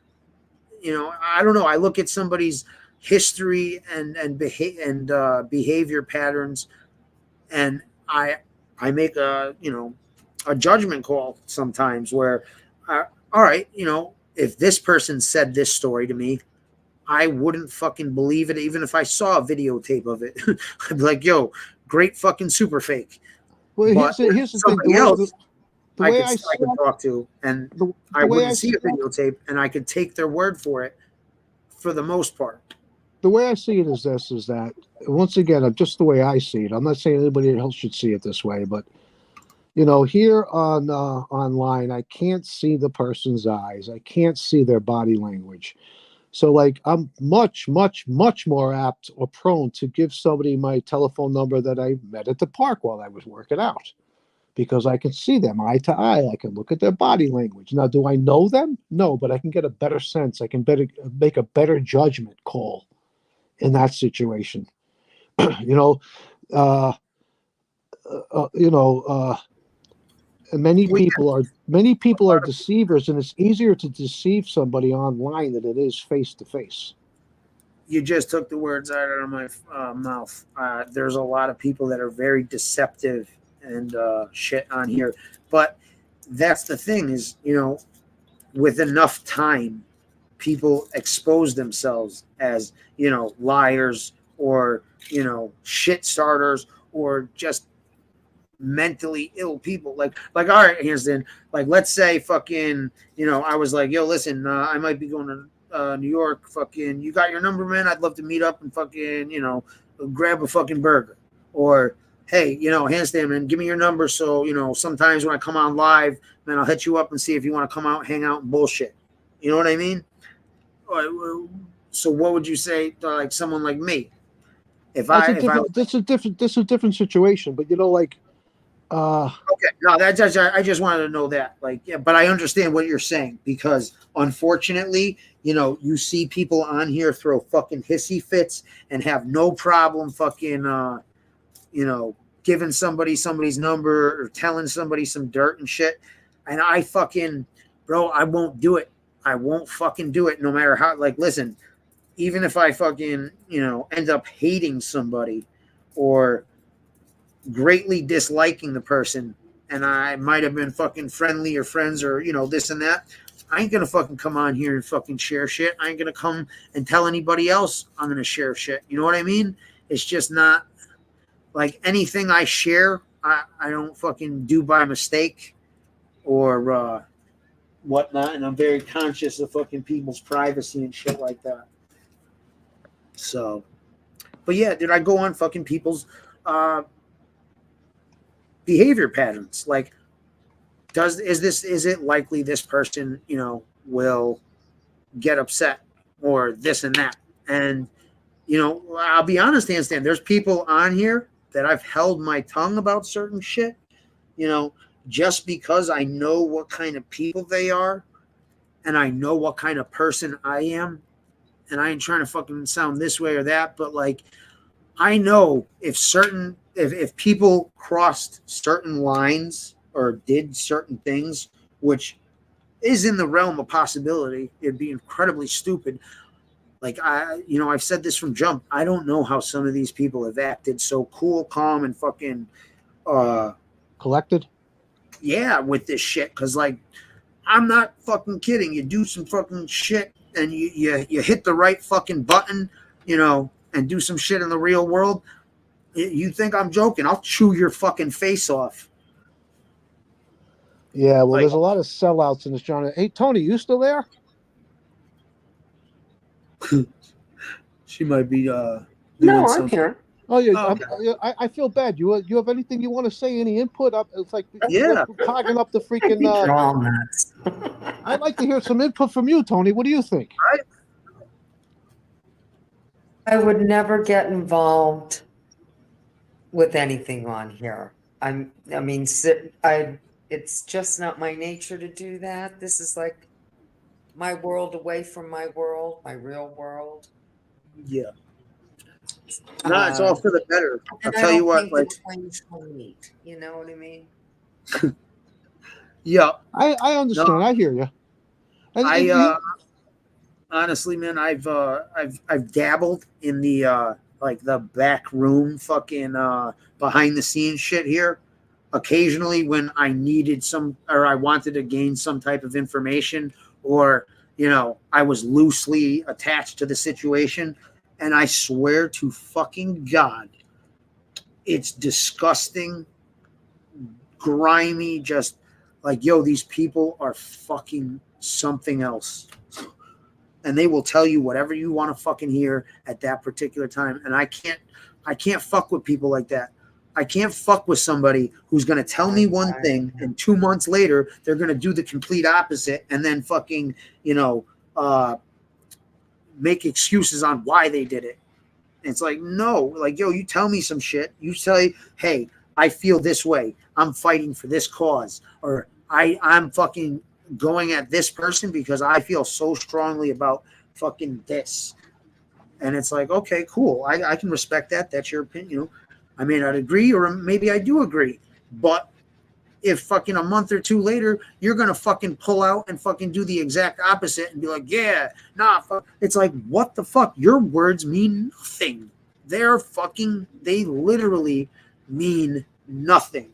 I don't know. I look at somebody's history and behavior patterns, and I make a judgment call sometimes where, all right, if this person said this story to me, I wouldn't fucking believe it, even if I saw a videotape of it. I'd be like, yo, great fucking super fake. Well, here's the thing. The I way could, I I could talk to, and I way wouldn't I see a videotape, and I could take their word for it for the most part. The way I see it is this: is that once again, just the way I see it. I'm not saying anybody else should see it this way, but you know, here on online, I can't see the person's eyes. I can't see their body language. So, like, I'm much, much, much more apt or prone to give somebody my telephone number that I met at the park while I was working out, because I can see them eye to eye. I can look at their body language. Now, do I know them? No, but I can get a better sense. I can make a better judgment call in that situation. You know, many people are deceivers, and it's easier to deceive somebody online than it is face to face. You just took the words out of my mouth. There's a lot of people that are very deceptive and shit on here, but that's the thing is, you know, with enough time, people expose themselves as, you know, liars or, you know, shit starters or just mentally ill people. Like, all right, here's then, like, let's say fucking, you know, I was like, yo, listen, I might be going to New York. Fucking, you got your number, man? I'd love to meet up and fucking, you know, grab a fucking burger. Or, hey, you know, handstand, man, give me your number. So, you know, sometimes when I come on live, man, I'll hit you up and see if you want to come out, hang out and bullshit. You know what I mean? So what would you say to like someone like me? This is a different situation, but you know, like, okay, no, I just wanted to know that, like, yeah, but I understand what you're saying, because unfortunately, you know, you see people on here throw fucking hissy fits and have no problem fucking, you know, giving somebody's number or telling somebody some dirt and shit, and I fucking, bro, I won't do it. I won't fucking do it, no matter how. Like, listen, even if I fucking, you know, end up hating somebody or greatly disliking the person, and I might have been fucking friendly or friends or, you know, this and that, I ain't gonna fucking come on here and fucking share shit. I ain't gonna come and tell anybody else I'm gonna share shit. You know what I mean? It's just not like anything I share, I don't fucking do by mistake or whatnot, and I'm very conscious of fucking people's privacy and shit like that. So, but yeah, did I go on fucking people's behavior patterns? Like, is it likely this person, you know, will get upset or this and that? And, you know, I'll be honest, handstand, there's people on here that I've held my tongue about certain shit, you know, just because I know what kind of people they are and I know what kind of person I am. And I ain't trying to fucking sound this way or that, but like, I know if people crossed certain lines or did certain things, which is in the realm of possibility, it'd be incredibly stupid. Like, I've said this from jump. I don't know how some of these people have acted so cool, calm, and fucking collected. Yeah, with this shit. Cause like, I'm not fucking kidding. You do some fucking shit and you hit the right fucking button, you know, and do some shit in the real world. You think I'm joking? I'll chew your fucking face off. Yeah, well, there's a lot of sellouts in this genre. Hey, Tony, you still there? She might be doing No, something. I'm here. Oh yeah, okay. I feel bad. You have anything you want to say? Any input? It's like Yeah, clogging up the freaking. You're all nuts. I'd like to hear some input from you, Tony. What do you think? I would never get involved with anything on here. It's just not my nature to do that. This is like my world away from my world, my real world. Yeah. No, it's all for the better. I'll tell you what, like, you know what I mean? Yeah. I understand. No. I hear you. Honestly, man, I've dabbled in the like the back room fucking behind the scenes shit here. Occasionally when I needed I wanted to gain some type of information, or, you know, I was loosely attached to the situation. And I swear to fucking God, it's disgusting, grimy, just like, yo, these people are fucking something else. And they will tell you whatever you want to fucking hear at that particular time. And I can't fuck with people like that. I can't fuck with somebody who's going to tell me one thing and 2 months later, they're going to do the complete opposite and then fucking, make excuses on why they did it. And it's like, no, like, yo, you tell me some shit. You say, hey, I feel this way. I'm fighting for this cause. Or I'm fucking going at this person because I feel so strongly about fucking this. And it's like, okay, cool. I can respect that. That's your opinion. I may not agree, or maybe I do agree. But if fucking a month or two later, you're going to fucking pull out and fucking do the exact opposite and be like, yeah, nah, fuck. It's like, what the fuck? Your words mean nothing. They literally mean nothing.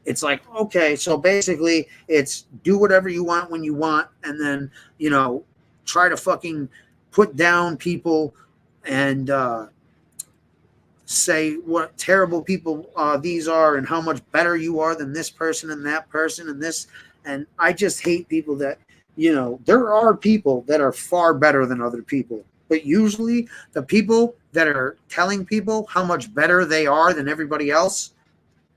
It's like, okay, so basically it's do whatever you want when you want, and then, try to fucking put down people and say what terrible people these are and how much better you are than this person and that person and this. And I just hate people that, there are people that are far better than other people. But usually the people that are telling people how much better they are than everybody else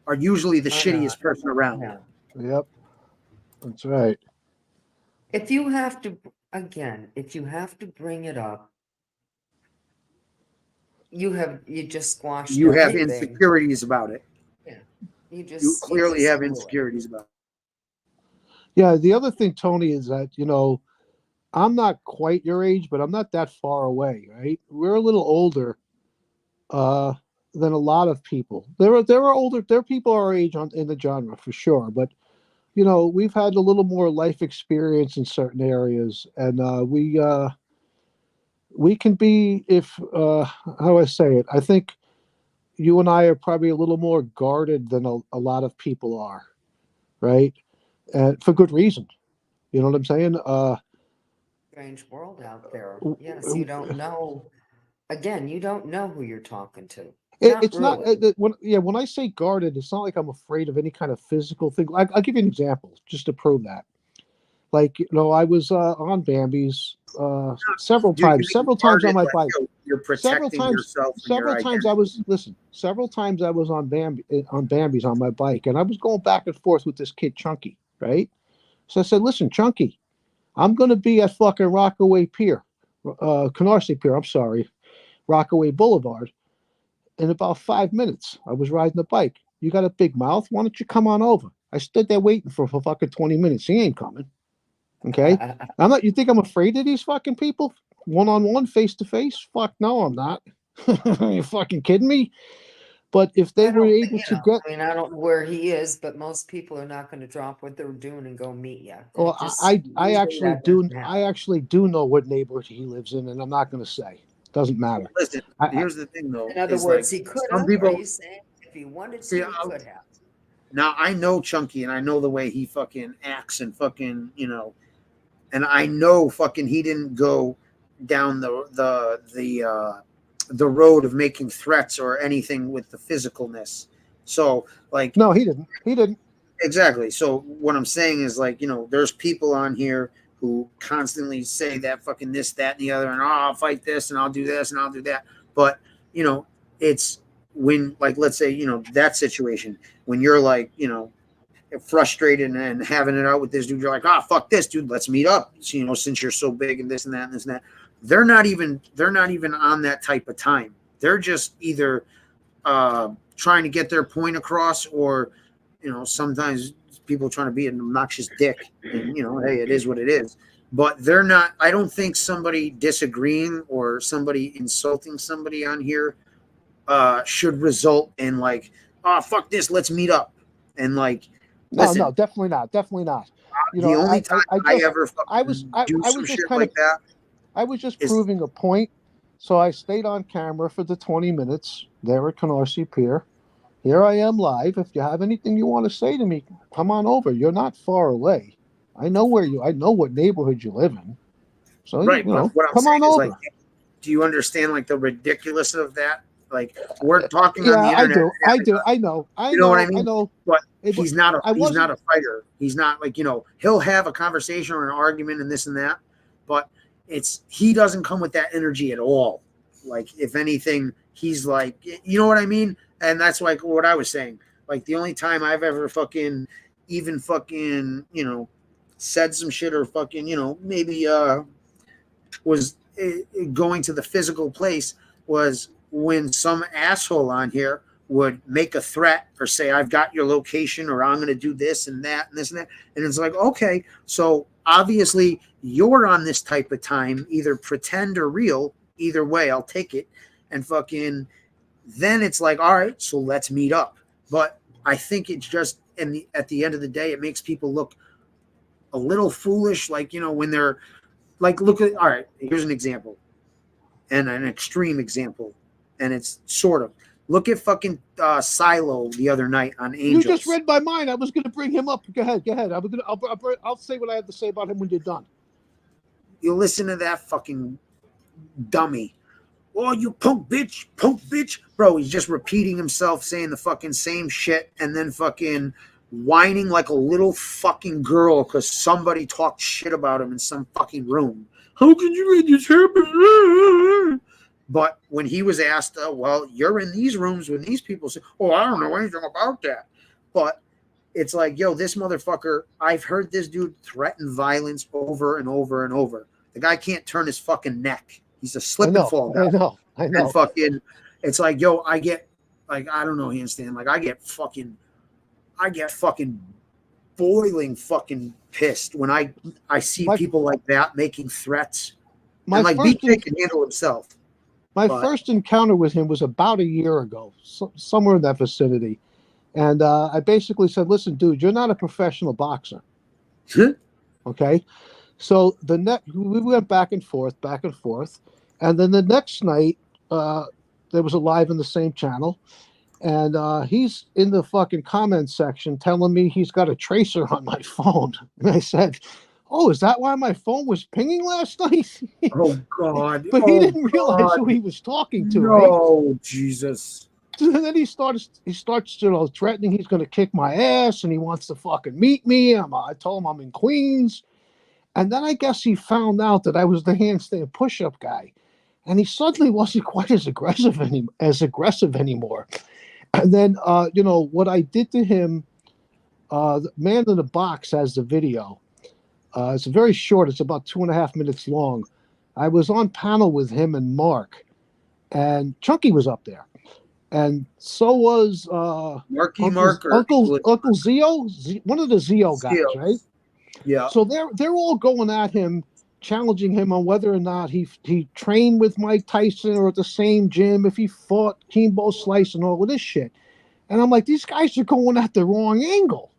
are usually the shittiest person around. Yep. That's right. If you have to bring it up, you just squashed You have everything. insecurities about it. Yeah. You clearly have insecurities about it. Yeah, the other thing, Tony, is that, I'm not quite your age, but I'm not that far away, right? We're a little older than a lot of people. There are people our age in the genre for sure, but we've had a little more life experience in certain areas, and we can be, how do I say it? I think you and I are probably a little more guarded than a lot of people are, right? And for good reason. You know what I'm saying? Strange world out there. Yes, you don't know. Again, you don't know who you're talking to. When I say guarded, it's not like I'm afraid of any kind of physical thing. I'll give you an example just to prove that. Like, I was on Bambi's several times on my bike. You're protecting yourself. Several times I was on Bambi's on my bike, and I was going back and forth with this kid Chunky, right? So I said, listen, Chunky, I'm going to be at fucking Rockaway Pier, Canarsie Pier, I'm sorry, Rockaway Boulevard, in about 5 minutes. I was riding the bike. You got a big mouth? Why don't you come on over? I stood there waiting for fucking 20 minutes. He ain't coming. Okay? I'm not. You think I'm afraid of these fucking people? One-on-one, face-to-face? Fuck no, I'm not. Are you fucking kidding me? But if they were able to get... I mean, I don't know where he is, but most people are not going to drop what they're doing and go meet you. Well, I actually do know what neighborhood he lives in, and I'm not going to say. Doesn't matter. Listen, here's the thing, though. In other words, he could have. Are you saying if he wanted to, he could have? Now, I know Chunky, and I know the way he fucking acts and fucking, and I know fucking he didn't go down the road of making threats or anything with the physicalness. So, like... No, he didn't. He didn't. Exactly. So what I'm saying is, like, there's people on here who constantly say that fucking this, that, and the other, and I'll fight this, and I'll do this, and I'll do that. But, it's when, like, let's say, that situation, when you're like, frustrated and having it out with this dude, you're like, fuck this, dude, let's meet up. So, since you're so big and this and that and this and that. They're not even on that type of time. They're just either trying to get their point across, or, sometimes people trying to be an obnoxious dick, and hey, it is what it is. But they're not. I don't think somebody disagreeing or somebody insulting somebody on here should result in like, fuck this, let's meet up. And like, listen, no, definitely not. The only time I was just proving a point. So I stayed on camera for the 20 minutes there at Canarsie Pier. Here I am live. If you have anything you want to say to me, come on over. You're not far away. I know what neighborhood you live in. So, right, what I'm come saying on is, over. like, do you understand like the ridiculousness of that? Like we're talking on the Yeah, internet. I do. I know. You know what I mean? I know. But Hey, he's not a I he's not a wasn't- fighter. He's not like, you know, he'll have a conversation or an argument and this and that, but he doesn't come with that energy at all. Like if anything, he's like, you know what I mean? And that's like what I was saying. Like the only time I've ever even you know, said some shit or fucking, you know, maybe was going to the physical place was when some asshole on here would make a threat or say, I've got your location, or I'm going to do this and that and this and that. And it's like, okay, so obviously you're on this type of time, either pretend or real. Either way, I'll take it. And fucking, then it's like, all right, so let's meet up. But I think it's just, at the end of the day, it makes people look a little foolish. Like, you know, when they're like, look at, all right, here's an example and an extreme example. And it's sort of, look at fucking Silo the other night on Angels. You just read my mind. I was going to bring him up. Go ahead. I'll say what I have to say about him when you're done. You listen to that fucking dummy. Oh, you punk bitch. Bro, he's just repeating himself, saying the fucking same shit, and then fucking whining like a little fucking girl because somebody talked shit about him in some fucking room. How can you let this happen? But when he was asked, well, you're in these rooms when these people say, oh, I don't know anything about that. But it's like, yo, this motherfucker, I've heard this dude threaten violence over and over and over. The guy can't turn his fucking neck. He's a slip and fall guy. I know. And fucking, it's like, yo, I get, like, I don't know, you understand? Like, I get fucking boiling fucking pissed when I see people like that making threats. And like, BK can handle himself. My first encounter with him was about a year ago, somewhere in that vicinity. And I basically said, listen, dude, you're not a professional boxer. Okay? So we went back and forth. And then the next night, there was a live in the same channel. And he's in the fucking comment section telling me he's got a tracer on my phone. And I said, oh, is that why my phone was pinging last night? Oh, God. But he didn't realize who he was talking to. No, right? Jesus. And then he starts, you know, threatening he's going to kick my ass and he wants to fucking meet me. I told him I'm in Queens. And then I guess he found out that I was the handstand push-up guy. And he suddenly wasn't quite as aggressive anymore. And then, you know, what I did to him, the Man in the Box has the video. It's very short. It's about 2.5 minutes long. I was on panel with him and Mark. And Chunky was up there. And so was Uncle Zio, one of the Zio guys, right? Yeah. So they're all going at him, challenging him on whether or not he trained with Mike Tyson or at the same gym, if he fought Kimbo Slice and all of this shit. And I'm like, these guys are going at the wrong angle,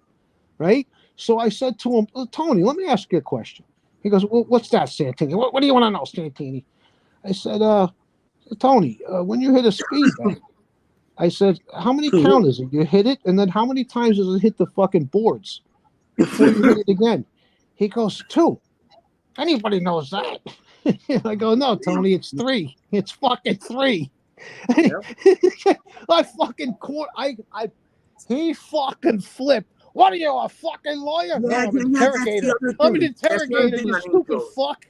right? So I said to him, Tony, let me ask you a question. He goes, well, what's that, Santini? What do you want to know, Santini? I said, Tony, when you hit a speed bag, I said, how many count is it? You hit it, and then how many times does it hit the fucking boards before you hit it again? He goes, 2. Anybody knows that. I go, no, Tony, it's 3. It's fucking 3. I fucking he fucking flipped. What are you, a fucking lawyer? No, I'm an interrogator. I'm an interrogator, you stupid fuck.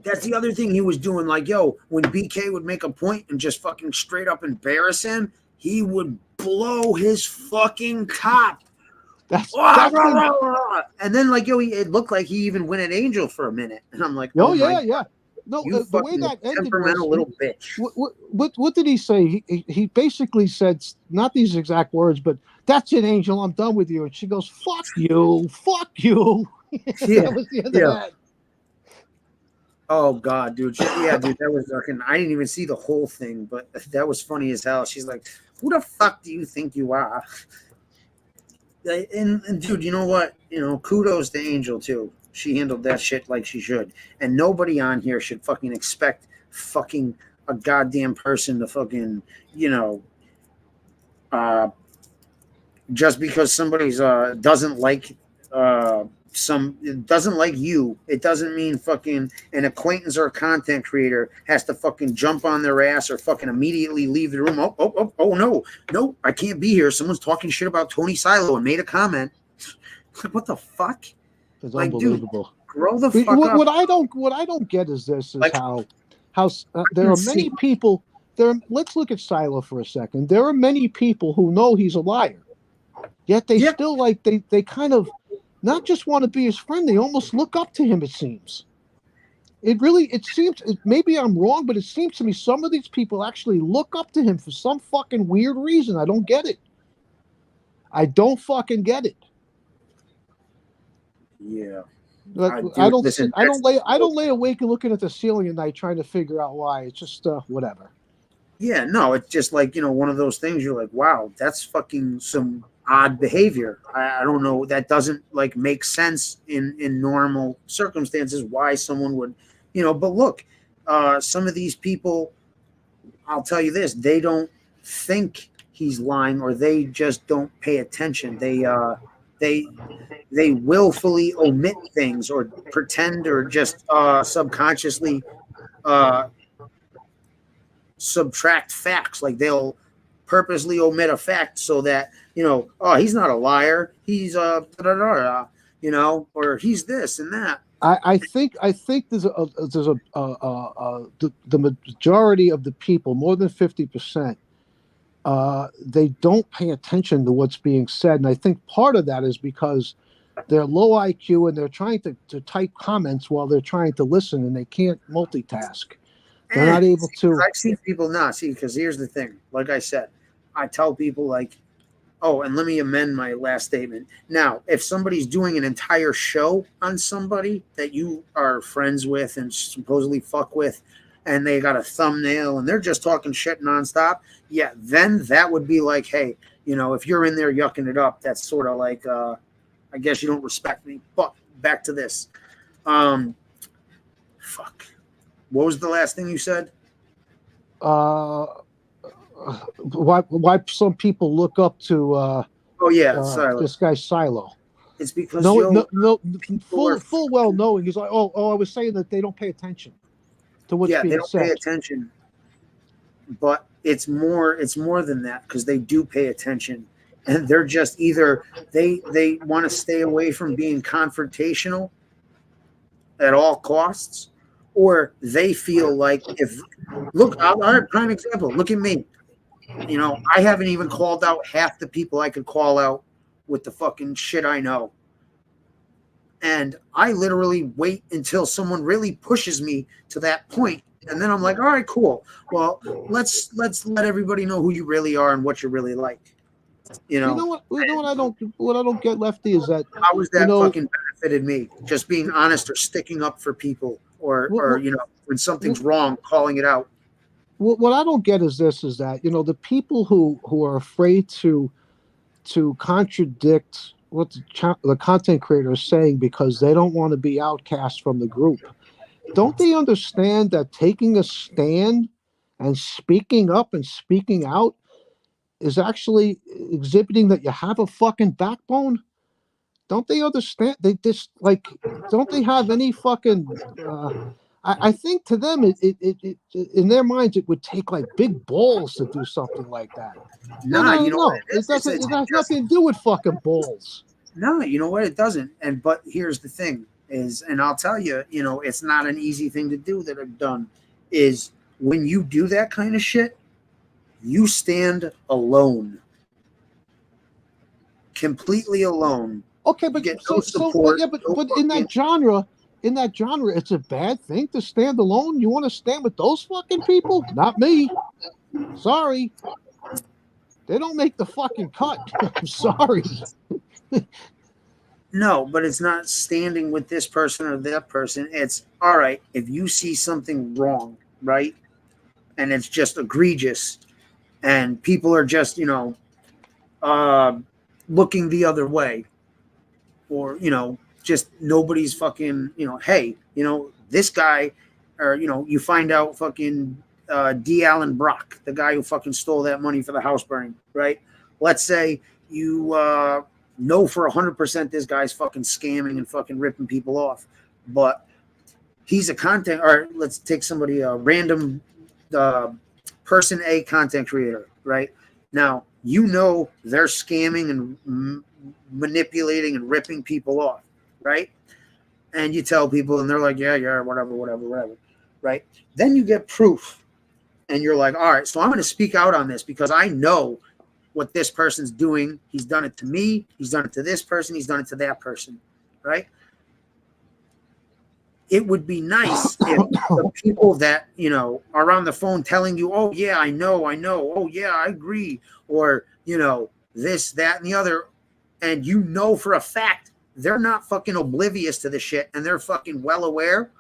That's the other thing he was doing. Like, yo, when BK would make a point and just fucking straight up embarrass him, he would blow his fucking top. And then, like, yo, it looked like he even went at Angel for a minute. And I'm like, oh yeah. No, you the way that ended temperamental was, little bitch. What did he say? He basically said, not these exact words, but that's it, Angel. I'm done with you. And she goes, fuck you. That was the end of that. Oh God, dude. Yeah, dude, that was fucking. I didn't even see the whole thing, but that was funny as hell. She's like, "Who the fuck do you think you are?" And dude, you know what? You know, kudos to Angel too. She handled that shit like she should. And nobody on here should fucking expect fucking a goddamn person to fucking, you know, just because somebody's doesn't like it doesn't like you. It doesn't mean fucking an acquaintance or a content creator has to fucking jump on their ass or fucking immediately leave the room. Oh no, I can't be here. Someone's talking shit about Tony Silo and made a comment. Like, what the fuck? It's like, unbelievable. Dude, grow the fuck up. What I don't get is this: is like, how there are many people. Let's look at Silo for a second. There are many people who know he's a liar, yet they still they kind of not just want to be his friend. They almost look up to him. It seems. It seems. Maybe I'm wrong, but it seems to me some of these people actually look up to him for some fucking weird reason. I don't get it. I don't fucking get it. Yeah. I don't lay awake and looking at the ceiling at night trying to figure out why. It's just whatever. Yeah, no, it's just like, one of those things you're like, wow, that's fucking some odd behavior. I don't know. That doesn't like make sense in normal circumstances why someone would, but look, some of these people, I'll tell you this, they don't think he's lying or they just don't pay attention. They willfully omit things or pretend or just subconsciously subtract facts. Like they'll purposely omit a fact so that, he's not a liar. He's or he's this and that. I think there's the majority of the people, more than 50%, they don't pay attention to what's being said. And I think part of that is because they're low IQ and they're trying to type comments while they're trying to listen and they can't multitask. They're not able to. I've seen people not see, because here's the thing. Like I said, I tell people like, oh, and let me amend my last statement. Now, if somebody's doing an entire show on somebody that you are friends with and supposedly fuck with, and they got a thumbnail and they're just talking shit nonstop, yeah, then that would be like, hey, if you're in there yucking it up, that's sort of like, I guess you don't respect me. But back to this. Fuck. What was the last thing you said? Why some people look up to this guy Silo? It's because full well knowing he's like, I was saying that they don't pay attention to what's being said. Yeah, they don't pay attention. But it's more than that, because they do pay attention, and they're just either they want to stay away from being confrontational at all costs, or they feel like prime example, look at me. I haven't even called out half the people I could call out with the fucking shit I know. And I literally wait until someone really pushes me to that point. And then I'm like, all right, cool. Well, let's let everybody know who you really are and what you're really like. What I don't get, Lefty, is that how was that fucking benefited me? Just being honest or sticking up for people or when something's wrong, calling it out. What I don't get is that the people who are afraid to contradict what the content creator is saying because they don't want to be outcast from the group. Don't they understand that taking a stand and speaking up and speaking out is actually exhibiting that you have a fucking backbone? Don't they understand? Don't they have any fucking? I think to them, it in their minds, it would take like big balls to do something like that. No. It has nothing to do with fucking balls. No, you know what? It doesn't. But here's the thing and I'll tell you, it's not an easy thing to do that I've done, is when you do that kind of shit, you stand alone. Completely alone. Okay, but but in that genre, it's a bad thing to stand alone. You want to stand with those fucking people? Not me. Sorry. They don't make the fucking cut. I'm sorry. No, but it's not standing with this person or that person. It's all right. If you see something wrong, right, and it's just egregious, and people are just, looking the other way, or, just nobody's fucking, hey, this guy, or, you find out fucking D. Allen Brock, the guy who fucking stole that money for the house burning, right? Let's say you know for 100% this guy's fucking scamming and fucking ripping people off, but he's a content, or let's take somebody, a random person A content creator, right? Now, you know they're scamming and manipulating and ripping people off, right? And you tell people and they're like, yeah, whatever, right? Then you get proof and you're like, all right, so I'm going to speak out on this because I know what this person's doing. He's done it to me. He's done it to this person. He's done it to that person, right? It would be nice if the people that, you know, are on the phone telling you, oh, yeah, I know. Oh, yeah, I agree. Or, you know, this, that, and the other. And you know for a fact they're not fucking oblivious to the shit and they're fucking well aware.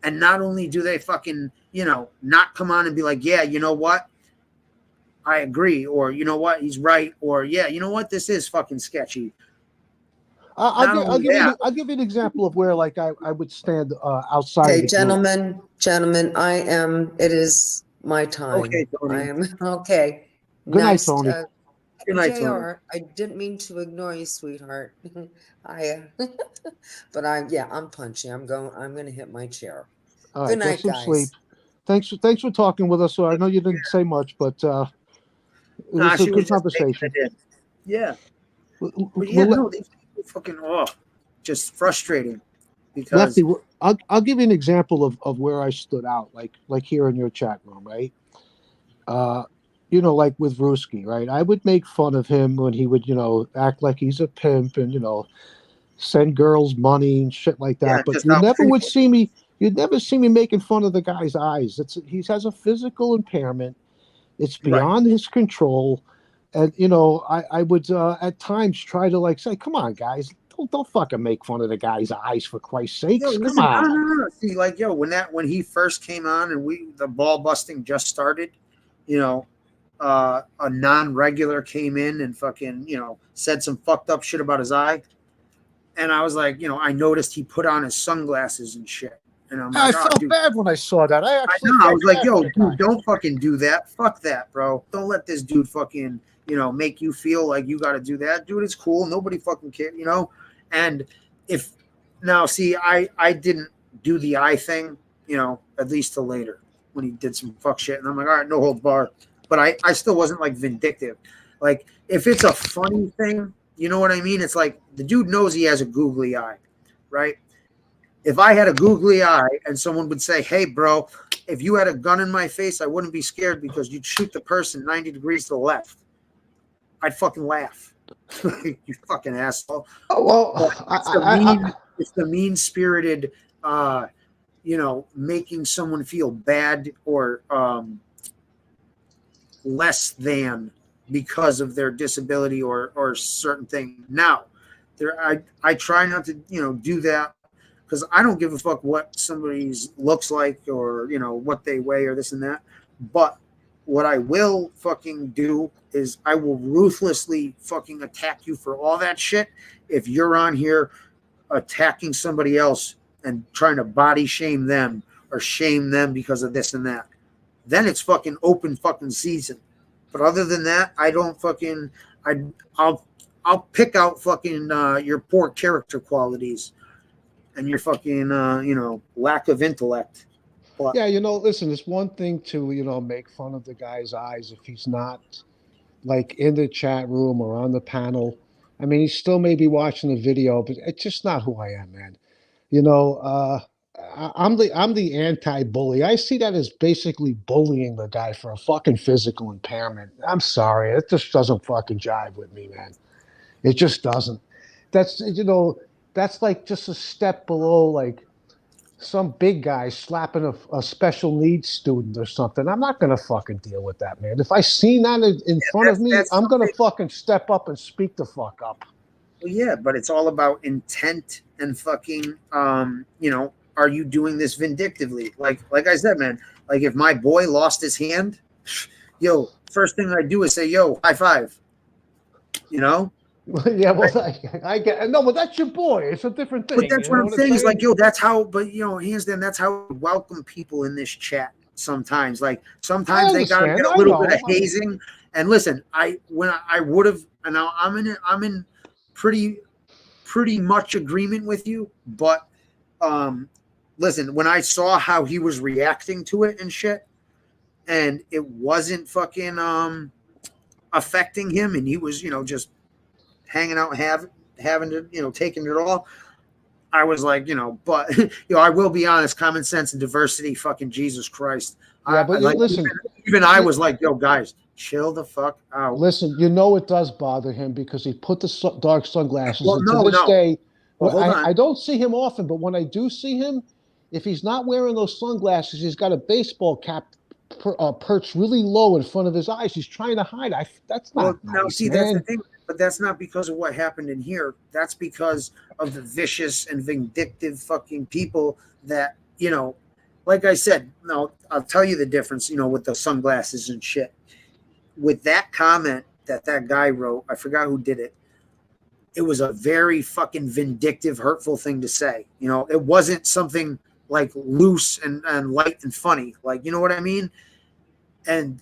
And not only do they fucking, you know, not come on and be like, yeah, you know what? I agree. Or, you know what? He's right. Or, yeah, you know what? This is fucking sketchy. I'll give you an example of where, like, I would stand outside. Okay, the gentlemen, it is my time. Okay, Tony. I am, okay. Good night, Tony. Good night, JR, Tony. I didn't mean to ignore you, sweetheart. But I'm punchy. I'm going to hit my chair. All right, Good night, get some guys. sleep. Thanks for talking with us. So I know you didn't say much, but it was a good conversation. Yeah. Well, these people fucking just frustrating. Because Lefty, I'll give you an example of where I stood out, like here in your chat room, right? You know, like with Ruski, right? I would make fun of him when he would, you know, act like he's a pimp and, you know, send girls money and shit like that. Yeah, but just you how never would people- see me. You'd never see me making fun of the guy's eyes. He has a physical impairment. It's beyond his control. And, you know, I would at times try to like say, come on, guys, don't fucking make fun of the guy's eyes for Christ's sakes. Yo, Come listen, on. no. See, like, yo, when he first came on and the ball busting just started, you know, a non-regular came in and fucking, you know, said some fucked up shit about his eye. And I was like, you know, I noticed he put on his sunglasses and shit. And I'm I like, felt bad when I saw that. I was like, yo, dude, don't fucking do that. Fuck that, bro. Don't let this dude fucking, you know, make you feel like you got to do that. Dude, it's cool. Nobody fucking cares, you know? And I didn't do the eye thing, you know, at least till later when he did some fuck shit. And I'm like, all right, no holds bar. But I still wasn't like vindictive. Like, if it's a funny thing, you know what I mean? It's like the dude knows he has a googly eye, right? If I had a googly eye and someone would say, hey, bro, if you had a gun in my face, I wouldn't be scared because you'd shoot the person 90 degrees to the left. I'd fucking laugh. You fucking asshole. Oh, well, it's the mean-spirited, you know, making someone feel bad or less than because of their disability or certain thing. Now, I try not to, you know, do that because I don't give a fuck what somebody's looks like or, you know, what they weigh or this and that. But what I will fucking do is I will ruthlessly fucking attack you for all that shit if you're on here attacking somebody else and trying to body shame them or shame them because of this and that. Then it's fucking open fucking season. But other than that, I don't fucking I'll pick out fucking your poor character qualities and your fucking you know, lack of intellect. But, yeah, you know, listen, it's one thing to, you know, make fun of the guy's eyes if he's not like in the chat room or on the panel. I mean, he still may be watching the video, but it's just not who I am, man. You know, I'm the anti-bully. I see that as basically bullying the guy for a fucking physical impairment. I'm sorry, it just doesn't fucking jive with me, man. It just doesn't. That's, you know, that's like just a step below like some big guy slapping a special needs student or something. I'm not gonna fucking deal with that, man. If I seen that in front of me, I'm gonna fucking step up and speak the fuck up. Well, yeah, but it's all about intent and fucking, you know, are you doing this vindictively? Like I said, man, like if my boy lost his hand, yo, first thing I do is say, yo, high five. You know? Yeah, well, I get no, but that's your boy. It's a different thing. But that's what I'm saying is like, yo, that's how. But you know, hands down, that's how we welcome people in this chat. Sometimes, like sometimes they gotta get a little bit of hazing. And listen, when I would have, and now I'm in pretty much agreement with you, but listen, when I saw how he was reacting to it and shit, and it wasn't fucking affecting him, and he was, just hanging out, having to, taking it all, I was like, but I will be honest, common sense and diversity, fucking Jesus Christ. Yeah, but listen, even I was like, yo, guys, chill the fuck out. Listen, it does bother him because he put the dark sunglasses. Well, and no, to this no. day, Well, hold on. I don't see him often, but when I do see him, if he's not wearing those sunglasses, he's got a baseball cap perched really low in front of his eyes. He's trying to hide. That's not nice, now, see, man. that's the thing. But that's not because of what happened in here. That's because of the vicious and vindictive fucking people that, like I said, no, I'll tell you the difference, with the sunglasses and shit. With that comment that guy wrote, I forgot who did it. It was a very fucking vindictive, hurtful thing to say. It wasn't something like loose and light and funny. Like, you know what I mean? And,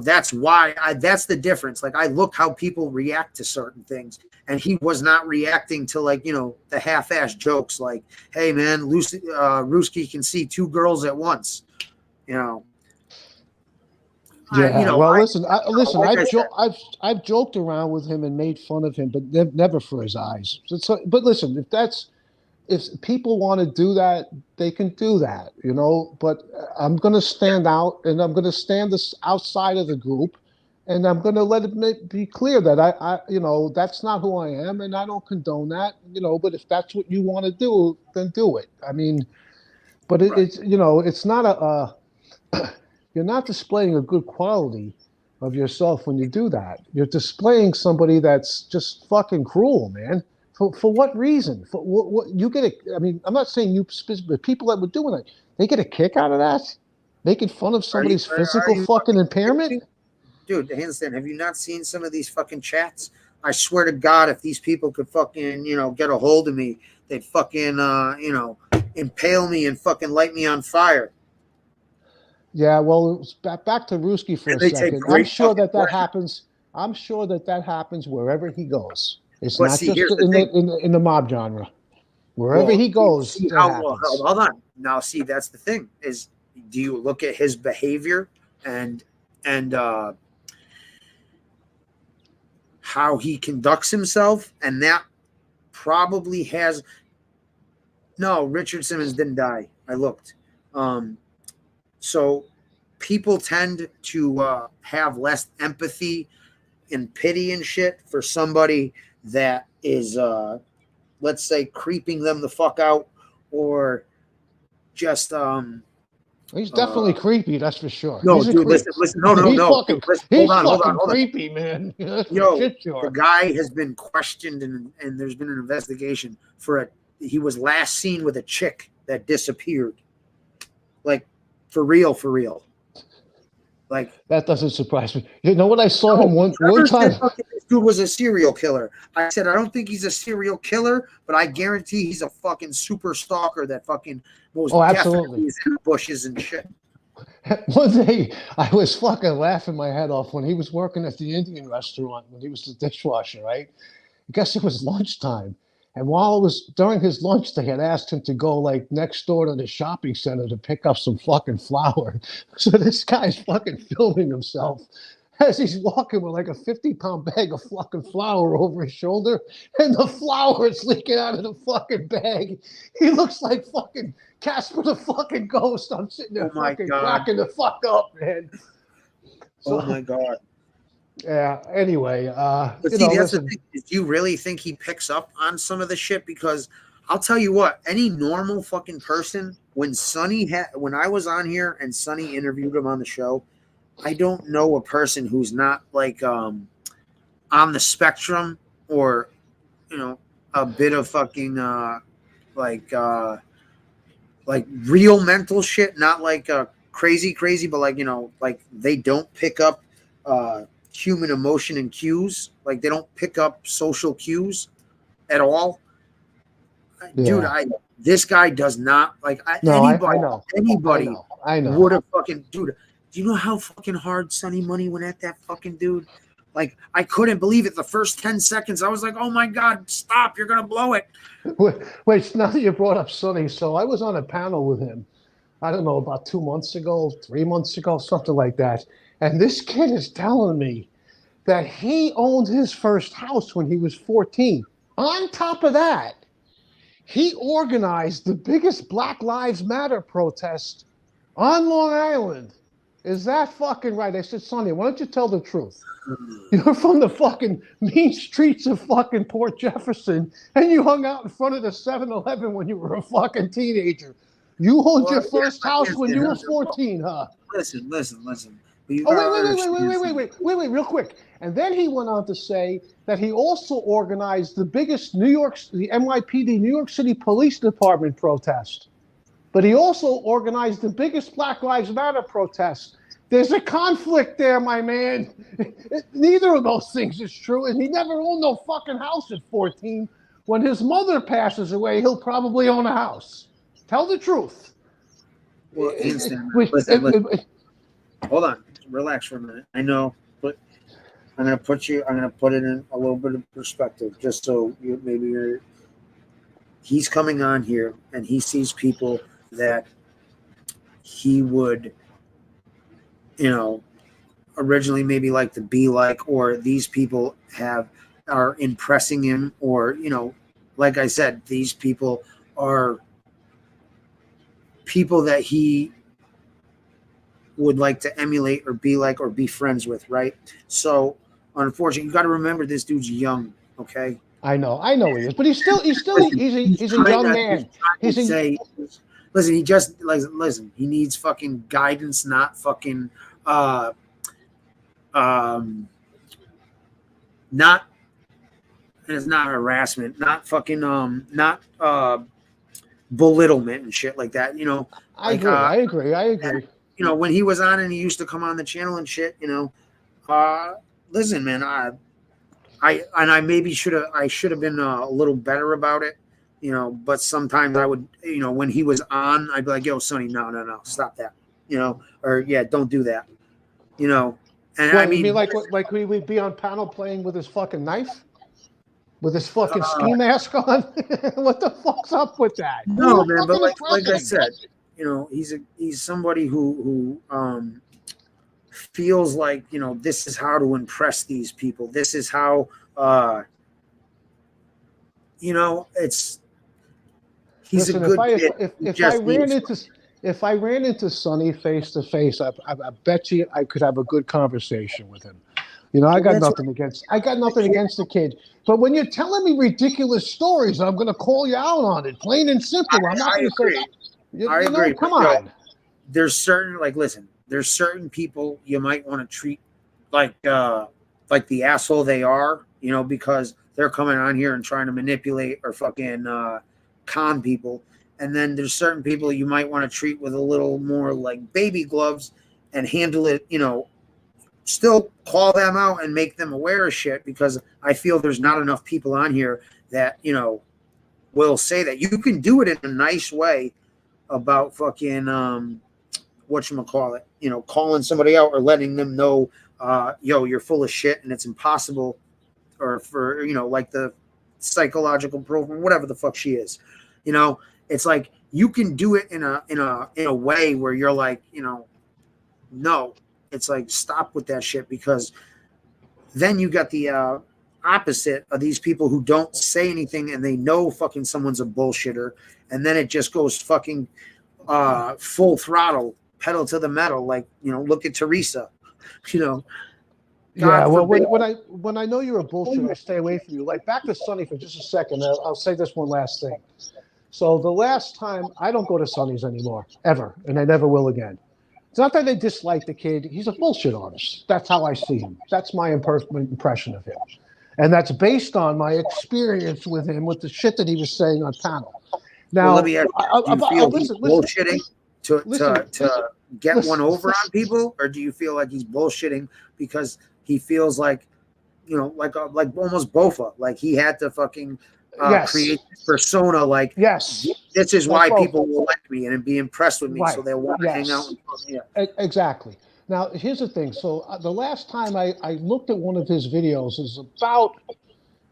that's why that's the difference. Like, I look how people react to certain things, and he was not reacting to, like, the half-ass jokes like, hey man, Ruski can see two girls at once, Yeah, listen, I've joked around with him and made fun of him, but never for his eyes. But listen, if people want to do that, they can do that, But I'm going to stand out, and I'm going to stand outside of the group, and I'm going to let it be clear that I that's not who I am, and I don't condone that, But if that's what you want to do, then do it. I mean, but it's it's not you're not displaying a good quality of yourself when you do that. You're displaying somebody that's just fucking cruel, man. For what reason? For what you get I mean, I'm not saying you specifically, but people that were doing it, they get a kick out of that? Making fun of somebody's physical fucking impairment? Dude, handstand, have you not seen some of these fucking chats? I swear to God, if these people could fucking, get a hold of me, they'd fucking, impale me and fucking light me on fire. Yeah, well, back to Ruski for a second. I'm sure that happens. I'm sure that happens wherever he goes. It's not just in the mob genre. Wherever he goes, hold on. Now, see, that's the thing. Is do you look at his behavior and how he conducts himself, and that probably has. No, Richard Simmons didn't die. I looked. So people tend to have less empathy and pity and shit for somebody that is, let's say, creeping them the fuck out, or just he's definitely creepy, that's for sure. No, dude, listen, no. He's fucking creepy, man. Yo, the guy has been questioned, and there's been an investigation he was last seen with a chick that disappeared. Like, for real. Like, that doesn't surprise me. You know what? I saw him one time. This dude was a serial killer. I said, I don't think he's a serial killer, but I guarantee he's a fucking super stalker that fucking most definitely is in the bushes and shit. One day, I was fucking laughing my head off when he was working at the Indian restaurant, when he was the dishwasher, right? I guess it was lunchtime. And while it was during his lunch, they had asked him to go like next door to the shopping center to pick up some fucking flour. So this guy's fucking filming himself as he's walking with like a 50-pound bag of fucking flour over his shoulder, and the flour is leaking out of the fucking bag. He looks like fucking Casper the fucking Ghost. I'm sitting there fucking cracking the fuck up, man. So, oh my God. Yeah. Anyway, but see, that's the thing. Do you really think he picks up on some of the shit? Because I'll tell you what, any normal fucking person, when I was on here and Sonny interviewed him on the show, I don't know a person who's not like on the spectrum, or a bit of fucking like real mental shit, not like crazy, but like they don't pick up human emotion and cues. Like, they don't pick up social cues at all. Yeah. Dude, this guy does not like anybody I know. would have fucking, dude. Do you know how fucking hard Sonny Money went at that fucking dude? Like, I couldn't believe it. The first 10 seconds, I was like, oh my God, stop. You're going to blow it. Wait, now that you brought up Sonny, so I was on a panel with him, I don't know, about 2 months ago, 3 months ago, something like that. And this kid is telling me that he owned his first house when he was 14. On top of that, he organized the biggest Black Lives Matter protest on Long Island. Is that fucking right? I said, Sonny, why don't you tell the truth? You're from the fucking mean streets of fucking Port Jefferson, and you hung out in front of the 7-Eleven when you were a fucking teenager. You owned your first house when you were 14, huh? Listen. Wait, real quick. And then he went on to say that he also organized the biggest the NYPD, New York City Police Department protest. But he also organized the biggest Black Lives Matter protest. There's a conflict there, my man. Neither of those things is true, and he never owned no fucking house at 14. When his mother passes away, he'll probably own a house. Tell the truth. Well, listen. Hold on. Relax for a minute. I know, but I'm going to put it in a little bit of perspective, just so he's coming on here, and he sees people that he would, originally maybe like to be like, or these people are impressing him, or, like I said, these people are people that he would like to emulate or be like or be friends with, right? So unfortunately, you got to remember this dude's young, okay? I know he is, but he's a young man. Listen, he needs fucking guidance, not fucking not, and it's not harassment, not fucking not belittlement and shit like that, I agree. And, when he was on and he used to come on the channel and shit, listen, man, I maybe should have been a little better about it, but sometimes I would, when he was on, I'd be like, yo, Sonny, no, stop that, or yeah, don't do that, and well, I mean, you mean like we would be on panel playing with his fucking knife? With his fucking ski mask on? What the fuck's up with that? No, man, but like I said, he's somebody who feels like, this is how to impress these people. This is how, he's a good kid. If I ran into Sonny face to face, I bet you I could have a good conversation with him. I got nothing against the kid. But when you're telling me ridiculous stories, I'm going to call you out on it, plain and simple. I'm not going to say. I agree. Come on. There's certain people you might want to treat like the asshole they are, because they're coming on here and trying to manipulate or fucking con people. And then there's certain people you might want to treat with a little more like baby gloves and handle it, still call them out and make them aware of shit, because I feel there's not enough people on here that, will say that. You can do it in a nice way about fucking whatchamacallit, calling somebody out or letting them know, yo, you're full of shit and it's impossible, or for, like the psychological program, whatever the fuck she is. It's like you can do it in a way where you're like, no. It's like, stop with that shit, because then you got the opposite of these people who don't say anything and they know fucking someone's a bullshitter, and then it just goes fucking full throttle, pedal to the metal, like, look at Teresa, Yeah, well, when I know you're a bullshitter, I stay away from you. Like, back to Sonny for just a second. I'll say this one last thing. So the last time, I don't go to Sonny's anymore, ever, and I never will again. It's not that I dislike the kid. He's a bullshit artist. That's how I see him. That's my impression of him. And that's based on my experience with him, with the shit that he was saying on panel. Now, let me ask you, do you feel he's bullshitting to get one over on people, or do you feel like he's bullshitting because he feels like, like almost Bofa, like he had to fucking create this persona, like, yes, this is why people will like me and be impressed with me, so they'll want to hang out. Exactly. Now, here's the thing. So the last time I looked at one of his videos it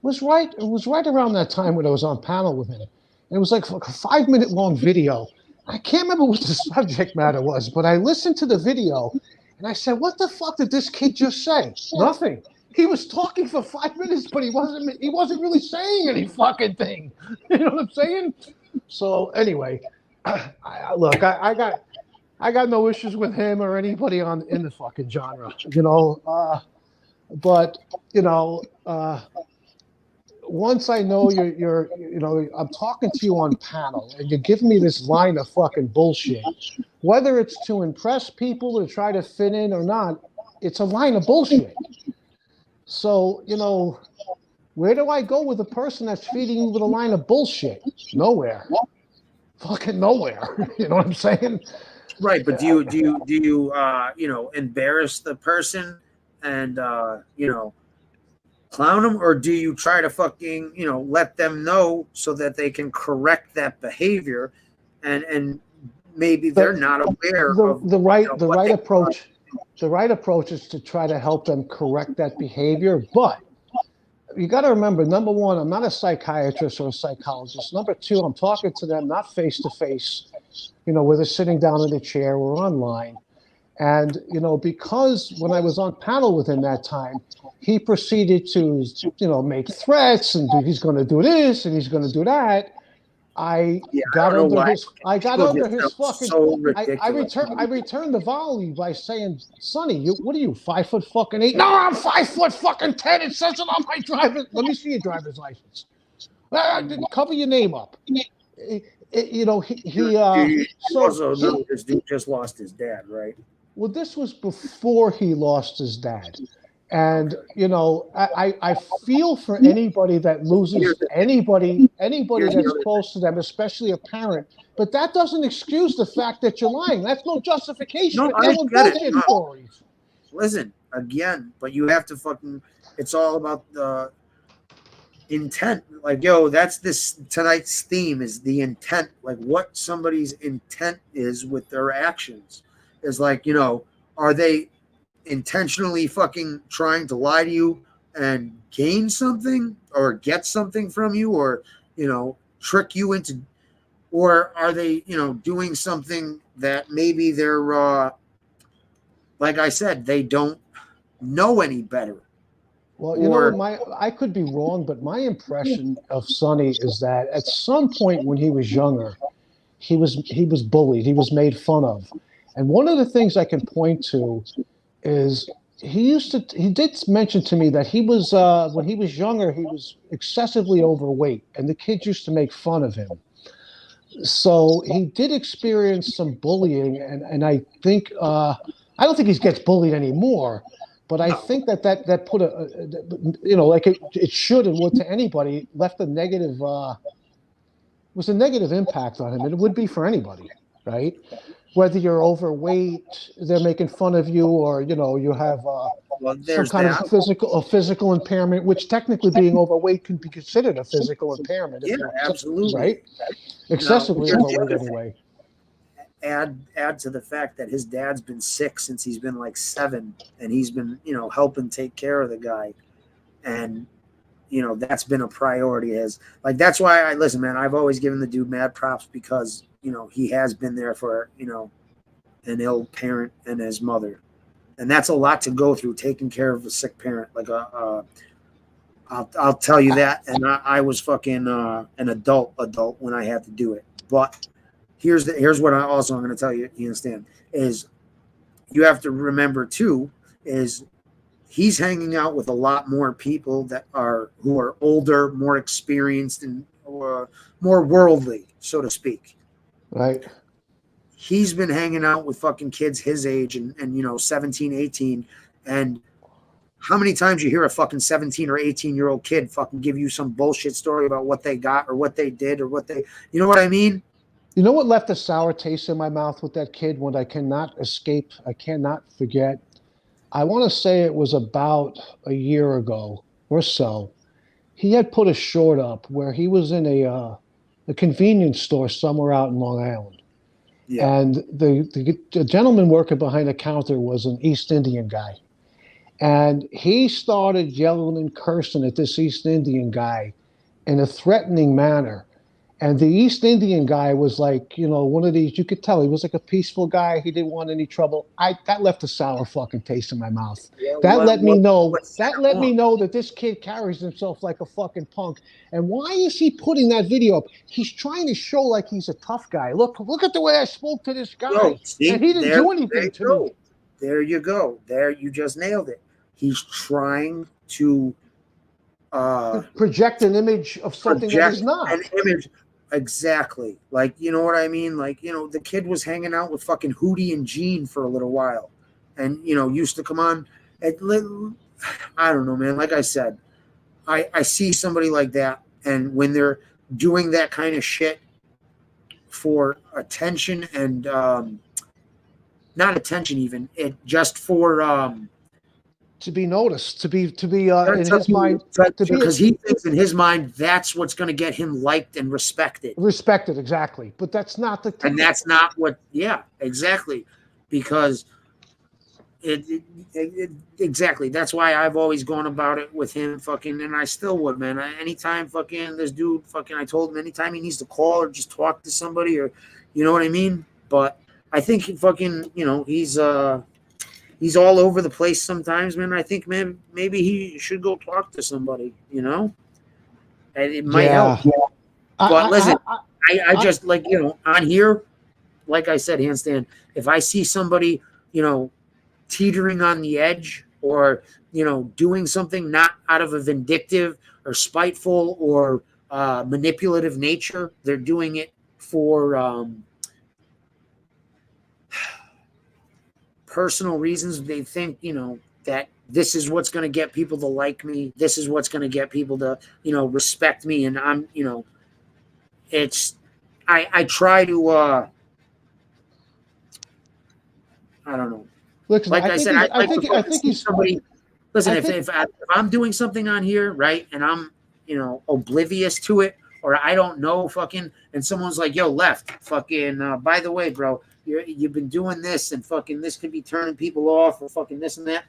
was right around that time when I was on panel with him. And it was like a 5-minute long video. I can't remember what the subject matter was, but I listened to the video and I said, what the fuck did this kid just say? Nothing. He was talking for 5 minutes, but he wasn't really saying any fucking thing. You know what I'm saying? So anyway, look, I got no issues with him or anybody in the fucking genre, you know. But you know, once I know you're I'm talking to you on panel and you're giving me this line of fucking bullshit, whether it's to impress people or try to fit in or not, it's a line of bullshit. So, you know, where do I go with a person that's feeding you with a line of bullshit? Nowhere. Fucking nowhere. You know what I'm saying? Right, but do you you know, embarrass the person and you know, clown them, or do you try to fucking, you know, let them know so that they can correct that behavior and maybe they're not aware of the right approach. The right approach is to try to help them correct that behavior, but you got to remember, number one, I'm not a psychiatrist or a psychologist. Number two, I'm talking to them not face to face, you know, where they're sitting down in a chair or online. And, you know, because when I was on panel with him that time, he proceeded to, you know, make threats and he's going to do this and he's going to do that. I got under his fucking. So I returned the volley by saying, "Sonny, what are you, 5'8"? No, I'm 5'10". It says it on my driver's. Let me see your driver's license. Cover your name up. You know, also know this dude just lost his dad, right? Well, this was before he lost his dad. And, you know, I feel for anybody that loses anybody that's close to them, especially a parent. But that doesn't excuse the fact that you're lying. That's no justification. No, I get it. No. Listen, again, but you have to fucking, it's all about the intent. Like, yo, that's tonight's theme is the intent. Like what somebody's intent is with their actions. Is like, you know, are they intentionally fucking trying to lie to you and gain something or get something from you, or, you know, trick you into, or are they, you know, doing something that maybe they're like I said, they don't know any better. Well, you know, I could be wrong, but my impression of Sonny is that at some point when he was younger, he was bullied, he was made fun of. And one of the things I can point to is he did mention to me that he was when he was younger, he was excessively overweight and the kids used to make fun of him. So he did experience some bullying, and I think I don't think he gets bullied anymore, but I think that put you know, like it should and would to anybody, left a negative was a negative impact on him, and it would be for anybody, right? Whether you're overweight, they're making fun of you, or, you know, you have some kind of physical impairment, which technically being overweight can be considered a physical impairment. Yeah, absolutely. Right? Excessively overweight anyway. Add to the fact that his dad's been sick since he's been like 7, and he's been, you know, helping take care of the guy. And, you know, that's been a priority. That's why listen, man, I've always given the dude mad props because, you know, he has been there for, you know, an ill parent and his mother. And that's a lot to go through, taking care of a sick parent. Like I'll tell you that. And I was fucking an adult when I had to do it. But here's what I'm going to tell you, you understand, is you have to remember too, is he's hanging out with a lot more people who are older, more experienced, and more worldly, so to speak. Right. He's been hanging out with fucking kids his age and you know, 17, 18. And how many times you hear a fucking 17 or 18-year-old kid fucking give you some bullshit story about what they got or what they did or what they, you know what I mean? You know what left a sour taste in my mouth with that kid, what I cannot escape, I cannot forget? I want to say it was about a year ago or so. He had put a short up where he was in a convenience store somewhere out in Long Island. Yeah. And the gentleman working behind the counter was an East Indian guy. And he started yelling and cursing at this East Indian guy in a threatening manner. And the East Indian guy was like, you know, one of these, you could tell he was like a peaceful guy. He didn't want any trouble. That left a sour fucking taste in my mouth. That let me know that this kid carries himself like a fucking punk. And why is he putting that video up? He's trying to show like he's a tough guy. Look at the way I spoke to this guy. Yo, see, and he didn't do anything to me. There you go. There, you just nailed it. He's trying to project an image of something that is not. An image. Exactly. Like, you know what I mean? Like, you know, the kid was hanging out with fucking Hootie and Gene for a little while and, you know, used to come on. I don't know, man. Like I said, I see somebody like that. And when they're doing that kind of shit for attention and not attention even, it just for to be noticed, to be in his mind, because he thinks in his mind that's what's going to get him liked and respected. Respected, exactly. But that's not the. And that's not what. Yeah, exactly. Because it exactly. That's why I've always gone about it with him, fucking, and I still would, man. Anytime fucking this dude, fucking, I told him anytime he needs to call or just talk to somebody, or you know what I mean. But I think fucking, you know, he's all over the place sometimes, man. I think, man, maybe he should go talk to somebody, you know? And it might help. Yeah. But listen, I just, like, you know, on here, like I said, handstand, if I see somebody, you know, teetering on the edge or, you know, doing something not out of a vindictive or spiteful or manipulative nature, they're doing it for personal reasons. They think, you know, that this is what's going to get people to like me. This is what's going to get people to, you know, respect me. And I'm, you know, it's, I try to, I don't know. Listen, like I said, I think he's somebody. Listen, if I'm doing something on here, right, and I'm, you know, oblivious to it, or I don't know, fucking, and someone's like, "Yo, left, fucking, by the way, bro, you've been doing this, and fucking, this could be turning people off, or fucking this and that."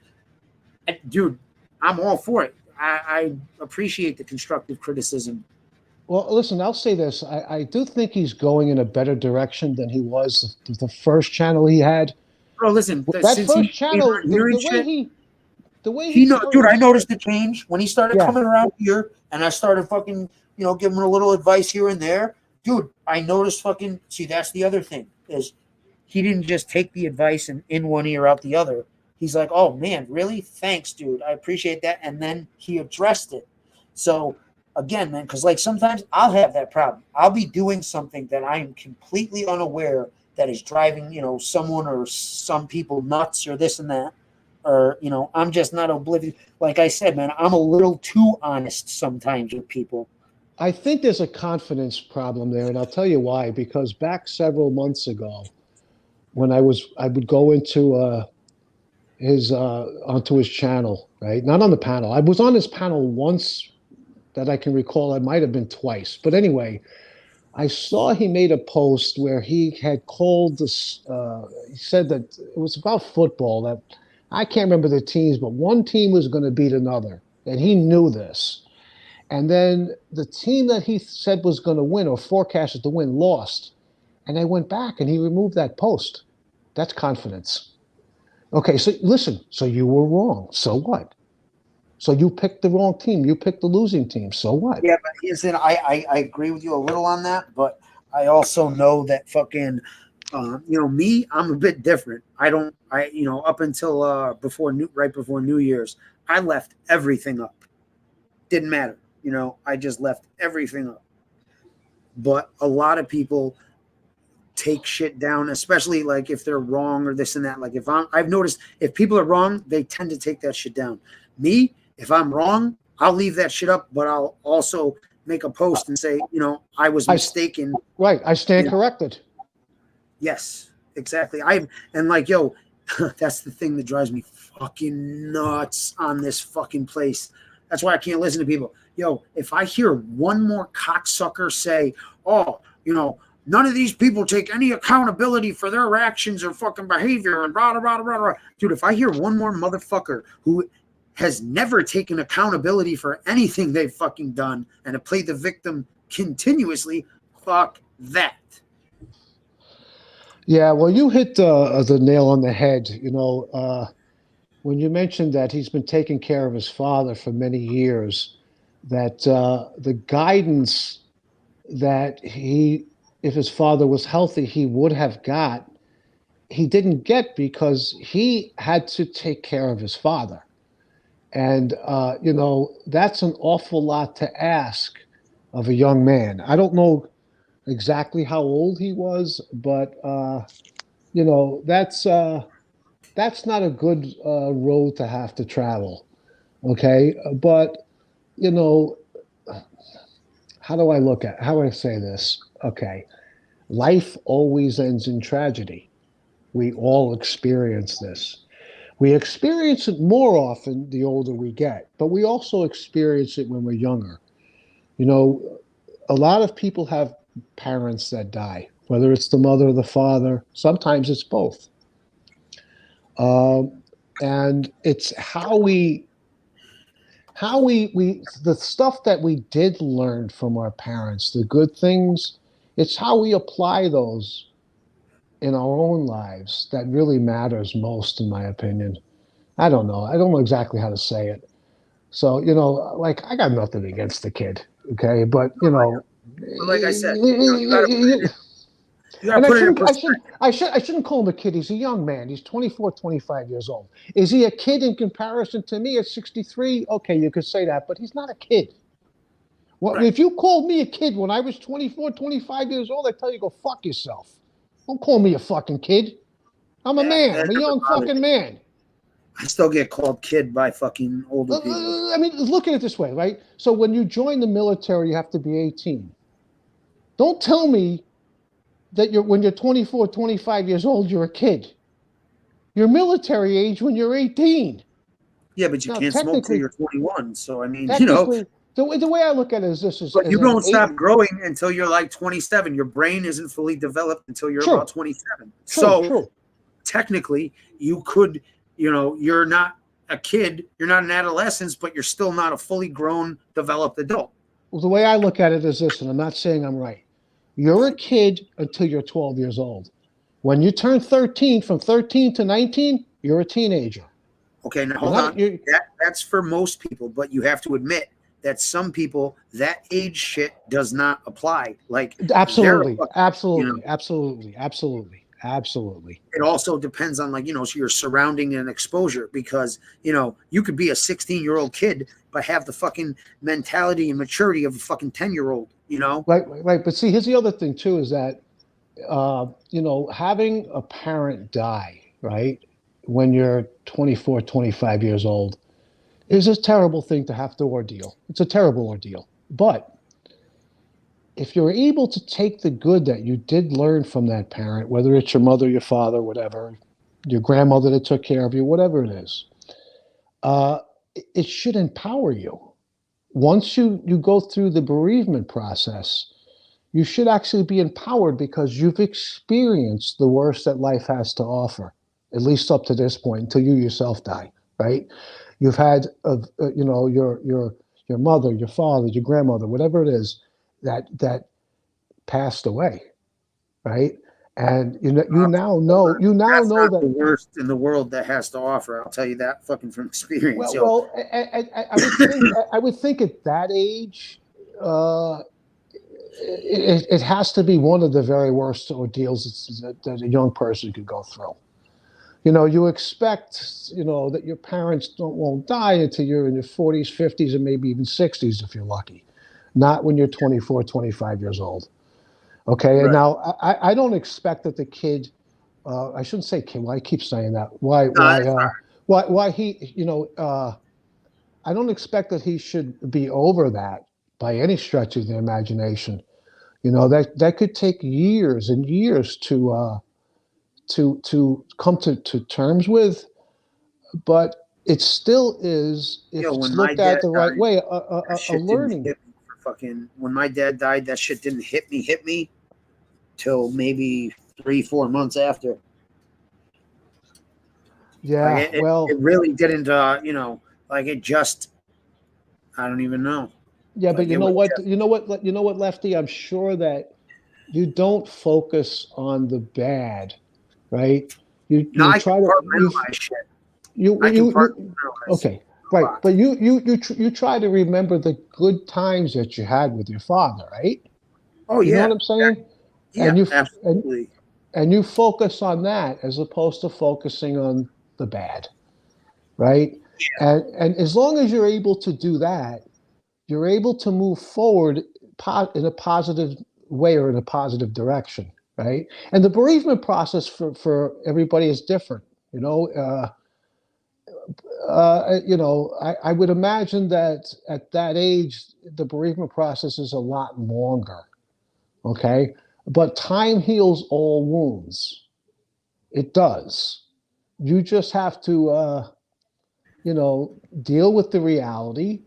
And, dude, I'm all for it. I appreciate the constructive criticism. Well, listen, I'll say this: I do think he's going in a better direction than he was the first channel he had. Bro, listen, that first channel, the way he dude, I noticed the change when he started coming around here, and I started fucking, you know, giving him a little advice here and there. Dude, I noticed fucking. See, that's the other thing, is he didn't just take the advice and in one ear out the other. He's like, "Oh man, really? Thanks, dude. I appreciate that." And then he addressed it. So again, man, because like sometimes I'll have that problem. I'll be doing something that I am completely unaware that is driving, you know, someone or some people nuts or this and that, or, you know, I'm just not oblivious. Like I said, man, I'm a little too honest sometimes with people. I think there's a confidence problem there, and I'll tell you why. Because back several months ago, when I would go into onto his channel, right? Not on the panel. I was on his panel once that I can recall. It might have been twice, but anyway. I saw he made a post where he had called this. He said that it was about football. That I can't remember the teams, but one team was going to beat another, and he knew this. And then the team that he said was going to win or forecasted to win lost, and I went back and he removed that post. That's confidence. Okay, so listen. So you were wrong. So what? So you picked the wrong team. You picked the losing team. So what? Yeah, but listen, I agree with you a little on that, but I also know that fucking, you know, me, I'm a bit different. You know, up until right before New Year's, I left everything up. Didn't matter. You know, I just left everything up. But a lot of people take shit down, especially like if they're wrong or this and that. Like I've noticed if people are wrong, they tend to take that shit down. Me, if I'm wrong, I'll leave that shit up, but I'll also make a post and say, you know, I was mistaken. Right. I stand corrected. Yes, exactly. And like, yo, that's the thing that drives me fucking nuts on this fucking place. That's why I can't listen to people. Yo, if I hear one more cocksucker say, "Oh, you know, none of these people take any accountability for their actions or fucking behavior and blah, blah, blah, blah, blah. Dude, if I hear one more motherfucker who has never taken accountability for anything they've fucking done and have played the victim continuously, fuck that. Yeah, well, you hit the nail on the head. You know, when you mentioned that he's been taking care of his father for many years, that the guidance that he, if his father was healthy, he would have got, he didn't get because he had to take care of his father. And, you know, that's an awful lot to ask of a young man. I don't know exactly how old he was, but, you know, that's not a good road to have to travel. Okay. But, you know, how do I say this? Okay. Life always ends in tragedy. We all experience this. We experience it more often the older we get, but we also experience it when we're younger. You know, a lot of people have parents that die, whether it's the mother or the father. Sometimes it's both. And it's the stuff that we did learn from our parents, the good things, it's how we apply those in our own lives that really matters most, in my opinion. I don't know exactly how to say it. So, you know, like, I got nothing against the kid, okay? But, you know, like I said, you gotta put it in perspective. I shouldn't call him a kid. He's a young man. He's 24, 25 years old. Is he a kid in comparison to me at 63? Okay, you could say that, but he's not a kid. Well, right. If you called me a kid when I was 24, 25 years old, I tell you, go fuck yourself. Don't call me a fucking kid. I'm a man. I'm a young fucking man. I still get called kid by fucking older people. I mean, look at it this way, right? So when you join the military, you have to be 18. Don't tell me that when you're 24, 25 years old, you're a kid. You're military age when you're 18. Yeah, but you can't smoke till you're 21. So, I mean, you know. The way I look at it is this. But you don't stop growing until you're like 27. Your brain isn't fully developed until you're about 27. So technically, you could, you know, you're not a kid, you're not an adolescent, but you're still not a fully grown, developed adult. Well, the way I look at it is this, and I'm not saying I'm right. You're a kid until you're 12 years old. When you turn 13, from 13 to 19, you're a teenager. Okay, now hold on. That's for most people, but you have to admit that some people, that age shit does not apply. Like, absolutely. You know, absolutely. It also depends on, like, you know, so your surrounding and exposure, because, you know, you could be a 16-year-old kid but have the fucking mentality and maturity of a fucking 10-year-old, you know? Right. But see, here's the other thing too, is that, you know, having a parent die, right, when you're 24, 25 years old, is a terrible thing to have to ordeal. It's a terrible ordeal. But if you're able to take the good that you did learn from that parent, whether it's your mother, your father, whatever, your grandmother that took care of you, whatever it is, it should empower you. Once you go through the bereavement process, you should actually be empowered because you've experienced the worst that life has to offer, at least up to this point, until you yourself die, right? You've had, you know, your mother, your father, your grandmother, whatever it is, that passed away, right? And you now know that the worst in the world that has to offer. I'll tell you that fucking from experience. Well, I would think at that age, it has to be one of the very worst ordeals that a young person could go through. You know, you expect, you know, that your parents won't die until you're in your 40s, 50s, and maybe even 60s if you're lucky. Not when you're 24, 25 years old. Okay, right. And now I don't expect that the kid, I shouldn't say kid, why I keep saying that? Why he, you know, I don't expect that he should be over that by any stretch of the imagination. You know, that could take years and years to come to terms with, but it still is, if it's looked at the right way, a learning. Fucking, when my dad died, that shit didn't hit me till maybe 3-4 months after. Yeah, Like well, it really didn't. Like it just. I don't even know. Yeah, but Like, you it know was what? just- You know what? You know what, Lefty? I'm sure that you don't focus on the bad, right? You No, I try to compartmentalize shit. you compartmentalize. okay, right? But you try to remember the good times that you had with your father, right? Oh You know yeah. what I'm saying? Yeah, and you absolutely. and you focus on that as opposed to focusing on the bad, right? And as long as you're able to do that, you're able to move forward in a positive way or in a positive direction, right? And the bereavement process for everybody is different. I would imagine that at that age, the bereavement process is a lot longer. Okay, but time heals all wounds. It does. You just have to, deal with the reality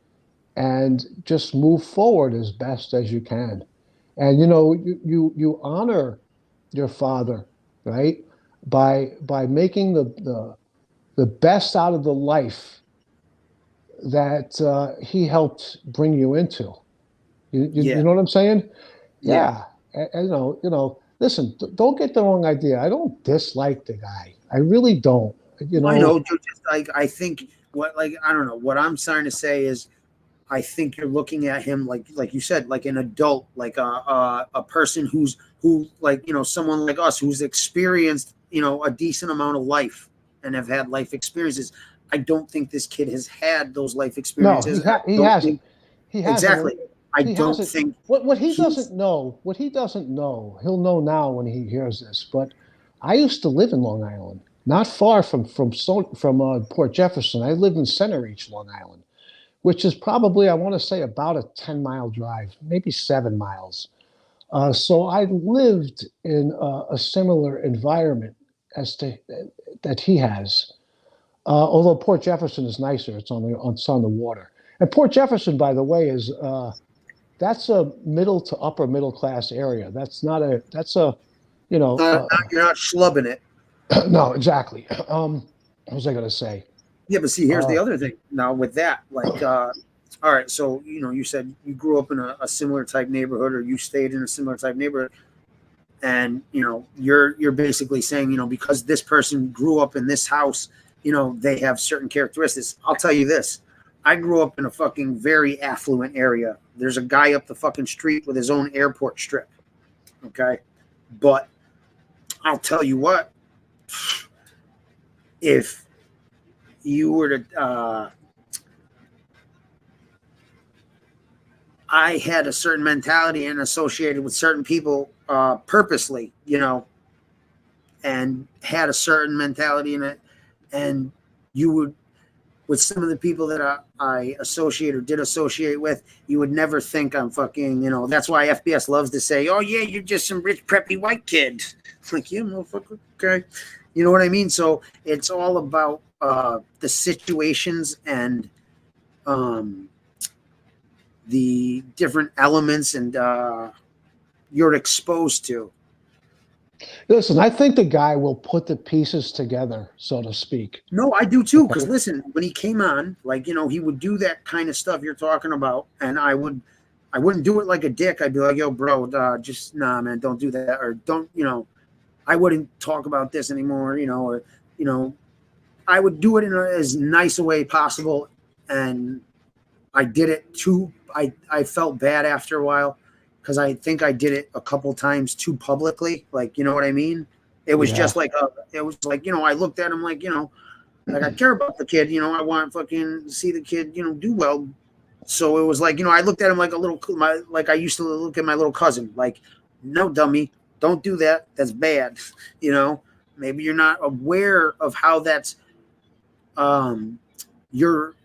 and just move forward as best as you can. And you honor your father, right? By making the best out of the life that he helped bring you into. You know what I'm saying? Yeah. And, listen, don't get the wrong idea. I don't dislike the guy. I really don't. I know. Just like I think I don't know. What I'm trying to say is, I think you're looking at him like you said, like an adult, like a person who someone like us who's experienced a decent amount of life and have had life experiences. I don't think this kid has had those life experiences. No, he hasn't. He hasn't. Exactly. I He don't hasn't. think What he doesn't know, he'll know now when he hears this. But I used to live in Long Island, not far from Port Jefferson. I lived in Center Reach, Long Island, which is probably, I want to say, about a 10-mile drive, maybe 7 miles. So I lived in a similar environment that he has. Although Port Jefferson is nicer, it's on the water. And Port Jefferson, by the way, is that's a middle to upper middle class area. You're not schlubbing it. No, exactly. What was I going to say? Yeah, but see, here's the other thing. Now with that, all right, so you said you grew up in a similar type neighborhood, or you stayed in a similar type neighborhood, and you're basically saying because this person grew up in this house, they have certain characteristics. I'll tell you this: I grew up in a fucking very affluent area. There's a guy up the fucking street with his own airport strip. Okay, but I'll tell you what: if you were to I had a certain mentality and associated with certain people purposely, and had a certain mentality in it. And you would, with some of the people that I associate or did associate with, you would never think I'm fucking, that's why FBS loves to say, oh yeah, you're just some rich, preppy white kid. It's like, yeah, motherfucker, okay. You know what I mean? So it's all about the situations and the different elements and you're exposed to. Listen, I think the guy will put the pieces together, so to speak. No, I do too. Because listen, when he came on, he would do that kind of stuff you're talking about, and I wouldn't do it like a dick. I'd be like, yo, bro, just nah, man, don't do that, or don't, I wouldn't talk about this anymore, or I would do it in as nice a way possible, and I did it too. I felt bad after a while because I think I did it a couple times too publicly. You know what I mean? It was just I looked at him like I care about the kid. I want to fucking see the kid, do well. So it was I looked at him like like I used to look at my little cousin. No, dummy, don't do that. That's bad. Maybe you're not aware of how that's your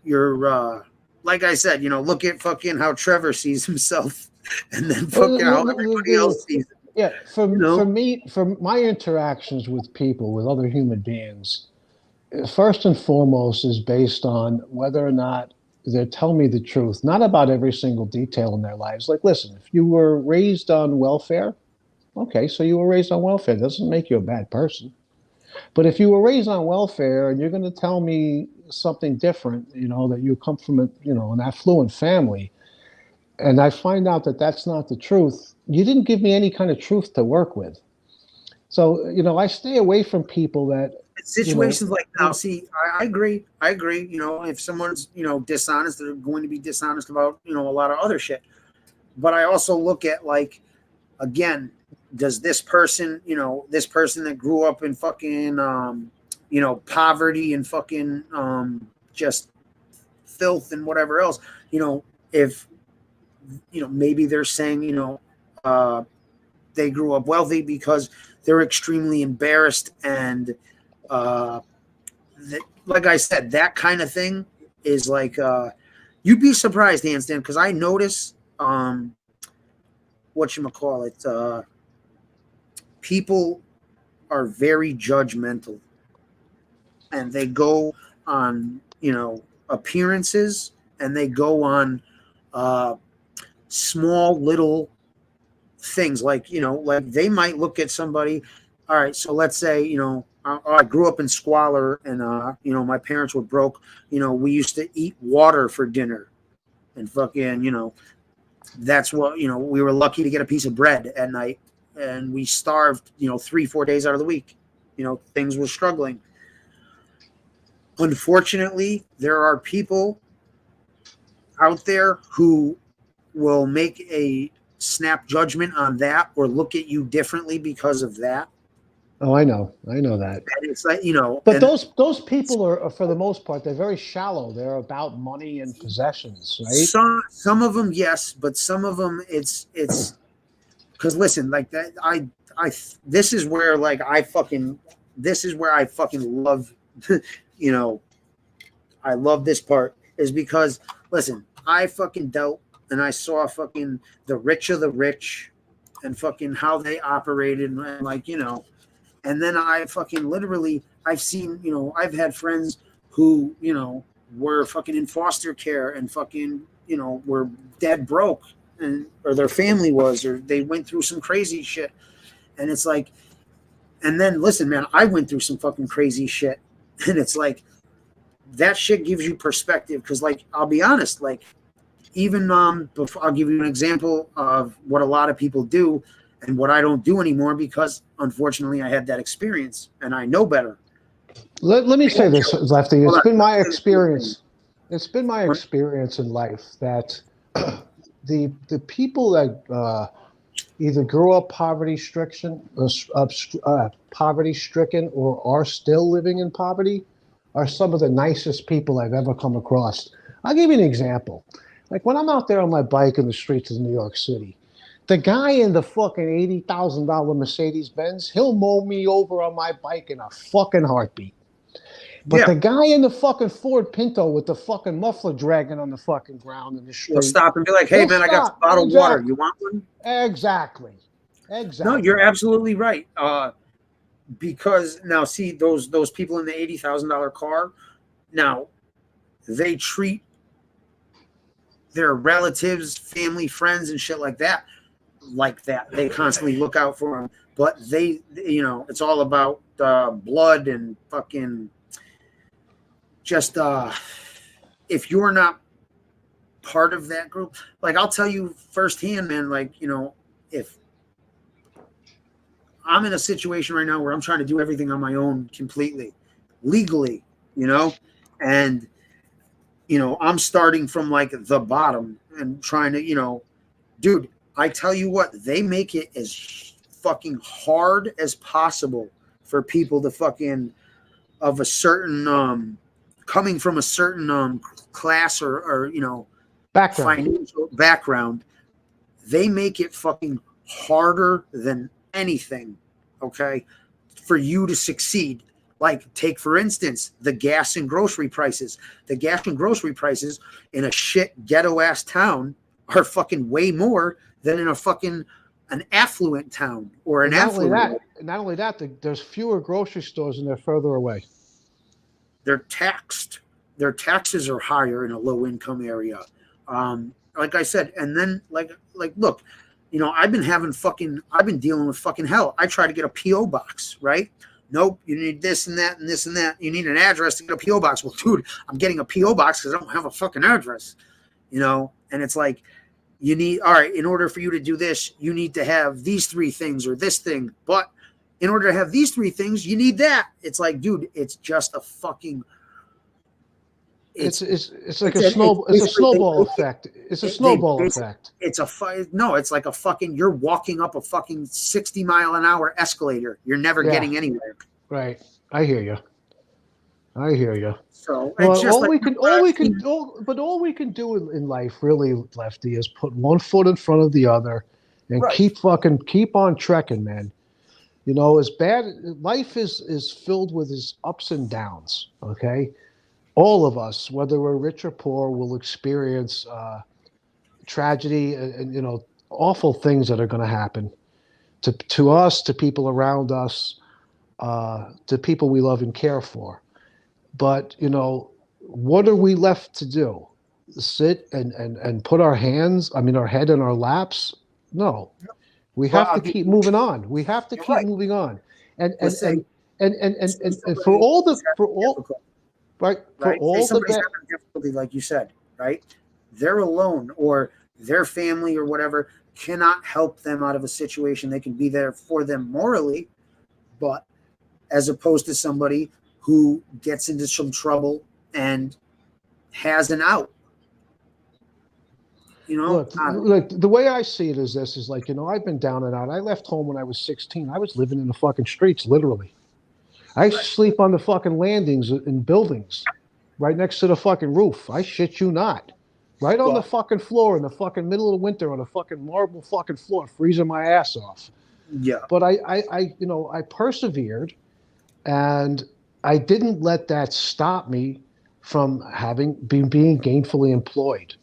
like I said, look at fucking how Trevor sees himself and then fucking how everybody else sees it. Yeah, for me, for my interactions with people, with other human beings, first and foremost is based on whether or not they're telling me the truth, not about every single detail in their lives. Listen, if you were raised on welfare, Okay, so you were raised on welfare. Doesn't make you a bad person. But if you were raised on welfare and you're going to tell me something different, that you come from an affluent family, and I find out that that's not the truth, you didn't give me any kind of truth to work with. So, I stay away from people that situations like now. See, I agree. If someone's dishonest, they're going to be dishonest about a lot of other shit. But I also look at, like, again, does this person that grew up in fucking poverty and fucking just filth and whatever else, if maybe they're saying they grew up wealthy because they're extremely embarrassed, and like I said, that kind of thing is like you'd be surprised, handstand, because I notice people are very judgmental, and they go on appearances, and they go on small little things, like they might look at somebody. All right, so let's say I grew up in squalor, and my parents were broke. We used to eat water for dinner, and fucking that's what we were lucky to get a piece of bread at night, and we starved 3-4 days out of the week. Things were struggling. Unfortunately, there are people out there who will make a snap judgment on that, or look at you differently because of that. Oh, I know that. And it's like, but those people are, for the most part, they're very shallow. They're about money and possessions, right? Some of them, yes, but some of them, it's because listen, like that, this is where I fucking love, I love this part, is because listen, I fucking dealt and I saw fucking the rich of the rich, and fucking how they operated, and and then I fucking literally, I've seen, I've had friends who, were fucking in foster care and fucking, were dead broke, or their family was, or they went through some crazy shit. And it's like, and then listen, man, I went through some fucking crazy shit. And it's like, that shit gives you perspective. Cause I'll be honest, even before, I'll give you an example of what a lot of people do and what I don't do anymore, because unfortunately I had that experience and I know better. Let me say this, Lefty. It's been my experience. It's been my experience in life that the people that either grew up poverty stricken or are still living in poverty are some of the nicest people I've ever come across. I'll give you an example. Like when I'm out there on my bike in the streets of New York City, the guy in the fucking $80,000 Mercedes-Benz, he'll mow me over on my bike in a fucking heartbeat. But the guy in the fucking Ford Pinto with the fucking muffler dragging on the fucking ground in the street, he'll stop and be like, "Hey, man, I got a bottle of water. You want one?" Exactly. No, you're absolutely right. Because now, see, those people in the $80,000 car, now they treat their relatives, family, friends, and shit like that. They constantly look out for them, but they, it's all about blood and fucking just if you're not part of that group, I'll tell you firsthand, man, if I'm in a situation right now where I'm trying to do everything on my own completely legally, and I'm starting from the bottom and trying to, dude, I tell you what, they make it as fucking hard as possible for people to fucking of a certain coming from a certain class or financial background. They make it fucking harder than anything, okay, for you to succeed. Take for instance the gas and grocery prices. The gas and grocery prices in a shit ghetto ass town are fucking way more than in a fucking an affluent town or an affluent. Not only that, there's fewer grocery stores and they're further away. They're taxed. Their taxes are higher in a low income area. Like I said, and then look, You know, I've been dealing with fucking hell. I try to get a PO box, right? Nope, you need this and that and this and that. You need an address to get a PO box. Well, dude, I'm getting a PO box because I don't have a fucking address, you know. And it's like, you need, all right, in order for you to do this, you need to have these 3 things or this thing. But in order to have these 3 things, you need that. It's like, dude, it's just a fucking. It's like a snowball effect. It's a snowball effect. It's it's like a fucking, you're walking up a fucking 60-mile-an-hour escalator. You're never getting anywhere. Right. I hear you. So well, it's just all we can do in life, really, Lefty, is put one foot in front of the other and keep on trekking, man. You know, as bad life is filled with its ups and downs. Okay. All of us, whether we're rich or poor, will experience tragedy and you know, awful things that are going to happen to us, to people around us, to people we love and care for. But you know, what are we left to do? Sit and put our head in our laps? No, we have to keep moving on. We have to keep moving on, and for all Right. Say somebody's having difficulty, like you said, right? They're alone, or their family or whatever cannot help them out of a situation. They can be there for them morally, but as opposed to somebody who gets into some trouble and has an out. You know, look, the way I see it is this: is like, you know, I've been down and out. I left home when I was 16. I was living in the fucking streets, literally. I used to sleep on the fucking landings in buildings right next to the fucking roof. I shit you not. Right on the fucking floor in the fucking middle of winter on a fucking marble fucking floor, freezing my ass off. Yeah. But I persevered, and I didn't let that stop me from being gainfully employed.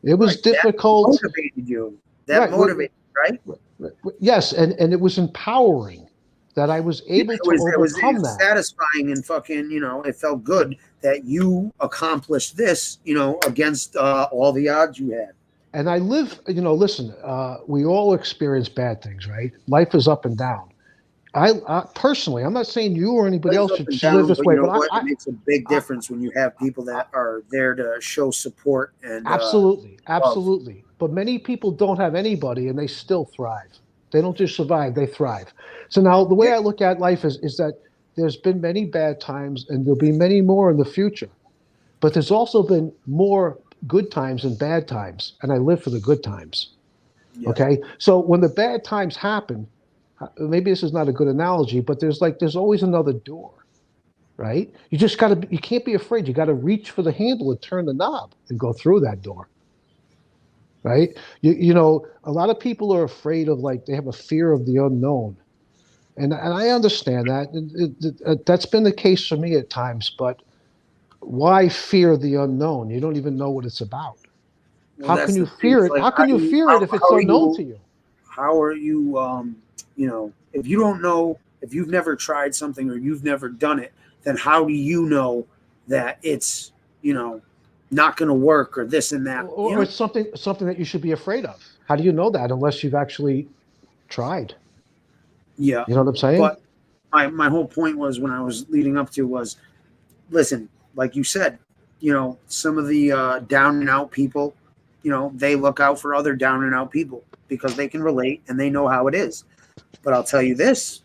It was difficult. That motivated you. That motivated, right? Yes, and it was empowering. That I was able to overcome that. Satisfying and fucking, you know, it felt good that you accomplished this, you know, against all the odds you had. And I live, you know, listen, we all experience bad things, right? Life is up and down. I personally, I'm not saying you or anybody else should live this way, but it makes a big difference when you have people that are there to show support and absolutely. love. But many people don't have anybody, and they still thrive. They don't just survive; they thrive. So now, the way I look at life is that there's been many bad times, and there'll be many more in the future. But there's also been more good times and bad times, and I live for the good times. Yeah. Okay, so when the bad times happen, maybe this is not a good analogy, but there's always another door, right? You just you can't be afraid. You got to reach for the handle and turn the knob and go through that door. Right? You know, a lot of people are afraid of, like, they have a fear of the unknown. And I understand that. That's been the case for me at times, but why fear the unknown? You don't even know what it's about. Well, how can you fear it? Like, how can you fear it if it's unknown to you? How are you, you know, if you don't know, if you've never tried something or you've never done it, then how do you know that it's, you know, not going to work or this and that? Or it's something that you should be afraid of. How do you know that unless you've actually tried? Yeah. You know what I'm saying? But my whole point was, when I was leading up to, was, listen, like you said, you know, some of the down and out people, you know, they look out for other down and out people because they can relate and they know how it is. But I'll tell you this,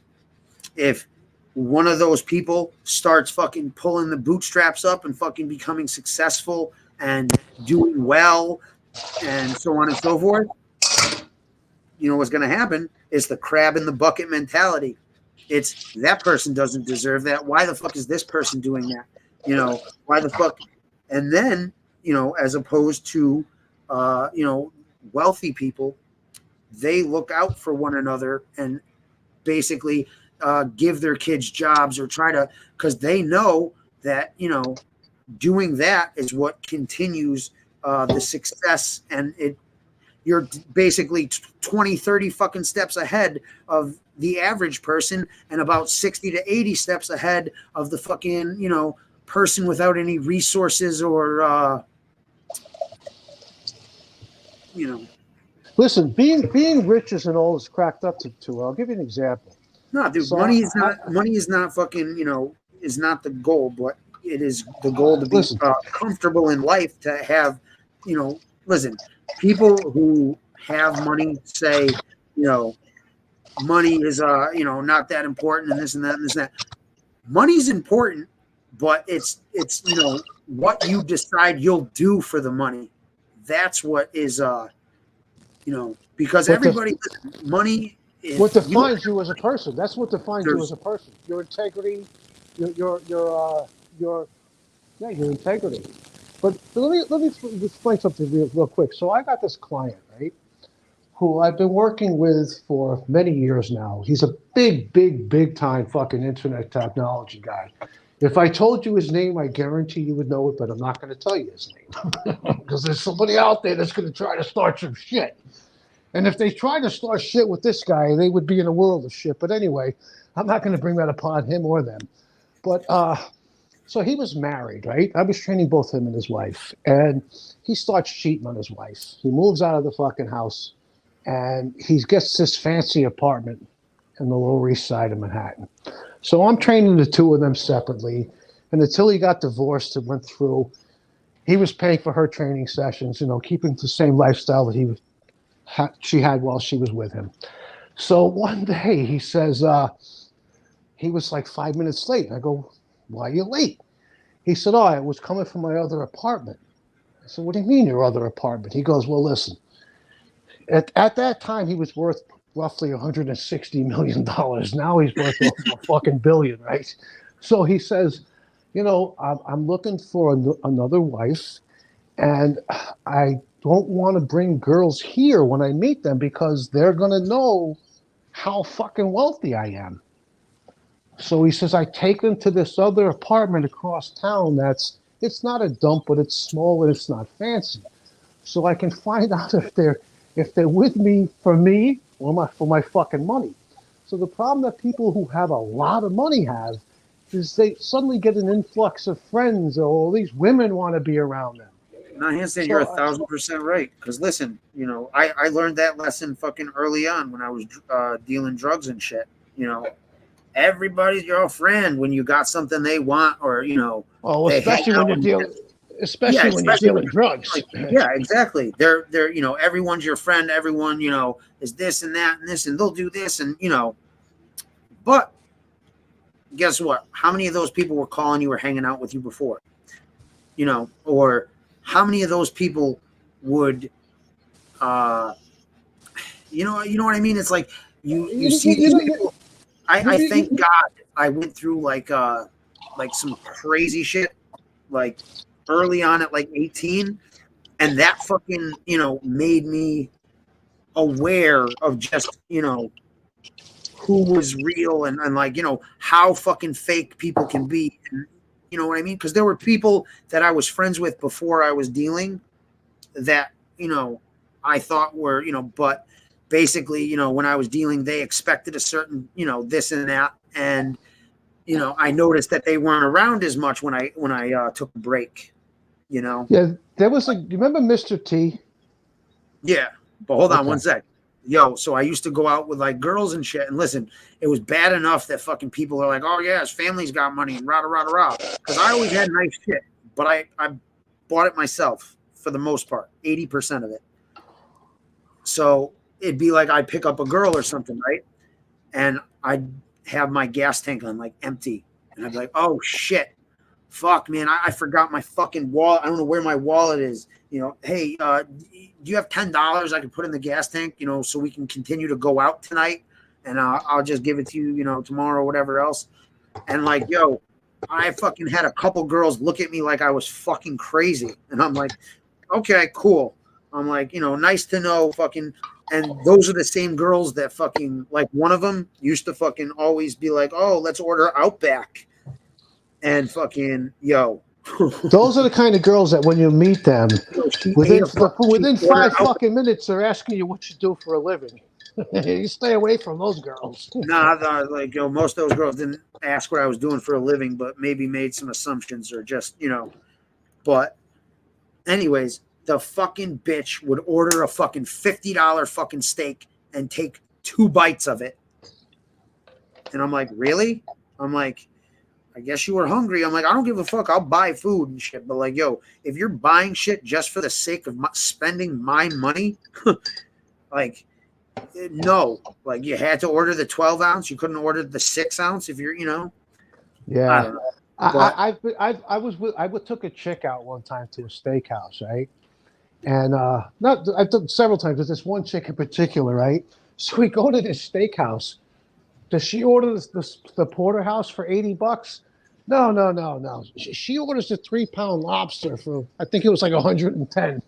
if one of those people starts fucking pulling the bootstraps up and fucking becoming successful and doing well and so on and so forth, you know what's going to happen is the crab in the bucket mentality. It's, that person doesn't deserve that. Why the fuck is this person doing that? You know, why the fuck? And then, you know, as opposed to, you know, wealthy people, they look out for one another and basically give their kids jobs or try to, because they know that, you know, doing that is what continues the success, and you're basically 20, 30 fucking steps ahead of the average person and about 60 to 80 steps ahead of the fucking, you know, person without any resources or, you know. Listen, being rich isn't all it's cracked up to. I'll give you an example. No, dude, So money is not fucking, is not the goal, but it is the goal to be comfortable in life, to have, listen, people who have money say, money is, not that important and this and that and this and that. Money's important, but it's what you decide you'll do for the money. That's what is, because money. What defines you as a person? That's what defines you as a person. Your integrity, your integrity. But let me explain something real quick. So I got this client, right, who I've been working with for many years now. He's a big time fucking internet technology guy. If I told you his name, I guarantee you would know it, but I'm not going to tell you his name because there's somebody out there that's going to try to start some shit. And if they try to start shit with this guy, they would be in a world of shit. But anyway, I'm not going to bring that upon him or them. But so he was married, right? I was training both him and his wife. And he starts cheating on his wife. He moves out of the fucking house. And he gets this fancy apartment in the Lower East Side of Manhattan. So I'm training the two of them separately. And until he got divorced and went through, he was paying for her training sessions, keeping the same lifestyle that she had while she was with him. So one day he says, he was like 5 minutes late. I go, why are you late? He said, I was coming from my other apartment. I said, what do you mean your other apartment? He goes, well, listen, at that time he was worth roughly $160 million. Now he's worth a fucking billion, right? So he says, I'm looking for another wife, and I don't want to bring girls here when I meet them because they're going to know how fucking wealthy I am. So he says, I take them to this other apartment across town it's not a dump, but it's small and it's not fancy. So I can find out if they're with me for me or for my fucking money. So the problem that people who have a lot of money have is they suddenly get an influx of friends, or all these women want to be around them. No, Hanson, you're 1,000% right. Because listen, I learned that lesson fucking early on when I was dealing drugs and shit. Everybody's your friend when you got something they want, or Oh, especially when you're dealing drugs. Yeah, exactly. They're everyone's your friend. Everyone is this and that and this, and they'll do this and But guess what? How many of those people were calling you or hanging out with you before? Or how many of those people would, you know what I mean? It's like you see these people. I thank God I went through like some crazy shit like early on at like 18, and that fucking made me aware of just who was real and like how fucking fake people can be. And, you know what I mean? Because there were people that I was friends with before I was dealing that, I thought were, but basically, when I was dealing, they expected a certain, this and that. And, I noticed that they weren't around as much when I took a break, Yeah, there was you remember Mr. T? Yeah, but hold on one sec. So I used to go out with like girls and shit, and listen, it was bad enough that fucking people are like, oh yeah, his family's got money and rah. Because I always had nice shit, but I bought it myself for the most part, 80% of it. So it'd be like I'd pick up a girl or something, right? And I'd have my gas tank on like empty, and I'd be like, oh shit, fuck man, I forgot my fucking wallet. I don't know where my wallet is. Hey, do you have $10 I can put in the gas tank, so we can continue to go out tonight, and I'll just give it to you, tomorrow or whatever else. And like, I fucking had a couple girls look at me like I was fucking crazy, and I'm like, okay, cool. I'm like, nice to know, fucking. And those are the same girls that fucking, like, one of them used to fucking always be like, oh, let's order Outback, and fucking Those are the kind of girls that when you meet them, within 5 fucking minutes, they're asking you what you do for a living. You stay away from those girls. Nah, like most of those girls didn't ask what I was doing for a living, but maybe made some assumptions or just But anyways, the fucking bitch would order a fucking $50 fucking steak and take 2 bites of it. And I'm like, really? I'm like, I guess you were hungry. I'm like, I don't give a fuck. I'll buy food and shit. But like, yo, if you're buying shit just for the sake of spending my money, like, no. Like, you had to order the 12 ounce. You couldn't order the 6 ounce if you're, Yeah. I don't know. I took a chick out one time to a steakhouse, right? And I took several times, but this one chick in particular, right? So we go to this steakhouse. Does she order the porterhouse for $80? No. She orders a 3-pound lobster for, I think it was like 110.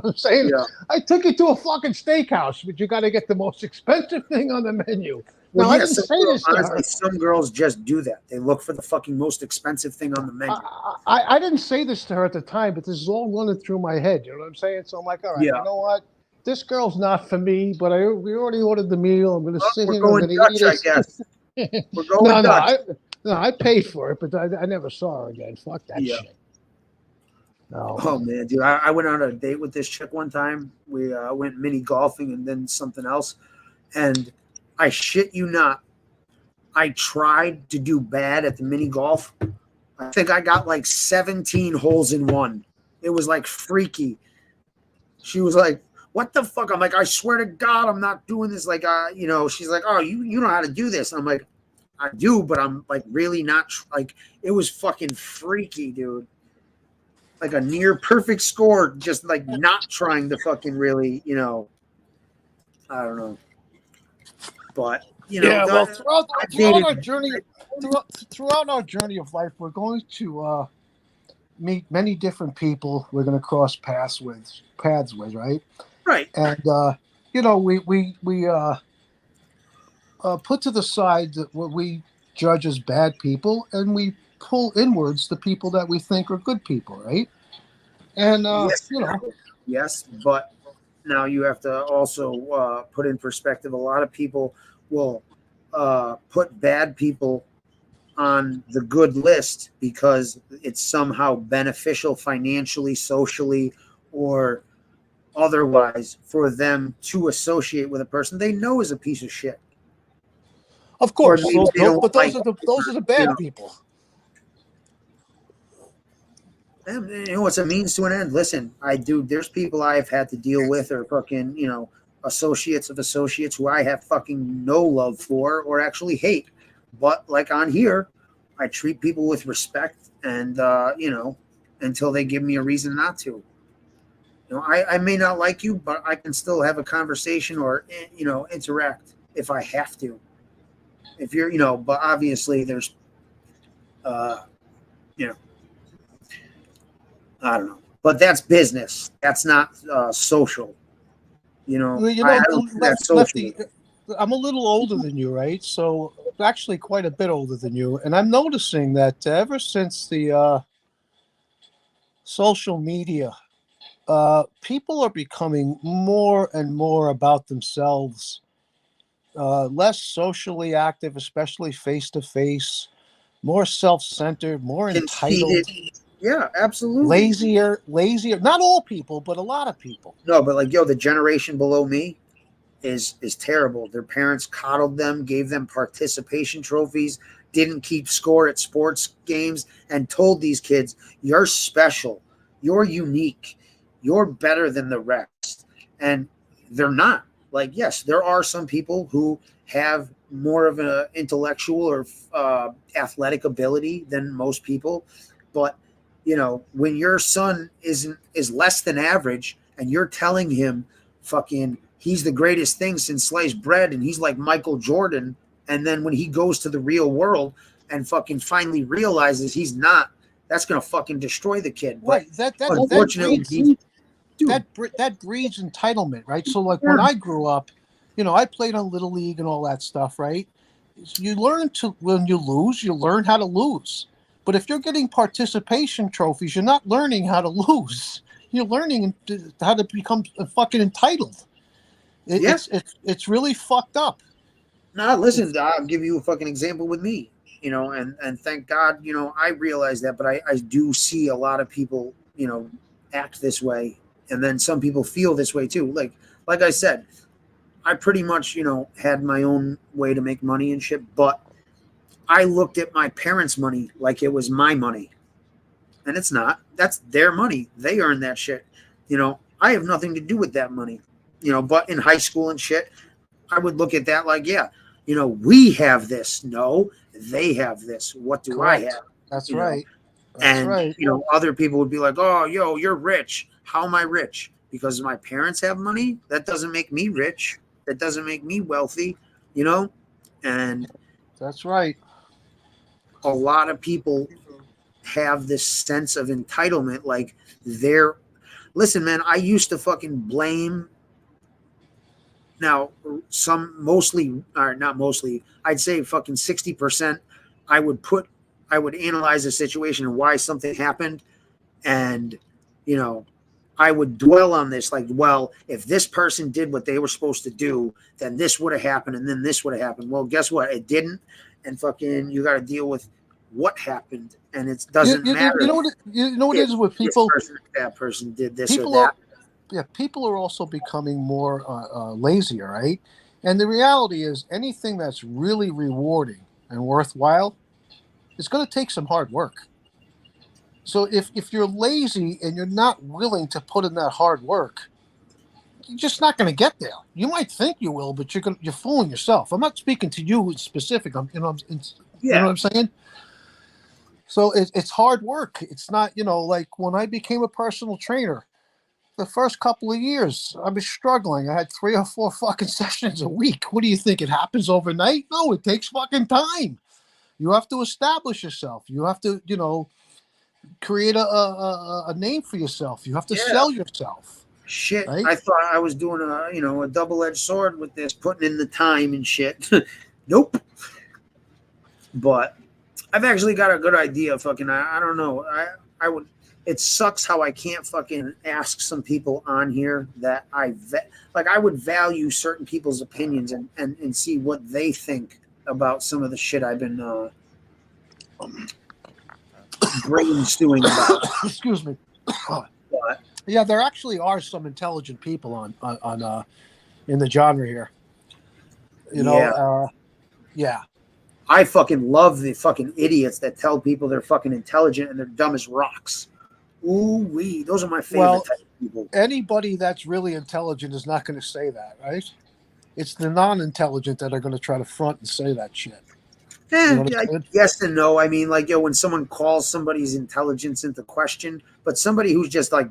I'm saying, Yeah. I took you to a fucking steakhouse, but you got to get the most expensive thing on the menu. Well, Now, I yeah, didn't some say girls, this to her. honestly, some girls just do that. They look for the fucking most expensive thing on the menu. I didn't say this to her at the time, but this is all running through my head. You know what I'm saying? So I'm like, all right, Yeah. you know what? This girl's not for me, but we already ordered the meal. I'm going to sit We're here. going I'm going to Dutch, eat I it. guess. We're going Dutch. I paid for it, but I never saw her again. Fuck that Yeah. shit. No. Oh man, dude! I went on a date with this chick one time. We went mini golfing and then something else, and I shit you not, I tried to do bad at the mini golf. I think I got like 17 holes in one. It was like freaky. She was like, "What the fuck?" I'm like, "I swear to God, I'm not doing this." Like, she's like, "Oh, you know how to do this?" And I'm like, "I do, but I'm like really not." Like, it was fucking freaky, dude. Like a near perfect score, just like not trying to fucking really, I don't know. But throughout dated- our journey, throughout our journey of life, we're going to meet many different people. We're going to cross paths with, right? Right. And we put to the side that what we judge as bad people, and we pull inwards the people that we think are good people, right? And yes, but now you have to also put in perspective. A lot of people will put bad people on the good list because it's somehow beneficial financially, socially, or otherwise for them to associate with a person they know is a piece of shit. Of course, Or maybe they don't but those like are the bad people. It's a means to an end. Listen, there's people I've had to deal with or fucking, associates of associates who I have fucking no love for or actually hate. But like on here, I treat people with respect and, until they give me a reason not to. I may not like you, but I can still have a conversation or, interact if I have to. If you're, but obviously there's, I don't know, but that's business. That's not social. I don't think that's social. Lefty, I'm a little older than you, right? So actually quite a bit older than you. And I'm noticing that ever since the social media, people are becoming more and more about themselves, less socially active, especially face-to-face, more self-centered, more entitled. Yeah, absolutely. Lazier. Not all people, but a lot of people. No, but the generation below me is terrible. Their parents coddled them, gave them participation trophies, didn't keep score at sports games, and told these kids, "You're special, you're unique, you're better than the rest." And they're not. Like, yes, there are some people who have more of an intellectual or athletic ability than most people, but when your son is less than average and you're telling him fucking he's the greatest thing since sliced bread and he's like Michael Jordan, and then when he goes to the real world and fucking finally realizes he's not, that's gonna fucking destroy the kid. Right. Unfortunately, that breeds entitlement, right? So like when I grew up, I played on Little League and all that stuff, right? You learn when you lose, you learn how to lose. But if you're getting participation trophies, you're not learning how to lose. You're learning how to become fucking entitled. It's really fucked up. No, listen, I'll give you a fucking example with me, and thank God, I realize that, but I do see a lot of people, act this way And then some people feel this way too. Like I said, I pretty much, you know, had my own way to make money and shit, but I looked at my parents' money like it was my money. And it's not. That's their money. They earn that shit. You know, I have nothing to do with that money. You know, but in high school and shit, I would look at that like, yeah, you know, we have this. No, they have this. What do I have? That's You know? right. That's And, right. you know, other people would be like, oh, yo, you're rich. How am I rich? Because my parents have money? That doesn't make me rich. That doesn't make me wealthy, you know? And that's right. A lot of people have this sense of entitlement. Like listen, man, I used to fucking blame. Now, not mostly, I'd say fucking 60%, I would analyze a situation and why something happened. And, you know, I would dwell on this like, well, if this person did what they were supposed to do, then this would have happened and then this would have happened. Well, guess what? It didn't. And fucking you got to deal with what happened. And it doesn't matter. You know what it is with people? That person did this people or that. People are also becoming more lazier, right? And the reality is anything that's really rewarding and worthwhile is going to take some hard work. So if you're lazy and you're not willing to put in that hard work, you're just not going to get there. You might think you will, but you're fooling yourself. I'm not speaking to you specific. You know what I'm saying? So it's hard work. It's not, you know, like when I became a personal trainer, the first couple of years, I was struggling. I had 3 or 4 fucking sessions a week. What do you think? It happens overnight? No, it takes fucking time. You have to establish yourself. You have to, you know, create a name for yourself. You have to sell yourself. Shit, right? I thought I was doing a double-edged sword with this, putting in the time and shit. Nope. But I've actually got a good idea. Fucking, I don't know. I would. It sucks how I can't fucking ask some people on here that I would value certain people's opinions and see what they think about some of the shit I've been brainstorming about. Excuse me. What? Yeah, there actually are some intelligent people on in the genre here. You know, yeah. I fucking love the fucking idiots that tell people they're fucking intelligent and they're dumb as rocks. Ooh wee, those are my favorite type of people. Anybody that's really intelligent is not going to say that, right? It's the non-intelligent that are going to try to front and say that shit. You know Yes and no. I mean, like, when someone calls somebody's intelligence into question, but somebody who's just like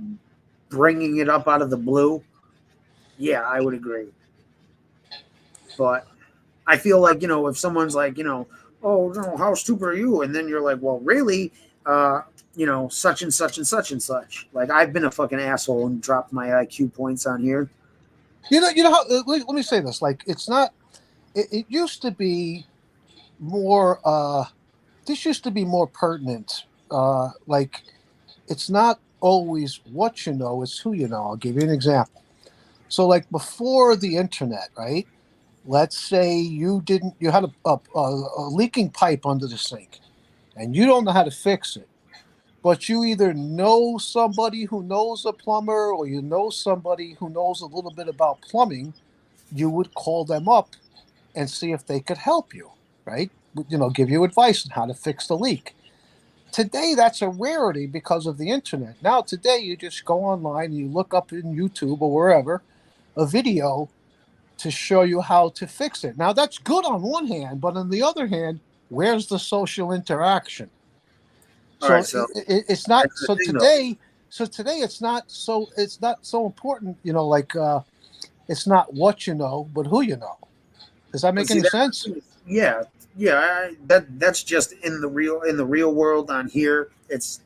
bringing it up out of the blue, yeah, I would agree. But I feel like, you know, if someone's like, you know, oh no, how stupid are you? And then you're like, well, really, you know, such and such and such and such. Like, I've been a fucking asshole and dropped my IQ points on here. You know how? Let me say this. Like, it's not. It used to be more. This used to be more pertinent. Like, it's not always what you know; it's who you know. I'll give you an example. So, like before the internet, right? Let's say you had a leaking pipe under the sink, and you don't know how to fix it. But you either know somebody who knows a plumber or you know somebody who knows a little bit about plumbing, you would call them up and see if they could help you, right? You know, give you advice on how to fix the leak. Today, that's a rarity because of the internet. Now, today, you just go online and you look up in YouTube or wherever a video to show you how to fix it. Now, that's good on one hand, but on the other hand, where's the social interaction? So it's not. So today, it's not so important. You know, like it's not what you know, but who you know. Does that make any sense? Yeah. That's just in the real world on here. It's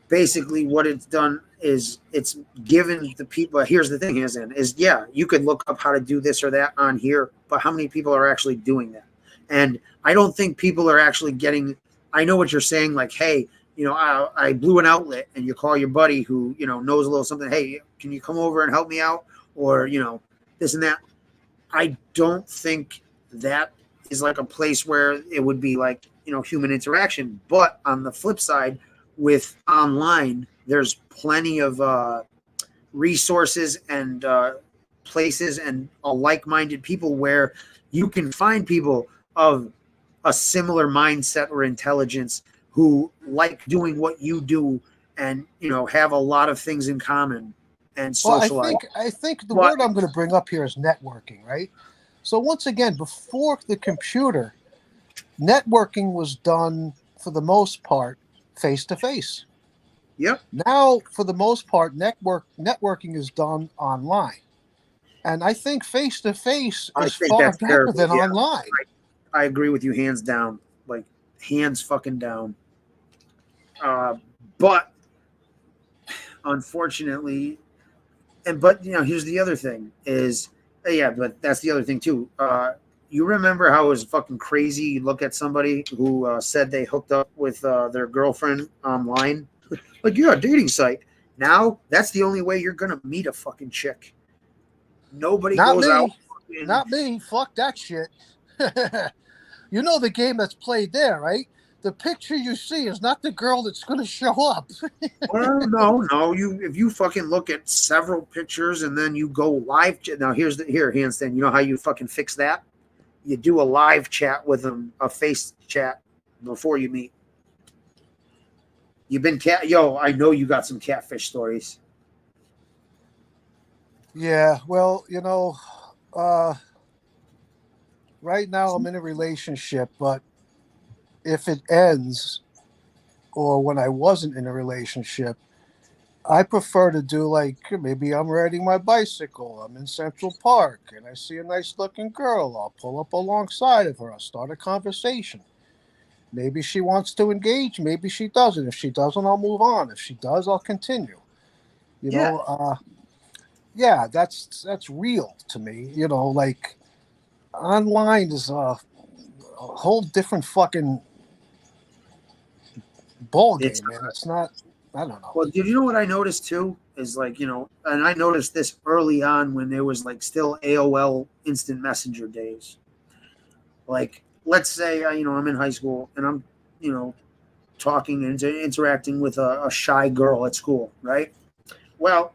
basically what it's done is it's given the people. Here's the thing, is you could look up how to do this or that on here, but how many people are actually doing that? And I don't think people are actually getting. I know what you're saying, like, hey, you know, I blew an outlet, and you call your buddy who, you know, knows a little something. Hey, can you come over and help me out? Or, you know, this and that. I don't think that is like a place where it would be like, you know, human interaction. But on the flip side, with online, there's plenty of resources and places and like-minded people where you can find people of a similar mindset or intelligence who like doing what you do and, you know, have a lot of things in common and socialize. I think the word I'm going to bring up here is networking, right? So once again, before the computer, networking was done for the most part face-to-face. Yep. Now, for the most part, networking is done online. And I think face-to-face is far better than online. I agree with you hands down. Like, hands fucking down. But, unfortunately, but, you know, here's the other thing is, but that's the other thing, too. You remember how it was fucking crazy? You look at somebody who said they hooked up with their girlfriend online. Like, you're a dating site. Now, that's the only way you're going to meet a fucking chick. Nobody goes out. Not me. Fuck that shit. You know the game that's played there, right? The picture you see is not the girl that's going to show up. Well, no. If you fucking look at several pictures and then you go live. Now, here, handstand. You know how you fucking fix that? You do a live chat with them, a face chat before you meet. You've been I know you got some catfish stories. Yeah, well, you know, right now I'm in a relationship, but if it ends, or when I wasn't in a relationship, I prefer to do like, maybe I'm riding my bicycle, I'm in Central Park, and I see a nice looking girl. I'll pull up alongside of her. I'll start a conversation. Maybe she wants to engage. Maybe she doesn't. If she doesn't, I'll move on. If she does, I'll continue. You know, that's real to me. You know, like online is a whole different fucking ball game, man. It's not. I don't know. Well, did you know what I noticed too? Is like, you know, and I noticed this early on when there was like still AOL Instant Messenger days. Like, let's say, you know, I'm in high school and I'm, you know, talking and interacting with a shy girl at school, right? Well,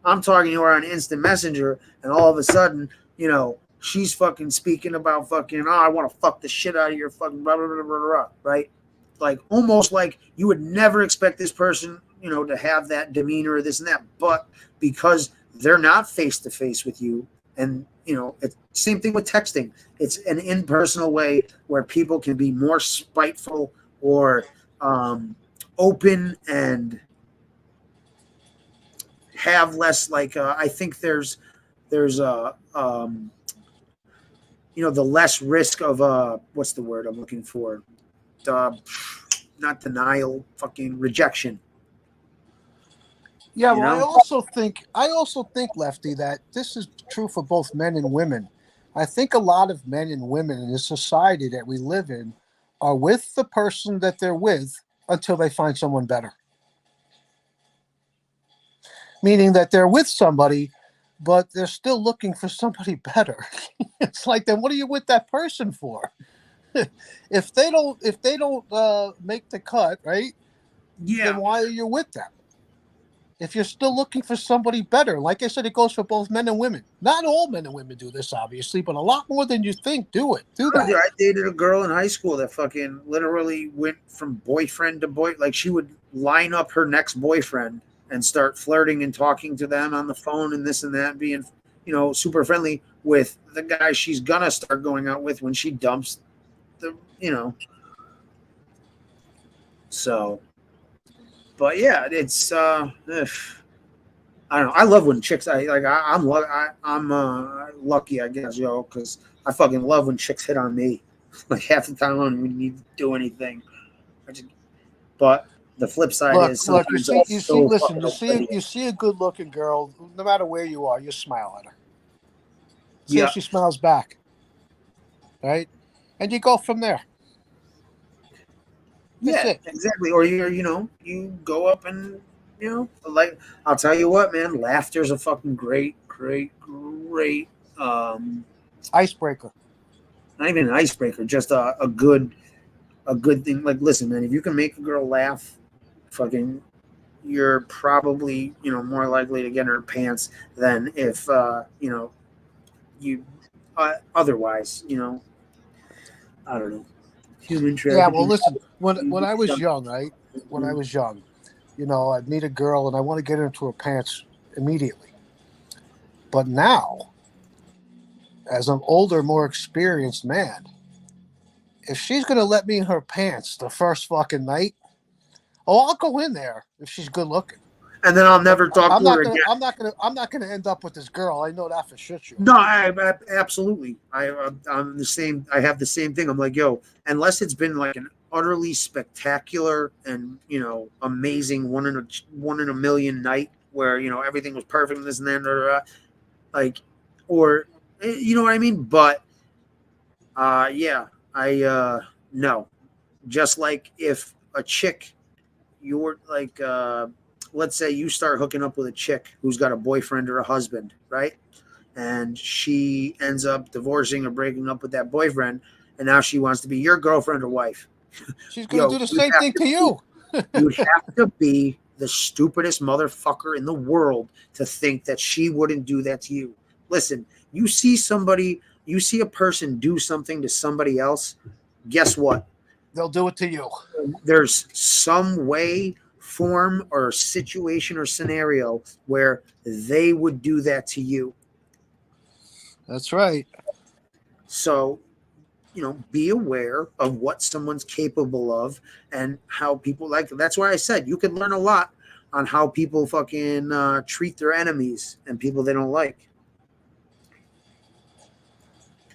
I'm talking to her on Instant Messenger, and all of a sudden, you know, she's fucking speaking about fucking, I want to fuck the shit out of your fucking blah, blah, blah, blah, blah, right? Like, almost like you would never expect this person, you know, to have that demeanor or this and that, but because they're not face-to-face with you, and, you know, it's same thing with texting. It's an impersonal way where people can be more spiteful or open and have less, like, I think there's a, you know, the less risk of, what's the word I'm looking for? Not denial, fucking rejection. Yeah, You well, know? I also think, Lefty, that this is true for both men and women. I think a lot of men and women in the society that we live in are with the person that they're with until they find someone better. Meaning that they're with somebody, but they're still looking for somebody better. It's like, then what are you with that person for? If they don't make the cut, right? Yeah. Then why are you with them? If you're still looking for somebody better, like I said, it goes for both men and women. Not all men and women do this, obviously, but a lot more than you think do it. Do that. I dated a girl in high school that fucking literally went from boyfriend to boy. Like, she would line up her next boyfriend and start flirting and talking to them on the phone and this and that, being, you know, super friendly with the guy she's gonna start going out with when she dumps the, you know. So, but yeah, it's I don't know. I love when chicks. I'm lucky, I guess, yo, because I fucking love when chicks hit on me. Like, half the time I don't even need to do anything. But the flip side is sometimes you see a good looking girl, no matter where you are, you smile at her. See if she smiles back. Right? And you go from there. That's it. Exactly. Or you go up and, you know, like, I'll tell you what, man, laughter's a fucking great icebreaker. Not even an icebreaker, just a good thing. Like, listen, man, if you can make a girl laugh, fucking you're probably, more likely to get in her pants than if, you otherwise, I don't know. Human trafficking. Yeah, well, listen, when I was young, right? When I was young, I'd meet a girl and I want to get into her pants immediately. But now, as an older, more experienced man, if she's going to let me in her pants the first fucking night, I'll go in there if she's good looking. And then I'll never talk to her again. I'm not gonna end up with this girl. I know that for shit. No, I absolutely. I'm the same. I have the same thing. I'm like, yo, unless it's been like an utterly spectacular and amazing one in a million night where everything was perfect and this and that, like, or you know what I mean. But yeah, I no. Just like if a chick, you're like. Let's say you start hooking up with a chick who's got a boyfriend or a husband, right? And she ends up divorcing or breaking up with that boyfriend, and now she wants to be your girlfriend or wife. She's going to do the same thing to you. You'd have to be the stupidest motherfucker in the world to think that she wouldn't do that to you. Listen, you see a person do something to somebody else, guess what? They'll do it to you. There's some way, form, or situation or scenario where they would do that to you. That's right. So, be aware of what someone's capable of and how people like. That's why I said you could learn a lot on how people fucking treat their enemies and people they don't like.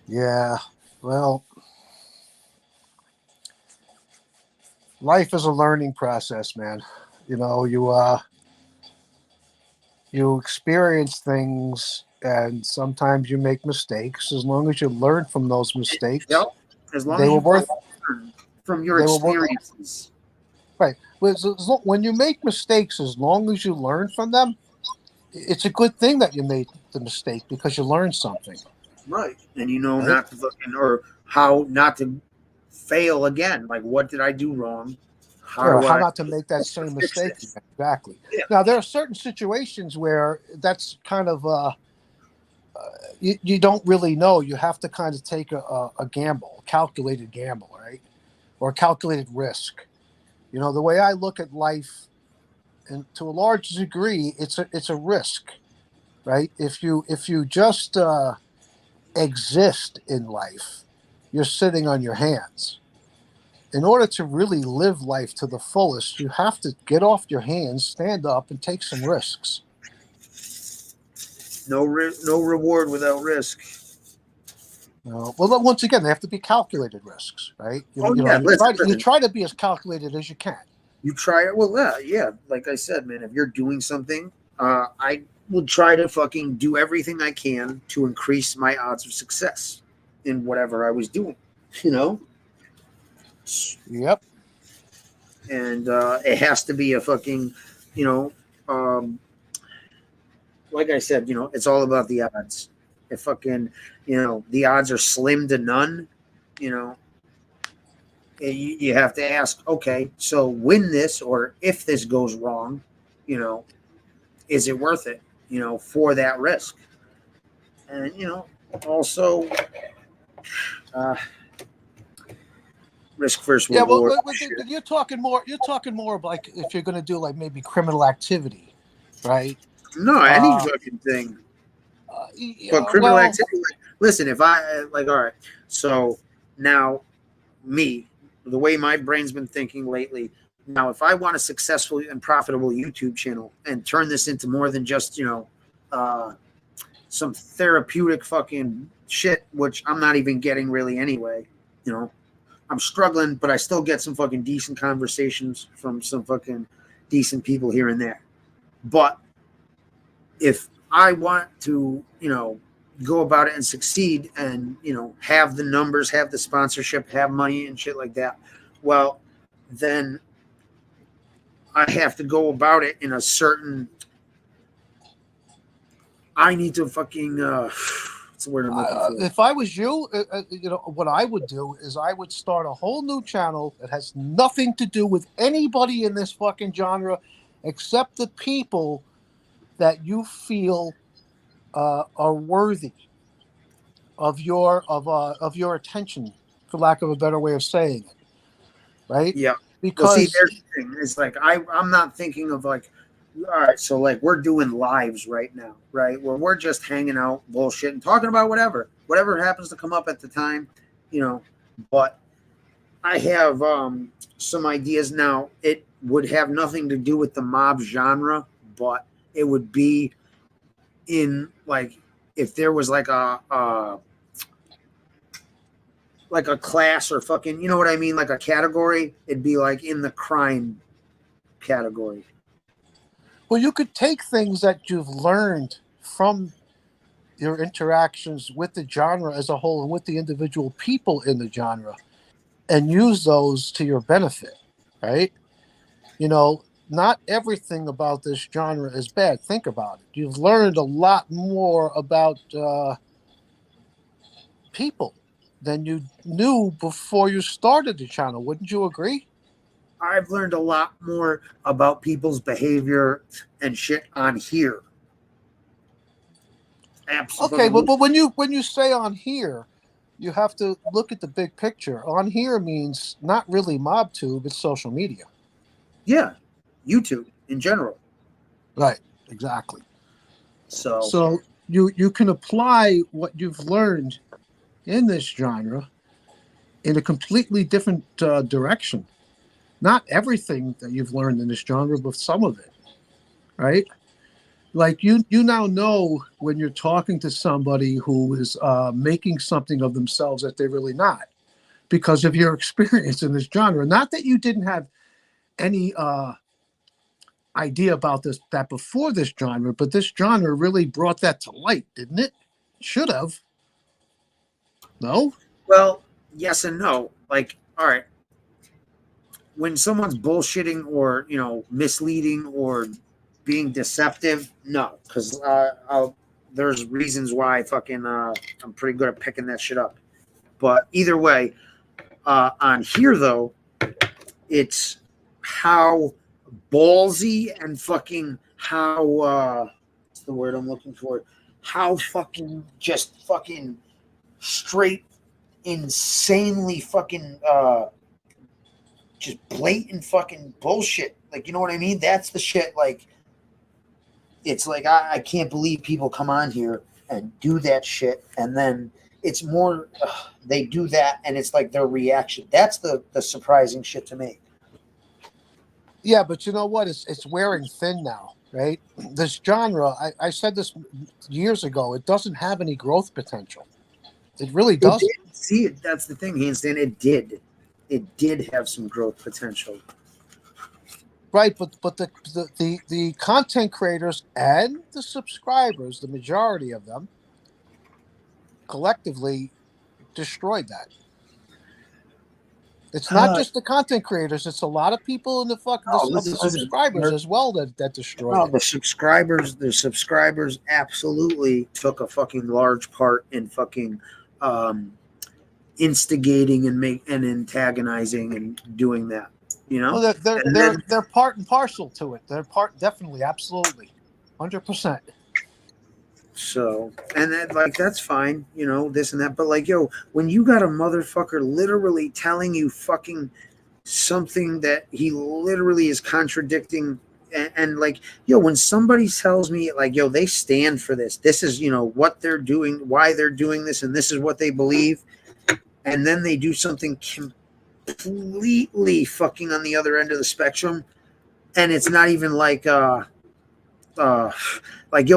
Yeah. Well, life is a learning process, man. You experience things, and sometimes you make mistakes. As long as you learn from those mistakes, yep. As long as you learn from your experiences, right? When you make mistakes, as long as you learn from them, it's a good thing that you made the mistake because you learned something, right? And not to fucking, or how not to fail again. Like, what did I do wrong? How not to make that same mistake. Exactly. Yeah. Now, there are certain situations where that's kind of you don't really know. You have to kind of take a gamble, a calculated gamble, right? Or a calculated risk. The way I look at life, and to a large degree, it's a risk, right? If you just exist in life, you're sitting on your hands. In order to really live life to the fullest, you have to get off your hands, stand up, and take some risks. No reward without risk. No. Well, once again, they have to be calculated risks, right? You try to be as calculated as you can. You try it. Well, yeah. Like I said, man, if you're doing something, I will try to fucking do everything I can to increase my odds of success in whatever I was doing. Yep. And it has to be a fucking, like I said, it's all about the odds. If fucking, the odds are slim to none, you have to ask, okay, so when this or if this goes wrong, is it worth it, for that risk? And, also, risk versus reward. Yeah, well, you're talking more of like if you're going to do like maybe criminal activity, right? No, any fucking thing. But criminal activity. Listen, if I all right. So now, the way my brain's been thinking lately. Now, if I want a successful and profitable YouTube channel and turn this into more than just some therapeutic fucking shit, which I'm not even getting really anyway, I'm struggling, but I still get some fucking decent conversations from some fucking decent people here and there. But if I want to, go about it and succeed and, have the numbers, have the sponsorship, have money and shit like that, well, then I have to go about it in a certain, I need to fucking, what's the word I'm looking for? If I was you, what I would do is I would start a whole new channel that has nothing to do with anybody in this fucking genre Accept the people that you feel are worthy of your attention, for lack of a better way of saying it, right? Yeah. Because well, see, there's the thing. It's like I'm not thinking of like, all right, so like we're doing lives right now, right? Where we're just hanging out, bullshit, and talking about whatever happens to come up at the time, you know. But I have some ideas now. It would have nothing to do with the mob genre, but it would be in like if there was like a class or fucking, you know what I mean, like a category, it'd be like in the crime category. Well, you could take things that you've learned from your interactions with the genre as a whole and with the individual people in the genre and use those to your benefit, right? You know, not everything about this genre is bad. Think about it. You've learned a lot more about people than you knew before you started the channel. Wouldn't you agree? I've learned a lot more about people's behavior and shit on here. Absolutely. Okay, but when you say on here, you have to look at the big picture. On here means not really MobTube, it's social media. Yeah, YouTube in general. Right, exactly. So you can apply what you've learned in this genre in a completely different direction. Not everything that you've learned in this genre, but some of it, right? Like you now know when you're talking to somebody who is making something of themselves that they're really not, because of your experience in this genre. Not that you didn't have any idea about that before this genre, but this genre really brought that to light, didn't it? Should have. No? Well, yes and no. Like, all right. When someone's bullshitting or, you know, misleading or being deceptive, no. Because there's reasons why I'm pretty good at picking that shit up. But either way, on here, though, it's how ballsy and fucking how, what's the word I'm looking for? How fucking just fucking straight, insanely fucking just blatant fucking bullshit. Like, you know what I mean? That's the shit. Like, it's like I can't believe people come on here and do that shit, and then it's more they do that and it's like their reaction. That's the surprising shit to me. Yeah, but you know what? It's wearing thin now, right? This genre, I said this years ago, it doesn't have any growth potential. It really doesn't. See, that's the thing, Handstand. It did have some growth potential. Right, but the content creators and the subscribers, the majority of them, collectively destroyed that. It's not just the content creators; it's a lot of people in the the subscribers as well that destroyed it. The subscribers absolutely took a fucking large part in fucking instigating and antagonizing and doing that. You know, well, they're part and parcel to it. They're definitely, absolutely, 100%. So, and that, like, that's fine, you know, this and that. But like, yo, when you got a motherfucker literally telling you fucking something that he literally is contradicting, and like, yo, when somebody tells me like, yo, they stand for this. This is, you know, what they're doing, why they're doing this, and this is what they believe, and then they do something completely fucking on the other end of the spectrum, and it's not even like yo,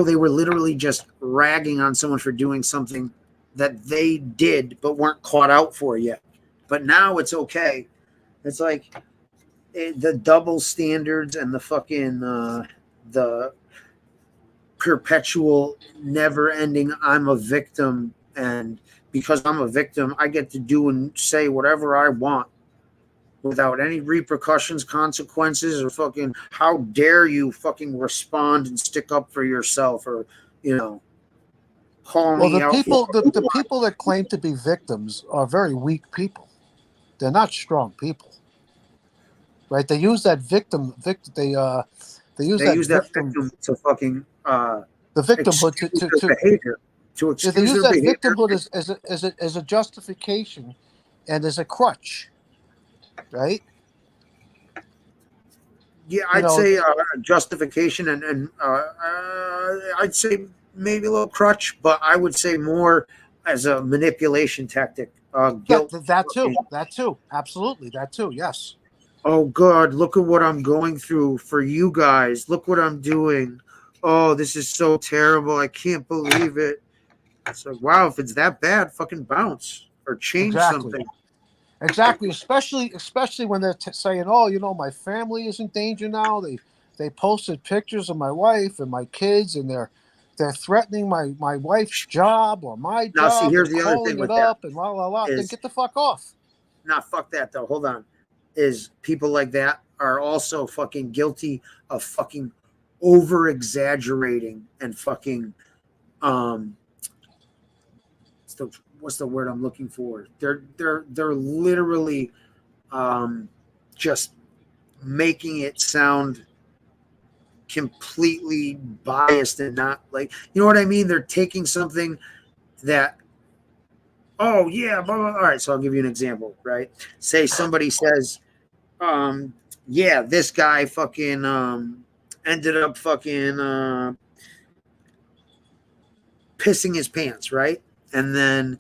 they were literally just ragging on someone for doing something that they did but weren't caught out for yet. But now it's okay. It's like the double standards and the fucking the perpetual never-ending I'm a victim, and because I'm a victim, I get to do and say whatever I want without any repercussions, consequences, or fucking how dare you fucking respond and stick up for yourself, or, you know, call me out. The people that claim to be victims are very weak people. They're not strong people, right? They use that they They use They that use that victim, victim to fucking the victimhood excuse their behavior. To yeah, excuse they use their that behavior. victimhood as a justification and as a crutch, right? Yeah, You I'd know, say justification and I'd say maybe a little crutch, but I would say more as a manipulation tactic. Guilt. that too, absolutely, that too. Yes. Oh God, look at what I'm going through for you guys. Look what I'm doing. Oh, this is so terrible. I can't believe it. It's like, wow, if it's that bad, fucking bounce or change Exactly. something. Exactly, especially when they're saying, "Oh, you know, my family is in danger now." They posted pictures of my wife and my kids, and they're threatening my wife's job or my Now, see, job here's and the other thing calling it with that up and la la la. Then is, get the fuck off. nah, fuck that though. Hold on. Is people like that are also fucking guilty of fucking over exaggerating and fucking what's the word I'm looking for? They're literally just making it sound completely biased and not like, you know what I mean? They're taking something that, oh yeah, blah, blah, all right. So I'll give you an example, right? Say somebody says, yeah, this guy fucking ended up fucking pissing his pants, right? And then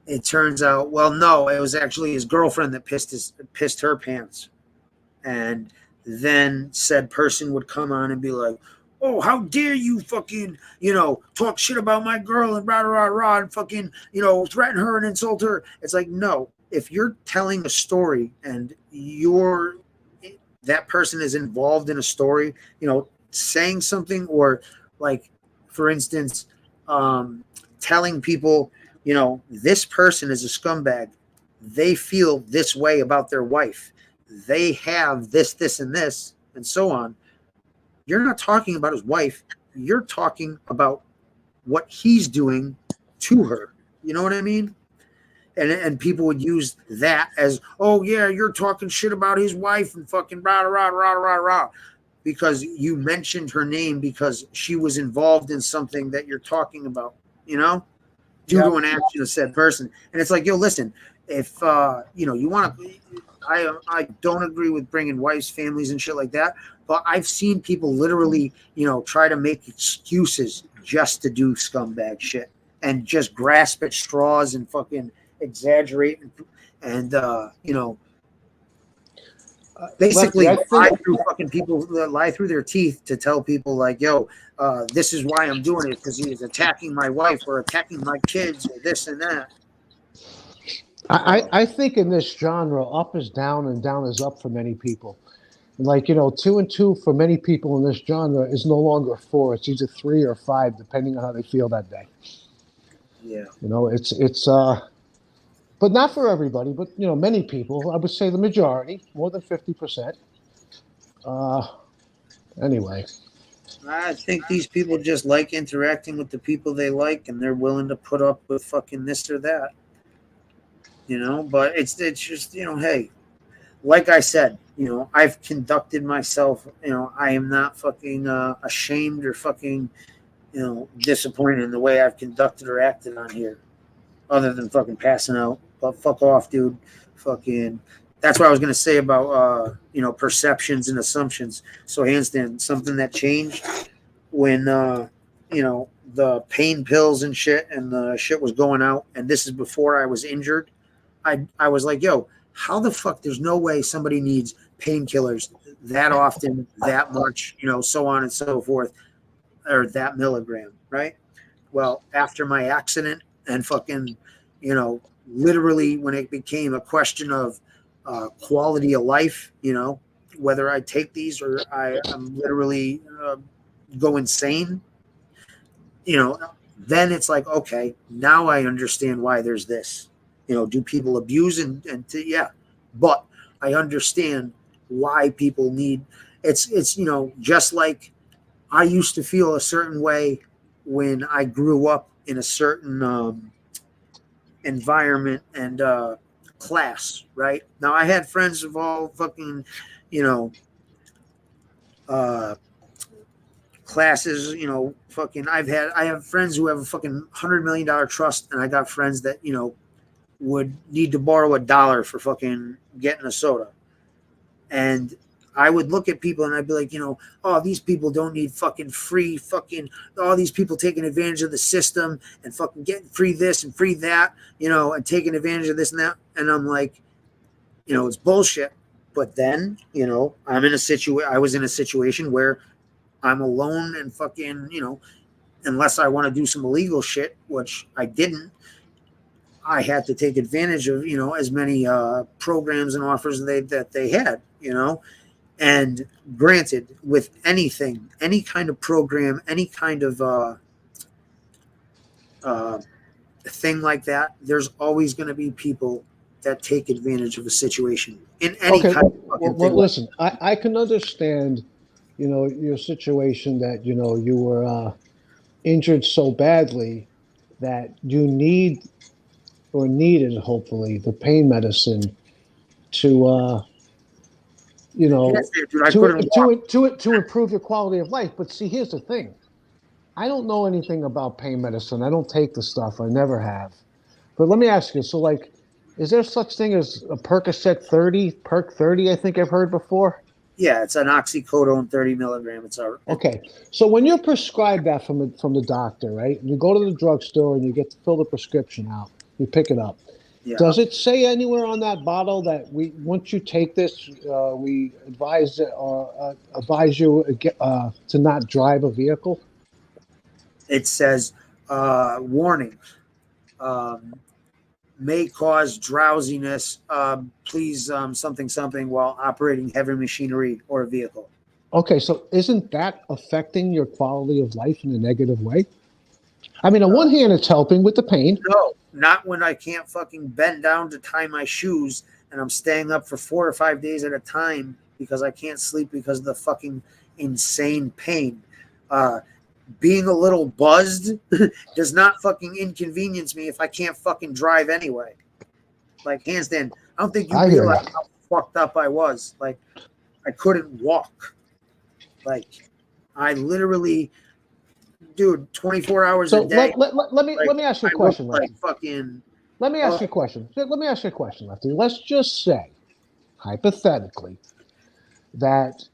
it turns out, well, no, it was actually his girlfriend that pissed her pants. And then said person would come on and be like, oh, how dare you fucking, talk shit about my girl and rah, rah, rah, and fucking, threaten her and insult her. It's like, no, if you're telling a story and that person is involved in a story, saying something, or like, for instance, telling people, this person is a scumbag. They feel this way about their wife. They have this, and this, and so on. You're not talking about his wife. You're talking about what he's doing to her. You know what I mean? And people would use that as, oh yeah, you're talking shit about his wife and fucking rah, rah, rah, rah, rah, because you mentioned her name because she was involved in something that you're talking about, due to an action of said person. And it's like, yo, listen, if, you want to, I don't agree with bringing wives, families, and shit like that. But I've seen people literally, try to make excuses just to do scumbag shit and just grasp at straws and fucking exaggerate and basically lie through their teeth to tell people like, yo, this is why I'm doing it, because he's attacking my wife or attacking my kids or this and that. I think in this genre, up is down and down is up for many people. Like, 2 and 2 for many people in this genre is no longer 4. It's either 3 or 5, depending on how they feel that day. Yeah. It's but not for everybody, but, many people, I would say the majority, more than 50%. Anyway. I think these people just like interacting with the people they like, and they're willing to put up with fucking this or that. But it's just, hey, like I said, I've conducted myself, I am not fucking ashamed or fucking, disappointed in the way I've conducted or acted on here, other than fucking passing out. But fuck off, dude. Fucking, that's what I was going to say about, perceptions and assumptions. So handstand, something that changed when, the pain pills and shit and the shit was going out. And this is before I was injured. I was like, yo, how the fuck, there's no way somebody needs painkillers that often, that much, so on and so forth, or that milligram, right? Well, after my accident and fucking, literally when it became a question of quality of life, whether I take these or I'm literally go insane, then it's like, okay, now I understand why there's this. Do people abuse yeah, but I understand why people need it's just like I used to feel a certain way when I grew up in a certain environment and class, right? Now I had friends of all fucking, classes, you know, fucking I have friends who have a fucking $100 million trust, and I got friends that, you know, would need to borrow $1 for fucking getting a soda. And I would look at people and I'd be like, you know, oh, these people don't need fucking free fucking, all these people taking advantage of the system and fucking getting free this and free that, you know, and taking advantage of this and that. And I'm like, you know, it's bullshit. But then, you know, I was in a situation where I'm alone and fucking, you know, unless I want to do some illegal shit, which I didn't, I had to take advantage of, you know, as many programs and offers that they had, you know. And granted, with anything, any kind of program, any kind of thing like that, there's always going to be people that take advantage of a situation in any kind of fucking thing. Listen, I can understand, you know, your situation that, you know, you were injured so badly that you needed, hopefully, the pain medicine to, you know, Yes, dude, to improve your quality of life. But see, here's the thing. I don't know anything about pain medicine. I don't take the stuff. I never have. But let me ask you, so like, is there such thing as a Percocet 30, Perc 30, I think I've heard before? Yeah, it's an oxycodone 30 milligram. It's all right. Okay. So when you're prescribed that from the doctor, right? You go to the drugstore and you get to fill the prescription out. You pick it up. Yeah. Does it say anywhere on that bottle that once you take this, we advise you to not drive a vehicle? It says, warning, may cause drowsiness. Please, something while operating heavy machinery or a vehicle. Okay, so isn't that affecting your quality of life in a negative way? I mean, on one hand, it's helping with the pain. No, not when I can't fucking bend down to tie my shoes and I'm staying up for 4 or 5 days at a time because I can't sleep because of the fucking insane pain. Being a little buzzed does not fucking inconvenience me if I can't fucking drive anyway. Like, hands down, I don't think you realize how fucked up I was. Like, I couldn't walk. Like, I literally, dude, 24 hours a day. Let me ask you a question, Lefty. Let me ask you a question. Let me ask you a question, Lefty. Let's just say, hypothetically, that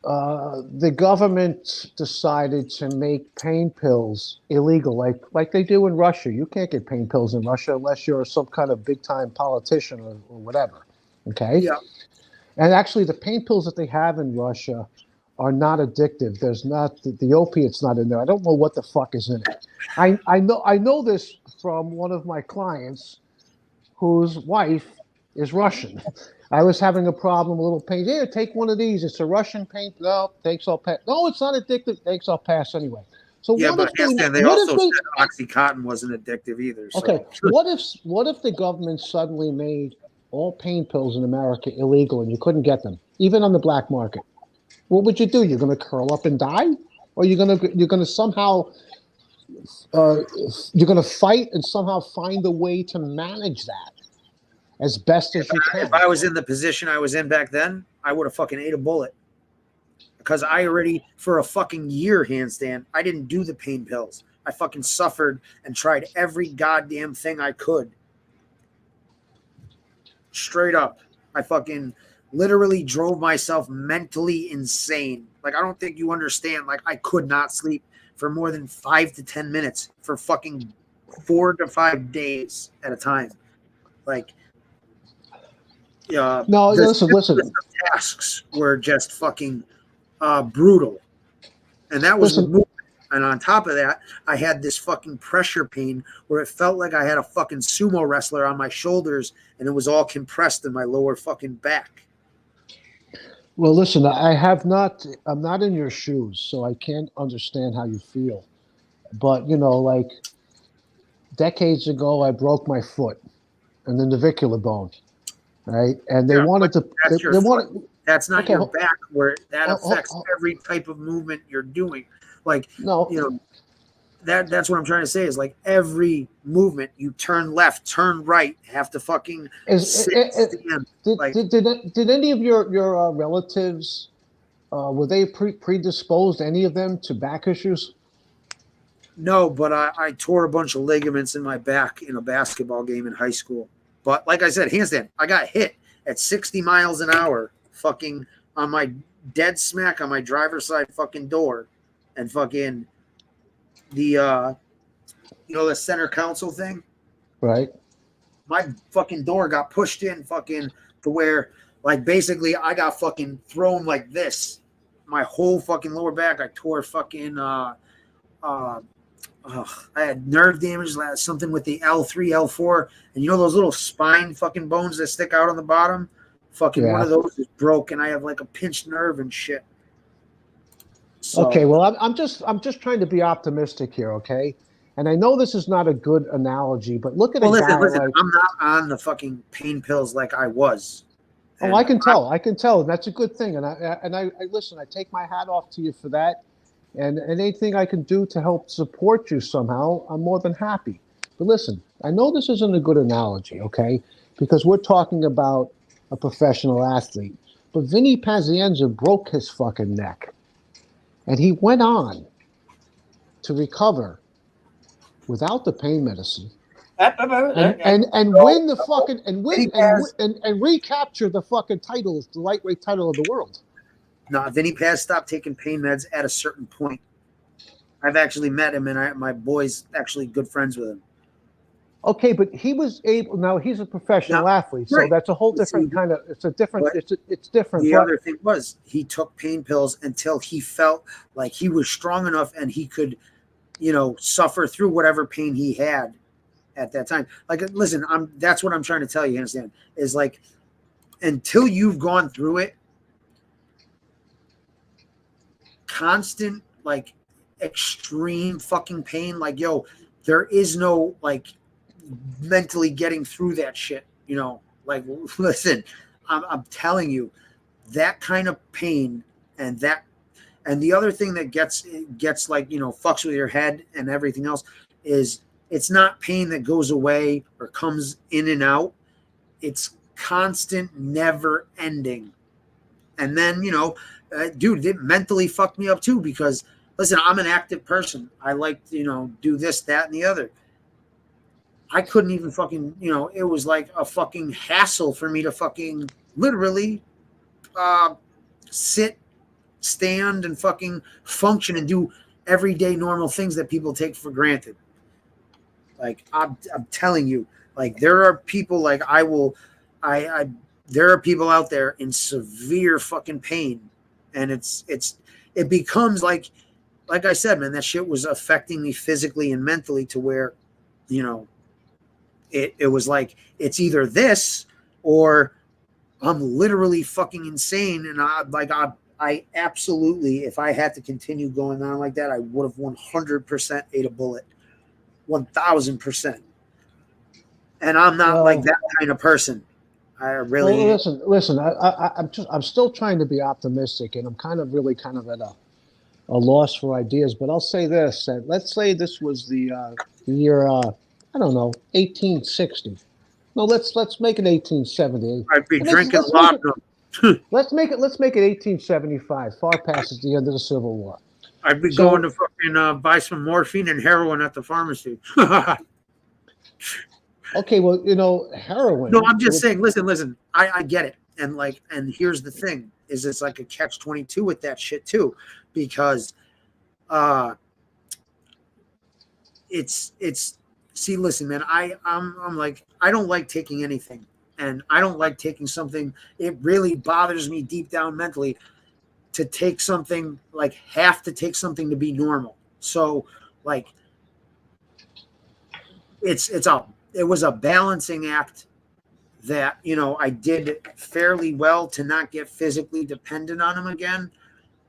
the government decided to make pain pills illegal, like they do in Russia. You can't get pain pills in Russia unless you're some kind of big-time politician or whatever. Okay? Yeah. And actually, the pain pills that they have in Russia are not addictive. There's not the opiate's not in there. I don't know what the fuck is in it. I know this from one of my clients whose wife is Russian. I was having a problem, a little pain. Here, take one of these. It's a Russian pain. No, thanks, I'll pass. No, it's not addictive. Thanks, I'll pass anyway. So Yeah, what but if they also said Oxycontin wasn't addictive either. So. Okay, what if the government suddenly made all pain pills in America illegal and you couldn't get them, even on the black market? What would you do? You're going to curl up and die, or you're going to somehow you're going to fight and somehow find a way to manage that as best as you can? If I was in the position I was in back then, I would have fucking ate a bullet. Because I already, for a fucking year, handstand, I didn't do the pain pills. I fucking suffered and tried every goddamn thing I could. Straight up. I fucking literally drove myself mentally insane. Like, I don't think you understand. Like, I could not sleep for more than 5 to 10 minutes for fucking 4 to 5 days at a time. Like, no, listen. The tasks were just fucking brutal. And that was the movement. And on top of that, I had this fucking pressure pain where it felt like I had a fucking sumo wrestler on my shoulders and it was all compressed in my lower fucking back. Well, listen, I'm not in your shoes, so I can't understand how you feel. But, you know, like decades ago, I broke my foot and the navicular bone, right? And they wanted to. That's not your back, where that affects every type of movement you're doing. Like, no, you know, that's what I'm trying to say is like every movement, you turn left, turn right, have to fucking Did any of your relatives were they predisposed, any of them, to back issues? No, but I tore a bunch of ligaments in my back in a basketball game in high school. But like I said, handstand, I got hit at 60 miles an hour, fucking on my dead smack on my driver's side fucking door, and fucking the the center console thing. Right. My fucking door got pushed in fucking to where, like, basically I got fucking thrown like this. My whole fucking lower back, I tore fucking I had nerve damage, something with the L3, L4, and those little spine fucking bones that stick out on the bottom? Fucking one of those is broke, and I have like a pinched nerve and shit. So, okay, well, I'm just trying to be optimistic here, okay? And I know this is not a good analogy, but look at listen, like, I'm not on the fucking pain pills like I was. Oh, I can tell. And that's a good thing. And I listen, I take my hat off to you for that. And anything I can do to help support you somehow, I'm more than happy. But listen, I know this isn't a good analogy, okay? Because we're talking about a professional athlete. But Vinny Pazienza broke his fucking neck. And he went on to recover without the pain medicine. And win the fucking and recapture the fucking title, the lightweight title of the world. No, Vinny Paz stopped taking pain meds at a certain point. I've actually met him, and my boy's actually good friends with him. Okay, but he was able. Now he's a professional athlete, so that's a whole different kind of. It's a different. It's different. The other thing was he took pain pills until he felt like he was strong enough and he could, suffer through whatever pain he had at that time. Like, listen, that's what I'm trying to tell you. Understand? Is like until you've gone through it. Constant, like, extreme fucking pain, like, there is no, like, mentally getting through that shit, like, listen, I'm telling you, that kind of pain and the other thing that gets like, fucks with your head and everything else is it's not pain that goes away or comes in and out. It's constant, never ending. And then, dude, it mentally fucked me up too because, listen, I'm an active person. I like to, do this, that, and the other. I couldn't even fucking, it was like a fucking hassle for me to fucking literally sit, stand, and fucking function and do everyday normal things that people take for granted. Like, I'm telling you, like, there are people like there are people out there in severe fucking pain. And it becomes like I said, man, that shit was affecting me physically and mentally to where, it was like, it's either this or I'm literally fucking insane. And I absolutely, if I had to continue going on like that, I would have 100% ate a bullet, 1000%. And I'm not like that kind of person. I really listen. I'm still trying to be optimistic, and I'm kind of at a loss for ideas. But I'll say this: that let's say this was the year 1860. No, let's make it 1870. I'd be drinking laudanum. Let's make it 1875. Far past the end of the Civil War. I'd be going to fucking buy some morphine and heroin at the pharmacy. Okay, well, heroin. No, I'm just saying. Listen. I get it, and here's the thing: is it's like a catch-22 with that shit too, because, it's. See, listen, man. I'm like, I don't like taking anything, and I don't like taking something. It really bothers me deep down mentally to take something, like, have to take something to be normal. So, like, it was a balancing act that, I did fairly well to not get physically dependent on him again,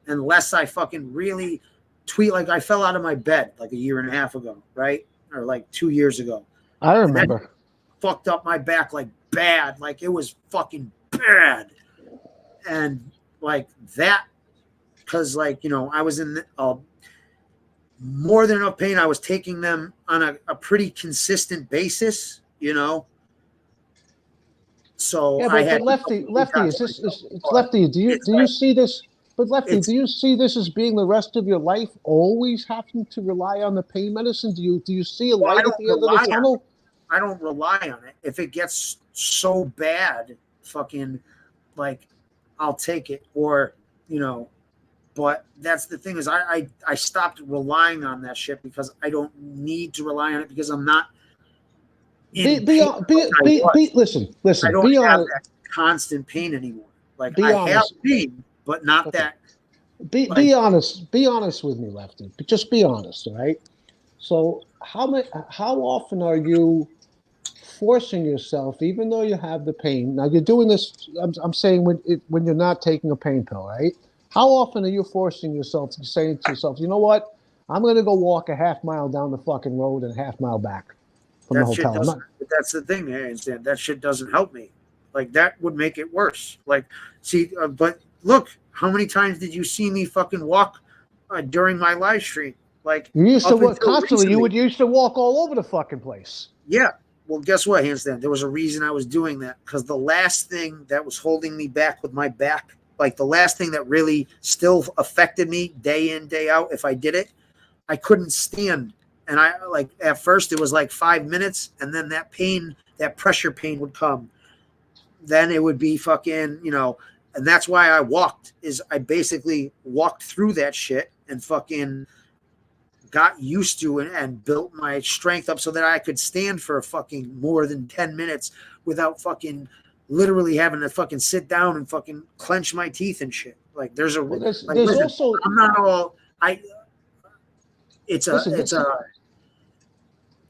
unless I fucking really tweet. Like, I fell out of my bed like a year and a half ago, right? Or like 2 years ago. I remember. Fucked up my back like bad. Like, it was fucking bad. And like that, because like, I was in more than enough pain. I was taking them on a pretty consistent basis, So yeah, but Lefty, is this Lefty? Do you see this? But Lefty, do you see this as being the rest of your life, always having to rely on the pain medicine? Do you see a light at the end of the tunnel? I don't rely on it. If it gets so bad, fucking, like, I'll take it. Or, you know, but that's the thing is I stopped relying on that shit because I don't need to rely on it because I'm not. Listen. I don't Be have honest. that constant pain anymore. Like Be I honest. have pain, but not that. Be honest. Be honest with me, Lefty. Just be honest, all right? So how often are you forcing yourself, even though you have the pain? Now you're doing this. I'm saying when you're not taking a pain pill, right? How often are you forcing yourself to saying to yourself, you know what? I'm going to go walk a half mile down the fucking road and a half mile back from the That shit hotel. I'm not- doesn't. But that's the thing, handstand. That shit doesn't help me. Like that would make it worse. Like, see, but look, how many times did you see me fucking walk during my live stream? Like You used to up walk until constantly. recently. You used to walk all over the fucking place. Yeah. Well, guess what, handstand? There was a reason I was doing that because the last thing that was holding me back with my back, like the last thing that really still affected me day in, day out, if I did it, I couldn't stand. And I like at first it was like 5 minutes, and then that pain, that pressure pain would come. Then it would be fucking, you know, and that's why I walked, is I basically walked through that shit and fucking got used to it and built my strength up so that I could stand for fucking more than 10 minutes without fucking literally having to fucking sit down and fucking clench my teeth and shit. Like there's a, there's listen, also- I'm not all, it's a, Listen, it's a,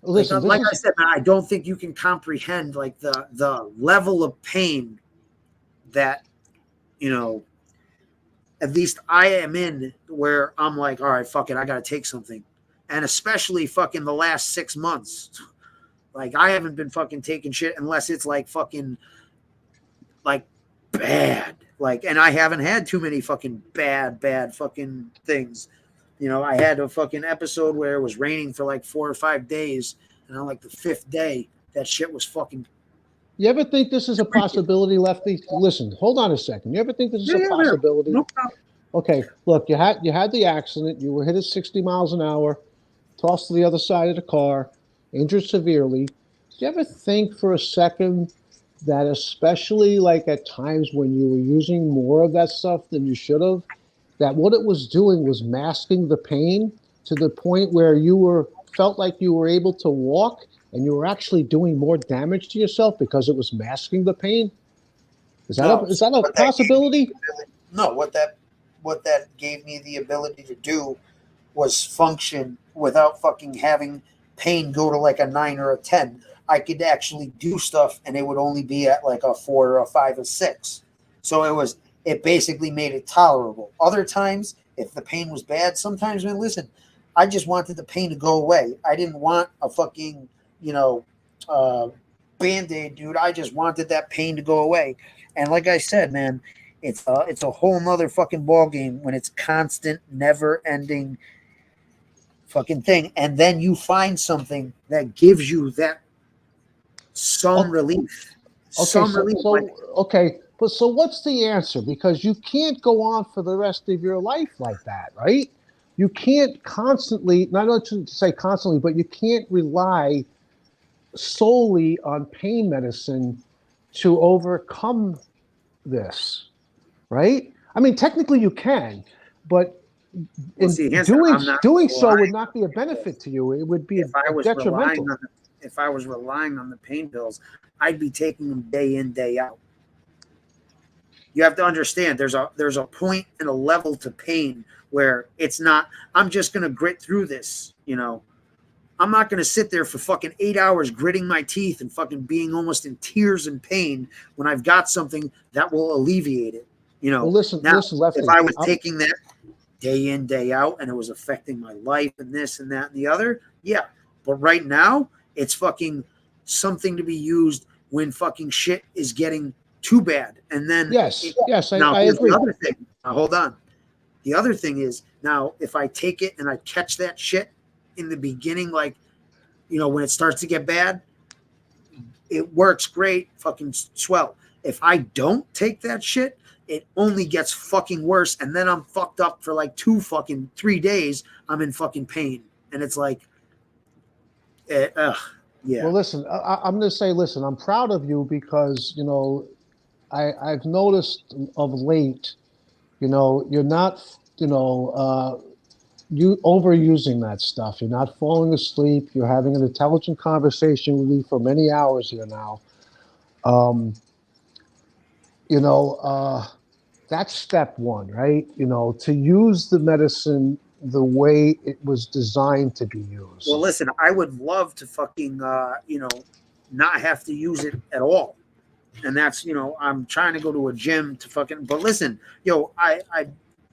Listen, like this I is- said, man, I don't think you can comprehend like the level of pain that, you know, at least I am in, where I'm like, all right, fuck it, I got to take something. And especially fucking the last 6 months. Like I haven't been fucking taking shit unless it's like fucking like bad. Like, and I haven't had too many fucking bad fucking things. You know, I had a fucking episode where it was raining for like 4 or 5 days, and on like the 5th day, that shit was fucking. You ever think this is a possibility, Lefty? Listen, hold on a second. You ever think this is a possibility? No problem. Okay, look, you had the accident. You were hit at 60 miles an hour, tossed to the other side of the car, injured severely. Do you ever think for a second that, especially like at times when you were using more of that stuff than you should have, that what it was doing was masking the pain to the point where you felt like you were able to walk and you were actually doing more damage to yourself because it was masking the pain? Is that a possibility? No, what that gave me the ability to do was function without fucking having pain go to like a 9 or a 10. I could actually do stuff and it would only be at like a 4 or a 5 or 6. So it basically made it tolerable. Other times, if the pain was bad, sometimes, man, listen, I just wanted the pain to go away. I didn't want a fucking, you know, Band-Aid, dude. I just wanted that pain to go away. And like I said, man, it's a whole nother fucking ball game when it's constant, never-ending fucking thing. And then you find something that gives you that some relief. Some relief. But so what's the answer? Because you can't go on for the rest of your life like that, right? You can't constantly, not to say constantly, but you can't rely solely on pain medicine to overcome this, right? I mean, technically you can, but doing so would not be a benefit to you. It would be detrimental. If I was relying on the pain pills, I'd be taking them day in, day out. You have to understand there's a point and a level to pain where it's not, I'm just going to grit through this, you know. I'm not going to sit there for fucking 8 hours gritting my teeth and fucking being almost in tears and pain when I've got something that will alleviate it, you know. Well, listen, Lefty, if I was taking that day in, day out and it was affecting my life and this and that and the other, yeah. But right now, it's fucking something to be used when fucking shit is getting too bad. And then I here's agree. The other thing. Now hold on. The other thing is, now if I take it and I catch that shit in the beginning, like, you know, when it starts to get bad, it works great, fucking swell. If I don't take that shit, it only gets fucking worse. And then I'm fucked up for like 3 days. I'm in fucking pain. And it's like, yeah. Well, listen, I'm going to say, listen, I'm proud of you because, you know, I've noticed of late, you know, you're not, you know, you overusing that stuff. You're not falling asleep. You're having an intelligent conversation with me for many hours here now. You know, that's step one, right? You know, to use the medicine the way it was designed to be used. Well, listen, I would love to fucking, you know, not have to use it at all. And that's, you know, I'm trying to go to a gym to fucking, but listen, yo,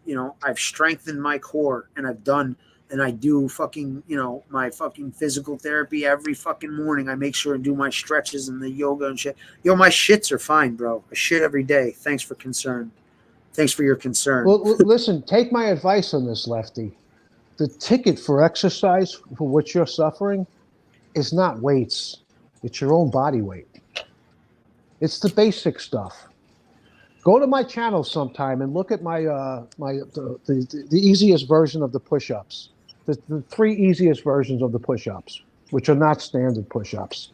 you know, I've strengthened my core and I do fucking, you know, my fucking physical therapy every fucking morning. I make sure and do my stretches and the yoga and shit. Yo, my shits are fine, bro. I shit every day. Thanks for your concern. Well, listen, take my advice on this, Lefty. The ticket for exercise for what you're suffering is not weights. It's your own body weight. It's the basic stuff. Go to my channel sometime and look at my the easiest version of the push-ups. The 3 easiest versions of the push-ups, which are not standard push-ups.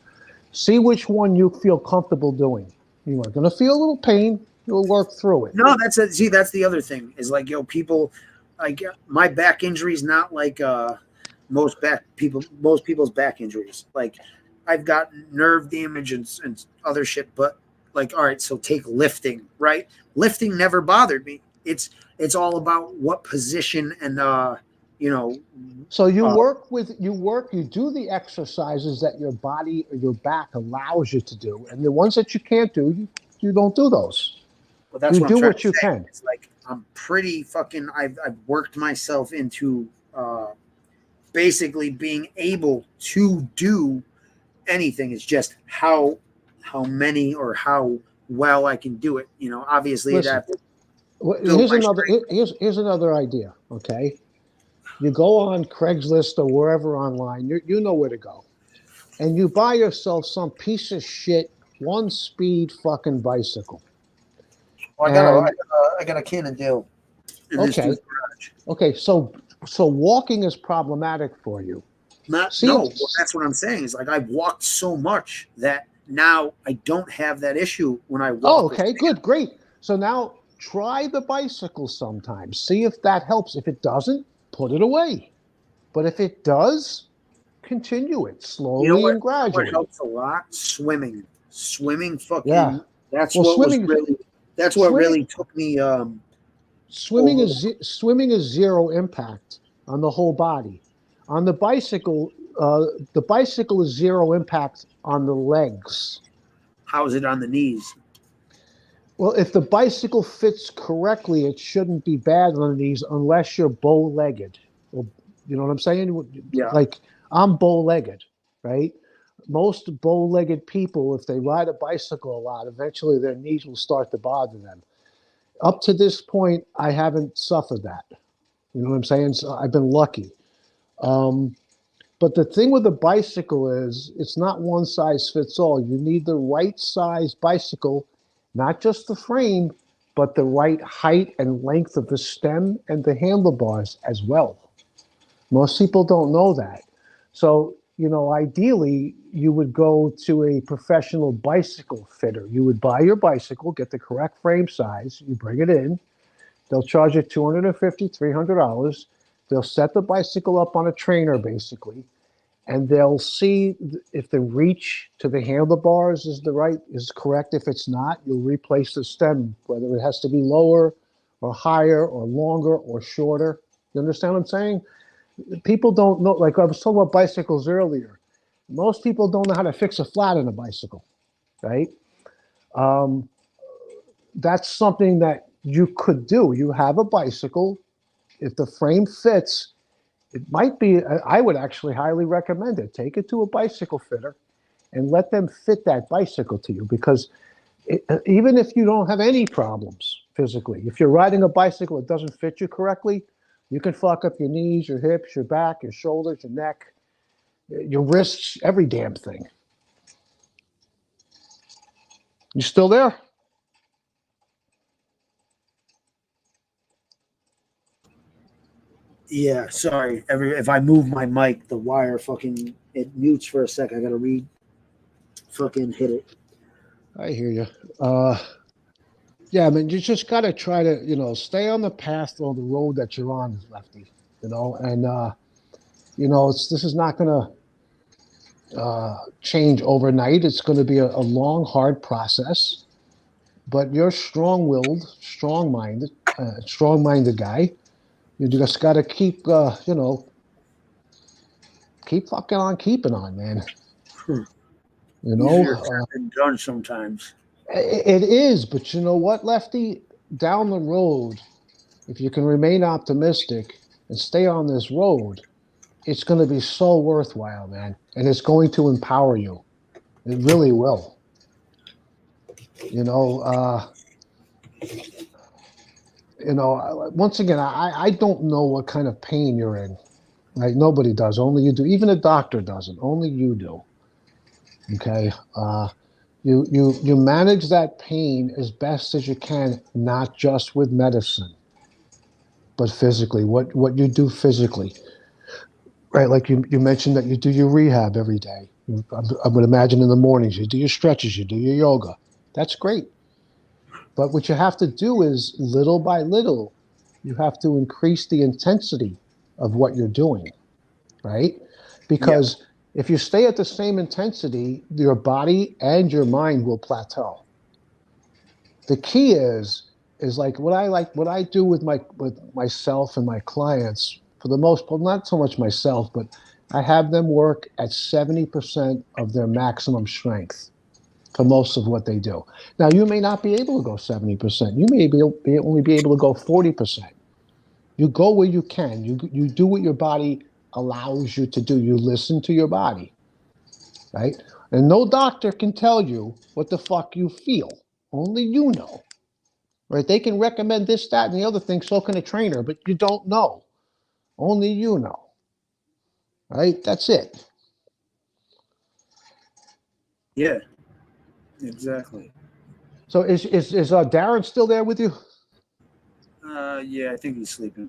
See which one you feel comfortable doing. You are going to feel a little pain. You'll work through it. No, that's the other thing is like, yo, people, like my back injury is not like most people's back injuries. Like I've got nerve damage and other shit, but like, all right, so take lifting, right? Lifting never bothered me. It's all about what position and you know. So you you do the exercises that your body or your back allows you to do, and the ones that you can't do, you don't do those. Well, that's you do what you can. It's like I'm pretty fucking. I've worked myself into basically being able to do anything. It's just how many or how well I can do it. You know, obviously here's another idea. Okay, you go on Craigslist or wherever online. You know where to go, and you buy yourself some piece of shit 1-speed fucking bicycle. Well, I got a Cannondale. Okay. So walking is problematic for you. Well, that's what I'm saying. Is like I've walked so much that now I don't have that issue when I walk. Oh, okay, good, great. So now try the bicycle sometimes. See if that helps. If it doesn't, put it away. But if it does, continue it slowly and gradually. What helps a lot? Swimming fucking. Yeah. That's what really took me. Swimming is zero impact on the whole body. On the bicycle is zero impact on the legs. How's it on the knees? Well, if the bicycle fits correctly, it shouldn't be bad on the knees unless you're bow-legged. Well, you know what I'm saying? Yeah. Like I'm bow-legged, right? Most bow-legged people, if they ride a bicycle a lot, eventually their knees will start to bother them. Up to this point, I haven't suffered that. You know what I'm saying? So I've been lucky. But the thing with the bicycle is it's not one size fits all. You need the right size bicycle, not just the frame, but the right height and length of the stem and the handlebars as well. Most people don't know that. So, you know, ideally, you would go to a professional bicycle fitter. You would buy your bicycle, get the correct frame size, you bring it in. They'll charge you $250, $300. They'll set the bicycle up on a trainer, basically, and they'll see if the reach to the handlebars is correct. If it's not, you'll replace the stem, whether it has to be lower or higher or longer or shorter. You understand what I'm saying? People don't know, like I was talking about bicycles earlier. Most people don't know how to fix a flat on a bicycle, right? That's something that you could do. You have a bicycle. If the frame fits, it might be, I would actually highly recommend it. Take it to a bicycle fitter and let them fit that bicycle to you, because even if you don't have any problems physically, if you're riding a bicycle, it doesn't fit you correctly, you can fuck up your knees, your hips, your back, your shoulders, your neck, your wrists, every damn thing. You still there? Yeah, sorry. If I move my mic, the wire fucking it mutes for a sec. I gotta fucking hit it. I hear you. Yeah, I mean, you just got to try to, stay on the path or the road that you're on, Lefty. And this is not going to change overnight. It's going to be a long, hard process. But you're strong-willed, strong-minded guy. You just got to keep, keep fucking on keeping on, man. Easier said than done sometimes. It is, but you know what, Lefty? Down the road, if you can remain optimistic and stay on this road, it's going to be so worthwhile, man. And it's going to empower you. It really will. Once again, I don't know what kind of pain you're in. Right? Nobody does. Only you do. Even a doctor doesn't. Only you do. Okay? You manage that pain as best as you can, not just with medicine, but physically. What you do physically, right? Like you mentioned that you do your rehab every day. I would imagine in the mornings you do your stretches, you do your yoga. That's great. But what you have to do is little by little, you have to increase the intensity of what you're doing, right? Because if you stay at the same intensity, your body and your mind will plateau. The key is like what I do with myself and my clients, for the most part, not so much myself, but I have them work at 70% of their maximum strength for most of what they do. Now, you may not be able to go 70%. You may only be able to go 40%. You go where you can. You do what your body allows you to do. You listen to your body, right? And no doctor can tell you what the fuck you feel. Only you know, right? They can recommend this, that, and the other thing, so can a trainer, but you don't know. Only you know, right? That's it. Yeah, exactly. So is Darren still there with you? Yeah, I think he's sleeping.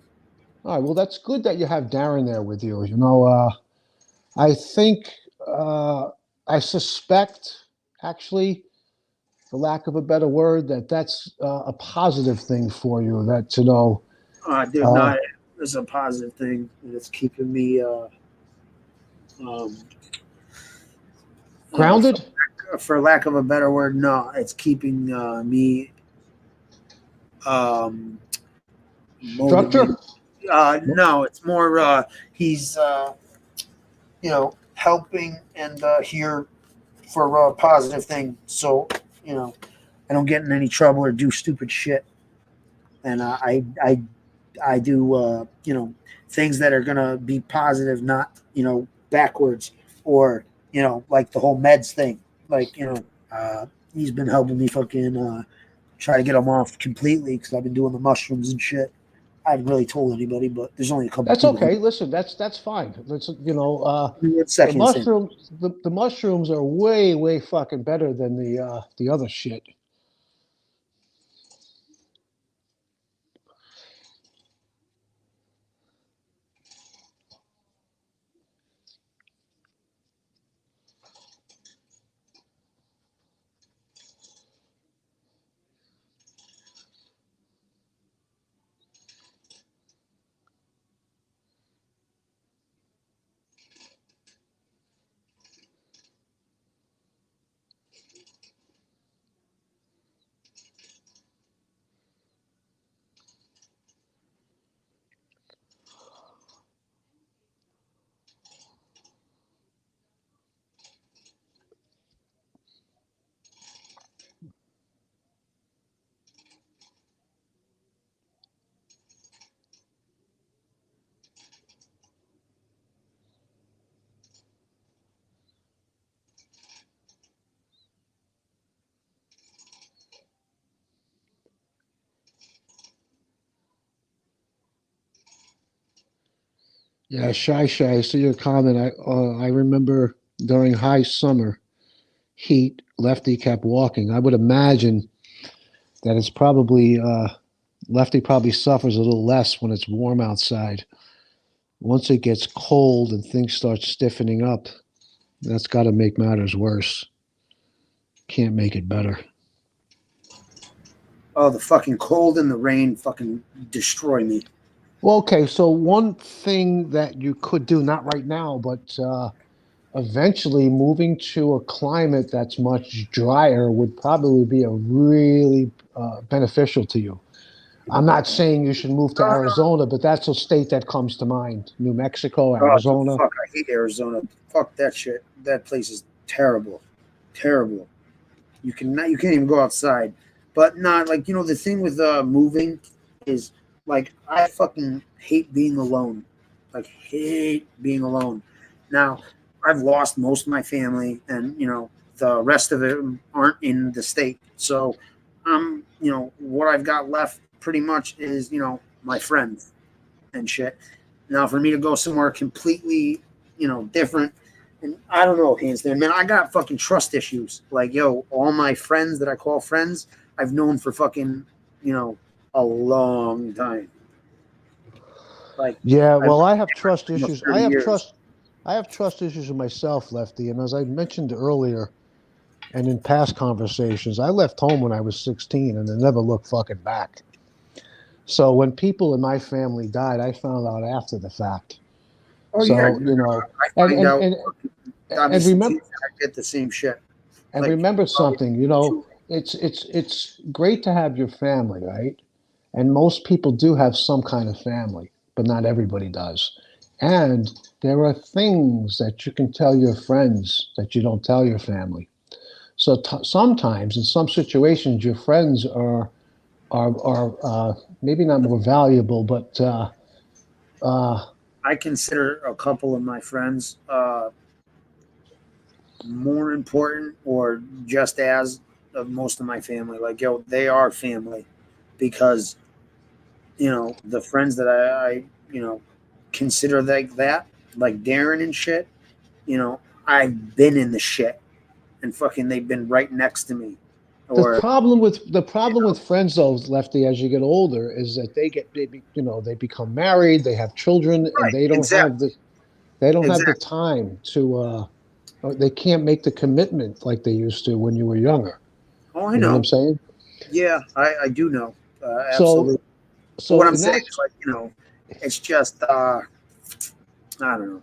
All right, well, that's good that you have Darren there with you. I think, I suspect, actually, for lack of a better word, that's a positive thing for you. That Dude, no, it's a positive thing. It's keeping me grounded. For lack of a better word, no, it's keeping me structure. No, it's more he's helping and here for a positive thing. So I don't get in any trouble or do stupid shit, and I do things that are gonna be positive, not backwards, or like the whole meds thing. Like he's been helping me fucking try to get them off completely because I've been doing the mushrooms and shit. I haven't really told anybody, but there's only a couple. That's okay. Listen, that's fine. Let's the mushrooms are way fucking better than the other shit. Yeah, Shy. I see your comment. I remember during high summer heat, Lefty kept walking. I would imagine that it's probably Lefty probably suffers a little less when it's warm outside. once it gets cold and things start stiffening up, that's got to make matters worse. Can't make it better. Oh, the fucking cold and the rain fucking destroy me. Well, okay, so one thing that you could do, not right now, but eventually moving to a climate that's much drier would probably be a really beneficial to you. I'm not saying you should move to Arizona, but that's a state that comes to mind. New Mexico, Arizona. Oh, fuck, I hate Arizona. Fuck that shit. That place is terrible. Terrible. You can't even go outside. But not like, the thing with moving is like I fucking hate being alone. Like hate being alone. Now, I've lost most of my family and the rest of them aren't in the state. So what I've got left pretty much is, my friends and shit. Now for me to go somewhere completely, different, and I don't know, hands down, man, I got fucking trust issues. Like, all my friends that I call friends, I've known for fucking, a long time. Like, yeah, well, I have trust issues. I have years. trust issues with myself, Lefty. And as I mentioned earlier, and in past conversations, I left home when I was 16 and I never looked fucking back. So when people in my family died, I found out after the fact. Oh, so, yeah. And remember, I get the same shit. And remember something, it's great to have your family, right? And most people do have some kind of family, but not everybody does. And there are things that you can tell your friends that you don't tell your family. So sometimes, in some situations, your friends are maybe not more valuable, but I consider a couple of my friends more important or just as of most of my family. Like, they are family because, the friends that I consider like that, like Darren and shit, I've been in the shit and fucking they've been right next to me. The problem with friends, though, Lefty, as you get older, is that they become married, they have children, and they don't have the time to. They can't make the commitment like they used to when you were younger. Oh, I know. You know what I'm saying? Yeah, I do know. Absolutely. So what I'm saying is, like, it's just I don't know.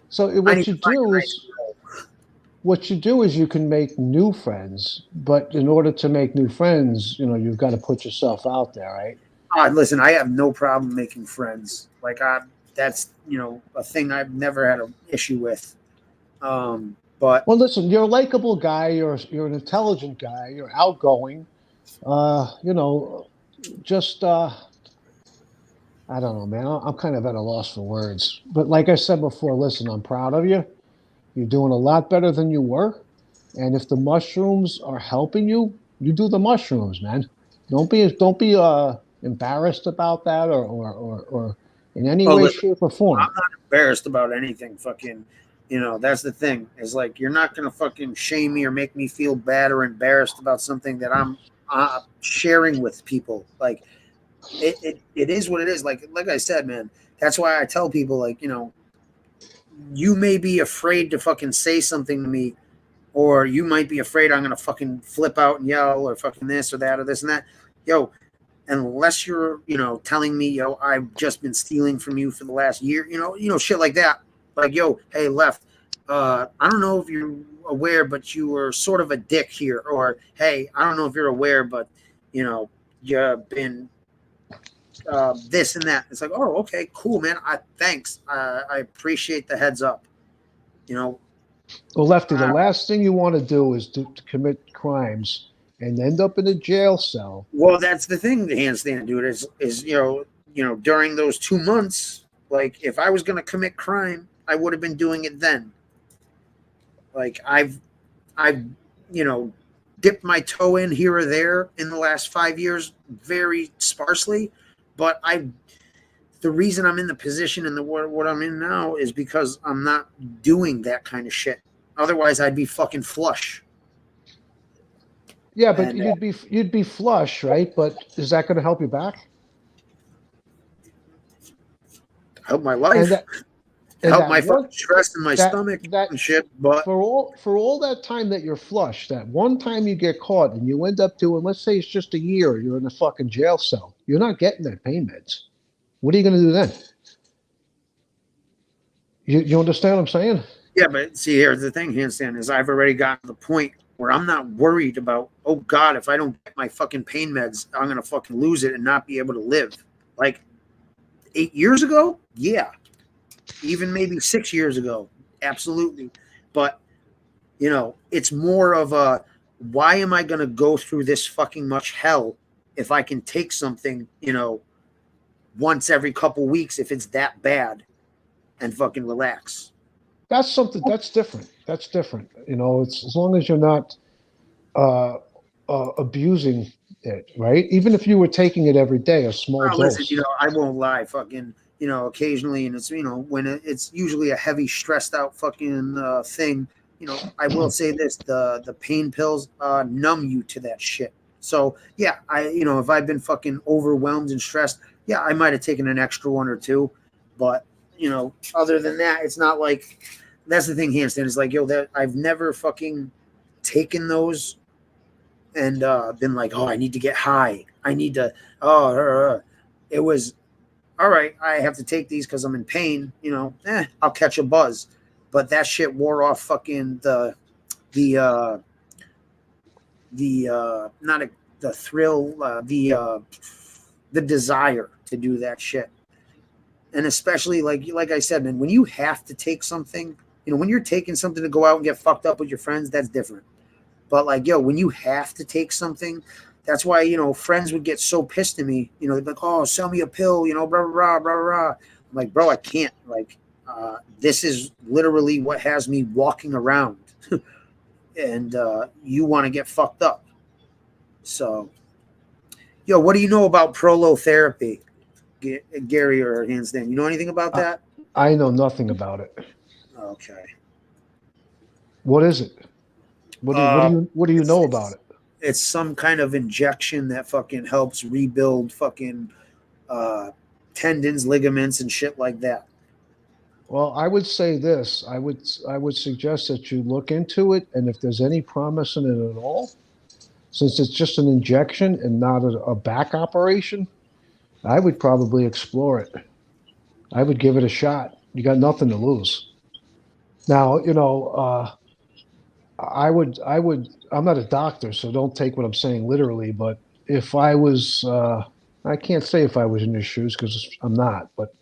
So what you do is you can make new friends, but in order to make new friends, you've got to put yourself out there, right? Listen, I have no problem making friends. Like, that's a thing I've never had an issue with. But well, listen, you're a likable guy. You're an intelligent guy. You're outgoing. I don't know, man. I'm kind of at a loss for words. But like I said before, listen, I'm proud of you. You're doing a lot better than you were. And if the mushrooms are helping you, you do the mushrooms, man. Don't be embarrassed about that or in any way, shape, or form. I'm not embarrassed about anything. Fucking, that's the thing. Is like, you're not gonna fucking shame me or make me feel bad or embarrassed about something that I'm sharing with people. Like, it is what it is. Like I said, man. That's why I tell people, like, you may be afraid to fucking say something to me, or you might be afraid I'm gonna fucking flip out and yell or fucking this or that or this and that. Unless you're, telling me, I've just been stealing from you for the last year, shit like that. Like, hey, Left, I don't know if you're aware, but you were sort of a dick here. Or, hey, I don't know if you're aware, but, you've been this and that. It's like, oh, okay, cool, man. Thanks. I appreciate the heads up. Well, Lefty, the last thing you want to do is to commit crimes and end up in a jail cell. Well, that's the thing, the handstand, dude, is during those 2 months, like, if I was going to commit crime, I would have been doing it then. Like, I've dipped my toe in here or there in the last 5 years, very sparsely, but the reason I'm in the position and what I'm in now is because I'm not doing that kind of shit. Otherwise, I'd be fucking flush. Yeah, but you'd be flush, right? But is that going to help you back? help my life, and help that my one- fucking stress in my stomach and shit. But for all that time that you're flush, that one time you get caught and you end up doing, let's say it's just a year, you're in a fucking jail cell. You're not getting that pain meds. What are you going to do then? You understand what I'm saying? yeah, but see, here's the thing, handstand, is I've already gotten to the point where I'm not worried about, oh God, if I don't get my fucking pain meds, I'm going to fucking lose it and not be able to live. Like 8 years ago, yeah. Even maybe 6 years ago, absolutely. But, you know, it's more of a, why am I going to go through this fucking much hell if I can take something, you know, once every couple weeks if it's that bad and fucking relax? That's something that's different. That's different. You know, it's as long as you're not abusing it, right? Even if you were taking it every day, a small Well, dose. listen, you know, I won't lie, fucking, you know, occasionally, and it's, you know, when it's usually a heavy, stressed out fucking thing, you know, I will say this, the pain pills numb you to that shit. So, yeah, you know, if I've been fucking overwhelmed and stressed, yeah, I might have taken an extra one or two, but, you know, other than that, it's not like, that's the thing, handstand, is like, yo, that I've never fucking taken those and been like, oh, I need to get high. I need to, it was, all right, I have to take these because I'm in pain, you know, I'll catch a buzz. But that shit wore off fucking the desire to do that shit. And especially like I said, man, when you have to take something, you know, when you're taking something to go out and get fucked up with your friends, that's different. But like, yo, when you have to take something, that's why, you know, friends would get so pissed at me, you know, they'd be like, oh, sell me a pill, you know, blah, blah, blah, blah, blah. I'm like, bro, I can't. Like, this is literally what has me walking around. And you want to get fucked up. So, yo, what do you know about prolotherapy, Gary or Handstand? You know anything about that? I know nothing about it. Okay. What is it? What do you know about it? It's some kind of injection that fucking helps rebuild fucking tendons, ligaments, and shit like that. Well, I would say this. I would suggest that you look into it, and if there's any promise in it at all, since it's just an injection and not a back operation, I would probably explore it. I would give it a shot. You got nothing to lose. Now, you know, I'm not a doctor, so don't take what I'm saying literally, but if I was, I can't say if I was in your shoes because I'm not, but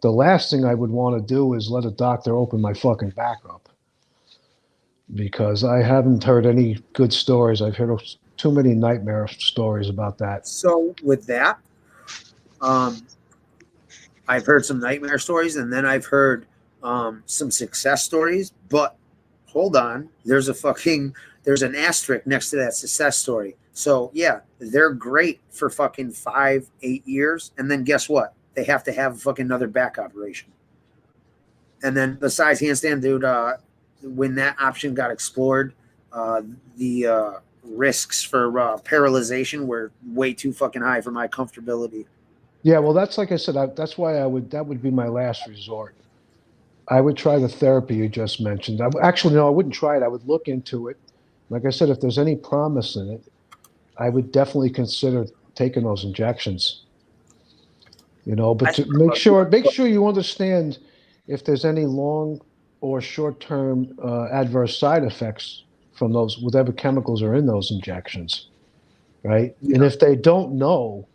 the last thing I would want to do is let a doctor open my fucking back up, because I haven't heard any good stories. I've heard too many nightmare stories about that. So with that, I've heard some nightmare stories, and then I've heard some success stories, but hold on, there's an asterisk next to that success story. So yeah, they're great for fucking 5-8 years, and then guess what? They have to have fucking another back operation. And then besides handstand, dude, when that option got explored, the risks for paralyzation were way too fucking high for my comfortability. Yeah, well, that's like I said, that's why that would be my last resort. I would try the therapy you just mentioned. Actually, no, I wouldn't try it. I would look into it. Like I said, if there's any promise in it, I would definitely consider taking those injections. You know, but to make sure you understand if there's any long or short-term adverse side effects from those, whatever chemicals are in those injections, right? Yeah. And if they don't know,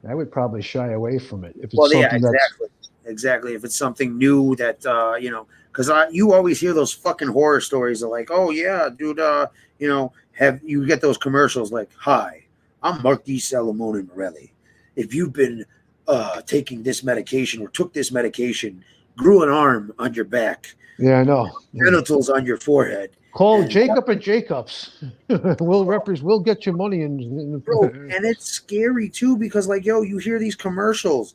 I would probably shy away from it. If it's exactly. If it's something new that you know, because you always hear those fucking horror stories of like, oh yeah, dude, you know, you get those commercials like, hi, I'm Mark D. Salamone Morelli. If you've been taking this medication or took this medication, grew an arm on your back. Yeah, I know. Genitals on your forehead. Call Jacob and Jacobs. We'll get your money in. Bro, and it's scary too because like, yo, you hear these commercials.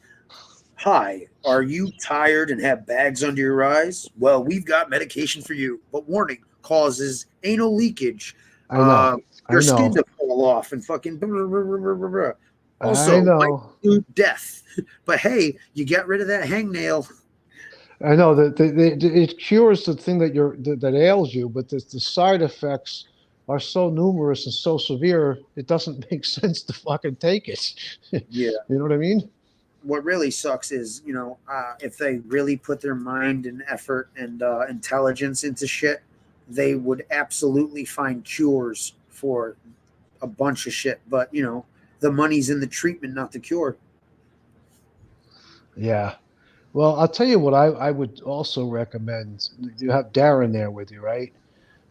Hi, are you tired and have bags under your eyes? Well, we've got medication for you. But warning, causes anal leakage. I know. Your skin to fall off and fucking blah, blah, blah, blah, blah, blah. Also, I know. might do death. But hey, you get rid of that hangnail. I know that it cures the thing that ails you, but the side effects are so numerous and so severe, it doesn't make sense to fucking take it. Yeah. You know what I mean? What really sucks is, if they really put their mind and effort and intelligence into shit, they would absolutely find cures for a bunch of shit. But, the money's in the treatment, not the cure. Yeah. Well, I'll tell you what I would also recommend. You have Darren there with you, right?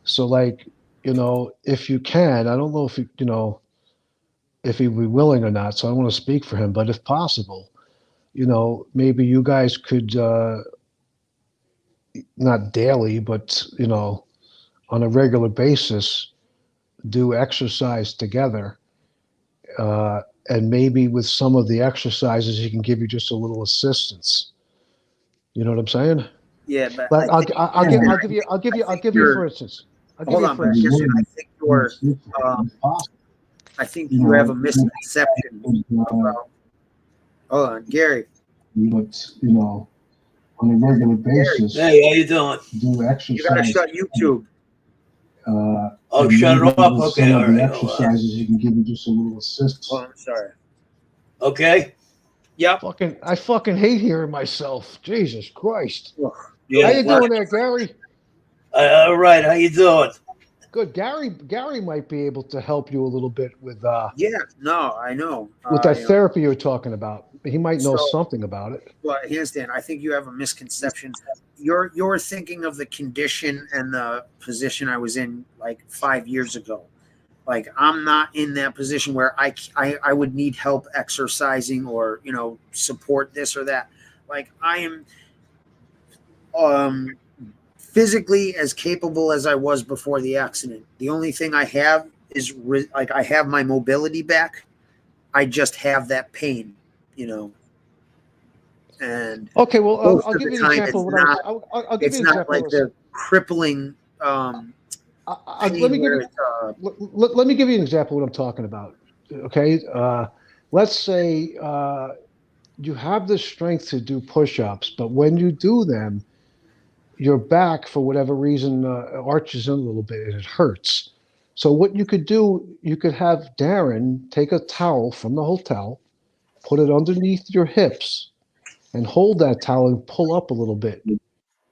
So, like, if you can, I don't know if he'd be willing or not, so I don't want to speak for him, but if possible, maybe you guys could, not daily, but, on a regular basis, do exercise together. And maybe with some of the exercises, he can give you just a little assistance. You know what I'm saying? Yeah, but Like I think, I'll give you for instance. Hold on, but I think you have a misconception about. Hold on, Gary. But on a regular basis, Hey, how you doing? do exercise. You gotta shut YouTube. Oh, shut it off. Okay, all right. Exercises you can give you just a little assistance. Oh, I'm sorry. Okay. Yep. I fucking hate hearing myself. Jesus Christ. Yeah, How you doing there, Gary? All right. How you doing? Good. Gary might be able to help you a little bit with Yeah, no, I know. with that therapy you're talking about. He might know So- something about it. Well, here's Dan. I think you have a misconception. You're thinking of the condition and the position I was in like 5 years ago. Like I'm not in that position where I would need help exercising or support this or that. Like I am physically as capable as I was before the accident. The only thing I have is I have my mobility back. I just have that pain, And Okay, well, most I'll of give the you an time example. I'll give it's you an not example. like the crippling. Let me give you an example of what I'm talking about. Okay, let's say you have the strength to do push-ups, but when you do them, your back, for whatever reason, arches in a little bit and it hurts. So what you could do, you could have Darren take a towel from the hotel, put it underneath your hips, and hold that towel and pull up a little bit,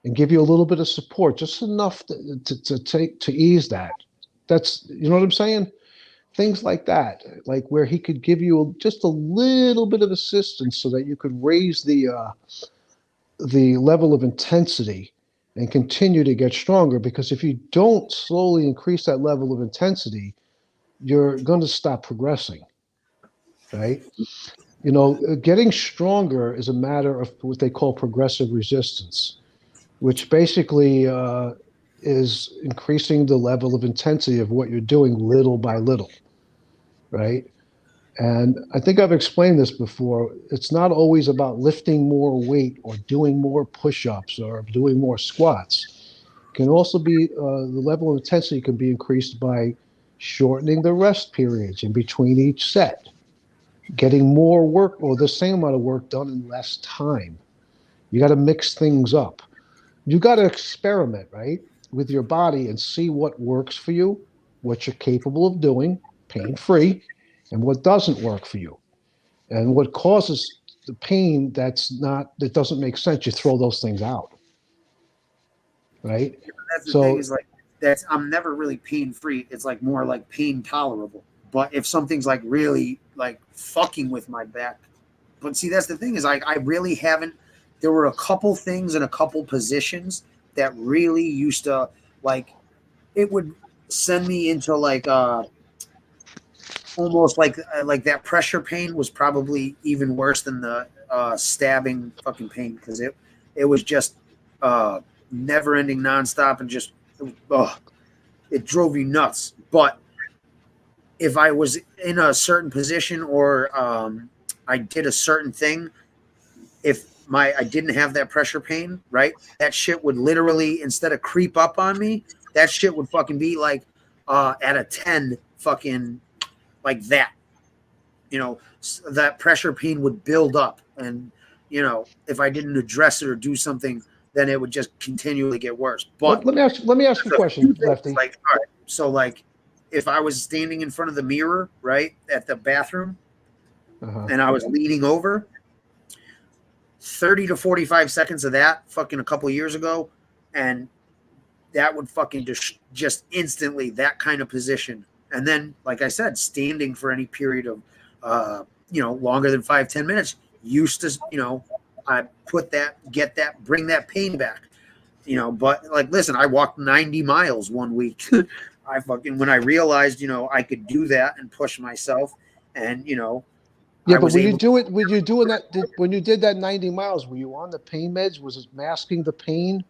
and give you a little bit of support, just enough to ease that. That's, you know what I'm saying? Things like that, like where he could give you just a little bit of assistance so that you could raise the level of intensity and continue to get stronger. Because if you don't slowly increase that level of intensity, you're going to stop progressing, right? Getting stronger is a matter of what they call progressive resistance, which basically is increasing the level of intensity of what you're doing little by little, right? And I think I've explained this before. It's not always about lifting more weight or doing more push-ups or doing more squats. It can also be the level of intensity can be increased by shortening the rest periods in between each set, getting more work or the same amount of work done in less time. You got to mix things up. You got to experiment, right, with your body and see what works for you, what you're capable of doing, pain-free, and what doesn't work for you. And what causes the pain that doesn't make sense, you throw those things out, right? That's the thing is like I'm never really pain-free. It's like more like pain tolerable. But if something's like really like fucking with my back, but see, that's the thing is I really haven't. There were a couple things in a couple positions that really used to like, it would send me into like almost like that pressure pain was probably even worse than the stabbing fucking pain because it was just never ending nonstop and just it drove you nuts. But if I was in a certain position or I did a certain thing, if I didn't have that pressure pain, right? That shit would literally, instead of creep up on me, that shit would fucking be like at a 10 fucking like that. that pressure pain would build up, and if I didn't address it or do something, then it would just continually get worse. But let me ask you a question, Lefty. Like, all right, so like, if I was standing in front of the mirror, right, at the bathroom, and I was leaning over, 30 to 45 seconds of that fucking a couple of years ago, and that would fucking just instantly, that kind of position. And then, like I said, standing for any period of, longer than 5-10 minutes used to, I bring that pain back, but like, listen, I walked 90 miles one week. When I realized, I could do that and push myself, and, yeah, but when you doing that, when you did that 90 miles, were you on the pain meds? Was it masking the pain?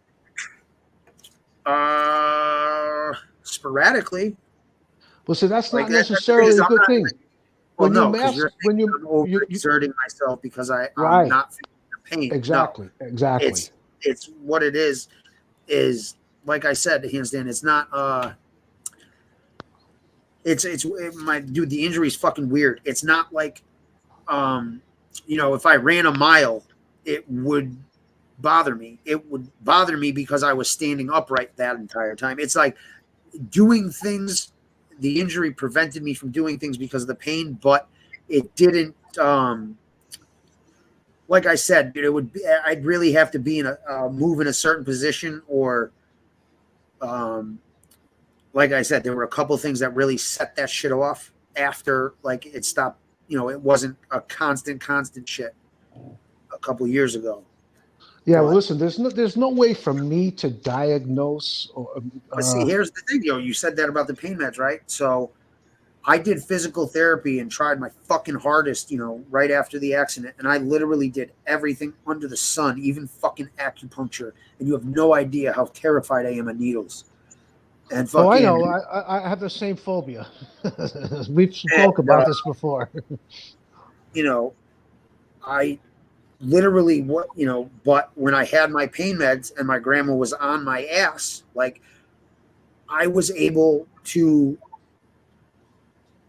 Sporadically. Well, so that's not necessarily a good thing. Well, no, because you're exerting myself because I'm not feeling the pain. Exactly. No. Exactly. It's what it is like I said, handstand. It's not. The injury's fucking weird. It's not like, if I ran a mile, it would bother me. It would bother me because I was standing upright that entire time. It's like doing things. The injury prevented me from doing things because of the pain, but it didn't. Like I said, I'd really have to be in move in a certain position, or, like I said, there were a couple of things that really set that shit off after, like, it stopped. It wasn't a constant shit a couple of years ago. Yeah, well, listen, there's no way for me to diagnose. But see, here's the thing, you said that about the pain meds, right? So I did physical therapy and tried my fucking hardest, right after the accident. And I literally did everything under the sun, even fucking acupuncture. And you have no idea how terrified I am of needles. And fucking, I know. I have the same phobia. We've spoke about this before. I literally but when I had my pain meds and my grandma was on my ass, like, I was able to,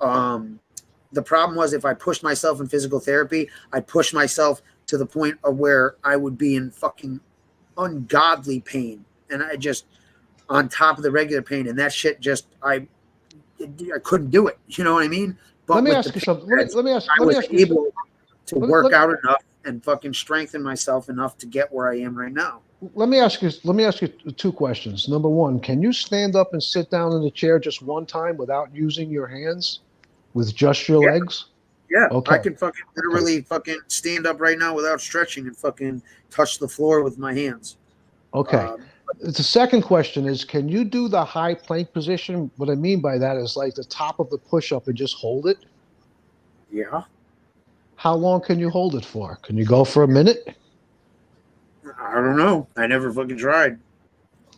the problem was, if I pushed myself in physical therapy, I pushed myself to the point of where I would be in fucking ungodly pain. And I just, on top of the regular pain, and that shit just, I couldn't do it. You know what I mean? But let me ask you something. I was able to work out enough and fucking strengthen myself enough to get where I am right now. Let me ask you two questions. Number one, can you stand up and sit down in the chair just one time without using your hands, with just your legs? Yeah, okay. I can fucking literally fucking stand up right now without stretching and fucking touch the floor with my hands. Okay. The second question is, can you do the high plank position? What I mean by that is like the top of the push-up and just hold it? Yeah. How long can you hold it for? Can you go for a minute? I don't know. I never fucking tried.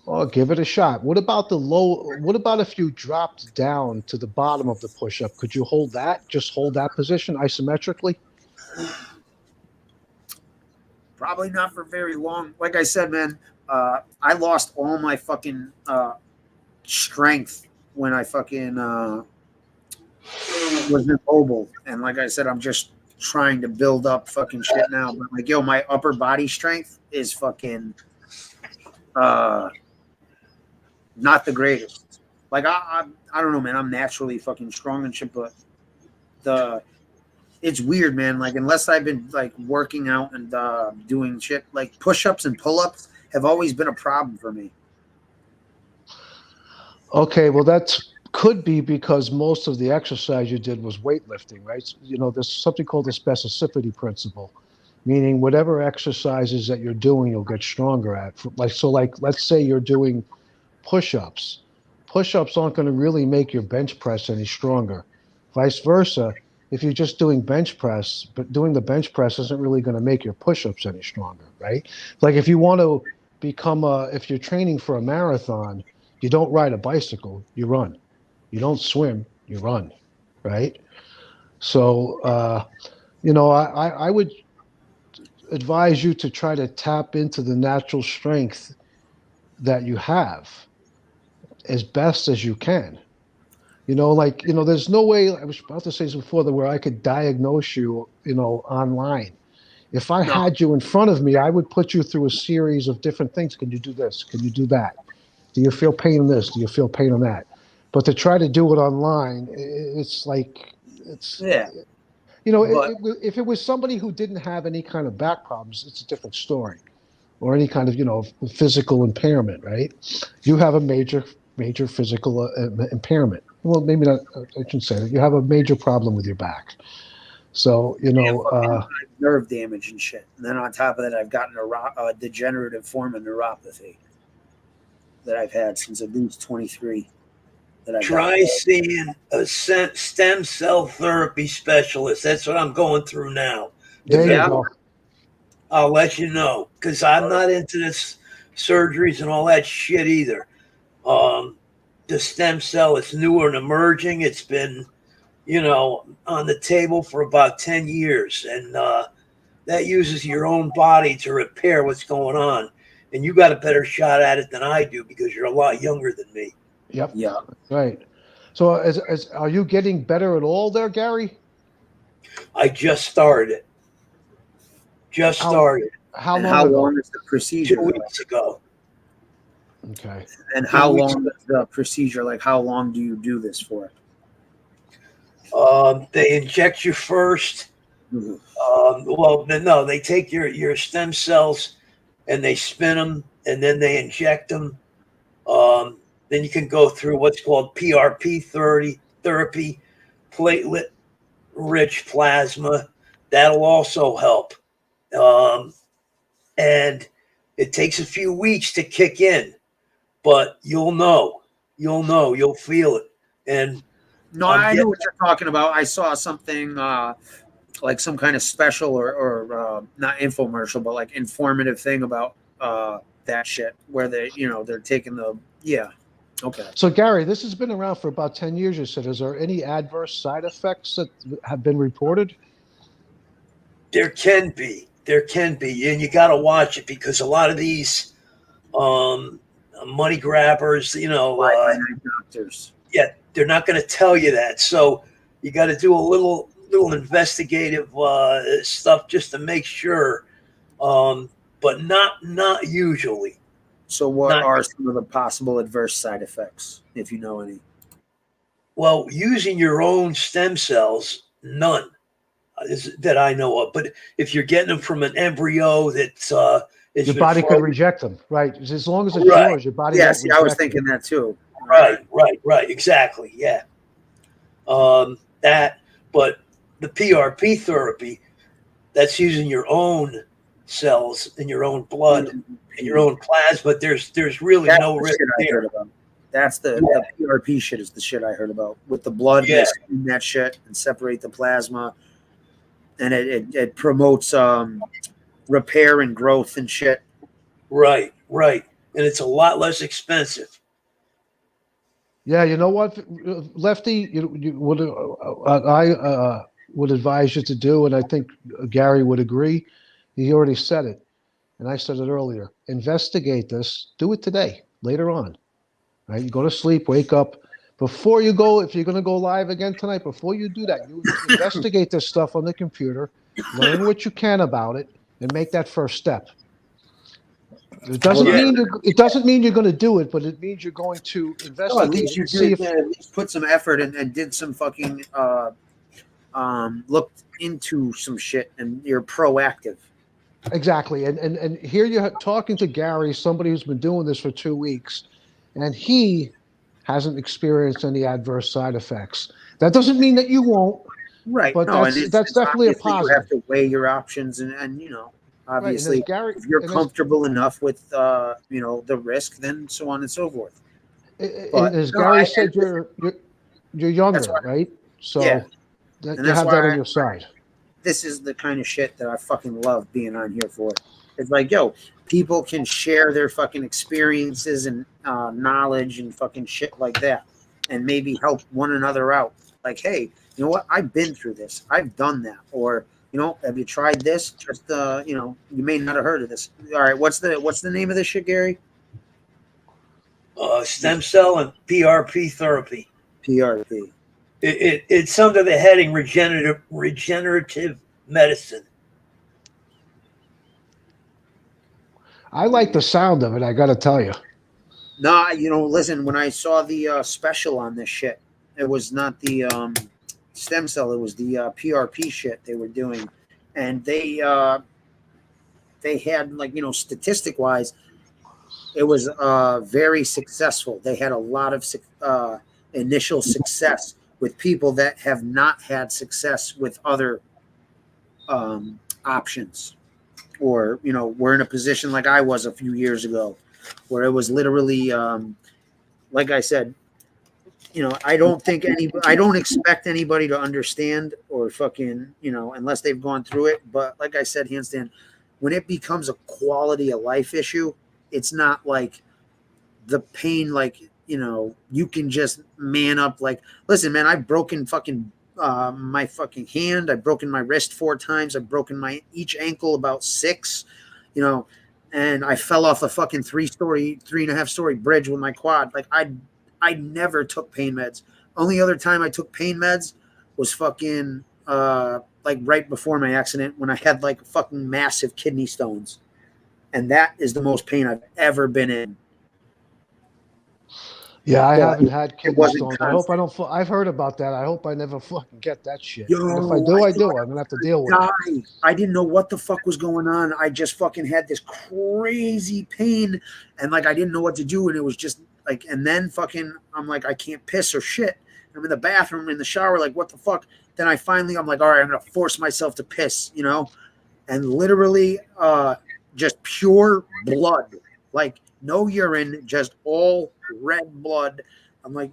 Oh, give it a shot. What about what about if you dropped down to the bottom of the push-up? Could you hold that? Just hold that position isometrically? Probably not for very long. Like I said, man, I lost all my fucking strength when I fucking was immobile. And like I said, I'm just trying to build up fucking shit now. But like, my upper body strength is fucking not the greatest. Like, I don't know, man. I'm naturally fucking strong and shit, but it's weird, man. Like, unless I've been like working out and doing shit, like push-ups and pull-ups have always been a problem for me. Okay, well, that could be because most of the exercise you did was weightlifting, right? There's something called the specificity principle, meaning whatever exercises that you're doing, you'll get stronger at. Like, let's say you're doing push-ups. Push-ups aren't going to really make your bench press any stronger. Vice versa, if you're just doing bench press, but doing the bench press isn't really going to make your push-ups any stronger, right? Like, if you want to if you're training for a marathon, you don't ride a bicycle, you run. You don't swim, you run, right? So, I would advise you to try to tap into the natural strength that you have as best as you can. There's no way, I was about to say this before, that where I could diagnose you, online. If I had you in front of me, I would put you through a series of different things. Can you do this? Can you do that? Do you feel pain in this? Do you feel pain in that? But to try to do it online, it's like, Yeah. If it was somebody who didn't have any kind of back problems, it's a different story, or any kind of, physical impairment, right? You have a major physical impairment. Well, maybe not, I shouldn't say that. You have a major problem with your back. So, nerve damage and shit. And then on top of that, I've gotten a degenerative form of neuropathy that I've had since at least 23. Try seeing a stem cell therapy specialist. That's what I'm going through now. There you go. I'll let you know, because I'm not into this surgeries and all that shit either. The stem cell is newer and emerging. It's been, on the table for about 10 years. And that uses your own body to repair what's going on. And you got a better shot at it than I do because you're a lot younger than me. Yep. Yeah. Right. So are you getting better at all there, Gary? I just started. How long is the procedure? 2 weeks ago. Okay. And how long is the procedure? Like, how long do you do this for? They inject you first. Mm-hmm. They take your stem cells and they spin them, and then they inject them. Then you can go through what's called PRP therapy, platelet-rich plasma. That'll also help. And it takes a few weeks to kick in, but you'll know. You'll feel it. And no, I know what you're talking about. I saw something like some kind of special or not infomercial, but like informative thing about that shit where they're taking Okay. So Gary, this has been around for about 10 years, you said. Is there any adverse side effects that have been reported? There can be, and you got to watch it because a lot of these money grabbers, doctors. Yeah, they're not going to tell you that. So you got to do a little investigative stuff just to make sure, but not usually. So what are some of the possible adverse side effects, if you know any? Well, using your own stem cells, none that I know of. But if you're getting them from an embryo that's your body could reject them, right? As long as it's yours, your body. Yes, I was thinking that too. Right, exactly, yeah. But the PRP therapy, that's using your own cells in your own blood and your own plasma. There's really no risk there. That's the PRP shit is the shit I heard about with the blood. Yeah. And that shit and separate the plasma, and it promotes repair and growth and shit. Right, and it's a lot less expensive. Yeah, you know what, Lefty, I would advise you to do, and I think Gary would agree. He already said it, and I said it earlier. Investigate this. Do it today, later on. Right? You go to sleep, wake up. Before you go, if you're going to go live again tonight, before you do that, you investigate this stuff on the computer, learn what you can about it, and make that first step. It doesn't mean you're going to do it, but it means you're going to investigate. No, at least you did, at least put some effort and did some fucking looked into some shit, and you're proactive. Exactly, and here you're talking to Gary, somebody who's been doing this for 2 weeks, and he hasn't experienced any adverse side effects. That doesn't mean that you won't. Right, but no, that's definitely a positive. You have to weigh your options, and obviously, right, Gary, if you're comfortable enough with the risk, then so on and so forth. As Gary said, you're younger, right? So you have that on your side. This is the kind of shit that I fucking love being on here for. It's like, people can share their fucking experiences and knowledge and fucking shit like that, and maybe help one another out. Like, hey, you know what? I've been through this. I've done that. Or, have you tried this? Just, you may not have heard of this. All right, what's the name of this shit, Gary? Stem cell and PRP therapy. PRP. It's under the heading regenerative medicine. I like the sound of it. I got to tell you. No, listen, when I saw the special on this shit, it was not the stem cell, it was the PRP shit they were doing. And they had, like, statistic wise, it was very successful. They had a lot of initial success with people that have not had success with other options, or were in a position like I was a few years ago, where it was literally like I said, I don't expect anybody to understand or fucking unless they've gone through it. But like I said, handstand, when it becomes a quality of life issue, it's not like the pain, like, you can just man up. Like, listen, man, I've broken fucking my fucking hand. I've broken my wrist 4 times. I've broken each ankle about 6, and I fell off a fucking 3.5-story bridge with my quad. Like, I never took pain meds. Only other time I took pain meds was fucking like right before my accident, when I had like fucking massive kidney stones. And that is the most pain I've ever been in. Yeah, I haven't had kidney stones. Constant. I hope I don't. I've heard about that. I hope I never fucking get that shit. Yo, And if I do, I do. I'm gonna have to deal with it. I didn't know what the fuck was going on. I just fucking had this crazy pain, and like I didn't know what to do, and it was just like, and then fucking I'm like, I can't piss or shit. I'm in the bathroom, in the shower, like, what the fuck? Then I'm like, all right, I'm gonna force myself to piss, and literally just pure blood, like no urine, just all red blood. I'm like,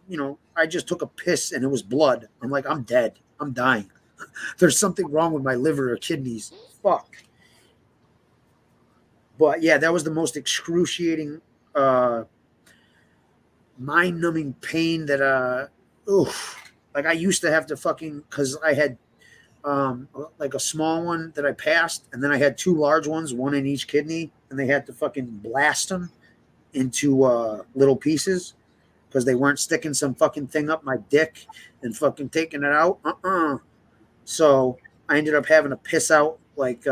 I just took a piss and it was blood. I'm like, I'm dead. I'm dying. There's something wrong with my liver or kidneys. Fuck. But yeah, that was the most excruciating, mind-numbing pain that, like I used to have to fucking, because I had like a small one that I passed, and then I had 2 large ones, one in each kidney, and they had to fucking blast them into little pieces because they weren't sticking some fucking thing up my dick and fucking taking it out. So I ended up having to piss out like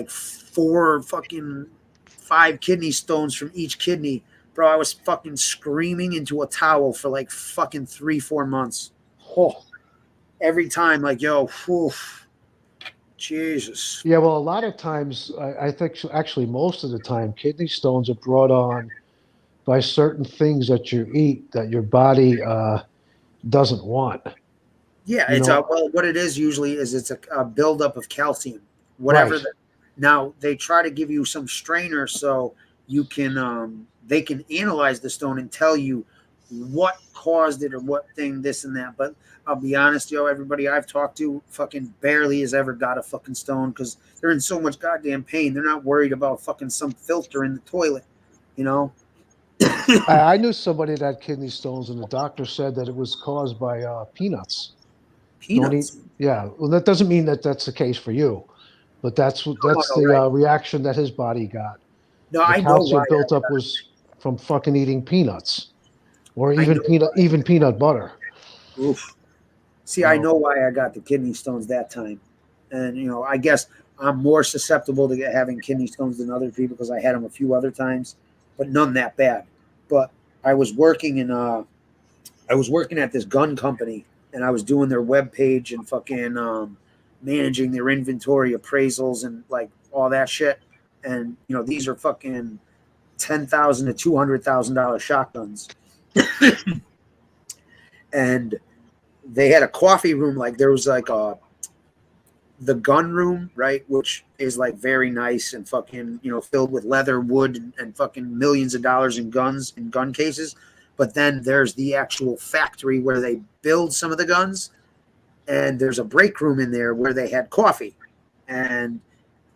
4 fucking 5 kidney stones from each kidney. Bro, I was fucking screaming into a towel for like fucking 3-4 months. Oh, every time, like, yo, whew, Jesus. Yeah, well, a lot of times, I think actually most of the time, kidney stones are brought on by certain things that you eat that your body doesn't want. Yeah, it's well, what it is usually is it's a buildup of calcium, whatever. Right. Now they try to give you some strainer so you can they can analyze the stone and tell you what caused it or what thing, this and that. But I'll be honest, everybody I've talked to fucking barely has ever got a fucking stone because they're in so much goddamn pain. They're not worried about fucking some filter in the toilet, I knew somebody that had kidney stones, and the doctor said that it was caused by peanuts. Peanuts? Yeah. Well, that doesn't mean that that's the case for you, but that's the reaction that his body got. No, the I know calcium why built up was from fucking eating peanuts, or even peanut butter. Oof. See, I know why I got the kidney stones that time, and I guess I'm more susceptible to having kidney stones than other people because I had them a few other times, but none that bad. But I was working at this gun company, and I was doing their webpage and fucking managing their inventory appraisals and like all that shit. And these are fucking $10,000 to $200,000 shotguns. And they had a coffee room, like there was like the gun room, right, which is like very nice and fucking filled with leather, wood, and fucking millions of dollars in guns and gun cases. But then there's the actual factory where they build some of the guns, and there's a break room in there where they had coffee, and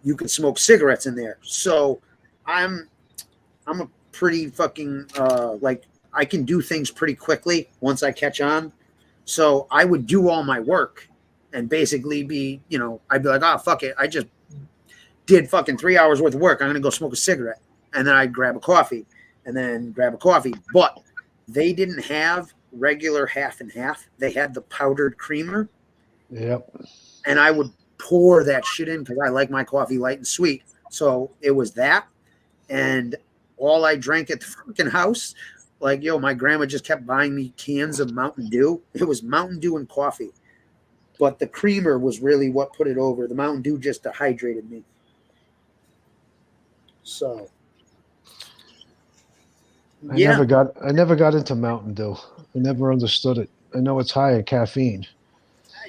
you can smoke cigarettes in there. So I'm a pretty fucking like I can do things pretty quickly once I catch on. So I would do all my work and basically be, I'd be like, oh, fuck it. I just did fucking 3 hours worth of work. I'm going to go smoke a cigarette. And then I'd grab a coffee and then grab a coffee. But they didn't have regular half and half. They had the powdered creamer, Yep. and I would pour that shit in because I like my coffee light and sweet. So it was that, and all I drank at the fucking house, like, yo, my grandma just kept buying me cans of Mountain Dew. It was Mountain Dew and coffee, but the creamer was really what put it over. The Mountain Dew just dehydrated me. So, I yeah. never got into Mountain Dew. I never understood it. I know it's high in caffeine.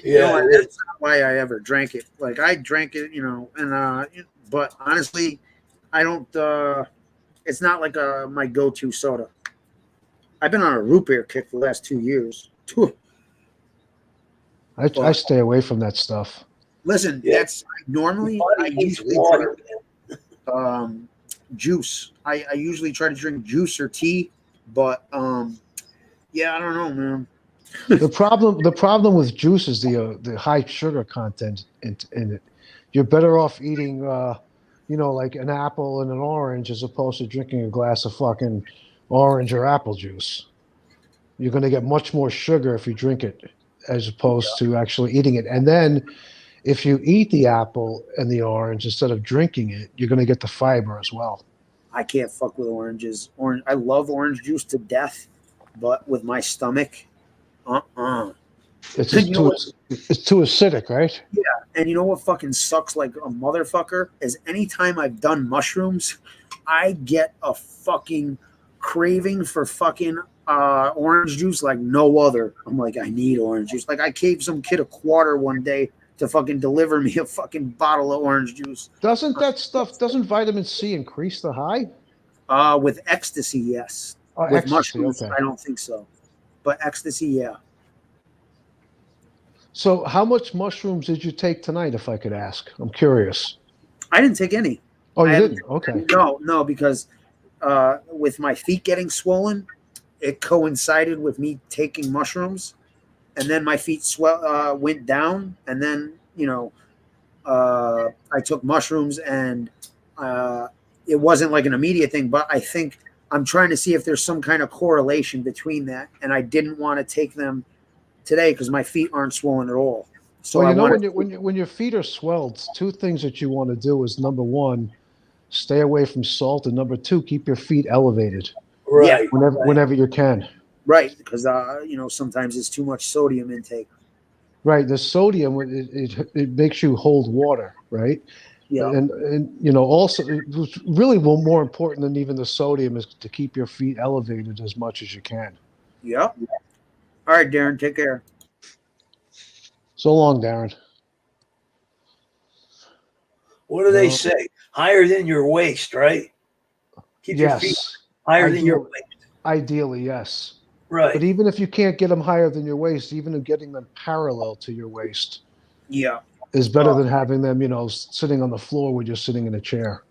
You know, that's not why I ever drank it. Like, I drank it, you know, and but honestly, I don't. It's not like my go-to soda. I've been on a root beer kick for the last 2 years. I stay away from that stuff. Listen, that's normally I usually drink juice. I usually try to drink juice or tea, but yeah, I don't know, man. The problem with juice is the high sugar content in it. You're better off eating, you know, like an apple and an orange as opposed to drinking a glass of fucking orange or apple juice. You're going to get much more sugar if you drink it as opposed to actually eating it. And then if you eat the apple and the orange instead of drinking it, you're going to get the fiber as well. I can't fuck with oranges. I love orange juice to death, but with my stomach, It's too acidic, right? Yeah, and you know what fucking sucks like a motherfucker is anytime I've done mushrooms, I get a fucking craving for fucking orange juice like no other. I'm like, I need orange juice. Like I gave some kid a quarter one day to fucking deliver me a fucking bottle of orange juice. Doesn't vitamin C increase the high? With ecstasy, yes. Oh, with ecstasy, mushrooms, okay. I don't think so. But ecstasy, yeah. So how much mushrooms did you take tonight, if I could ask? I'm curious. I didn't take any. Oh, you didn't? Okay. No, because with my feet getting swollen, it coincided with me taking mushrooms, and then my feet went down, and then I took mushrooms, and it wasn't like an immediate thing, but I think I'm trying to see if there's some kind of correlation between that, and I didn't want to take them today because my feet aren't swollen at all. So well, when your feet are swelled, two things that you want to do is number one, stay away from salt, and number two, keep your feet elevated. Right. Whenever you can. Right, because sometimes it's too much sodium intake. Right, the sodium it makes you hold water, right? Yeah. And also what's really more important than even the sodium is to keep your feet elevated as much as you can. Yep. All right, Darren, take care. So long, Darren. What do they say? Higher than your waist, right? Keep your feet higher than your waist. Ideally, yes. Right. But even if you can't get them higher than your waist, even getting them parallel to your waist, yeah, is better than having them, sitting on the floor where you're sitting in a chair.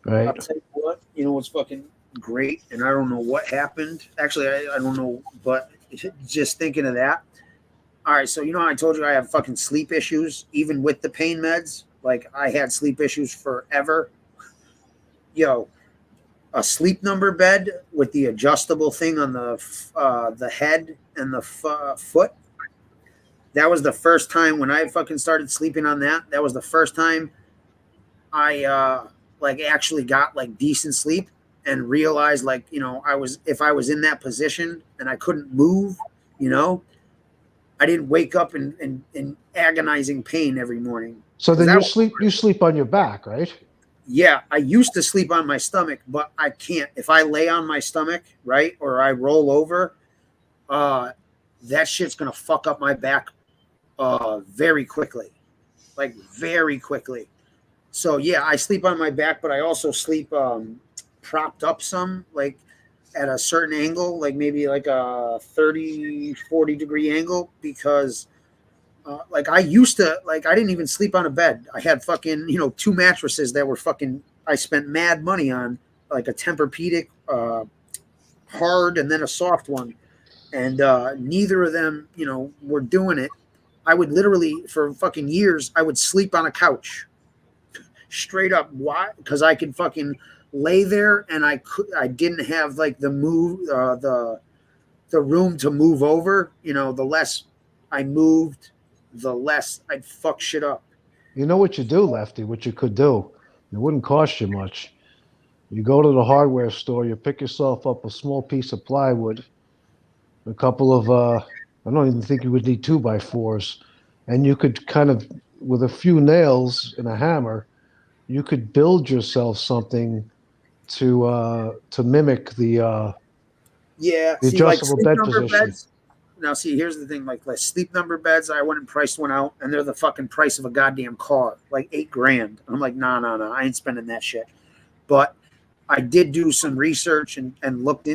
Right. I'll tell you what, what's fucking great, and I don't know what happened. Actually, I don't know, but just thinking of that. All right, so I told you I have fucking sleep issues, even with the pain meds. Like I had sleep issues forever. Yo, a Sleep Number bed with the adjustable thing on the head and the foot. That was the first time when I fucking started sleeping on that. That was the first time I actually got like decent sleep and realized if I was in that position and I couldn't move, I didn't wake up in agonizing pain every morning. So then you sleep on your back, right? Yeah, I used to sleep on my stomach, but I can't. If I lay on my stomach, right, or I roll over, that shit's gonna fuck up my back very quickly. Like very quickly. So yeah, I sleep on my back, but I also sleep propped up some, like at a certain angle, like maybe like a 30-40 degree angle, because I used to, I didn't even sleep on a bed. I had fucking, 2 mattresses that were fucking, I spent mad money on, like a Tempur-Pedic, hard, and then a soft one. And neither of them, were doing it. I would literally, for fucking years, I would sleep on a couch. Straight up. Why? Because I could fucking lay there, and I didn't have like the move, the room to move over, you know, the less I moved, the less I'd fuck shit up. You know what you do, Lefty, what you could do? It wouldn't cost you much. You go to the hardware store, you pick yourself up a small piece of plywood, a couple of, I don't even think you would need 2x4s, and you could kind of, with a few nails and a hammer, you could build yourself something to mimic the Yeah, the see, like adjustable sleep bed number position. beds. Now, see, here's the thing: like sleep number beds, I went and priced one out, and they're the fucking price of a goddamn car, like $8,000. I'm like, nah, I ain't spending that shit. But I did do some research and looked into